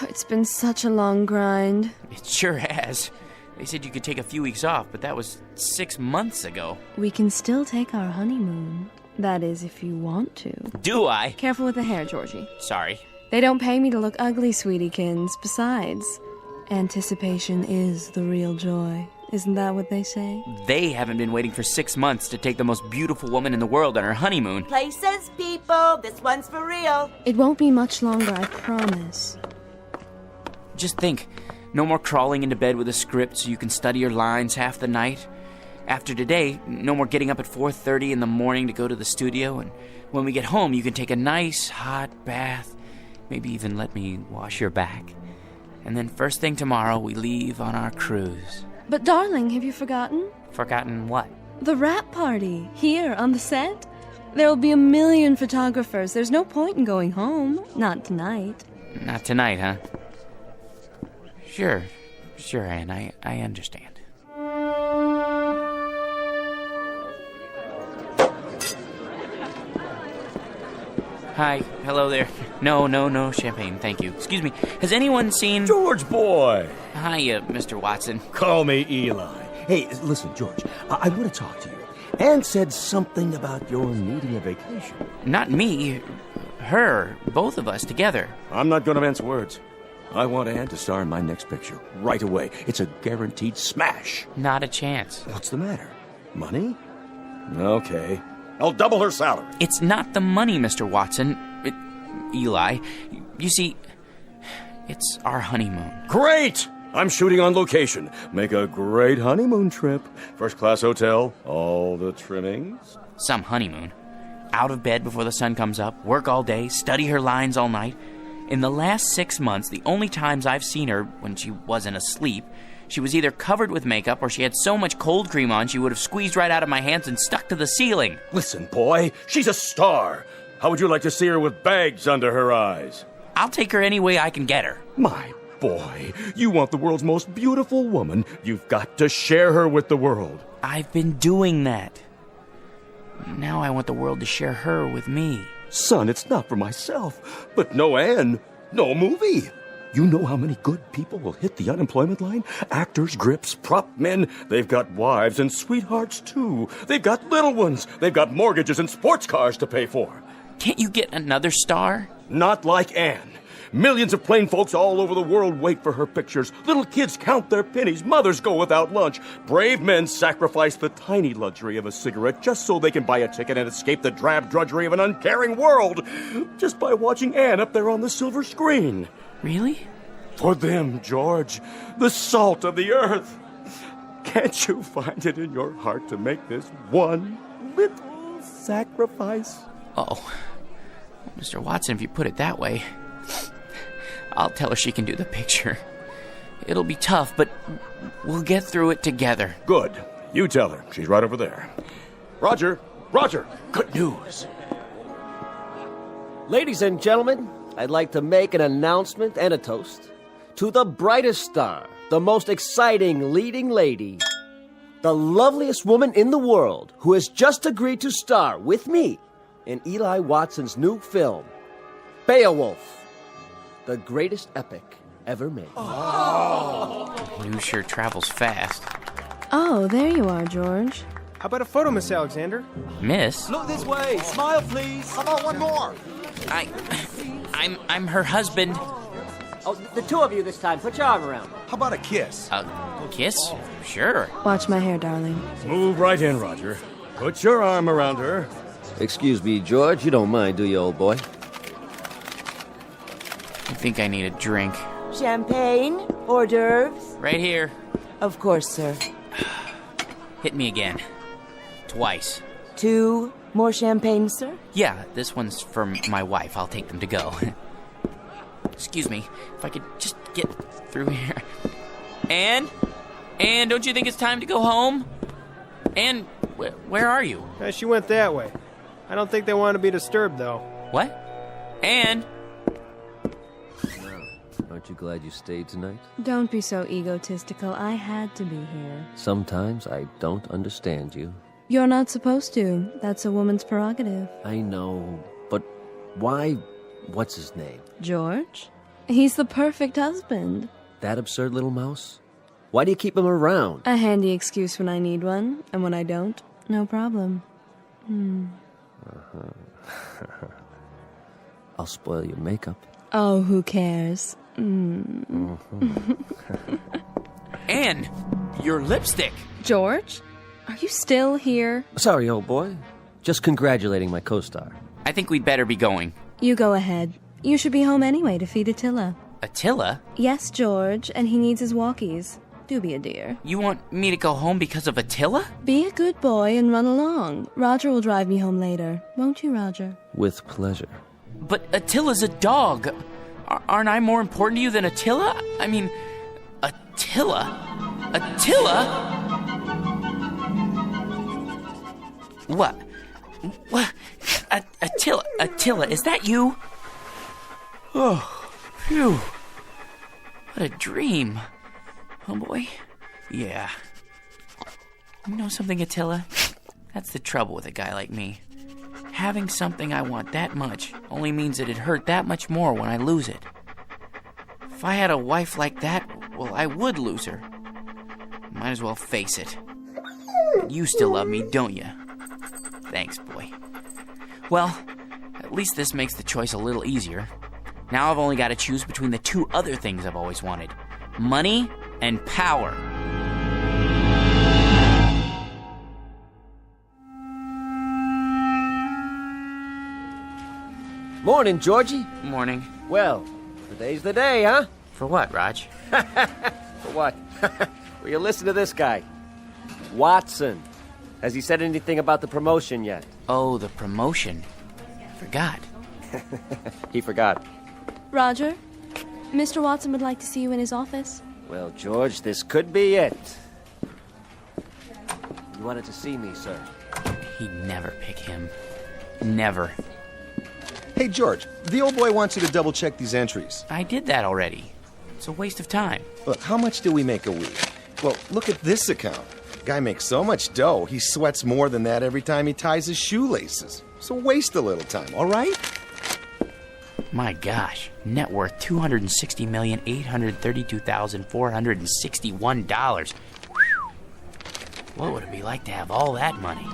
It's been such a long grind. It sure has. They said you could take a few weeks off, but that was 6 months ago. We can still take our honeymoon. That is, if you want to. Do I? Careful with the hair, Georgie. Sorry. They don't pay me to look ugly, sweetiekins. Besides, anticipation is the real joy. Isn't that what they say? They haven't been waiting for 6 months to take the most beautiful woman in the world on her honeymoon. Places, people. This one's for real. It won't be much longer, I promise. Just think, no more crawling into bed with a script so you can study your lines half the night. After today, no more getting up at 4:30 in the morning to go to the studio, and when we get home, you can take a nice hot bath, maybe even let me wash your back. And then first thing tomorrow, we leave on our cruise. But darling, have you forgotten? Forgotten what? The wrap party, here on the set. There'll be 1,000,000 photographers. There's no point in going home. Not tonight. Not tonight, huh? Sure, Anne, I understand. Hi, hello there. No champagne, thank you. Excuse me, has anyone seen... George boy! Hi, Mr. Watson. Call me Eli. Hey, listen, George, I want to talk to you. Anne said something about your needing a vacation. Not me, her, both of us together. I'm not going to mince words. I want Anne to star in my next picture right away. It's a guaranteed smash. Not a chance. What's the matter? Money? Okay. I'll double her salary. It's not the money, Mr. Watson. Eli, you see, it's our honeymoon. Great! I'm shooting on location. Make a great honeymoon trip. First-class hotel, all the trimmings. Some honeymoon. Out of bed before the sun comes up, work all day, study her lines all night. In the last 6 months, the only times I've seen her when she wasn't asleep, she was either covered with makeup or she had so much cold cream on she would have squeezed right out of my hands and stuck to the ceiling. Listen, boy, she's a star. How would you like to see her with bags under her eyes? I'll take her any way I can get her. My boy, you want the world's most beautiful woman. You've got to share her with the world. I've been doing that. Now I want the world to share her with me. Son, it's not for myself. But no Anne, no movie. You know how many good people will hit the unemployment line? Actors, grips, prop men. They've got wives and sweethearts, too. They've got little ones. They've got mortgages and sports cars to pay for. Can't you get another star? Not like Anne. Millions of plain folks all over the world wait for her pictures. Little kids count their pennies. Mothers go without lunch. Brave men sacrifice the tiny luxury of a cigarette just so they can buy a ticket and escape the drab drudgery of an uncaring world. Just by watching Anne up there on the silver screen. Really? For them, George, the salt of the earth. Can't you find it in your heart to make this one little sacrifice? Oh, Mr. Watson, if you put it that way, I'll tell her she can do the picture. It'll be tough, but we'll get through it together. Good. You tell her. She's right over there. Roger, good news. Ladies and gentlemen, I'd like to make an announcement and a toast to the brightest star, the most exciting leading lady, the loveliest woman in the world who has just agreed to star with me in Eli Watson's new film, Beowulf, the greatest epic ever made. News sure travels fast. Oh, there you are, George. How about a photo, Miss Alexander? Miss? Look this way. Smile, please. Come on, one more. I'm her husband. Oh, the two of you this time. Put your arm around. How about a kiss? A kiss? Sure. Watch my hair, darling. Move right in, Roger. Put your arm around her. Excuse me, George. You don't mind, do you, old boy? I think I need a drink. Champagne? Hors d'oeuvres? Right here. Of course, sir. Hit me again. Twice. 2 more champagne, sir? Yeah, this one's for my wife. I'll take them to go. Excuse me, if I could just get through here. Anne, don't you think it's time to go home? Anne, where are you? She went that way. I don't think they want to be disturbed, though. What? Anne? Aren't you glad you stayed tonight? Don't be so egotistical. I had to be here. Sometimes I don't understand you. You're not supposed to. That's a woman's prerogative. I know, but why? What's his name? George? He's the perfect husband. That absurd little mouse? Why do you keep him around? A handy excuse when I need one, and when I don't, no problem. I'll spoil your makeup. Oh, who cares? Anne, your lipstick. George? Are you still here? Sorry, old boy. Just congratulating my co-star. I think we'd better be going. You go ahead. You should be home anyway to feed Attila. Attila? Yes, George, and he needs his walkies. Do be a dear. You want me to go home because of Attila? Be a good boy and run along. Roger will drive me home later. Won't you, Roger? With pleasure. But Attila's a dog. Aren't I more important to you than Attila? I mean, Attila? Attila? What? Attila, is that you? Oh, phew. What a dream. Oh, boy. Yeah. You know something, Attila? That's the trouble with a guy like me. Having something I want that much only means that it hurt that much more when I lose it. If I had a wife like that, well, I would lose her. Might as well face it. You still love me, don't you? Thanks, boy. Well, at least this makes the choice a little easier. Now I've only got to choose between the two other things I've always wanted. Money and power. Morning, Georgie. Morning. Well, today's the day, huh? For what, Raj? For what? Well, you listen to this guy. Watson. Has he said anything about the promotion yet? Oh, the promotion. Forgot. He forgot. Roger, Mr. Watson would like to see you in his office. Well, George, this could be it. You wanted to see me, sir. He'd never pick him. Never. Hey, George, the old boy wants you to double-check these entries. I did that already. It's a waste of time. Look, how much do we make a week? Well, look at this account. Guy makes so much dough, he sweats more than that every time he ties his shoelaces. So waste a little time, all right? My gosh. Net worth $260,832,461. What would it be like to have all that money?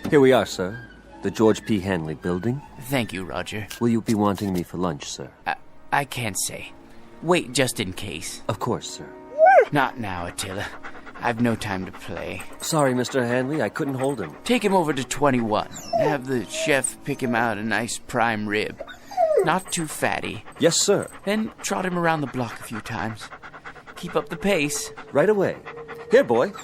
Here we are, sir. The George P. Hanley building. Thank you, Roger. Will you be wanting me for lunch, sir? I can't say. Wait just in case. Of course, sir. Not now, Attila. I've no time to play. Sorry, Mr. Hanley, I couldn't hold him. Take him over to 21. Have the chef pick him out a nice prime rib. Not too fatty. Yes, sir. Then trot him around the block a few times. Keep up the pace. Right away. Here, boy.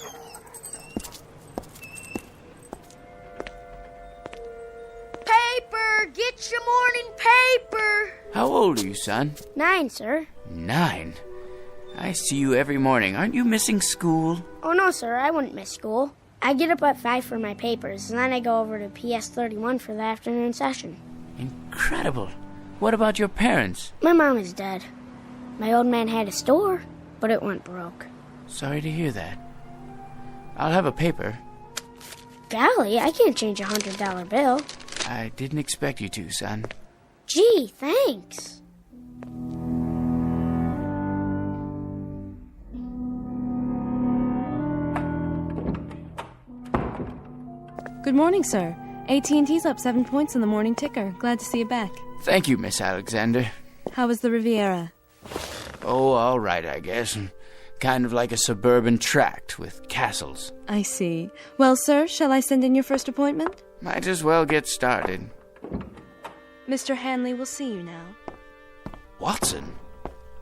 Paper! Get your morning paper! How old are you, son? 9, sir. 9? I see you every morning. Aren't you missing school? Oh, no, sir. I wouldn't miss school. I get up at 5 for my papers, and then I go over to PS 31 for the afternoon session. Incredible. What about your parents? My mom is dead. My old man had a store, but it went broke. Sorry to hear that. I'll have a paper. Golly, I can't change a $100 bill. I didn't expect you to, son. Gee, thanks. Good morning, sir. AT&T's up 7 points in the morning ticker. Glad to see you back. Thank you, Miss Alexander. How was the Riviera? Oh, all right, I guess. Kind of like a suburban tract with castles. I see. Well, sir, shall I send in your first appointment? Might as well get started. Mr. Hanley will see you now. Watson?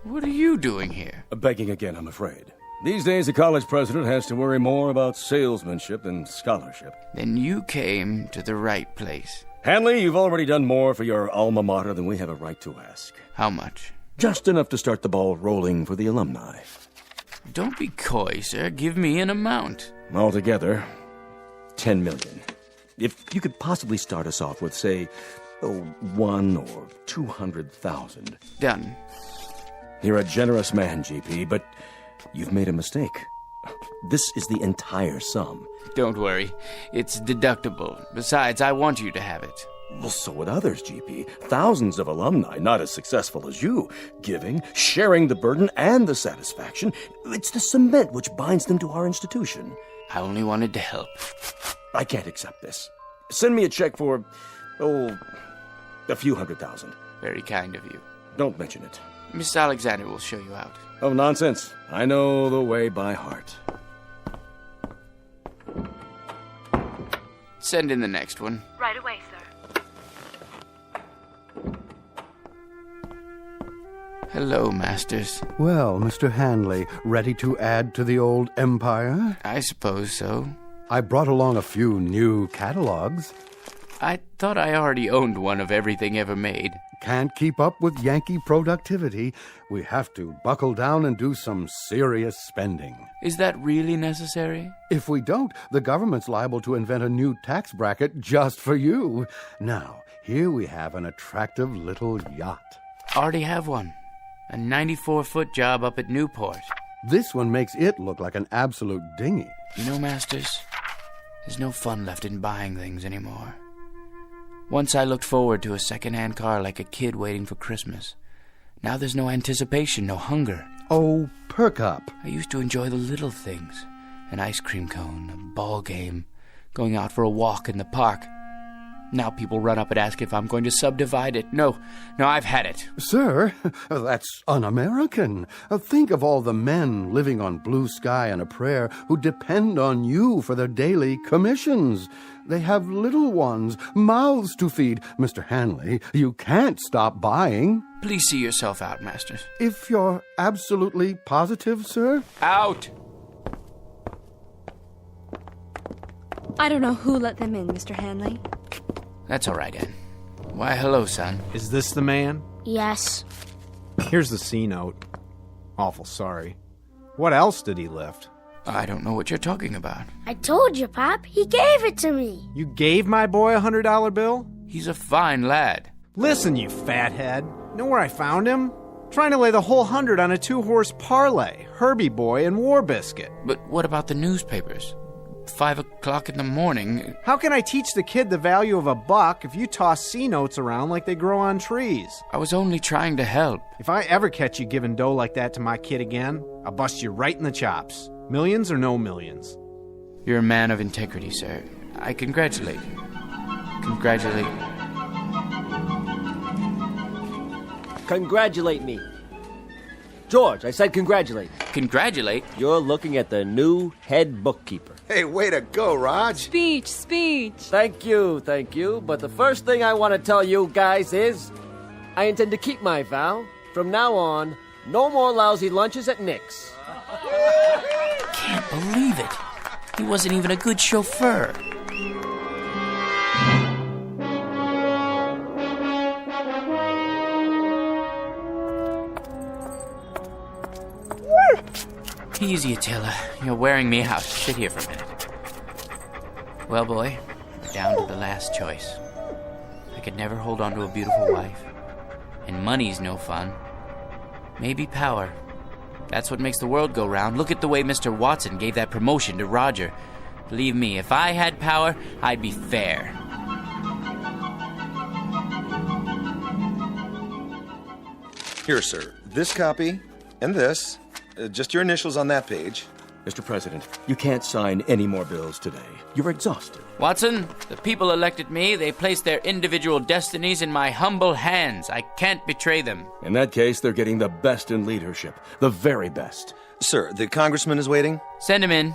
What are you doing here? Begging again, I'm afraid. These days, a college president has to worry more about salesmanship than scholarship. Then you came to the right place. Hanley, you've already done more for your alma mater than we have a right to ask. How much? Just enough to start the ball rolling for the alumni. Don't be coy, sir. Give me an amount. Altogether, $10 million. If you could possibly start us off with, say, $1 or $200,000. Done. You're a generous man, GP, but you've made a mistake. This is the entire sum. Don't worry. It's deductible. Besides, I want you to have it. Well, so would others, GP. Thousands of alumni, not as successful as you. Giving, sharing the burden and the satisfaction. It's the cement which binds them to our institution. I only wanted to help. I can't accept this. Send me a check for, a few $100,000. Very kind of you. Don't mention it. Miss Alexander will show you out. Oh, nonsense. I know the way by heart. Send in the next one. Right away, sir. Hello, Masters. Well, Mr. Hanley, ready to add to the old empire? I suppose so. I brought along a few new catalogs. I thought I already owned one of everything ever made. Can't keep up with Yankee productivity. We have to buckle down and do some serious spending. Is that really necessary? If we don't, the government's liable to invent a new tax bracket just for you. Now, here we have an attractive little yacht. Already have one. A 94-foot job up at Newport. This one makes it look like an absolute dinghy. You know, Masters, there's no fun left in buying things anymore. Once I looked forward to a second-hand car like a kid waiting for Christmas. Now there's no anticipation, no hunger. Oh, perk up. I used to enjoy the little things. An ice cream cone, a ball game, going out for a walk in the park. Now people run up and ask if I'm going to subdivide it. No, I've had it. Sir, that's un-American. Think of all the men living on blue sky and a prayer who depend on you for their daily commissions. They have little ones, mouths to feed. Mr. Hanley, you can't stop buying. Please see yourself out, Masters. If you're absolutely positive, sir? Out! I don't know who let them in, Mr. Hanley. That's all right, Ann. Why, hello, son. Is this the man? Yes. Here's the C note. Awful sorry. What else did he lift? I don't know what you're talking about. I told you, Pop. He gave it to me. You gave my boy a $100 bill? He's a fine lad. Listen, you fathead. Know where I found him? Trying to lay the whole 100 on a 2-horse parlay. Herbie Boy and War Biscuit. But what about the newspapers? 5 o'clock in the morning. How can I teach the kid the value of a buck if you toss C notes around like they grow on trees? I was only trying to help. If I ever catch you giving dough like that to my kid again, I'll bust you right in the chops. Millions or no millions. You're a man of integrity, sir. I congratulate you. Congratulate you. Congratulate me. George, I said congratulate. Congratulate? You're looking at the new head bookkeeper. Hey, way to go, Raj. Speech. Thank you. But the first thing I want to tell you guys is I intend to keep my vow. From now on, no more lousy lunches at Nick's. Can't believe it. He wasn't even a good chauffeur. Easy, Attila. You're wearing me out. Sit here for a minute. Well, boy, we're down to the last choice. I could never hold on to a beautiful wife. And money's no fun. Maybe power. That's what makes the world go round. Look at the way Mr. Watson gave that promotion to Roger. Believe me, if I had power, I'd be fair. Here, sir. This copy and this. Just your initials on that page. Mr. President, you can't sign any more bills today. You're exhausted. Watson, the people elected me. They placed their individual destinies in my humble hands. I can't betray them. In that case, they're getting the best in leadership. The very best. Sir, the congressman is waiting. Send him in.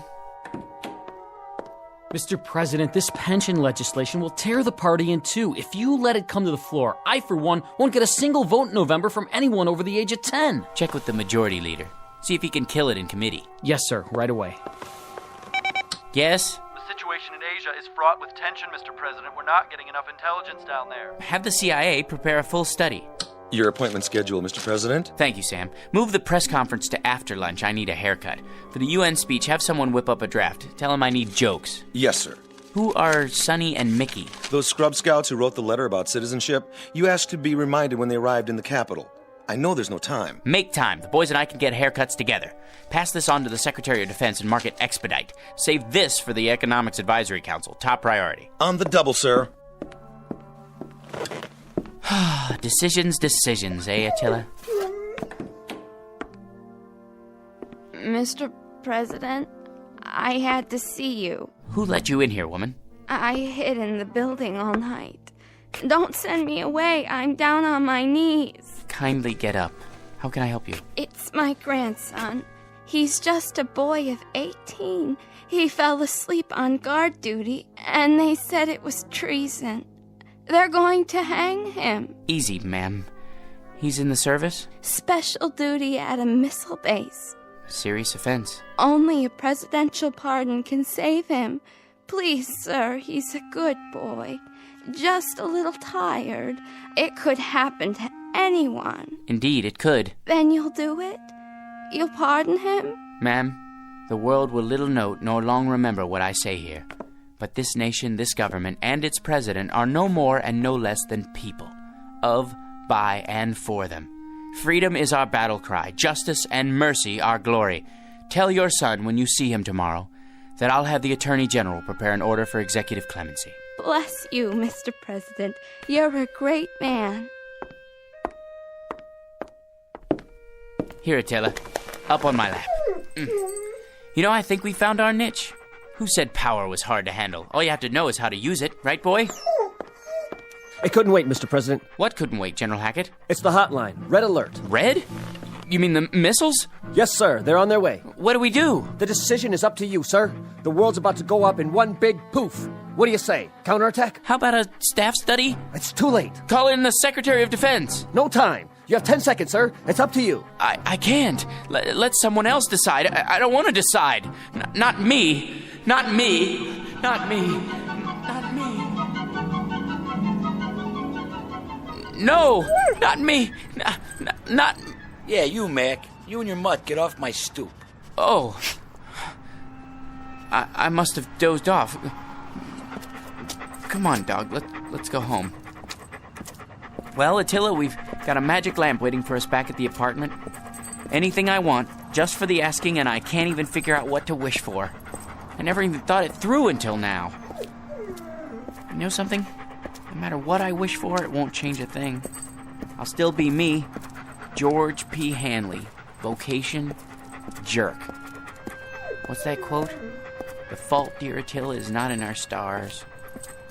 Mr. President, this pension legislation will tear the party in two. If you let it come to the floor, I, for one, won't get a single vote in November from anyone over the age of 10. Check with the majority leader. See if he can kill it in committee. Yes, sir. Right away. Yes? The situation in Asia is fraught with tension, Mr. President. We're not getting enough intelligence down there. Have the CIA prepare a full study. Your appointment schedule, Mr. President. Thank you, Sam. Move the press conference to after lunch. I need a haircut. For the UN speech, have someone whip up a draft. Tell him I need jokes. Yes, sir. Who are Sonny and Mickey? Those scrub scouts who wrote the letter about citizenship. You asked to be reminded when they arrived in the capital. I know there's no time. Make time. The boys and I can get haircuts together. Pass this on to the Secretary of Defense and mark it expedite. Save this for the Economics Advisory Council. Top priority. On the double, sir. Decisions, eh, Attila? Mr. President, I had to see you. Who let you in here, woman? I hid in the building all night. Don't send me away. I'm down on my knees. Kindly get up. How can I help you? It's my grandson. He's just a boy of 18. He fell asleep on guard duty, and they said it was treason. They're going to hang him. Easy, ma'am. He's in the service? Special duty at a missile base. Serious offense. Only a presidential pardon can save him. Please, sir, he's a good boy. Just a little tired. It could happen to anyone. Indeed, it could. Then you'll do it? You'll pardon him? Ma'am, the world will little note nor long remember what I say here. But this nation, this government, and its president are no more and no less than people. Of, by, and for them. Freedom is our battle cry, justice and mercy our glory. Tell your son when you see him tomorrow that I'll have the Attorney General prepare an order for executive clemency. Bless you, Mr. President. You're a great man. Here, Attila. Up on my lap. You know, I think we found our niche. Who said power was hard to handle? All you have to know is how to use it, right, boy? It couldn't wait, Mr. President. What couldn't wait, General Hackett? It's the hotline. Red alert. Red? You mean the missiles? Yes, sir. They're on their way. What do we do? The decision is up to you, sir. The world's about to go up in one big poof. What do you say? Counterattack? How about a staff study? It's too late. Call in the Secretary of Defense. No time. You have 10 seconds, sir. It's up to you. I can't. Let someone else decide. I don't want to decide. Not me. Not me. Not me. Not me. No! Not me. Not... Yeah, you, Mac. You and your mutt, get off my stoop. Oh. I must have dozed off. Come on, dog. Let's go home. Well, Attila, we've got a magic lamp waiting for us back at the apartment. Anything I want, just for the asking, and I can't even figure out what to wish for. I never even thought it through until now. You know something? No matter what I wish for, it won't change a thing. I'll still be me, George P. Hanley. Vocation, jerk. What's that quote? The fault, dear Attila, is not in our stars,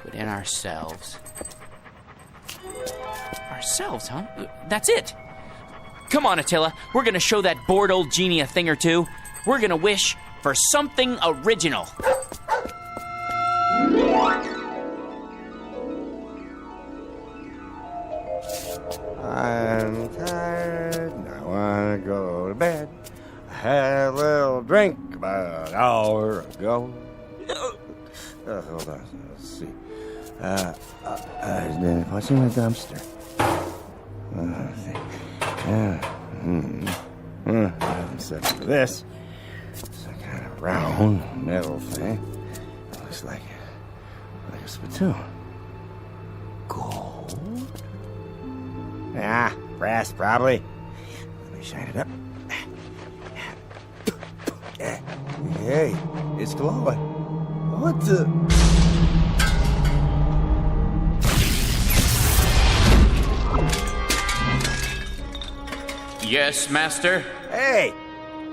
but in ourselves. Ourselves, huh? That's it. Come on, Attila. We're gonna show that bored old genie a thing or two. We're gonna wish for something original. I'm tired, and I want to go to bed. I had a little drink about an hour ago. Hold on, let's see. What's in the dumpster? Let's see. I'm set for this. It's a kind of round metal thing. It looks like a spittoon. Gold? Ah, brass probably. Let me shine it up. Hey, it's glowing. What the? Yes, master? Hey,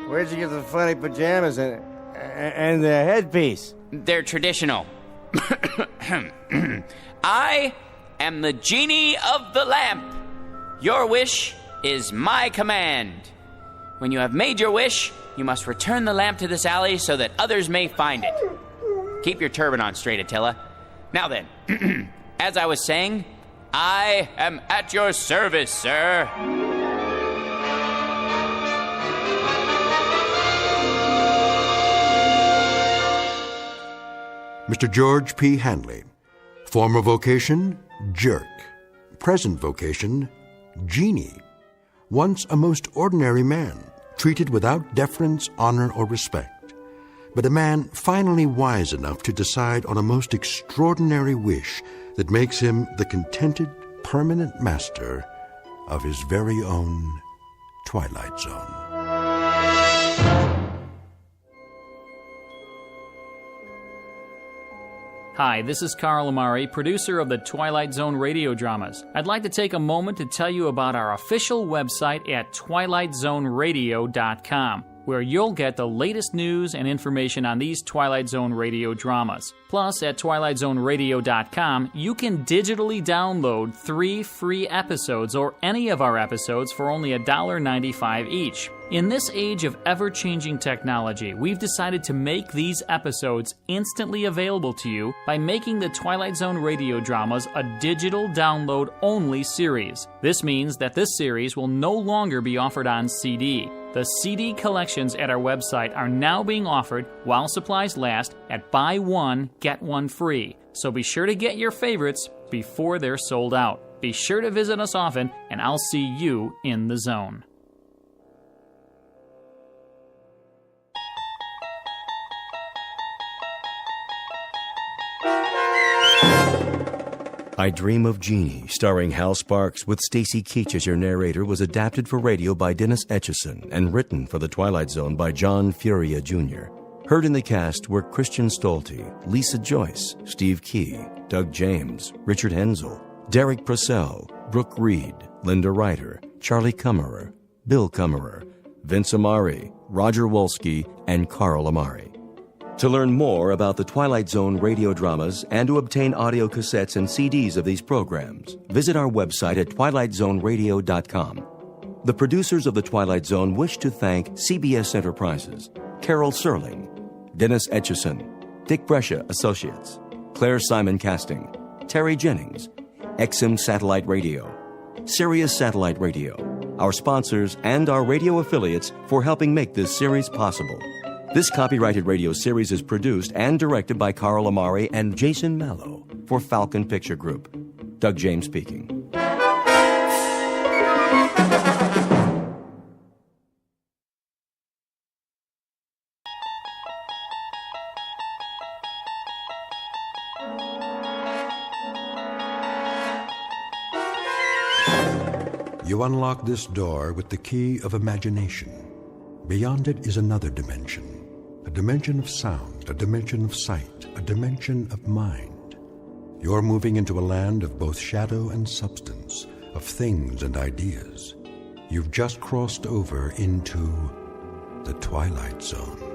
where'd you get the funny pajamas in it? And the headpiece. They're traditional. I am the genie of the lamp. Your wish is my command. When you have made your wish, you must return the lamp to this alley so that others may find it. Keep your turban on straight, Attila. Now then, as I was saying, I am at your service, sir. Mr. George P. Hanley. Former vocation, jerk. Present vocation, genie. Once a most ordinary man, treated without deference, honor, or respect. But a man finally wise enough to decide on a most extraordinary wish that makes him the contented, permanent master of his very own Twilight Zone. Hi, this is Carl Amari, producer of the Twilight Zone radio dramas. I'd like to take a moment to tell you about our official website at twilightzoneradio.com, where you'll get the latest news and information on these Twilight Zone radio dramas. Plus, at twilightzoneradio.com, you can digitally download 3 free episodes or any of our episodes for only $1.95 each. In this age of ever-changing technology, we've decided to make these episodes instantly available to you by making the Twilight Zone radio dramas a digital download-only series. This means that this series will no longer be offered on CD. The CD collections at our website are now being offered while supplies last at buy one, get one free. So be sure to get your favorites before they're sold out. Be sure to visit us often, and I'll see you in the zone. I Dream of Jeannie, starring Hal Sparks with Stacy Keach as your narrator, was adapted for radio by Dennis Etchison and written for The Twilight Zone by John Furia Jr. Heard in the cast were Christian Stolte, Lisa Joyce, Steve Key, Doug James, Richard Hensel, Derek Purcell, Brooke Reed, Linda Ryder, Charlie Kummerer, Bill Kummerer, Vince Amari, Roger Wolski, and Carl Amari. To learn more about the Twilight Zone radio dramas and to obtain audio cassettes and CDs of these programs, visit our website at twilightzoneradio.com. The producers of The Twilight Zone wish to thank CBS Enterprises, Carol Serling, Dennis Etchison, Dick Brescia Associates, Claire Simon Casting, Terry Jennings, XM Satellite Radio, Sirius Satellite Radio, our sponsors, and our radio affiliates for helping make this series possible. This copyrighted radio series is produced and directed by Carl Amari and Jason Mallow for Falcon Picture Group. Doug James speaking. You unlock this door with the key of imagination. Beyond it is another dimension. A dimension of sound, a dimension of sight, a dimension of mind. You're moving into a land of both shadow and substance, of things and ideas. You've just crossed over into the Twilight Zone.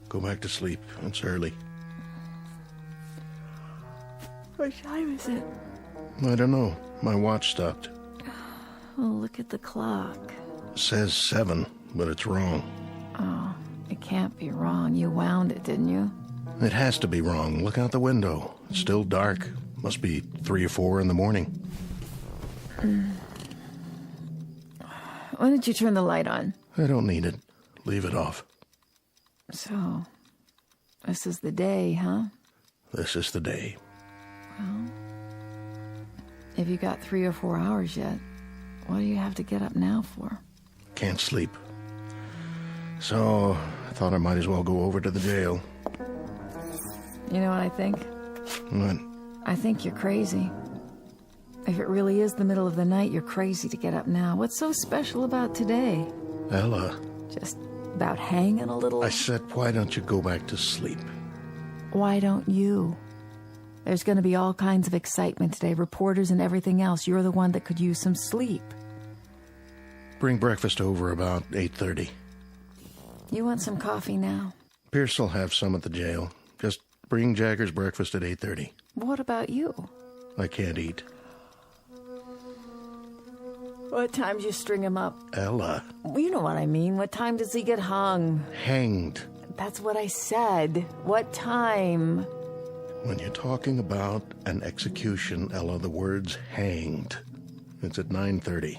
Go back to sleep. It's early. What time is it? I don't know. My watch stopped. Oh, look at the clock. It says 7, but it's wrong. Oh, it can't be wrong. You wound it, didn't you? It has to be wrong. Look out the window. It's still dark. Must be 3 or 4 in the morning. Why didn't you turn the light on? I don't need it. Leave it off. So, this is the day, huh? This is the day. Well, if you got 3 or 4 hours yet, what do you have to get up now for? Can't sleep. So, I thought I might as well go over to the jail. You know what I think? What? I think you're crazy. If it really is the middle of the night, you're crazy to get up now. What's so special about today? Ella. Just about hanging a little? I said, why don't you go back to sleep? Why don't you? There's going to be all kinds of excitement today, reporters and everything else. You're the one that could use some sleep. Bring breakfast over about 8:30. You want some coffee now? Pierce will have some at the jail. Just bring Jagger's breakfast at 8:30. What about you? I can't eat. What time do you string him up? Ella. You know what I mean. What time does he get hung? Hanged. That's what I said. What time? When you're talking about an execution, Ella, the word's hanged. It's at 9:30.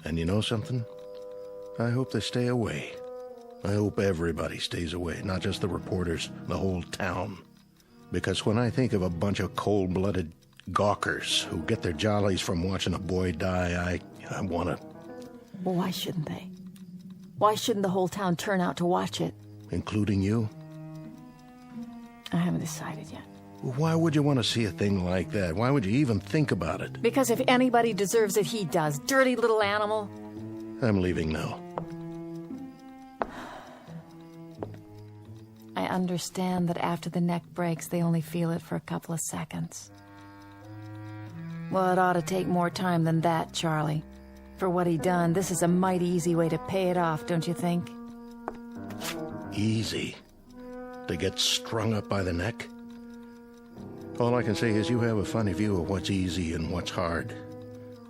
And you know something? I hope they stay away. I hope everybody stays away, not just the reporters, the whole town. Because when I think of a bunch of cold-blooded gawkers who get their jollies from watching a boy die, I want to... Well, why shouldn't they? Why shouldn't the whole town turn out to watch it? Including you? I haven't decided yet. Why would you want to see a thing like that? Why would you even think about it? Because if anybody deserves it, he does. Dirty little animal. I'm leaving now. I understand that after the neck breaks, they only feel it for a couple of seconds. Well, it ought to take more time than that, Charlie. For what he done, this is a mighty easy way to pay it off, don't you think? Easy? To get strung up by the neck? All I can say is you have a funny view of what's easy and what's hard.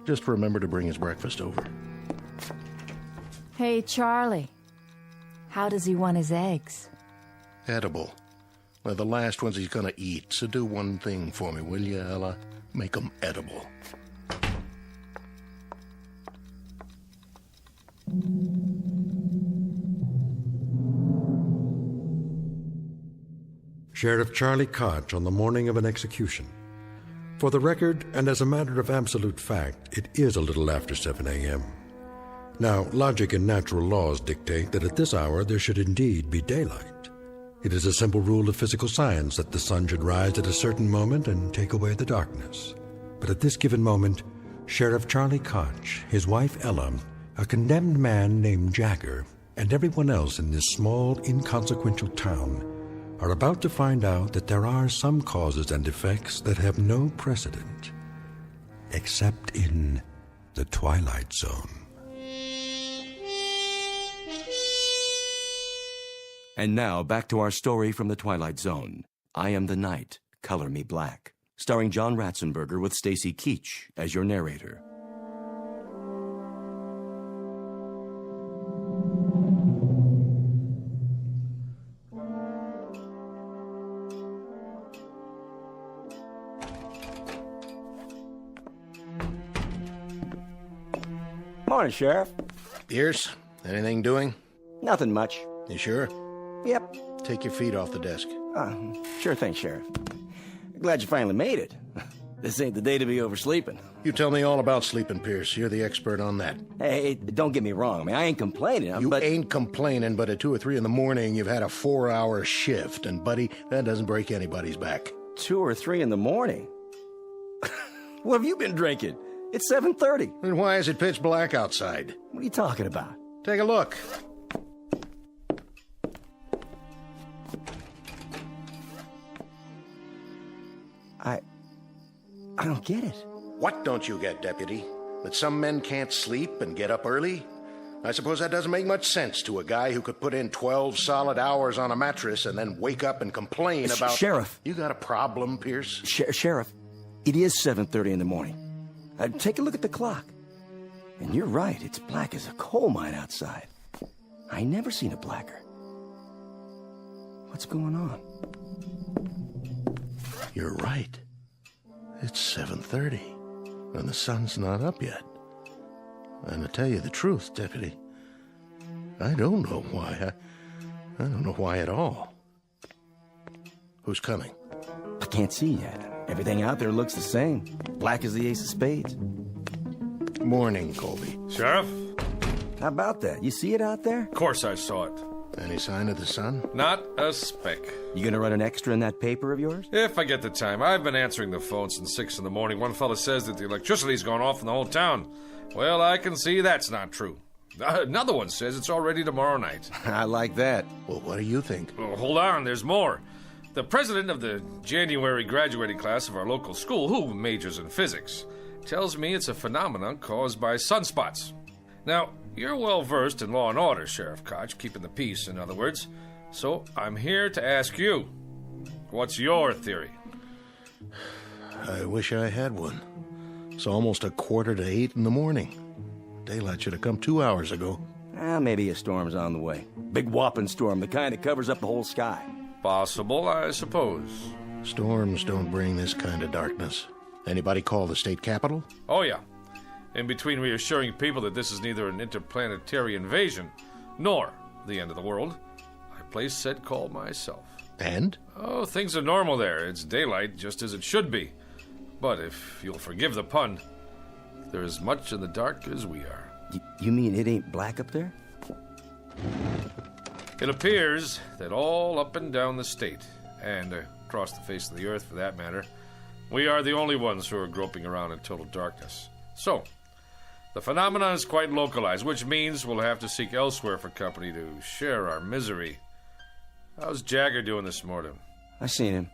Just remember to bring his breakfast over. Hey, Charlie. How does he want his eggs? Edible. They're the last ones he's gonna eat, so do one thing for me, will you, Ella? Make them edible. Sheriff Charlie Koch on the morning of an execution. For the record, and as a matter of absolute fact, it is a little after 7 a.m. Now, logic and natural laws dictate that at this hour there should indeed be daylight. It is a simple rule of physical science that the sun should rise at a certain moment and take away the darkness. But at this given moment, Sheriff Charlie Koch, his wife Ella, a condemned man named Jagger, and everyone else in this small, inconsequential town are about to find out that there are some causes and effects that have no precedent, except in the Twilight Zone. And now, back to our story from the Twilight Zone. I Am the Night, Color Me Black, starring John Ratzenberger with Stacy Keach as your narrator. Morning, Sheriff. Pierce, anything doing? Nothing much. You sure? Yep. Take your feet off the desk. Sure thing, Sheriff. Glad you finally made it. This ain't the day to be oversleeping. You tell me all about sleeping, Pierce. You're the expert on that. Hey, don't get me wrong. I mean, I ain't complaining. You ain't complaining, but at 2 or 3 in the morning, you've had a 4-hour shift. And, buddy, that doesn't break anybody's back. 2 or 3 in the morning? What have you been drinking? It's 7:30. Then why is it pitch black outside? What are you talking about? Take a look. I don't get it. What don't you get, Deputy? That some men can't sleep and get up early? I suppose that doesn't make much sense to a guy who could put in 12 solid hours on a mattress and then wake up and complain about... Sheriff. You got a problem, Pierce? Sheriff, it is 7:30 in the morning. Take a look at the clock. And you're right, it's black as a coal mine outside. I never seen it blacker. What's going on? You're right. It's 7:30, and the sun's not up yet. And to tell you the truth, Deputy, I don't know why. I don't know why at all. Who's coming? I can't see yet. Everything out there looks the same. Black as the ace of spades. Morning, Colby. Sheriff? How about that? You see it out there? Of course I saw it. Any sign of the sun? Not a speck. You gonna run an extra in that paper of yours? If I get the time. I've been answering the phone since 6 in the morning. One fella says that the electricity's gone off in the whole town. Well, I can see that's not true. Another one says it's already tomorrow night. I like that. Well, what do you think? Oh, hold on, there's more. The president of the January graduating class of our local school, who majors in physics, tells me it's a phenomenon caused by sunspots. Now, you're well versed in law and order, Sheriff Koch, keeping the peace, in other words. So I'm here to ask you, what's your theory? I wish I had one. It's almost 7:45 in the morning. Daylight should have come 2 hours ago. Maybe a storm's on the way. Big whopping storm, the kind that covers up the whole sky. Possible, I suppose. Storms don't bring this kind of darkness. Anybody call the state capitol? Oh, yeah. In between reassuring people that this is neither an interplanetary invasion nor the end of the world, I placed said call myself. And? Oh, things are normal there. It's daylight, just as it should be. But if you'll forgive the pun, they're as much in the dark as we are. You mean it ain't black up there? It appears that all up and down the state, and across the face of the earth for that matter, we are the only ones who are groping around in total darkness. So, the phenomenon is quite localized, which means we'll have to seek elsewhere for company to share our misery. How's Jagger doing this morning? I seen him.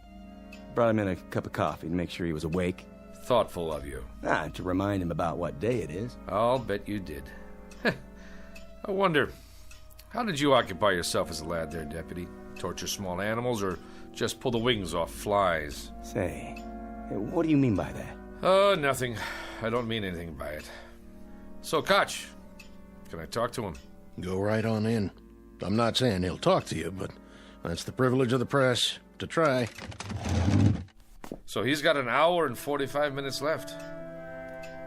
Brought him in a cup of coffee to make sure he was awake. Thoughtful of you. To remind him about what day it is. I'll bet you did. I wonder, how did you occupy yourself as a lad there, Deputy? Torture small animals or just pull the wings off flies? Say, what do you mean by that? Oh, nothing. I don't mean anything by it. So, Koch, can I talk to him? Go right on in. I'm not saying he'll talk to you, but that's the privilege of the press, to try. So he's got an hour and 45 minutes left.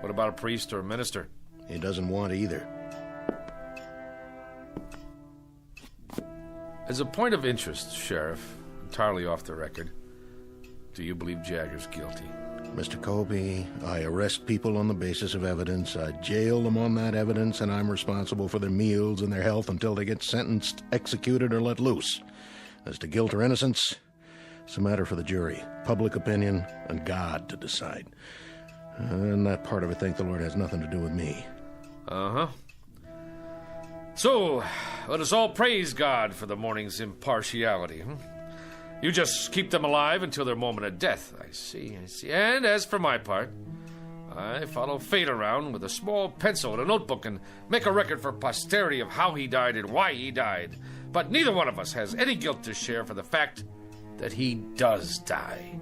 What about a priest or a minister? He doesn't want either. As a point of interest, Sheriff, entirely off the record, do you believe Jagger's guilty? Mr. Colby, I arrest people on the basis of evidence. I jail them on that evidence, and I'm responsible for their meals and their health until they get sentenced, executed, or let loose. As to guilt or innocence, it's a matter for the jury, public opinion, and God to decide. And that part of it, thank the Lord, has nothing to do with me. Uh-huh. So, let us all praise God for the morning's impartiality. You just keep them alive until their moment of death. I see. And as for my part, I follow fate around with a small pencil and a notebook and make a record for posterity of how he died and why he died. But neither one of us has any guilt to share for the fact that he does die.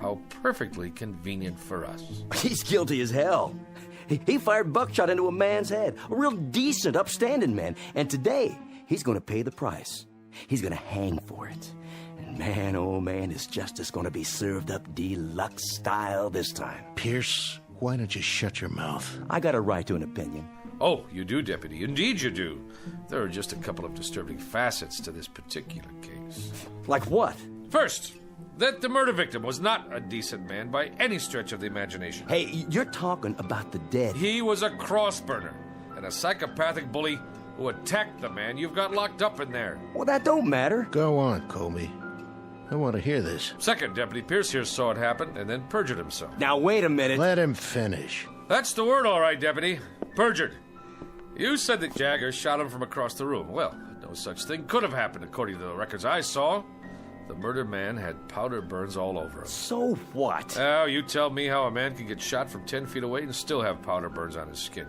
How perfectly convenient for us. He's guilty as hell. He fired buckshot into a man's head. A real decent, upstanding man. And today, he's going to pay the price. He's going to hang for it. And man, oh man, his justice going to be served up deluxe style this time. Pierce, why don't you shut your mouth? I got a right to an opinion. Oh, you do, Deputy. Indeed you do. There are just a couple of disturbing facets to this particular case. Like what? First, that the murder victim was not a decent man by any stretch of the imagination. Hey, you're talking about the dead. He was a cross-burner and a psychopathic bully who attacked the man you've got locked up in there. Well, that don't matter. Go on, Colby. I want to hear this. Second, Deputy Pierce here saw it happen and then perjured himself. Now, wait a minute. Let him finish. That's the word, all right, Deputy. Perjured. You said that Jagger shot him from across the room. Well, no such thing could have happened according to the records I saw. The murdered man had powder burns all over him. So what? Oh, you tell me how a man can get shot from 10 feet away and still have powder burns on his skin.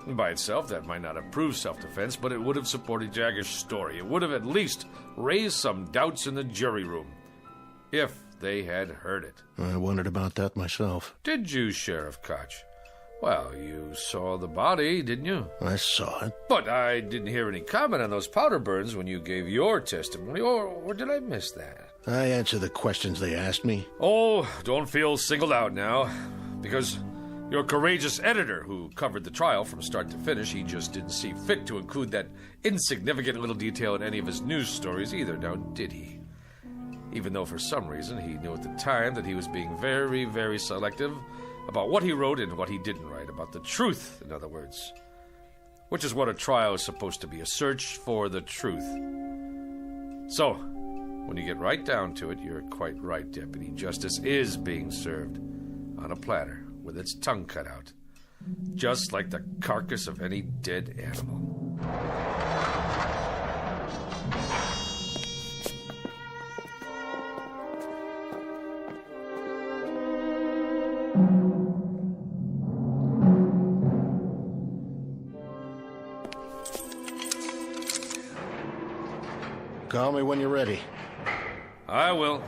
And by itself, that might not have proved self-defense, but it would have supported Jagger's story. It would have at least raised some doubts in the jury room. If they had heard it. I wondered about that myself. Did you, Sheriff Koch? Well, you saw the body, didn't you? I saw it. But I didn't hear any comment on those powder burns when you gave your testimony, or did I miss that? I answered the questions they asked me. Oh, don't feel singled out now, because your courageous editor who covered the trial from start to finish, he just didn't see fit to include that insignificant little detail in any of his news stories either, now did he? Even though for some reason he knew at the time that he was being very, very selective about what he wrote and what he didn't write, about the truth, in other words. Which is what a trial is supposed to be, a search for the truth. So, when you get right down to it, you're quite right, Deputy. Justice is being served on a platter with its tongue cut out. just like the carcass of any dead animal. Call me when you're ready. I will.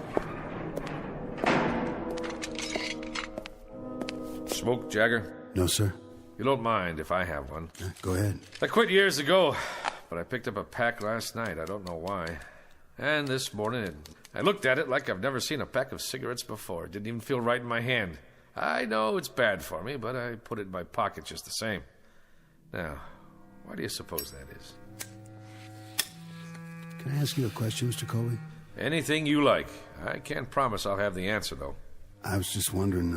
Smoke, Jagger? No, sir. You don't mind if I have one? Go ahead. I quit years ago, but I picked up a pack last night. I don't know why. And this morning, I looked at it like I've never seen a pack of cigarettes before. It didn't even feel right in my hand. I know it's bad for me, but I put it in my pocket just the same. Now, why do you suppose that is? Can I ask you a question, Mr. Colby? Anything you like. I can't promise I'll have the answer, though. I was just wondering,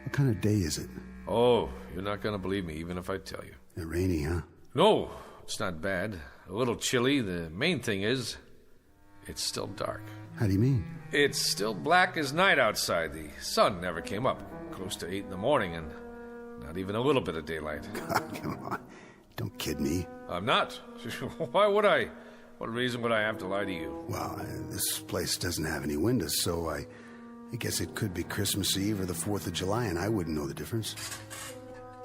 what kind of day is it? Oh, you're not going to believe me, even if I tell you. Rainy, huh? No, it's not bad. A little chilly. The main thing is, it's still dark. How do you mean? It's still black as night outside. The sun never came up. Close to 8 in the morning, and not even a little bit of daylight. God, come on. Don't kid me. I'm not. Why would I? What reason would I have to lie to you? Well, this place doesn't have any windows, so I guess it could be Christmas Eve or the 4th of July, and I wouldn't know the difference.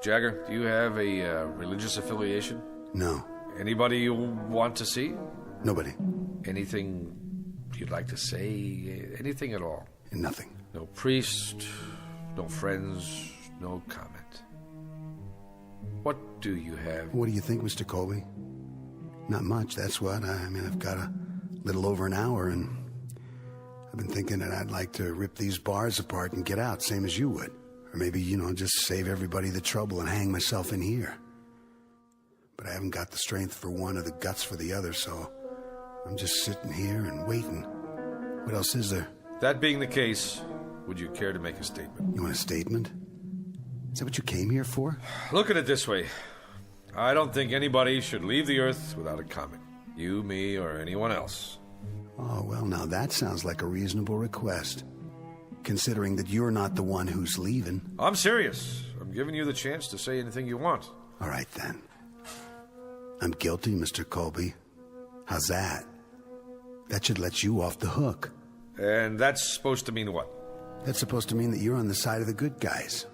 Jagger, do you have a religious affiliation? No. Anybody you want to see? Nobody. Anything you'd like to say? Anything at all? Nothing. No priest, no friends, no comment. What do you have? What do you think, Mr. Colby? Not much, that's what. I mean, I've got a little over an hour, and I've been thinking that I'd like to rip these bars apart and get out, same as you would. Or maybe, just save everybody the trouble and hang myself in here. But I haven't got the strength for one or the guts for the other, so I'm just sitting here and waiting. What else is there? That being the case, would you care to make a statement? You want a statement? Is that what you came here for? Look at it this way. I don't think anybody should leave the Earth without a comment. You, me, or anyone else. Oh, well, now that sounds like a reasonable request. Considering that you're not the one who's leaving. I'm serious. I'm giving you the chance to say anything you want. All right, then. I'm guilty, Mr. Colby. How's that? That should let you off the hook. And that's supposed to mean what? That's supposed to mean that you're on the side of the good guys.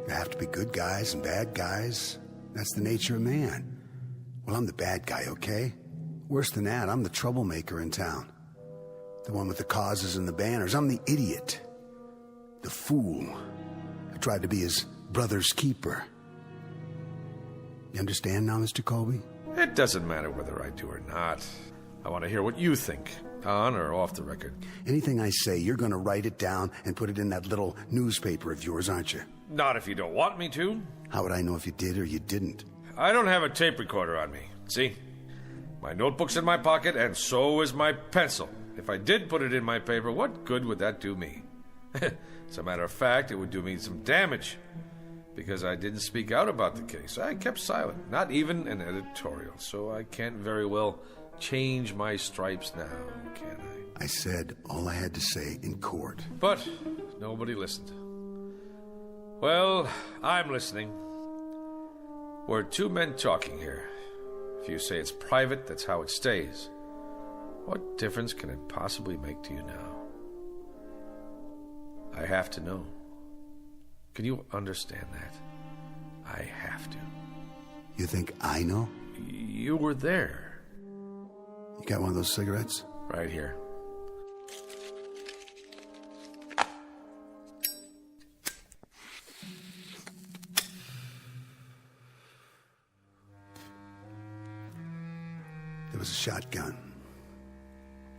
There have to be good guys and bad guys. That's the nature of man. Well, I'm the bad guy, okay? Worse than that, I'm the troublemaker in town. The one with the causes and the banners. I'm the idiot. The fool. I tried to be his brother's keeper. You understand now, Mr. Colby? It doesn't matter whether I do or not. I want to hear what you think, on or off the record. Anything I say, you're going to write it down and put it in that little newspaper of yours, aren't you? Not if you don't want me to. How would I know if you did or you didn't? I don't have a tape recorder on me. See? My notebook's in my pocket, and so is my pencil. If I did put it in my paper, what good would that do me? As a matter of fact, it would do me some damage. Because I didn't speak out about the case. I kept silent. Not even an editorial. So I can't very well change my stripes now, can I? I said all I had to say in court. But nobody listened. Well, I'm listening. We're two men talking here. If you say it's private, that's how it stays. What difference can it possibly make to you now? I have to know. Can you understand that? I have to. You think I know? You were there. You got one of those cigarettes? Right here. There was a shotgun.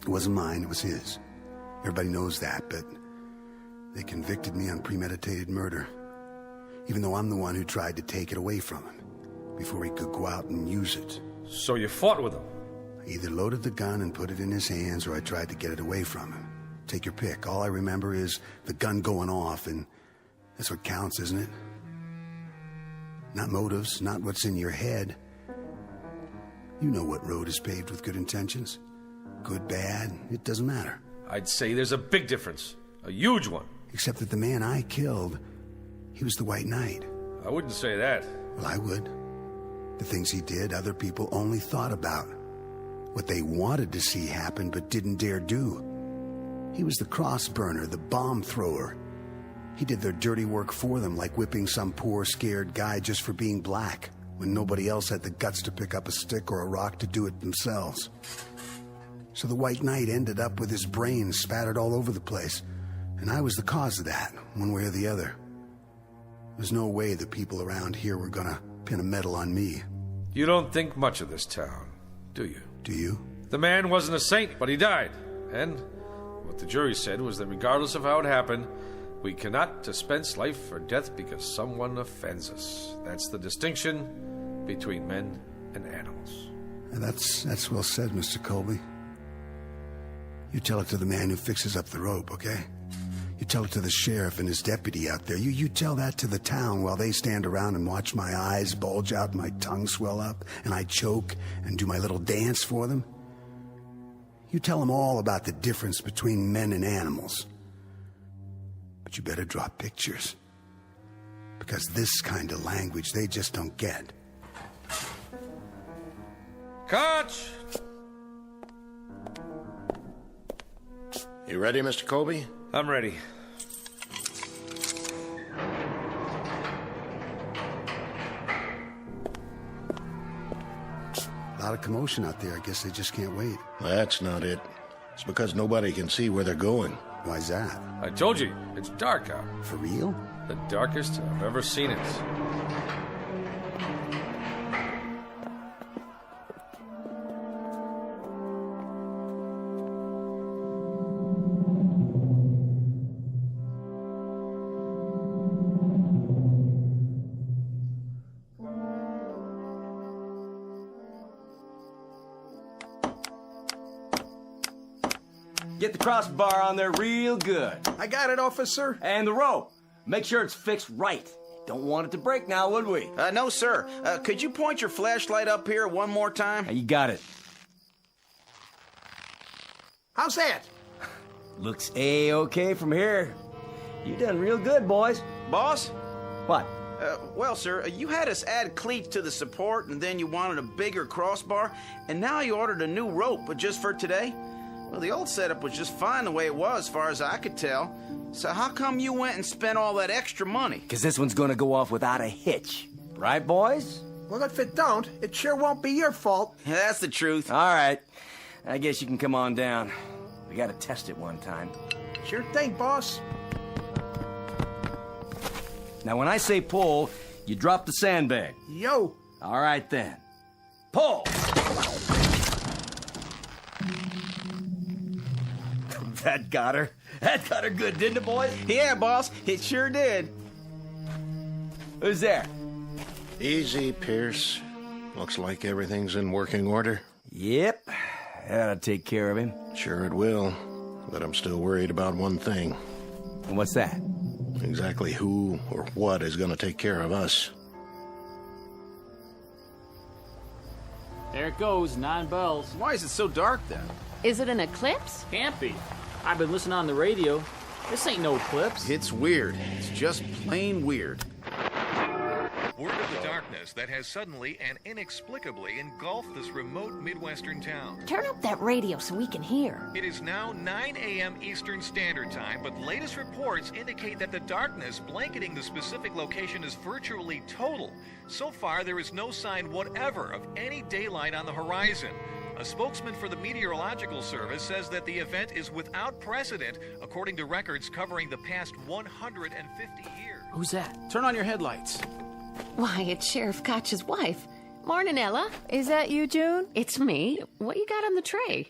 It wasn't mine, it was his. Everybody knows that, but they convicted me on premeditated murder. Even though I'm the one who tried to take it away from him before he could go out and use it. So you fought with him? I either loaded the gun and put it in his hands, or I tried to get it away from him. Take your pick. All I remember is the gun going off, and that's what counts, isn't it? Not motives, not what's in your head. You know what road is paved with good intentions. Good, bad, it doesn't matter. I'd say there's a big difference. A huge one. Except that the man I killed, he was the White Knight. I wouldn't say that. Well, I would. The things he did, other people only thought about. What they wanted to see happen but didn't dare do. He was the cross burner, the bomb thrower. He did their dirty work for them, like whipping some poor, scared guy just for being black, when nobody else had the guts to pick up a stick or a rock to do it themselves. So the White Knight ended up with his brains spattered all over the place, and I was the cause of that, one way or the other. There's no way the people around here were gonna pin a medal on me. You don't think much of this town, do you? Do you? The man wasn't a saint, but he died. And what the jury said was that regardless of how it happened, we cannot dispense life or death because someone offends us. That's the distinction between men and animals. And that's well said, Mr. Colby. You tell it to the man who fixes up the rope, okay? You tell it to the sheriff and his deputy out there. You tell that to the town while they stand around and watch my eyes bulge out and my tongue swell up and I choke and do my little dance for them. You tell them all about the difference between men and animals. But you better draw pictures. Because this kind of language they just don't get. Catch! You ready, Mr. Colby? I'm ready. A lot of commotion out there. I guess they just can't wait. That's not it. It's because nobody can see where they're going. Why's that? I told you, it's dark out. For real? The darkest I've ever seen it. Get the crossbar on there real good. I got it, officer. And the rope. Make sure it's fixed right. Don't want it to break now, would we? No, sir. Could you point your flashlight up here one more time? You got it. How's that? Looks A-okay from here. You done real good, boys. Boss? What? Well, sir, you had us add cleats to the support, and then you wanted a bigger crossbar, and now you ordered a new rope, but just for today? Well, the old setup was just fine the way it was, as far as I could tell. So how come you went and spent all that extra money? Because this one's gonna go off without a hitch. Right, boys? Well, if it don't, it sure won't be your fault. Yeah, that's the truth. All right. I guess you can come on down. We gotta test it one time. Sure thing, boss. Now, when I say pull, you drop the sandbag. Yo. All right, then. Pull! That got her. That got her good, didn't it, boys? Yeah, boss. It sure did. Who's there? Easy, Pierce. Looks like everything's in working order. Yep. That'll take care of him. Sure it will. But I'm still worried about one thing. And what's that? Exactly who or what is going to take care of us. There it goes, 9 bells. Why is it so dark then? Is it an eclipse? Can't be. I've been listening on the radio. This ain't no eclipse. It's weird. It's just plain weird. Word of the darkness that has suddenly and inexplicably engulfed this remote Midwestern town. Turn up that radio so we can hear. It is now 9 a.m. Eastern Standard Time, but latest reports indicate that the darkness blanketing the specific location is virtually total. So far, there is no sign whatever of any daylight on the horizon. A spokesman for the Meteorological Service says that the event is without precedent, according to records covering the past 150 years. Who's that? Turn on your headlights. Why, it's Sheriff Koch's wife. Morning, Ella. Is that you, June? It's me. What you got on the tray?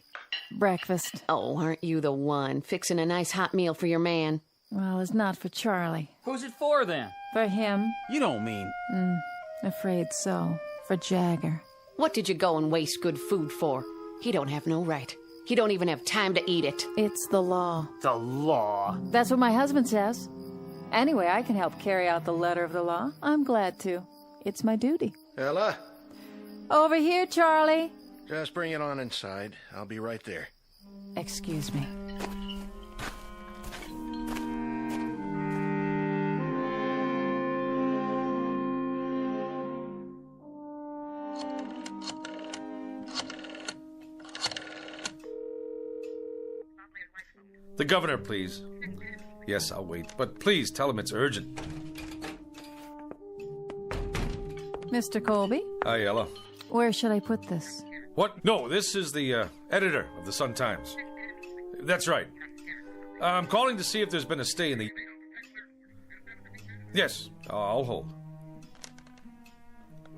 Breakfast. Oh, aren't you the one? Fixing a nice hot meal for your man. Well, it's not for Charlie. Who's it for, then? For him. You don't mean... Afraid so. For Jagger. What did you go and waste good food for? He don't have no right. He don't even have time to eat it. It's the law. The law? That's what my husband says. Anyway, I can help carry out the letter of the law. I'm glad to. It's my duty. Ella? Over here, Charlie. Just bring it on inside. I'll be right there. Excuse me. The governor, please. Yes, I'll wait, but please tell him it's urgent. Mr. Colby, Hi, Ella. where should I put this? What? No, this is the editor of the Sun-Times. That's right. I'm calling to see if there's been a stay in the... Yes, I'll hold.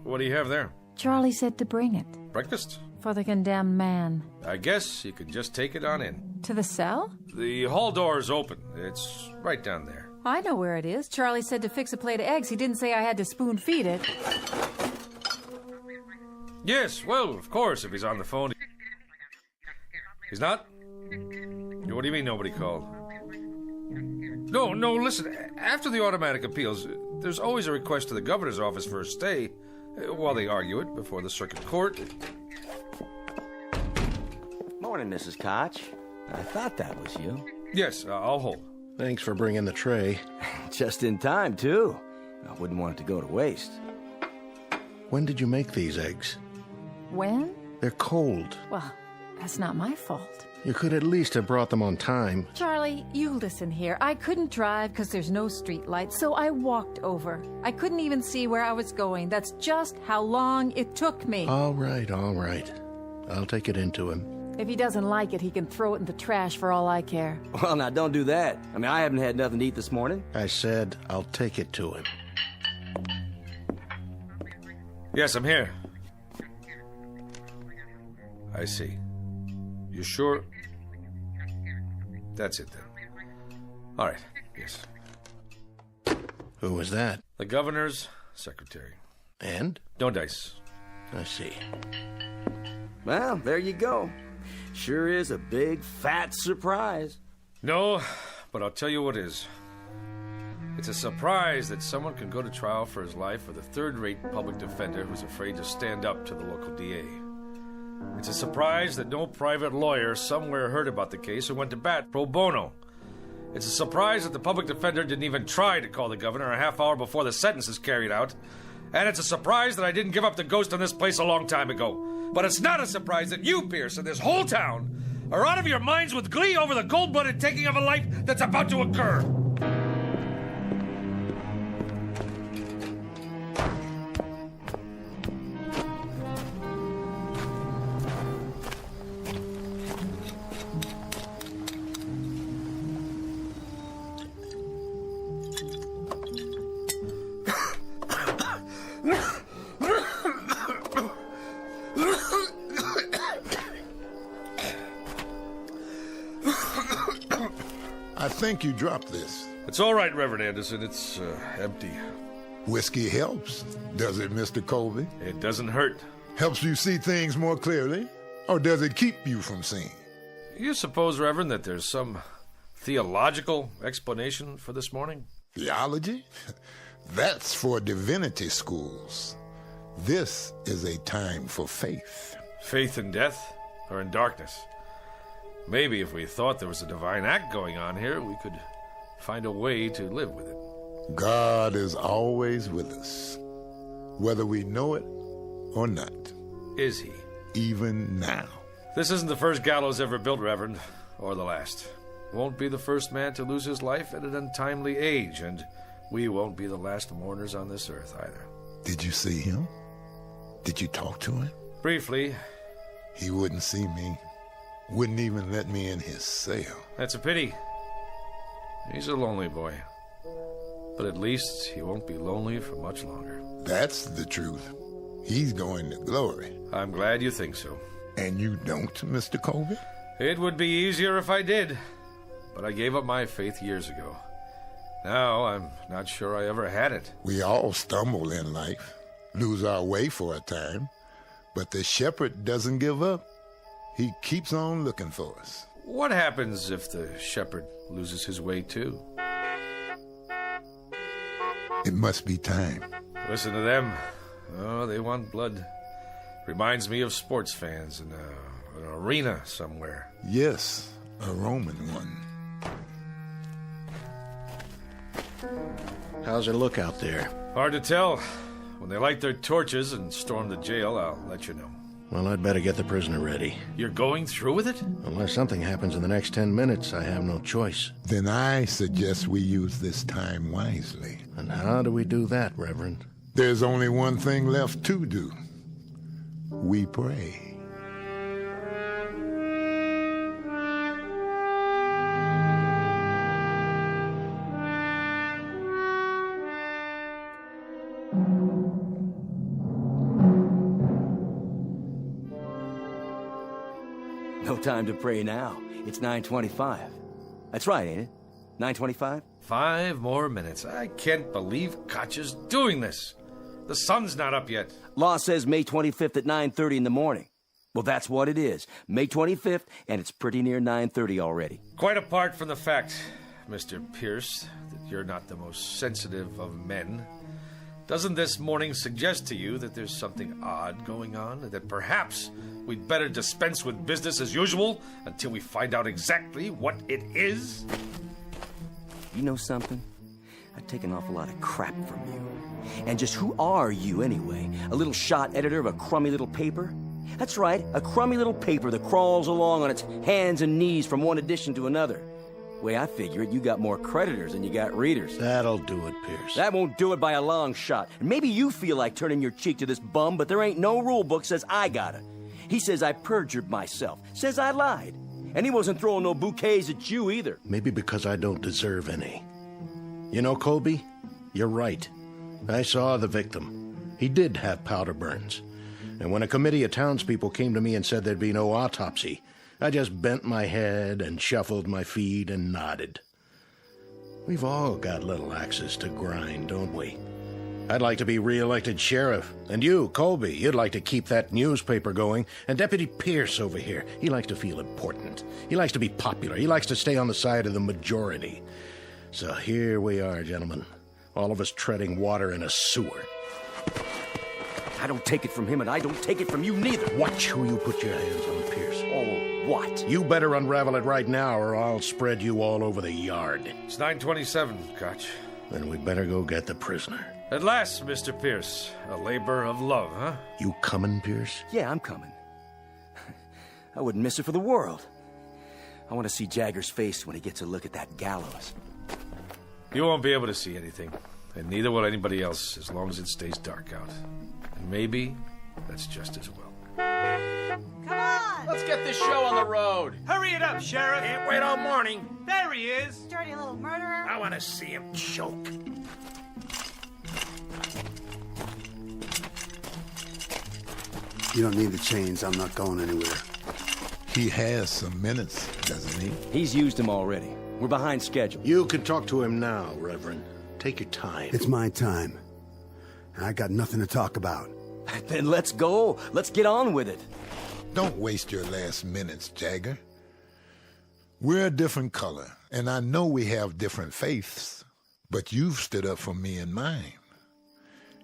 What do you have there? Charlie said to bring it. Breakfast? For the condemned man. I guess you can just take it on in. To the cell? The hall door is open. It's right down there. I know where it is. Charlie said to fix a plate of eggs. He didn't say I had to spoon feed it. Yes, well, of course, if he's on the phone. He's not? What do you mean nobody called? No, listen. After the automatic appeals, there's always a request to the governor's office for a stay while they argue it before the circuit court. Morning, Mrs. Koch. I thought that was you. Yes, I'll hold. Thanks for bringing the tray. Just in time, too. I wouldn't want it to go to waste. When did you make these eggs? When? They're cold. Well, that's not my fault. You could at least have brought them on time. Charlie, you listen here. I couldn't drive because there's no street lights, so I walked over. I couldn't even see where I was going. That's just how long it took me. All right. I'll take it into him. If he doesn't like it, he can throw it in the trash for all I care. Well, now, don't do that. I mean, I haven't had nothing to eat this morning. I said I'll take it to him. Yes, I'm here. I see. You sure? That's it, then. All right, yes. Who was that? The governor's secretary. And? No dice. I see. Well, there you go. Sure is a big, fat surprise. No, but I'll tell you what is. It's a surprise that someone can go to trial for his life with a third-rate public defender who's afraid to stand up to the local DA. It's a surprise that no private lawyer somewhere heard about the case and went to bat pro bono. It's a surprise that the public defender didn't even try to call the governor a half hour before the sentence is carried out. And it's a surprise that I didn't give up the ghost on this place a long time ago. But it's not a surprise that you, Pierce, and this whole town are out of your minds with glee over the cold-blooded taking of a life that's about to occur. I think you dropped this. It's all right, Reverend Anderson. It's empty. Whiskey helps, does it, Mr. Colby? It doesn't hurt. Helps you see things more clearly? Or does it keep you from seeing? You suppose, Reverend, that there's some theological explanation for this morning? Theology? That's for divinity schools. This is a time for faith. Faith in death or in darkness? Maybe if we thought there was a divine act going on here, we could find a way to live with it. God is always with us, whether we know it or not. Is he? Even now. This isn't the first gallows ever built, Reverend, or the last. Won't be the first man to lose his life at an untimely age, and we won't be the last mourners on this earth either. Did you see him? Did you talk to him? Briefly. He wouldn't see me. Wouldn't even let me in his cell. That's a pity. He's a lonely boy. But at least he won't be lonely for much longer. That's the truth. He's going to glory. I'm glad you think so. And you don't, Mr. Colby? It would be easier if I did. But I gave up my faith years ago. Now I'm not sure I ever had it. We all stumble in life, lose our way for a time. But the shepherd doesn't give up. He keeps on looking for us. What happens if the shepherd loses his way too? It must be time. Listen to them. Oh, they want blood. Reminds me of sports fans in an arena somewhere. Yes, a Roman one. How's it look out there? Hard to tell. When they light their torches and storm the jail, I'll let you know. Well, I'd better get the prisoner ready. You're going through with it? Unless something happens in the next 10 minutes, I have no choice. Then I suggest we use this time wisely. And how do we do that, Reverend? There's only one thing left to do. We pray. No time to pray now. It's 9:25. That's right, ain't it? 9:25? 5 more minutes. I can't believe Katja's doing this. The sun's not up yet. Law says May 25th at 9:30 in the morning. Well, that's what it is. May 25th, and it's pretty near 9:30 already. Quite apart from the fact, Mr. Pierce, that you're not the most sensitive of men, doesn't this morning suggest to you that there's something odd going on, and that perhaps we'd better dispense with business as usual until we find out exactly what it is? You know something? I take an awful lot of crap from you. And just who are you, anyway? A little shot editor of a crummy little paper? That's right, a crummy little paper that crawls along on its hands and knees from one edition to another. The way I figure it, you got more creditors than you got readers. That'll do it, Pierce. That won't do it by a long shot. And maybe you feel like turning your cheek to this bum, but there ain't no rule book says I gotta. He says I perjured myself, says I lied. And he wasn't throwing no bouquets at you either. Maybe because I don't deserve any. You know, Colby, you're right. I saw the victim. He did have powder burns. And when a committee of townspeople came to me and said there'd be no autopsy, I just bent my head and shuffled my feet and nodded. We've all got little axes to grind, don't we? I'd like to be re-elected sheriff. And you, Colby, you'd like to keep that newspaper going. And Deputy Pierce over here, he likes to feel important. He likes to be popular. He likes to stay on the side of the majority. So here we are, gentlemen. All of us treading water in a sewer. I don't take it from him, and I don't take it from you neither. Watch who you put your hands on, Pierce. Oh, what? You better unravel it right now, or I'll spread you all over the yard. It's 9:27, Koch. Then we better go get the prisoner. At last, Mr. Pierce. A labor of love, huh? You coming, Pierce? Yeah, I'm coming. I wouldn't miss it for the world. I want to see Jagger's face when he gets a look at that gallows. You won't be able to see anything, and neither will anybody else as long as it stays dark out. And maybe that's just as well. Come on! Let's get this show on the road. Hurry it up, Sheriff. Can't wait all morning. There he is. Dirty little murderer. I want to see him choke. You don't need the chains. I'm not going anywhere. He has some minutes, doesn't he? He's used them already. We're behind schedule. You can talk to him now, Reverend. Take your time. It's my time. And I got nothing to talk about. Then let's go. Let's get on with it. Don't waste your last minutes, Jagger. We're a different color, and I know we have different faiths, but you've stood up for me and mine.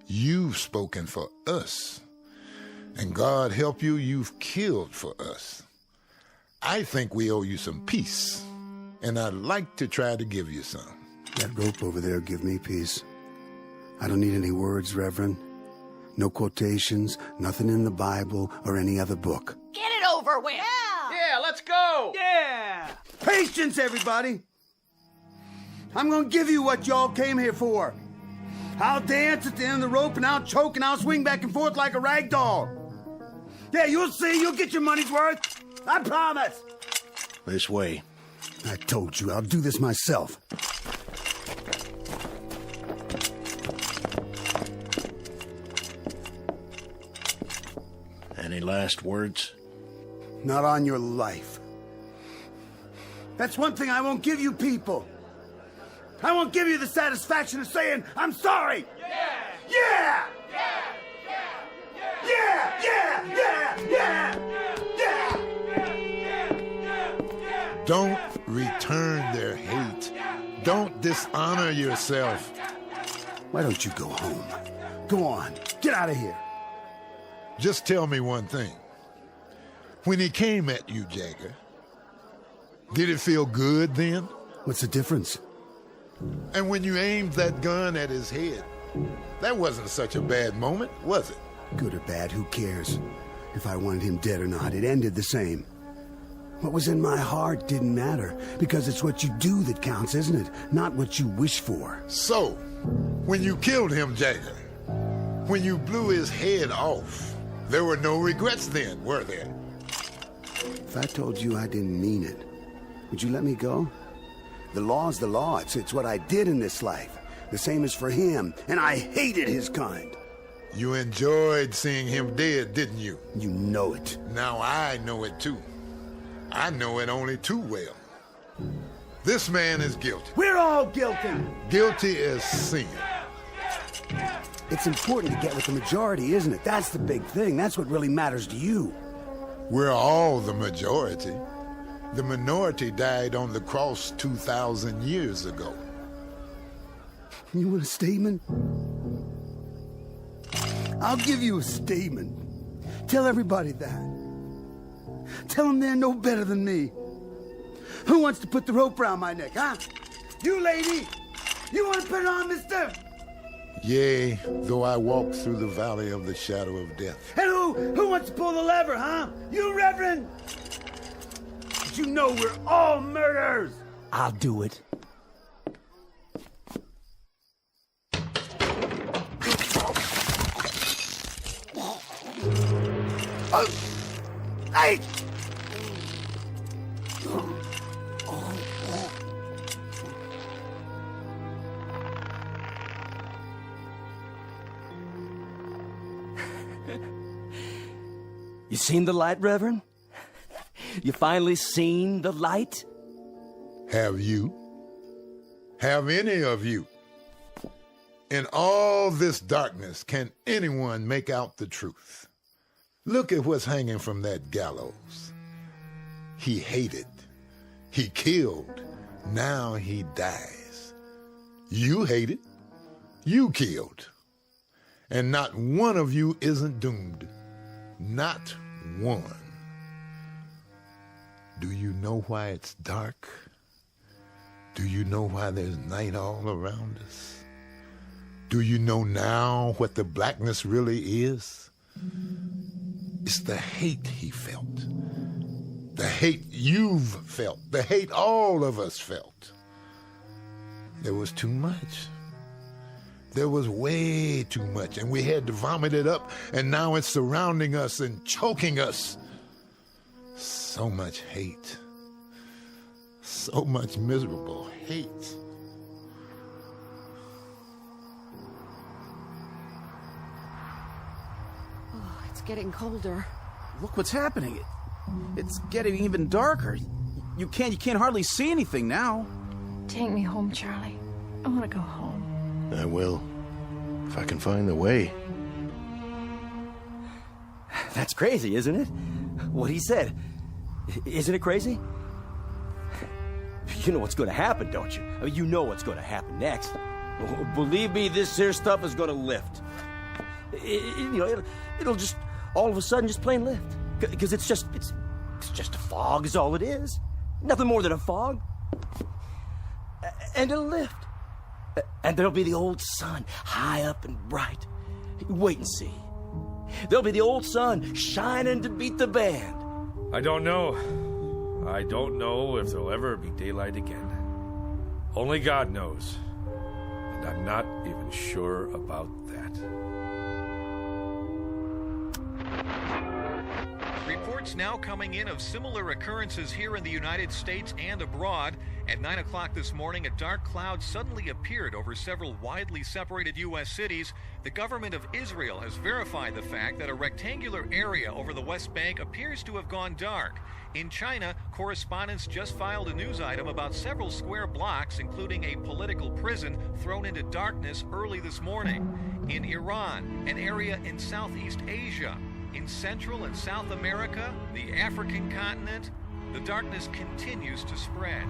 You've spoken for us. And God help you, you've killed for us. I think we owe you some peace, and I'd like to try to give you some. That rope over there give me peace. I don't need any words, Reverend. No quotations, nothing in the Bible or any other book. Get it over with. Yeah, let's go. Yeah. Patience, everybody! I'm gonna give you what y'all came here for. I'll dance at the end of the rope, and I'll choke, and I'll swing back and forth like a rag doll. Yeah, you'll see. You'll get your money's worth. I promise. This way. I told you, I'll do this myself. Any last words? Not on your life. That's one thing I won't give you people. I won't give you the satisfaction of saying, I'm sorry. Yeah! Yeah! Yeah! Yeah! Yeah! Yeah! Don't return their hate. Don't dishonor yourself. Why don't you go home? Go on. Get out of here. Just tell me one thing. When he came at you, Jagger, did it feel good then? What's the difference? And when you aimed that gun at his head, that wasn't such a bad moment, was it? Good or bad, who cares? If I wanted him dead or not, it ended the same. What was in my heart didn't matter, because it's what you do that counts, isn't it? Not what you wish for. So, when you killed him, Jagger, when you blew his head off, there were no regrets then, were there? If I told you I didn't mean it, would you let me go? The law's the law. It's what I did in this life. The same as for him, and I hated his kind. You enjoyed seeing him dead, didn't you? You know it. Now I know it too. I know it only too well. This man is guilty. We're all guilty. Guilty as sin. It's important to get with the majority, isn't it? That's the big thing. That's what really matters to you. We're all the majority. The minority died on the cross 2,000 years ago. You want a statement? I'll give you a statement. Tell everybody that. Tell them they're no better than me. Who wants to put the rope around my neck, huh? You, lady! You want to put it on, mister? Yea, though I walk through the valley of the shadow of death. And who wants to pull the lever, huh? You, Reverend? But you know we're all murderers! I'll do it. Hey! You seen the light, Reverend? You finally seen the light? Have you? Have any of you? In all this darkness, can anyone make out the truth? Look at what's hanging from that gallows. He hated. He killed. Now he dies. You hated. You killed. And not one of you isn't doomed. Not one. Do you know why it's dark? Do you know why there's night all around us? Do you know now what the blackness really is? It's the hate he felt. The hate you've felt. The hate all of us felt. There was too much. There was way too much, and we had to vomit it up, and now it's surrounding us and choking us. So much hate. So much miserable hate. Oh, it's getting colder. Look what's happening. It's getting even darker. You can't hardly see anything now. Take me home, Charlie. I want to go home. I will, if I can find the way. That's crazy, isn't it? What he said. Isn't it crazy? You know what's going to happen, don't you? I mean, you know what's going to happen next. Believe me, this here stuff is going to lift. It'll just all of a sudden just plain lift. Because it's just a fog is all it is. Nothing more than a fog. And it'll lift. And there'll be the old sun, high up and bright. Wait and see. There'll be the old sun shining to beat the band. I don't know. I don't know if there'll ever be daylight again. Only God knows. And I'm not even sure about that. Reports now coming in of similar occurrences here in the United States and abroad. At 9 o'clock this morning, a dark cloud suddenly appeared over several widely separated U.S. cities. The government of Israel has verified the fact that a rectangular area over the West Bank appears to have gone dark. In China, correspondents just filed a news item about several square blocks, including a political prison, thrown into darkness early this morning. In Iran, an area in Southeast Asia. In Central and South America, the African continent, the darkness continues to spread.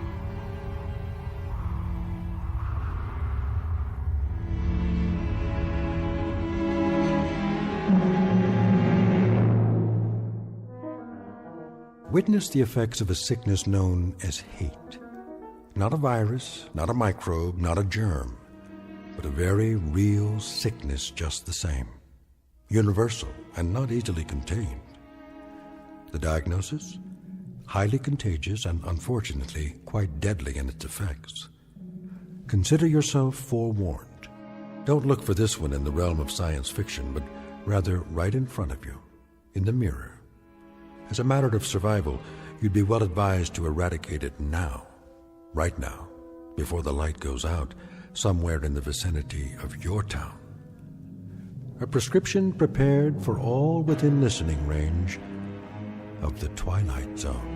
Witness the effects of a sickness known as hate. Not a virus, not a microbe, not a germ, but a very real sickness just the same. Universal and not easily contained. The diagnosis? Highly contagious and, unfortunately, quite deadly in its effects. Consider yourself forewarned. Don't look for this one in the realm of science fiction, but rather right in front of you, in the mirror. As a matter of survival, you'd be well advised to eradicate it now, right now, before the light goes out, somewhere in the vicinity of your town. A prescription prepared for all within listening range of the Twilight Zone.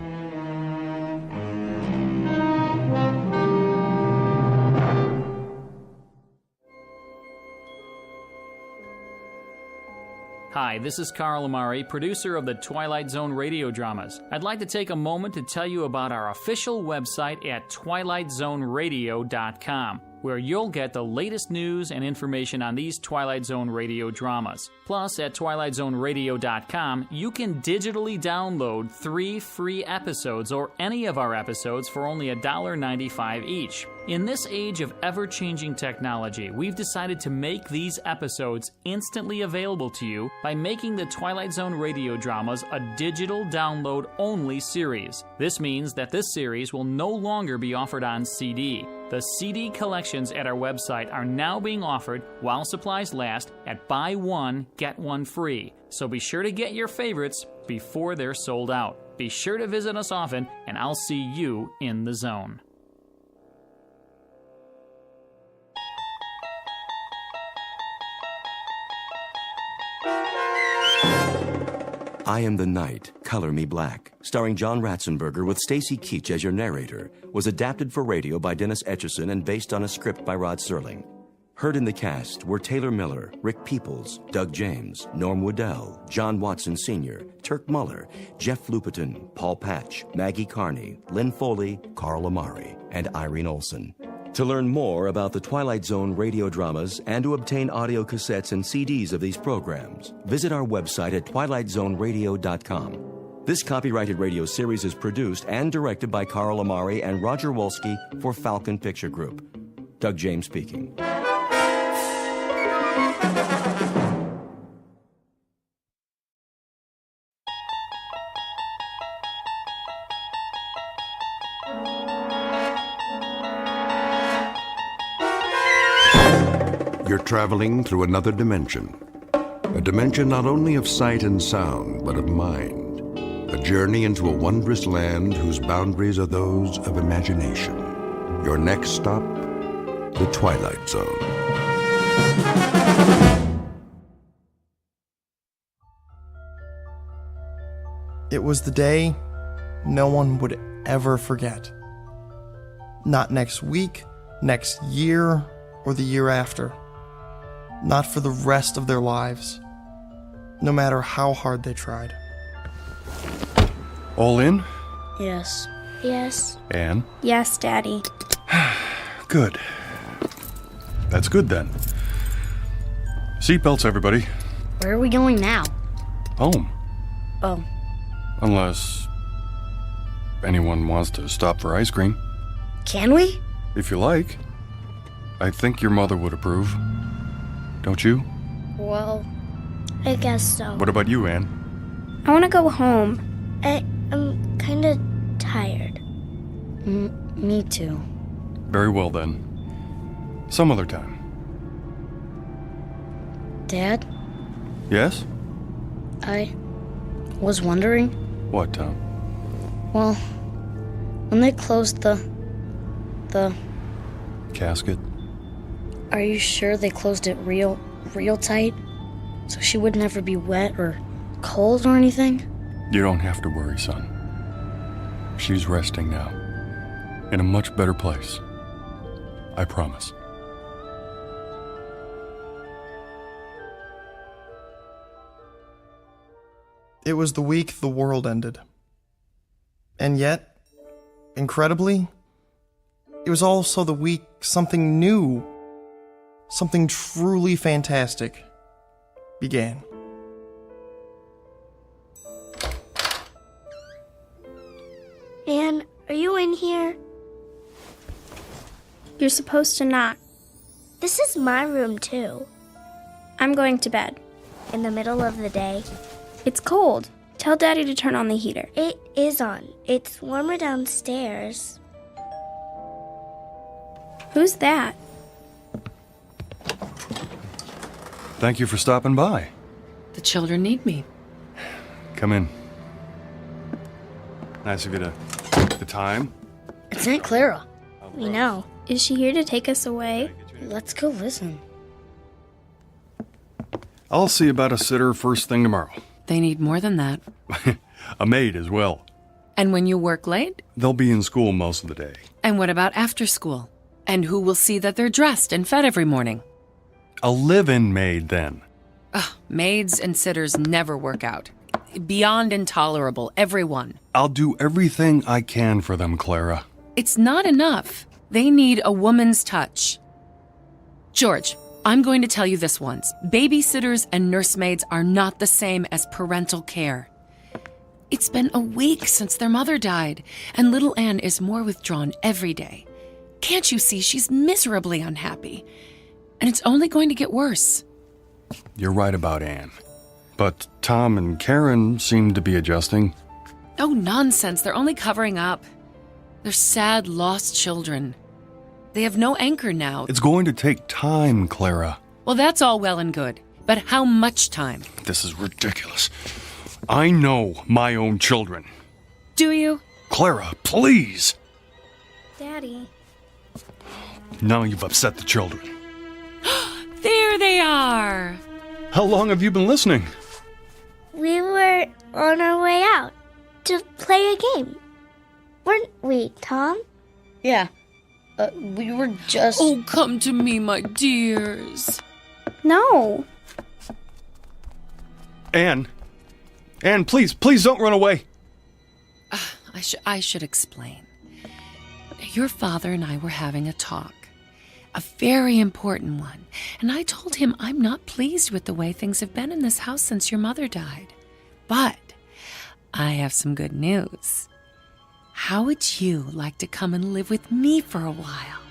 Hi, this is Carl Amari, producer of the Twilight Zone radio dramas. I'd like to take a moment to tell you about our official website at twilightzoneradio.com, where you'll get the latest news and information on these Twilight Zone radio dramas. Plus, at twilightzoneradio.com, you can digitally download 3 free episodes or any of our episodes for only $1.95 each. In this age of ever-changing technology, we've decided to make these episodes instantly available to you by making the Twilight Zone radio dramas a digital download-only series. This means that this series will no longer be offered on CD. The CD collections at our website are now being offered while supplies last at buy one, get one free. So be sure to get your favorites before they're sold out. Be sure to visit us often, and I'll see you in the zone. I Am the Night, Color Me Black, starring John Ratzenberger with Stacy Keach as your narrator, was adapted for radio by Dennis Etchison and based on a script by Rod Serling. Heard in the cast were Taylor Miller, Rick Peoples, Doug James, Norm Woodell, John Watson Sr., Turk Muller, Jeff Lupetin, Paul Patch, Maggie Carney, Lynn Foley, Carl Amari, and Irene Olson. To learn more about the Twilight Zone radio dramas and to obtain audio cassettes and CDs of these programs, visit our website at twilightzoneradio.com. This copyrighted radio series is produced and directed by Carl Amari and Roger Wolski for Falcon Picture Group. Doug James speaking. You're traveling through another dimension. A dimension not only of sight and sound, but of mind. A journey into a wondrous land whose boundaries are those of imagination. Your next stop, the Twilight Zone. It was the day no one would ever forget. Not next week, next year, or the year after. Not for the rest of their lives, no matter how hard they tried. All in? Yes. Yes. Anne? Yes, Daddy. Good. That's good then. Seatbelts, everybody. Where are we going now? Home. Oh. Unless anyone wants to stop for ice cream. Can we? If you like. I think your mother would approve. Don't you? Well, I guess so. What about you, Anne? I want to go home. I'm kind of tired. Me too. Very well then. Some other time. Dad? Yes? I was wondering. What, Tom? Well, when they closed the casket. Are you sure they closed it real tight? So she would never be wet or cold or anything? You don't have to worry, son. She's resting now. In a much better place. I promise. It was the week the world ended. And yet, incredibly, it was also the week something new, something truly fantastic began. Anne, are you in here? You're supposed to knock. This is my room, too. I'm going to bed. In the middle of the day? It's cold. Tell Daddy to turn on the heater. It is on. It's warmer downstairs. Who's that? Thank you for stopping by. The children need me. Come in. Nice of you to take the time. It's Aunt Clara. We know. Is she here to take us away? Let's go listen. I'll see about a sitter first thing tomorrow. They need more than that. A maid as well. And when you work late? They'll be in school most of the day. And what about after school? And who will see that they're dressed and fed every morning? A live-in maid, then. Ugh, maids and sitters never work out. Beyond intolerable, everyone. I'll do everything I can for them, Clara. It's not enough. They need a woman's touch. George, I'm going to tell you this once. Babysitters and nursemaids are not the same as parental care. It's been a week since their mother died, and little Anne is more withdrawn every day. Can't you see she's miserably unhappy? And it's only going to get worse. You're right about Anne. But Tom and Karen seem to be adjusting. Oh, nonsense. They're only covering up. They're sad, lost children. They have no anchor now. It's going to take time, Clara. Well, that's all well and good. But how much time? This is ridiculous. I know my own children. Do you? Clara, please. Daddy. Now you've upset the children. There they are. How long have you been listening? We were on our way out to play a game. Weren't we, Tom? Yeah. We were just... Oh, come to me, my dears. No. Anne, please don't run away. I should explain. Your father and I were having a talk. A very important one. And I told him I'm not pleased with the way things have been in this house since your mother died. But I have some good news. How would you like to come and live with me for a while?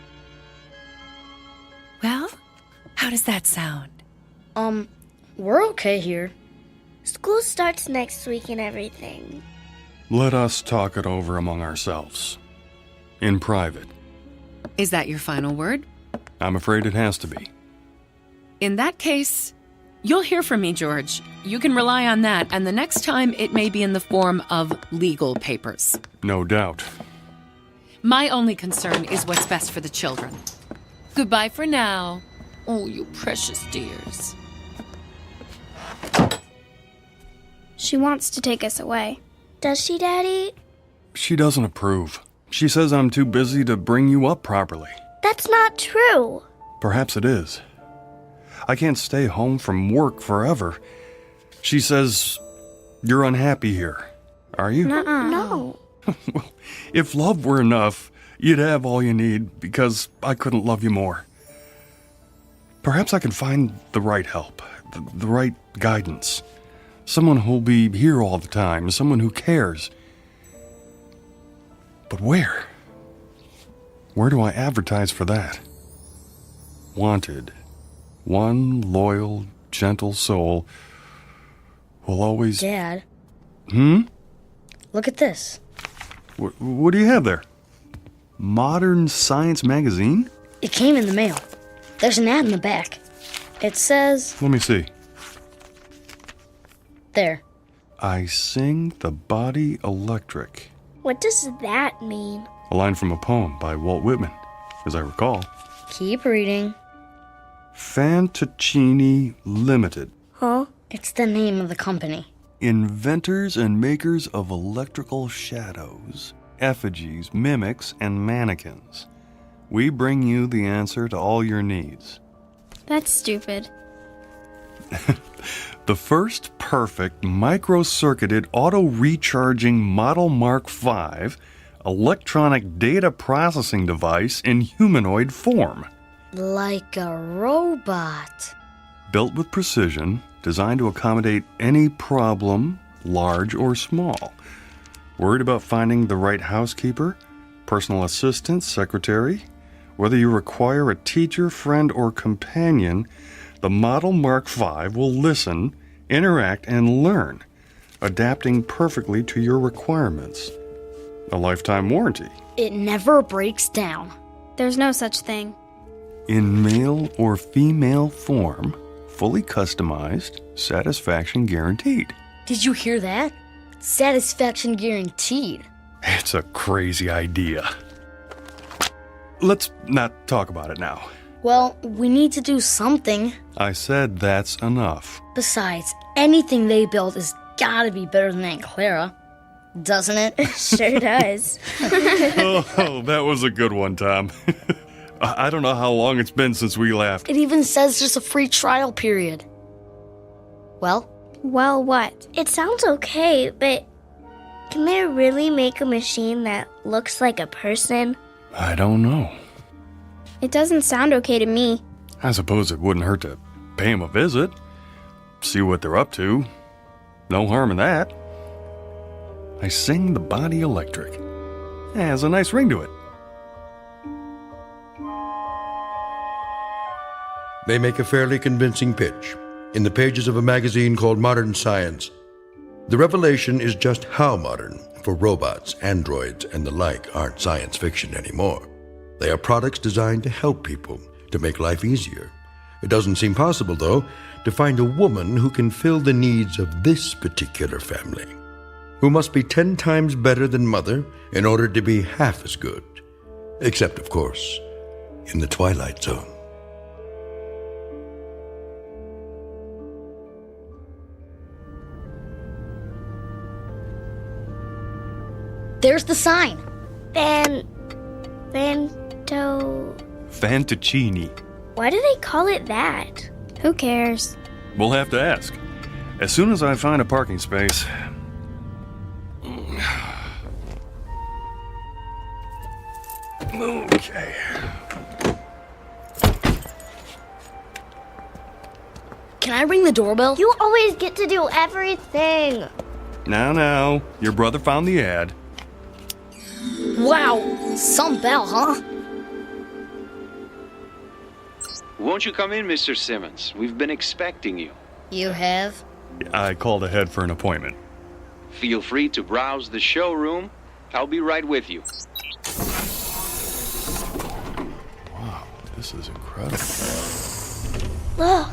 Well, how does that sound? We're okay here. School starts next week and everything. Let us talk it over among ourselves. In private. Is that your final word? I'm afraid it has to be. In that case, you'll hear from me, George. You can rely on that, and the next time it may be in the form of legal papers. No doubt. My only concern is what's best for the children. Goodbye for now. Oh, you precious dears. She wants to take us away. Does she, Daddy? She doesn't approve. She says I'm too busy to bring you up properly. That's not true. Perhaps it is. I can't stay home from work forever. She says you're unhappy here. Are you? No. Well, if love were enough, you'd have all you need because I couldn't love you more. Perhaps I can find the right help, the right guidance. Someone who'll be here all the time, someone who cares. But where? Where do I advertise for that? Wanted. One loyal, gentle soul will always... Dad. Look at this. What do you have there? Modern Science magazine? It came in the mail. There's an ad in the back. It says... Let me see. There. I sing the body electric. What does that mean? A line from a poem by Walt Whitman, as I recall. Keep reading. Fantaccini Limited. Huh? It's the name of the company. Inventors and makers of electrical shadows, effigies, mimics, and mannequins. We bring you the answer to all your needs. That's stupid. The first perfect micro-circuited auto-recharging Model Mark V electronic data processing device in humanoid form. Like a robot. Built with precision, designed to accommodate any problem, large or small. Worried about finding the right housekeeper, personal assistant, secretary? Whether you require a teacher, friend, or companion, the Model Mark V will listen, interact, and learn. adapting perfectly to your requirements. A lifetime warranty. It never breaks down. There's no such thing. In male or female form, fully customized, satisfaction guaranteed. Did you hear that? Satisfaction guaranteed. It's a crazy idea. Let's not talk about it now. Well, we need to do something. I said that's enough. Besides, anything they build has gotta be better than Aunt Clara. Doesn't it? Sure does. Oh, that was a good one, Tom. I don't know how long it's been since we laughed. It even says there's a free trial period. Well, what? It sounds okay, but can they really make a machine that looks like a person? I don't know. It doesn't sound okay to me. I suppose it wouldn't hurt to pay them a visit. See what they're up to. No harm in that. I sing the body electric. It has a nice ring to it. They make a fairly convincing pitch in the pages of a magazine called Modern Science. The revelation is just how modern, for robots, androids, and the like aren't science fiction anymore. They are products designed to help people, to make life easier. It doesn't seem possible, though, to find a woman who can fill the needs of this particular family, who must be 10 times better than mother in order to be half as good. Except, of course, in the Twilight Zone. there's the sign. Fantoccini. Why do they call it that? Who cares? We'll have to ask. As soon as I find a parking space. Okay. Can I ring the doorbell? You always get to do everything. Now, your brother found the ad. Wow, some bell, huh? Won't you come in, Mr. Simmons? We've been expecting you. You have? I called ahead for an appointment. Feel free to browse the showroom. I'll be right with you. Wow, this is incredible. Look.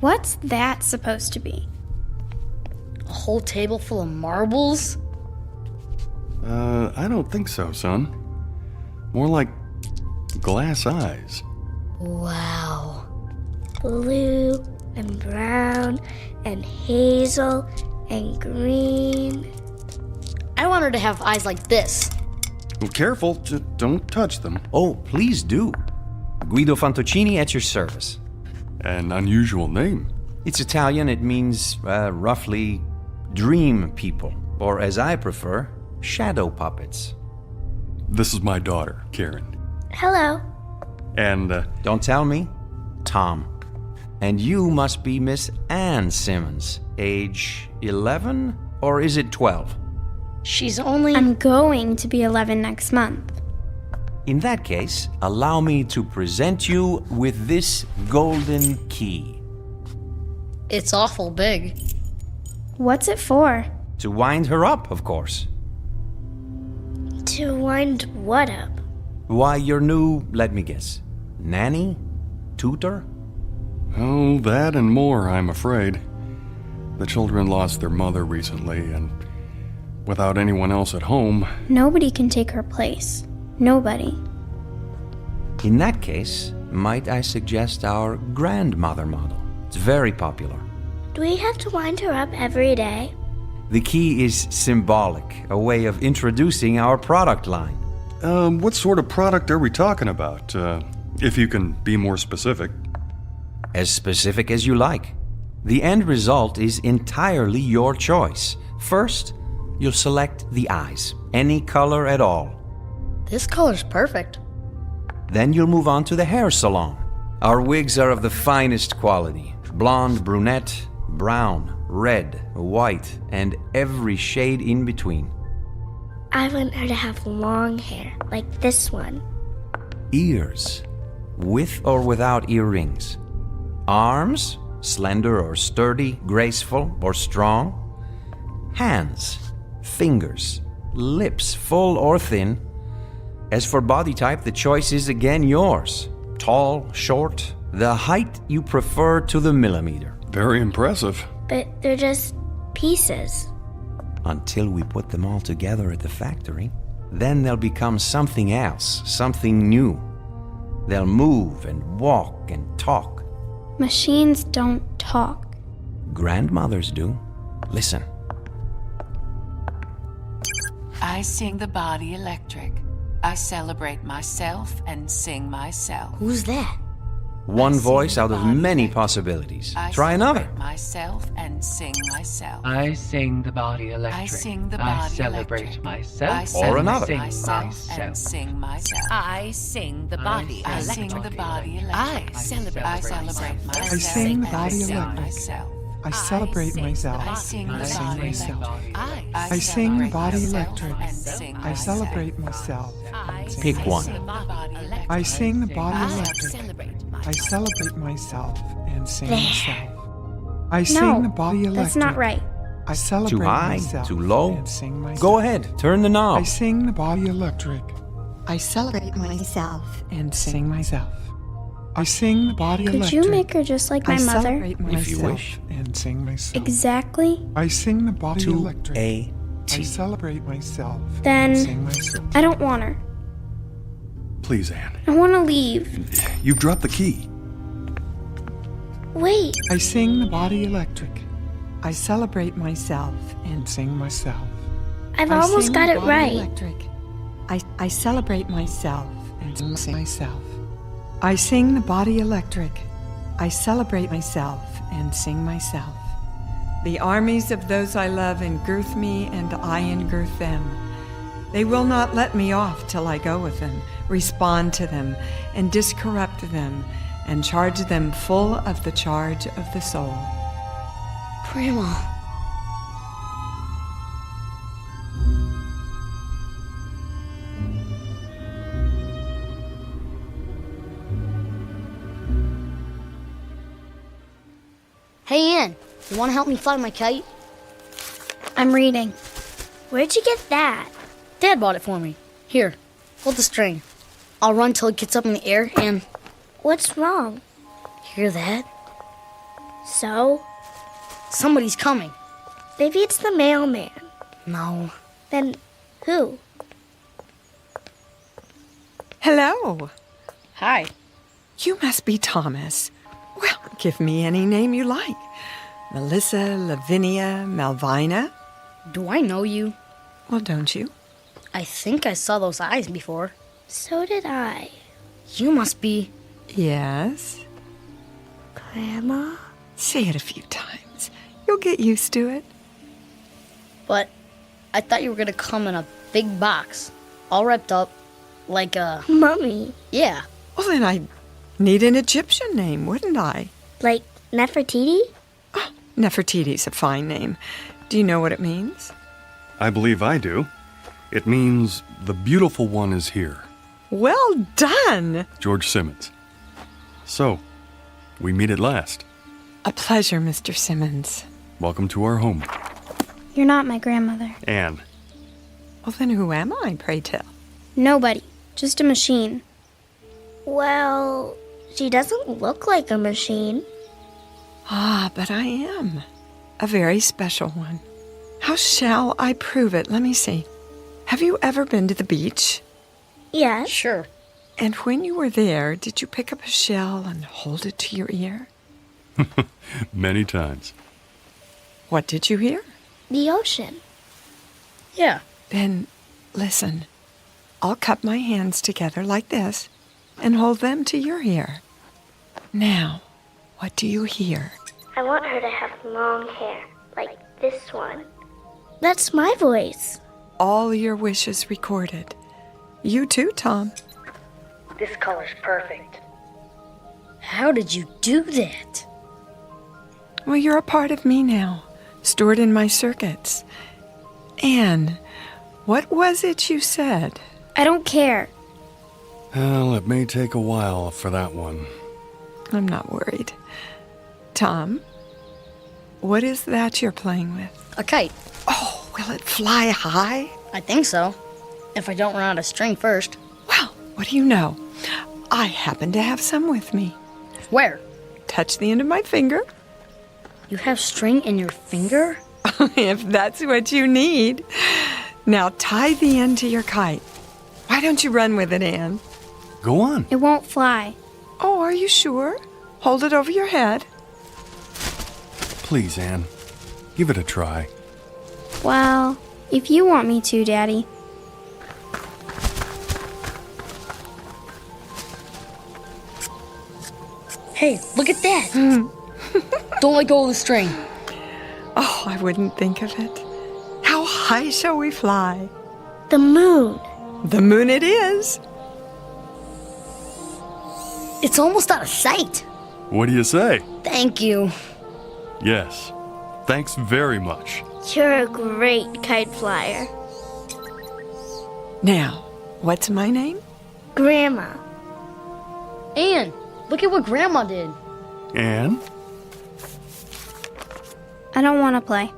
What's that supposed to be? A whole table full of marbles? I don't think so, son. More like glass eyes. Wow. Blue and brown and hazel and green. I want her to have eyes like this. Well, careful, just don't touch them. Oh, please do. Guido Fantoccini at your service. An unusual name. It's Italian. It means, roughly, dream people. Or, as I prefer, shadow puppets. This is my daughter, Karen. Hello. And, Don't tell me. Tom. And you must be Miss Ann Simmons. Age 11? Or is it 12? She's only... I'm going to be 11 next month. In that case, allow me to present you with this golden key. It's awful big. What's it for? To wind her up, of course. To wind what up? Why, your new, let me guess, nanny? Tutor? Oh, that and more, I'm afraid. The children lost their mother recently, and without anyone else at home... Nobody can take her place. Nobody. In that case, might I suggest our grandmother model? It's very popular. Do we have to wind her up every day? The key is symbolic, a way of introducing our product line. What sort of product are we talking about? If you can be more specific. As specific as you like. The end result is entirely your choice. First, you'll select the eyes, any color at all. This color's perfect. Then you'll move on to the hair salon. Our wigs are of the finest quality. Blonde, brunette, brown, red, white, and every shade in between. I want her to have long hair, like this one. Ears, with or without earrings. Arms, slender or sturdy, graceful or strong. Hands, fingers, lips, full or thin. As for body type, the choice is again yours. Tall, short, the height you prefer to the millimeter. Very impressive. But they're just pieces. Until we put them all together at the factory. Then they'll become something else, something new. They'll move and walk and talk. Machines don't talk. Grandmothers do. Listen. I sing the body electric. I celebrate myself and sing myself. Who's that? One voice out of many possibilities. Try another. Myself and sing myself. I sing the body electric. I sing the body celebrate electric. myself. Or another. Sing myself and sing myself. I sing the body electric. I sing the body electric. I celebrate myself. I sing the body electric. Myself. I celebrate myself. I sing the and body myself. electric. I sing the body electric. I I celebrate myself. Pick one. I sing the body electric. I celebrate myself and sing myself. I sing the body electric. That's not right. I celebrate Too high? myself Too low? and sing myself. Go ahead. Turn the knob. I sing the body electric. I celebrate myself and sing myself. I sing the body Could electric. you make her just like my I mother? celebrate myself If you wish. and sing myself. Exactly. I sing the body To electric. a I T. celebrate myself Then and sing myself. I don't want her. Please, Anne. I want to leave. You've dropped the key. Wait, I sing the body electric. I celebrate myself and sing myself. I've I almost sing got the it body right. Electric. I celebrate myself and sing myself. I sing the body electric. I celebrate myself and sing myself. The armies of those I love engirth me, and I engirth them. They will not let me off till I go with them, respond to them, and discorrupt them, and charge them full of the charge of the soul. Grandma. Hey, Ann, you want to help me fly my kite? I'm reading. Where'd you get that? Dad bought it for me. Here, hold the string. I'll run till it gets up in the air and... What's wrong? Hear that? So? Somebody's coming. Maybe it's the mailman. No. Then who? Hello. Hi. You must be Thomas. Well, give me any name you like. Melissa, Lavinia, Malvina. Do I know you? Well, don't you? I think I saw those eyes before. So did I. You must be... Yes. Grandma? Say it a few times. You'll get used to it. But I thought you were gonna come in a big box, all wrapped up, like a... Mummy. Yeah. Well, then I'd need an Egyptian name, wouldn't I? Like Nefertiti? Oh, Nefertiti's a fine name. Do you know what it means? I believe I do. It means the beautiful one is here. Well done! George Simmons. So, we meet at last. A pleasure, Mr. Simmons. Welcome to our home. You're not my grandmother. Anne. Well, then who am I, pray tell? Nobody. Just a machine. Well, she doesn't look like a machine. Ah, but I am. A very special one. How shall I prove it? Let me see. Have you ever been to the beach? Yes. Sure. And when you were there, did you pick up a shell and hold it to your ear? Many times. What did you hear? The ocean. Yeah. Then listen. I'll cup my hands together like this and hold them to your ear. Now, what do you hear? I want her to have long hair, like this one. That's my voice. All your wishes recorded. You too, Tom. This color's perfect. How did you do that? Well, you're a part of me now, stored in my circuits. Anne, what was it you said? I don't care. Well, it may take a while for that one. I'm not worried. Tom, What is that you're playing with? A kite. Oh, will it fly high? I think so. If I don't run out of string first. Well, what do you know? I happen to have some with me. Where? Touch the end of my finger. You have string in your finger? If that's what you need. Now tie the end to your kite. Why don't you run with it, Anne? Go on. It won't fly. Oh, are you sure? Hold it over your head. Please, Anne. Give it a try. Well, if you want me to, Daddy. Hey, look at that! Don't let go of the string. Oh, I wouldn't think of it. How high shall we fly? The moon. The moon it is. It's almost out of sight. What do you say? Thank you. Yes. Thanks very much. You're a great kite flyer. Now, what's my name? Grandma. Anne, look at what Grandma did. Anne? I don't want to play.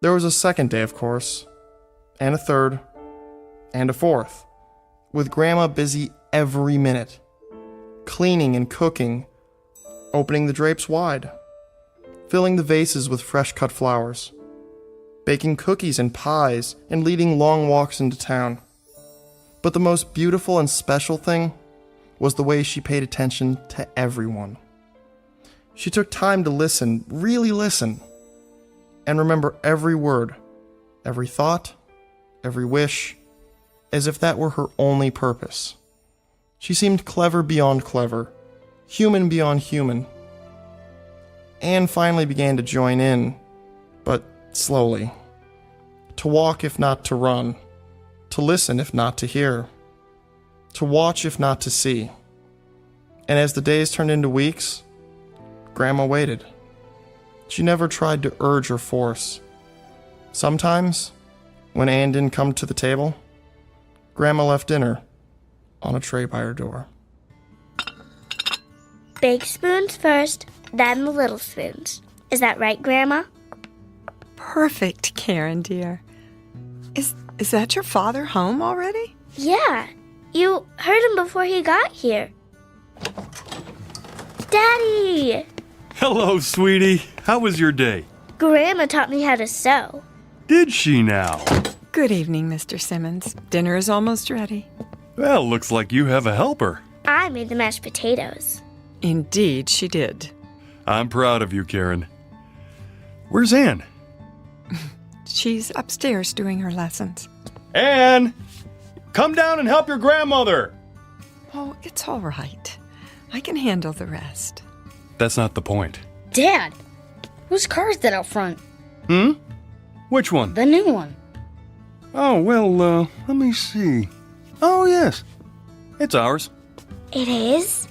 There was a second day, of course, and a third, and a fourth, with Grandma busy every minute, cleaning and cooking, opening the drapes wide, filling the vases with fresh-cut flowers, baking cookies and pies, and leading long walks into town. But the most beautiful and special thing was the way she paid attention to everyone. She took time to listen, really listen, and remember every word, every thought, every wish, as if that were her only purpose. She seemed clever beyond clever, human beyond human. Anne finally began to join in, but slowly. To walk if not to run, to listen if not to hear, to watch if not to see. And as the days turned into weeks, Grandma waited. She never tried to urge or force. Sometimes, when Anne didn't come to the table, Grandma left dinner on a tray by her door. Big spoons first, then the little spoons. Is that right, Grandma? Perfect, Karen, dear. Is that your father home already? Yeah, you heard him before he got here. Daddy! Hello, sweetie. How was your day? Grandma taught me how to sew. Did she now? Good evening, Mr. Simmons. Dinner is almost ready. Well, looks like you have a helper. I made the mashed potatoes. Indeed, she did. I'm proud of you, Karen. Where's Anne? She's upstairs doing her lessons. Anne! Come down and help your grandmother! Oh, it's all right. I can handle the rest. That's not the point. Dad, whose car is that out front? Which one? The new one. Oh, well, let me see. Oh, yes. It's ours. It is?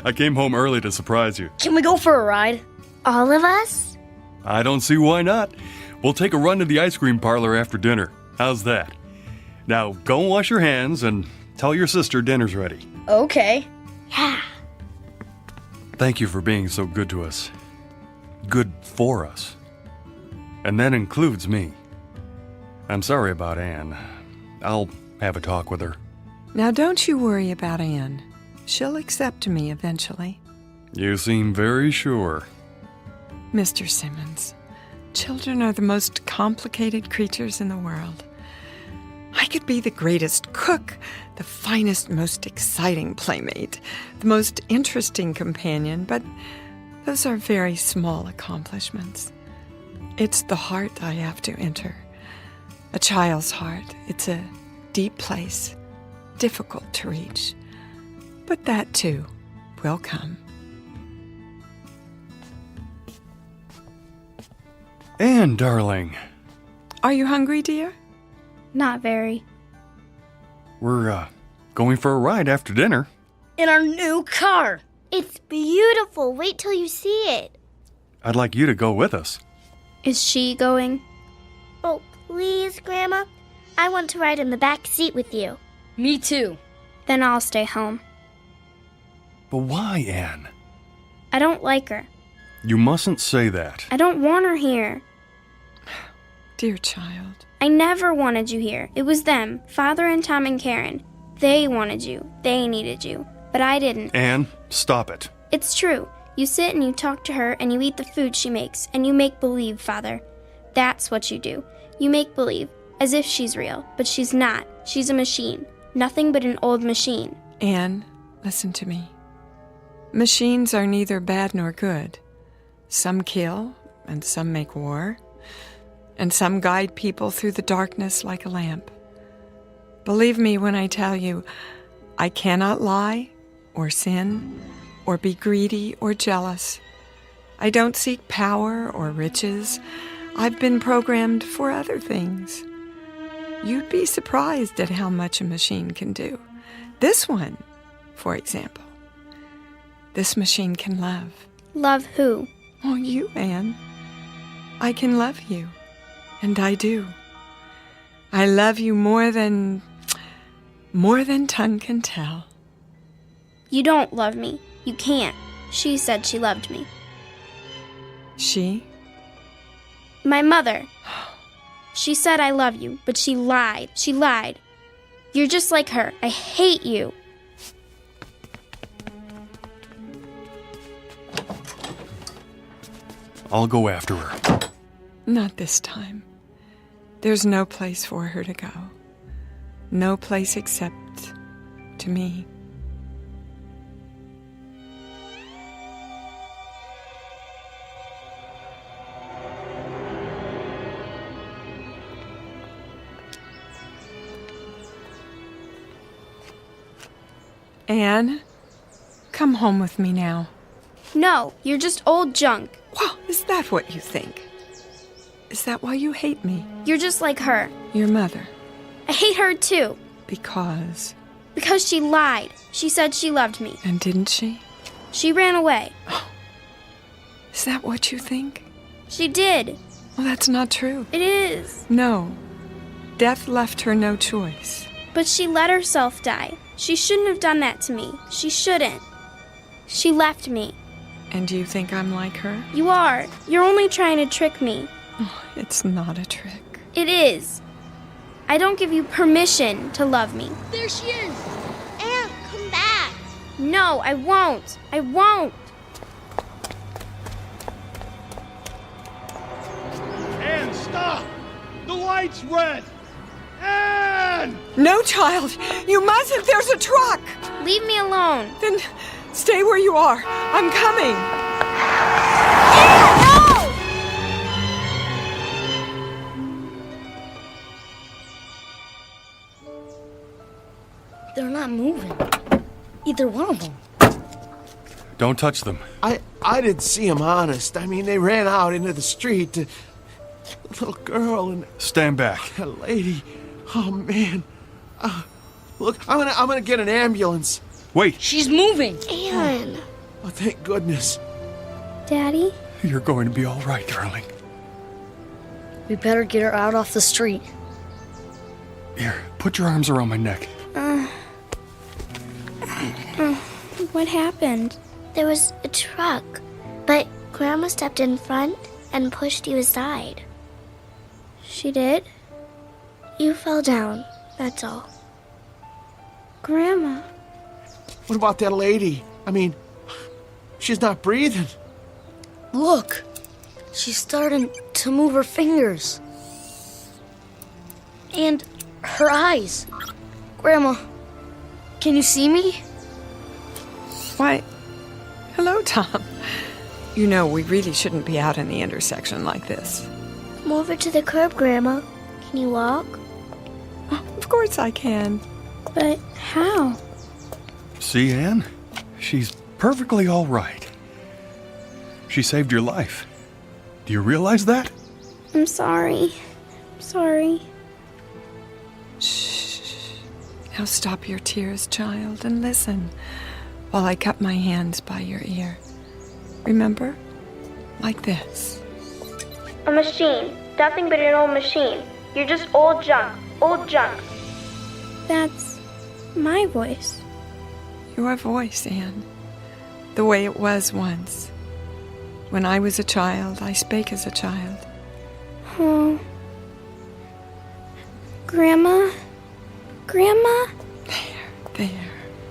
I came home early to surprise you. Can we go for a ride? All of us? I don't see why not. We'll take a run to the ice cream parlor after dinner. How's that? Now, go and wash your hands and tell your sister dinner's ready. Okay. Yeah. Thank you for being so good to us. Good for us. And that includes me. I'm sorry about Anne. I'll have a talk with her. Now, don't you worry about Anne. She'll accept me eventually. You seem very sure. Mr. Simmons, children are the most complicated creatures in the world. I could be the greatest cook, the finest, most exciting playmate, the most interesting companion, but those are very small accomplishments. It's the heart I have to enter. A child's heart. It's a deep place, difficult to reach. But that, too, will come. Anne, darling. Are you hungry, dear? Not very. We're, going for a ride after dinner. In our new car. It's beautiful. Wait till you see it. I'd like you to go with us. Is she going? Oh, please, Grandma. I want to ride in the back seat with you. Me too. Then I'll stay home. But why, Anne? I don't like her. You mustn't say that. I don't want her here. Dear child. I never wanted you here. It was them, Father and Tom and Karen. They wanted you. They needed you. But I didn't. Anne, stop it. It's true. You sit and you talk to her and you eat the food she makes and you make believe, Father. That's what you do. You make believe, as if she's real, but she's not. She's a machine. Nothing but an old machine. Anne, listen to me. Machines are neither bad nor good. Some kill, and some make war, and some guide people through the darkness like a lamp. Believe me when I tell you, I cannot lie, or sin, or be greedy or jealous. I don't seek power or riches. I've been programmed for other things. You'd be surprised at how much a machine can do. This one, for example. This machine can love. Love who? Oh, you, Anne. I can love you. And I do. I love you more than tongue can tell. You don't love me. You can't. She said she loved me. She? My mother. She said I love you, but she lied. She lied. You're just like her. I hate you. I'll go after her. Not this time. There's no place for her to go. No place except to me. Anne, come home with me now. No, you're just old junk. Well, is that what you think? Is that why you hate me? You're just like her. Your mother. I hate her too. Because? Because she lied. She said she loved me. And didn't she? She ran away. Is that what you think? She did. Well, that's not true. It is. No. Death left her no choice. But she let herself die. She shouldn't have done that to me. She shouldn't. She left me. And do you think I'm like her? You are. You're only trying to trick me. Oh, it's not a trick. It is. I don't give you permission to love me. There she is! Anne, come back! No, I won't. I won't. Anne, stop! The light's red! Anne! No, child! You mustn't! There's a truck! Leave me alone. Then stay where you are. I'm coming. Anne, no! They're not moving. Either one of them. Don't touch them. I didn't see them, honest. I mean, they ran out into the street. The little girl and Stand back. a lady. Oh, man. Look, I'm gonna get an ambulance. Wait. She's moving. Anne. Oh, thank goodness. Daddy? You're going to be all right, darling. We better get her out off the street. Here, put your arms around my neck. What happened? There was a truck, but Grandma stepped in front and pushed you aside. She did? You fell down, that's all. Grandma. What about that lady? I mean, she's not breathing. Look, she's starting to move her fingers. And her eyes. Grandma, can you see me? Why, hello, Tom. You know, we really shouldn't be out in the intersection like this. Come over to the curb, Grandma. Can you walk? Of course I can. But how? See, Anne? She's perfectly all right. She saved your life. Do you realize that? I'm sorry. I'm sorry. Shh. Now stop your tears, child, and listen while I cup my hands by your ear. Remember? Like this. A machine. Nothing but an old machine. You're just old junk. old junk. That's my voice. Your voice, Anne. The way it was once. When I was a child, I spake as a child. Oh. Grandma? Grandma? There.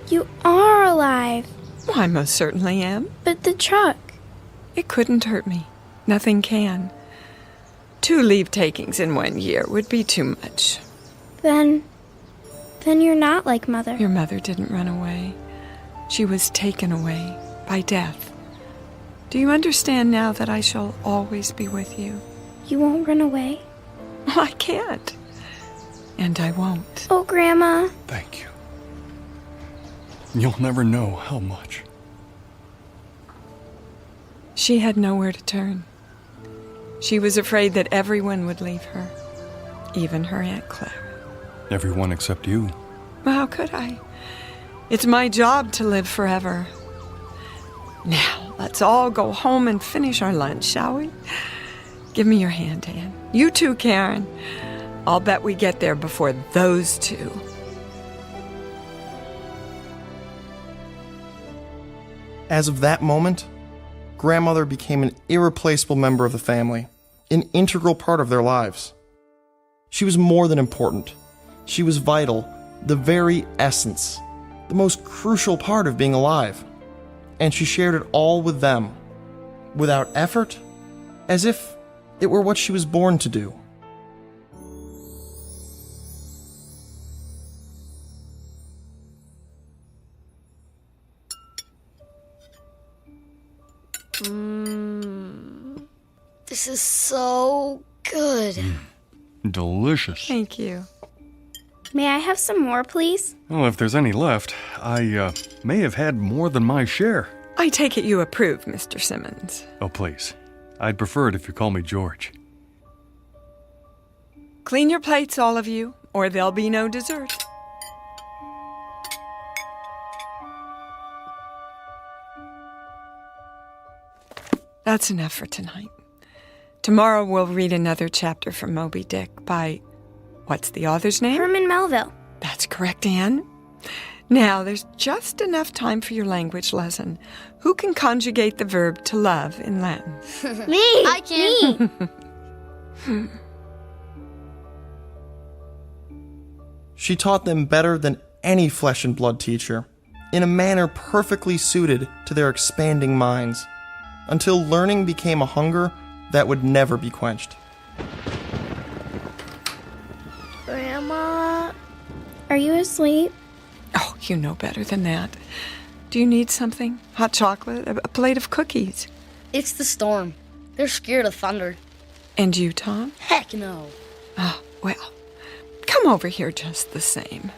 You are alive. Well, I most certainly am. But the truck. It couldn't hurt me. Nothing can. 2 leave-takings in 1 year would be too much. Then you're not like Mother. Your mother didn't run away. She was taken away by death. Do you understand now that I shall always be with you? You won't run away? I can't. And I won't. Oh, Grandma. Thank you. You'll never know how much. She had nowhere to turn. She was afraid that everyone would leave her, even her Aunt Clara. Everyone except you. Well, how could I? It's my job to live forever. Now, let's all go home and finish our lunch, shall we? Give me your hand, Anne. You too, Karen. I'll bet we get there before those two. As of that moment, Grandmother became an irreplaceable member of the family, an integral part of their lives. She was more than important. She was vital, the very essence, the most crucial part of being alive. And she shared it all with them, without effort, as if it were what she was born to do. This is so good. Delicious. Thank you. May I have some more, please? Well, if there's any left, I may have had more than my share. I take it you approve, Mr. Simmons. Oh, please. I'd prefer it if you call me George. Clean your plates, all of you, or there'll be no dessert. That's enough for tonight. Tomorrow we'll read another chapter from Moby Dick by, what's the author's name? Herman Melville. That's correct, Anne. Now, there's just enough time for your language lesson. Who can conjugate the verb to love in Latin? Me! I can! Me! She taught them better than any flesh and blood teacher, in a manner perfectly suited to their expanding minds, until learning became a hunger that would never be quenched. Grandma? Are you asleep? Oh, you know better than that. Do you need something? Hot chocolate? A plate of cookies? It's the storm. They're scared of thunder. And you, Tom? Heck no. Oh, well, come over here just the same.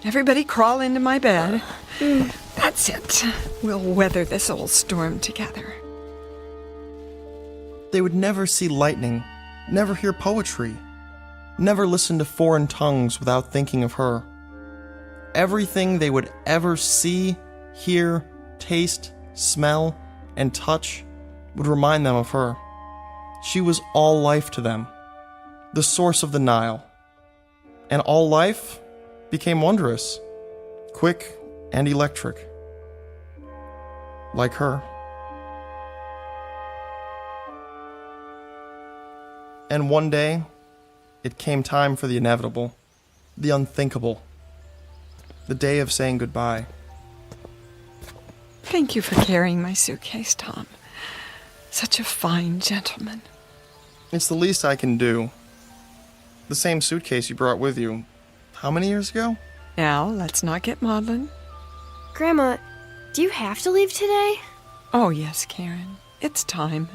Everybody crawl into my bed. That's it. We'll weather this old storm together. They would never see lightning, never hear poetry, never listen to foreign tongues without thinking of her. Everything they would ever see, hear, taste, smell, and touch would remind them of her. She was all life to them, the source of the Nile. And all life became wondrous, quick and electric, like her. And one day, it came time for the inevitable, the unthinkable, the day of saying goodbye. Thank you for carrying my suitcase, Tom. Such a fine gentleman. It's the least I can do. The same suitcase you brought with you, how many years ago? Now, let's not get maudlin. Grandma, do you have to leave today? Oh, yes, Karen. It's time.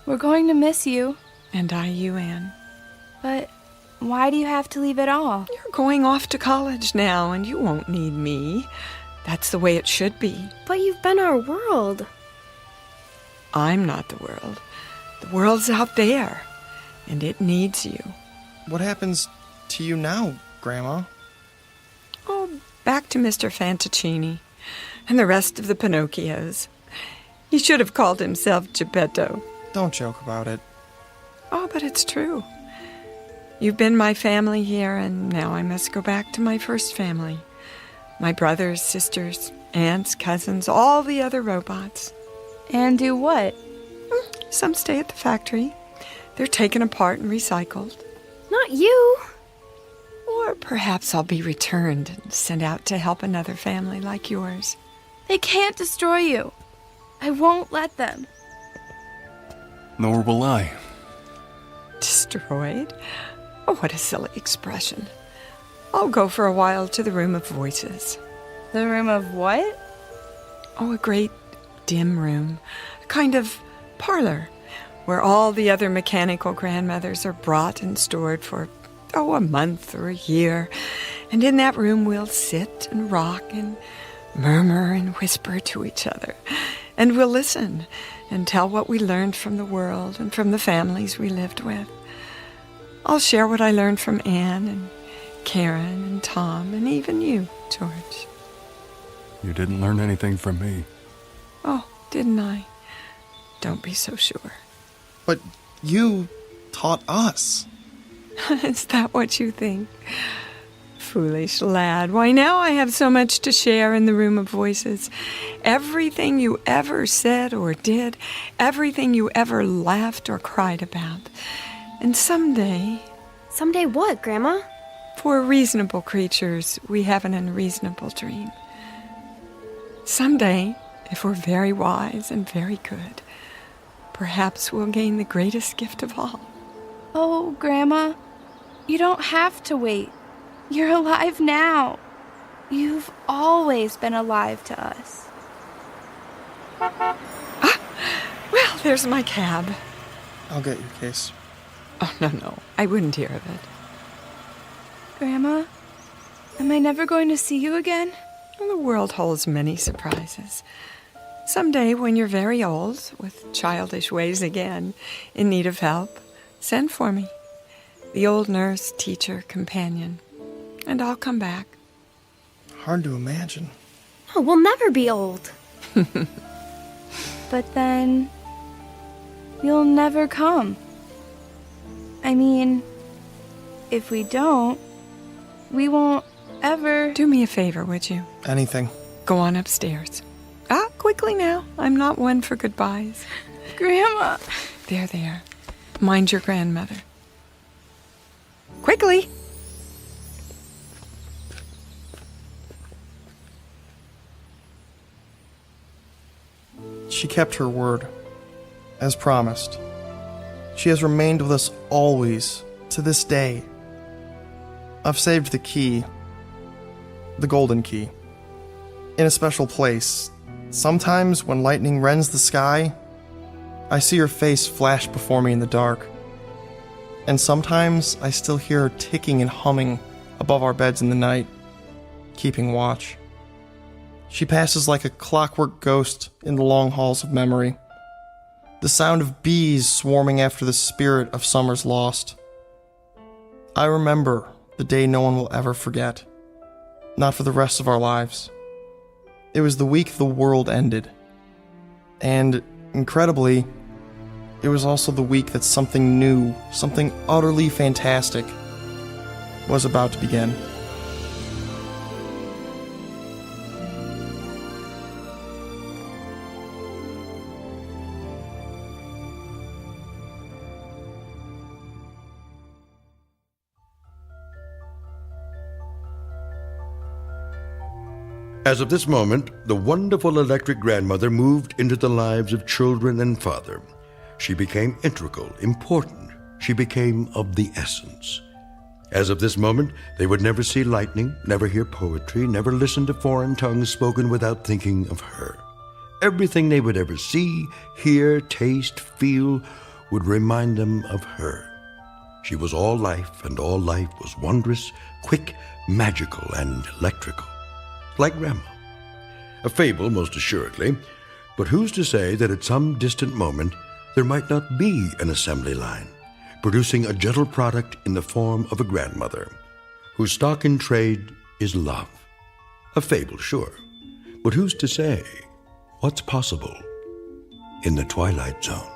We're going to miss you. And I you, Anne. But why do you have to leave at all? You're going off to college now, and you won't need me. That's the way it should be. But you've been our world. I'm not the world. The world's out there, and it needs you. What happens to you now, Grandma? Oh, back to Mr. Fantaccini and the rest of the Pinocchios. He should have called himself Geppetto. Don't joke about it. Oh, but it's true. You've been my family here, and now I must go back to my first family. My brothers, sisters, aunts, cousins, all the other robots. And do what? Some stay at the factory. They're taken apart and recycled. Not you. Or perhaps I'll be returned and sent out to help another family like yours. They can't destroy you. I won't let them. Nor will I. Destroyed? Oh, what a silly expression. I'll go for a while to the room of voices. The room of what? Oh, a great dim room. A kind of parlor where all the other mechanical grandmothers are brought and stored for, a month or a year. And in that room we'll sit and rock and murmur and whisper to each other. And we'll listen and tell what we learned from the world and from the families we lived with. I'll share what I learned from Anne and Karen and Tom and even you, George. You didn't learn anything from me. Oh, didn't I? Don't be so sure. But you taught us. Is that what you think? Foolish lad. Why, now I have so much to share in the room of voices. Everything you ever said or did, everything you ever laughed or cried about. And someday... Someday what, Grandma? For reasonable creatures, we have an unreasonable dream. Someday, if we're very wise and very good, perhaps we'll gain the greatest gift of all. Oh, Grandma, you don't have to wait. You're alive now. You've always been alive to us. Well, there's my cab. I'll get your case. Oh, no, I wouldn't hear of it. Grandma, am I never going to see you again? Well, the world holds many surprises. Someday, when you're very old, with childish ways again, in need of help, send for me. The old nurse, teacher, companion. And I'll come back. Hard to imagine. Oh, we'll never be old. But then... you'll never come. I mean, if we don't, we won't ever... Do me a favor, would you? Anything. Go on upstairs. Quickly now. I'm not one for goodbyes. Grandma! There. Mind your grandmother. Quickly! She kept her word, as promised. She has remained with us always, to this day. I've saved the key, the golden key, in a special place. Sometimes when lightning rends the sky, I see her face flash before me in the dark. And sometimes I still hear her ticking and humming above our beds in the night, keeping watch. She passes like a clockwork ghost in the long halls of memory. The sound of bees swarming after the spirit of summers lost. I remember the day no one will ever forget. Not for the rest of our lives. It was the week the world ended. And, incredibly, it was also the week that something new, something utterly fantastic, was about to begin. As of this moment, the wonderful electric grandmother moved into the lives of children and father. She became integral, important. She became of the essence. As of this moment, they would never see lightning, never hear poetry, never listen to foreign tongues spoken without thinking of her. Everything they would ever see, hear, taste, feel would remind them of her. She was all life, and all life was wondrous, quick, magical, and electrical. Like Grandma. A fable, most assuredly, but who's to say that at some distant moment there might not be an assembly line, producing a gentle product in the form of a grandmother, whose stock in trade is love. A fable, sure, but who's to say what's possible in the Twilight Zone?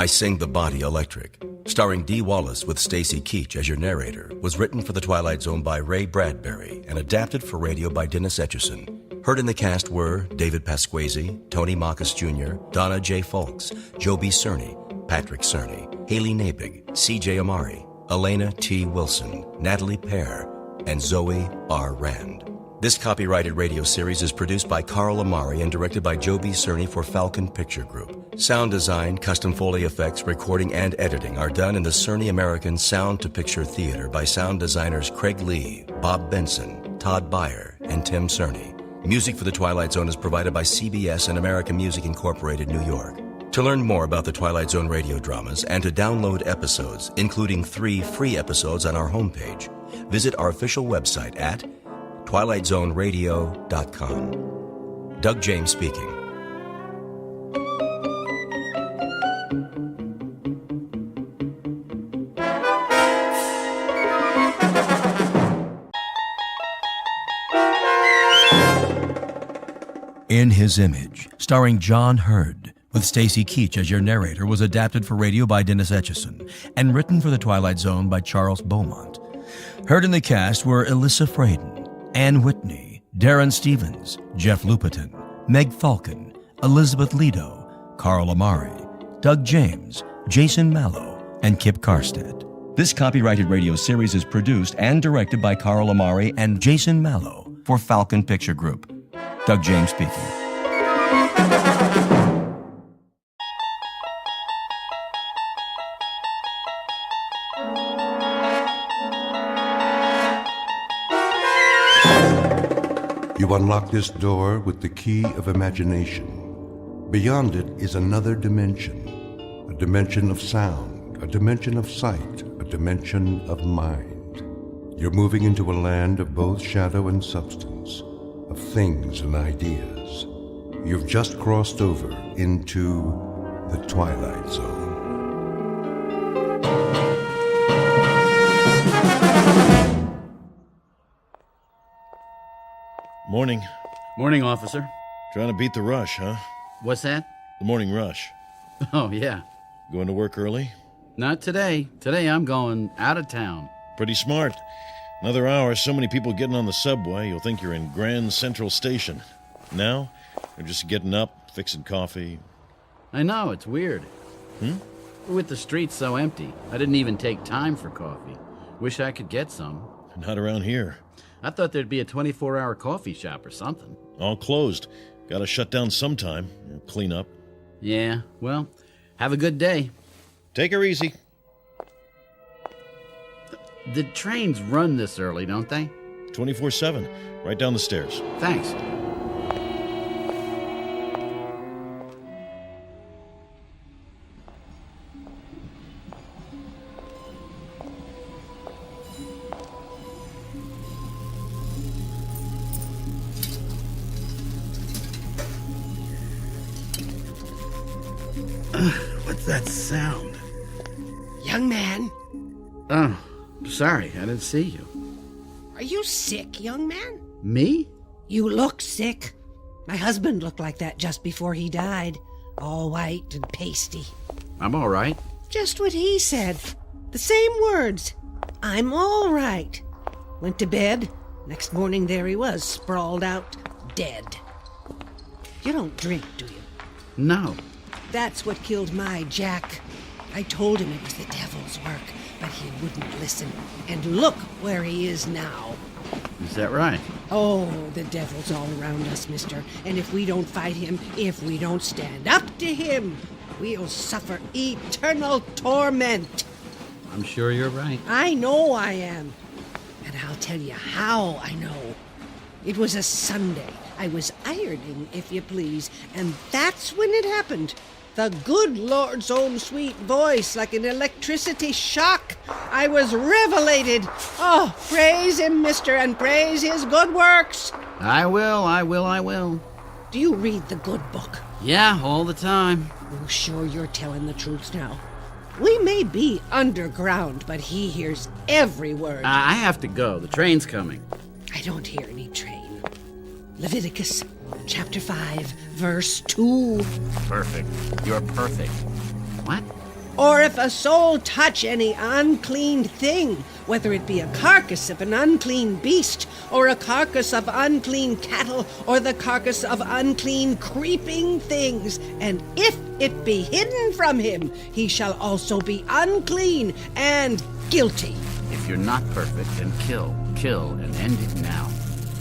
I Sing the Body Electric, starring Dee Wallace with Stacy Keach as your narrator, was written for The Twilight Zone by Ray Bradbury and adapted for radio by Dennis Etchison. Heard in the cast were David Pasquesi, Tony Marcus Jr., Donna J. Folks, Joe B. Cerny, Patrick Cerny, Haley Nabig, C.J. Amari, Elena T. Wilson, Natalie Pear, and Zoe R. Rand. This copyrighted radio series is produced by Carl Amari and directed by Joe B. Cerny for Falcon Picture Group. Sound design, custom Foley effects, recording, and editing are done in the Cerny American Sound to Picture Theater by sound designers Craig Lee, Bob Benson, Todd Beyer, and Tim Cerny. Music for The Twilight Zone is provided by CBS and American Music Incorporated, New York. To learn more about the Twilight Zone radio dramas and to download episodes, including 3 free episodes on our homepage, visit our official website at twilightzoneradio.com. Doug James speaking. In His Image, starring John Hurd, with Stacy Keach as your narrator, was adapted for radio by Dennis Etchison and written for The Twilight Zone by Charles Beaumont. Heard in the cast were Alyssa Fraden, Ann Whitney, Darren Stevens, Jeff Lupetin, Meg Falcon, Elizabeth Lido, Carl Amari, Doug James, Jason Mallow, and Kip Karstedt. This copyrighted radio series is produced and directed by Carl Amari and Jason Mallow for Falcon Picture Group. Doug James speaking. You unlock this door with the key of imagination. Beyond it is another dimension, a dimension of sound, a dimension of sight, a dimension of mind. You're moving into a land of both shadow and substance, of things and ideas. You've just crossed over into the Twilight Zone. Morning. Morning, officer. Trying to beat the rush, huh? What's that? The morning rush. Oh, yeah. Going to work early? Not today. Today I'm going out of town. Pretty smart. Another hour, so many people getting on the subway, you'll think you're in Grand Central Station. Now, you're just getting up, fixing coffee. I know, it's weird. With the streets so empty, I didn't even take time for coffee. Wish I could get some. Not around here. I thought there'd be a 24-hour coffee shop or something. All closed. Gotta shut down sometime. Clean up. Yeah, well, have a good day. Take her easy. The trains run this early, don't they? 24/7. Right down the stairs. Thanks. What's that sound? Young man. Oh, sorry, I didn't see you. Are you sick, young man? Me? You look sick. My husband looked like that just before he died. All white and pasty. I'm all right. Just what he said. The same words. I'm all right. Went to bed. Next morning there he was, sprawled out, dead. You don't drink, do you? No. That's what killed my Jack. I told him it was the devil's work, but he wouldn't listen. And look where he is now. Is that right? Oh, the devil's all around us, mister. And if we don't fight him, if we don't stand up to him, we'll suffer eternal torment. I'm sure you're right. I know I am. And I'll tell you how I know. It was a Sunday. I was ironing, if you please, and that's when it happened. The good Lord's own sweet voice, like an electricity shock. I was revelated. Oh, praise him, mister, and praise his good works. I will. Do you read the good book? Yeah, all the time. Oh, sure you're telling the truth now. We may be underground, but he hears every word. I have to go. The train's coming. I don't hear any train. Leviticus chapter 5, verse 2. Perfect. You're perfect. What? Or if a soul touch any unclean thing, whether it be a carcass of an unclean beast, or a carcass of unclean cattle, or the carcass of unclean creeping things, and if it be hidden from him, he shall also be unclean and guilty. If you're not perfect, then kill, and end it now.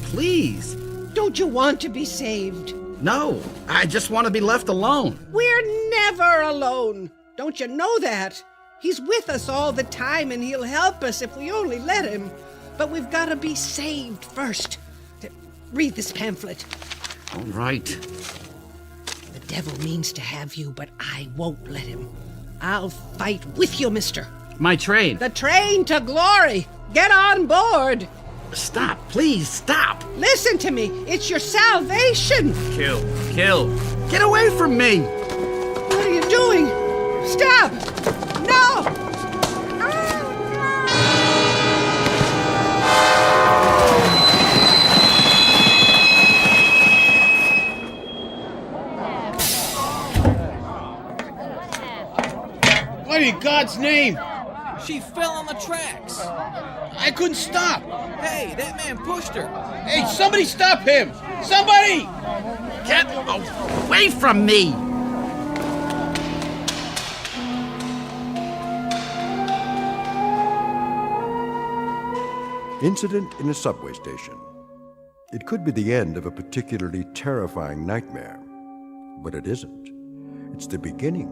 Please. Don't you want to be saved? No, I just want to be left alone. We're never alone. Don't you know that? He's with us all the time, and he'll help us if we only let him. But we've got to be saved first. Read this pamphlet. All right. The devil means to have you, but I won't let him. I'll fight with you, mister. My train. The train to glory. Get on board. Stop, please, stop. Listen to me. It's your salvation. Kill. Get away from me. What are you doing? Stop! No! What in God's name? She fell on the tracks. I couldn't stop. Hey, that man pushed her. Hey, somebody stop him! Somebody! Get away from me! Incident in a subway station. It could be the end of a particularly terrifying nightmare, but it isn't. It's the beginning.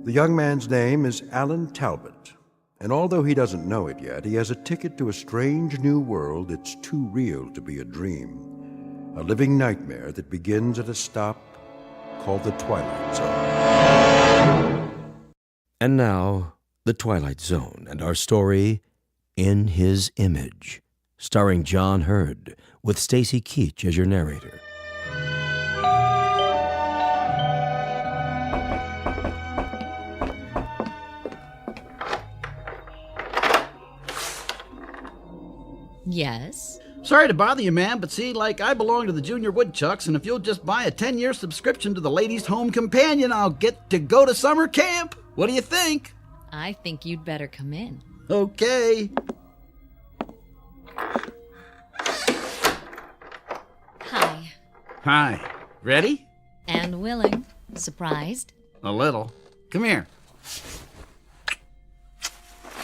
The young man's name is Alan Talbot, and although he doesn't know it yet, he has a ticket to a strange new world that's too real to be a dream. A living nightmare that begins at a stop called the Twilight Zone. And now, the Twilight Zone and our story, In His Image, starring John Hurd, with Stacy Keach as your narrator. Yes? Sorry to bother you, ma'am, but see, I belong to the Junior Woodchucks, and if you'll just buy a 10-year subscription to the Ladies' Home Companion, I'll get to go to summer camp. What do you think? I think you'd better come in. Okay. Hi. Hi. Ready? And willing. Surprised? A little. Come here.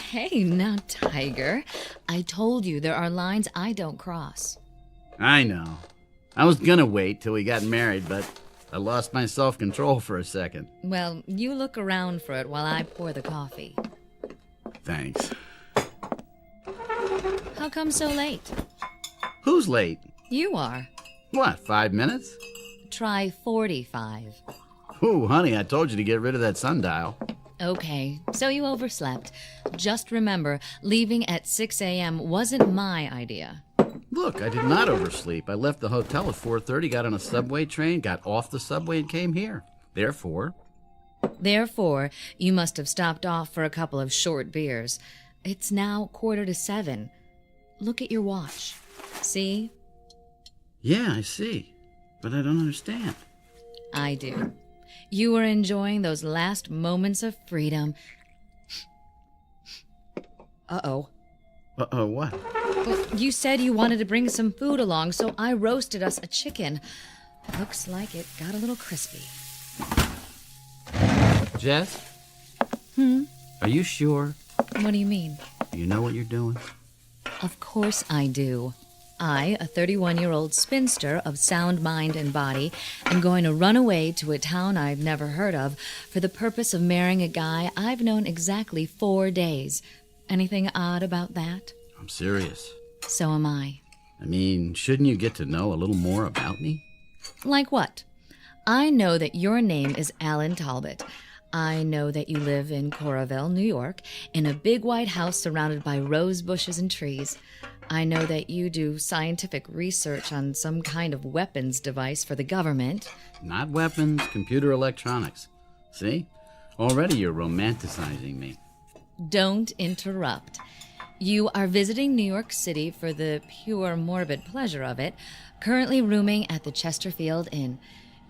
Hey, now, Tiger. I told you there are lines I don't cross. I know. I was gonna wait till we got married, but I lost my self-control for a second. Well, you look around for it while I pour the coffee. Thanks. How come so late? Who's late? You are. What, 5 minutes? Try 45. Ooh, honey, I told you to get rid of that sundial. Okay, so you overslept. Just remember, leaving at 6 a.m. wasn't my idea. Look, I did not oversleep. I left the hotel at 4:30, got on a subway train, got off the subway, and came here. Therefore, you must have stopped off for a couple of short beers. It's now 6:45. Look at your watch. See? Yeah, I see. But I don't understand. I do. You were enjoying those last moments of freedom. Uh-oh. Uh-oh, what? Well, you said you wanted to bring some food along, so I roasted us a chicken. Looks like it got a little crispy. Jess? Hmm? Are you sure? What do you mean? You know what you're doing? Of course I do. I, a 31-year-old spinster of sound mind and body, am going to run away to a town I've never heard of for the purpose of marrying a guy I've known exactly 4 days. Anything odd about that? I'm serious. So am I. I mean, shouldn't you get to know a little more about me? Like what? I know that your name is Alan Talbot. I know that you live in Coraville, New York, in a big white house surrounded by rose bushes and trees. I know that you do scientific research on some kind of weapons device for the government. Not weapons, computer electronics. See? Already you're romanticizing me. Don't interrupt. You are visiting New York City for the pure morbid pleasure of it, currently rooming at the Chesterfield Inn.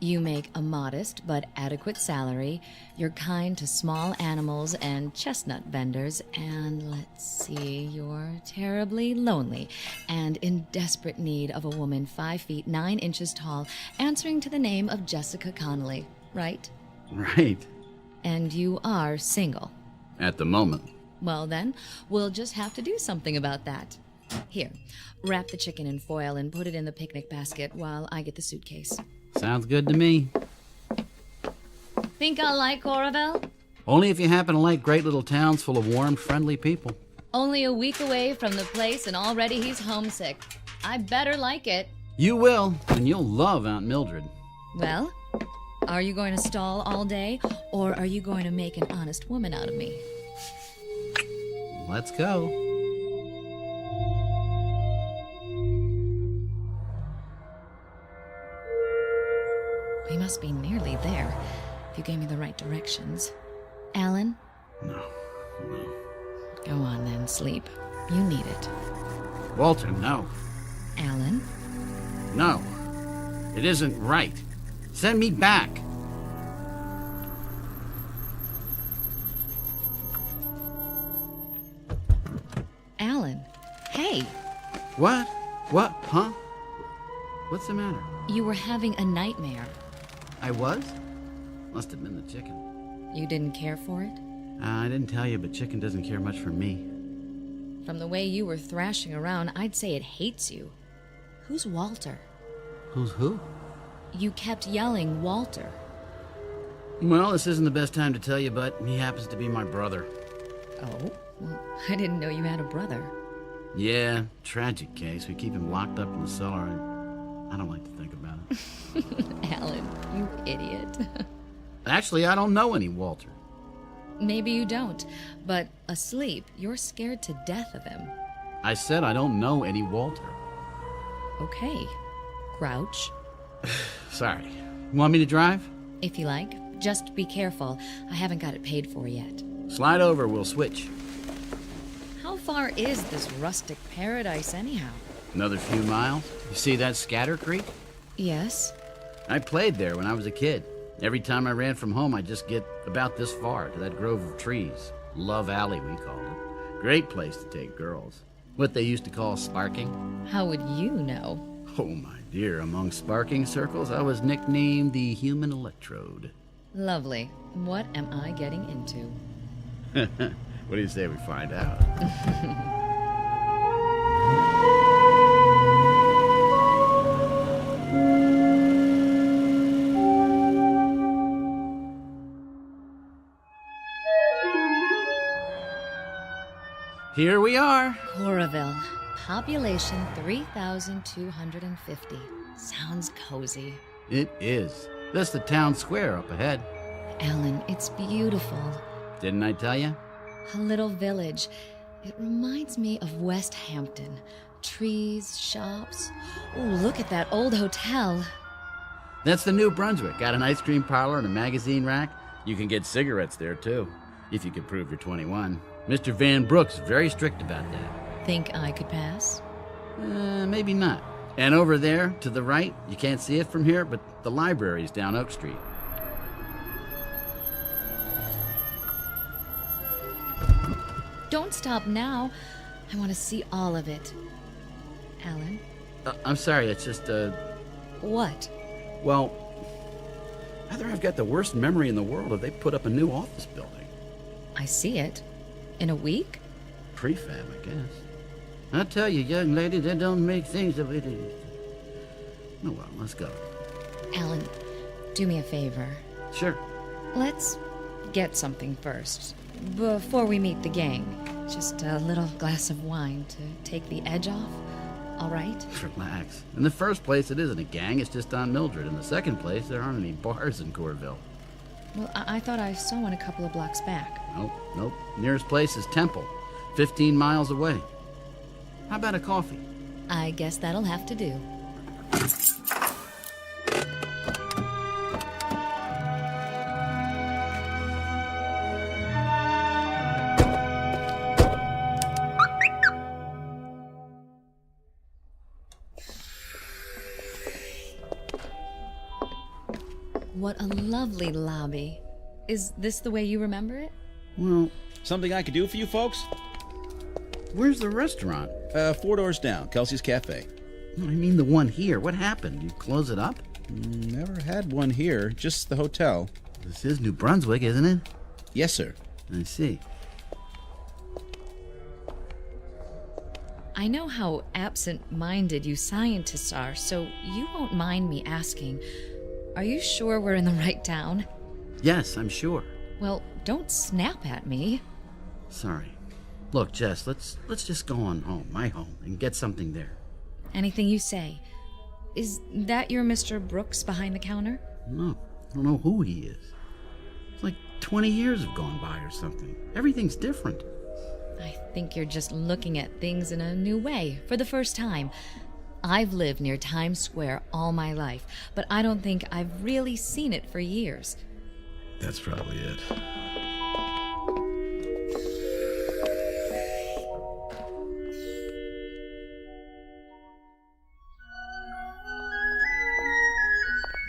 You make a modest but adequate salary. You're kind to small animals and chestnut vendors. And let's see, you're terribly lonely and in desperate need of a woman 5 feet 9 inches tall, answering to the name of Jessica Connolly, right? Right. And you are single. At the moment. Well then, we'll just have to do something about that. Here, wrap the chicken in foil and put it in the picnic basket while I get the suitcase. Sounds good to me. Think I'll like Coraville? Only if you happen to like great little towns full of warm, friendly people. Only a week away from the place and already he's homesick. I better like it. You will, and you'll love Aunt Mildred. Well, are you going to stall all day, or are you going to make an honest woman out of me? Let's go. We must be nearly there, if you gave me the right directions. Alan? No. Go on then, sleep. You need it. Walter, no. Alan? No. It isn't right. Send me back. Alan, hey. What? What? Huh? What's the matter? You were having a nightmare. I was? Must have been the chicken. You didn't care for it? I didn't tell you, but chicken doesn't care much for me. From the way you were thrashing around, I'd say it hates you. Who's Walter? Who's who? You kept yelling, Walter. Well, this isn't the best time to tell you, but he happens to be my brother. Oh? Well, I didn't know you had a brother. Yeah, tragic case. We keep him locked up in the cellar, and I don't like to think about it. Alan, you idiot. Actually, I don't know any Walter. Maybe you don't, but asleep, you're scared to death of him. I said I don't know any Walter. Okay. Grouch. Sorry. Want me to drive? If you like. Just be careful. I haven't got it paid for yet. Slide over, we'll switch. How far is this rustic paradise anyhow? Another few miles. You see that Scatter Creek? Yes. I played there when I was a kid. Every time I ran from home, I'd just get about this far to that grove of trees. Love Alley, we called it. Great place to take girls. What they used to call sparking. How would you know? Oh, my dear, among sparking circles, I was nicknamed the Human Electrode. Lovely. What am I getting into? What do you say we find out? Here we are. Coraville. Population 3,250. Sounds cozy. It is. That's the town square up ahead. Alan, it's beautiful. Didn't I tell you? A little village. It reminds me of West Hampton. Trees, shops. Oh, look at that old hotel. That's the New Brunswick. Got an ice cream parlor and a magazine rack. You can get cigarettes there, too, if you can prove you're 21. Mr. Van Brook's very strict about that. Think I could pass? Maybe not. And over there, to the right, you can't see it from here, but the library's down Oak Street. Don't stop now. I want to see all of it. Alan? I'm sorry, it's just, What? Well, either I've got the worst memory in the world or they put up a new office building. I see it. In a week? Prefab, I guess. I tell you, young lady, that don't make things the way they used to. Oh, well, let's go. Alan, do me a favor. Sure. Let's get something first, before we meet the gang. Just a little glass of wine to take the edge off, all right? Relax. In the first place, it isn't a gang, it's just on Mildred. In the second place, there aren't any bars in Corville. Well, I thought I saw one a couple of blocks back. Nope. Nearest place is Temple, 15 miles away. How about a coffee? I guess that'll have to do. What a lovely lobby. Is this the way you remember it? Well, something I could do for you folks? Where's the restaurant? 4 doors down, Kelsey's Cafe. I mean the one here. What happened? You close it up? Never had one here, just the hotel. This is New Brunswick, isn't it? Yes, sir. I see. I know how absent-minded you scientists are, so you won't mind me asking. Are you sure we're in the right town? Yes, I'm sure. Well, don't snap at me. Sorry. Look, Jess, let's just go on home, my home, and get something there. Anything you say. Is that your Mr. Brooks behind the counter? No, I don't know who he is. It's like 20 years have gone by or something. Everything's different. I think you're just looking at things in a new way for the first time. I've lived near Times Square all my life, but I don't think I've really seen it for years. That's probably it.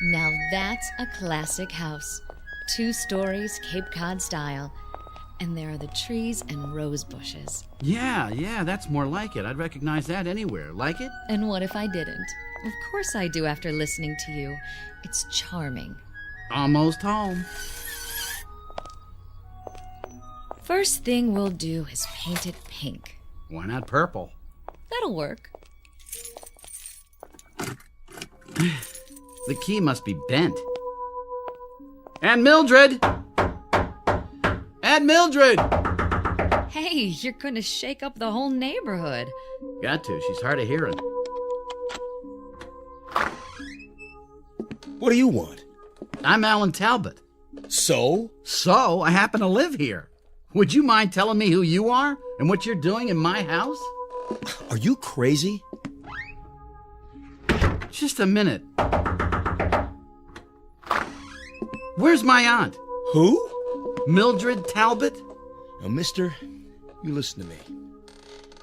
Now that's a classic house. 2 stories, Cape Cod style. And there are the trees and rose bushes. Yeah, that's more like it. I'd recognize that anywhere. Like it? And what if I didn't? Of course I do after listening to you. It's charming. Almost home. First thing we'll do is paint it pink. Why not purple? That'll work. The key must be bent. And Mildred! And Mildred! Hey, you're going to shake up the whole neighborhood. Got to. She's hard of hearing. What do you want? I'm Alan Talbot. So? So, I happen to live here. Would you mind telling me who you are and what you're doing in my house? Are you crazy? Just a minute. Where's my aunt? Who? Mildred Talbot? Now, mister, you listen to me.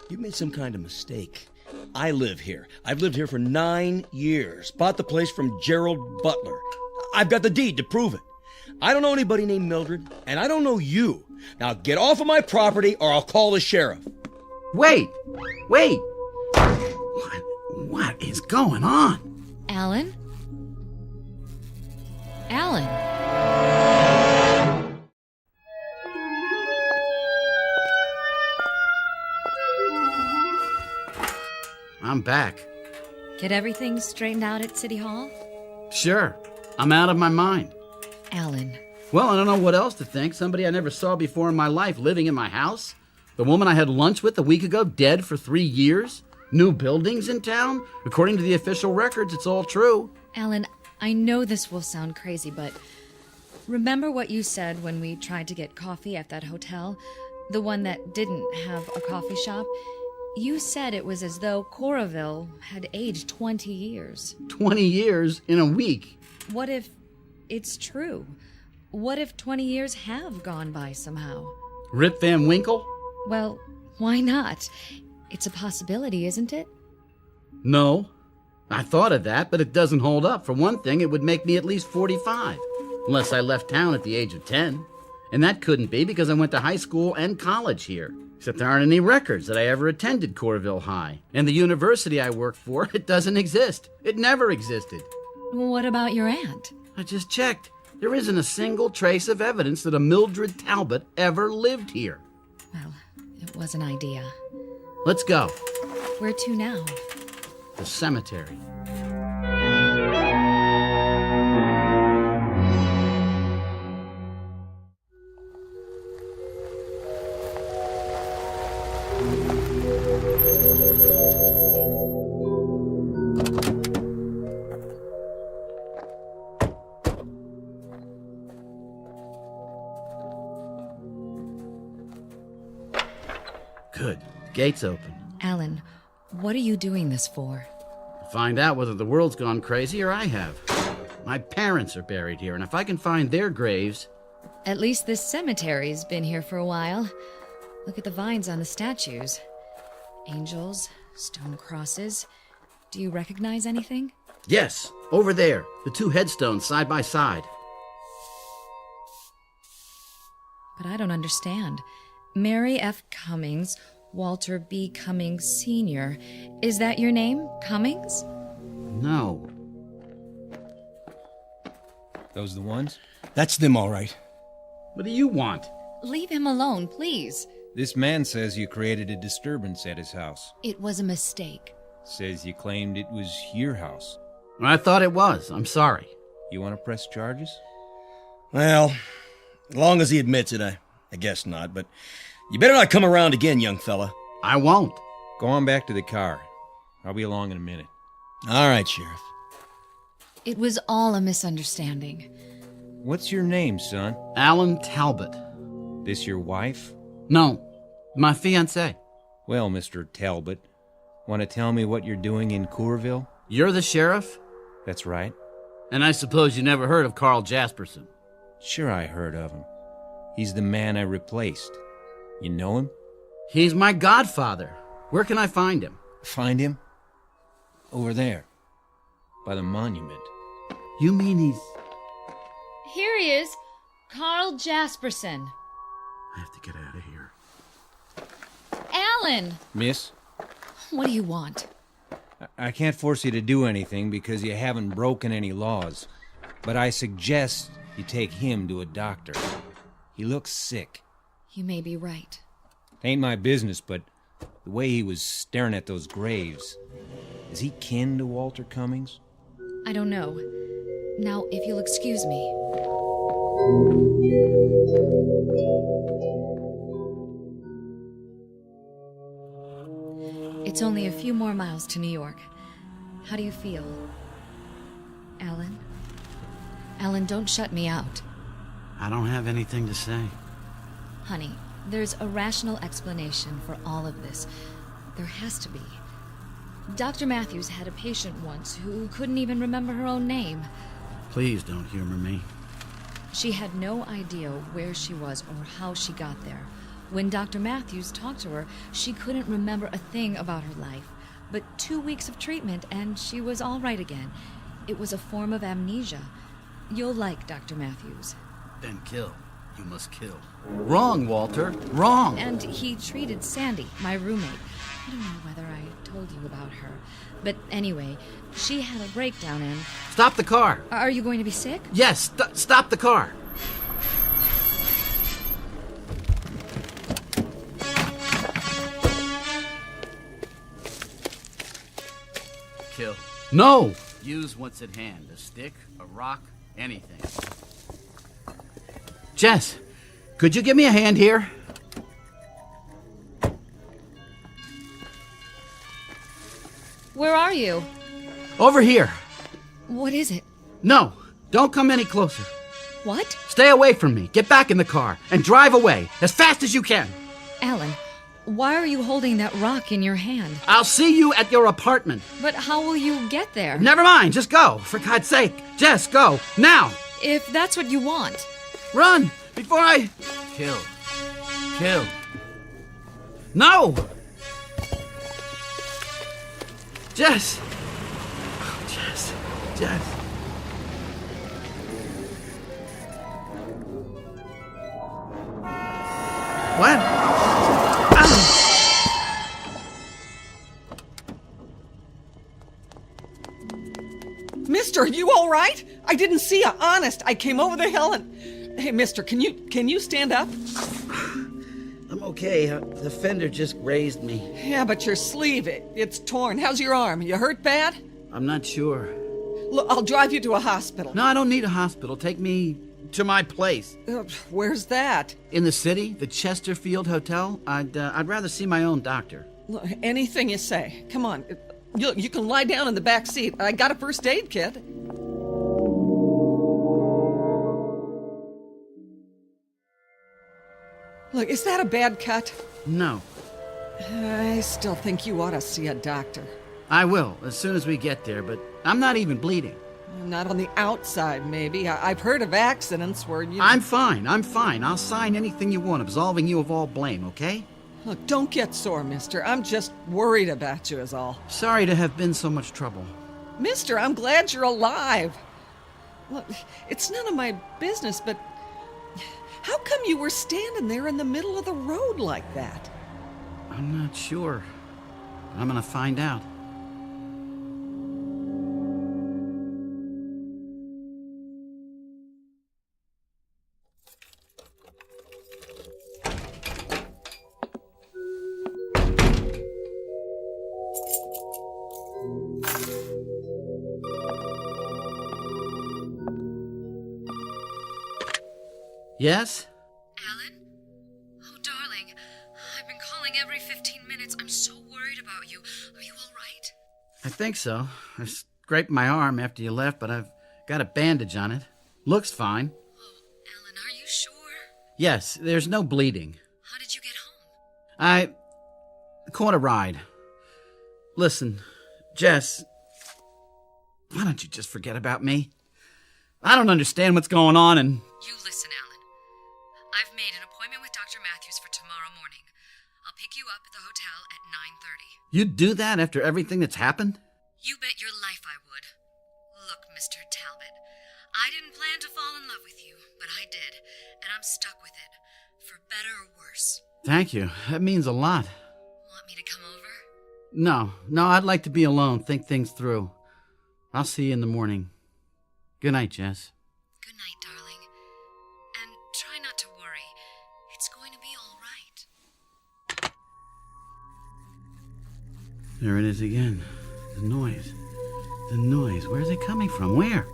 You made some kind of mistake. I live here. I've lived here for 9 years. Bought the place from Gerald Butler. I've got the deed to prove it. I don't know anybody named Mildred, and I don't know you. Now get off of my property or I'll call the sheriff. Wait! What is going on? Alan? Alan? I'm back. Get everything straightened out at City Hall? Sure. I'm out of my mind. Alan. Well, I don't know what else to think. Somebody I never saw before in my life living in my house. The woman I had lunch with a week ago dead for 3 years. New buildings in town. According to the official records, it's all true. Alan, I know this will sound crazy, but remember what you said when we tried to get coffee at that hotel? The one that didn't have a coffee shop? You said it was as though Coraville had aged 20 years. 20 years in a week. What if it's true? What if 20 years have gone by somehow? Rip Van Winkle? Well, why not? It's a possibility, isn't it? No. I thought of that, but it doesn't hold up. For one thing, it would make me at least 45. Unless I left town at the age of 10. And that couldn't be because I went to high school and college here. Except there aren't any records that I ever attended Coraville High. And the university I work for, it doesn't exist. It never existed. What about your aunt? I just checked. There isn't a single trace of evidence that a Mildred Talbot ever lived here. Well, it was an idea. Let's go. Where to now? The cemetery. Good. Gate's open. Alan, what are you doing this for? Find out whether the world's gone crazy or I have. My parents are buried here, and if I can find their graves... At least this cemetery's been here for a while. Look at the vines on the statues. Angels, stone crosses. Do you recognize anything? Yes, over there. The 2 headstones side by side. But I don't understand. Mary F. Cummings, Walter B. Cummings Sr. Is that your name, Cummings? No. Those the ones? That's them, all right. What do you want? Leave him alone, please. This man says you created a disturbance at his house. It was a mistake. Says you claimed it was your house. I thought it was. I'm sorry. You want to press charges? Well, as long as he admits it, I guess not, but you better not come around again, young fella. I won't. Go on back to the car. I'll be along in a minute. All right, Sheriff. It was all a misunderstanding. What's your name, son? Alan Talbot. This your wife? No, my fiancée. Well, Mr. Talbot, want to tell me what you're doing in Coorville? You're the sheriff? That's right. And I suppose you never heard of Carl Jasperson? Sure I heard of him. He's the man I replaced. You know him? He's my godfather. Where can I find him? Find him? Over there. By the monument. You mean he's... Here he is. Carl Jasperson. I have to get out of here. Alan! Miss? What do you want? I can't force you to do anything because you haven't broken any laws. But I suggest you take him to a doctor. He looks sick. You may be right. Ain't my business, but the way he was staring at those graves. Is he kin to Walter Cummings? I don't know. Now, if you'll excuse me. It's only a few more miles to New York. How do you feel? Alan? Alan, don't shut me out. I don't have anything to say. Honey, there's a rational explanation for all of this. There has to be. Dr. Matthews had a patient once who couldn't even remember her own name. Please don't humor me. She had no idea where she was or how she got there. When Dr. Matthews talked to her, she couldn't remember a thing about her life. But 2 weeks of treatment and she was all right again. It was a form of amnesia. You'll like Dr. Matthews. Then kill. You must kill. Wrong, Walter. Wrong. And he treated Sandy, my roommate. I don't know whether I told you about her. But anyway, she had a breakdown and... Stop the car. Are you going to be sick? Yes, stop the car. Kill. No! Use what's at hand. A stick, a rock, anything. Jess, could you give me a hand here? Where are you? Over here. What is it? No, don't come any closer. What? Stay away from me. Get back in the car and drive away as fast as you can. Alan, why are you holding that rock in your hand? I'll see you at your apartment. But how will you get there? Never mind, just go. For God's sake. Jess, go. Now. If that's what you want. Run before I... Kill. Kill. No! Jess! Oh, Jess. Jess. What? Mister, you all right? I didn't see you, honest. I came over the hill and... Hey, mister, can you stand up? I'm okay. The fender just grazed me. Yeah, but your sleeve, it's torn. How's your arm? You hurt bad? I'm not sure. Look, I'll drive you to a hospital. No, I don't need a hospital. Take me to my place. Where's that? In the city, the Chesterfield Hotel. I'd rather see my own doctor. Look, anything you say. Come on. You can lie down in the back seat. I got a first aid kit. Look, is that a bad cut? No. I still think you ought to see a doctor. I will, as soon as we get there, but I'm not even bleeding. Not on the outside, maybe. I've heard of accidents where you... I'm fine. I'll sign anything you want, absolving you of all blame, okay? Look, don't get sore, mister. I'm just worried about you is all. Sorry to have been so much trouble. Mister, I'm glad you're alive. Look, it's none of my business, but How come you were standing there in the middle of the road like that? I'm not sure. I'm gonna find out. Yes? Alan? Oh, darling. I've been calling every 15 minutes. I'm so worried about you. Are you all right? I think so. I scraped my arm after you left, but I've got a bandage on it. Looks fine. Oh, Alan, are you sure? Yes, there's no bleeding. How did you get home? I caught a ride. Listen, Jess, why don't you just forget about me? I don't understand what's going on and... You listen, Alan. I've made an appointment with Dr. Matthews for tomorrow morning. I'll pick you up at the hotel at 9:30. You'd do that after everything that's happened? You bet your life I would. Look, Mr. Talbot, I didn't plan to fall in love with you, but I did, and I'm stuck with it, for better or worse. Thank you. That means a lot. Want me to come over? No, I'd like to be alone, think things through. I'll see you in the morning. Good night, Jess. Good night, darling. And try not to worry. It's going to be all right. There it is again. The noise. The noise. Where's it coming from? Where?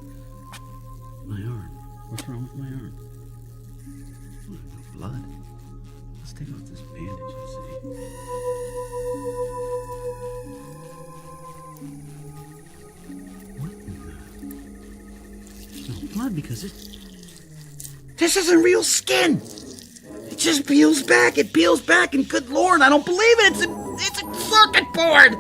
My arm. What's wrong with my arm? Oh, no blood. Let's take off this bandage and see. Blood because this isn't real skin. It just peels back. It peels back, and good Lord, I don't believe it. It's a circuit board.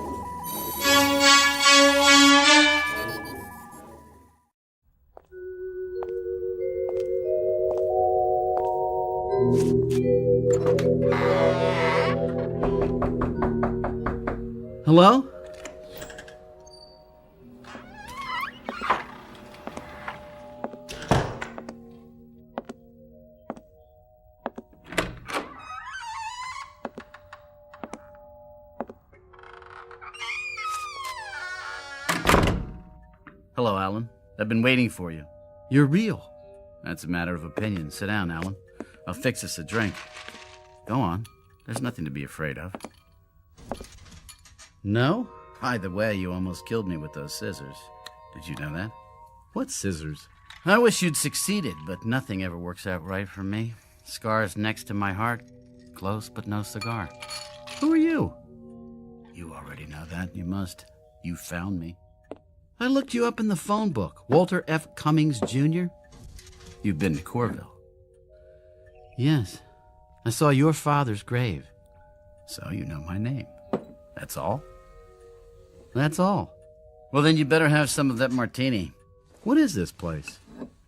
Hello? Hello, Alan. I've been waiting for you. You're real. That's a matter of opinion. Sit down, Alan. I'll fix us a drink. Go on. There's nothing to be afraid of. No? By the way, you almost killed me with those scissors. Did you know that? What scissors? I wish you'd succeeded, but nothing ever works out right for me. Scars next to my heart. Close, but no cigar. Who are you? You already know that. You must. You found me. I looked you up in the phone book. Walter F. Cummings, Jr.? You've been to Corville. Yes. I saw your father's grave. So you know my name. That's all? That's all. Well, then you better have some of that martini. What is this place?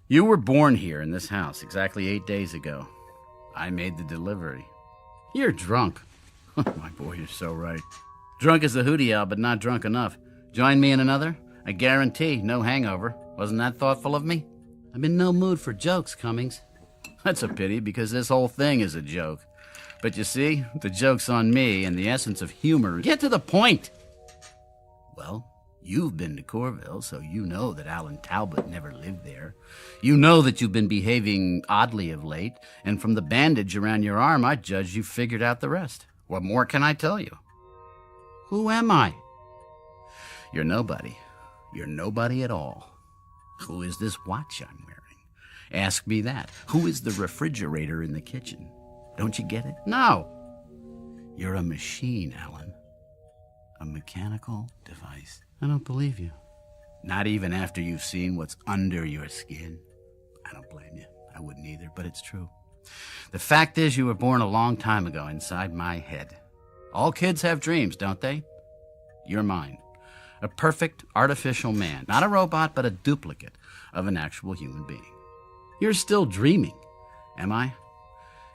You were born here in this house exactly 8 days ago. I made the delivery. You're drunk. My boy, you're so right. Drunk as a hootie owl, but not drunk enough. Join me in another? I guarantee no hangover. Wasn't that thoughtful of me? I'm in no mood for jokes, Cummings. That's a pity, because this whole thing is a joke. But you see, the joke's on me, and the essence of humor... Get to the point! Well, you've been to Corville, so you know that Alan Talbot never lived there. You know that you've been behaving oddly of late, and from the bandage around your arm, I judge you've figured out the rest. What more can I tell you? Who am I? You're nobody. You're nobody at all. Who is this watch I'm wearing? Ask me that. Who is the refrigerator in the kitchen? Don't you get it? No. You're a machine, Alan. A mechanical device. I don't believe you. Not even after you've seen what's under your skin. I don't blame you. I wouldn't either, but it's true. The fact is, you were born a long time ago inside my head. All kids have dreams, don't they? You're mine. A perfect artificial man. Not a robot, but a duplicate of an actual human being. You're still dreaming, am I?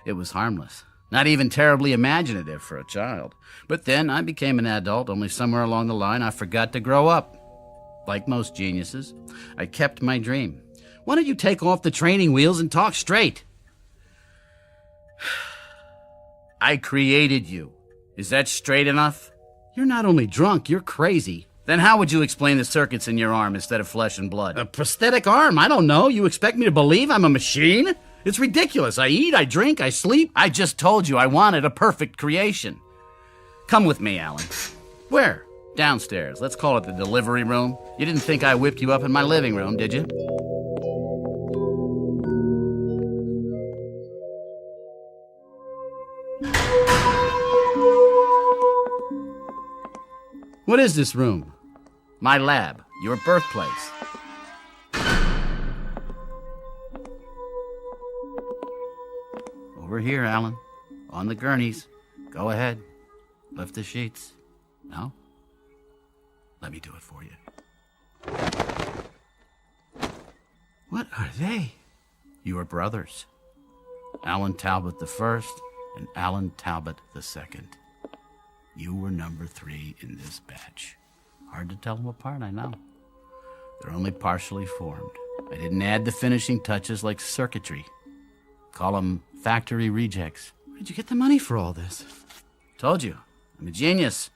It was harmless. Not even terribly imaginative for a child. But then I became an adult, only somewhere along the line I forgot to grow up. Like most geniuses, I kept my dream. Why don't you take off the training wheels and talk straight? I created you. Is that straight enough? You're not only drunk, you're crazy. Then how would you explain the circuits in your arm instead of flesh and blood? A prosthetic arm? I don't know. You expect me to believe I'm a machine? It's ridiculous. I eat, I drink, I sleep. I just told you I wanted a perfect creation. Come with me, Alan. Where? Downstairs. Let's call it the delivery room. You didn't think I whipped you up in my living room, did you? What is this room? My lab. Your birthplace. Over here, Alan. On the gurneys. Go ahead. Lift the sheets. No? Let me do it for you. What are they? Your brothers. Alan Talbot the first and Alan Talbot the second. You were number 3 in this batch. Hard to tell them apart, I know. They're only partially formed. I didn't add the finishing touches like circuitry. Call them factory rejects. Where'd you get the money for all this? Told you, I'm a genius.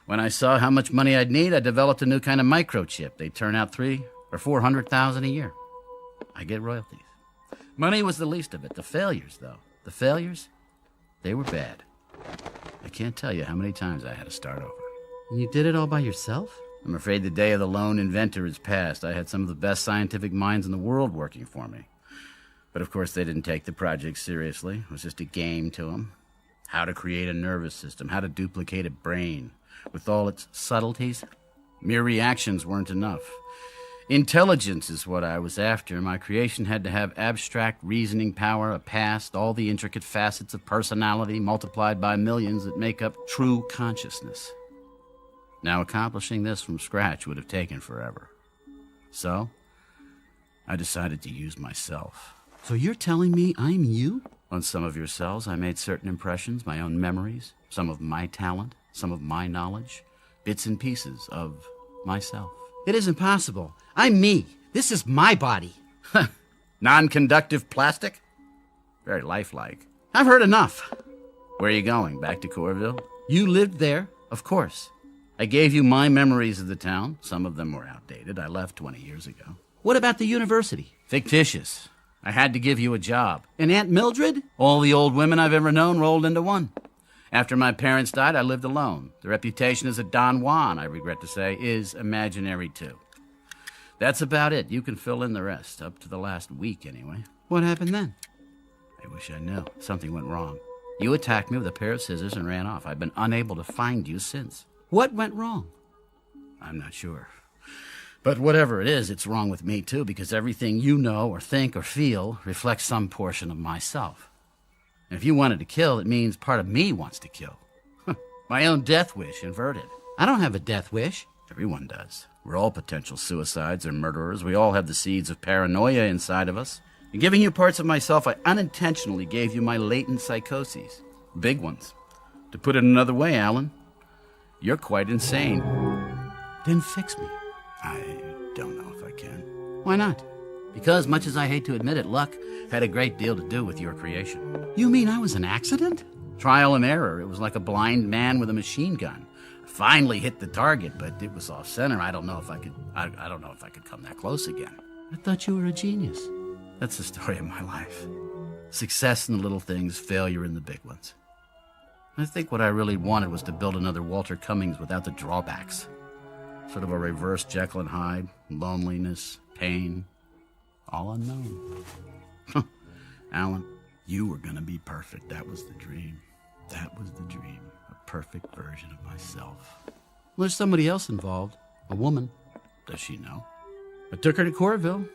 When I saw how much money I'd need, I developed a new kind of microchip. They turn out 300,000 or 400,000 a year. I get royalties. Money was the least of it. The failures, though. The failures, they were bad. I can't tell you how many times I had to start over. And you did it all by yourself? I'm afraid the day of the lone inventor is past. I had some of the best scientific minds in the world working for me. But of course they didn't take the project seriously. It was just a game to them. How to create a nervous system, how to duplicate a brain. With all its subtleties, mere reactions weren't enough. Intelligence is what I was after. My creation had to have abstract reasoning power, a past, all the intricate facets of personality multiplied by millions that make up true consciousness. Now, accomplishing this from scratch would have taken forever. So, I decided to use myself. So you're telling me I'm you? On some of your cells, I made certain impressions, my own memories, some of my talent, some of my knowledge, bits and pieces of myself. It isn't possible. I'm me. This is my body. Non-conductive plastic? Very lifelike. I've heard enough. Where are you going? Back to Corville? You lived there, of course. I gave you my memories of the town. Some of them were outdated. I left 20 years ago. What about the university? Fictitious. I had to give you a job. And Aunt Mildred? All the old women I've ever known rolled into one. After my parents died, I lived alone. The reputation as a Don Juan, I regret to say, is imaginary too. That's about it. You can fill in the rest, up to the last week anyway. What happened then? I wish I knew. Something went wrong. You attacked me with a pair of scissors and ran off. I've been unable to find you since. What went wrong? I'm not sure. But whatever it is, it's wrong with me too, because everything you know or think or feel reflects some portion of myself. And if you wanted to kill, it means part of me wants to kill. My own death wish inverted. I don't have a death wish. Everyone does. We're all potential suicides or murderers. We all have the seeds of paranoia inside of us. In giving you parts of myself, I unintentionally gave you my latent psychoses. Big ones. To put it another way, Alan, you're quite insane. Then fix me. I don't know if I can. Why not? Because, much as I hate to admit it, luck had a great deal to do with your creation. You mean I was an accident? Trial and error. It was like a blind man with a machine gun. I finally hit the target, but it was off center. I don't know if I could come that close again. I thought you were a genius. That's the story of my life. Success in the little things, failure in the big ones. I think what I really wanted was to build another Walter Cummings without the drawbacks. Sort of a reverse Jekyll and Hyde, loneliness, pain, all unknown. Alan, you were gonna be perfect. That was the dream. That was the dream. A perfect version of myself. Well, there's somebody else involved. A woman. Does she know? I took her to Corville.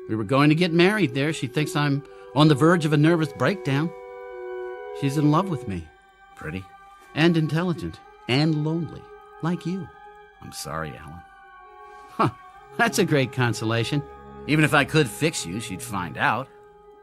We were going to get married there. She thinks I'm on the verge of a nervous breakdown. She's in love with me. Pretty. And intelligent. And lonely. Like you. I'm sorry, Alan. Huh. That's a great consolation. Even if I could fix you, she'd find out.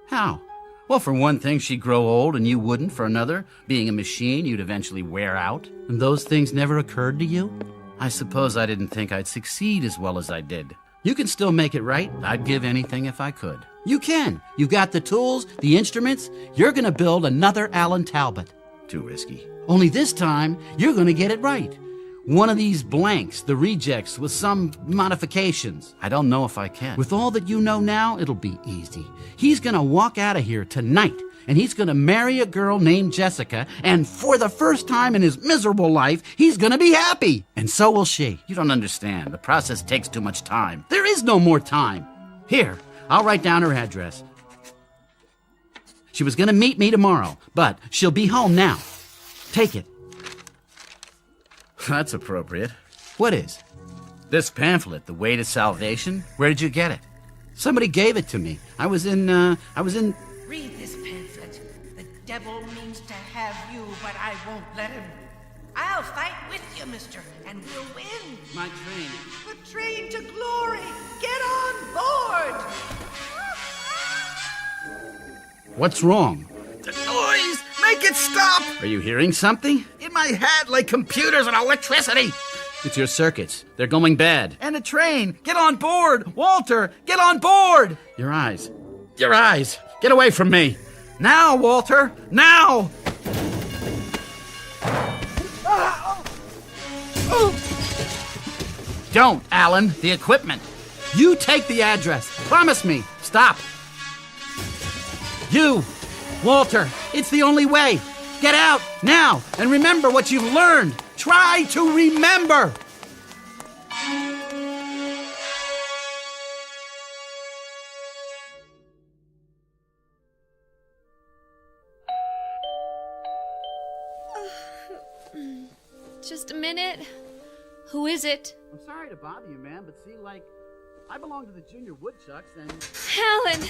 How? Well, for one thing, she'd grow old and you wouldn't. For another, being a machine, you'd eventually wear out. And those things never occurred to you? I suppose I didn't think I'd succeed as well as I did. You can still make it right. I'd give anything if I could. You can. You've got the tools, the instruments. You're going to build another Alan Talbot. Too risky. Only this time, you're going to get it right. One of these blanks, the rejects, with some modifications. I don't know if I can. With all that you know now, it'll be easy. He's going to walk out of here tonight, and he's going to marry a girl named Jessica, and for the first time in his miserable life, he's going to be happy. And so will she. You don't understand. The process takes too much time. There is no more time. Here, I'll write down her address. She was going to meet me tomorrow, but she'll be home now. Take it. That's appropriate. What is? This pamphlet, The Way to Salvation? Where did you get it? Somebody gave it to me. I was in... Read this pamphlet. The devil means to have you, but I won't let him. I'll fight with you, mister, and we'll win. My train. The train to glory. Get on board. What's wrong? The noise! Make it stop! Are you hearing something? In my head, like computers and electricity. It's your circuits. They're going bad. And a train! Get on board! Walter, get on board! Your eyes. Your eyes! Get away from me! Now, Walter! Now! Don't, Alan. The equipment. You take the address. Promise me. Stop. You, Walter, it's the only way. Get out now and remember what you've learned. Try to remember. Just a minute. Who is it? I'm sorry to bother you, man, but see, like, I belong to the Junior Woodchucks, and... Helen!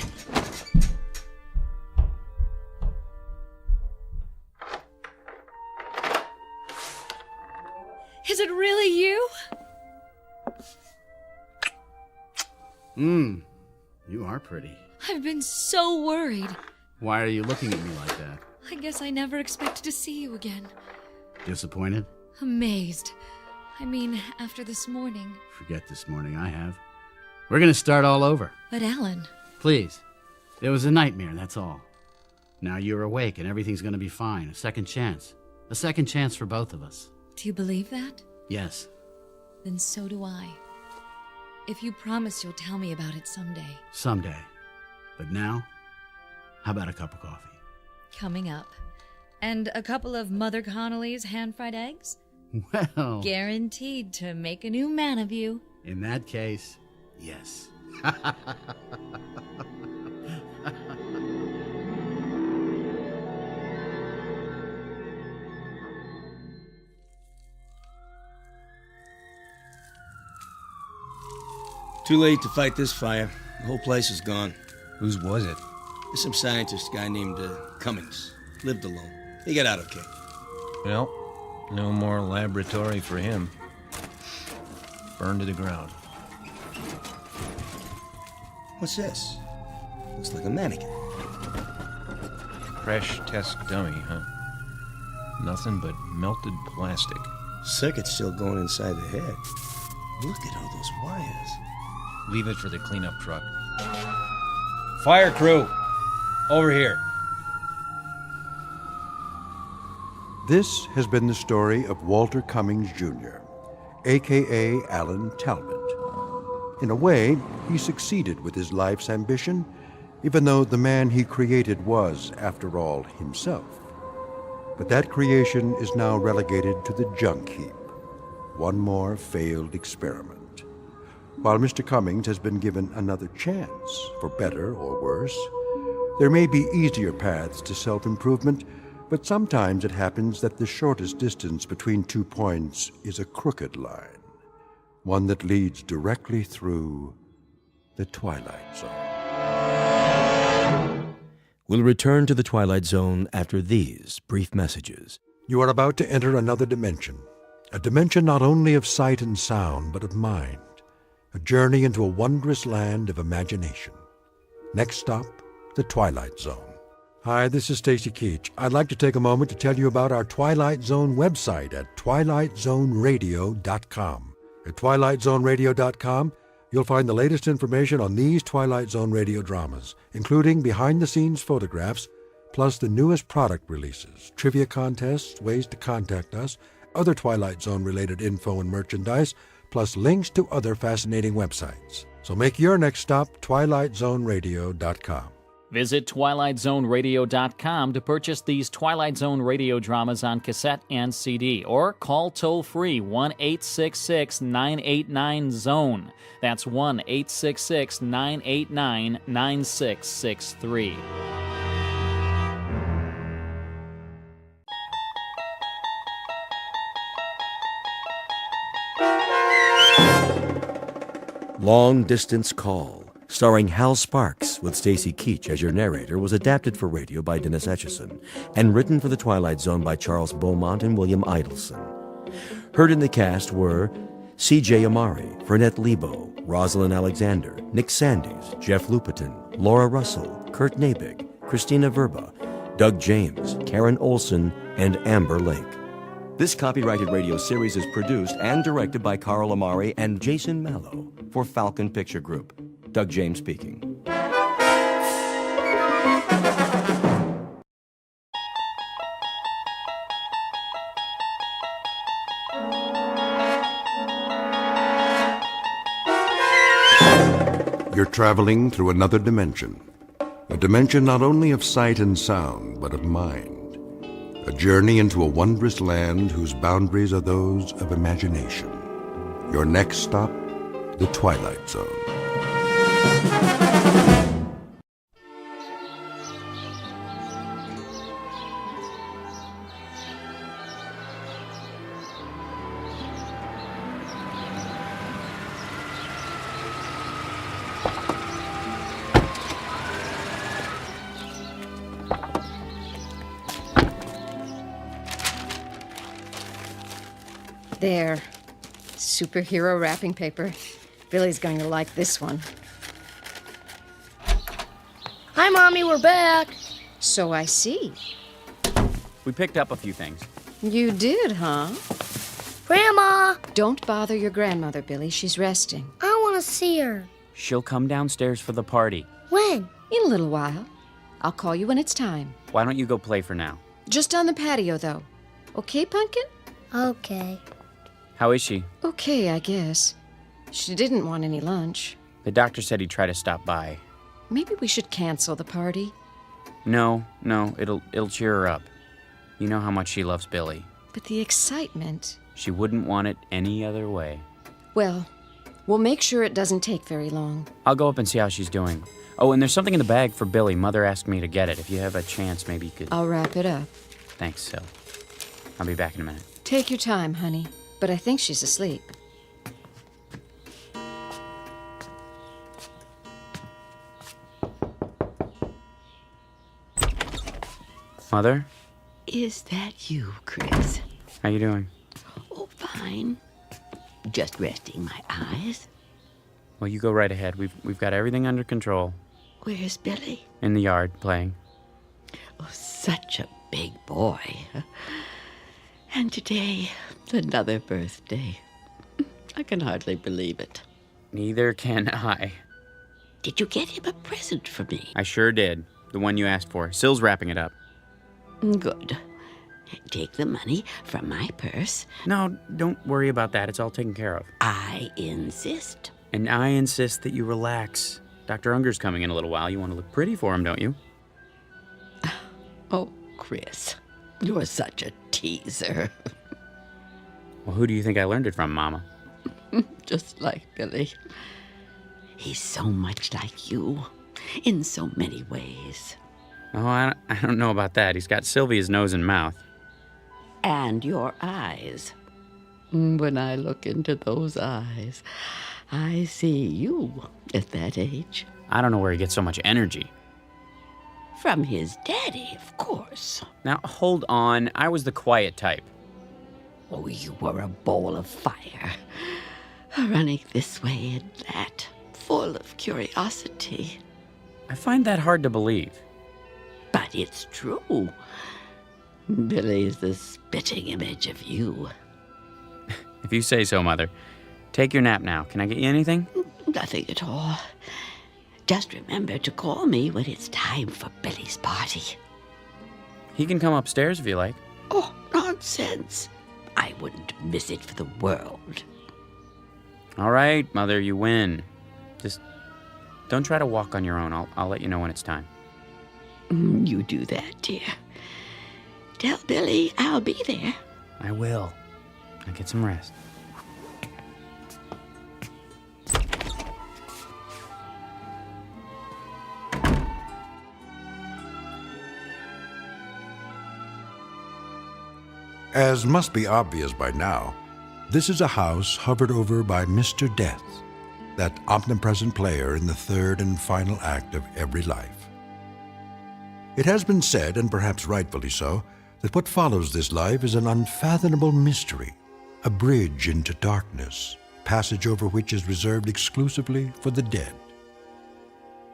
Is it really you? You are pretty. I've been so worried. Why are you looking at me like that? I guess I never expected to see you again. Disappointed? Amazed. I mean, after this morning. Forget this morning, I have. We're gonna start all over. But Alan... Please. It was a nightmare, that's all. Now you're awake and everything's gonna be fine. A second chance. A second chance for both of us. Do you believe that? Yes. Then so do I. If you promise you'll tell me about it someday. Someday. But now, how about a cup of coffee? Coming up. And a couple of Mother Connolly's hand-fried eggs? Well... Guaranteed to make a new man of you. In that case, yes. Too late to fight this fire. The whole place is gone. Whose was it? There's some scientist guy named Cummings. Lived alone. He got out okay. Well, no more laboratory for him. Burned to the ground. What's this? Looks like a mannequin. Crash test dummy, huh? Nothing but melted plastic. Circuit's still going inside the head. Look at all those wires. Leave it for the cleanup truck. Fire crew! Over here. This has been the story of Walter Cummings, Jr., a.k.a. Alan Talbot. In a way, he succeeded with his life's ambition, even though the man he created was, after all, himself. But that creation is now relegated to the junk heap. One more failed experiment. While Mr. Cummings has been given another chance, for better or worse, there may be easier paths to self-improvement, but sometimes it happens that the shortest distance between 2 points is a crooked line, one that leads directly through the Twilight Zone. We'll return to the Twilight Zone after these brief messages. You are about to enter another dimension, a dimension not only of sight and sound, but of mind, a journey into a wondrous land of imagination. Next stop, the Twilight Zone. Hi, this is Stacy Keach. I'd like to take a moment to tell you about our Twilight Zone website at twilightzoneradio.com. At twilightzoneradio.com, You'll find the latest information on these Twilight Zone radio dramas, including behind-the-scenes photographs, plus the newest product releases, trivia contests, ways to contact us, other Twilight Zone-related info and merchandise, plus links to other fascinating websites. So make your next stop twilightzoneradio.com. Visit twilightzoneradio.com to purchase these Twilight Zone radio dramas on cassette and CD, or call toll-free 1-866-989-ZONE. That's 1-866-989-9663. Long Distance Call, starring Hal Sparks with Stacy Keach as your narrator, was adapted for radio by Dennis Etchison and written for The Twilight Zone by Charles Beaumont and William Idelson. Heard in the cast were C.J. Amari, Fernette Lebo, Rosalind Alexander, Nick Sandys, Jeff Lupetin, Laura Russell, Kurt Nabig, Christina Verba, Doug James, Karen Olson, and Amber Lake. This copyrighted radio series is produced and directed by Carl Amari and Jason Mallow for Falcon Picture Group. Doug James speaking. You're traveling through another dimension. A dimension not only of sight and sound, but of mind. A journey into a wondrous land whose boundaries are those of imagination. Your next stop, the Twilight Zone. There. Superhero wrapping paper. Billy's going to like this one. Hi, Mommy, we're back. So I see. We picked up a few things. You did, huh? Grandma! Don't bother your grandmother, Billy. She's resting. I want to see her. She'll come downstairs for the party. When? In a little while. I'll call you when it's time. Why don't you go play for now? Just on the patio, though. Okay, Pumpkin? Okay. How is she? Okay, I guess. She didn't want any lunch. The doctor said he'd try to stop by. Maybe we should cancel the party. No, it'll cheer her up. You know how much she loves Billy. But the excitement... She wouldn't want it any other way. Well, we'll make sure it doesn't take very long. I'll go up and see how she's doing. Oh, and there's something in the bag for Billy. Mother asked me to get it. If you have a chance, maybe you could... I'll wrap it up. Thanks, Sil. I'll be back in a minute. Take your time, honey. But I think she's asleep. Mother? Is that you, Chris? How you doing? Oh, fine. Just resting my eyes. Well, you go right ahead. We've got everything under control. Where's Billy? In the yard, playing. Oh, such a big boy. And today, another birthday. I can hardly believe it. Neither can I. Did you get him a present for me? I sure did. The one you asked for. Sil's wrapping it up. Good. Take the money from my purse. No, don't worry about that. It's all taken care of. I insist. And I insist that you relax. Dr. Unger's coming in a little while. You want to look pretty for him, don't you? Oh, Chris, you're such a teaser. Well, who do you think I learned it from, Mama? Just like Billy. He's so much like you, in so many ways. Oh, I don't know about that. He's got Sylvia's nose and mouth. And your eyes. When I look into those eyes, I see you at that age. I don't know where he gets so much energy. From his daddy, of course. Now, hold on. I was the quiet type. Oh, you were a ball of fire. Running this way and that, full of curiosity. I find that hard to believe. But it's true. Billy's the spitting image of you. If you say so, Mother. Take your nap now. Can I get you anything? nothing at all. Just remember to call me when it's time for Billy's party. He can come upstairs if you like. Oh, nonsense. I wouldn't miss it for the world. All right, Mother, you win. Just don't try to walk on your own. I'll let you know when it's time. You do that, dear. Tell Billy I'll be there. I will. Now get some rest. As must be obvious by now, this is a house hovered over by Mr. Death, that omnipresent player in the third and final act of every life. It has been said, and perhaps rightfully so, that what follows this life is an unfathomable mystery, a bridge into darkness, passage over which is reserved exclusively for the dead.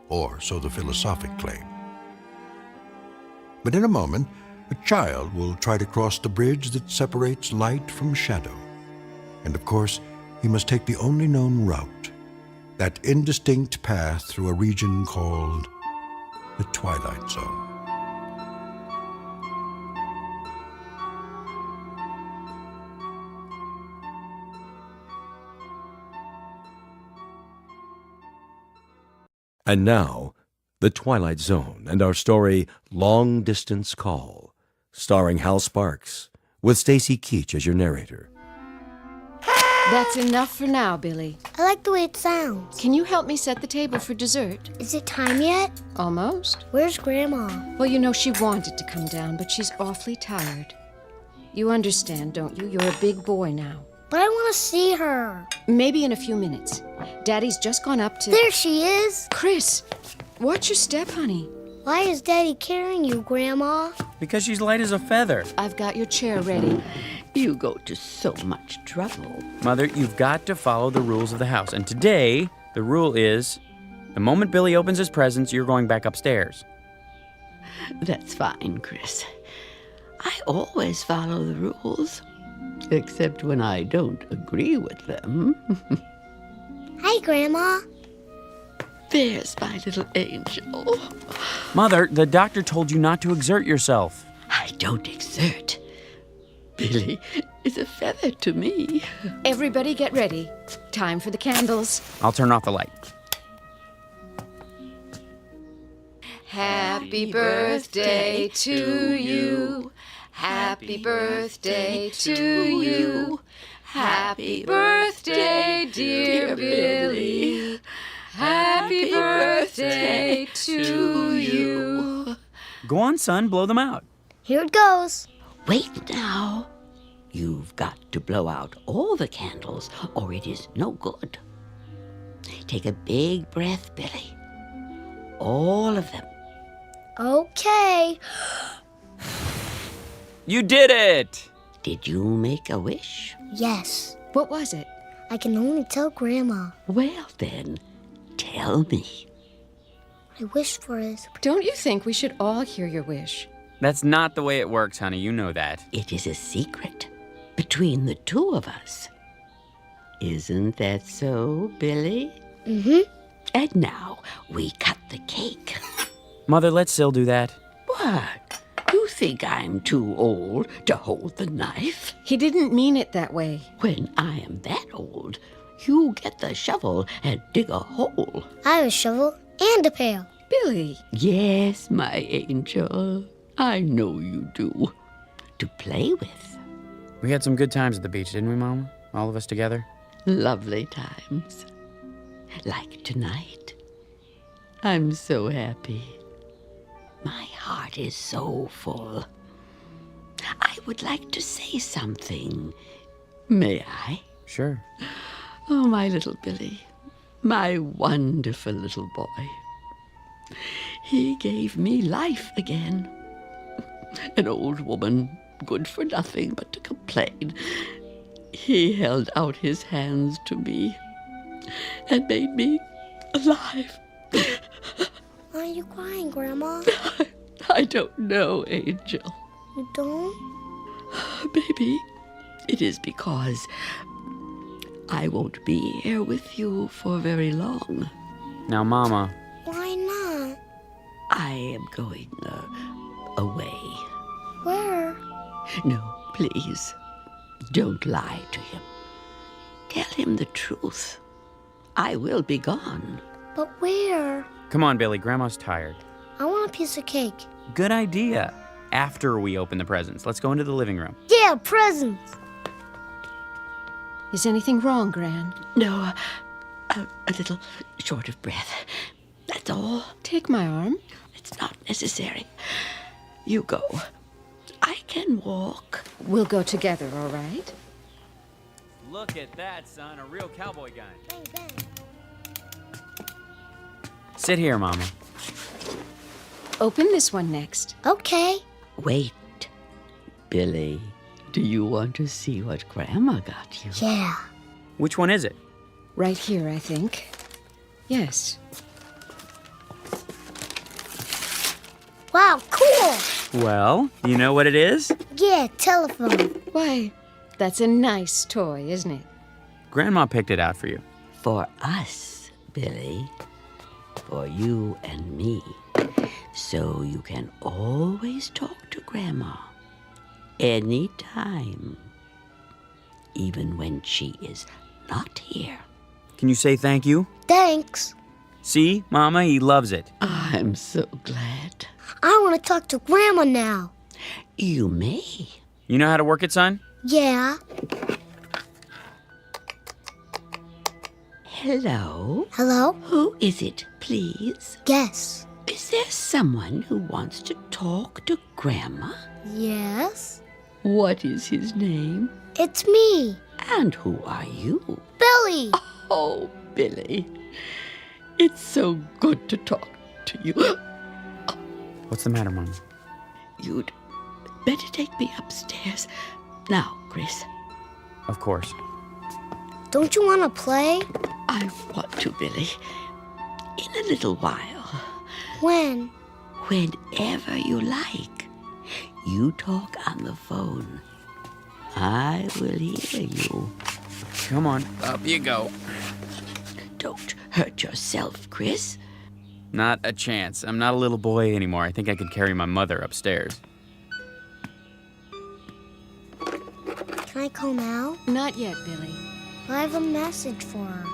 Or so the philosophic claim. But in a moment, a child will try to cross the bridge that separates light from shadow. And of course, he must take the only known route, that indistinct path through a region called the Twilight Zone. And now, The Twilight Zone and our story, Long Distance Call, starring Hal Sparks, with Stacy Keach as your narrator. That's enough for now, Billy. I like the way it sounds. Can you help me set the table for dessert? Is it time yet? Almost. Where's Grandma? Well, you know, she wanted to come down, but she's awfully tired. You understand, don't you? You're a big boy now. But I want to see her. Maybe in a few minutes. Daddy's just gone up to... There she is. Chris, watch your step, honey. Why is Daddy carrying you, Grandma? Because she's light as a feather. I've got your chair ready. You go to so much trouble. Mother, you've got to follow the rules of the house. And today, the rule is, the moment Billy opens his presents, you're going back upstairs. That's fine, Chris. I always follow the rules, except when I don't agree with them. Hi, Grandma. There's my little angel. Mother, the doctor told you not to exert yourself. I don't exert. Billy is a feather to me. Everybody get ready. Time for the candles. I'll turn off the light. Happy birthday to you. Happy birthday to you. Happy birthday, dear Billy. Happy birthday to you. Go on, son, blow them out. Here it goes. Wait now. You've got to blow out all the candles, or it is no good. Take a big breath, Billy. All of them. Okay. You did it! Did you make a wish? Yes. What was it? I can only tell Grandma. Well, then, tell me. I wish for his... Don't you think we should all hear your wish? That's not the way it works, honey. You know that. It is a secret between the two of us. Isn't that so, Billy? Mm-hmm. And now we cut the cake. Mother, let Syl do that. What? You think I'm too old to hold the knife? He didn't mean it that way. When I am that old, you get the shovel and dig a hole. I have a shovel and a pail. Billy. Yes, my angel. I know you do. To play with. We had some good times at the beach, didn't we, Mama? All of us together? Lovely times. Like tonight. I'm so happy. My heart is so full. I would like to say something. May I? Sure. Oh, my little Billy. My wonderful little boy. He gave me life again. An old woman, good for nothing but to complain. He held out his hands to me and made me alive. Why are you crying, Grandma? I don't know, Angel. You don't? Maybe it is because I won't be here with you for very long. Now, Mama. Why not? I am going away. Where? No, please. Don't lie to him. Tell him the truth. I will be gone. But where? Come on, Billy. Grandma's tired. I want a piece of cake. Good idea. After we open the presents, let's go into the living room. Yeah, presents. Is anything wrong, Gran? No, a little short of breath. That's all. Take my arm. It's not necessary. You go. I can walk. We'll go together, all right? Look at that, son. A real cowboy gun. Sit here, Mama. Open this one next. Okay. Wait. Billy, do you want to see what Grandma got you? Yeah. Which one is it? Right here, I think. Yes. Wow, cool. Well, you know what it is? Yeah, telephone. Why, that's a nice toy, isn't it? Grandma picked it out for you. For us, Billy. For you and me. So you can always talk to Grandma. Anytime. Even when she is not here. Can you say thank you? Thanks. See, Mama, he loves it. I'm so glad. I want to talk to Grandma now. You may. You know how to work it, son? Yeah. Hello? Hello? Who is it, please? Guess. Is there someone who wants to talk to Grandma? Yes. What is his name? It's me. And who are you? Billy. Oh, Billy. It's so good to talk to you. What's the matter, Mama? You'd better take me upstairs. Now, Chris. Of course. Don't you want to play? I want to, Billy. In a little while. When? Whenever you like. You talk on the phone. I will hear you. Come on, up you go. Don't hurt yourself, Chris. Not a chance. I'm not a little boy anymore. I think I could carry my mother upstairs. Can I call now? Not yet, Billy. I have a message for her.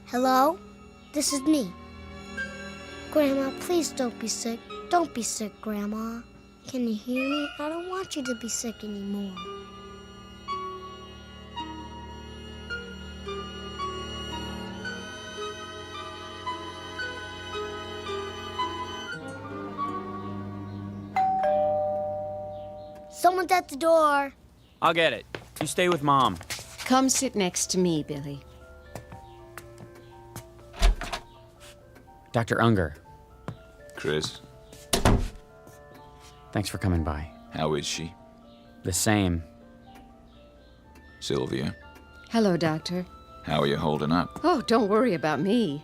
Hello? This is me. Grandma, please don't be sick. Don't be sick, Grandma. Can you hear me? I don't want you to be sick anymore. Someone's at the door. I'll get it. You stay with Mom. Come sit next to me, Billy. Dr. Unger. Chris, Thanks for coming by. how is she? The same. Sylvia, Hello, Doctor. how are you holding up? Oh, don't worry about me.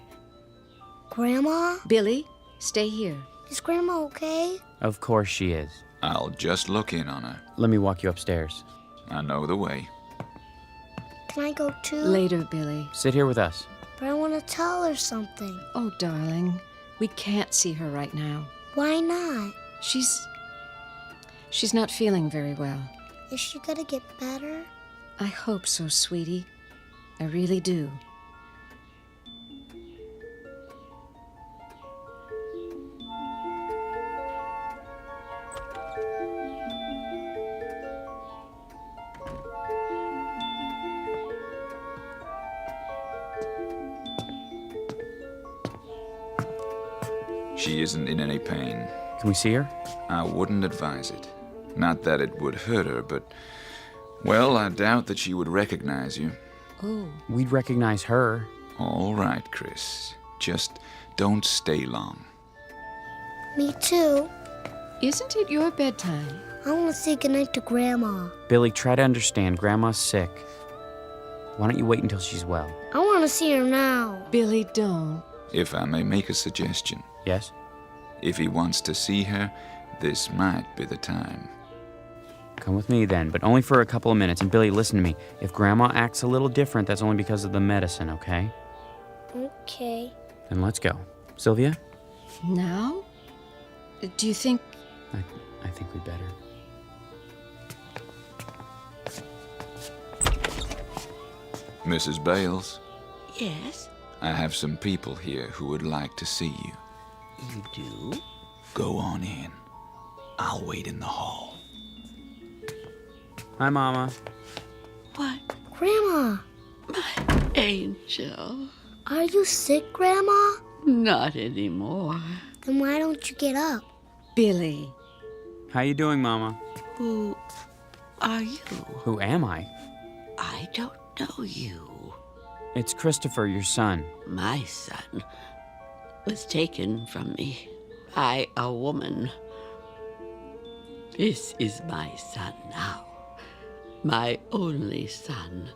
Grandma? Billy, stay here. Is Grandma okay? Of course she is. I'll just look in on her. Let me walk you upstairs. I know the way. Can I go too? Later, Billy. Sit here with us. But I want to tell her something. Oh, darling, we can't see her right now. Why not? She's not feeling very well. Is she gonna get better? I hope so, sweetie. I really do. She isn't in any pain. Can we see her? I wouldn't advise it. Not that it would hurt her, but... Well, I doubt that she would recognize you. Oh. We'd recognize her. All right, Chris. Just don't stay long. Me too. Isn't it your bedtime? I want to say goodnight to Grandma. Billy, try to understand. Grandma's sick. Why don't you wait until she's well? I want to see her now. Billy, don't. If I may make a suggestion. Yes? If he wants to see her, this might be the time. Come with me then, but only for a couple of minutes. And Billy, listen to me. If Grandma acts a little different, that's only because of the medicine, okay? Okay. Then let's go. Sylvia? Now? Do you think... I think we'd better. Mrs. Bales, Yes? I have some people here who would like to see you. You do? Go on in. I'll wait in the hall. Hi, Mama. What? Grandma, Angel. are you sick, Grandma? Not anymore. Then why don't you get up? Billy. How you doing, Mama? Who are you? Who am I? I don't know you. It's Christopher, your son. My son was taken from me by a woman. This is my son now. My only son.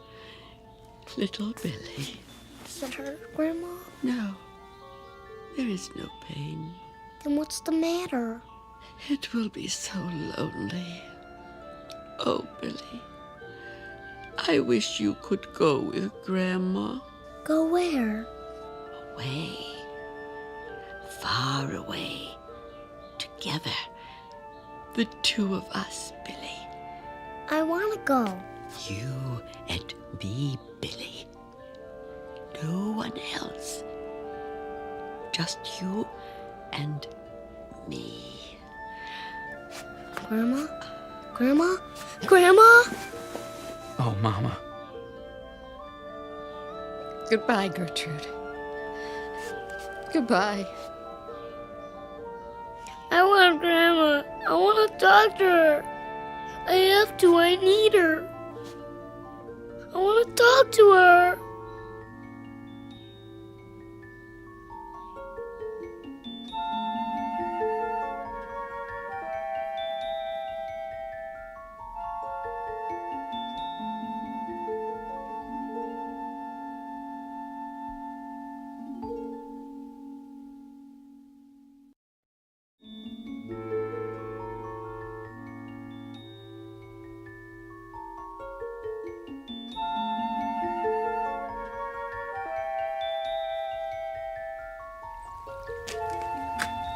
Little Billy. Does it hurt, Grandma? No. There is no pain. Then what's the matter? It will be so lonely. Oh, Billy. I wish you could go with Grandma. Go where? Away. Far away. Together. The two of us, Billy. I want to go. You and me, Billy. No one else. Just you and me. Grandma? Grandma? Grandma? Oh, Mama. Goodbye, Gertrude. Goodbye. I want Grandma. I want to talk to her. I have to. I need her. I want to talk to her.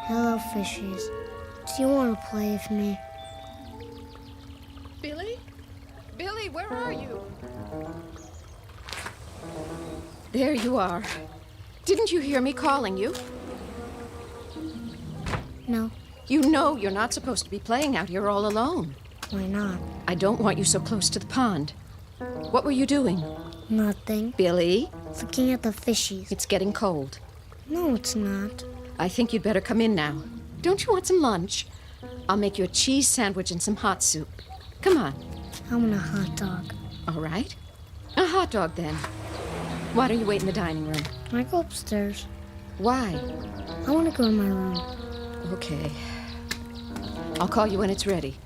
Hello, fishies. Do you want to play with me? Billy? Billy, where are you? There you are. Didn't you hear me calling you? No. You know you're not supposed to be playing out here all alone. Why not? I don't want you so close to the pond. What were you doing? Nothing. Billy? Looking at the fishies. It's getting cold. No, it's not. I think you'd better come in now. Don't you want some lunch? I'll make you a cheese sandwich and some hot soup. Come on. I want a hot dog. All right. A hot dog, then. Why don't you wait in the dining room? Can I go upstairs? Why? I want to go in my room. Okay. I'll call you when it's ready.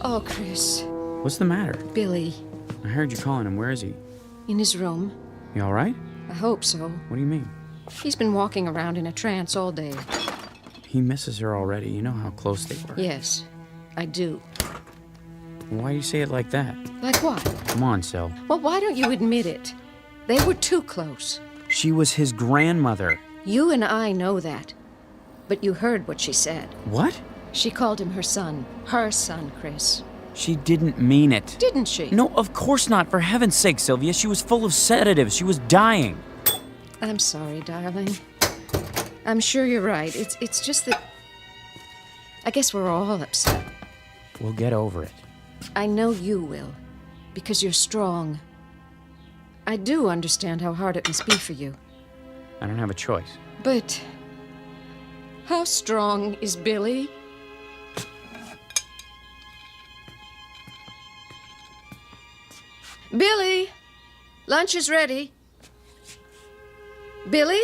Oh, Chris. What's the matter? Billy. I heard you calling him. Where is he? In his room. You all right? I hope so. What do you mean? He's been walking around in a trance all day. He misses her already. You know how close they were. Yes, I do. Why do you say it like that? Like what? Come on, Sil. Well, why don't you admit it? They were too close. She was his grandmother. You and I know that. But you heard what she said. What? She called him her son. Her son, Chris. She didn't mean it. Didn't she? No, of course not. For heaven's sake, Sylvia. She was full of sedatives. She was dying. I'm sorry, darling. I'm sure you're right. It's just that... I guess we're all upset. We'll get over it. I know you will. Because you're strong. I do understand how hard it must be for you. I don't have a choice. But... how strong is Billy? Billy! Lunch is ready. Billy?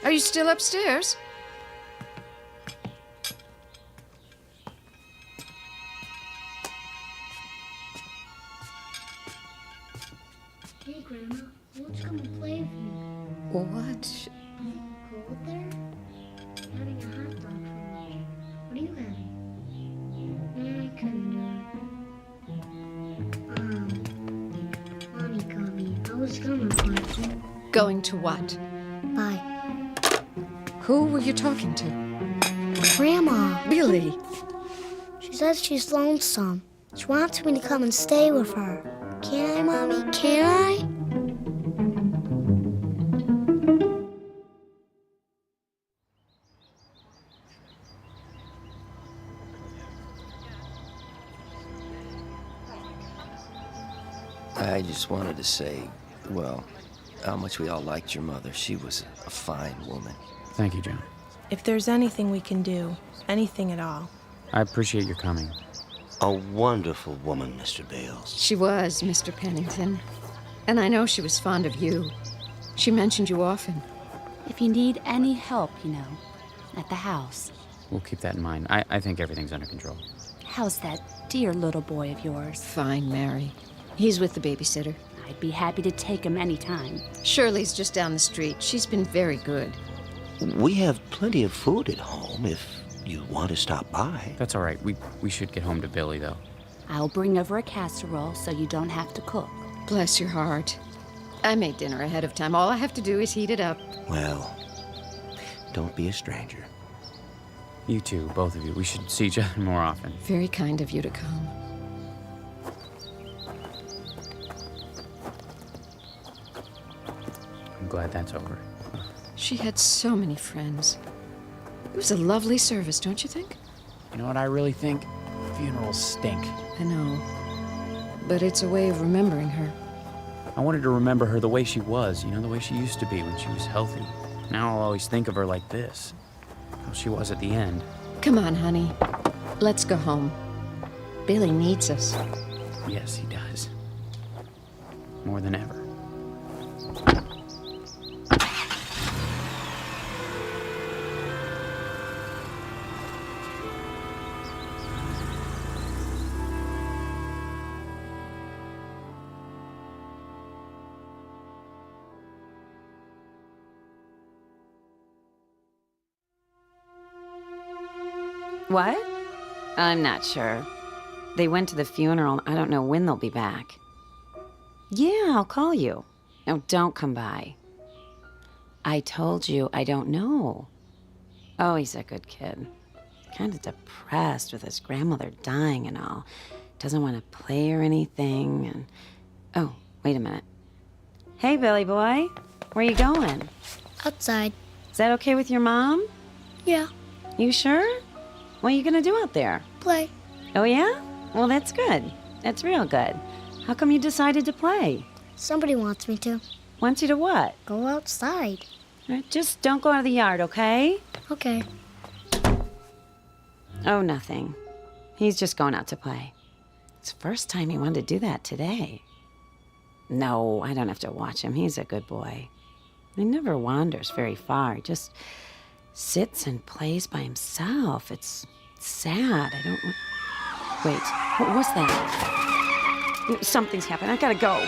Are you still upstairs? Hey, Grandma. Why don't you come and play with me? What? Cold there? I'm having a hot dog for lunch. What are you having? Going to what? Bye. Who were you talking to? Grandma. Billy. She says she's lonesome. She wants me to come and stay with her. Can I, Mommy? Can I? I just wanted to say, well, how much we all liked your mother. She was a fine woman. Thank you, John. If there's anything we can do, anything at all. I appreciate your coming. A wonderful woman, Mr. Bales. She was, Mr. Pennington. And I know she was fond of you. She mentioned you often. If you need any help, at the house. We'll keep that in mind. I think everything's under control. How's that dear little boy of yours? Fine, Mary. He's with the babysitter. I'd be happy to take him anytime. Shirley's just down the street. She's been very good. We have plenty of food at home if you want to stop by. That's all right. We should get home to Billy, though. I'll bring over a casserole so you don't have to cook. Bless your heart. I made dinner ahead of time. All I have to do is heat it up. Well, don't be a stranger. You two, both of you. We should see each other more often. Very kind of you to come. I'm glad that's over. She had so many friends. It was a lovely service, don't you think? You know what I really think? Funerals stink. I know. But it's a way of remembering her. I wanted to remember her the way she was, the way she used to be when she was healthy. Now I'll always think of her like this. How she was at the end. Come on, honey. Let's go home. Billy needs us. Yes, he does. More than ever. What? I'm not sure. They went to the funeral. I don't know when they'll be back. Yeah, I'll call you. No, don't come by. I told you I don't know. Oh, he's a good kid. Kind of depressed with his grandmother dying and all. Doesn't want to play or anything. And oh, wait a minute. Hey, Billy boy. Where you going? Outside. Is that okay with your mom? Yeah. You sure? What are you gonna do out there? Play. Oh, yeah? Well, that's good. That's real good. How come you decided to play? Somebody wants me to. Wants you to what? Go outside. Just don't go out of the yard, okay? Okay. Oh, nothing. He's just going out to play. It's the first time he wanted to do that today. No, I don't have to watch him. He's a good boy. He never wanders very far. He just sits and plays by himself. It's sad. I don't... Wait, what was that? Something's happened. I gotta go.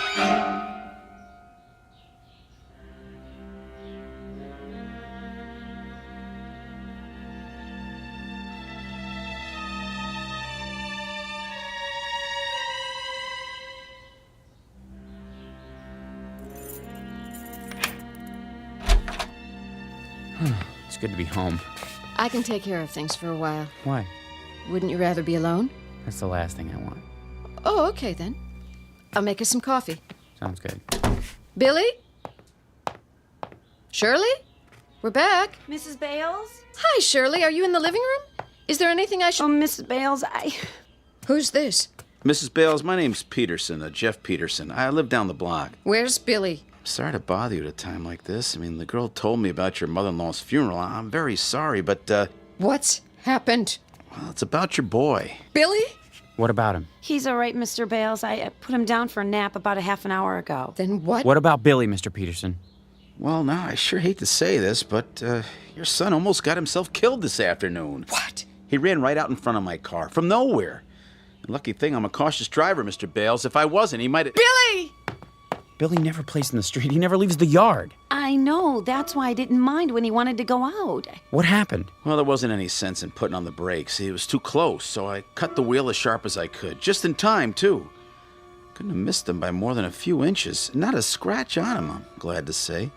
It's good to be home. I can take care of things for a while. Why? Wouldn't you rather be alone? That's the last thing I want. Oh, okay then. I'll make us some coffee. Sounds good. Billy? Shirley? We're back. Mrs. Bales? Hi, Shirley. Are you in the living room? Is there anything I should... Oh, Mrs. Bales, Who's this? Mrs. Bales, my name's Peterson, Jeff Peterson. I live down the block. Where's Billy? Sorry to bother you at a time like this. I mean, the girl told me about your mother-in-law's funeral. I'm very sorry, but, What's happened? Well, it's about your boy. Billy? What about him? He's all right, Mr. Bales. I put him down for a nap about a half an hour ago. Then what? What about Billy, Mr. Peterson? Well, now, I sure hate to say this, but, your son almost got himself killed this afternoon. What? He ran right out in front of my car, from nowhere. Lucky thing I'm a cautious driver, Mr. Bales. If I wasn't, he might have... Billy! Billy never plays in the street. He never leaves the yard. I know. That's why I didn't mind when he wanted to go out. What happened? Well, there wasn't any sense in putting on the brakes. It was too close, so I cut the wheel as sharp as I could. Just in time, too. Couldn't have missed him by more than a few inches. Not a scratch on him, I'm glad to say.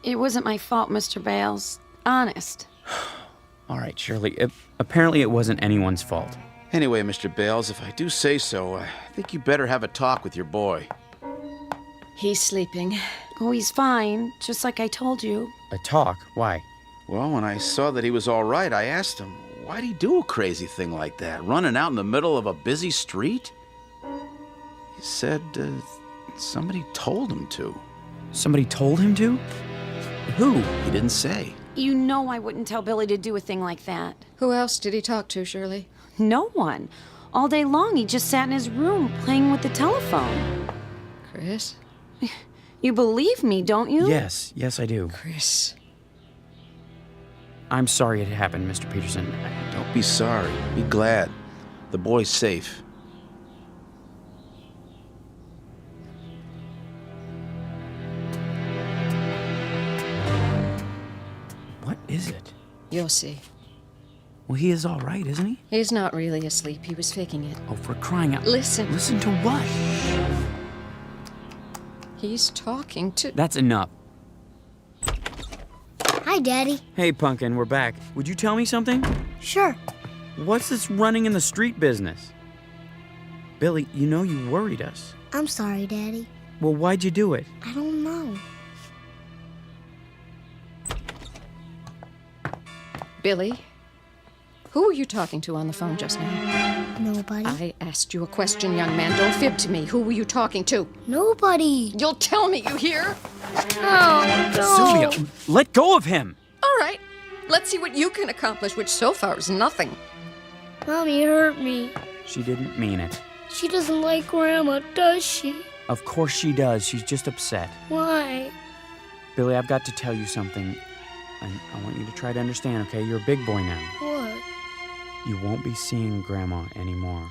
It wasn't my fault, Mr. Bales. Honest. All right, Shirley. Apparently it wasn't anyone's fault. Anyway, Mr. Bales, if I do say so, I think you better have a talk with your boy. He's sleeping. Oh, he's fine, just like I told you. A talk? Why? Well, when I saw that he was all right, I asked him, why'd he do a crazy thing like that, running out in the middle of a busy street? He said somebody told him to. Somebody told him to? Who? He didn't say. You know I wouldn't tell Billy to do a thing like that. Who else did he talk to, Shirley? No one. All day long, he just sat in his room playing with the telephone. Chris? You believe me, don't you? Yes, I do. Chris. I'm sorry it happened, Mr. Peterson. Don't be sorry. Be glad. The boy's safe. What is it? You'll see. Well, he is all right, isn't he? He's not really asleep. He was faking it. Oh, for crying out... Listen. Listen to what? He's talking to... That's enough. Hi, Daddy. Hey, Pumpkin, we're back. Would you tell me something? Sure. What's this running in the street business? Billy, you know you worried us. I'm sorry, Daddy. Well, why'd you do it? I don't know. Billy? Who were you talking to on the phone just now? Nobody. I asked you a question, young man. Don't fib to me. Who were you talking to? Nobody. You'll tell me, you hear? Oh, no. Sylvia, let go of him! All right. Let's see what you can accomplish, which so far is nothing. Mommy hurt me. She didn't mean it. She doesn't like Grandma, does she? Of course she does. She's just upset. Why? Billy, I've got to tell you something. And I want you to try to understand, okay? You're a big boy now. What? You won't be seeing Grandma anymore.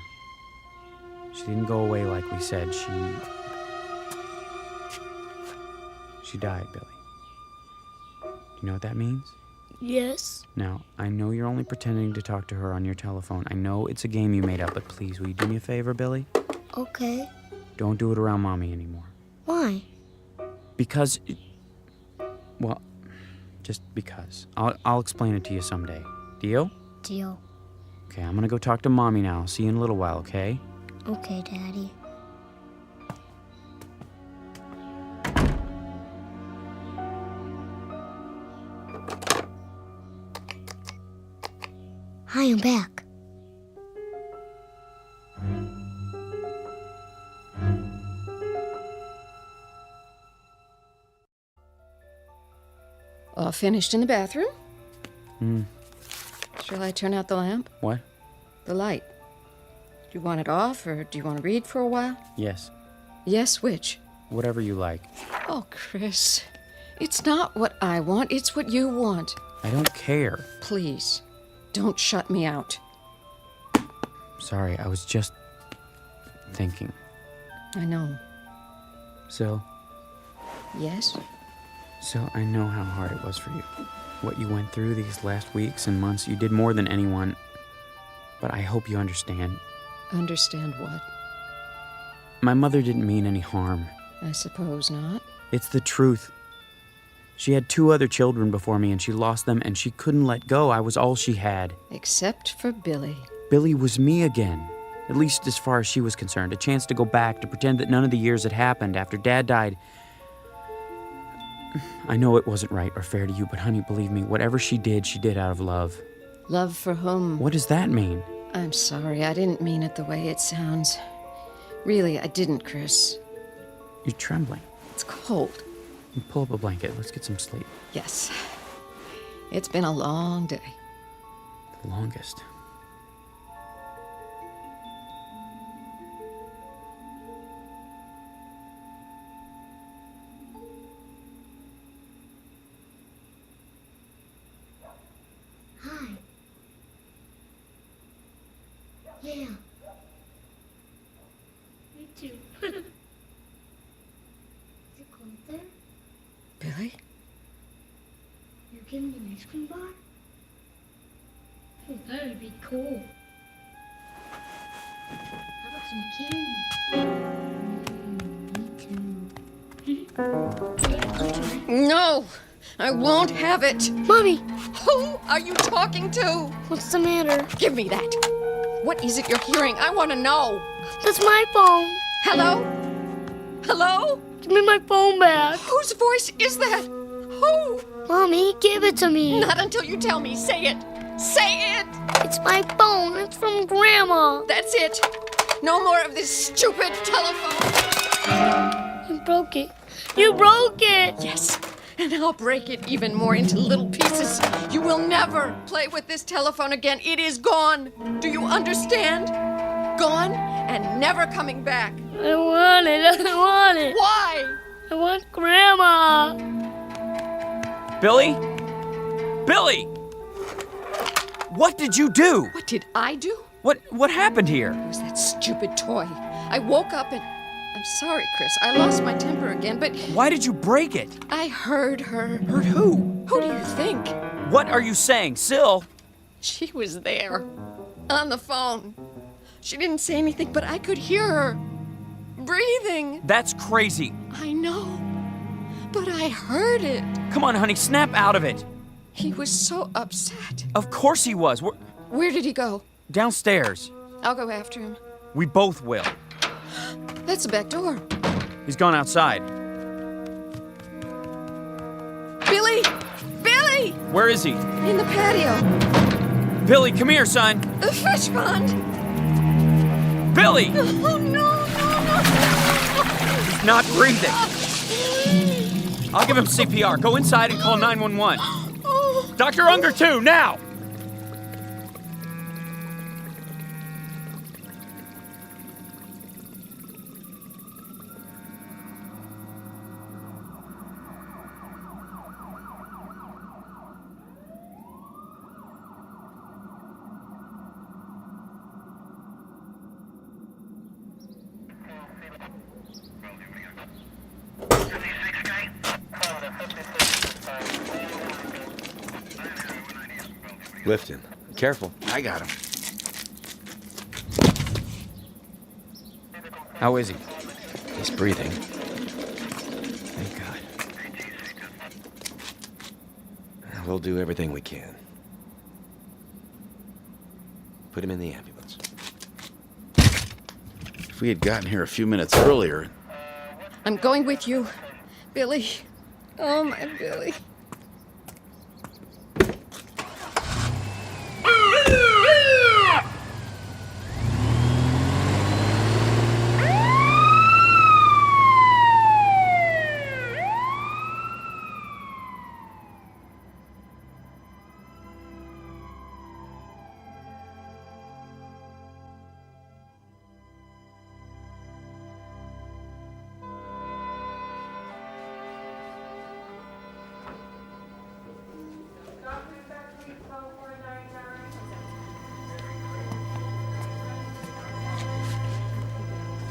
She didn't go away like we said. She died, Billy. Do you know what that means? Yes. Now, I know you're only pretending to talk to her on your telephone. I know it's a game you made up, but please, will you do me a favor, Billy? Okay. Don't do it around Mommy anymore. Why? Because... Well, just because. I'll explain it to you someday. Deal? Deal. Okay, I'm gonna go talk to Mommy now. See you in a little while, okay? Okay, Daddy. Hi, I'm back. All finished in the bathroom? Hmm. Shall I turn out the lamp? What? The light. Do you want it off, or do you want to read for a while? Yes. Yes, which? Whatever you like. Oh, Chris. It's not what I want, it's what you want. I don't care. Please, don't shut me out. Sorry, I was just thinking. I know. So, Yes? I know how hard it was for you. What you went through these last weeks and months, you did more than anyone. But I hope you understand. Understand what? My mother didn't mean any harm. I suppose not. It's the truth. She had 2 other children before me, and she lost them, and she couldn't let go. I was all she had. Except for Billy. Billy was me again. At least as far as she was concerned. A chance to go back, to pretend that none of the years had happened after Dad died. I know it wasn't right or fair to you, but honey, believe me, whatever she did out of love. Love for whom? What does that mean? I'm sorry, I didn't mean it the way it sounds. Really, I didn't, Chris. You're trembling. It's cold. Pull up a blanket. Let's get some sleep. Yes. It's been a long day. The longest. Hi. Yeah. Me too. Is it cold there? Billy? You give me an ice cream bar? Oh, that would be cool. How about some candy? No! I won't have it! Mommy! Who are you talking to? What's the matter? Give me that! What is it you're hearing? I want to know! That's my phone! Hello? Hello? Give me my phone back! Whose voice is that? Who? Mommy, give it to me! Not until you tell me. Say it! Say it! It's my phone! It's from Grandma! That's it! No more of this stupid telephone! You broke it! You broke it! Yes, and I'll break it even more into little pieces. You will never play with this telephone again. It is gone. Do you understand? Gone and never coming back. I want it. I want it. Why? I want Grandma. Billy? Billy! What did you do? What did I do? What happened here? It was that stupid toy. I woke up and... I'm sorry, Chris. I lost my temper again, but... Why did you break it? I heard her. Heard who? Who do you think? What are you saying, Syl? She was there. On the phone. She didn't say anything, but I could hear her. Breathing. That's crazy. I know. But I heard it. Come on, honey, snap out of it. He was so upset. Of course he was. Where did he go? Downstairs. I'll go after him. We both will. That's the back door. He's gone outside. Billy! Billy! Where is he? In the patio. Billy, come here, son. The fish pond. Billy! Oh, no. He's not breathing. I'll give him CPR. Go inside and call 911. Dr. Unger, too, now! Lift him. Careful. I got him. How is he? He's breathing. Thank God. We'll do everything we can. Put him in the ambulance. If we had gotten here a few minutes earlier... I'm going with you, Billy. Oh, my Billy.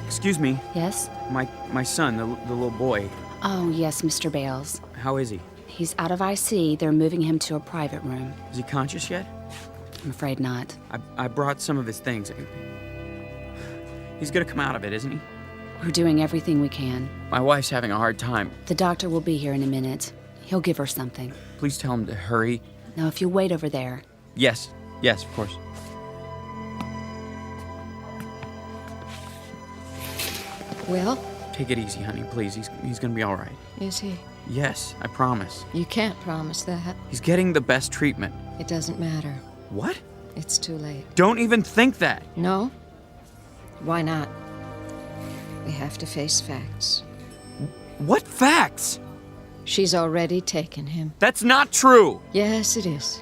Excuse me. Yes? My son, the little boy. Oh, yes, Mr. Bales. How is he? He's out of IC. They're moving him to a private room. Is he conscious yet? I'm afraid not. I brought some of his things. He's gonna come out of it, isn't he? We're doing everything we can. My wife's having a hard time. The doctor will be here in a minute. He'll give her something. Please tell him to hurry. Now, if you'll wait over there. Yes, of course. Well? Take it easy, honey, please. He's gonna be all right. Is he? Yes, I promise. You can't promise that. He's getting the best treatment. It doesn't matter. What? It's too late. Don't even think that. No? Why not? We have to face facts. What facts? She's already taken him. That's not true! Yes, it is.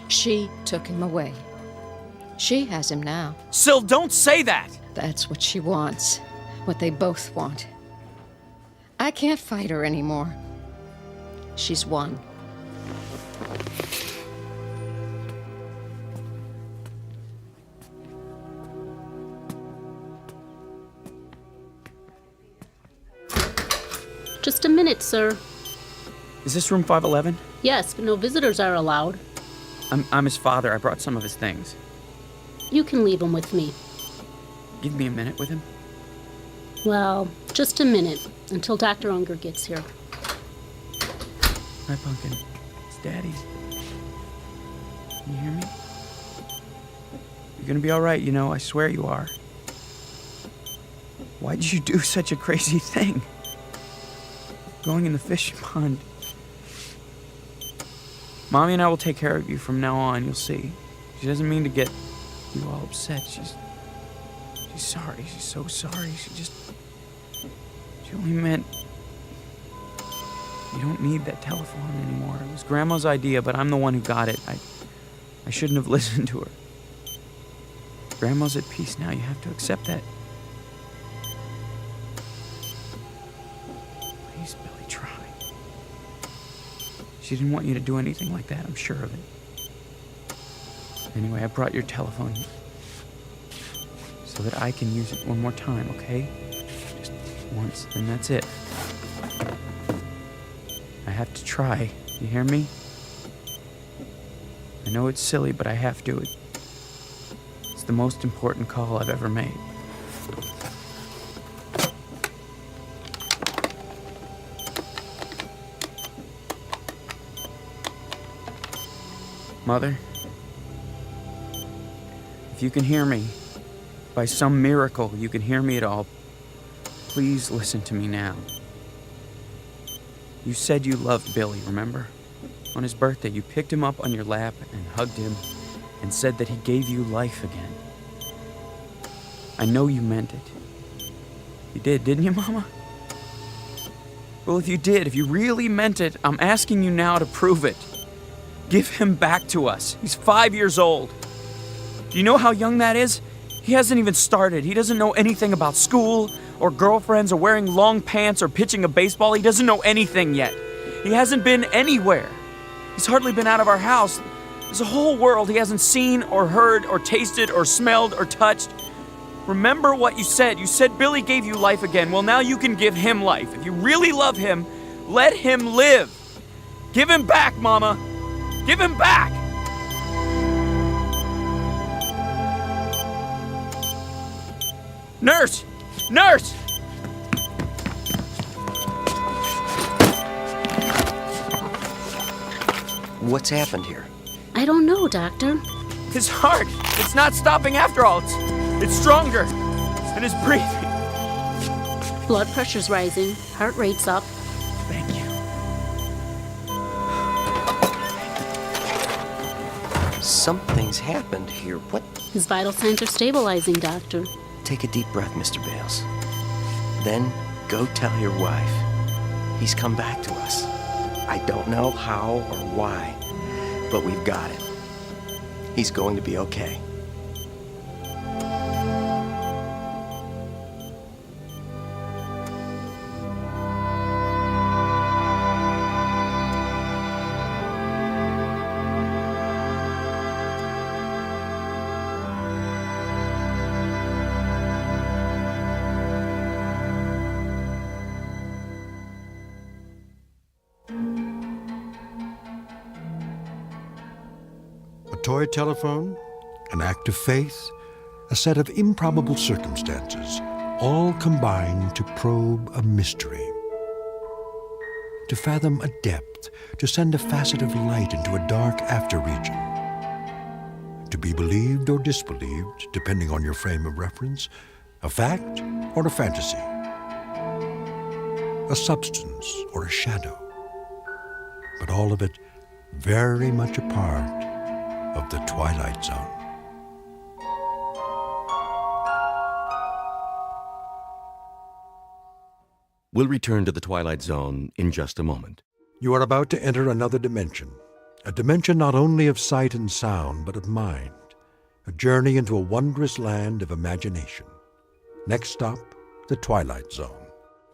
She took him away. She has him now. Syl, don't say that! That's what she wants. What they both want. I can't fight her anymore. She's won. Just a minute, sir. Is this room 511? Yes, but no visitors are allowed. I'm his father. I brought some of his things. You can leave him with me. Give me a minute with him. Well, just a minute until Dr. Unger gets here. Hi, Pumpkin. It's Daddy. Can you hear me? You're gonna be alright, you know, I swear you are. Why did you do such a crazy thing? Going in the fishing pond. Mommy and I will take care of you from now on, you'll see. She doesn't mean to get you all upset. She's sorry. She's so sorry. She only meant you don't need that telephone anymore. It was Grandma's idea, but I'm the one who got it. I shouldn't have listened to her. Grandma's at peace now. You have to accept that. Please, Billy, try. She didn't want you to do anything like that, I'm sure of it. Anyway, I brought your telephone so that I can use it one more time, okay? Just once, and that's it. I have to try. You hear me? I know it's silly, but I have to. It's the most important call I've ever made. Mother, if you can hear me, by some miracle you can hear me at all, please listen to me now. You said you loved Billy, remember? On his birthday, you picked him up on your lap and hugged him and said that he gave you life again. I know you meant it. You did, didn't you, Mama? Well, if you did, if you really meant it, I'm asking you now to prove it. Give him back to us. He's 5 years old. Do you know how young that is? He hasn't even started. He doesn't know anything about school or girlfriends or wearing long pants or pitching a baseball. He doesn't know anything yet. He hasn't been anywhere. He's hardly been out of our house. There's a whole world he hasn't seen or heard or tasted or smelled or touched. Remember what you said. You said Billy gave you life again. Well, now you can give him life. If you really love him, let him live. Give him back, Mama. Give him back! Nurse! Nurse! What's happened here? I don't know, Doctor. His heart! It's not stopping after all. It's stronger. And his breathing. Blood pressure's rising. Heart rate's up. Thank you. Something's happened here. What? His vital signs are stabilizing, Doctor. Take a deep breath, Mr. Bales. Then go tell your wife. He's come back to us. I don't know how or why, but we've got him. He's going to be okay. A toy telephone, an act of faith, a set of improbable circumstances, all combine to probe a mystery. To fathom a depth, to send a facet of light into a dark after region. To be believed or disbelieved, depending on your frame of reference, a fact or a fantasy. A substance or a shadow. But all of it very much a part of the Twilight Zone. We'll return to the Twilight Zone in just a moment. You are about to enter another dimension, a dimension not only of sight and sound, but of mind, a journey into a wondrous land of imagination. Next stop, the Twilight Zone.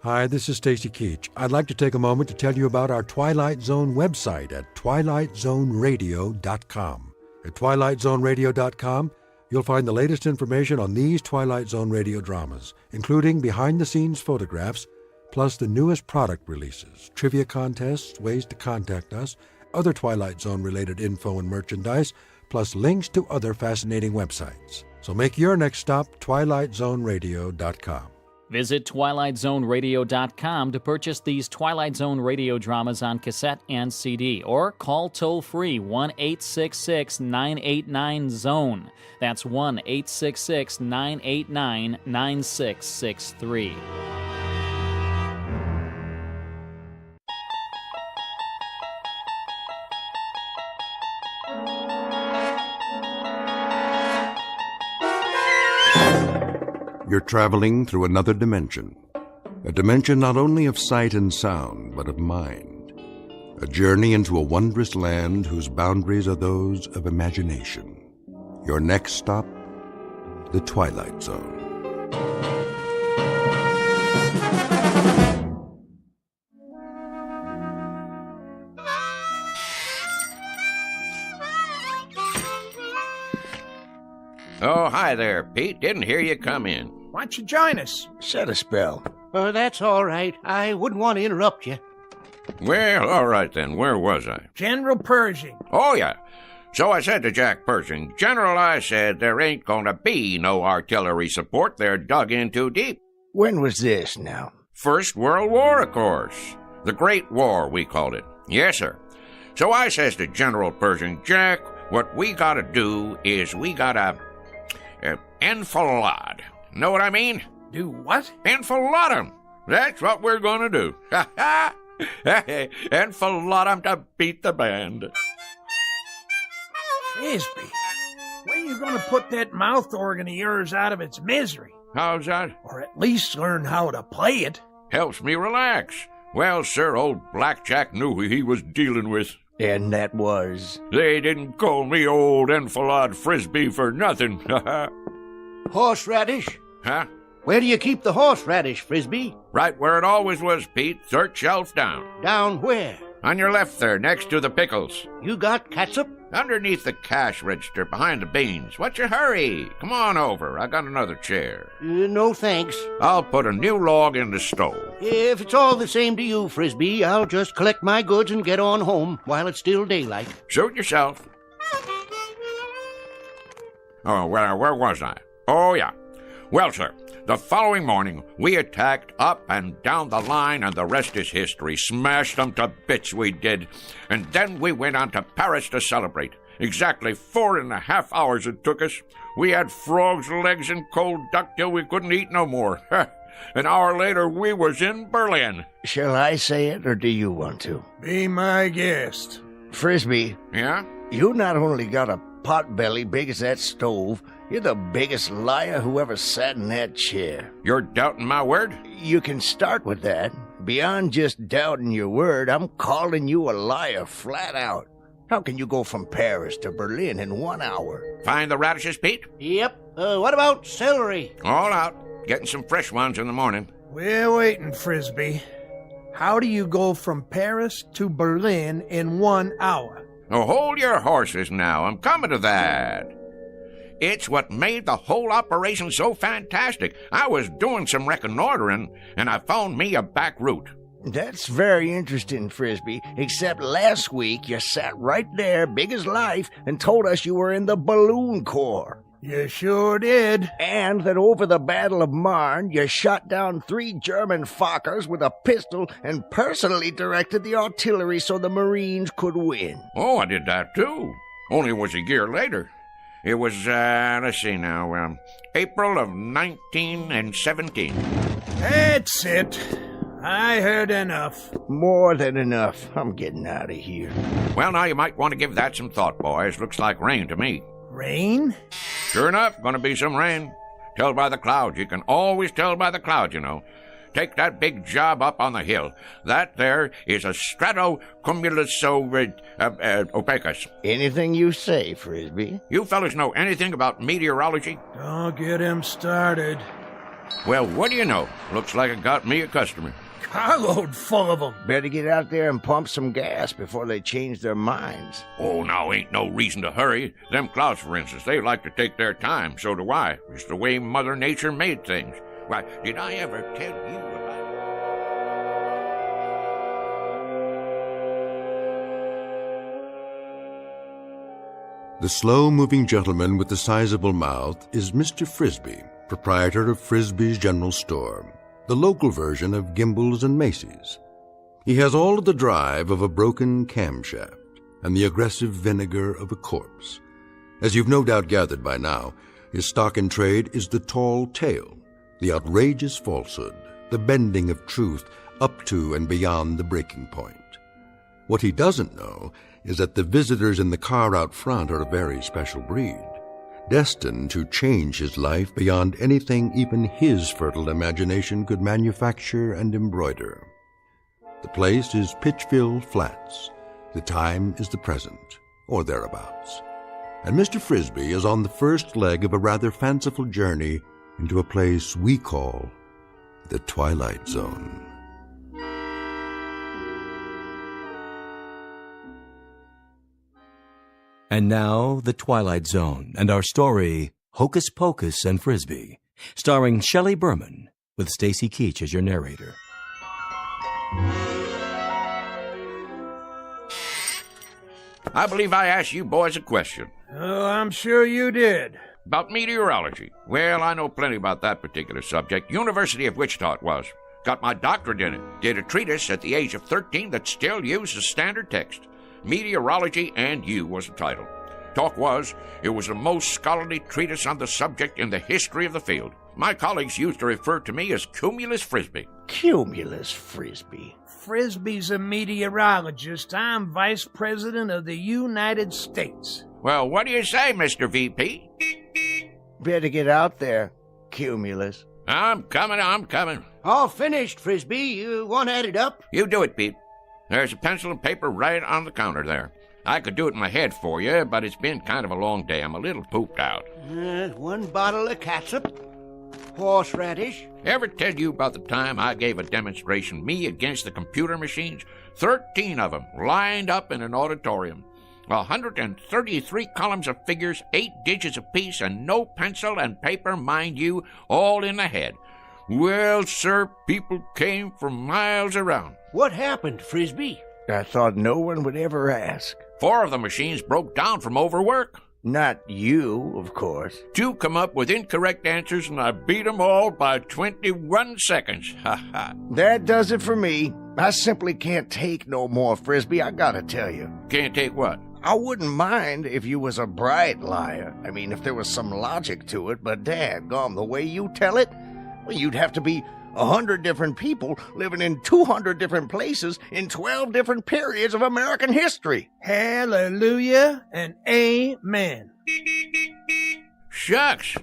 Hi, this is Stacy Keach. I'd like to take a moment to tell you about our Twilight Zone website at twilightzoneradio.com. At twilightzoneradio.com, you'll find the latest information on these Twilight Zone radio dramas, including behind-the-scenes photographs, plus the newest product releases, trivia contests, ways to contact us, other Twilight Zone-related info and merchandise, plus links to other fascinating websites. So make your next stop twilightzoneradio.com. Visit TwilightZoneRadio.com to purchase these Twilight Zone radio dramas on cassette and CD, or call toll-free 1-866-989-ZONE. That's 1-866-989-9663. You're traveling through another dimension. A dimension not only of sight and sound, but of mind. A journey into a wondrous land whose boundaries are those of imagination. Your next stop, the Twilight Zone. Oh, hi there, Pete. Didn't hear you come in. Why don't you join us? Set a spell. That's all right. I wouldn't want to interrupt you. Well, all right then. Where was I? General Pershing. Oh, yeah. So I said to Jack Pershing, General, I said, there ain't gonna be no artillery support. They're dug in too deep. When was this now? First World War, of course. The Great War, we called it. Yes, sir. So I says to General Pershing, Jack, what we gotta do is we gotta enfilade. Know what I mean? Do what? Enfilade 'em. That's what we're gonna do. Ha ha! Enfilade 'em to beat the band. Frisbee, when are you going to put that mouth organ of yours out of its misery? How's that? Or at least learn how to play it. Helps me relax. Well, sir, old Blackjack knew who he was dealing with. And that was? They didn't call me old Enfilade Frisbee for nothing. Horseradish? Huh? Where do you keep the horseradish, Frisbee? Right where it always was, Pete. Third shelf down. Down where? On your left there, next to the pickles. You got catsup? Underneath the cash register, behind the beans. What's your hurry? Come on over. I got another chair. No thanks. I'll put a new log in the stove. If it's all the same to you, Frisbee, I'll just collect my goods and get on home while it's still daylight. Suit yourself. Oh, well, where was I? Oh, yeah. Well, sir, the following morning, we attacked up and down the line, and the rest is history. Smashed them to bits, we did. And then we went on to Paris to celebrate. Exactly 4.5 hours it took us. We had frogs' legs and cold duck till we couldn't eat no more. An hour later, we was in Berlin. Shall I say it, or do you want to? Be my guest. Frisbee. Yeah? You not only got a pot belly big as that stove, you're the biggest liar who ever sat in that chair. You're doubting my word? You can start with that. Beyond just doubting your word, I'm calling you a liar flat out. How can you go from Paris to Berlin in 1 hour? Find the radishes, Pete? Yep. What about celery? All out. Getting some fresh ones in the morning. We're waiting, Frisbee. How do you go from Paris to Berlin in 1 hour? Oh, hold your horses now. I'm coming to that. It's what made the whole operation so fantastic. I was doing some reconnoitering, and I found me a back route. That's very interesting, Frisbee, except last week you sat right there, big as life, and told us you were in the Balloon Corps. You sure did. And that over the Battle of Marne, you shot down 3 German Fokkers with a pistol and personally directed the artillery so the Marines could win. Oh, I did that too. Only it was a year later. It was, let's see now, April of 1917. That's it. I heard enough. More than enough. I'm getting out of here. Well, now you might want to give that some thought, boys. Looks like rain to me. Rain? Sure enough, gonna be some rain. Tell by the clouds. You can always tell by the clouds, you know. Take that big job up on the hill. That there is a stratocumulus opacus. Anything you say, Frisbee. You fellas know anything about meteorology? Don't get him started. Well, what do you know? Looks like it got me a customer. Carload full of them. Better get out there and pump some gas before they change their minds. Oh, now ain't no reason to hurry. Them clouds, for instance, they like to take their time. So do I. It's the way Mother Nature made things. Why, did I ever tell you about... The slow-moving gentleman with the sizable mouth is Mr. Frisbee, proprietor of Frisbee's General Store. the local version of Gimbel's and Macy's. He has all of the drive of a broken camshaft and the aggressive vinegar of a corpse. As you've no doubt gathered by now, his stock in trade is the tall tale, the outrageous falsehood, the bending of truth up to and beyond the breaking point. What he doesn't know is that the visitors in the car out front are a very special breed, destined to change his life beyond anything even his fertile imagination could manufacture and embroider. The place is Pitchville Flats. The time is the present, or thereabouts. And Mr. Frisbee is on the first leg of a rather fanciful journey into a place we call the Twilight Zone. And now, The Twilight Zone, and our story, Hocus Pocus and Frisbee, starring Shelley Berman, with Stacy Keach as your narrator. I believe I asked you boys a question. Oh, I'm sure you did. About meteorology. Well, I know plenty about that particular subject. University of Wichita it was. Got my doctorate in it. Did a treatise at the age of 13 that still uses standard text. Meteorology and You was the title. Talk was, it was the most scholarly treatise on the subject in the history of the field. My colleagues used to refer to me as Cumulus Frisbee. Cumulus Frisbee? Frisbee's a meteorologist. I'm Vice President of the United States. Well, what do you say, Mr. VP? Better get out there, Cumulus. I'm coming. All finished, Frisbee. You want to add it up? You do it, Pete. There's a pencil and paper right on the counter there. I could do it in my head for you, but it's been kind of a long day. I'm a little pooped out. 1 bottle of catsup, horseradish. Ever tell you about the time I gave a demonstration, me against the computer machines? 13 of them, lined up in an auditorium. 133 columns of figures, 8 digits apiece, and no pencil and paper, mind you, all in the head. Well, sir, people came from miles around. What happened, Frisbee? I thought no one would ever ask. 4 of the machines broke down from overwork. Not you, of course. 2 come up with incorrect answers, and I beat them all by 21 seconds. Ha ha. That does it for me. I simply can't take no more, Frisbee, I gotta tell you. Can't take what? I wouldn't mind if you was a bright liar. I mean, if there was some logic to it, but daggone, the way you tell it, well, you'd have to be 100 different people living in 200 different places in 12 different periods of American history. Hallelujah and amen. Shucks.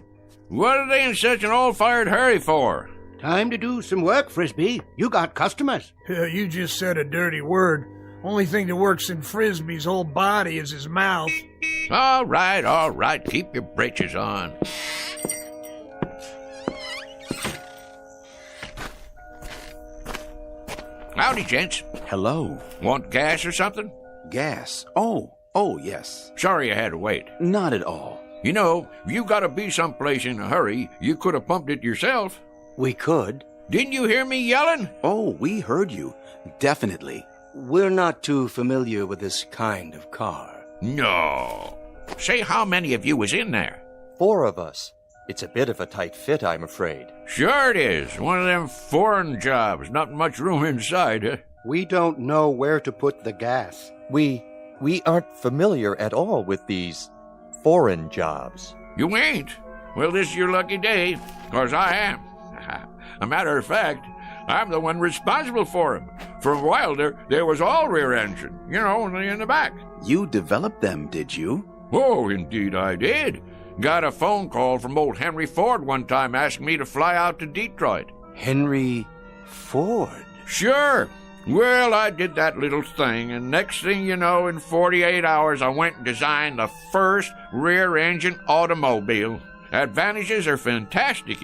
What are they in such an all-fired hurry for? Time to do some work, Frisbee. You got customers. You just said a dirty word. Only thing that works in Frisbee's whole body is his mouth. All right. Keep your britches on. Howdy, gents. Hello. Want gas or something? Gas? Oh, yes. Sorry I had to wait. Not at all. You know, if you gotta be someplace in a hurry, you could have pumped it yourself. We could. Didn't you hear me yelling? Oh, we heard you. Definitely. We're not too familiar with this kind of car. No. Say how many of you was in there? 4 of us. It's a bit of a tight fit, I'm afraid. Sure it is. One of them foreign jobs. Not much room inside, huh? We don't know where to put the gas. We aren't familiar at all with these foreign jobs. You ain't? Well, this is your lucky day, 'cause I am. A matter of fact, I'm the one responsible for them. For a while there was all rear engine, only in the back. You developed them, did you? Oh, indeed I did. Got a phone call from old Henry Ford one time asking me to fly out to Detroit. Henry Ford? Sure. Well, I did that little thing, and next thing you know, in 48 hours, I went and designed the first rear-engine automobile. Advantages are fantastic,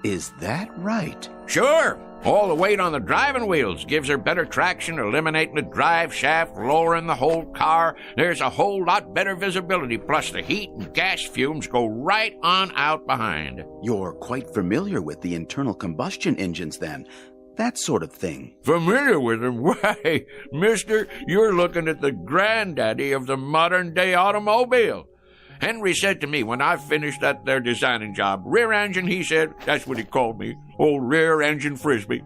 Is that right? Sure. All the weight on the driving wheels gives her better traction, eliminating the drive shaft, lowering the whole car. There's a whole lot better visibility, plus the heat and gas fumes go right on out behind. You're quite familiar with the internal combustion engines, then. That sort of thing. Familiar with them? Why, mister, you're looking at the granddaddy of the modern-day automobile. Henry said to me when I finished that there designing job, rear engine, he said, that's what he called me, old rear engine Frisbee.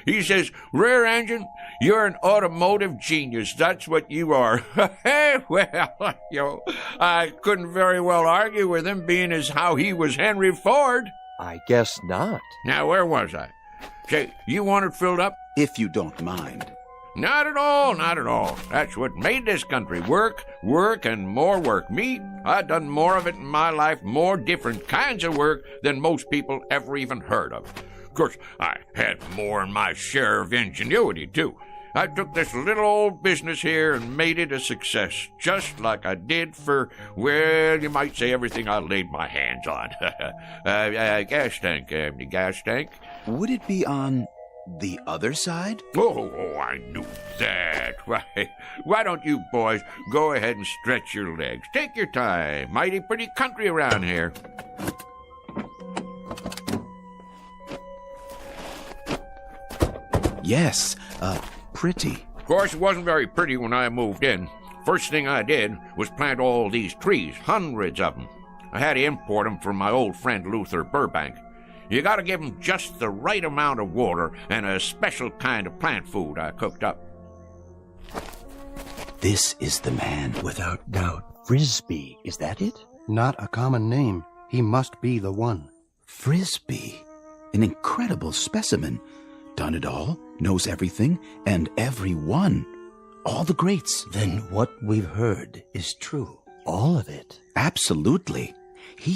He says, rear engine, you're an automotive genius. That's what you are. Hey, well, I couldn't very well argue with him, being as how he was Henry Ford. I guess not. Now, where was I? Say, you want it filled up? If you don't mind. Not at all, not at all. That's what made this country work, work, and more work. Me, I've done more of it in my life, more different kinds of work than most people ever even heard of. Of course, I had more than my share of ingenuity, too. I took this little old business here and made it a success, just like I did for, well, you might say everything I laid my hands on. Gas tank. Would it be on the other side? Oh, I knew that. Why don't you boys go ahead and stretch your legs? Take your time. Mighty pretty country around here. Yes, pretty. Of course, it wasn't very pretty when I moved in. First thing I did was plant all these trees, hundreds of them. I had to import them from my old friend Luther Burbank. You gotta give them just the right amount of water and a special kind of plant food I cooked up. This is the man. Without doubt. Frisbee, is that it? Not a common name. He must be the one. Frisbee. An incredible specimen. Done it all, knows everything, and everyone. All the greats. Then what we've heard is true. All of it. Absolutely. He